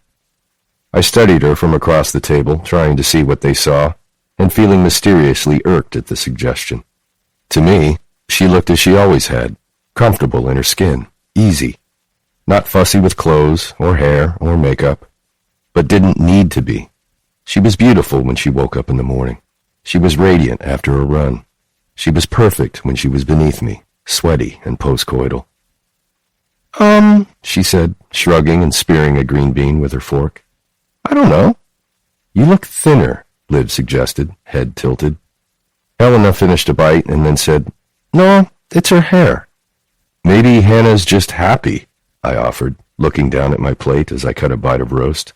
I studied her from across the table, trying to see what they saw, and feeling mysteriously irked at the suggestion. To me, she looked as she always had, comfortable in her skin, easy, not fussy with clothes or hair or makeup, but didn't need to be. She was beautiful when she woke up in the morning. She was radiant after a run. She was perfect when she was beneath me, sweaty and postcoital. She said, shrugging and spearing a green bean with her fork. "I don't know." "You look thinner," Liv suggested, head tilted. Helena finished a bite and then said, "No, it's her hair." "Maybe Hannah's just happy," I offered, looking down at my plate as I cut a bite of roast.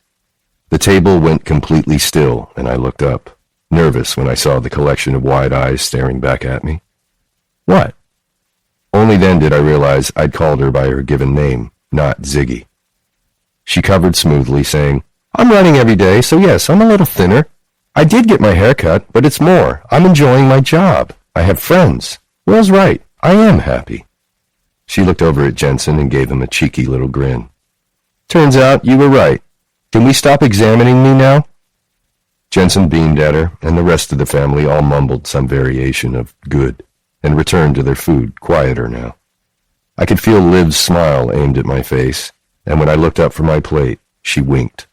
The table went completely still, and I looked up, nervous when I saw the collection of wide eyes staring back at me. "What?" Only then did I realize I'd called her by her given name, not Ziggy. She covered smoothly, saying, "I'm running every day, so yes, I'm a little thinner. I did get my hair cut, but it's more. I'm enjoying my job. I have friends. Will's right. I am happy." She looked over at Jensen and gave him a cheeky little grin. "Turns out you were right. Can we stop examining me now?" Jensen beamed at her, and the rest of the family all mumbled some variation of good, and returned to their food, quieter now. I could feel Liv's smile aimed at my face, and when I looked up from my plate, she winked.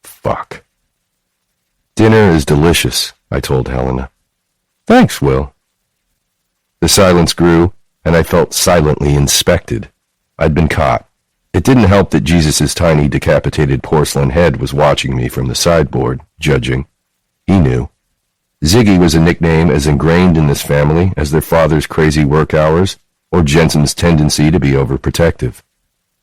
Fuck. "Dinner is delicious," I told Helena. "Thanks, Will." The silence grew, and I felt silently inspected. I'd been caught. It didn't help that Jesus' tiny decapitated porcelain head was watching me from the sideboard, judging. He knew. Ziggy was a nickname as ingrained in this family as their father's crazy work hours or Jensen's tendency to be overprotective.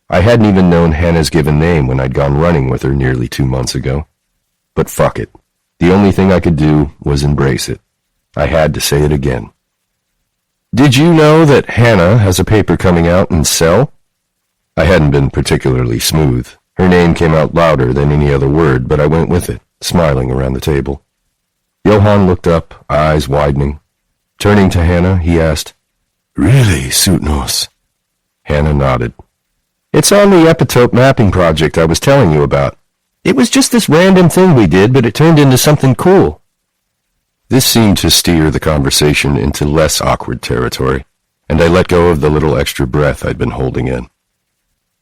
I hadn't even known Hannah's given name when I'd gone running with her nearly 2 months ago. But fuck it. The only thing I could do was embrace it. I had to say it again. "Did you know that Hanna has a paper coming out in Cell?" I hadn't been particularly smooth, Her name came out louder than any other word, but I went with it, smiling around the table. Johann looked up, eyes widening. Turning to Hanna, he asked, "Really, Sutnos?" Hanna nodded. "It's on the epitope mapping project I was telling you about. It was just this random thing we did, but it turned into something cool." This seemed to steer the conversation into less awkward territory, and I let go of the little extra breath I'd been holding in.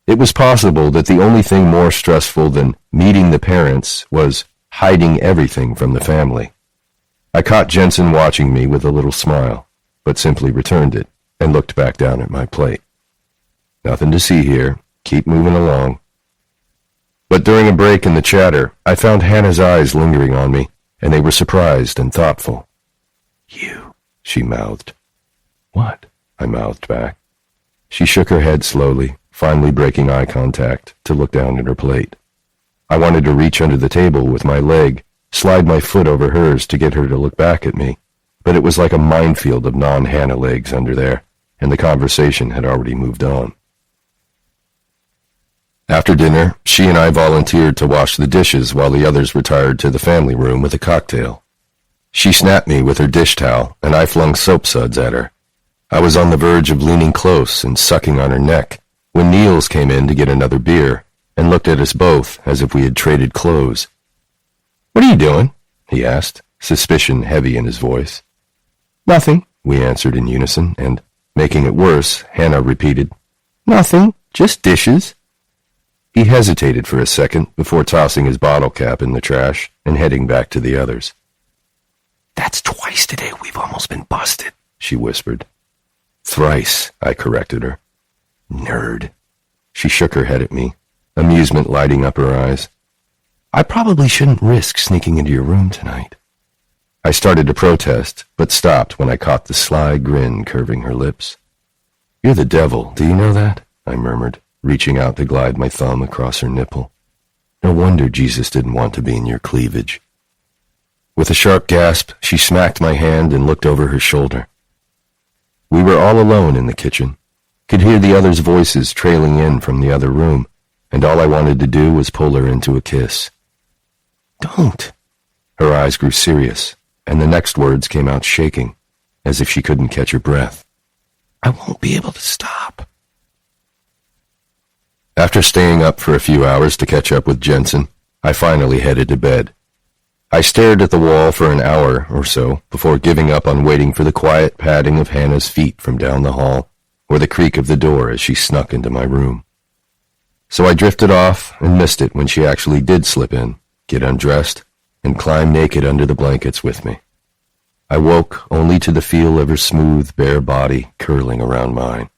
It was possible that the only thing more stressful than meeting the parents was hiding everything from the family. I caught Jensen watching me with a little smile, but simply returned it and looked back down at my plate. "Nothing to see here. Keep moving along." But during a break in the chatter, I found Hannah's eyes lingering on me, and they were surprised and thoughtful. "You," she mouthed. "What?" I mouthed back. She shook her head slowly, finally breaking eye contact to look down at her plate. I wanted to reach under the table with my leg, slide my foot over hers to get her to look back at me, but it was like a minefield of non-Hanna legs under there, and the conversation had already moved on. After dinner, she and I volunteered to wash the dishes while the others retired to the family room with a cocktail. She snapped me with her dish towel, and I flung soap suds at her. I was on the verge of leaning close and sucking on her neck when Niels came in to get another beer and looked at us both as if we had traded clothes. "What are you doing?" he asked, suspicion heavy in his voice. "Nothing," we answered in unison, and, making it worse, Hanna repeated, "Nothing, just dishes." He hesitated for a second before tossing his bottle cap in the trash and heading back to the others. "That's twice today we've almost been busted," she whispered. "Thrice," I corrected her. "Nerd." She shook her head at me, amusement lighting up her eyes. "I probably shouldn't risk sneaking into your room tonight." I started to protest, but stopped when I caught the sly grin curving her lips. "You're the devil, do you know that?" I murmured, reaching out to glide my thumb across her nipple. "No wonder Jesus didn't want to be in your cleavage." With a sharp gasp, she smacked my hand and looked over her shoulder. We were all alone in the kitchen, could hear the others' voices trailing in from the other room, and all I wanted to do was pull her into a kiss. "Don't!" Her eyes grew serious, and the next words came out shaking, as if she couldn't catch her breath. "I won't be able to stop." After staying up for a few hours to catch up with Jensen, I finally headed to bed. I stared at the wall for an hour or so before giving up on waiting for the quiet padding of Hannah's feet from down the hall or the creak of the door as she snuck into my room. So I drifted off and missed it when she actually did slip in, get undressed, and climb naked under the blankets with me. I woke only to the feel of her smooth, bare body curling around mine.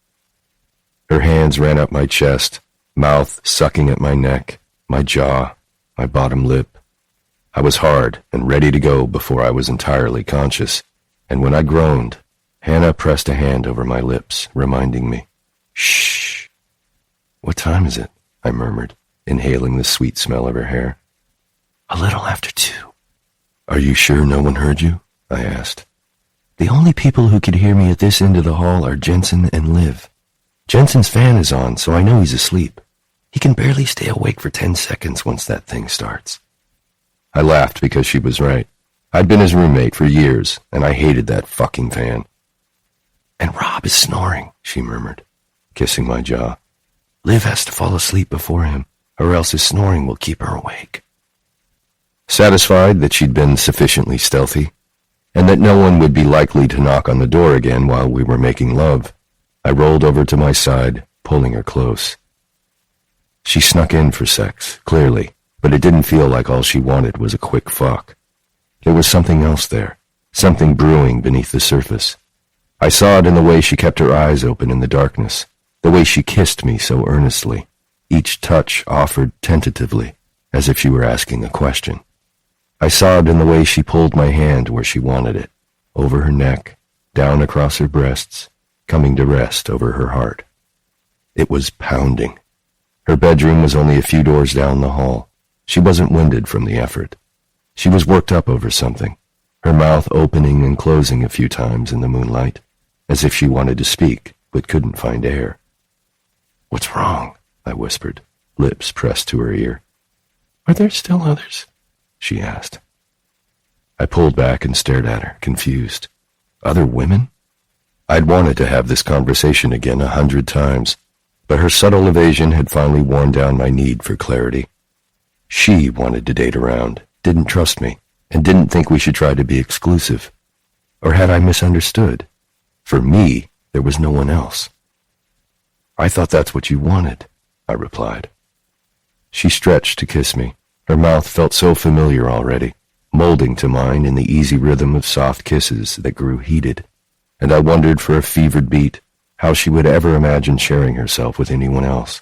Her hands ran up my chest, mouth sucking at my neck, my jaw, my bottom lip. I was hard and ready to go before I was entirely conscious, and when I groaned, Hanna pressed a hand over my lips, reminding me, "Shh." "What time is it?" I murmured, inhaling the sweet smell of her hair. "A little after 2. "Are you sure no one heard you?" I asked. "The only people who could hear me at this end of the hall are Jensen and Liv. Jensen's fan is on, so I know he's asleep. He can barely stay awake for 10 seconds once that thing starts." I laughed because she was right. I'd been his roommate for years, and I hated that fucking fan. "And Rob is snoring," she murmured, kissing my jaw. "Liv has to fall asleep before him, or else his snoring will keep her awake." Satisfied that she'd been sufficiently stealthy, and that no one would be likely to knock on the door again while we were making love, I rolled over to my side, pulling her close. She snuck in for sex, clearly, but it didn't feel like all she wanted was a quick fuck. There was something else there, something brewing beneath the surface. I saw it in the way she kept her eyes open in the darkness, the way she kissed me so earnestly, each touch offered tentatively, as if she were asking a question. I saw it in the way she pulled my hand where she wanted it, over her neck, down across her breasts, coming to rest over her heart. It was pounding. Her bedroom was only a few doors down the hall. She wasn't winded from the effort. She was worked up over something, her mouth opening and closing a few times in the moonlight, as if she wanted to speak but couldn't find air. "What's wrong?" I whispered, lips pressed to her ear. Are there still others? She asked. I pulled back and stared at her, confused. Other women? I'd wanted to have this conversation again 100 times, but her subtle evasion had finally worn down my need for clarity. She wanted to date around, didn't trust me, and didn't think we should try to be exclusive. Or had I misunderstood? For me, there was no one else. I thought that's what you wanted, I replied. She stretched to kiss me. Her mouth felt so familiar already, molding to mine in the easy rhythm of soft kisses that grew heated, and I wondered for a fevered beat how she would ever imagine sharing herself with anyone else.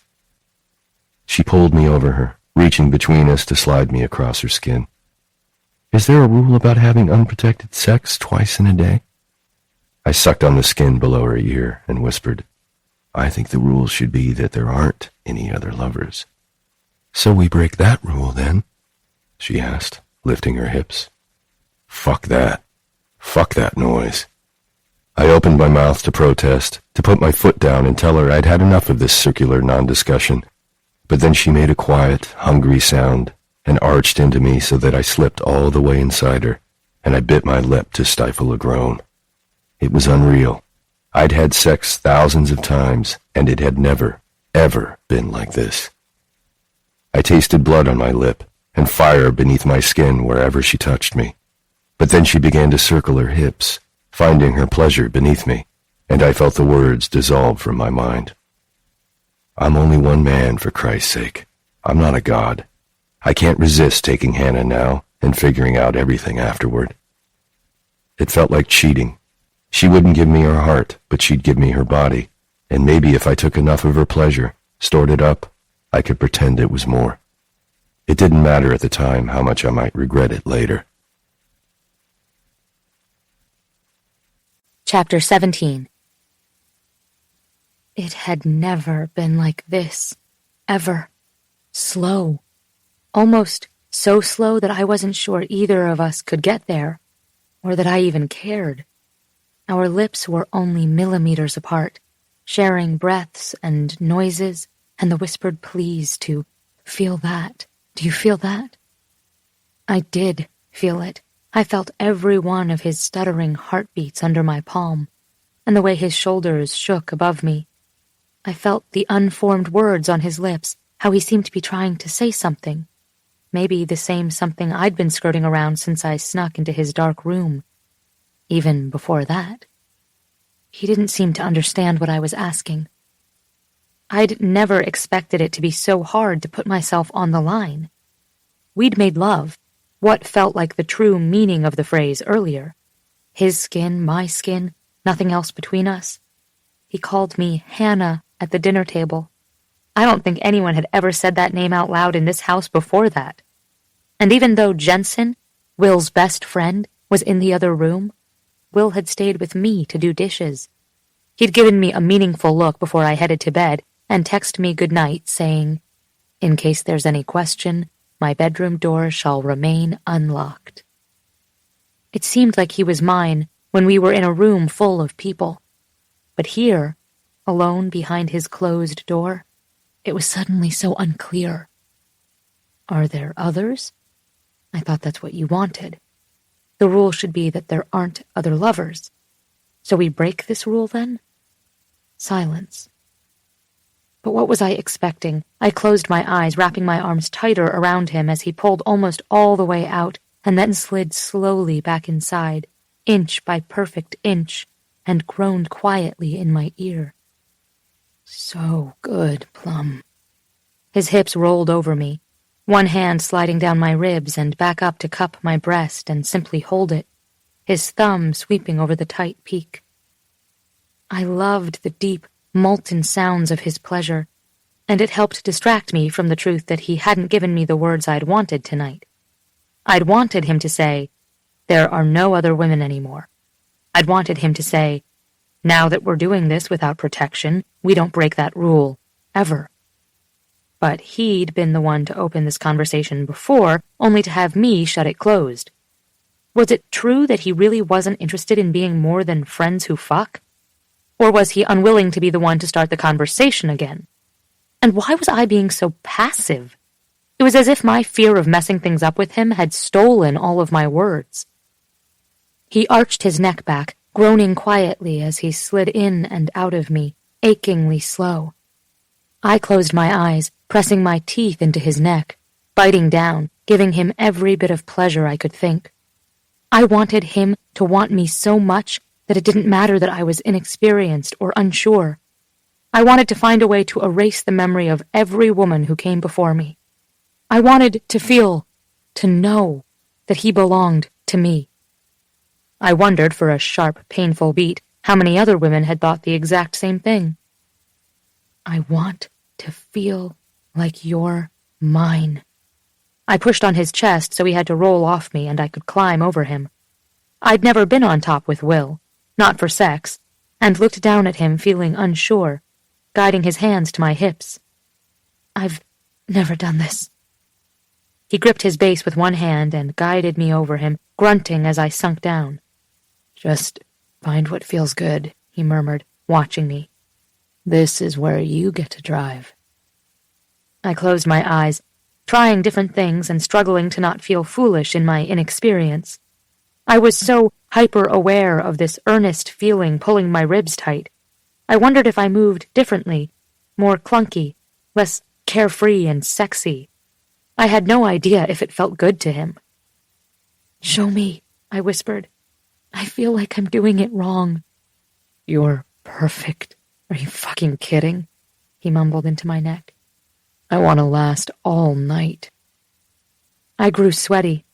She pulled me over her, reaching between us to slide me across her skin. Is there a rule about having unprotected sex twice in a day? I sucked on the skin below her ear and whispered, I think the rule should be that there aren't any other lovers. So we break that rule then? She asked, lifting her hips. Fuck that. Fuck that noise. I opened my mouth to protest, to put my foot down and tell her I'd had enough of this circular non-discussion, but then she made a quiet, hungry sound and arched into me so that I slipped all the way inside her, and I bit my lip to stifle a groan. It was unreal. I'd had sex thousands of times, and it had never, ever been like this. I tasted blood on my lip and fire beneath my skin wherever she touched me. But then she began to circle her hips, finding her pleasure beneath me, and I felt the words dissolve from my mind. I'm only one man, for Christ's sake. I'm not a god. I can't resist taking Hanna now and figuring out everything afterward. It felt like cheating. She wouldn't give me her heart, but she'd give me her body, and maybe if I took enough of her pleasure, stored it up, I could pretend it was more. It didn't matter at the time how much I might regret it later. Chapter 17. It had never been like this, ever. Slow. Almost so slow that I wasn't sure either of us could get there, or that I even cared. Our lips were only millimeters apart, sharing breaths and noises, and the whispered pleas to feel that. Do you feel that? I did feel it. I felt every one of his stuttering heartbeats under my palm, and the way his shoulders shook above me. I felt the unformed words on his lips, how he seemed to be trying to say something. Maybe the same something I'd been skirting around since I snuck into his dark room. Even before that. He didn't seem to understand what I was asking. I'd never expected it to be so hard to put myself on the line. We'd made love, what felt like the true meaning of the phrase earlier. His skin, my skin, nothing else between us. He called me Hanna at the dinner table. I don't think anyone had ever said that name out loud in this house before that. And even though Jensen, Will's best friend, was in the other room, Will had stayed with me to do dishes. He'd given me a meaningful look before I headed to bed and texted me goodnight, saying, "In case there's any question, my bedroom door shall remain unlocked." It seemed like he was mine when we were in a room full of people. But here, alone behind his closed door, it was suddenly so unclear. Are there others? I thought that's what you wanted. The rule should be that there aren't other lovers. So we break this rule then? Silence. But what was I expecting? I closed my eyes, wrapping my arms tighter around him as he pulled almost all the way out and then slid slowly back inside, inch by perfect inch, and groaned quietly in my ear. So good, Plum. His hips rolled over me, one hand sliding down my ribs and back up to cup my breast and simply hold it, his thumb sweeping over the tight peak. I loved the deep, molten sounds of his pleasure, and it helped distract me from the truth that he hadn't given me the words I'd wanted tonight. I'd wanted him to say, "There are no other women anymore." I'd wanted him to say, "Now that we're doing this without protection, we don't break that rule, ever." But he'd been the one to open this conversation before, only to have me shut it closed. Was it true that he really wasn't interested in being more than friends who fuck? Or was he unwilling to be the one to start the conversation again? And why was I being so passive? It was as if my fear of messing things up with him had stolen all of my words. He arched his neck back, groaning quietly as he slid in and out of me, achingly slow. I closed my eyes, pressing my teeth into his neck, biting down, giving him every bit of pleasure I could think. I wanted him to want me so much that it didn't matter that I was inexperienced or unsure. I wanted to find a way to erase the memory of every woman who came before me. I wanted to feel, to know, that he belonged to me. I wondered for a sharp, painful beat how many other women had thought the exact same thing. I want to feel like you're mine. I pushed on his chest so he had to roll off me and I could climb over him. I'd never been on top with Will, not for sex, and looked down at him feeling unsure, guiding his hands to my hips. I've never done this. He gripped his base with one hand and guided me over him, grunting as I sunk down. Just find what feels good, he murmured, watching me. This is where you get to drive. I closed my eyes, trying different things and struggling to not feel foolish in my inexperience. I was so hyper-aware of this earnest feeling pulling my ribs tight. I wondered if I moved differently, more clunky, less carefree and sexy. I had no idea if it felt good to him. Show me, I whispered. I feel like I'm doing it wrong. You're perfect. Are you fucking kidding? He mumbled into my neck. I want to last all night. I grew sweaty.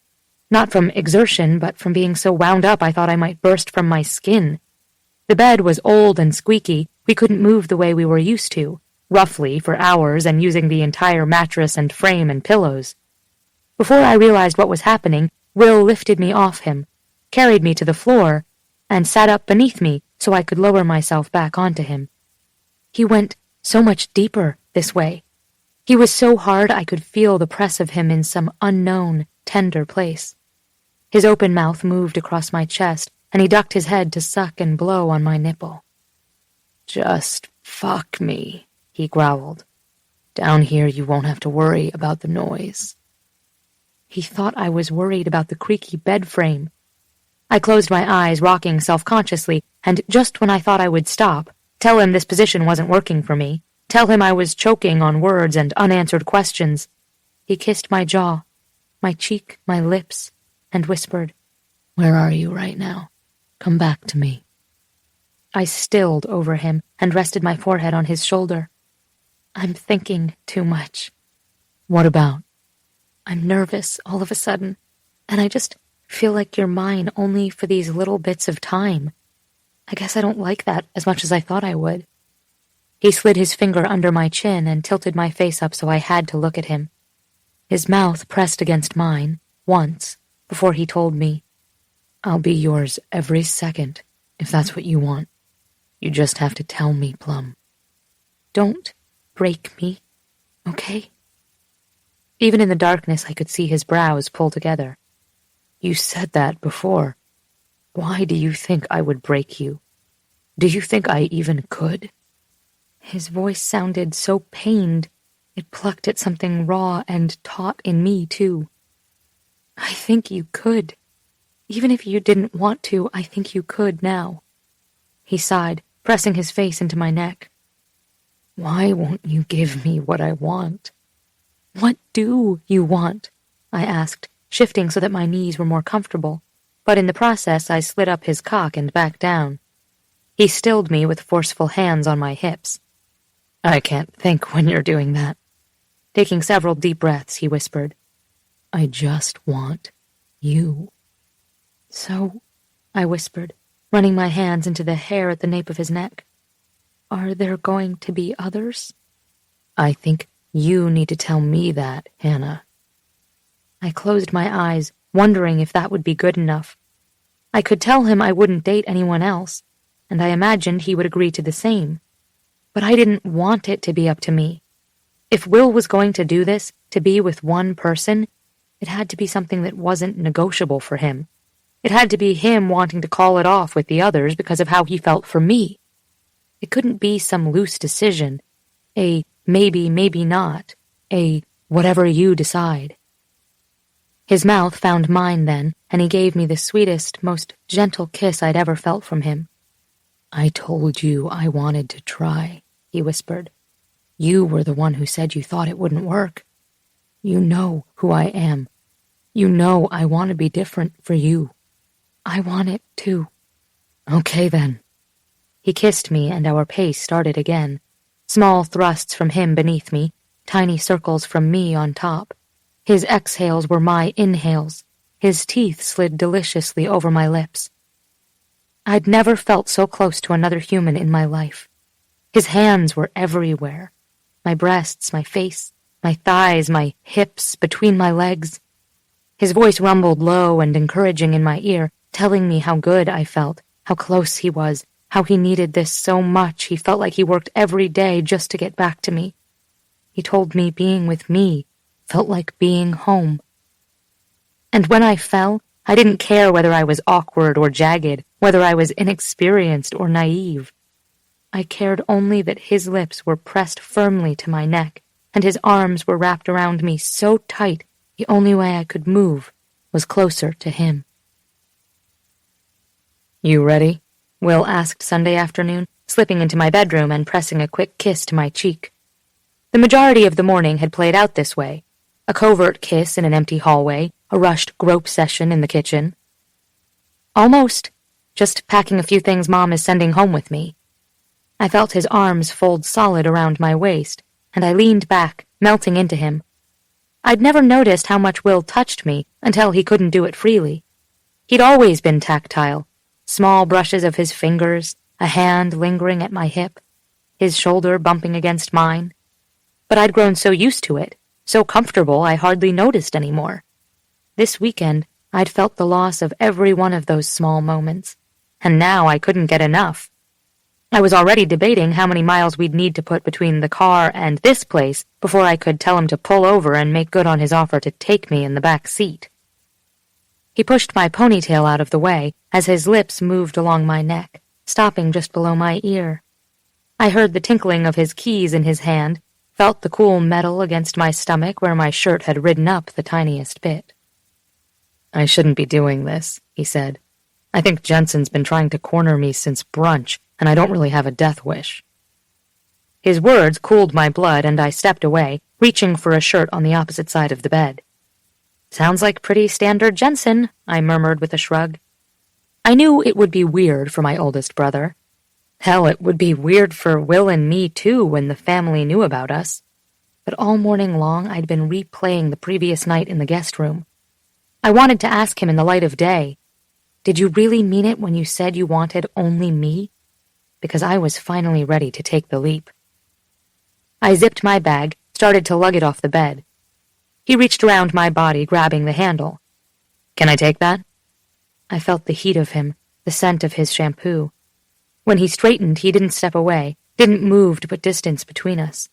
Not from exertion, but from being so wound up I thought I might burst from my skin. The bed was old and squeaky. We couldn't move the way we were used to, roughly for hours and using the entire mattress and frame and pillows. Before I realized what was happening, Will lifted me off him, carried me to the floor, and sat up beneath me so I could lower myself back onto him. He went so much deeper this way. He was so hard I could feel the press of him in some unknown, tender place. His open mouth moved across my chest, and he ducked his head to suck and blow on my nipple. Just fuck me, he growled. Down here you won't have to worry about the noise. He thought I was worried about the creaky bed frame. I closed my eyes, rocking self-consciously, and just when I thought I would stop, tell him this position wasn't working for me, tell him I was choking on words and unanswered questions, he kissed my jaw, my cheek, my lips, and whispered, Where are you right now? Come back to me. I stilled over him and rested my forehead on his shoulder. I'm thinking too much. What about? I'm nervous all of a sudden, and I just feel like you're mine only for these little bits of time. I guess I don't like that as much as I thought I would. He slid his finger under my chin and tilted my face up so I had to look at him. His mouth pressed against mine, once, before he told me, I'll be yours every second, if that's what you want. You just have to tell me, Plum. Don't break me, okay? Even in the darkness I could see his brows pull together. You said that before. Why do you think I would break you? Do you think I even could? His voice sounded so pained, it plucked at something raw and taut in me, too. I think you could. Even if you didn't want to, I think you could now. He sighed, pressing his face into my neck. Why won't you give me what I want? What do you want? I asked, shifting so that my knees were more comfortable, but in the process I slid up his cock and back down. He stilled me with forceful hands on my hips. I can't think when you're doing that. Taking several deep breaths, he whispered, I just want you. So, I whispered, running my hands into the hair at the nape of his neck. Are there going to be others? I think you need to tell me that, Hanna. I closed my eyes, wondering if that would be good enough. I could tell him I wouldn't date anyone else, and I imagined he would agree to the same. But I didn't want it to be up to me. If Will was going to do this, to be with one person, it had to be something that wasn't negotiable for him. It had to be him wanting to call it off with the others because of how he felt for me. It couldn't be some loose decision, a maybe, maybe not, a whatever you decide. His mouth found mine then, and he gave me the sweetest, most gentle kiss I'd ever felt from him. "I told you I wanted to try," he whispered. "You were the one who said you thought it wouldn't work. You know who I am. You know I want to be different for you. I want it too." "Okay then." He kissed me, and our pace started again. Small thrusts from him beneath me, tiny circles from me on top. His exhales were my inhales. His teeth slid deliciously over my lips. I'd never felt so close to another human in my life. His hands were everywhere. My breasts, my face, my thighs, my hips, between my legs. His voice rumbled low and encouraging in my ear, telling me how good I felt, how close he was, how he needed this so much he felt like he worked every day just to get back to me. He told me being with me felt like being home. And when I fell, I didn't care whether I was awkward or jagged, whether I was inexperienced or naive. I cared only that his lips were pressed firmly to my neck, and his arms were wrapped around me so tight the only way I could move was closer to him. "You ready?" Will asked Sunday afternoon, slipping into my bedroom and pressing a quick kiss to my cheek. The majority of the morning had played out this way. A covert kiss in an empty hallway, a rushed grope session in the kitchen. Almost. Just packing a few things Mom is sending home with me. I felt his arms fold solid around my waist, and I leaned back, melting into him. I'd never noticed how much Will touched me until he couldn't do it freely. He'd always been tactile. Small brushes of his fingers, a hand lingering at my hip, his shoulder bumping against mine. But I'd grown so used to it, so comfortable I hardly noticed anymore. This weekend, I'd felt the loss of every one of those small moments, and now I couldn't get enough. I was already debating how many miles we'd need to put between the car and this place before I could tell him to pull over and make good on his offer to take me in the back seat. He pushed my ponytail out of the way as his lips moved along my neck, stopping just below my ear. I heard the tinkling of his keys in his hand, felt the cool metal against my stomach where my shirt had ridden up the tiniest bit. "I shouldn't be doing this," he said. "I think Jensen's been trying to corner me since brunch, and I don't really have a death wish." His words cooled my blood, and I stepped away, reaching for a shirt on the opposite side of the bed. "Sounds like pretty standard Jensen," I murmured with a shrug. I knew it would be weird for my oldest brother. Hell, it would be weird for Will and me, too, when the family knew about us. But all morning long I'd been replaying the previous night in the guest room. I wanted to ask him in the light of day, "Did you really mean it when you said you wanted only me?" Because I was finally ready to take the leap. I zipped my bag, started to lug it off the bed. He reached around my body, grabbing the handle. "Can I take that?" I felt the heat of him, the scent of his shampoo. When he straightened, he didn't step away, didn't move to put distance between us.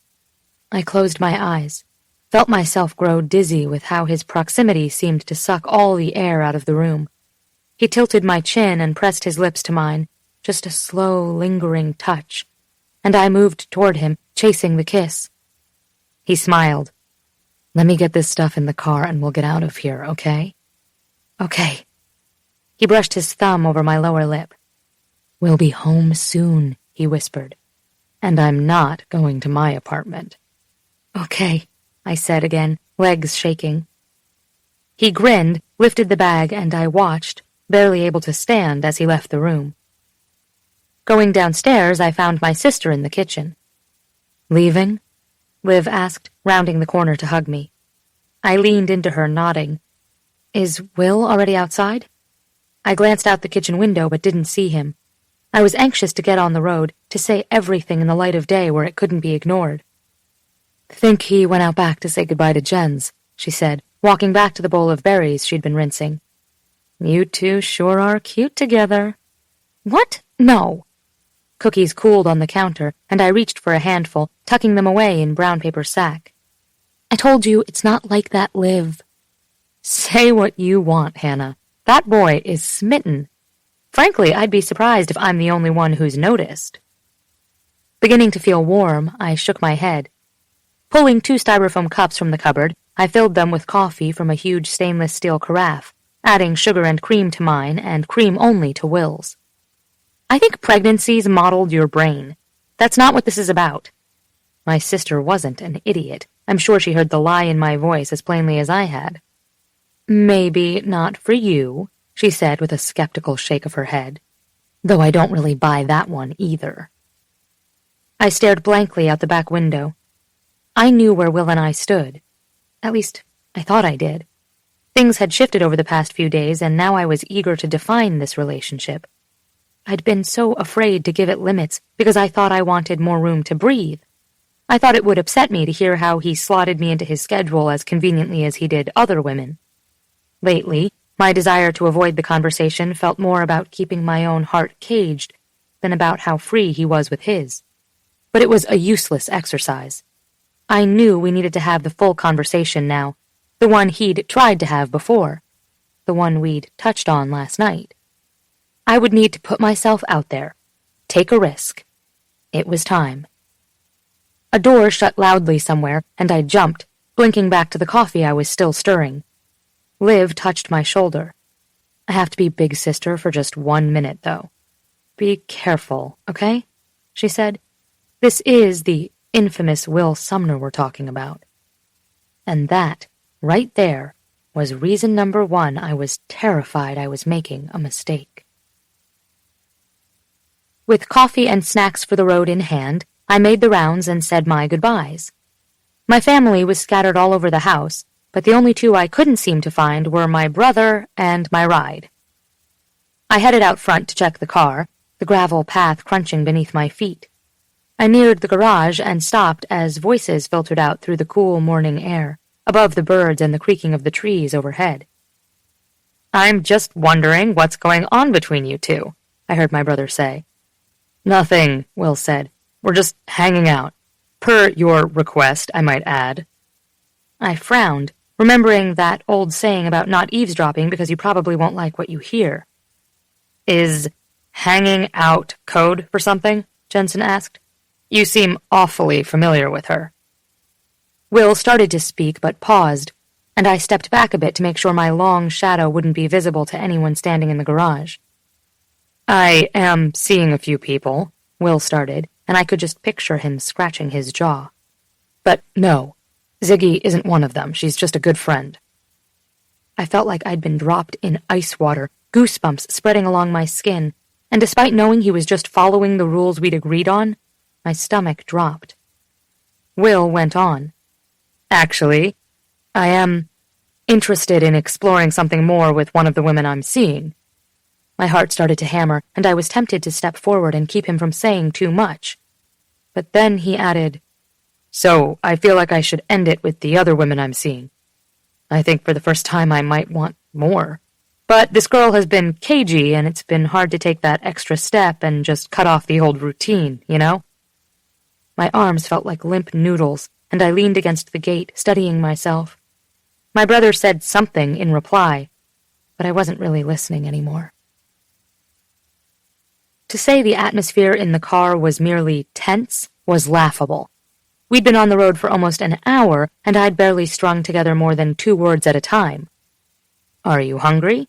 I closed my eyes, felt myself grow dizzy with how his proximity seemed to suck all the air out of the room. He tilted my chin and pressed his lips to mine, just a slow, lingering touch, and I moved toward him, chasing the kiss. He smiled. "Let me get this stuff in the car and we'll get out of here, okay?" "Okay." He brushed his thumb over my lower lip. "We'll be home soon," he whispered. "And I'm not going to my apartment." "Okay," I said again, legs shaking. He grinned, lifted the bag, and I watched, barely able to stand as he left the room. Going downstairs, I found my sister in the kitchen. "Leaving?" Liv asked, rounding the corner to hug me. I leaned into her, nodding. "Is Will already outside?" I glanced out the kitchen window but didn't see him. I was anxious to get on the road, to say everything in the light of day where it couldn't be ignored. "Think he went out back to say goodbye to Jens," she said, walking back to the bowl of berries she'd been rinsing. "You two sure are cute together." "What? No." Cookies cooled on the counter, and I reached for a handful, tucking them away in brown paper sack. "I told you it's not like that, Liv." "Say what you want, Hanna. That boy is smitten. Frankly, I'd be surprised if I'm the only one who's noticed." Beginning to feel warm, I shook my head. Pulling 2 styrofoam cups from the cupboard, I filled them with coffee from a huge stainless steel carafe, adding sugar and cream to mine and cream only to Will's. I think pregnancies modeled your brain. That's not what this is about. My sister wasn't an idiot. I'm sure she heard the lie in my voice as plainly as I had. Maybe not for you, she said with a skeptical shake of her head, though I don't really buy that one either. I stared blankly out the back window. I knew where Will and I stood. At least, I thought I did. Things had shifted over the past few days, and now I was eager to define this relationship. I'd been so afraid to give it limits because I thought I wanted more room to breathe. I thought it would upset me to hear how he slotted me into his schedule as conveniently as he did other women. Lately, my desire to avoid the conversation felt more about keeping my own heart caged than about how free he was with his. But it was a useless exercise. I knew we needed to have the full conversation now, the one he'd tried to have before, the one we'd touched on last night. I would need to put myself out there, take a risk. It was time. A door shut loudly somewhere, and I jumped, blinking back to the coffee I was still stirring. Liv touched my shoulder. I have to be big sister for just 1 minute, though. Be careful, okay? She said. This is the infamous Will Sumner we're talking about. And that, right there, was reason number 1 I was terrified I was making a mistake. With coffee and snacks for the road in hand, I made the rounds and said my goodbyes. My family was scattered all over the house, but the only 2 I couldn't seem to find were my brother and my ride. I headed out front to check the car, the gravel path crunching beneath my feet. I neared the garage and stopped as voices filtered out through the cool morning air, above the birds and the creaking of the trees overhead. I'm just wondering what's going on between you 2, I heard my brother say. Nothing, Will said. We're just hanging out. Per your request, I might add. I frowned, remembering that old saying about not eavesdropping because you probably won't like what you hear. Is hanging out code for something? Jensen asked. You seem awfully familiar with her. Will started to speak but paused, and I stepped back a bit to make sure my long shadow wouldn't be visible to anyone standing in the garage. I am seeing a few people, Will started, and I could just picture him scratching his jaw. But no, Ziggy isn't one of them. She's just a good friend. I felt like I'd been dropped in ice water, goosebumps spreading along my skin, and despite knowing he was just following the rules we'd agreed on, my stomach dropped. Will went on. Actually, I am interested in exploring something more with one of the women I'm seeing. My heart started to hammer, and I was tempted to step forward and keep him from saying too much. But then he added, So, I feel like I should end it with the other women I'm seeing. I think for the first time I might want more. But this girl has been cagey, and it's been hard to take that extra step and just cut off the old routine, you know? My arms felt like limp noodles, and I leaned against the gate, studying myself. My brother said something in reply, but I wasn't really listening anymore. To say the atmosphere in the car was merely tense was laughable. We'd been on the road for almost an hour, and I'd barely strung together more than 2 words at a time. Are you hungry?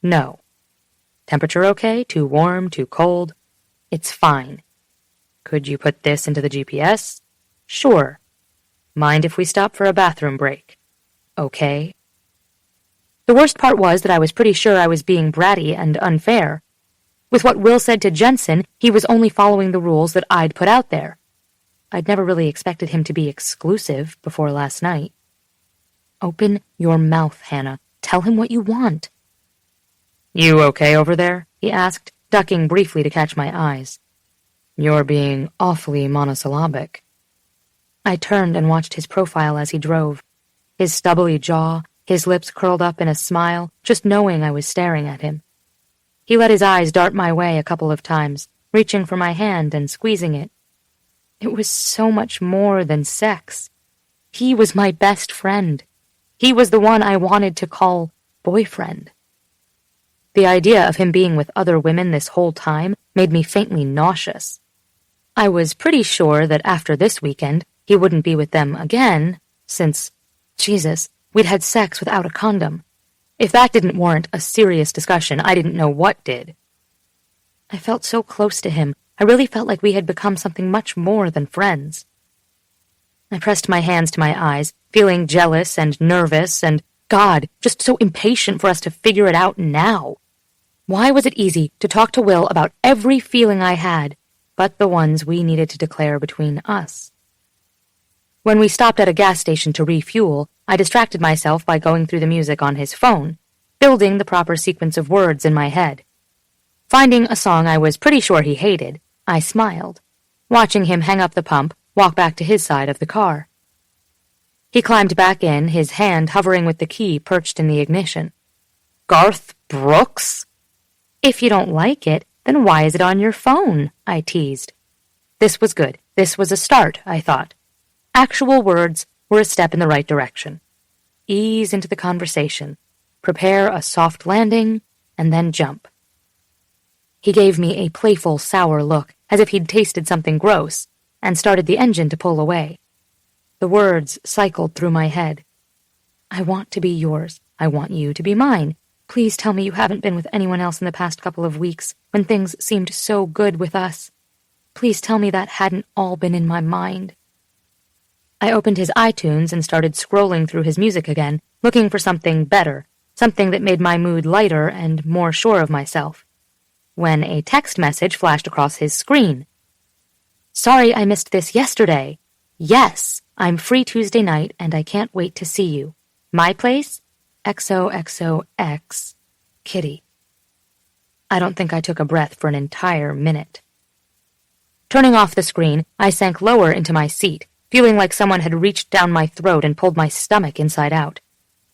No. Temperature okay? Too warm? Too cold? It's fine. Could you put this into the GPS? Sure. Mind if we stop for a bathroom break? Okay. The worst part was that I was pretty sure I was being bratty and unfair. With what Will said to Jensen, he was only following the rules that I'd put out there. I'd never really expected him to be exclusive before last night. Open your mouth, Hanna. Tell him what you want. You okay over there? He asked, ducking briefly to catch my eyes. You're being awfully monosyllabic. I turned and watched his profile as he drove. His stubbly jaw, his lips curled up in a smile, just knowing I was staring at him. He let his eyes dart my way a couple of times, reaching for my hand and squeezing it. It was so much more than sex. He was my best friend. He was the one I wanted to call boyfriend. The idea of him being with other women this whole time made me faintly nauseous. I was pretty sure that after this weekend, He wouldn't be with them again, since, Jesus, we'd had sex without a condom. If that didn't warrant a serious discussion, I didn't know what did. I felt so close to him. I really felt like we had become something much more than friends. I pressed my hands to my eyes, feeling jealous and nervous and, God, just so impatient for us to figure it out now. Why was it easy to talk to Will about every feeling I had, but the ones we needed to declare between us? When we stopped at a gas station to refuel, I distracted myself by going through the music on his phone, building the proper sequence of words in my head. Finding a song I was pretty sure he hated, I smiled, watching him hang up the pump, walk back to his side of the car. He climbed back in, his hand hovering with the key perched in the ignition. Garth Brooks? If you don't like it, then why is it on your phone? I teased. This was good. This was a start, I thought. Actual words were a step in the right direction. Ease into the conversation, prepare a soft landing, and then jump. He gave me a playful, sour look, as if he'd tasted something gross, and started the engine to pull away. The words cycled through my head. I want to be yours. I want you to be mine. Please tell me you haven't been with anyone else in the past couple of weeks, when things seemed so good with us. Please tell me that hadn't all been in my mind. I opened his iTunes and started scrolling through his music again, looking for something better, something that made my mood lighter and more sure of myself, when a text message flashed across his screen. Sorry I missed this yesterday. Yes, I'm free Tuesday night and I can't wait to see you. My place? XOXOX. Kitty. I don't think I took a breath for an entire minute. Turning off the screen, I sank lower into my seat, feeling like someone had reached down my throat and pulled my stomach inside out.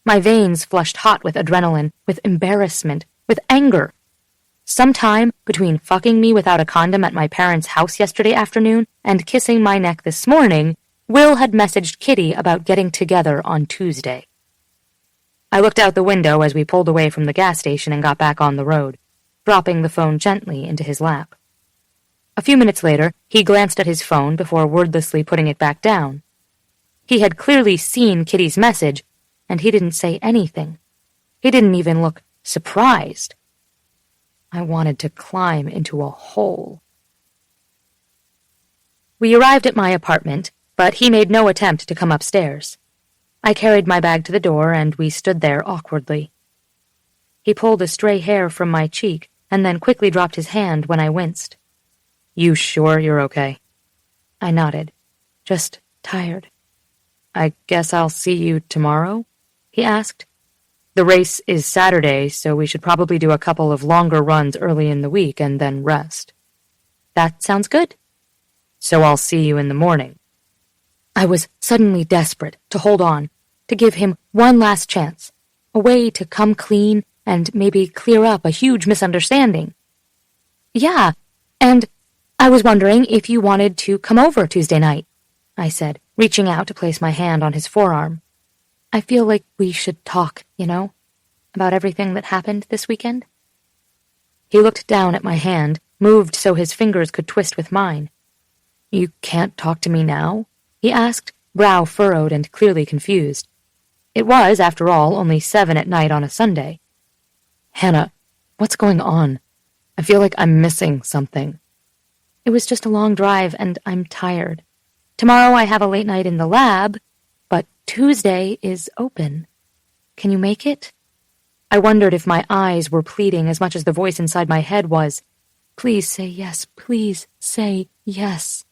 My veins flushed hot with adrenaline, with embarrassment, with anger. Sometime between fucking me without a condom at my parents' house yesterday afternoon and kissing my neck this morning, Will had messaged Kitty about getting together on Tuesday. I looked out the window as we pulled away from the gas station and got back on the road, dropping the phone gently into his lap. A few minutes later, he glanced at his phone before wordlessly putting it back down. He had clearly seen Kitty's message, and he didn't say anything. He didn't even look surprised. I wanted to climb into a hole. We arrived at my apartment, but he made no attempt to come upstairs. I carried my bag to the door, and we stood there awkwardly. He pulled a stray hair from my cheek, and then quickly dropped his hand when I winced. You sure you're okay? I nodded. Just tired. I guess I'll see you tomorrow? He asked. The race is Saturday, so we should probably do a couple of longer runs early in the week and then rest. That sounds good. So I'll see you in the morning. I was suddenly desperate to hold on, to give him one last chance, a way to come clean and maybe clear up a huge misunderstanding. Yeah, and I was wondering if you wanted to come over Tuesday night, I said, reaching out to place my hand on his forearm. I feel like we should talk, about everything that happened this weekend. He looked down at my hand, moved so his fingers could twist with mine. You can't talk to me now? He asked, brow furrowed and clearly confused. It was, after all, only 7 at night on a Sunday. Hannah, what's going on? I feel like I'm missing something. It was just a long drive, and I'm tired. Tomorrow I have a late night in the lab, but Tuesday is open. Can you make it? I wondered if my eyes were pleading as much as the voice inside my head was, Please say yes, please say yes.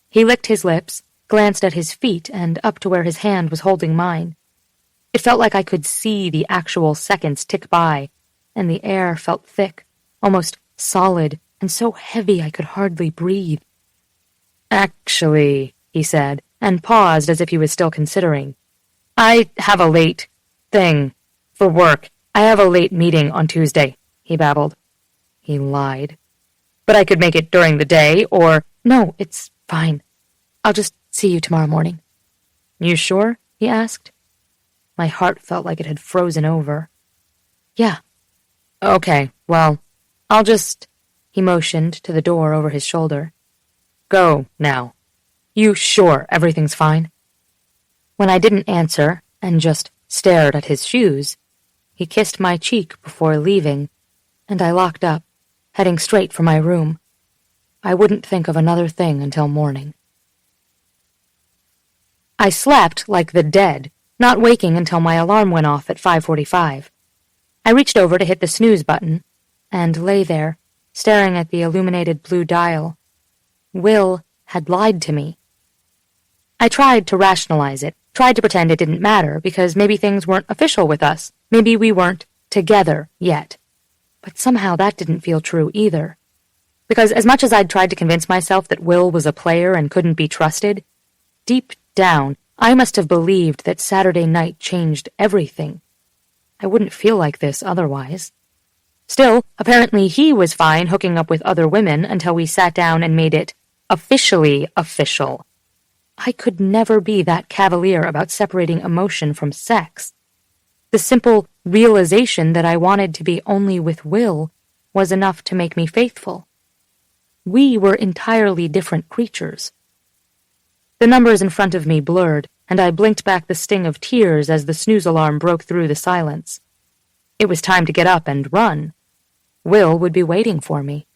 He licked his lips, glanced at his feet and up to where his hand was holding mine. It felt like I could see the actual seconds tick by, and the air felt thick, almost solid, and so heavy I could hardly breathe. Actually, he said, and paused as if he was still considering. I have a late thing for work. I have a late meeting on Tuesday, he babbled. He lied. But I could make it during the day, or... No, it's fine. I'll just see you tomorrow morning. You sure? He asked. My heart felt like it had frozen over. Yeah. Okay, well, I'll just... He motioned to the door over his shoulder. Go, now. You sure everything's fine?" When I didn't answer and just stared at his shoes, he kissed my cheek before leaving, and I locked up, heading straight for my room. I wouldn't think of another thing until morning. I slept like the dead, not waking until my alarm went off at 5:45. I reached over to hit the snooze button, and lay there, staring at the illuminated blue dial. Will had lied to me. I tried to rationalize it, tried to pretend it didn't matter, because maybe things weren't official with us, maybe we weren't together yet. But somehow that didn't feel true either. Because as much as I'd tried to convince myself that Will was a player and couldn't be trusted, deep down, I must have believed that Saturday night changed everything. I wouldn't feel like this otherwise. Still, apparently he was fine hooking up with other women until we sat down and made it officially official. I could never be that cavalier about separating emotion from sex. The simple realization that I wanted to be only with Will was enough to make me faithful. We were entirely different creatures. The numbers in front of me blurred, and I blinked back the sting of tears as the snooze alarm broke through the silence. It was time to get up and run. Will would be waiting for me.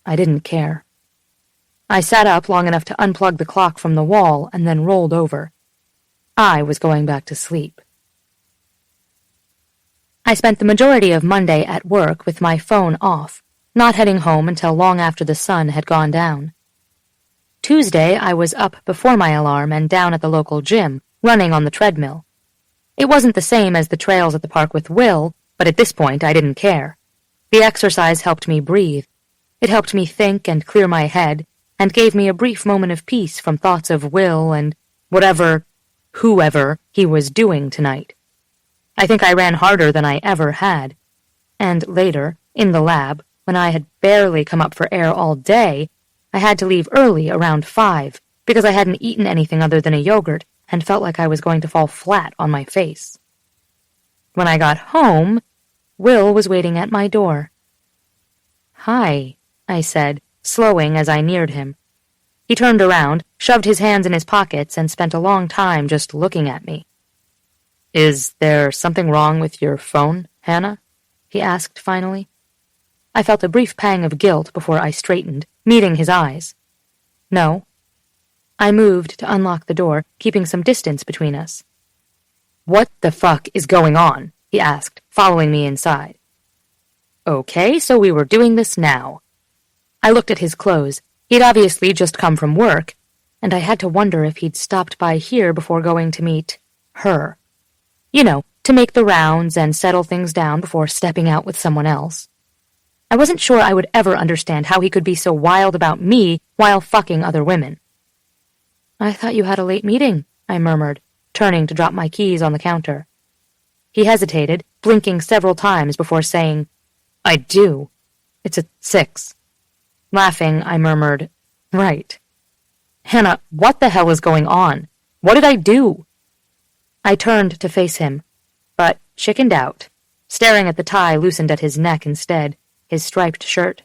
I didn't care. I sat up long enough to unplug the clock from the wall and then rolled over. I was going back to sleep. I spent the majority of Monday at work with my phone off, not heading home until long after the sun had gone down. Tuesday, I was up before my alarm and down at the local gym, running on the treadmill. It wasn't the same as the trails at the park with Will, but at this point I didn't care. The exercise helped me breathe. It helped me think and clear my head, and gave me a brief moment of peace from thoughts of Will and whoever he was doing tonight. I think I ran harder than I ever had. And later, in the lab, when I had barely come up for air all day, I had to leave early around 5 because I hadn't eaten anything other than a yogurt and felt like I was going to fall flat on my face. When I got home, Will was waiting at my door. "Hi," I said, slowing as I neared him. He turned around, shoved his hands in his pockets, and spent a long time just looking at me. "Is there something wrong with your phone, Hanna?" he asked finally. I felt a brief pang of guilt before I straightened, meeting his eyes. "No." I moved to unlock the door, keeping some distance between us. "What the fuck is going on?" he asked, following me inside. Okay, so we were doing this now. I looked at his clothes. He'd obviously just come from work, and I had to wonder if he'd stopped by here before going to meet her. You know, to make the rounds and settle things down before stepping out with someone else. I wasn't sure I would ever understand how he could be so wild about me while fucking other women. "I thought you had a late meeting," I murmured, turning to drop my keys on the counter. He hesitated, blinking several times before saying, "I do. It's at 6. Laughing, I murmured, "Right." "Hanna, what the hell is going on? What did I do?" I turned to face him, but chickened out, staring at the tie loosened at his neck instead, his striped shirt.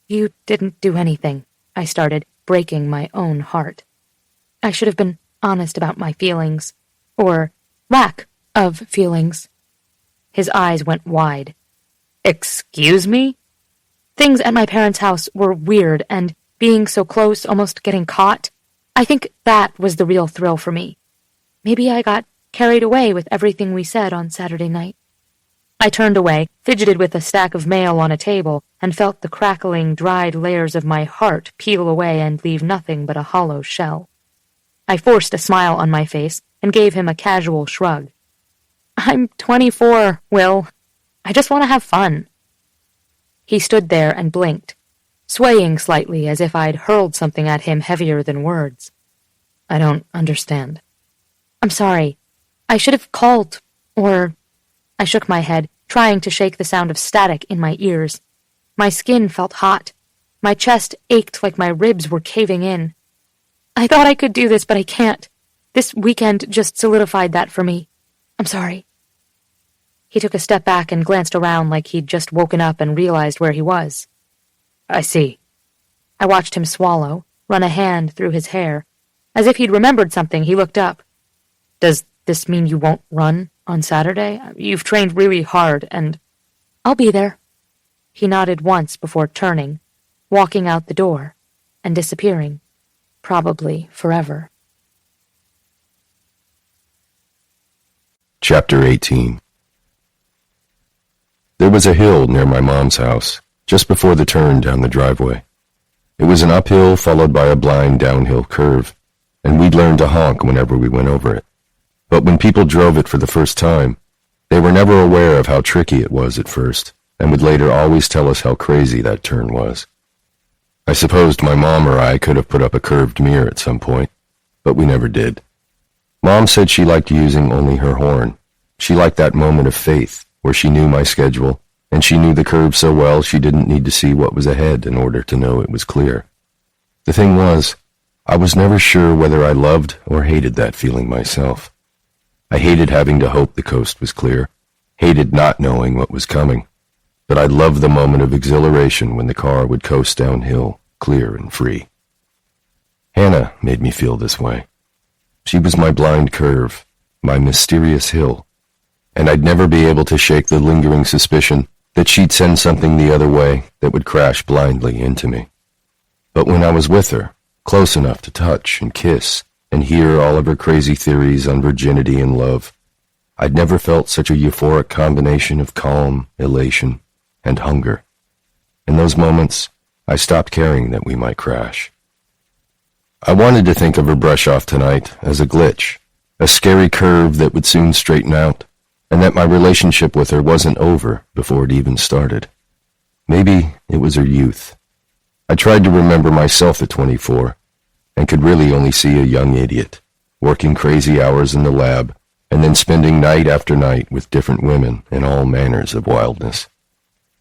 "You didn't do anything," I started, breaking my own heart. I should have been honest about my feelings, or lack of feelings. His eyes went wide. "Excuse me?" Things at my parents' house were weird, and being so close, almost getting caught, I think that was the real thrill for me. Maybe I got carried away with everything we said on Saturday night. I turned away, fidgeted with a stack of mail on a table, and felt the crackling, dried layers of my heart peel away and leave nothing but a hollow shell. I forced a smile on my face and gave him a casual shrug. "I'm 24, Will. I just want to have fun." He stood there and blinked, swaying slightly as if I'd hurled something at him heavier than words. "I don't understand." "I'm sorry. I should have called, or—" I shook my head, trying to shake the sound of static in my ears. My skin felt hot. My chest ached like my ribs were caving in. I thought I could do this, but I can't. This weekend just solidified that for me. I'm sorry. He took a step back and glanced around like he'd just woken up and realized where he was. "I see." I watched him swallow, run a hand through his hair, As if he'd remembered something, he looked up. "Does this mean you won't run on Saturday? You've trained really hard, and—" "I'll be there." He nodded once before turning, walking out the door, and disappearing, probably forever. Chapter 18. There was a hill near my mom's house, just before the turn down the driveway. It was an uphill followed by a blind downhill curve, and we'd learned to honk whenever we went over it. But when people drove it for the first time, they were never aware of how tricky it was at first, and would later always tell us how crazy that turn was. I supposed my mom or I could have put up a curved mirror at some point, but we never did. Mom said she liked using only her horn. She liked that moment of faith, where she knew my schedule, and she knew the curve so well she didn't need to see what was ahead in order to know it was clear. The thing was, I was never sure whether I loved or hated that feeling myself. I hated having to hope the coast was clear, hated not knowing what was coming, but I loved the moment of exhilaration when the car would coast downhill, clear and free. Hanna made me feel this way. She was my blind curve, my mysterious hill, and I'd never be able to shake the lingering suspicion that she'd send something the other way that would crash blindly into me. But when I was with her, close enough to touch and kiss and hear all of her crazy theories on virginity and love, I'd never felt such a euphoric combination of calm, elation, and hunger. In those moments, I stopped caring that we might crash. I wanted to think of her brush-off tonight as a glitch, a scary curve that would soon straighten out, and that my relationship with her wasn't over before it even started. Maybe it was her youth. I tried to remember myself at 24, and could really only see a young idiot, working crazy hours in the lab, and then spending night after night with different women in all manners of wildness.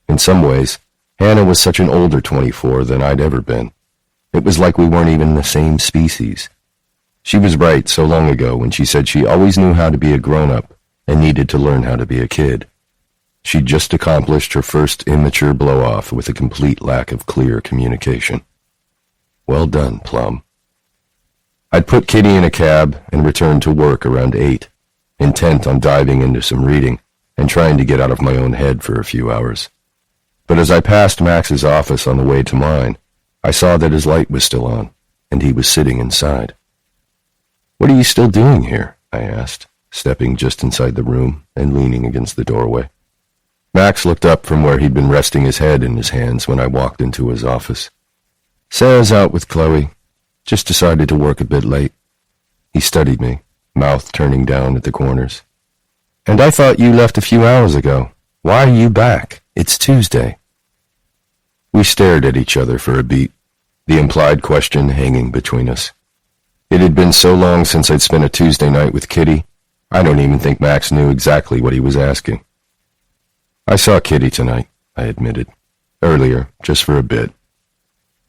In some ways, Hanna was such an older 24 than I'd ever been. It was like we weren't even the same species. She was right so long ago when she said she always knew how to be a grown-up and needed to learn how to be a kid. She'd just accomplished her first immature blow-off with a complete lack of clear communication. Well done, Plum. I'd put Kitty in a cab and returned to work around 8, intent on diving into some reading and trying to get out of my own head for a few hours. But as I passed Max's office on the way to mine, I saw that his light was still on, and he was sitting inside. "What are you still doing here?" I asked, stepping just inside the room and leaning against the doorway. Max looked up from where he'd been resting his head in his hands when I walked into his office. "Sarah's out with Chloe. Just decided to work a bit late." He studied me, mouth turning down at the corners. "And I thought you left a few hours ago. Why are you back? It's Tuesday." We stared at each other for a beat, the implied question hanging between us. It had been so long since I'd spent a Tuesday night with Kitty, I don't even think Max knew exactly what he was asking. "I saw Kitty tonight," I admitted. "Earlier, just for a bit."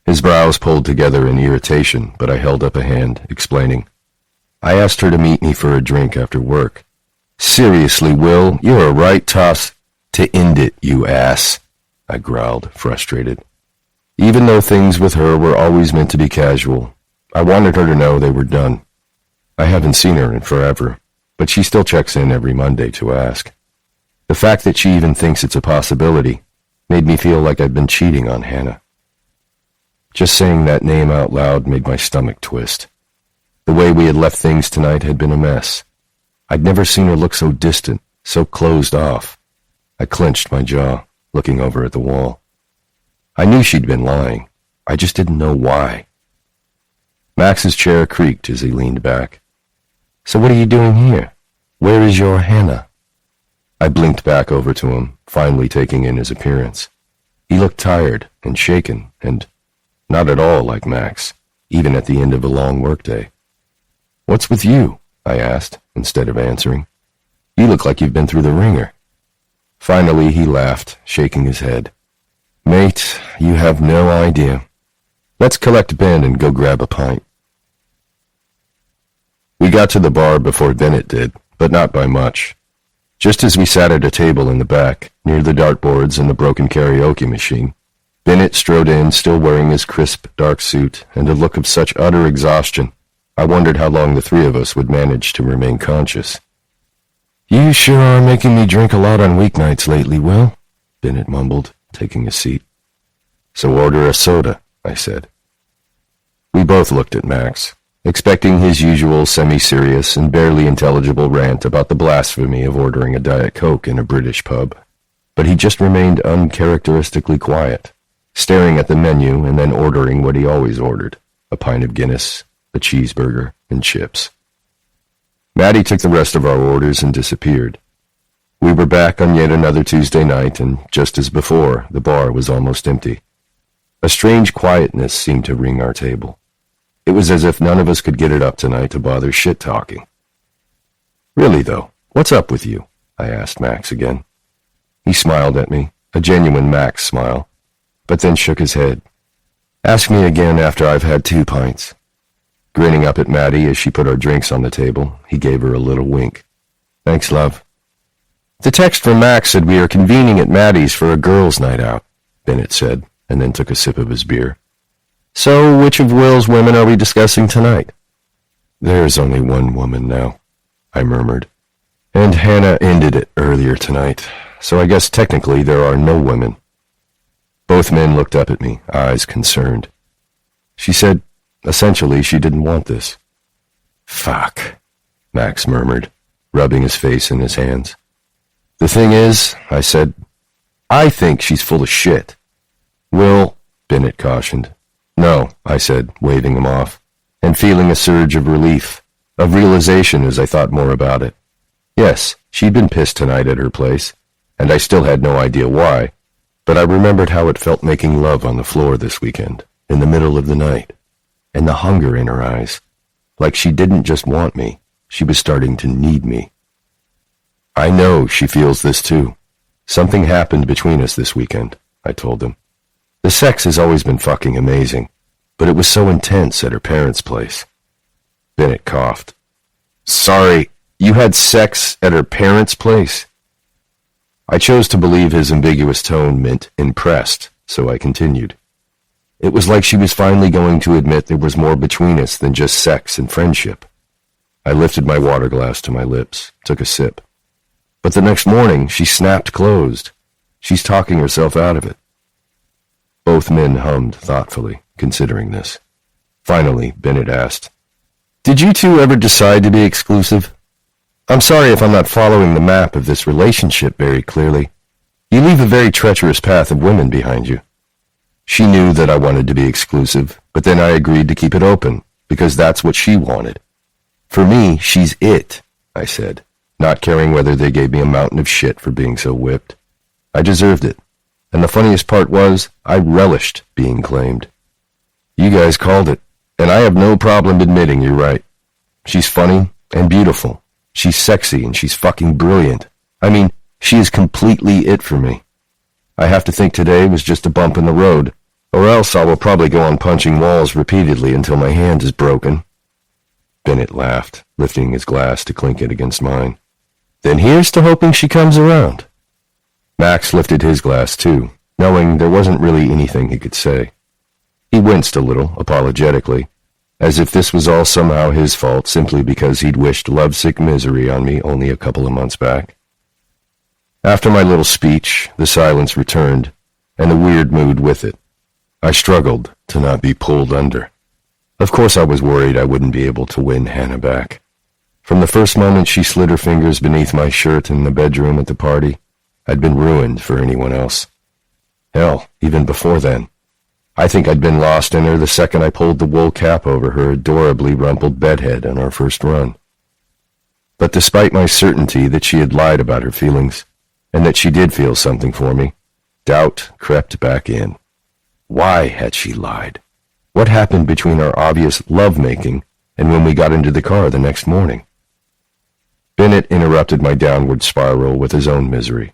His brows pulled together in irritation, but I held up a hand, explaining. "I asked her to meet me for a drink after work." "Seriously, Will, you're a right toss to end it, you ass," I growled, frustrated. Even though things with her were always meant to be casual, I wanted her to know they were done. I haven't seen her in forever, but she still checks in every Monday to ask. The fact that she even thinks it's a possibility made me feel like I'd been cheating on Hanna. Just saying that name out loud made my stomach twist. The way we had left things tonight had been a mess. I'd never seen her look so distant, so closed off. I clenched my jaw, looking over at the wall. I knew she'd been lying. I just didn't know why. Max's chair creaked as he leaned back. "So what are you doing here? Where is your Hanna?" I blinked back over to him, finally taking in his appearance. He looked tired and shaken and not at all like Max, even at the end of a long workday. "What's with you?" I asked, instead of answering. "You look like you've been through the ringer." Finally, he laughed, shaking his head. "Mate, you have no idea. Let's collect Ben and go grab a pint." We got to the bar before Bennett did, but not by much. Just as we sat at a table in the back, near the dartboards and the broken karaoke machine, Bennett strode in, still wearing his crisp, dark suit, and a look of such utter exhaustion, I wondered how long the three of us would manage to remain conscious. "You sure are making me drink a lot on weeknights lately, Will," Bennett mumbled, taking a seat. "So order a soda," I said. We both looked at Max, expecting his usual semi-serious and barely intelligible rant about the blasphemy of ordering a Diet Coke in a British pub. But he just remained uncharacteristically quiet, staring at the menu and then ordering what he always ordered, a pint of Guinness, a cheeseburger, and chips. Maddie took the rest of our orders and disappeared. We were back on yet another Tuesday night, and just as before, the bar was almost empty. A strange quietness seemed to ring our table. It was as if none of us could get it up tonight to bother shit-talking. "Really, though, what's up with you?" I asked Max again. He smiled at me, a genuine Max smile, but then shook his head. "Ask me again after I've had 2 pints. Grinning up at Maddie as she put our drinks on the table, he gave her a little wink. "Thanks, love." "The text from Max said we are convening at Maddie's for a girls' night out," Bennett said, and then took a sip of his beer. "So which of Will's women are we discussing tonight?" "There's only one woman now," I murmured. "And Hanna ended it earlier tonight, so I guess technically there are no women." Both men looked up at me, eyes concerned. She said, essentially, she didn't want this. "Fuck," Max murmured, rubbing his face in his hands. "The thing is," I said, "I think she's full of shit." "Will," Bennett cautioned. "No," I said, waving him off, and feeling a surge of relief, of realization as I thought more about it. Yes, she'd been pissed tonight at her place, and I still had no idea why, but I remembered how it felt making love on the floor this weekend, in the middle of the night, and the hunger in her eyes, like she didn't just want me, she was starting to need me. "I know she feels this too. Something happened between us this weekend," I told him. "The sex has always been fucking amazing, but it was so intense at her parents' place." Bennett coughed. "Sorry, you had sex at her parents' place?" I chose to believe his ambiguous tone meant impressed, so I continued. It was like she was finally going to admit there was more between us than just sex and friendship. I lifted my water glass to my lips, took a sip. But the next morning, she snapped closed. She's talking herself out of it. Both men hummed thoughtfully, considering this. Finally, Bennett asked, "Did you two ever decide to be exclusive? I'm sorry if I'm not following the map of this relationship very clearly. You leave a very treacherous path of women behind you." She knew that I wanted to be exclusive, but then I agreed to keep it open, because that's what she wanted. "For me, she's it," I said, not caring whether they gave me a mountain of shit for being so whipped. I deserved it, and the funniest part was, I relished being claimed. "You guys called it, and I have no problem admitting you're right. She's funny and beautiful. She's sexy and she's fucking brilliant. I mean, she is completely it for me. I have to think today was just a bump in the road, or else I will probably go on punching walls repeatedly until my hand is broken." Bennett laughed, lifting his glass to clink it against mine. "Then here's to hoping she comes around." Max lifted his glass too, knowing there wasn't really anything he could say. He winced a little, apologetically, as if this was all somehow his fault simply because he'd wished lovesick misery on me only a couple of months back. After my little speech, the silence returned, and the weird mood with it. I struggled to not be pulled under. Of course I was worried I wouldn't be able to win Hanna back. From the first moment she slid her fingers beneath my shirt in the bedroom at the party, I'd been ruined for anyone else. Hell, even before then. I think I'd been lost in her the second I pulled the wool cap over her adorably rumpled bedhead on our first run. But despite my certainty that she had lied about her feelings, and that she did feel something for me, doubt crept back in. Why had she lied? What happened between our obvious love-making and when we got into the car the next morning? Bennett interrupted my downward spiral with his own misery.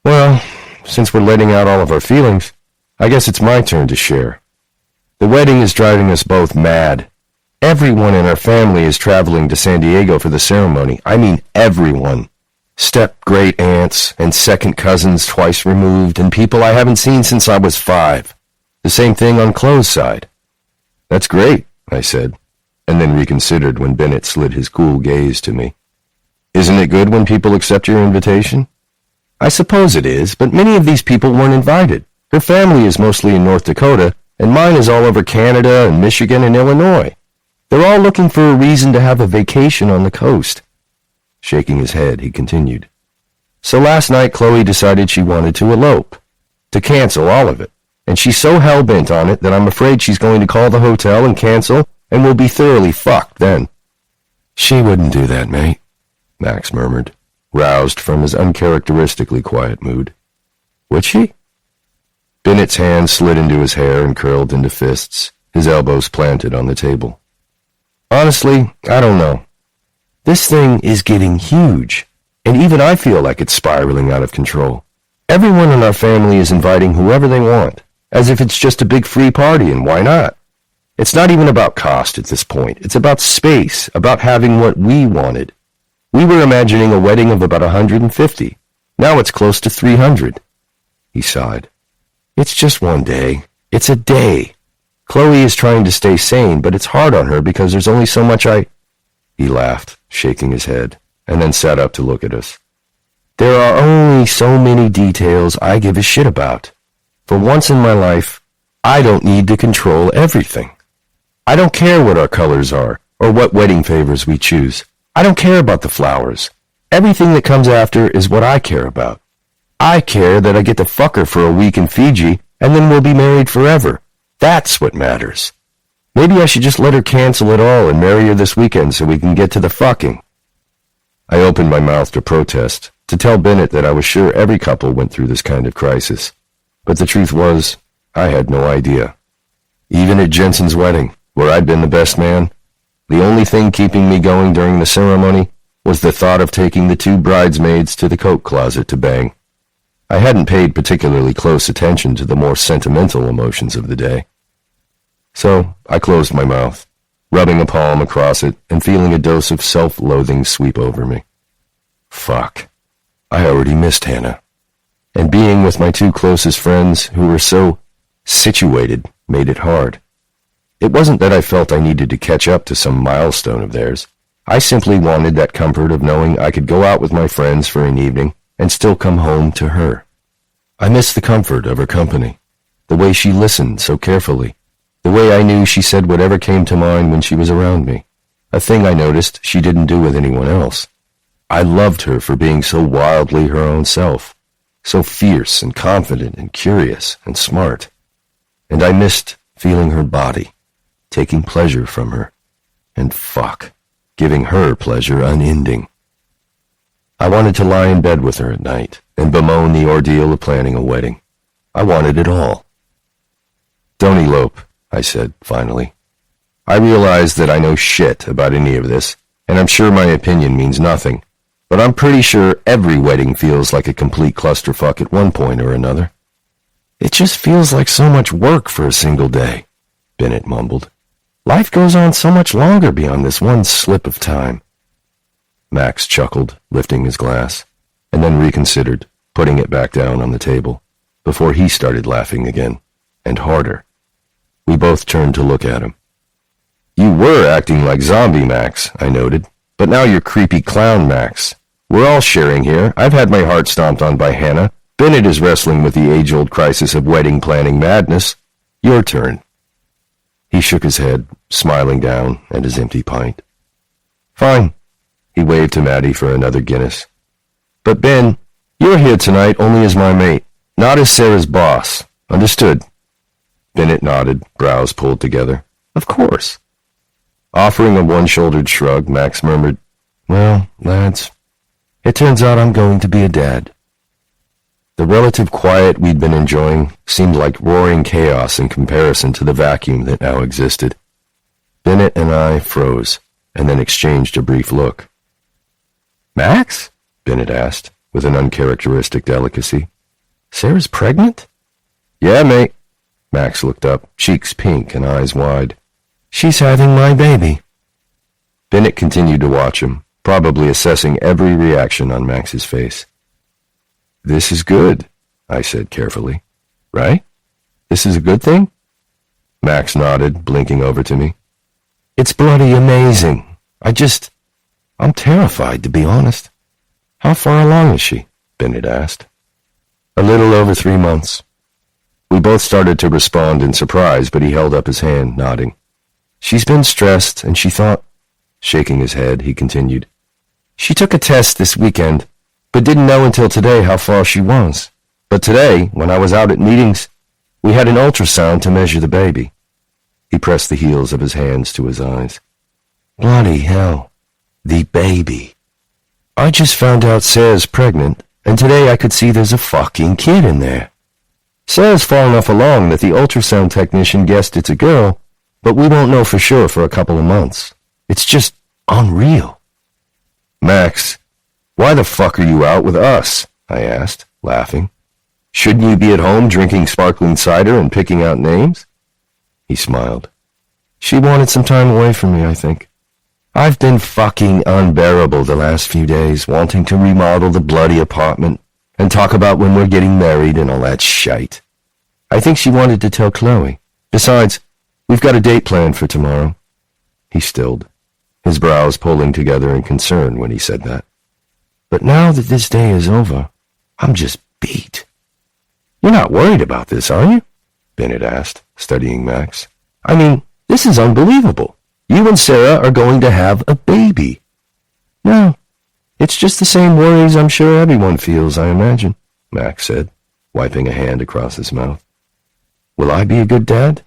"Well, since we're letting out all of our feelings, I guess it's my turn to share. The wedding is driving us both mad. Everyone in our family is traveling to San Diego for the ceremony. I mean everyone. Step-great-aunts and second cousins twice removed, and people I haven't seen since I was 5. The same thing on Chloe's side." "That's great," I said. and then reconsidered when Bennett slid his cool gaze to me. Isn't it good when people accept your invitation? I suppose it is, but many of these people weren't invited. Her family is mostly in North Dakota, and mine is all over Canada and Michigan and Illinois. They're all looking for a reason to have a vacation on the coast. Shaking his head, he continued. So last night Chloe decided she wanted to elope, to cancel all of it, and she's so hell-bent on it that I'm afraid she's going to call the hotel and cancel, and we'll be thoroughly fucked then. She wouldn't do that, mate, Max murmured, roused from his uncharacteristically quiet mood. Would she? Bennett's hand slid into his hair and curled into fists, his elbows planted on the table. Honestly, I don't know. This thing is getting huge, and even I feel like it's spiraling out of control. Everyone in our family is inviting whoever they want, as if it's just a big free party, and why not? It's not even about cost at this point. It's about space, about having what we wanted. We were imagining a wedding of about 150. Now it's close to 300. He sighed. It's just one day. It's a day. Chloe is trying to stay sane, but it's hard on her because there's only so much He laughed, shaking his head, and then sat up to look at us. There are only so many details I give a shit about. For once in my life, I don't need to control everything. I don't care what our colors are, or what wedding favors we choose. I don't care about the flowers. Everything that comes after is what I care about. I care that I get to fuck her for a week in Fiji, and then we'll be married forever. That's what matters. Maybe I should just let her cancel it all and marry her this weekend so we can get to the fucking. I opened my mouth to protest, to tell Bennett that I was sure every couple went through this kind of crisis. But the truth was, I had no idea. Even at Jensen's wedding, where I'd been the best man, the only thing keeping me going during the ceremony was the thought of taking the two bridesmaids to the coat closet to bang. I hadn't paid particularly close attention to the more sentimental emotions of the day. So I closed my mouth, rubbing a palm across it and feeling a dose of self-loathing sweep over me. Fuck. I already missed Hanna. And being with my two closest friends, who were so situated, made it hard. It wasn't that I felt I needed to catch up to some milestone of theirs. I simply wanted that comfort of knowing I could go out with my friends for an evening and still come home to her. I missed the comfort of her company, the way she listened so carefully, the way I knew she said whatever came to mind when she was around me, a thing I noticed she didn't do with anyone else. I loved her for being so wildly her own self, so fierce and confident and curious and smart. And I missed feeling her body, taking pleasure from her, and giving her pleasure unending. I wanted to lie in bed with her at night and bemoan the ordeal of planning a wedding. I wanted it all. Don't elope, I said, finally. I realize that I know shit about any of this, and I'm sure my opinion means nothing, but I'm pretty sure every wedding feels like a complete clusterfuck at one point or another. It just feels like so much work for a single day, Bennett mumbled. Life goes on so much longer beyond this one slip of time. Max chuckled, lifting his glass, and then reconsidered, putting it back down on the table, before he started laughing again, and harder. We both turned to look at him. You were acting like zombie Max, I noted, but now you're creepy clown Max. We're all sharing here. I've had my heart stomped on by Hanna. Bennett is wrestling with the age-old crisis of wedding planning madness. Your turn. He shook his head, smiling down at his empty pint. Fine. He waved to Maddie for another Guinness. But Ben, you're here tonight only as my mate, not as Sarah's boss. Understood? Bennett nodded, brows pulled together. Of course. Offering a one-shouldered shrug, Max murmured, Well, lads, it turns out I'm going to be a dad. The relative quiet we'd been enjoying seemed like roaring chaos in comparison to the vacuum that now existed. Bennett and I froze, and then exchanged a brief look. Max? Bennett asked, with an uncharacteristic delicacy. Sarah's pregnant? Yeah, mate. Max looked up, cheeks pink and eyes wide. She's having my baby. Bennett continued to watch him, probably assessing every reaction on Max's face. This is good, I said carefully. Right? This is a good thing? Max nodded, blinking over to me. It's bloody amazing. I'm terrified, to be honest. How far along is she? Bennett asked. A little over 3 months. We both started to respond in surprise, but he held up his hand, nodding. She's been stressed, and she thought... Shaking his head, he continued. She took a test this weekend, but didn't know until today how far she was. But today, when I was out at meetings, we had an ultrasound to measure the baby. He pressed the heels of his hands to his eyes. Bloody hell. The baby. I just found out Sarah's pregnant, and today I could see there's a fucking kid in there. Sarah's far enough along that the ultrasound technician guessed it's a girl, but we won't know for sure for a couple of months. It's just unreal. Max, why the fuck are you out with us? I asked, laughing. Shouldn't you be at home drinking sparkling cider and picking out names? He smiled. She wanted some time away from me, I think. I've been fucking unbearable the last few days, wanting to remodel the bloody apartment and talk about when we're getting married and all that shite. I think she wanted to tell Chloe. Besides, we've got a date planned for tomorrow. He stilled, his brows pulling together in concern when he said that. But now that this day is over, I'm just beat. You're not worried about this, are you? Bennett asked, studying Max. I mean, this is unbelievable. You and Sarah are going to have a baby. No, it's just the same worries I'm sure everyone feels, I imagine, Max said, wiping a hand across his mouth. Will I be a good dad?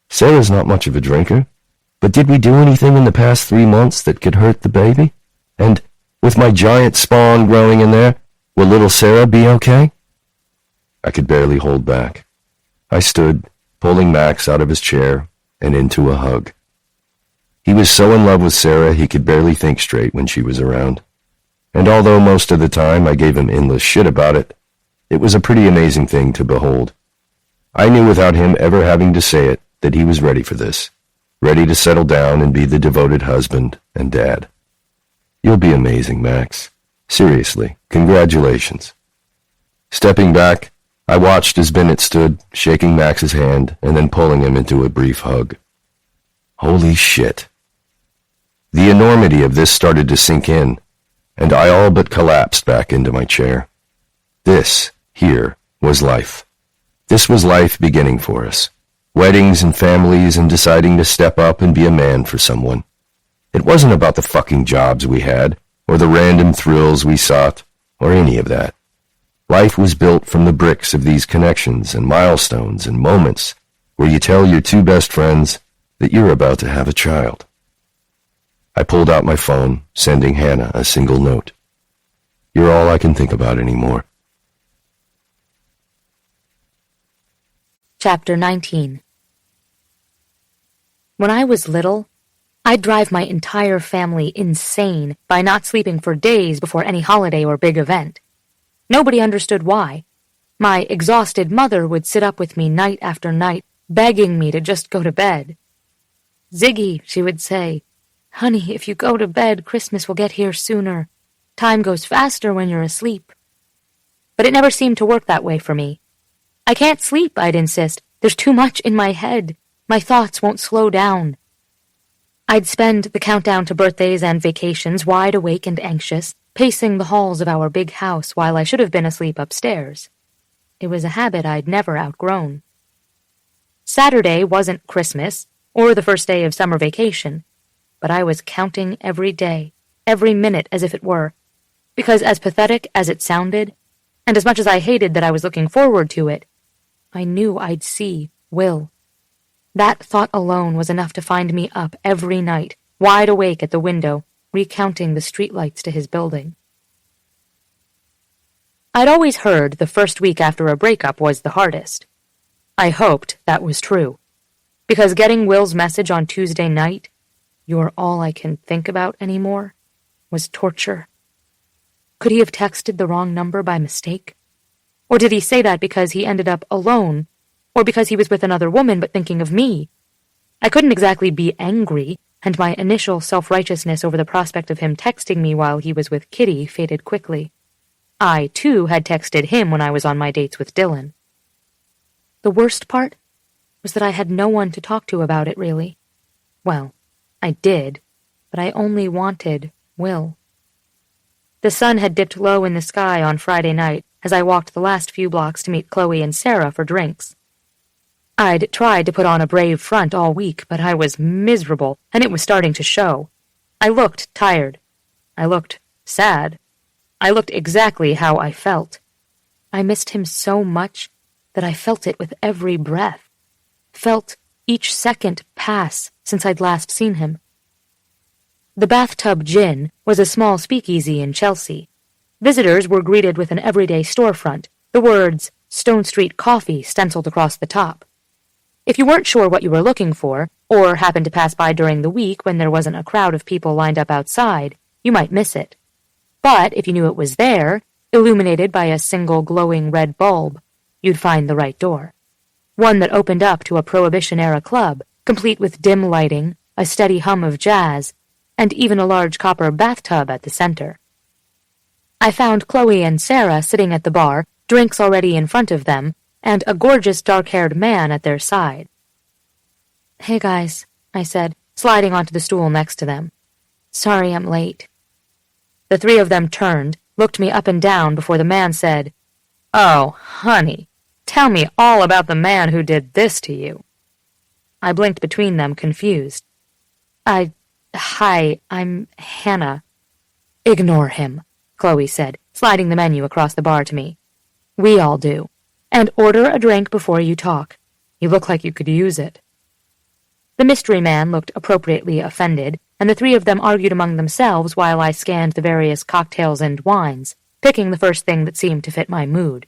Sarah's not much of a drinker, but did we do anything in the past 3 months that could hurt the baby? And with my giant spawn growing in there, will little Sarah be okay? I could barely hold back. I stood, pulling Max out of his chair and into a hug. He was so in love with Sarah he could barely think straight when she was around. And although most of the time I gave him endless shit about it, it was a pretty amazing thing to behold. I knew without him ever having to say it that he was ready for this, ready to settle down and be the devoted husband and dad. You'll be amazing, Max. Seriously, congratulations. Stepping back, I watched as Bennett stood, shaking Max's hand and then pulling him into a brief hug. Holy shit. The enormity of this started to sink in, and I all but collapsed back into my chair. This, here, was life. This was life beginning for us. Weddings and families and deciding to step up and be a man for someone. It wasn't about the fucking jobs we had, or the random thrills we sought, or any of that. Life was built from the bricks of these connections and milestones and moments where you tell your two best friends that you're about to have a child. I pulled out my phone, sending Hanna a single note. You're all I can think about anymore. Chapter 19. When I was little, I'd drive my entire family insane by not sleeping for days before any holiday or big event. Nobody understood why. My exhausted mother would sit up with me night after night, begging me to just go to bed. Ziggy, she would say, Honey, if you go to bed, Christmas will get here sooner. Time goes faster when you're asleep. But it never seemed to work that way for me. I can't sleep, I'd insist. There's too much in my head. My thoughts won't slow down. I'd spend the countdown to birthdays and vacations wide awake and anxious, pacing the halls of our big house while I should have been asleep upstairs. It was a habit I'd never outgrown. Saturday wasn't Christmas, or the first day of summer vacation, but I was counting every day, every minute as if it were, because as pathetic as it sounded, and as much as I hated that I was looking forward to it, I knew I'd see Will. That thought alone was enough to find me up every night, wide awake at the window, recounting the streetlights to his building. I'd always heard the first week after a breakup was the hardest. I hoped that was true, because getting Will's message on Tuesday night, "You're all I can think about anymore," was torture. Could he have texted the wrong number by mistake? Or did he say that because he ended up alone, or because he was with another woman but thinking of me? I couldn't exactly be angry, and my initial self-righteousness over the prospect of him texting me while he was with Kitty faded quickly. I, too, had texted him when I was on my dates with Dylan. The worst part was that I had no one to talk to about it, really. Well, I did, but I only wanted Will. The sun had dipped low in the sky on Friday night as I walked the last few blocks to meet Chloe and Sarah for drinks. I'd tried to put on a brave front all week, but I was miserable, and it was starting to show. I looked tired. I looked sad. I looked exactly how I felt. I missed him so much that I felt it with every breath. Felt each second pass since I'd last seen him. The Bathtub Gin was a small speakeasy in Chelsea. Visitors were greeted with an everyday storefront, the words Stone Street Coffee stenciled across the top. If you weren't sure what you were looking for, or happened to pass by during the week when there wasn't a crowd of people lined up outside, you might miss it. But if you knew it was there, illuminated by a single glowing red bulb, you'd find the right door. One that opened up to a Prohibition-era club, complete with dim lighting, a steady hum of jazz, and even a large copper bathtub at the center. I found Chloe and Sarah sitting at the bar, drinks already in front of them, and a gorgeous dark-haired man at their side. "Hey, guys," I said, sliding onto the stool next to them. "Sorry I'm late." The three of them turned, looked me up and down before the man said, "Oh, honey, tell me all about the man who did this to you." I blinked between them, confused. Hi, I'm Hanna." "Ignore him," Chloe said, sliding the menu across the bar to me. "We all do. And order a drink before you talk. You look like you could use it." The mystery man looked appropriately offended, and the three of them argued among themselves while I scanned the various cocktails and wines, picking the first thing that seemed to fit my mood.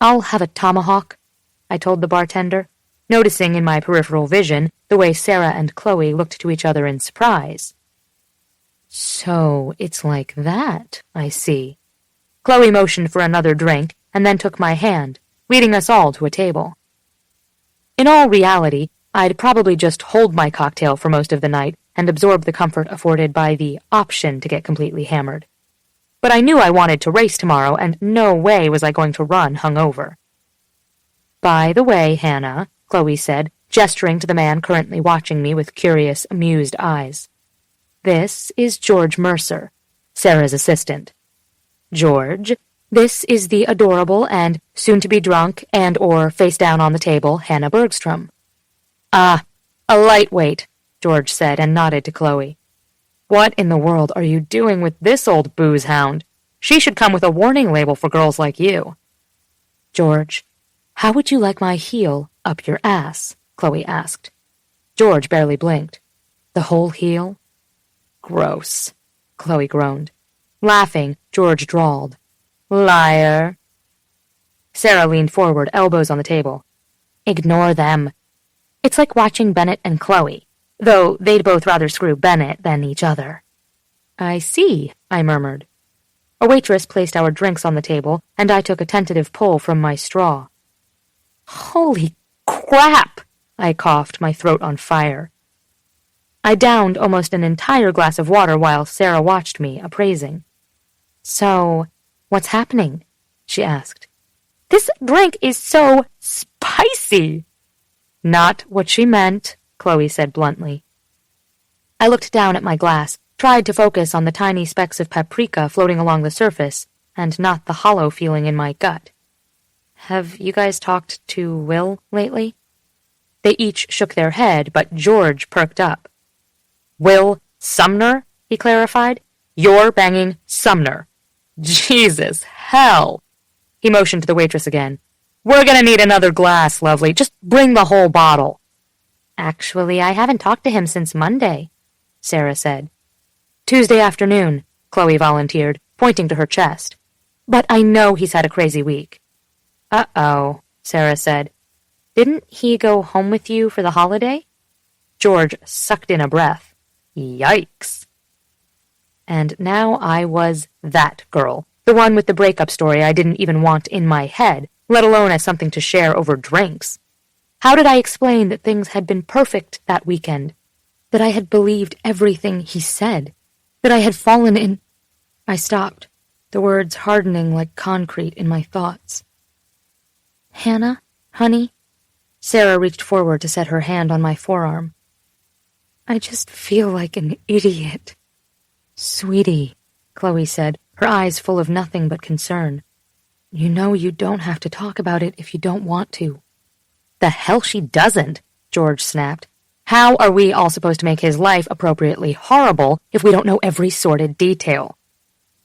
"I'll have a tomahawk," I told the bartender, noticing in my peripheral vision the way Sarah and Chloe looked to each other in surprise. "So it's like that, I see." Chloe motioned for another drink and then took my hand, leading us all to a table. In all reality, I'd probably just hold my cocktail for most of the night and absorb the comfort afforded by the option to get completely hammered. But I knew I wanted to race tomorrow, and no way was I going to run hungover. "By the way, Hanna," Chloe said, gesturing to the man currently watching me with curious, amused eyes. "This is George Mercer, Sarah's assistant. George, this is the adorable and soon-to-be drunk and/or face-down on the table Hanna Bergstrom." "Ah, a lightweight," George said and nodded to Chloe. "What in the world are you doing with this old booze hound? She should come with a warning label for girls like you." "George, how would you like my heel up your ass?" Chloe asked. George barely blinked. "The whole heel?" "Gross," Chloe groaned. Laughing, George drawled, "Liar." Sarah leaned forward, elbows on the table. "Ignore them. It's like watching Bennett and Chloe, though they'd both rather screw Bennett than each other." "I see," I murmured. A waitress placed our drinks on the table, and I took a tentative pull from my straw. "Holy crap!" I coughed, my throat on fire. I downed almost an entire glass of water while Sarah watched me, appraising. "So, what's happening?" she asked. "This drink is so spicy." "Not what she meant," Chloe said bluntly. I looked down at my glass, tried to focus on the tiny specks of paprika floating along the surface, and not the hollow feeling in my gut. "Have you guys talked to Will lately?" They each shook their head, but George perked up. "Will Sumner?" he clarified. "You're banging Sumner. Jesus, hell!" He motioned to the waitress again. "We're gonna need another glass, lovely. Just bring the whole bottle." "Actually, I haven't talked to him since Monday," Sarah said. "Tuesday afternoon," Chloe volunteered, pointing to her chest. "But I know he's had a crazy week." "Uh-oh," Sarah said. "Didn't he go home with you for the holiday?" George sucked in a breath. Yikes. And now I was that girl, the one with the breakup story I didn't even want in my head, let alone as something to share over drinks. How did I explain that things had been perfect that weekend? That I had believed everything he said? That I had fallen in... I stopped, the words hardening like concrete in my thoughts. "Hanna, honey?" Sarah reached forward to set her hand on my forearm. I just feel like an idiot. Sweetie, Chloe said, her eyes full of nothing but concern. You know you don't have to talk about it if you don't want to. The hell she doesn't, George snapped. How are we all supposed to make his life appropriately horrible if we don't know every sordid detail?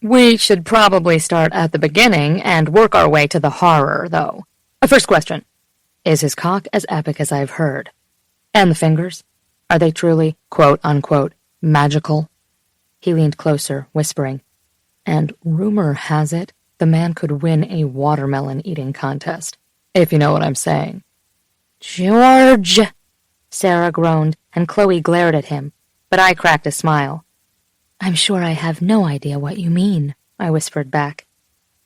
We should probably start at the beginning and work our way to the horror, though. First question. Is his cock as epic as I've heard? And the fingers? Are they truly, quote-unquote, magical? He leaned closer, whispering. And rumor has it, the man could win a watermelon eating contest, if you know what I'm saying. George! Sarah groaned, and Chloe glared at him, but I cracked a smile. I'm sure I have no idea what you mean, I whispered back.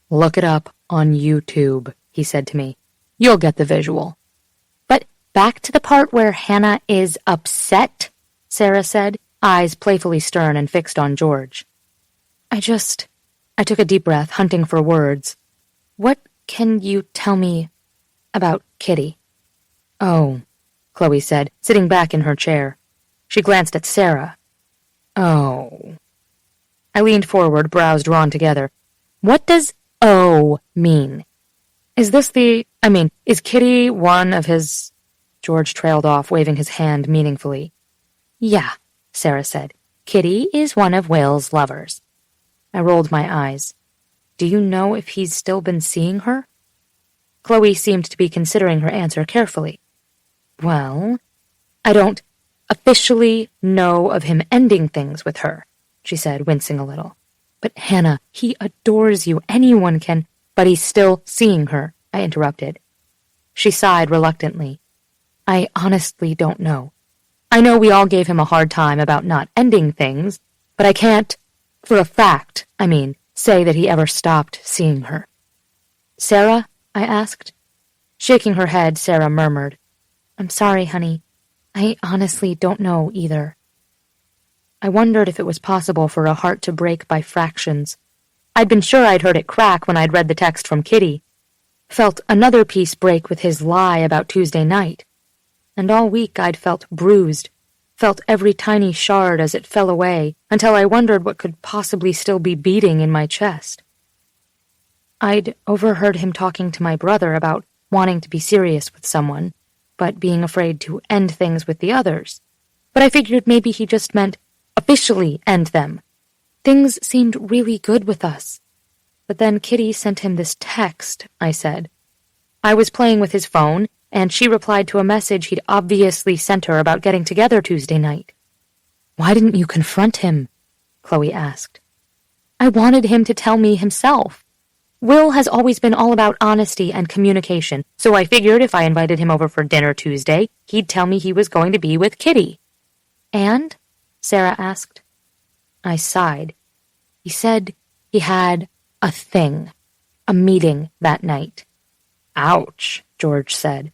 Look it up on YouTube, he said to me. You'll get the visual. But back to the part where Hanna is upset, Sarah said, eyes playfully stern and fixed on George. I took a deep breath, hunting for words. What can you tell me about Kitty? Oh, Chloe said, sitting back in her chair. She glanced at Sarah. Oh. I leaned forward, brows drawn together. What does "oh" mean? Is Kitty one of his... George trailed off, waving his hand meaningfully. Yeah, Sarah said. Kitty is one of Will's lovers. I rolled my eyes. Do you know if he's still been seeing her? Chloe seemed to be considering her answer carefully. Well, I don't officially know of him ending things with her, she said, wincing a little. But Hanna, he adores you. Anyone can... But he's still seeing her, I interrupted. She sighed reluctantly. I honestly don't know. I know we all gave him a hard time about not ending things, but I can't, for a fact, say that he ever stopped seeing her. Sarah? I asked. Shaking her head, Sarah murmured, I'm sorry, honey. I honestly don't know either. I wondered if it was possible for a heart to break by fractions. I'd been sure I'd heard it crack when I'd read the text from Kitty. Felt another piece break with his lie about Tuesday night. And all week I'd felt bruised, felt every tiny shard as it fell away, until I wondered what could possibly still be beating in my chest. I'd overheard him talking to my brother about wanting to be serious with someone, but being afraid to end things with the others. But I figured maybe he just meant officially end them. Things seemed really good with us. But then Kitty sent him this text, I said. I was playing with his phone, and she replied to a message he'd obviously sent her about getting together Tuesday night. Why didn't you confront him? Chloe asked. I wanted him to tell me himself. Will has always been all about honesty and communication, so I figured if I invited him over for dinner Tuesday, he'd tell me he was going to be with Kitty. And? Sarah asked. I sighed. He said he had a thing, a meeting that night. Ouch, George said.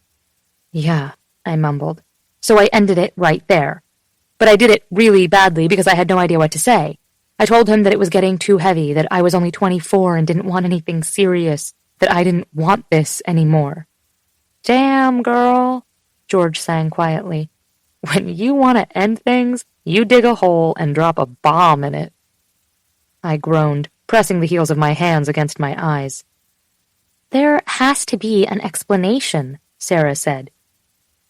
Yeah, I mumbled. So I ended it right there. But I did it really badly because I had no idea what to say. I told him that it was getting too heavy, that I was only 24 and didn't want anything serious, that I didn't want this anymore. Damn, girl, George sang quietly. When you want to end things, you dig a hole and drop a bomb in it. I groaned, pressing the heels of my hands against my eyes. There has to be an explanation, Sarah said.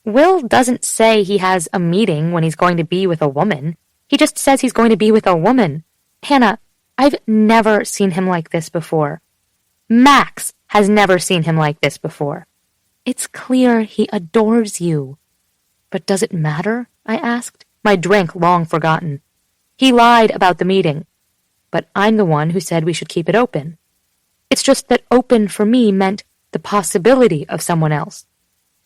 Will doesn't say he has a meeting when he's going to be with a woman. He just says he's going to be with a woman. Hanna, I've never seen him like this before. Max has never seen him like this before. It's clear he adores you. But does it matter? I asked, my drink long forgotten. He lied about the meeting, but I'm the one who said we should keep it open. It's just that open for me meant the possibility of someone else.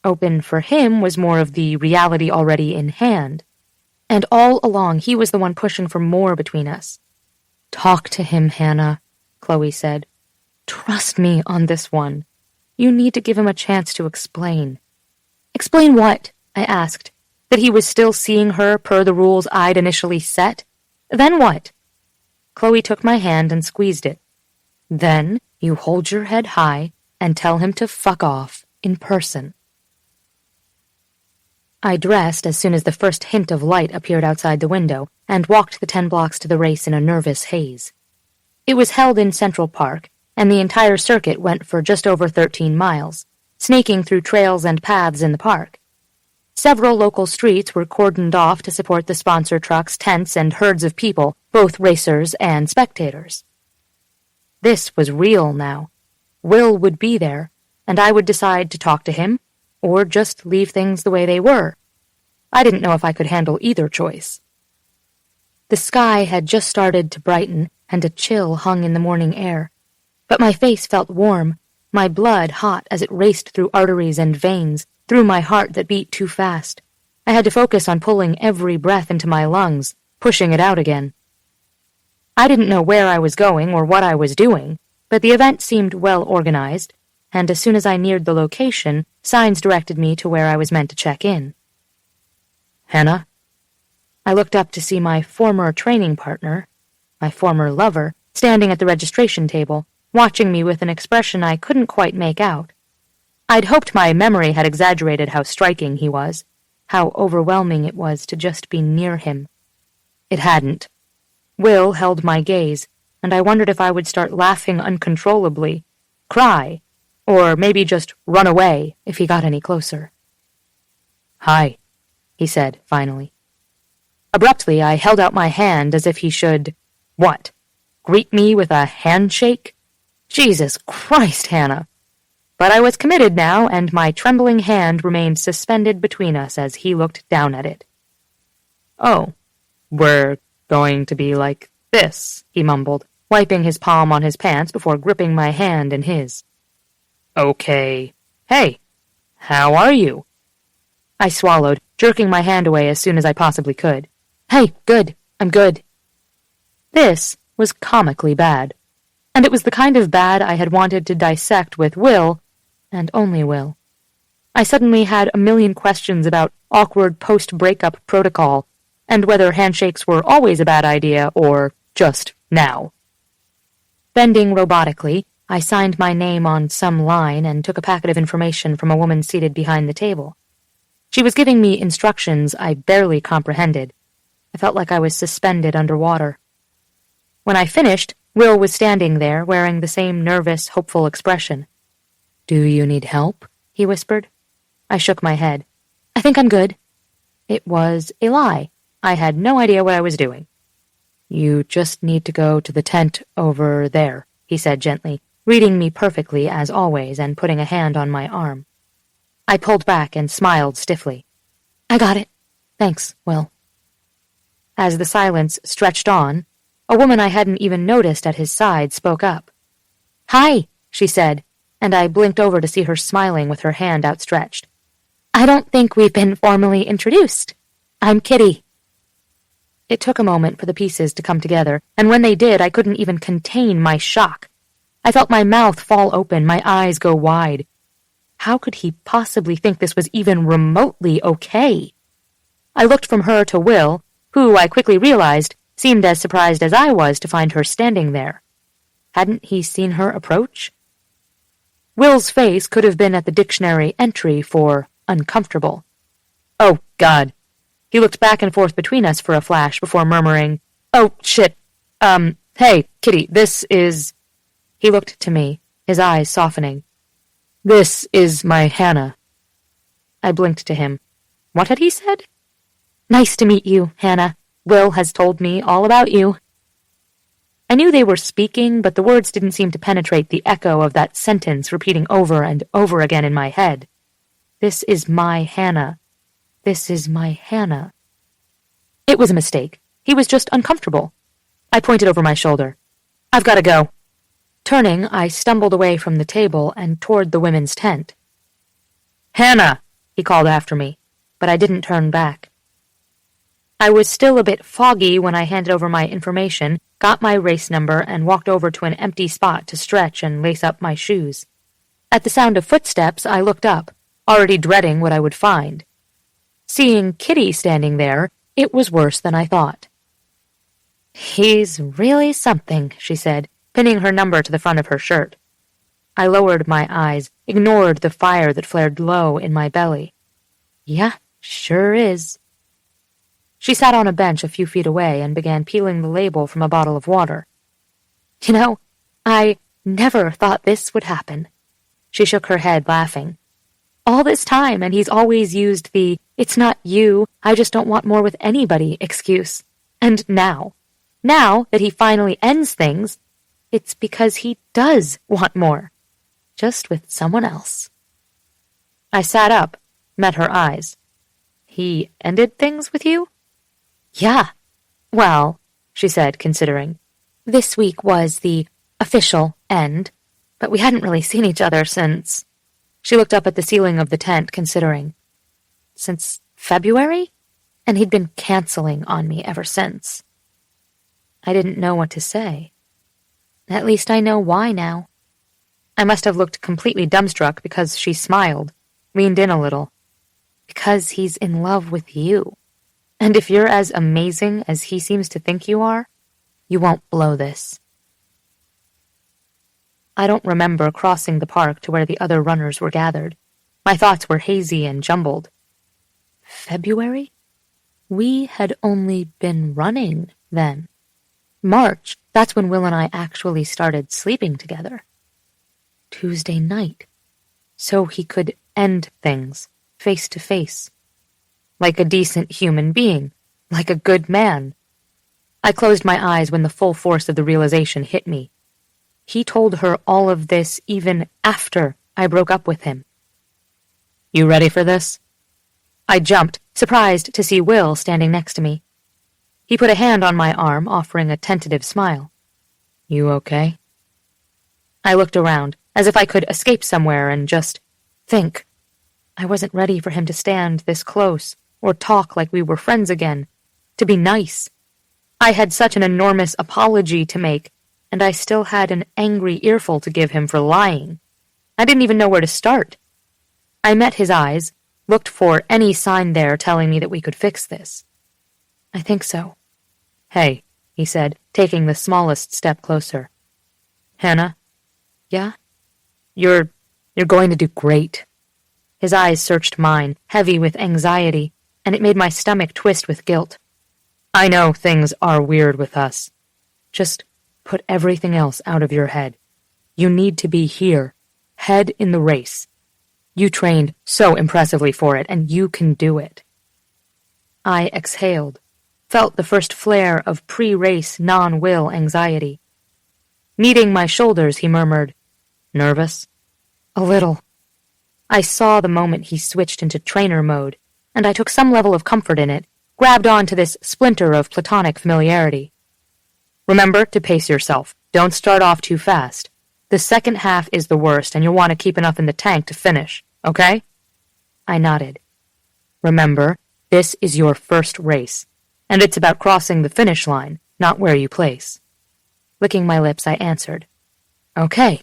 Open for him was more of the reality already in hand. And all along he was the one pushing for more between us. Talk to him, Hanna, Chloe said. Trust me on this one. You need to give him a chance to explain. Explain what? I asked. That he was still seeing her per the rules I'd initially set? Then what? Chloe took my hand and squeezed it. Then you hold your head high and tell him to fuck off in person. I dressed as soon as the first hint of light appeared outside the window and walked the 10 blocks to the race in a nervous haze. It was held in Central Park, and the entire circuit went for just over 13 miles, snaking through trails and paths in the park. Several local streets were cordoned off to support the sponsor trucks, tents, and herds of people, both racers and spectators. This was real now. Will would be there, and I would decide to talk to him, or just leave things the way they were. I didn't know if I could handle either choice. The sky had just started to brighten, and a chill hung in the morning air. But my face felt warm, my blood hot as it raced through arteries and veins, through my heart that beat too fast. I had to focus on pulling every breath into my lungs, pushing it out again. I didn't know where I was going or what I was doing, but the event seemed well organized, and as soon as I neared the location, signs directed me to where I was meant to check in. "Hanna?" I looked up to see my former training partner, my former lover, standing at the registration table, watching me with an expression I couldn't quite make out. I'd hoped my memory had exaggerated how striking he was, how overwhelming it was to just be near him. It hadn't. Will held my gaze, and I wondered if I would start laughing uncontrollably, cry, or maybe just run away if he got any closer. "Hi," he said, finally. Abruptly, I held out my hand as if he should, what, greet me with a handshake? Jesus Christ, Hanna! But I was committed now, and my trembling hand remained suspended between us as he looked down at it. "Oh, we're going to be like this," he mumbled, wiping his palm on his pants before gripping my hand in his. "Okay. Hey, how are you?" I swallowed, jerking my hand away as soon as I possibly could. "Hey, good. I'm good." This was comically bad, and it was the kind of bad I had wanted to dissect with Will, and only Will. I suddenly had a million questions about awkward post-breakup protocol, and whether handshakes were always a bad idea or just now. Bending robotically, I signed my name on some line and took a packet of information from a woman seated behind the table. She was giving me instructions I barely comprehended. I felt like I was suspended underwater. When I finished, Will was standing there, wearing the same nervous, hopeful expression. "Do you need help?" he whispered. I shook my head. "I think I'm good." It was a lie. I had no idea what I was doing. "You just need to go to the tent over there," he said gently, reading me perfectly as always and putting a hand on my arm. I pulled back and smiled stiffly. "I got it. Thanks, Will." As the silence stretched on, a woman I hadn't even noticed at his side spoke up. "Hi," she said, and I blinked over to see her smiling with her hand outstretched. "I don't think we've been formally introduced. I'm Kitty." It took a moment for the pieces to come together, and when they did, I couldn't even contain my shock. I felt my mouth fall open, my eyes go wide. How could he possibly think this was even remotely okay? I looked from her to Will, who, I quickly realized, seemed as surprised as I was to find her standing there. Hadn't he seen her approach? Will's face could have been at the dictionary entry for uncomfortable. "Oh, God." He looked back and forth between us for a flash before murmuring, "Oh, shit. Hey, Kitty, this is..." He looked to me, his eyes softening. "This is my Hanna." I blinked to him. What had he said? "Nice to meet you, Hanna. Will has told me all about you." I knew they were speaking, but the words didn't seem to penetrate the echo of that sentence repeating over and over again in my head. "This is my Hanna. This is my Hanna." It was a mistake. He was just uncomfortable. I pointed over my shoulder. "I've got to go." Turning, I stumbled away from the table and toward the women's tent. "Hanna!" he called after me, but I didn't turn back. I was still a bit foggy when I handed over my information, got my race number, and walked over to an empty spot to stretch and lace up my shoes. At the sound of footsteps, I looked up, already dreading what I would find. Seeing Kitty standing there, it was worse than I thought. "He's really something," she said, pinning her number to the front of her shirt. I lowered my eyes, ignored the fire that flared low in my belly. "Yeah, Sure is. She sat on a bench a few feet away and began peeling the label from a bottle of water. You know, I never thought this would happen. She shook her head, laughing. All this time, and he's always used the, "It's not you, I just don't want more with anybody" excuse. And now that he finally ends things, it's because he does want more. Just with someone else. I sat up, met her eyes. He ended things with you? Yeah. Well, she said, considering. This week was the official end, but we hadn't really seen each other since... She looked up at the ceiling of the tent, considering. Since February? And he'd been canceling on me ever since. I didn't know what to say. At least I know why now. I must have looked completely dumbstruck because she smiled, leaned in a little. Because he's in love with you. And if you're as amazing as he seems to think you are, you won't blow this. I don't remember crossing the park to where the other runners were gathered. My thoughts were hazy and jumbled. February? We had only been running then. March, that's when Will and I actually started sleeping together. Tuesday night. So he could end things, face to face. Like a decent human being, like a good man. I closed my eyes when the full force of the realization hit me. He told her all of this even after I broke up with him. You ready for this? I jumped, surprised to see Will standing next to me. He put a hand on my arm, offering a tentative smile. You okay? I looked around, as if I could escape somewhere and just think. I wasn't ready for him to stand this close, or talk like we were friends again, to be nice. I had such an enormous apology to make, and I still had an angry earful to give him for lying. I didn't even know where to start. I met his eyes, looked for any sign there telling me that we could fix this. I think so. Hey, he said, taking the smallest step closer. Hanna? Yeah? You're going to do great. His eyes searched mine, heavy with anxiety, and it made my stomach twist with guilt. I know things are weird with us. Just put everything else out of your head. You need to be here, head in the race. You trained so impressively for it, and you can do it. I exhaled, felt the first flare of pre-race non-will anxiety. Kneading my shoulders, he murmured, Nervous? A little. I saw the moment he switched into trainer mode, and I took some level of comfort in it, grabbed onto this splinter of platonic familiarity. Remember to pace yourself. Don't start off too fast. The second half is the worst, and you'll want to keep enough in the tank to finish, okay? I nodded. Remember, this is your first race, and it's about crossing the finish line, not where you place. Licking my lips, I answered, Okay.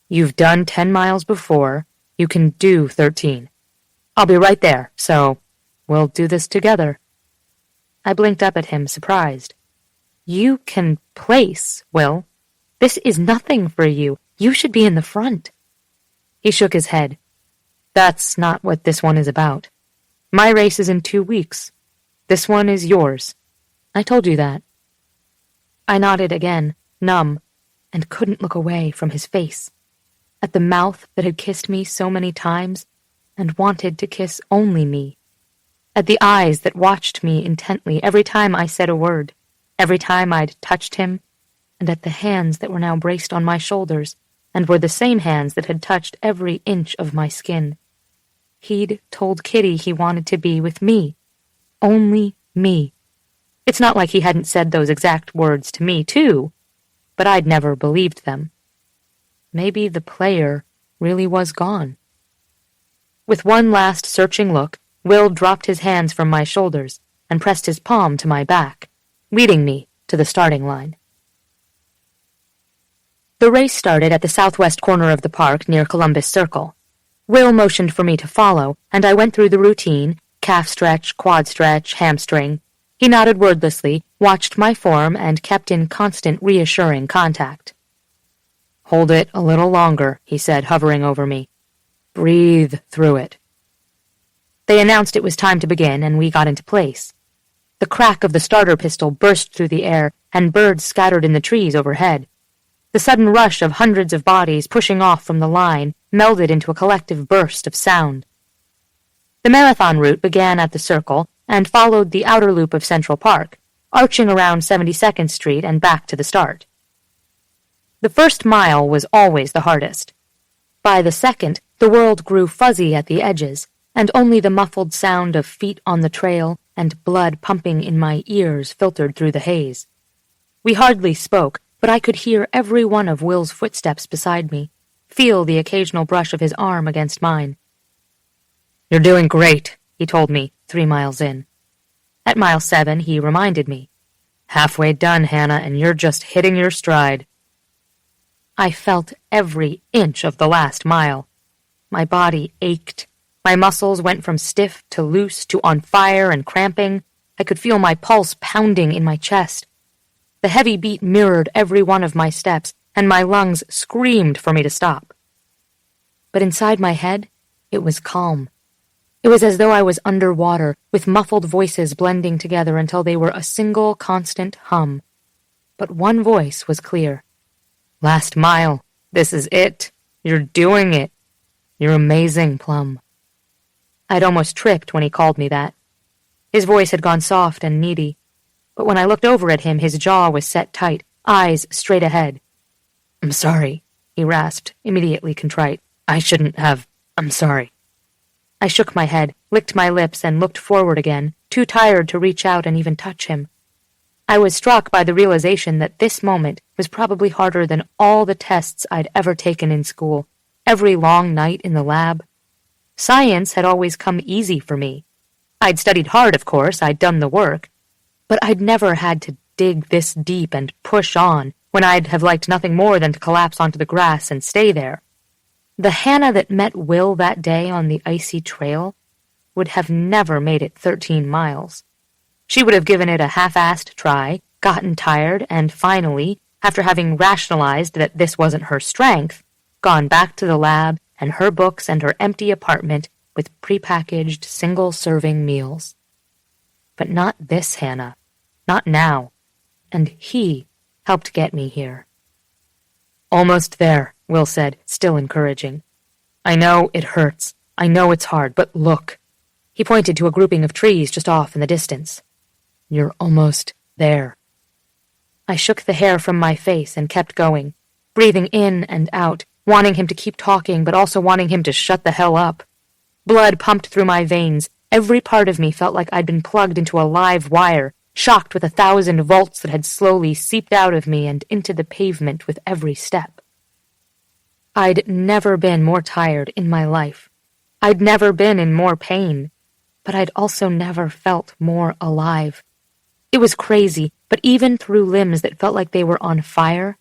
You've done 10 miles before. You can do 13. I'll be right there, so we'll do this together. I blinked up at him, surprised. You can place, Will. This is nothing for you. You should be in the front. He shook his head. That's not what this one is about. My race is in 2 weeks. This one is yours. I told you that. I nodded again, numb, and couldn't look away from his face. At the mouth that had kissed me so many times and wanted to kiss only me. At the eyes that watched me intently every time I said a word. Every time I'd touched him, and at the hands that were now braced on my shoulders, and were the same hands that had touched every inch of my skin. He'd told Kitty he wanted to be with me. Only me. It's not like he hadn't said those exact words to me, too, but I'd never believed them. Maybe the player really was gone. With one last searching look, Will dropped his hands from my shoulders and pressed his palm to my back, leading me to the starting line. The race started at the southwest corner of the park near Columbus Circle. Will motioned for me to follow, and I went through the routine, calf stretch, quad stretch, hamstring. He nodded wordlessly, watched my form, and kept in constant reassuring contact. Hold it a little longer, he said, hovering over me. Breathe through it. They announced it was time to begin, and we got into place. The crack of the starter pistol burst through the air, and birds scattered in the trees overhead. The sudden rush of hundreds of bodies pushing off from the line melded into a collective burst of sound. The marathon route began at the Circle and followed the outer loop of Central Park, arching around 72nd Street and back to the start. The first mile was always the hardest. By the second, the world grew fuzzy at the edges, and only the muffled sound of feet on the trail and blood pumping in my ears filtered through the haze. We hardly spoke, but I could hear every one of Will's footsteps beside me, feel the occasional brush of his arm against mine. "You're doing great," he told me 3 miles in. At mile 7, he reminded me, "Halfway done, Hanna, and you're just hitting your stride." I felt every inch of the last mile. My body ached. My muscles went from stiff to loose to on fire and cramping. I could feel my pulse pounding in my chest. The heavy beat mirrored every one of my steps, and my lungs screamed for me to stop. But inside my head, it was calm. It was as though I was underwater, with muffled voices blending together until they were a single constant hum. But one voice was clear. "Last mile. This is it. You're doing it. You're amazing, Plum." I'd almost tripped when he called me that. His voice had gone soft and needy, but when I looked over at him, his jaw was set tight, eyes straight ahead. "I'm sorry," he rasped, immediately contrite. "I shouldn't have. I'm sorry." I shook my head, licked my lips, and looked forward again, too tired to reach out and even touch him. I was struck by the realization that this moment was probably harder than all the tests I'd ever taken in school, every long night in the lab. Science had always come easy for me. I'd studied hard, of course, I'd done the work, but I'd never had to dig this deep and push on when I'd have liked nothing more than to collapse onto the grass and stay there. The Hanna that met Will that day on the icy trail would have never made it 13 miles. She would have given it a half-assed try, gotten tired, and finally, after having rationalized that this wasn't her strength, gone back to the lab and her books and her empty apartment with prepackaged single-serving meals. But not this Hanna. Not now. And he helped get me here. "Almost there," Will said, still encouraging. "I know it hurts. I know it's hard, but look." He pointed to a grouping of trees just off in the distance. "You're almost there." I shook the hair from my face and kept going, breathing in and out, wanting him to keep talking, but also wanting him to shut the hell up. Blood pumped through my veins. Every part of me felt like I'd been plugged into a live wire, shocked with 1,000 volts that had slowly seeped out of me and into the pavement with every step. I'd never been more tired in my life. I'd never been in more pain, but I'd also never felt more alive. It was crazy, but even through limbs that felt like they were on fire,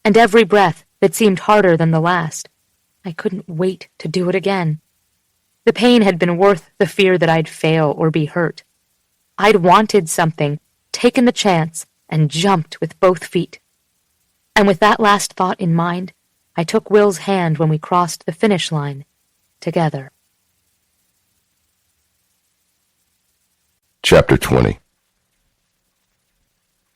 and every breath that seemed harder than the last, I couldn't wait to do it again. The pain had been worth the fear that I'd fail or be hurt. I'd wanted something, taken the chance, and jumped with both feet. And with that last thought in mind, I took Will's hand when we crossed the finish line, together. Chapter 20.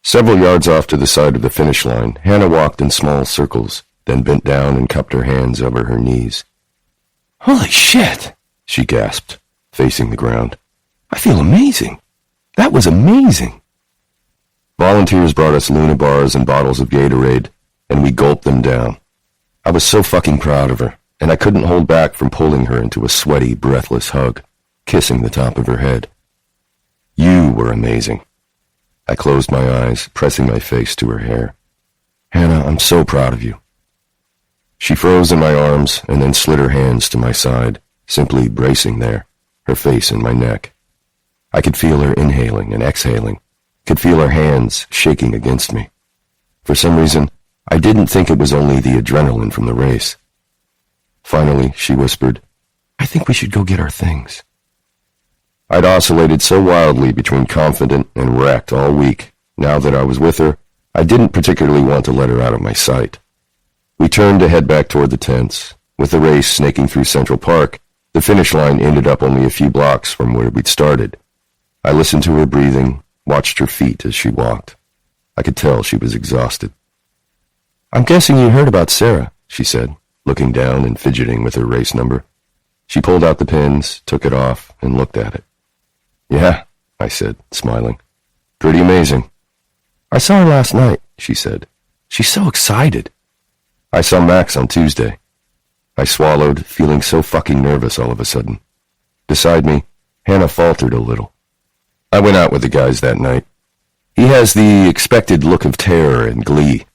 Several yards off to the side of the finish line, Hanna walked in small circles, then bent down and cupped her hands over her knees. "Holy shit!" she gasped, facing the ground. "I feel amazing. That was amazing." Volunteers brought us Luna bars and bottles of Gatorade, and we gulped them down. I was so fucking proud of her, and I couldn't hold back from pulling her into a sweaty, breathless hug, kissing the top of her head. "You were amazing." I closed my eyes, pressing my face to her hair. "Hanna, I'm so proud of you." She froze in my arms and then slid her hands to my side, simply bracing there, her face in my neck. I could feel her inhaling and exhaling, could feel her hands shaking against me. For some reason, I didn't think it was only the adrenaline from the race. Finally, she whispered, "I think we should go get our things." I'd oscillated so wildly between confident and wrecked all week. Now that I was with her, I didn't particularly want to let her out of my sight. We turned to head back toward the tents. With the race snaking through Central Park, The finish line ended up only a few blocks from where we'd started. I listened to her breathing, watched her feet as she walked. I could tell she was exhausted. "I'm guessing you heard about Sarah," she said, looking down and fidgeting with her race number. She pulled out the pins, took it off, and looked at it. "Yeah," I said, smiling. "Pretty amazing." "I saw her last night," she said. "She's so excited." "I saw Max on Tuesday." I swallowed, feeling so fucking nervous all of a sudden. Beside me, Hanna faltered a little. "I went out with the guys that night. He has the expected look of terror and glee."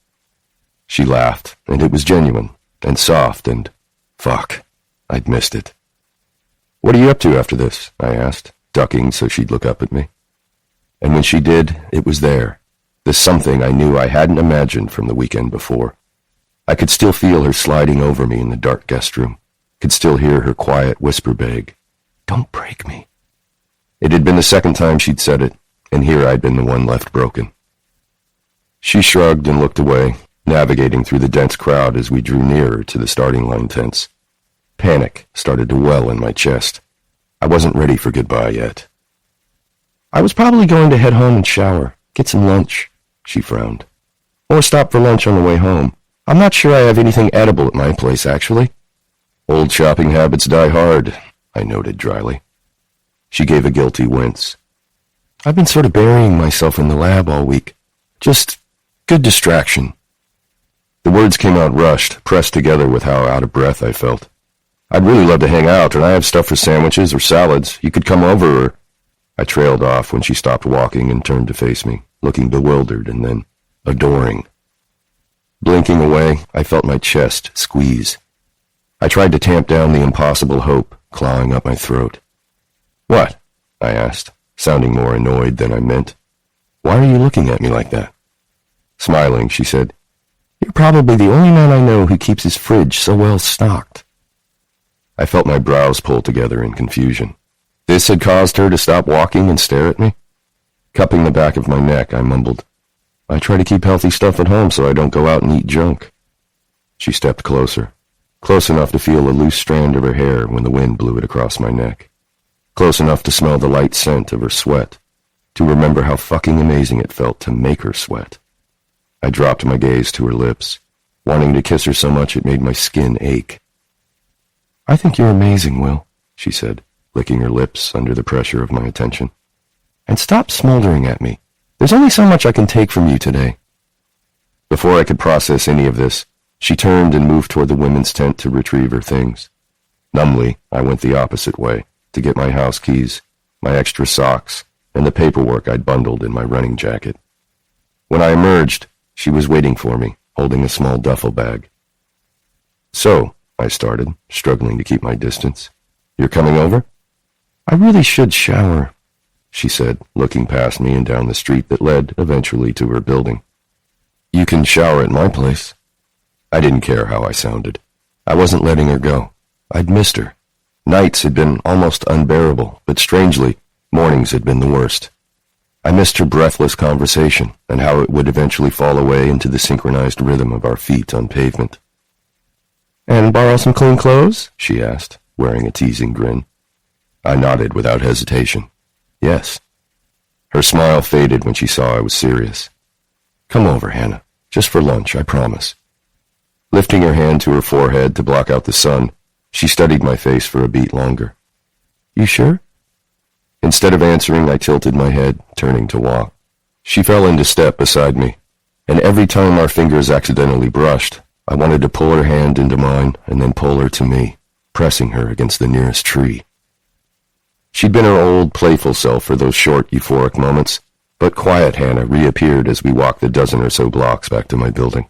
She laughed, and it was genuine, and soft, and fuck, I'd missed it. "What are you up to after this?" I asked, ducking so she'd look up at me. And when she did, it was there, the something I knew I hadn't imagined from the weekend before. I could still feel her sliding over me in the dark guest room, could still hear her quiet whisper beg, "Don't break me." It had been the second time she'd said it, and here I'd been the one left broken. She shrugged and looked away, navigating through the dense crowd as we drew nearer to the starting line tents. Panic started to well in my chest. I wasn't ready for goodbye yet. "I was probably going to head home and shower, get some lunch," she frowned. "Or stop for lunch on the way home. I'm not sure I have anything edible at my place, actually." "Old shopping habits die hard," I noted dryly. She gave a guilty wince. "I've been sort of burying myself in the lab all week. Just good distraction." The words came out rushed, pressed together with how out of breath I felt. "I'd really love to hang out, and I have stuff for sandwiches or salads. You could come over or—" I trailed off when she stopped walking and turned to face me, looking bewildered and then adoring. Blinking away, I felt my chest squeeze. I tried to tamp down the impossible hope clawing up my throat. "What?" I asked, sounding more annoyed than I meant. "Why are you looking at me like that?" Smiling, she said, "You're probably the only man I know who keeps his fridge so well stocked." I felt my brows pull together in confusion. This had caused her to stop walking and stare at me? Cupping the back of my neck, I mumbled, "I try to keep healthy stuff at home so I don't go out and eat junk." She stepped closer, close enough to feel a loose strand of her hair when the wind blew it across my neck, close enough to smell the light scent of her sweat, to remember how fucking amazing it felt to make her sweat. I dropped my gaze to her lips, wanting to kiss her so much it made my skin ache. "I think you're amazing, Will," she said, licking her lips under the pressure of my attention. "And stop smoldering at me. There's only so much I can take from you today." Before I could process any of this, she turned and moved toward the women's tent to retrieve her things. Numbly, I went the opposite way, to get my house keys, my extra socks, and the paperwork I'd bundled in my running jacket. When I emerged, she was waiting for me, holding a small duffel bag. "So," I started, struggling to keep my distance, "you're coming over?" "I really should shower," she said, looking past me and down the street that led, eventually, to her building. "You can shower at my place." I didn't care how I sounded. I wasn't letting her go. I'd missed her. Nights had been almost unbearable, but strangely, mornings had been the worst. I missed her breathless conversation and how it would eventually fall away into the synchronized rhythm of our feet on pavement. "And borrow some clean clothes?" she asked, wearing a teasing grin. I nodded without hesitation. Yes. Her smile faded when she saw I was serious. "Come over, Hanna. Just for lunch, I promise." Lifting her hand to her forehead to block out the sun, she studied my face for a beat longer. "You sure?" Instead of answering, I tilted my head, turning to walk. She fell into step beside me, and every time our fingers accidentally brushed, I wanted to pull her hand into mine and then pull her to me, pressing her against the nearest tree. She'd been her old, playful self for those short, euphoric moments, but quiet Hanna reappeared as we walked the dozen or so blocks back to my building.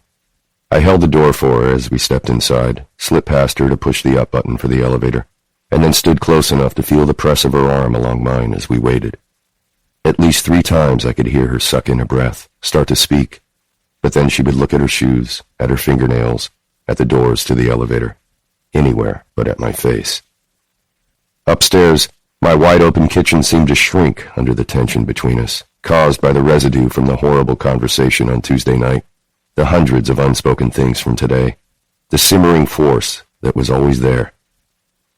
I held the door for her as we stepped inside, slipped past her to push the up button for the elevator, and then stood close enough to feel the press of her arm along mine as we waited. At least 3 times I could hear her suck in a breath, start to speak, but then she would look at her shoes, at her fingernails, at the doors to the elevator, anywhere but at my face. Upstairs, my wide-open kitchen seemed to shrink under the tension between us, caused by the residue from the horrible conversation on Tuesday night, the hundreds of unspoken things from today, the simmering force that was always there.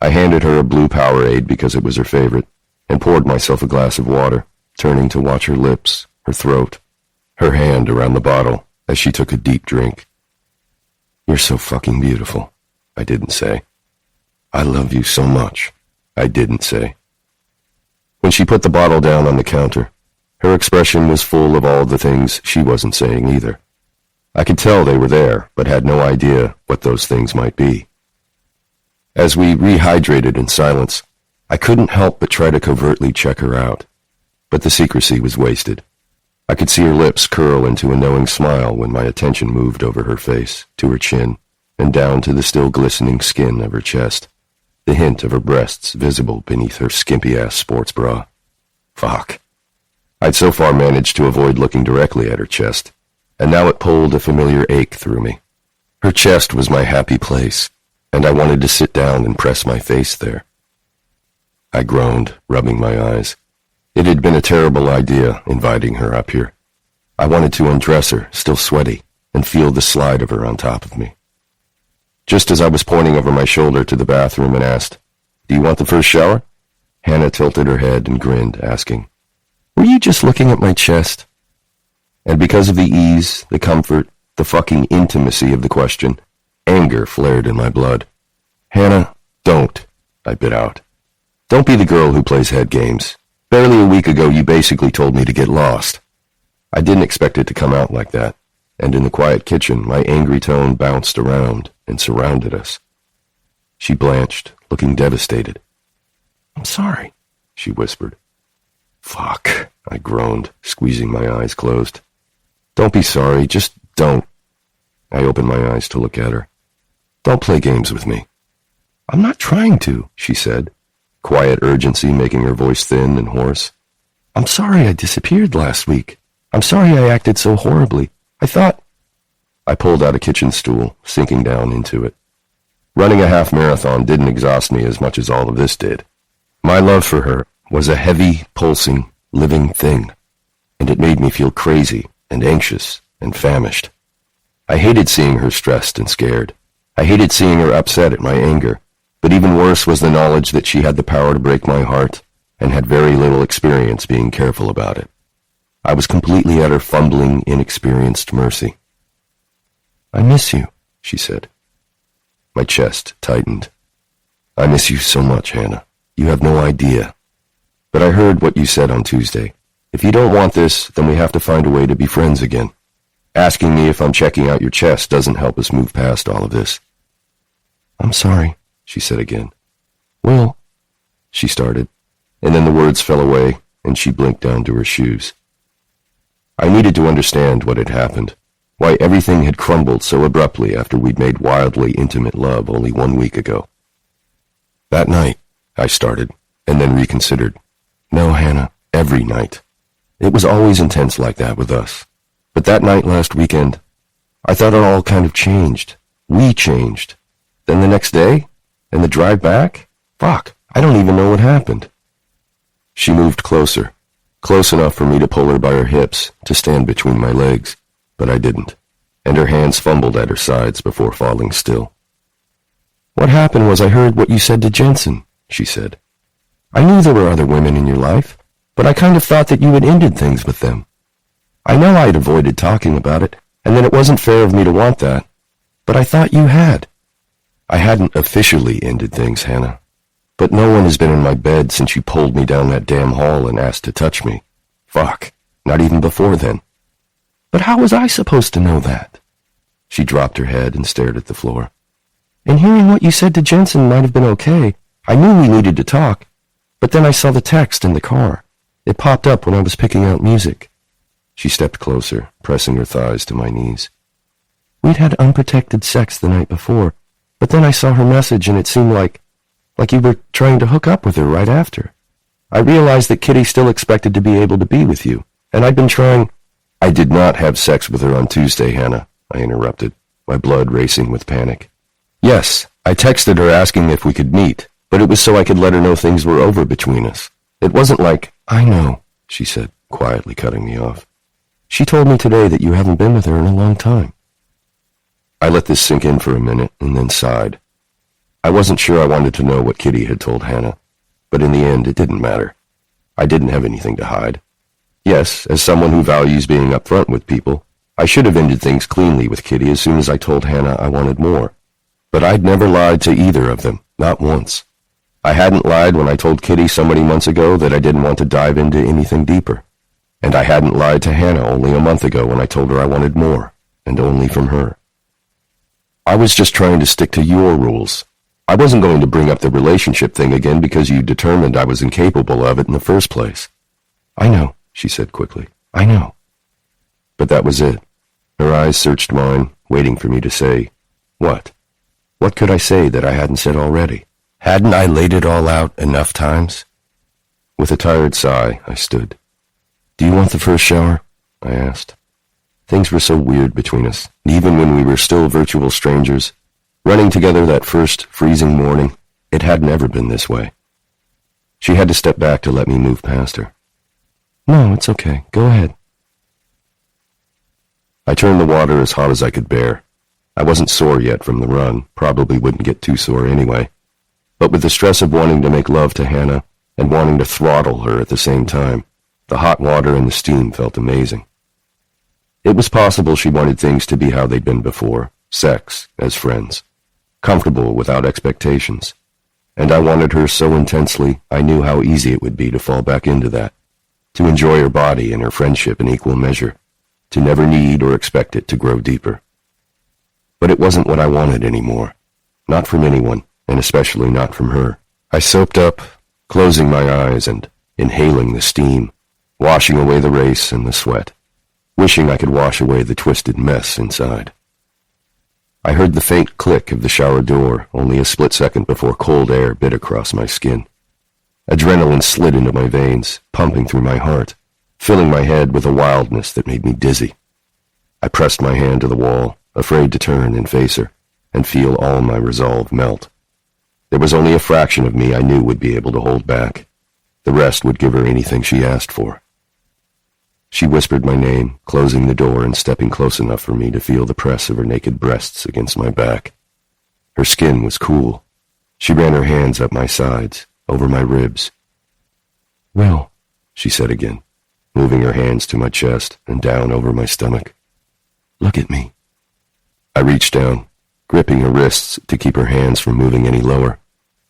I handed her a blue Powerade because it was her favorite, and poured myself a glass of water, turning to watch her lips, her throat, her hand around the bottle as she took a deep drink. "You're so fucking beautiful," I didn't say. "I love you so much," I didn't say. When she put the bottle down on the counter, her expression was full of all the things she wasn't saying either. I could tell they were there, but had no idea what those things might be. As we rehydrated in silence, I couldn't help but try to covertly check her out. But the secrecy was wasted. I could see her lips curl into a knowing smile when my attention moved over her face, to her chin, and down to the still glistening skin of her chest, the hint of her breasts visible beneath her skimpy-ass sports bra. Fuck. I'd so far managed to avoid looking directly at her chest, and now it pulled a familiar ache through me. Her chest was my happy place, and I wanted to sit down and press my face there. I groaned, rubbing my eyes. It had been a terrible idea, inviting her up here. I wanted to undress her, still sweaty, and feel the slide of her on top of me. Just as I was pointing over my shoulder to the bathroom and asked, "Do you want the first shower?" Hanna tilted her head and grinned, asking, "Were you just looking at my chest?" And because of the ease, the comfort, the fucking intimacy of the question, anger flared in my blood. "Hanna, don't," I bit out. "Don't be the girl who plays head games. Barely a week ago you basically told me to get lost." I didn't expect it to come out like that, and in the quiet kitchen my angry tone bounced around and surrounded us. She blanched, looking devastated. "I'm sorry," she whispered. "Fuck," I groaned, squeezing my eyes closed. "Don't be sorry, just don't." I opened my eyes to look at her. "Don't play games with me." "I'm not trying to," she said, quiet urgency making her voice thin and hoarse. "I'm sorry I disappeared last week. I'm sorry I acted so horribly. I thought—" I pulled out a kitchen stool, sinking down into it. Running a half marathon didn't exhaust me as much as all of this did. My love for her was a heavy, pulsing, living thing, and it made me feel crazy and anxious and famished. I hated seeing her stressed and scared. I hated seeing her upset at my anger, but even worse was the knowledge that she had the power to break my heart and had very little experience being careful about it. I was completely at her fumbling, inexperienced mercy. "I miss you," she said. My chest tightened. "I miss you so much, Hanna. You have no idea. But I heard what you said on Tuesday. If you don't want this, then we have to find a way to be friends again. Asking me if I'm checking out your chest doesn't help us move past all of this." "I'm sorry," she said again. "Will," she started, and then the words fell away, and she blinked down to her shoes. I needed to understand what had happened, why everything had crumbled so abruptly after we'd made wildly intimate love only 1 week ago. "That night," I started, and then reconsidered. "No, Hanna, every night. It was always intense like that with us. But that night last weekend, I thought it all kind of changed. We changed. Then the next day, and the drive back? Fuck, I don't even know what happened." She moved closer, close enough for me to pull her by her hips, to stand between my legs, but I didn't, and her hands fumbled at her sides before falling still. "What happened was I heard what you said to Jensen," she said. "I knew there were other women in your life, but I kind of thought that you had ended things with them. I know I'd avoided talking about it, and that it wasn't fair of me to want that, but I thought you had." "I hadn't officially ended things, Hanna, but no one has been in my bed since you pulled me down that damn hall and asked to touch me. Fuck, not even before then." "But how was I supposed to know that?" She dropped her head and stared at the floor. "And hearing what you said to Jensen might have been okay. I knew we needed to talk, but then I saw the text in the car. It popped up when I was picking out music." She stepped closer, pressing her thighs to my knees. "We'd had unprotected sex the night before, but then I saw her message and it seemed like you were trying to hook up with her right after. I realized that Kitty still expected to be able to be with you, and I'd been trying—" "I did not have sex with her on Tuesday, Hanna," I interrupted, my blood racing with panic. "Yes, I texted her asking if we could meet, but it was so I could let her know things were over between us. It wasn't like—" "I know," she said, quietly cutting me off. "She told me today that you haven't been with her in a long time." I let this sink in for a minute and then sighed. I wasn't sure I wanted to know what Kitty had told Hanna, but in the end it didn't matter. I didn't have anything to hide. Yes, as someone who values being upfront with people, I should have ended things cleanly with Kitty as soon as I told Hanna I wanted more. But I'd never lied to either of them, not once. I hadn't lied when I told Kitty so many months ago that I didn't want to dive into anything deeper. And I hadn't lied to Hanna only a month ago when I told her I wanted more, and only from her. I was just trying to stick to your rules. I wasn't going to bring up the relationship thing again because you determined I was incapable of it in the first place. I know, she said quickly. I know. But that was it. Her eyes searched mine, waiting for me to say, what? What could I say that I hadn't said already? Hadn't I laid it all out enough times? With a tired sigh, I stood. Do you want the first shower? I asked. Things were so weird between us, even when we were still virtual strangers. Running together that first freezing morning, it hadn't ever been this way. She had to step back to let me move past her. No, it's okay. Go ahead. I turned the water as hot as I could bear. I wasn't sore yet from the run, probably wouldn't get too sore anyway. But with the stress of wanting to make love to Hanna and wanting to throttle her at the same time, the hot water and the steam felt amazing. It was possible she wanted things to be how they'd been before, sex, as friends, comfortable without expectations. And I wanted her so intensely I knew how easy it would be to fall back into that, to enjoy her body and her friendship in equal measure, to never need or expect it to grow deeper. But it wasn't what I wanted anymore, not from anyone, and especially not from her. I soaped up, closing my eyes and inhaling the steam, washing away the race and the sweat, wishing I could wash away the twisted mess inside. I heard the faint click of the shower door only a split second before cold air bit across my skin. Adrenaline slid into my veins, pumping through my heart, filling my head with a wildness that made me dizzy. I pressed my hand to the wall, afraid to turn and face her, and feel all my resolve melt. There was only a fraction of me I knew would be able to hold back. The rest would give her anything she asked for. She whispered my name, closing the door and stepping close enough for me to feel the press of her naked breasts against my back. Her skin was cool. She ran her hands up my sides, over my ribs. Will, she said again, moving her hands to my chest and down over my stomach. Look at me. I reached down, gripping her wrists to keep her hands from moving any lower,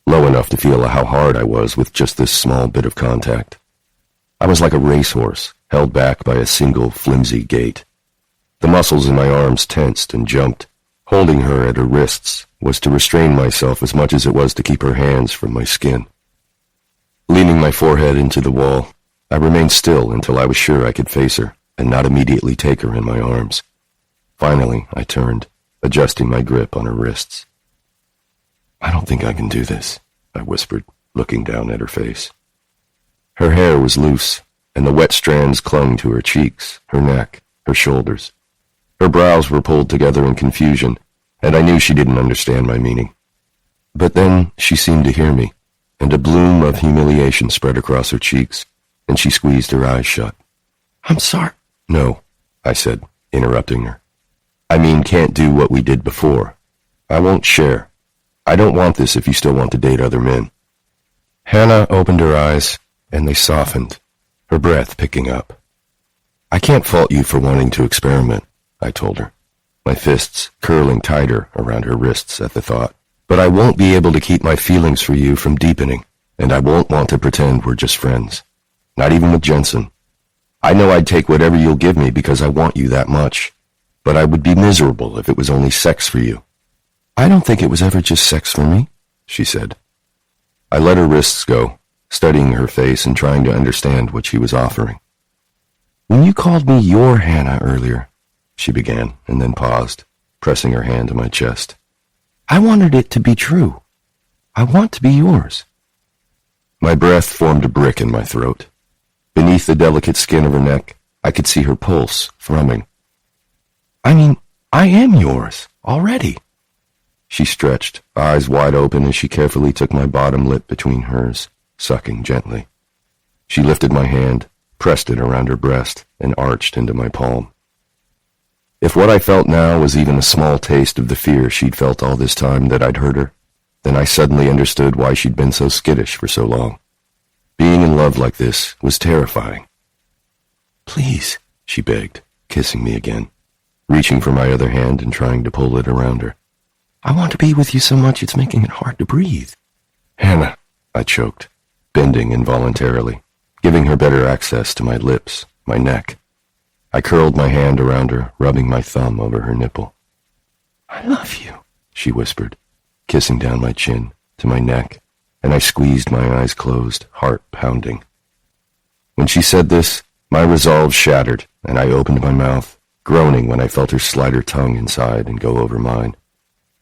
low enough to feel how hard I was with just this small bit of contact. I was like a racehorse, held back by a single flimsy gate. The muscles in my arms tensed and jumped. Holding her at her wrists was to restrain myself as much as it was to keep her hands from my skin. Leaning my forehead into the wall, I remained still until I was sure I could face her and not immediately take her in my arms. Finally, I turned, adjusting my grip on her wrists. I don't think I can do this, I whispered, looking down at her face. Her hair was loose, and the wet strands clung to her cheeks, her neck, her shoulders. Her brows were pulled together in confusion, and I knew she didn't understand my meaning. But then she seemed to hear me, and a bloom of humiliation spread across her cheeks, and she squeezed her eyes shut. I'm sorry. No, I said, interrupting her. I mean, can't do what we did before. I won't share. I don't want this if you still want to date other men. Hanna opened her eyes, and they softened, her breath picking up. I can't fault you for wanting to experiment, I told her, my fists curling tighter around her wrists at the thought. But I won't be able to keep my feelings for you from deepening, and I won't want to pretend we're just friends. Not even with Jensen. I know I'd take whatever you'll give me because I want you that much, but I would be miserable if it was only sex for you. I don't think it was ever just sex for me, she said. I let her wrists go, studying her face and trying to understand what she was offering. When you called me your Hanna earlier, she began, and then paused, pressing her hand to my chest. I wanted it to be true. I want to be yours. My breath formed a brick in my throat. Beneath the delicate skin of her neck, I could see her pulse thrumming. I mean, I am yours, already. She stretched, eyes wide open as she carefully took my bottom lip between hers, sucking gently. She lifted my hand, pressed it around her breast, and arched into my palm. If what I felt now was even a small taste of the fear she'd felt all this time that I'd hurt her, Then I suddenly understood why she'd been so skittish for so long. Being in love like this was terrifying. "Please," she begged, kissing me again, reaching for my other hand and trying to pull it around her. "I want to be with you so much it's making it hard to breathe." "Hanna," I choked, bending involuntarily, giving her better access to my lips, my neck. I curled my hand around her, rubbing my thumb over her nipple. "I love you," she whispered, kissing down my chin to my neck, and I squeezed my eyes closed, heart pounding. When she said this, my resolve shattered, and I opened my mouth, groaning when I felt her slide her tongue inside and go over mine.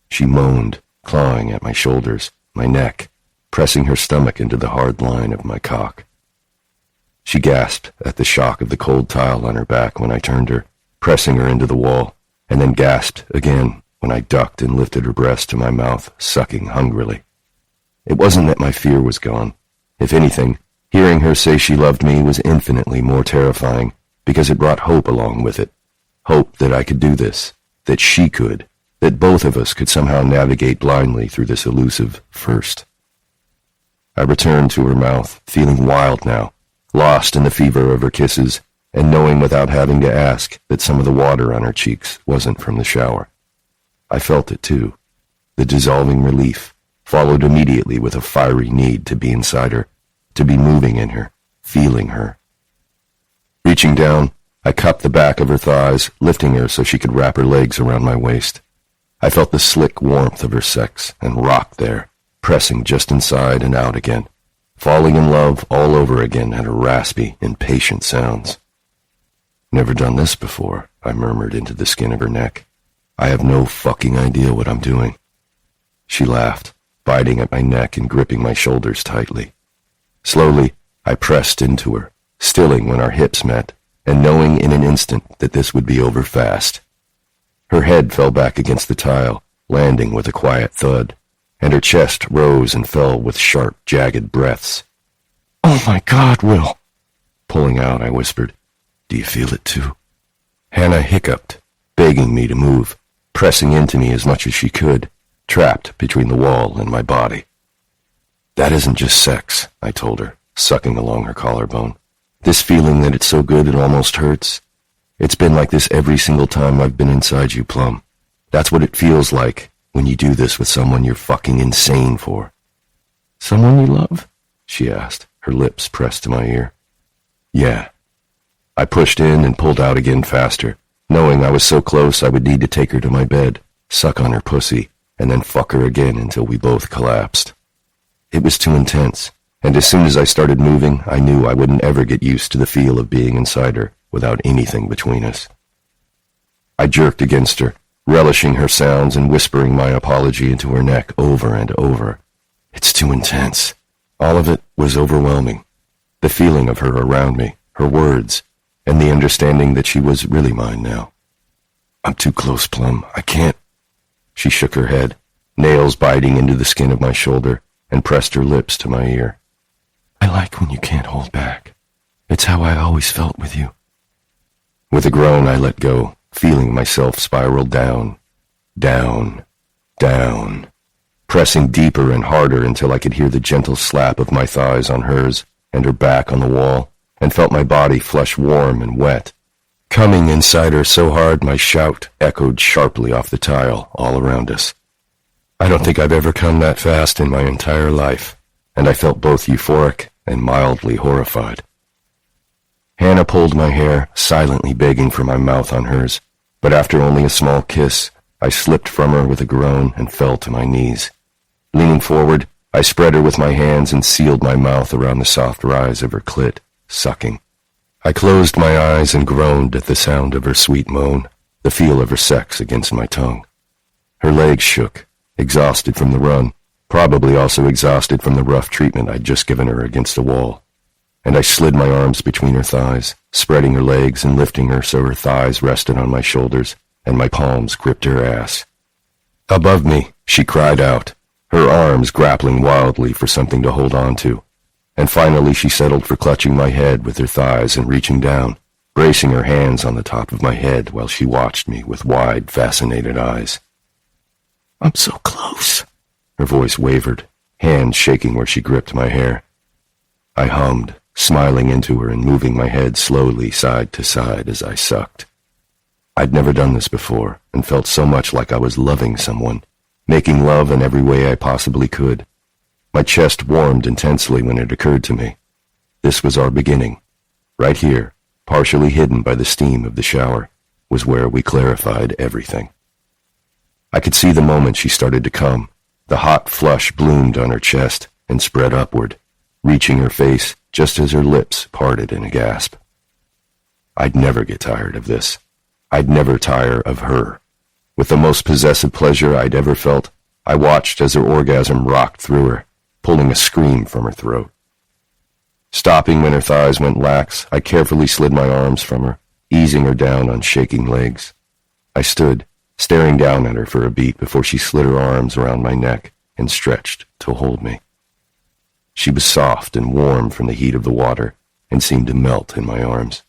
She moaned, clawing at my shoulders, my neck, pressing her stomach into the hard line of my cock. She gasped at the shock of the cold tile on her back when I turned her, pressing her into the wall, and then gasped again when I ducked and lifted her breast to my mouth, sucking hungrily. It wasn't that my fear was gone. If anything, hearing her say she loved me was infinitely more terrifying because it brought hope along with it. Hope that I could do this, that she could, that both of us could somehow navigate blindly through this elusive first. I returned to her mouth, feeling wild now, lost in the fever of her kisses, and knowing without having to ask that some of the water on her cheeks wasn't from the shower. I felt it too, the dissolving relief, followed immediately with a fiery need to be inside her, to be moving in her, feeling her. Reaching down, I cupped the back of her thighs, lifting her so she could wrap her legs around my waist. I felt the slick warmth of her sex and rocked there, pressing just inside and out again, falling in love all over again at her raspy, impatient sounds. "Never done this before," I murmured into the skin of her neck. "I have no fucking idea what I'm doing." She laughed, biting at my neck and gripping my shoulders tightly. Slowly, I pressed into her, stilling when our hips met, and knowing in an instant that this would be over fast. Her head fell back against the tile, landing with a quiet thud, and her chest rose and fell with sharp, jagged breaths. "Oh my God, Will!" Pulling out, I whispered, "Do you feel it too?" Hanna hiccuped, begging me to move, pressing into me as much as she could, trapped between the wall and my body. "That isn't just sex," I told her, sucking along her collarbone. "This feeling that it's so good it almost hurts. It's been like this every single time I've been inside you, Plum. That's what it feels like when you do this with someone you're fucking insane for." "Someone you love?" she asked, her lips pressed to my ear. "Yeah." I pushed in and pulled out again faster, knowing I was so close I would need to take her to my bed, suck on her pussy, and then fuck her again until we both collapsed. It was too intense, and as soon as I started moving, I knew I wouldn't ever get used to the feel of being inside her without anything between us. I jerked against her, relishing her sounds and whispering my apology into her neck over and over. It's too intense. All of it was overwhelming. The feeling of her around me, her words, and the understanding that she was really mine now. "I'm too close, Plum. I can't." She shook her head, nails biting into the skin of my shoulder, and pressed her lips to my ear. "I like when you can't hold back. It's how I always felt with you." With a groan, I let go, feeling myself spiral down, down, down, pressing deeper and harder until I could hear the gentle slap of my thighs on hers and her back on the wall, and felt my body flush warm and wet, coming inside her so hard my shout echoed sharply off the tile all around us. I don't think I've ever come that fast in my entire life, and I felt both euphoric and mildly horrified. Hanna pulled my hair, silently begging for my mouth on hers, but after only a small kiss, I slipped from her with a groan and fell to my knees. Leaning forward, I spread her with my hands and sealed my mouth around the soft rise of her clit, sucking. I closed my eyes and groaned at the sound of her sweet moan, the feel of her sex against my tongue. Her legs shook, exhausted from the run, probably also exhausted from the rough treatment I'd just given her against the wall, and I slid my arms between her thighs, spreading her legs and lifting her so her thighs rested on my shoulders and my palms gripped her ass. Above me, she cried out, her arms grappling wildly for something to hold on to, and finally she settled for clutching my head with her thighs and reaching down, bracing her hands on the top of my head while she watched me with wide, fascinated eyes. "I'm so close," Her voice wavered, hands shaking where she gripped my hair. I hummed, smiling into her and moving my head slowly side to side as I sucked. I'd never done this before and felt so much like I was loving someone, making love in every way I possibly could. My chest warmed intensely when it occurred to me. This was our beginning. Right here, partially hidden by the steam of the shower, was where we clarified everything. I could see the moment she started to come. The hot flush bloomed on her chest and spread upward, reaching her face just as her lips parted in a gasp. I'd never get tired of this. I'd never tire of her. With the most possessive pleasure I'd ever felt, I watched as her orgasm rocked through her, pulling a scream from her throat. Stopping when her thighs went lax, I carefully slid my arms from her, easing her down on shaking legs. I stood, staring down at her for a beat before she slid her arms around my neck and stretched to hold me. She was soft and warm from the heat of the water and seemed to melt in my arms.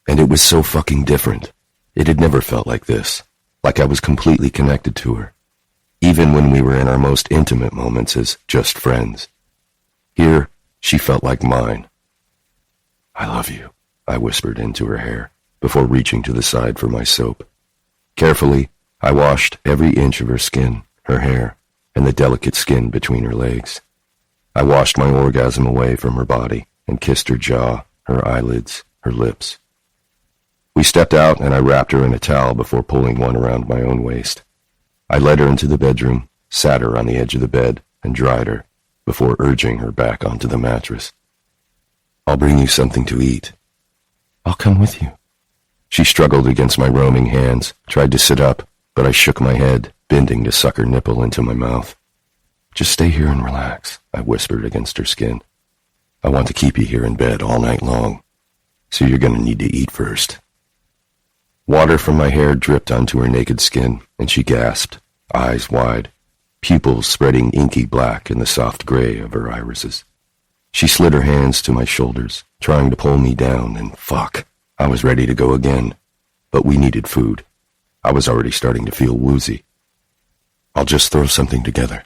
And it was so fucking different. It had never felt like this, like I was completely connected to her, even when we were in our most intimate moments as just friends. Here, she felt like mine. "I love you," I whispered into her hair before reaching to the side for my soap. Carefully, I washed every inch of her skin, her hair, and the delicate skin between her legs. I washed my orgasm away from her body and kissed her jaw, her eyelids, her lips. We stepped out and I wrapped her in a towel before pulling one around my own waist. I led her into the bedroom, sat her on the edge of the bed, and dried her before urging her back onto the mattress. "I'll bring you something to eat." "I'll come with you." She struggled against my roaming hands, tried to sit up, but I shook my head, bending to suck her nipple into my mouth. "Just stay here and relax," I whispered against her skin. "I want to keep you here in bed all night long, so you're going to need to eat first." Water from my hair dripped onto her naked skin, and she gasped, eyes wide, pupils spreading inky black in the soft gray of her irises. She slid her hands to my shoulders, trying to pull me down, and fuck, I was ready to go again. But we needed food. I was already starting to feel woozy. "I'll just throw something together."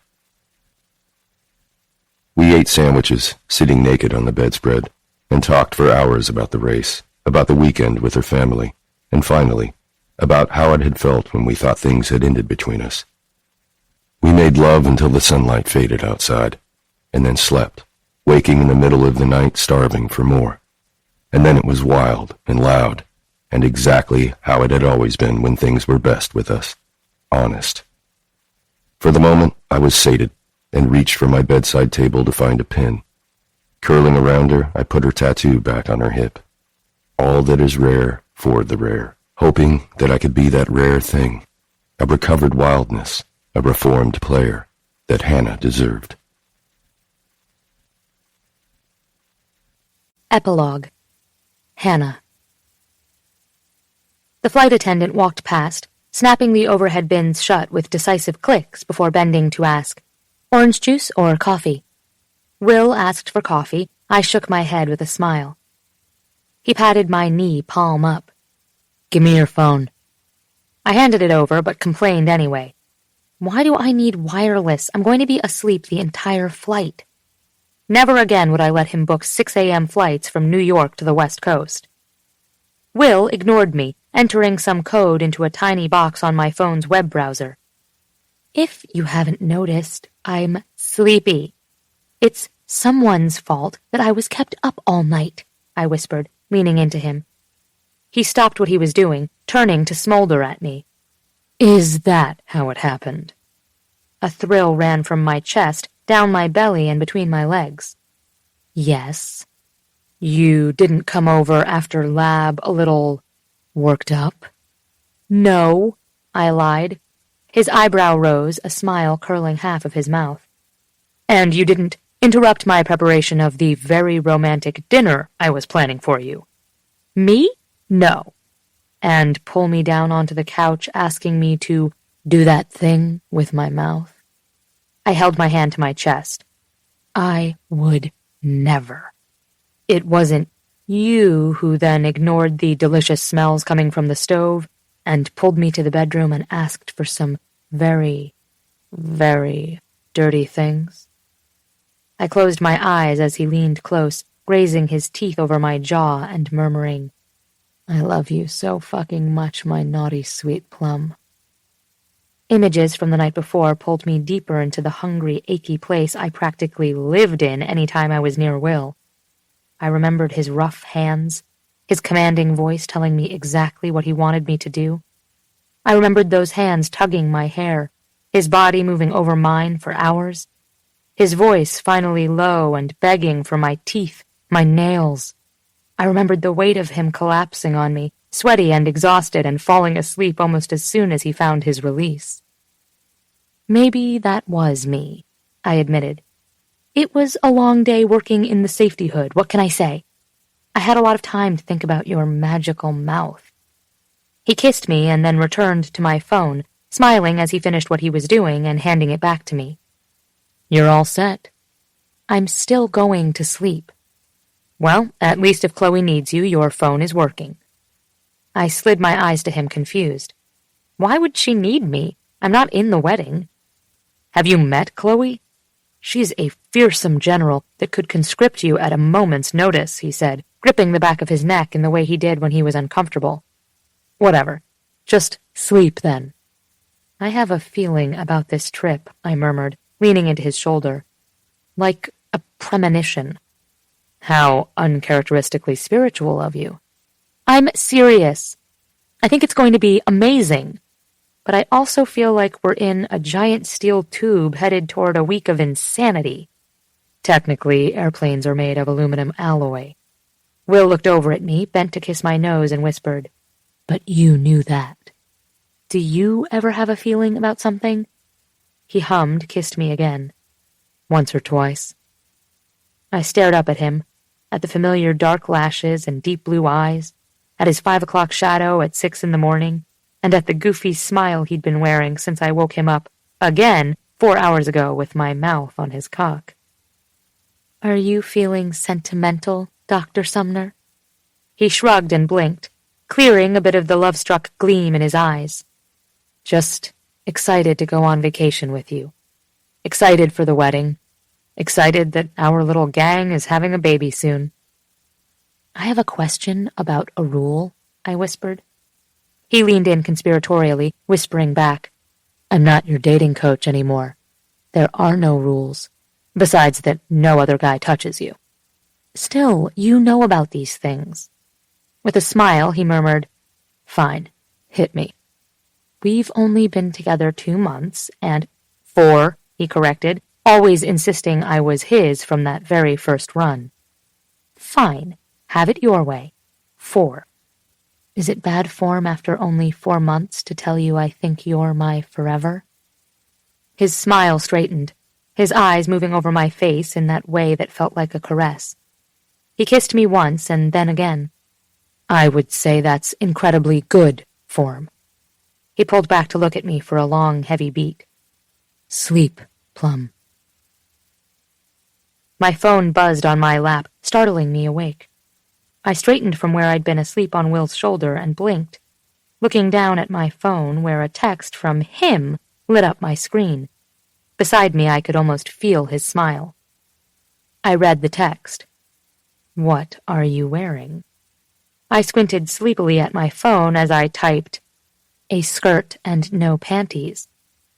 We ate sandwiches, sitting naked on the bedspread, and talked for hours about the race, about the weekend with her family, and finally, about how it had felt when we thought things had ended between us. We made love until the sunlight faded outside, and then slept, waking in the middle of the night starving for more. And then it was wild and loud, and exactly how it had always been when things were best with us, honest. For the moment, I was sated, and reached for my bedside table to find a pin. Curling around her, I put her tattoo back on her hip. All that is rare for the rare, hoping that I could be that rare thing, a recovered wildness, a reformed player that Hanna deserved. Epilogue. Hanna. The flight attendant walked past, snapping the overhead bins shut with decisive clicks before bending to ask, "Orange juice or coffee?" Will asked for coffee. I shook my head with a smile. He patted my knee, palm up. "Give me your phone." I handed it over, but complained anyway. Why do I need wireless? I'm going to be asleep the entire flight. Never again would I let him book 6 a.m. flights from New York to the West Coast. Will ignored me, entering some code into a tiny box on my phone's web browser. "If you haven't noticed, I'm sleepy. It's someone's fault that I was kept up all night," I whispered, leaning into him. He stopped what he was doing, turning to smolder at me. "Is that how it happened?" A thrill ran from my chest, down my belly and between my legs. "Yes." "You didn't come over after lab a little worked up?" "No," I lied. His eyebrow rose, a smile curling half of his mouth. "And you didn't interrupt my preparation of the very romantic dinner I was planning for you?" "Me? No." "And pull me down onto the couch asking me to do that thing with my mouth?" I held my hand to my chest. "I would never." "It wasn't you who then ignored the delicious smells coming from the stove and pulled me to the bedroom and asked for some very, very dirty things. I closed my eyes as he leaned close, grazing his teeth over my jaw and murmuring, I love you so fucking much, my naughty sweet plum. Images from the night before pulled me deeper into the hungry, achy place I practically lived in any time I was near Will. I remembered his rough hands, his commanding voice telling me exactly what he wanted me to do. I remembered those hands tugging my hair, his body moving over mine for hours, his voice finally low and begging for my teeth, my nails. I remembered the weight of him collapsing on me, sweaty and exhausted and falling asleep almost as soon as he found his release. Maybe that was me, I admitted. It was a long day working in the safety hood, what can I say? I had a lot of time to think about your magical mouth. He kissed me and then returned to my phone, smiling as he finished what he was doing and handing it back to me. You're all set. I'm still going to sleep. Well, at least if Chloe needs you, your phone is working. I slid my eyes to him, confused. Why would she need me? I'm not in the wedding. Have you met Chloe? She's a fearsome general that could conscript you at a moment's notice, he said, gripping the back of his neck in the way he did when he was uncomfortable. Whatever. Just sleep, then. I have a feeling about this trip, I murmured, leaning into his shoulder. Like a premonition. How uncharacteristically spiritual of you. I'm serious. I think it's going to be amazing. But I also feel like we're in a giant steel tube headed toward a week of insanity. Technically, airplanes are made of aluminum alloy. Will looked over at me, bent to kiss my nose, and whispered, But you knew that. Do you ever have a feeling about something? He hummed, kissed me again. Once or twice. I stared up at him, at the familiar dark lashes and deep blue eyes, at his 5 o'clock shadow at 6 in the morning, and at the goofy smile he'd been wearing since I woke him up, again, 4 hours ago with my mouth on his cock. Are you feeling sentimental, Dr. Sumner? He shrugged and blinked, clearing a bit of the love-struck gleam in his eyes. Just excited to go on vacation with you. Excited for the wedding. Excited that our little gang is having a baby soon. I have a question about a rule, I whispered. He leaned in conspiratorially, whispering back, I'm not your dating coach anymore. There are no rules, besides that no other guy touches you. Still, you know about these things. With a smile, he murmured, Fine, hit me. We've only been together 2 months, and 4, he corrected, always insisting I was his from that very first run. Fine, have it your way. 4. Is it bad form after only 4 months to tell you I think you're my forever? His smile straightened, his eyes moving over my face in that way that felt like a caress. He kissed me once and then again. I would say that's incredibly good form. He pulled back to look at me for a long, heavy beat. Sleep, Plum. My phone buzzed on my lap, startling me awake. I straightened from where I'd been asleep on Will's shoulder and blinked, looking down at my phone where a text from him lit up my screen. Beside me, I could almost feel his smile. I read the text. What are you wearing? I squinted sleepily at my phone as I typed, a skirt and no panties.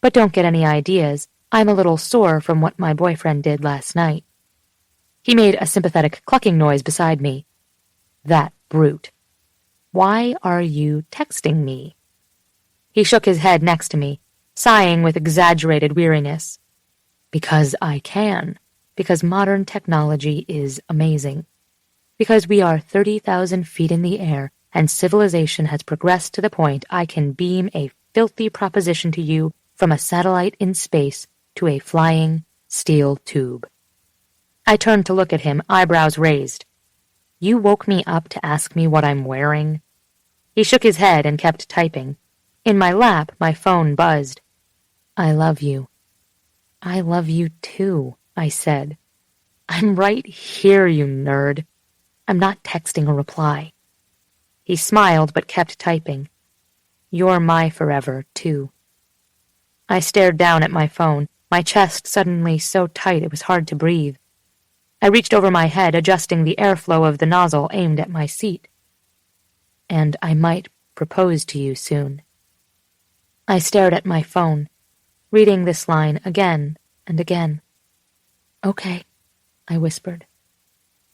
But don't get any ideas. I'm a little sore from what my boyfriend did last night. He made a sympathetic clucking noise beside me. That brute. Why are you texting me? He shook his head next to me, sighing with exaggerated weariness. Because I can. Because modern technology is amazing. Because we are 30,000 feet in the air, and civilization has progressed to the point I can beam a filthy proposition to you from a satellite in space to a flying steel tube. I turned to look at him, eyebrows raised. You woke me up to ask me what I'm wearing? He shook his head and kept typing. In my lap, my phone buzzed. I love you. I love you too, I said. I'm right here, you nerd. I'm not texting a reply. He smiled but kept typing. You're my forever, too. I stared down at my phone, my chest suddenly so tight it was hard to breathe. I reached over my head, adjusting the airflow of the nozzle aimed at my seat. And I might propose to you soon. I stared at my phone, reading this line again and again. Okay, I whispered.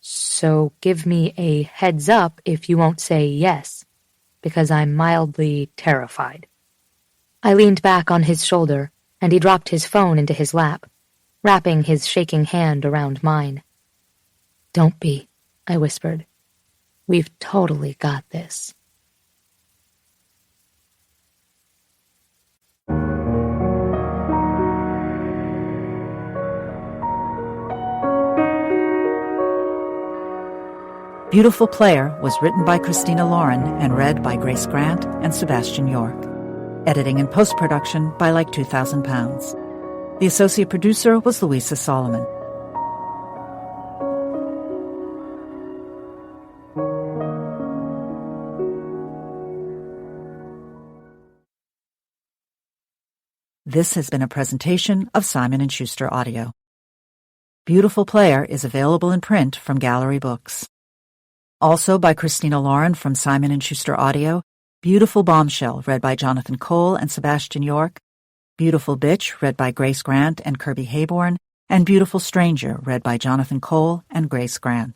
So give me a heads up if you won't say yes, because I'm mildly terrified. I leaned back on his shoulder, and he dropped his phone into his lap, wrapping his shaking hand around mine. Don't be, I whispered. We've totally got this. Beautiful Player was written by Christina Lauren and read by Grace Grant and Sebastian York. Editing and post-production by Like 2,000 Pounds. The associate producer was Louisa Solomon. This has been a presentation of Simon & Schuster Audio. Beautiful Player is available in print from Gallery Books. Also by Christina Lauren from Simon & Schuster Audio, Beautiful Bombshell, read by Jonathan Cole and Sebastian York, Beautiful Bitch, read by Grace Grant and Kirby Hayborn, and Beautiful Stranger, read by Jonathan Cole and Grace Grant.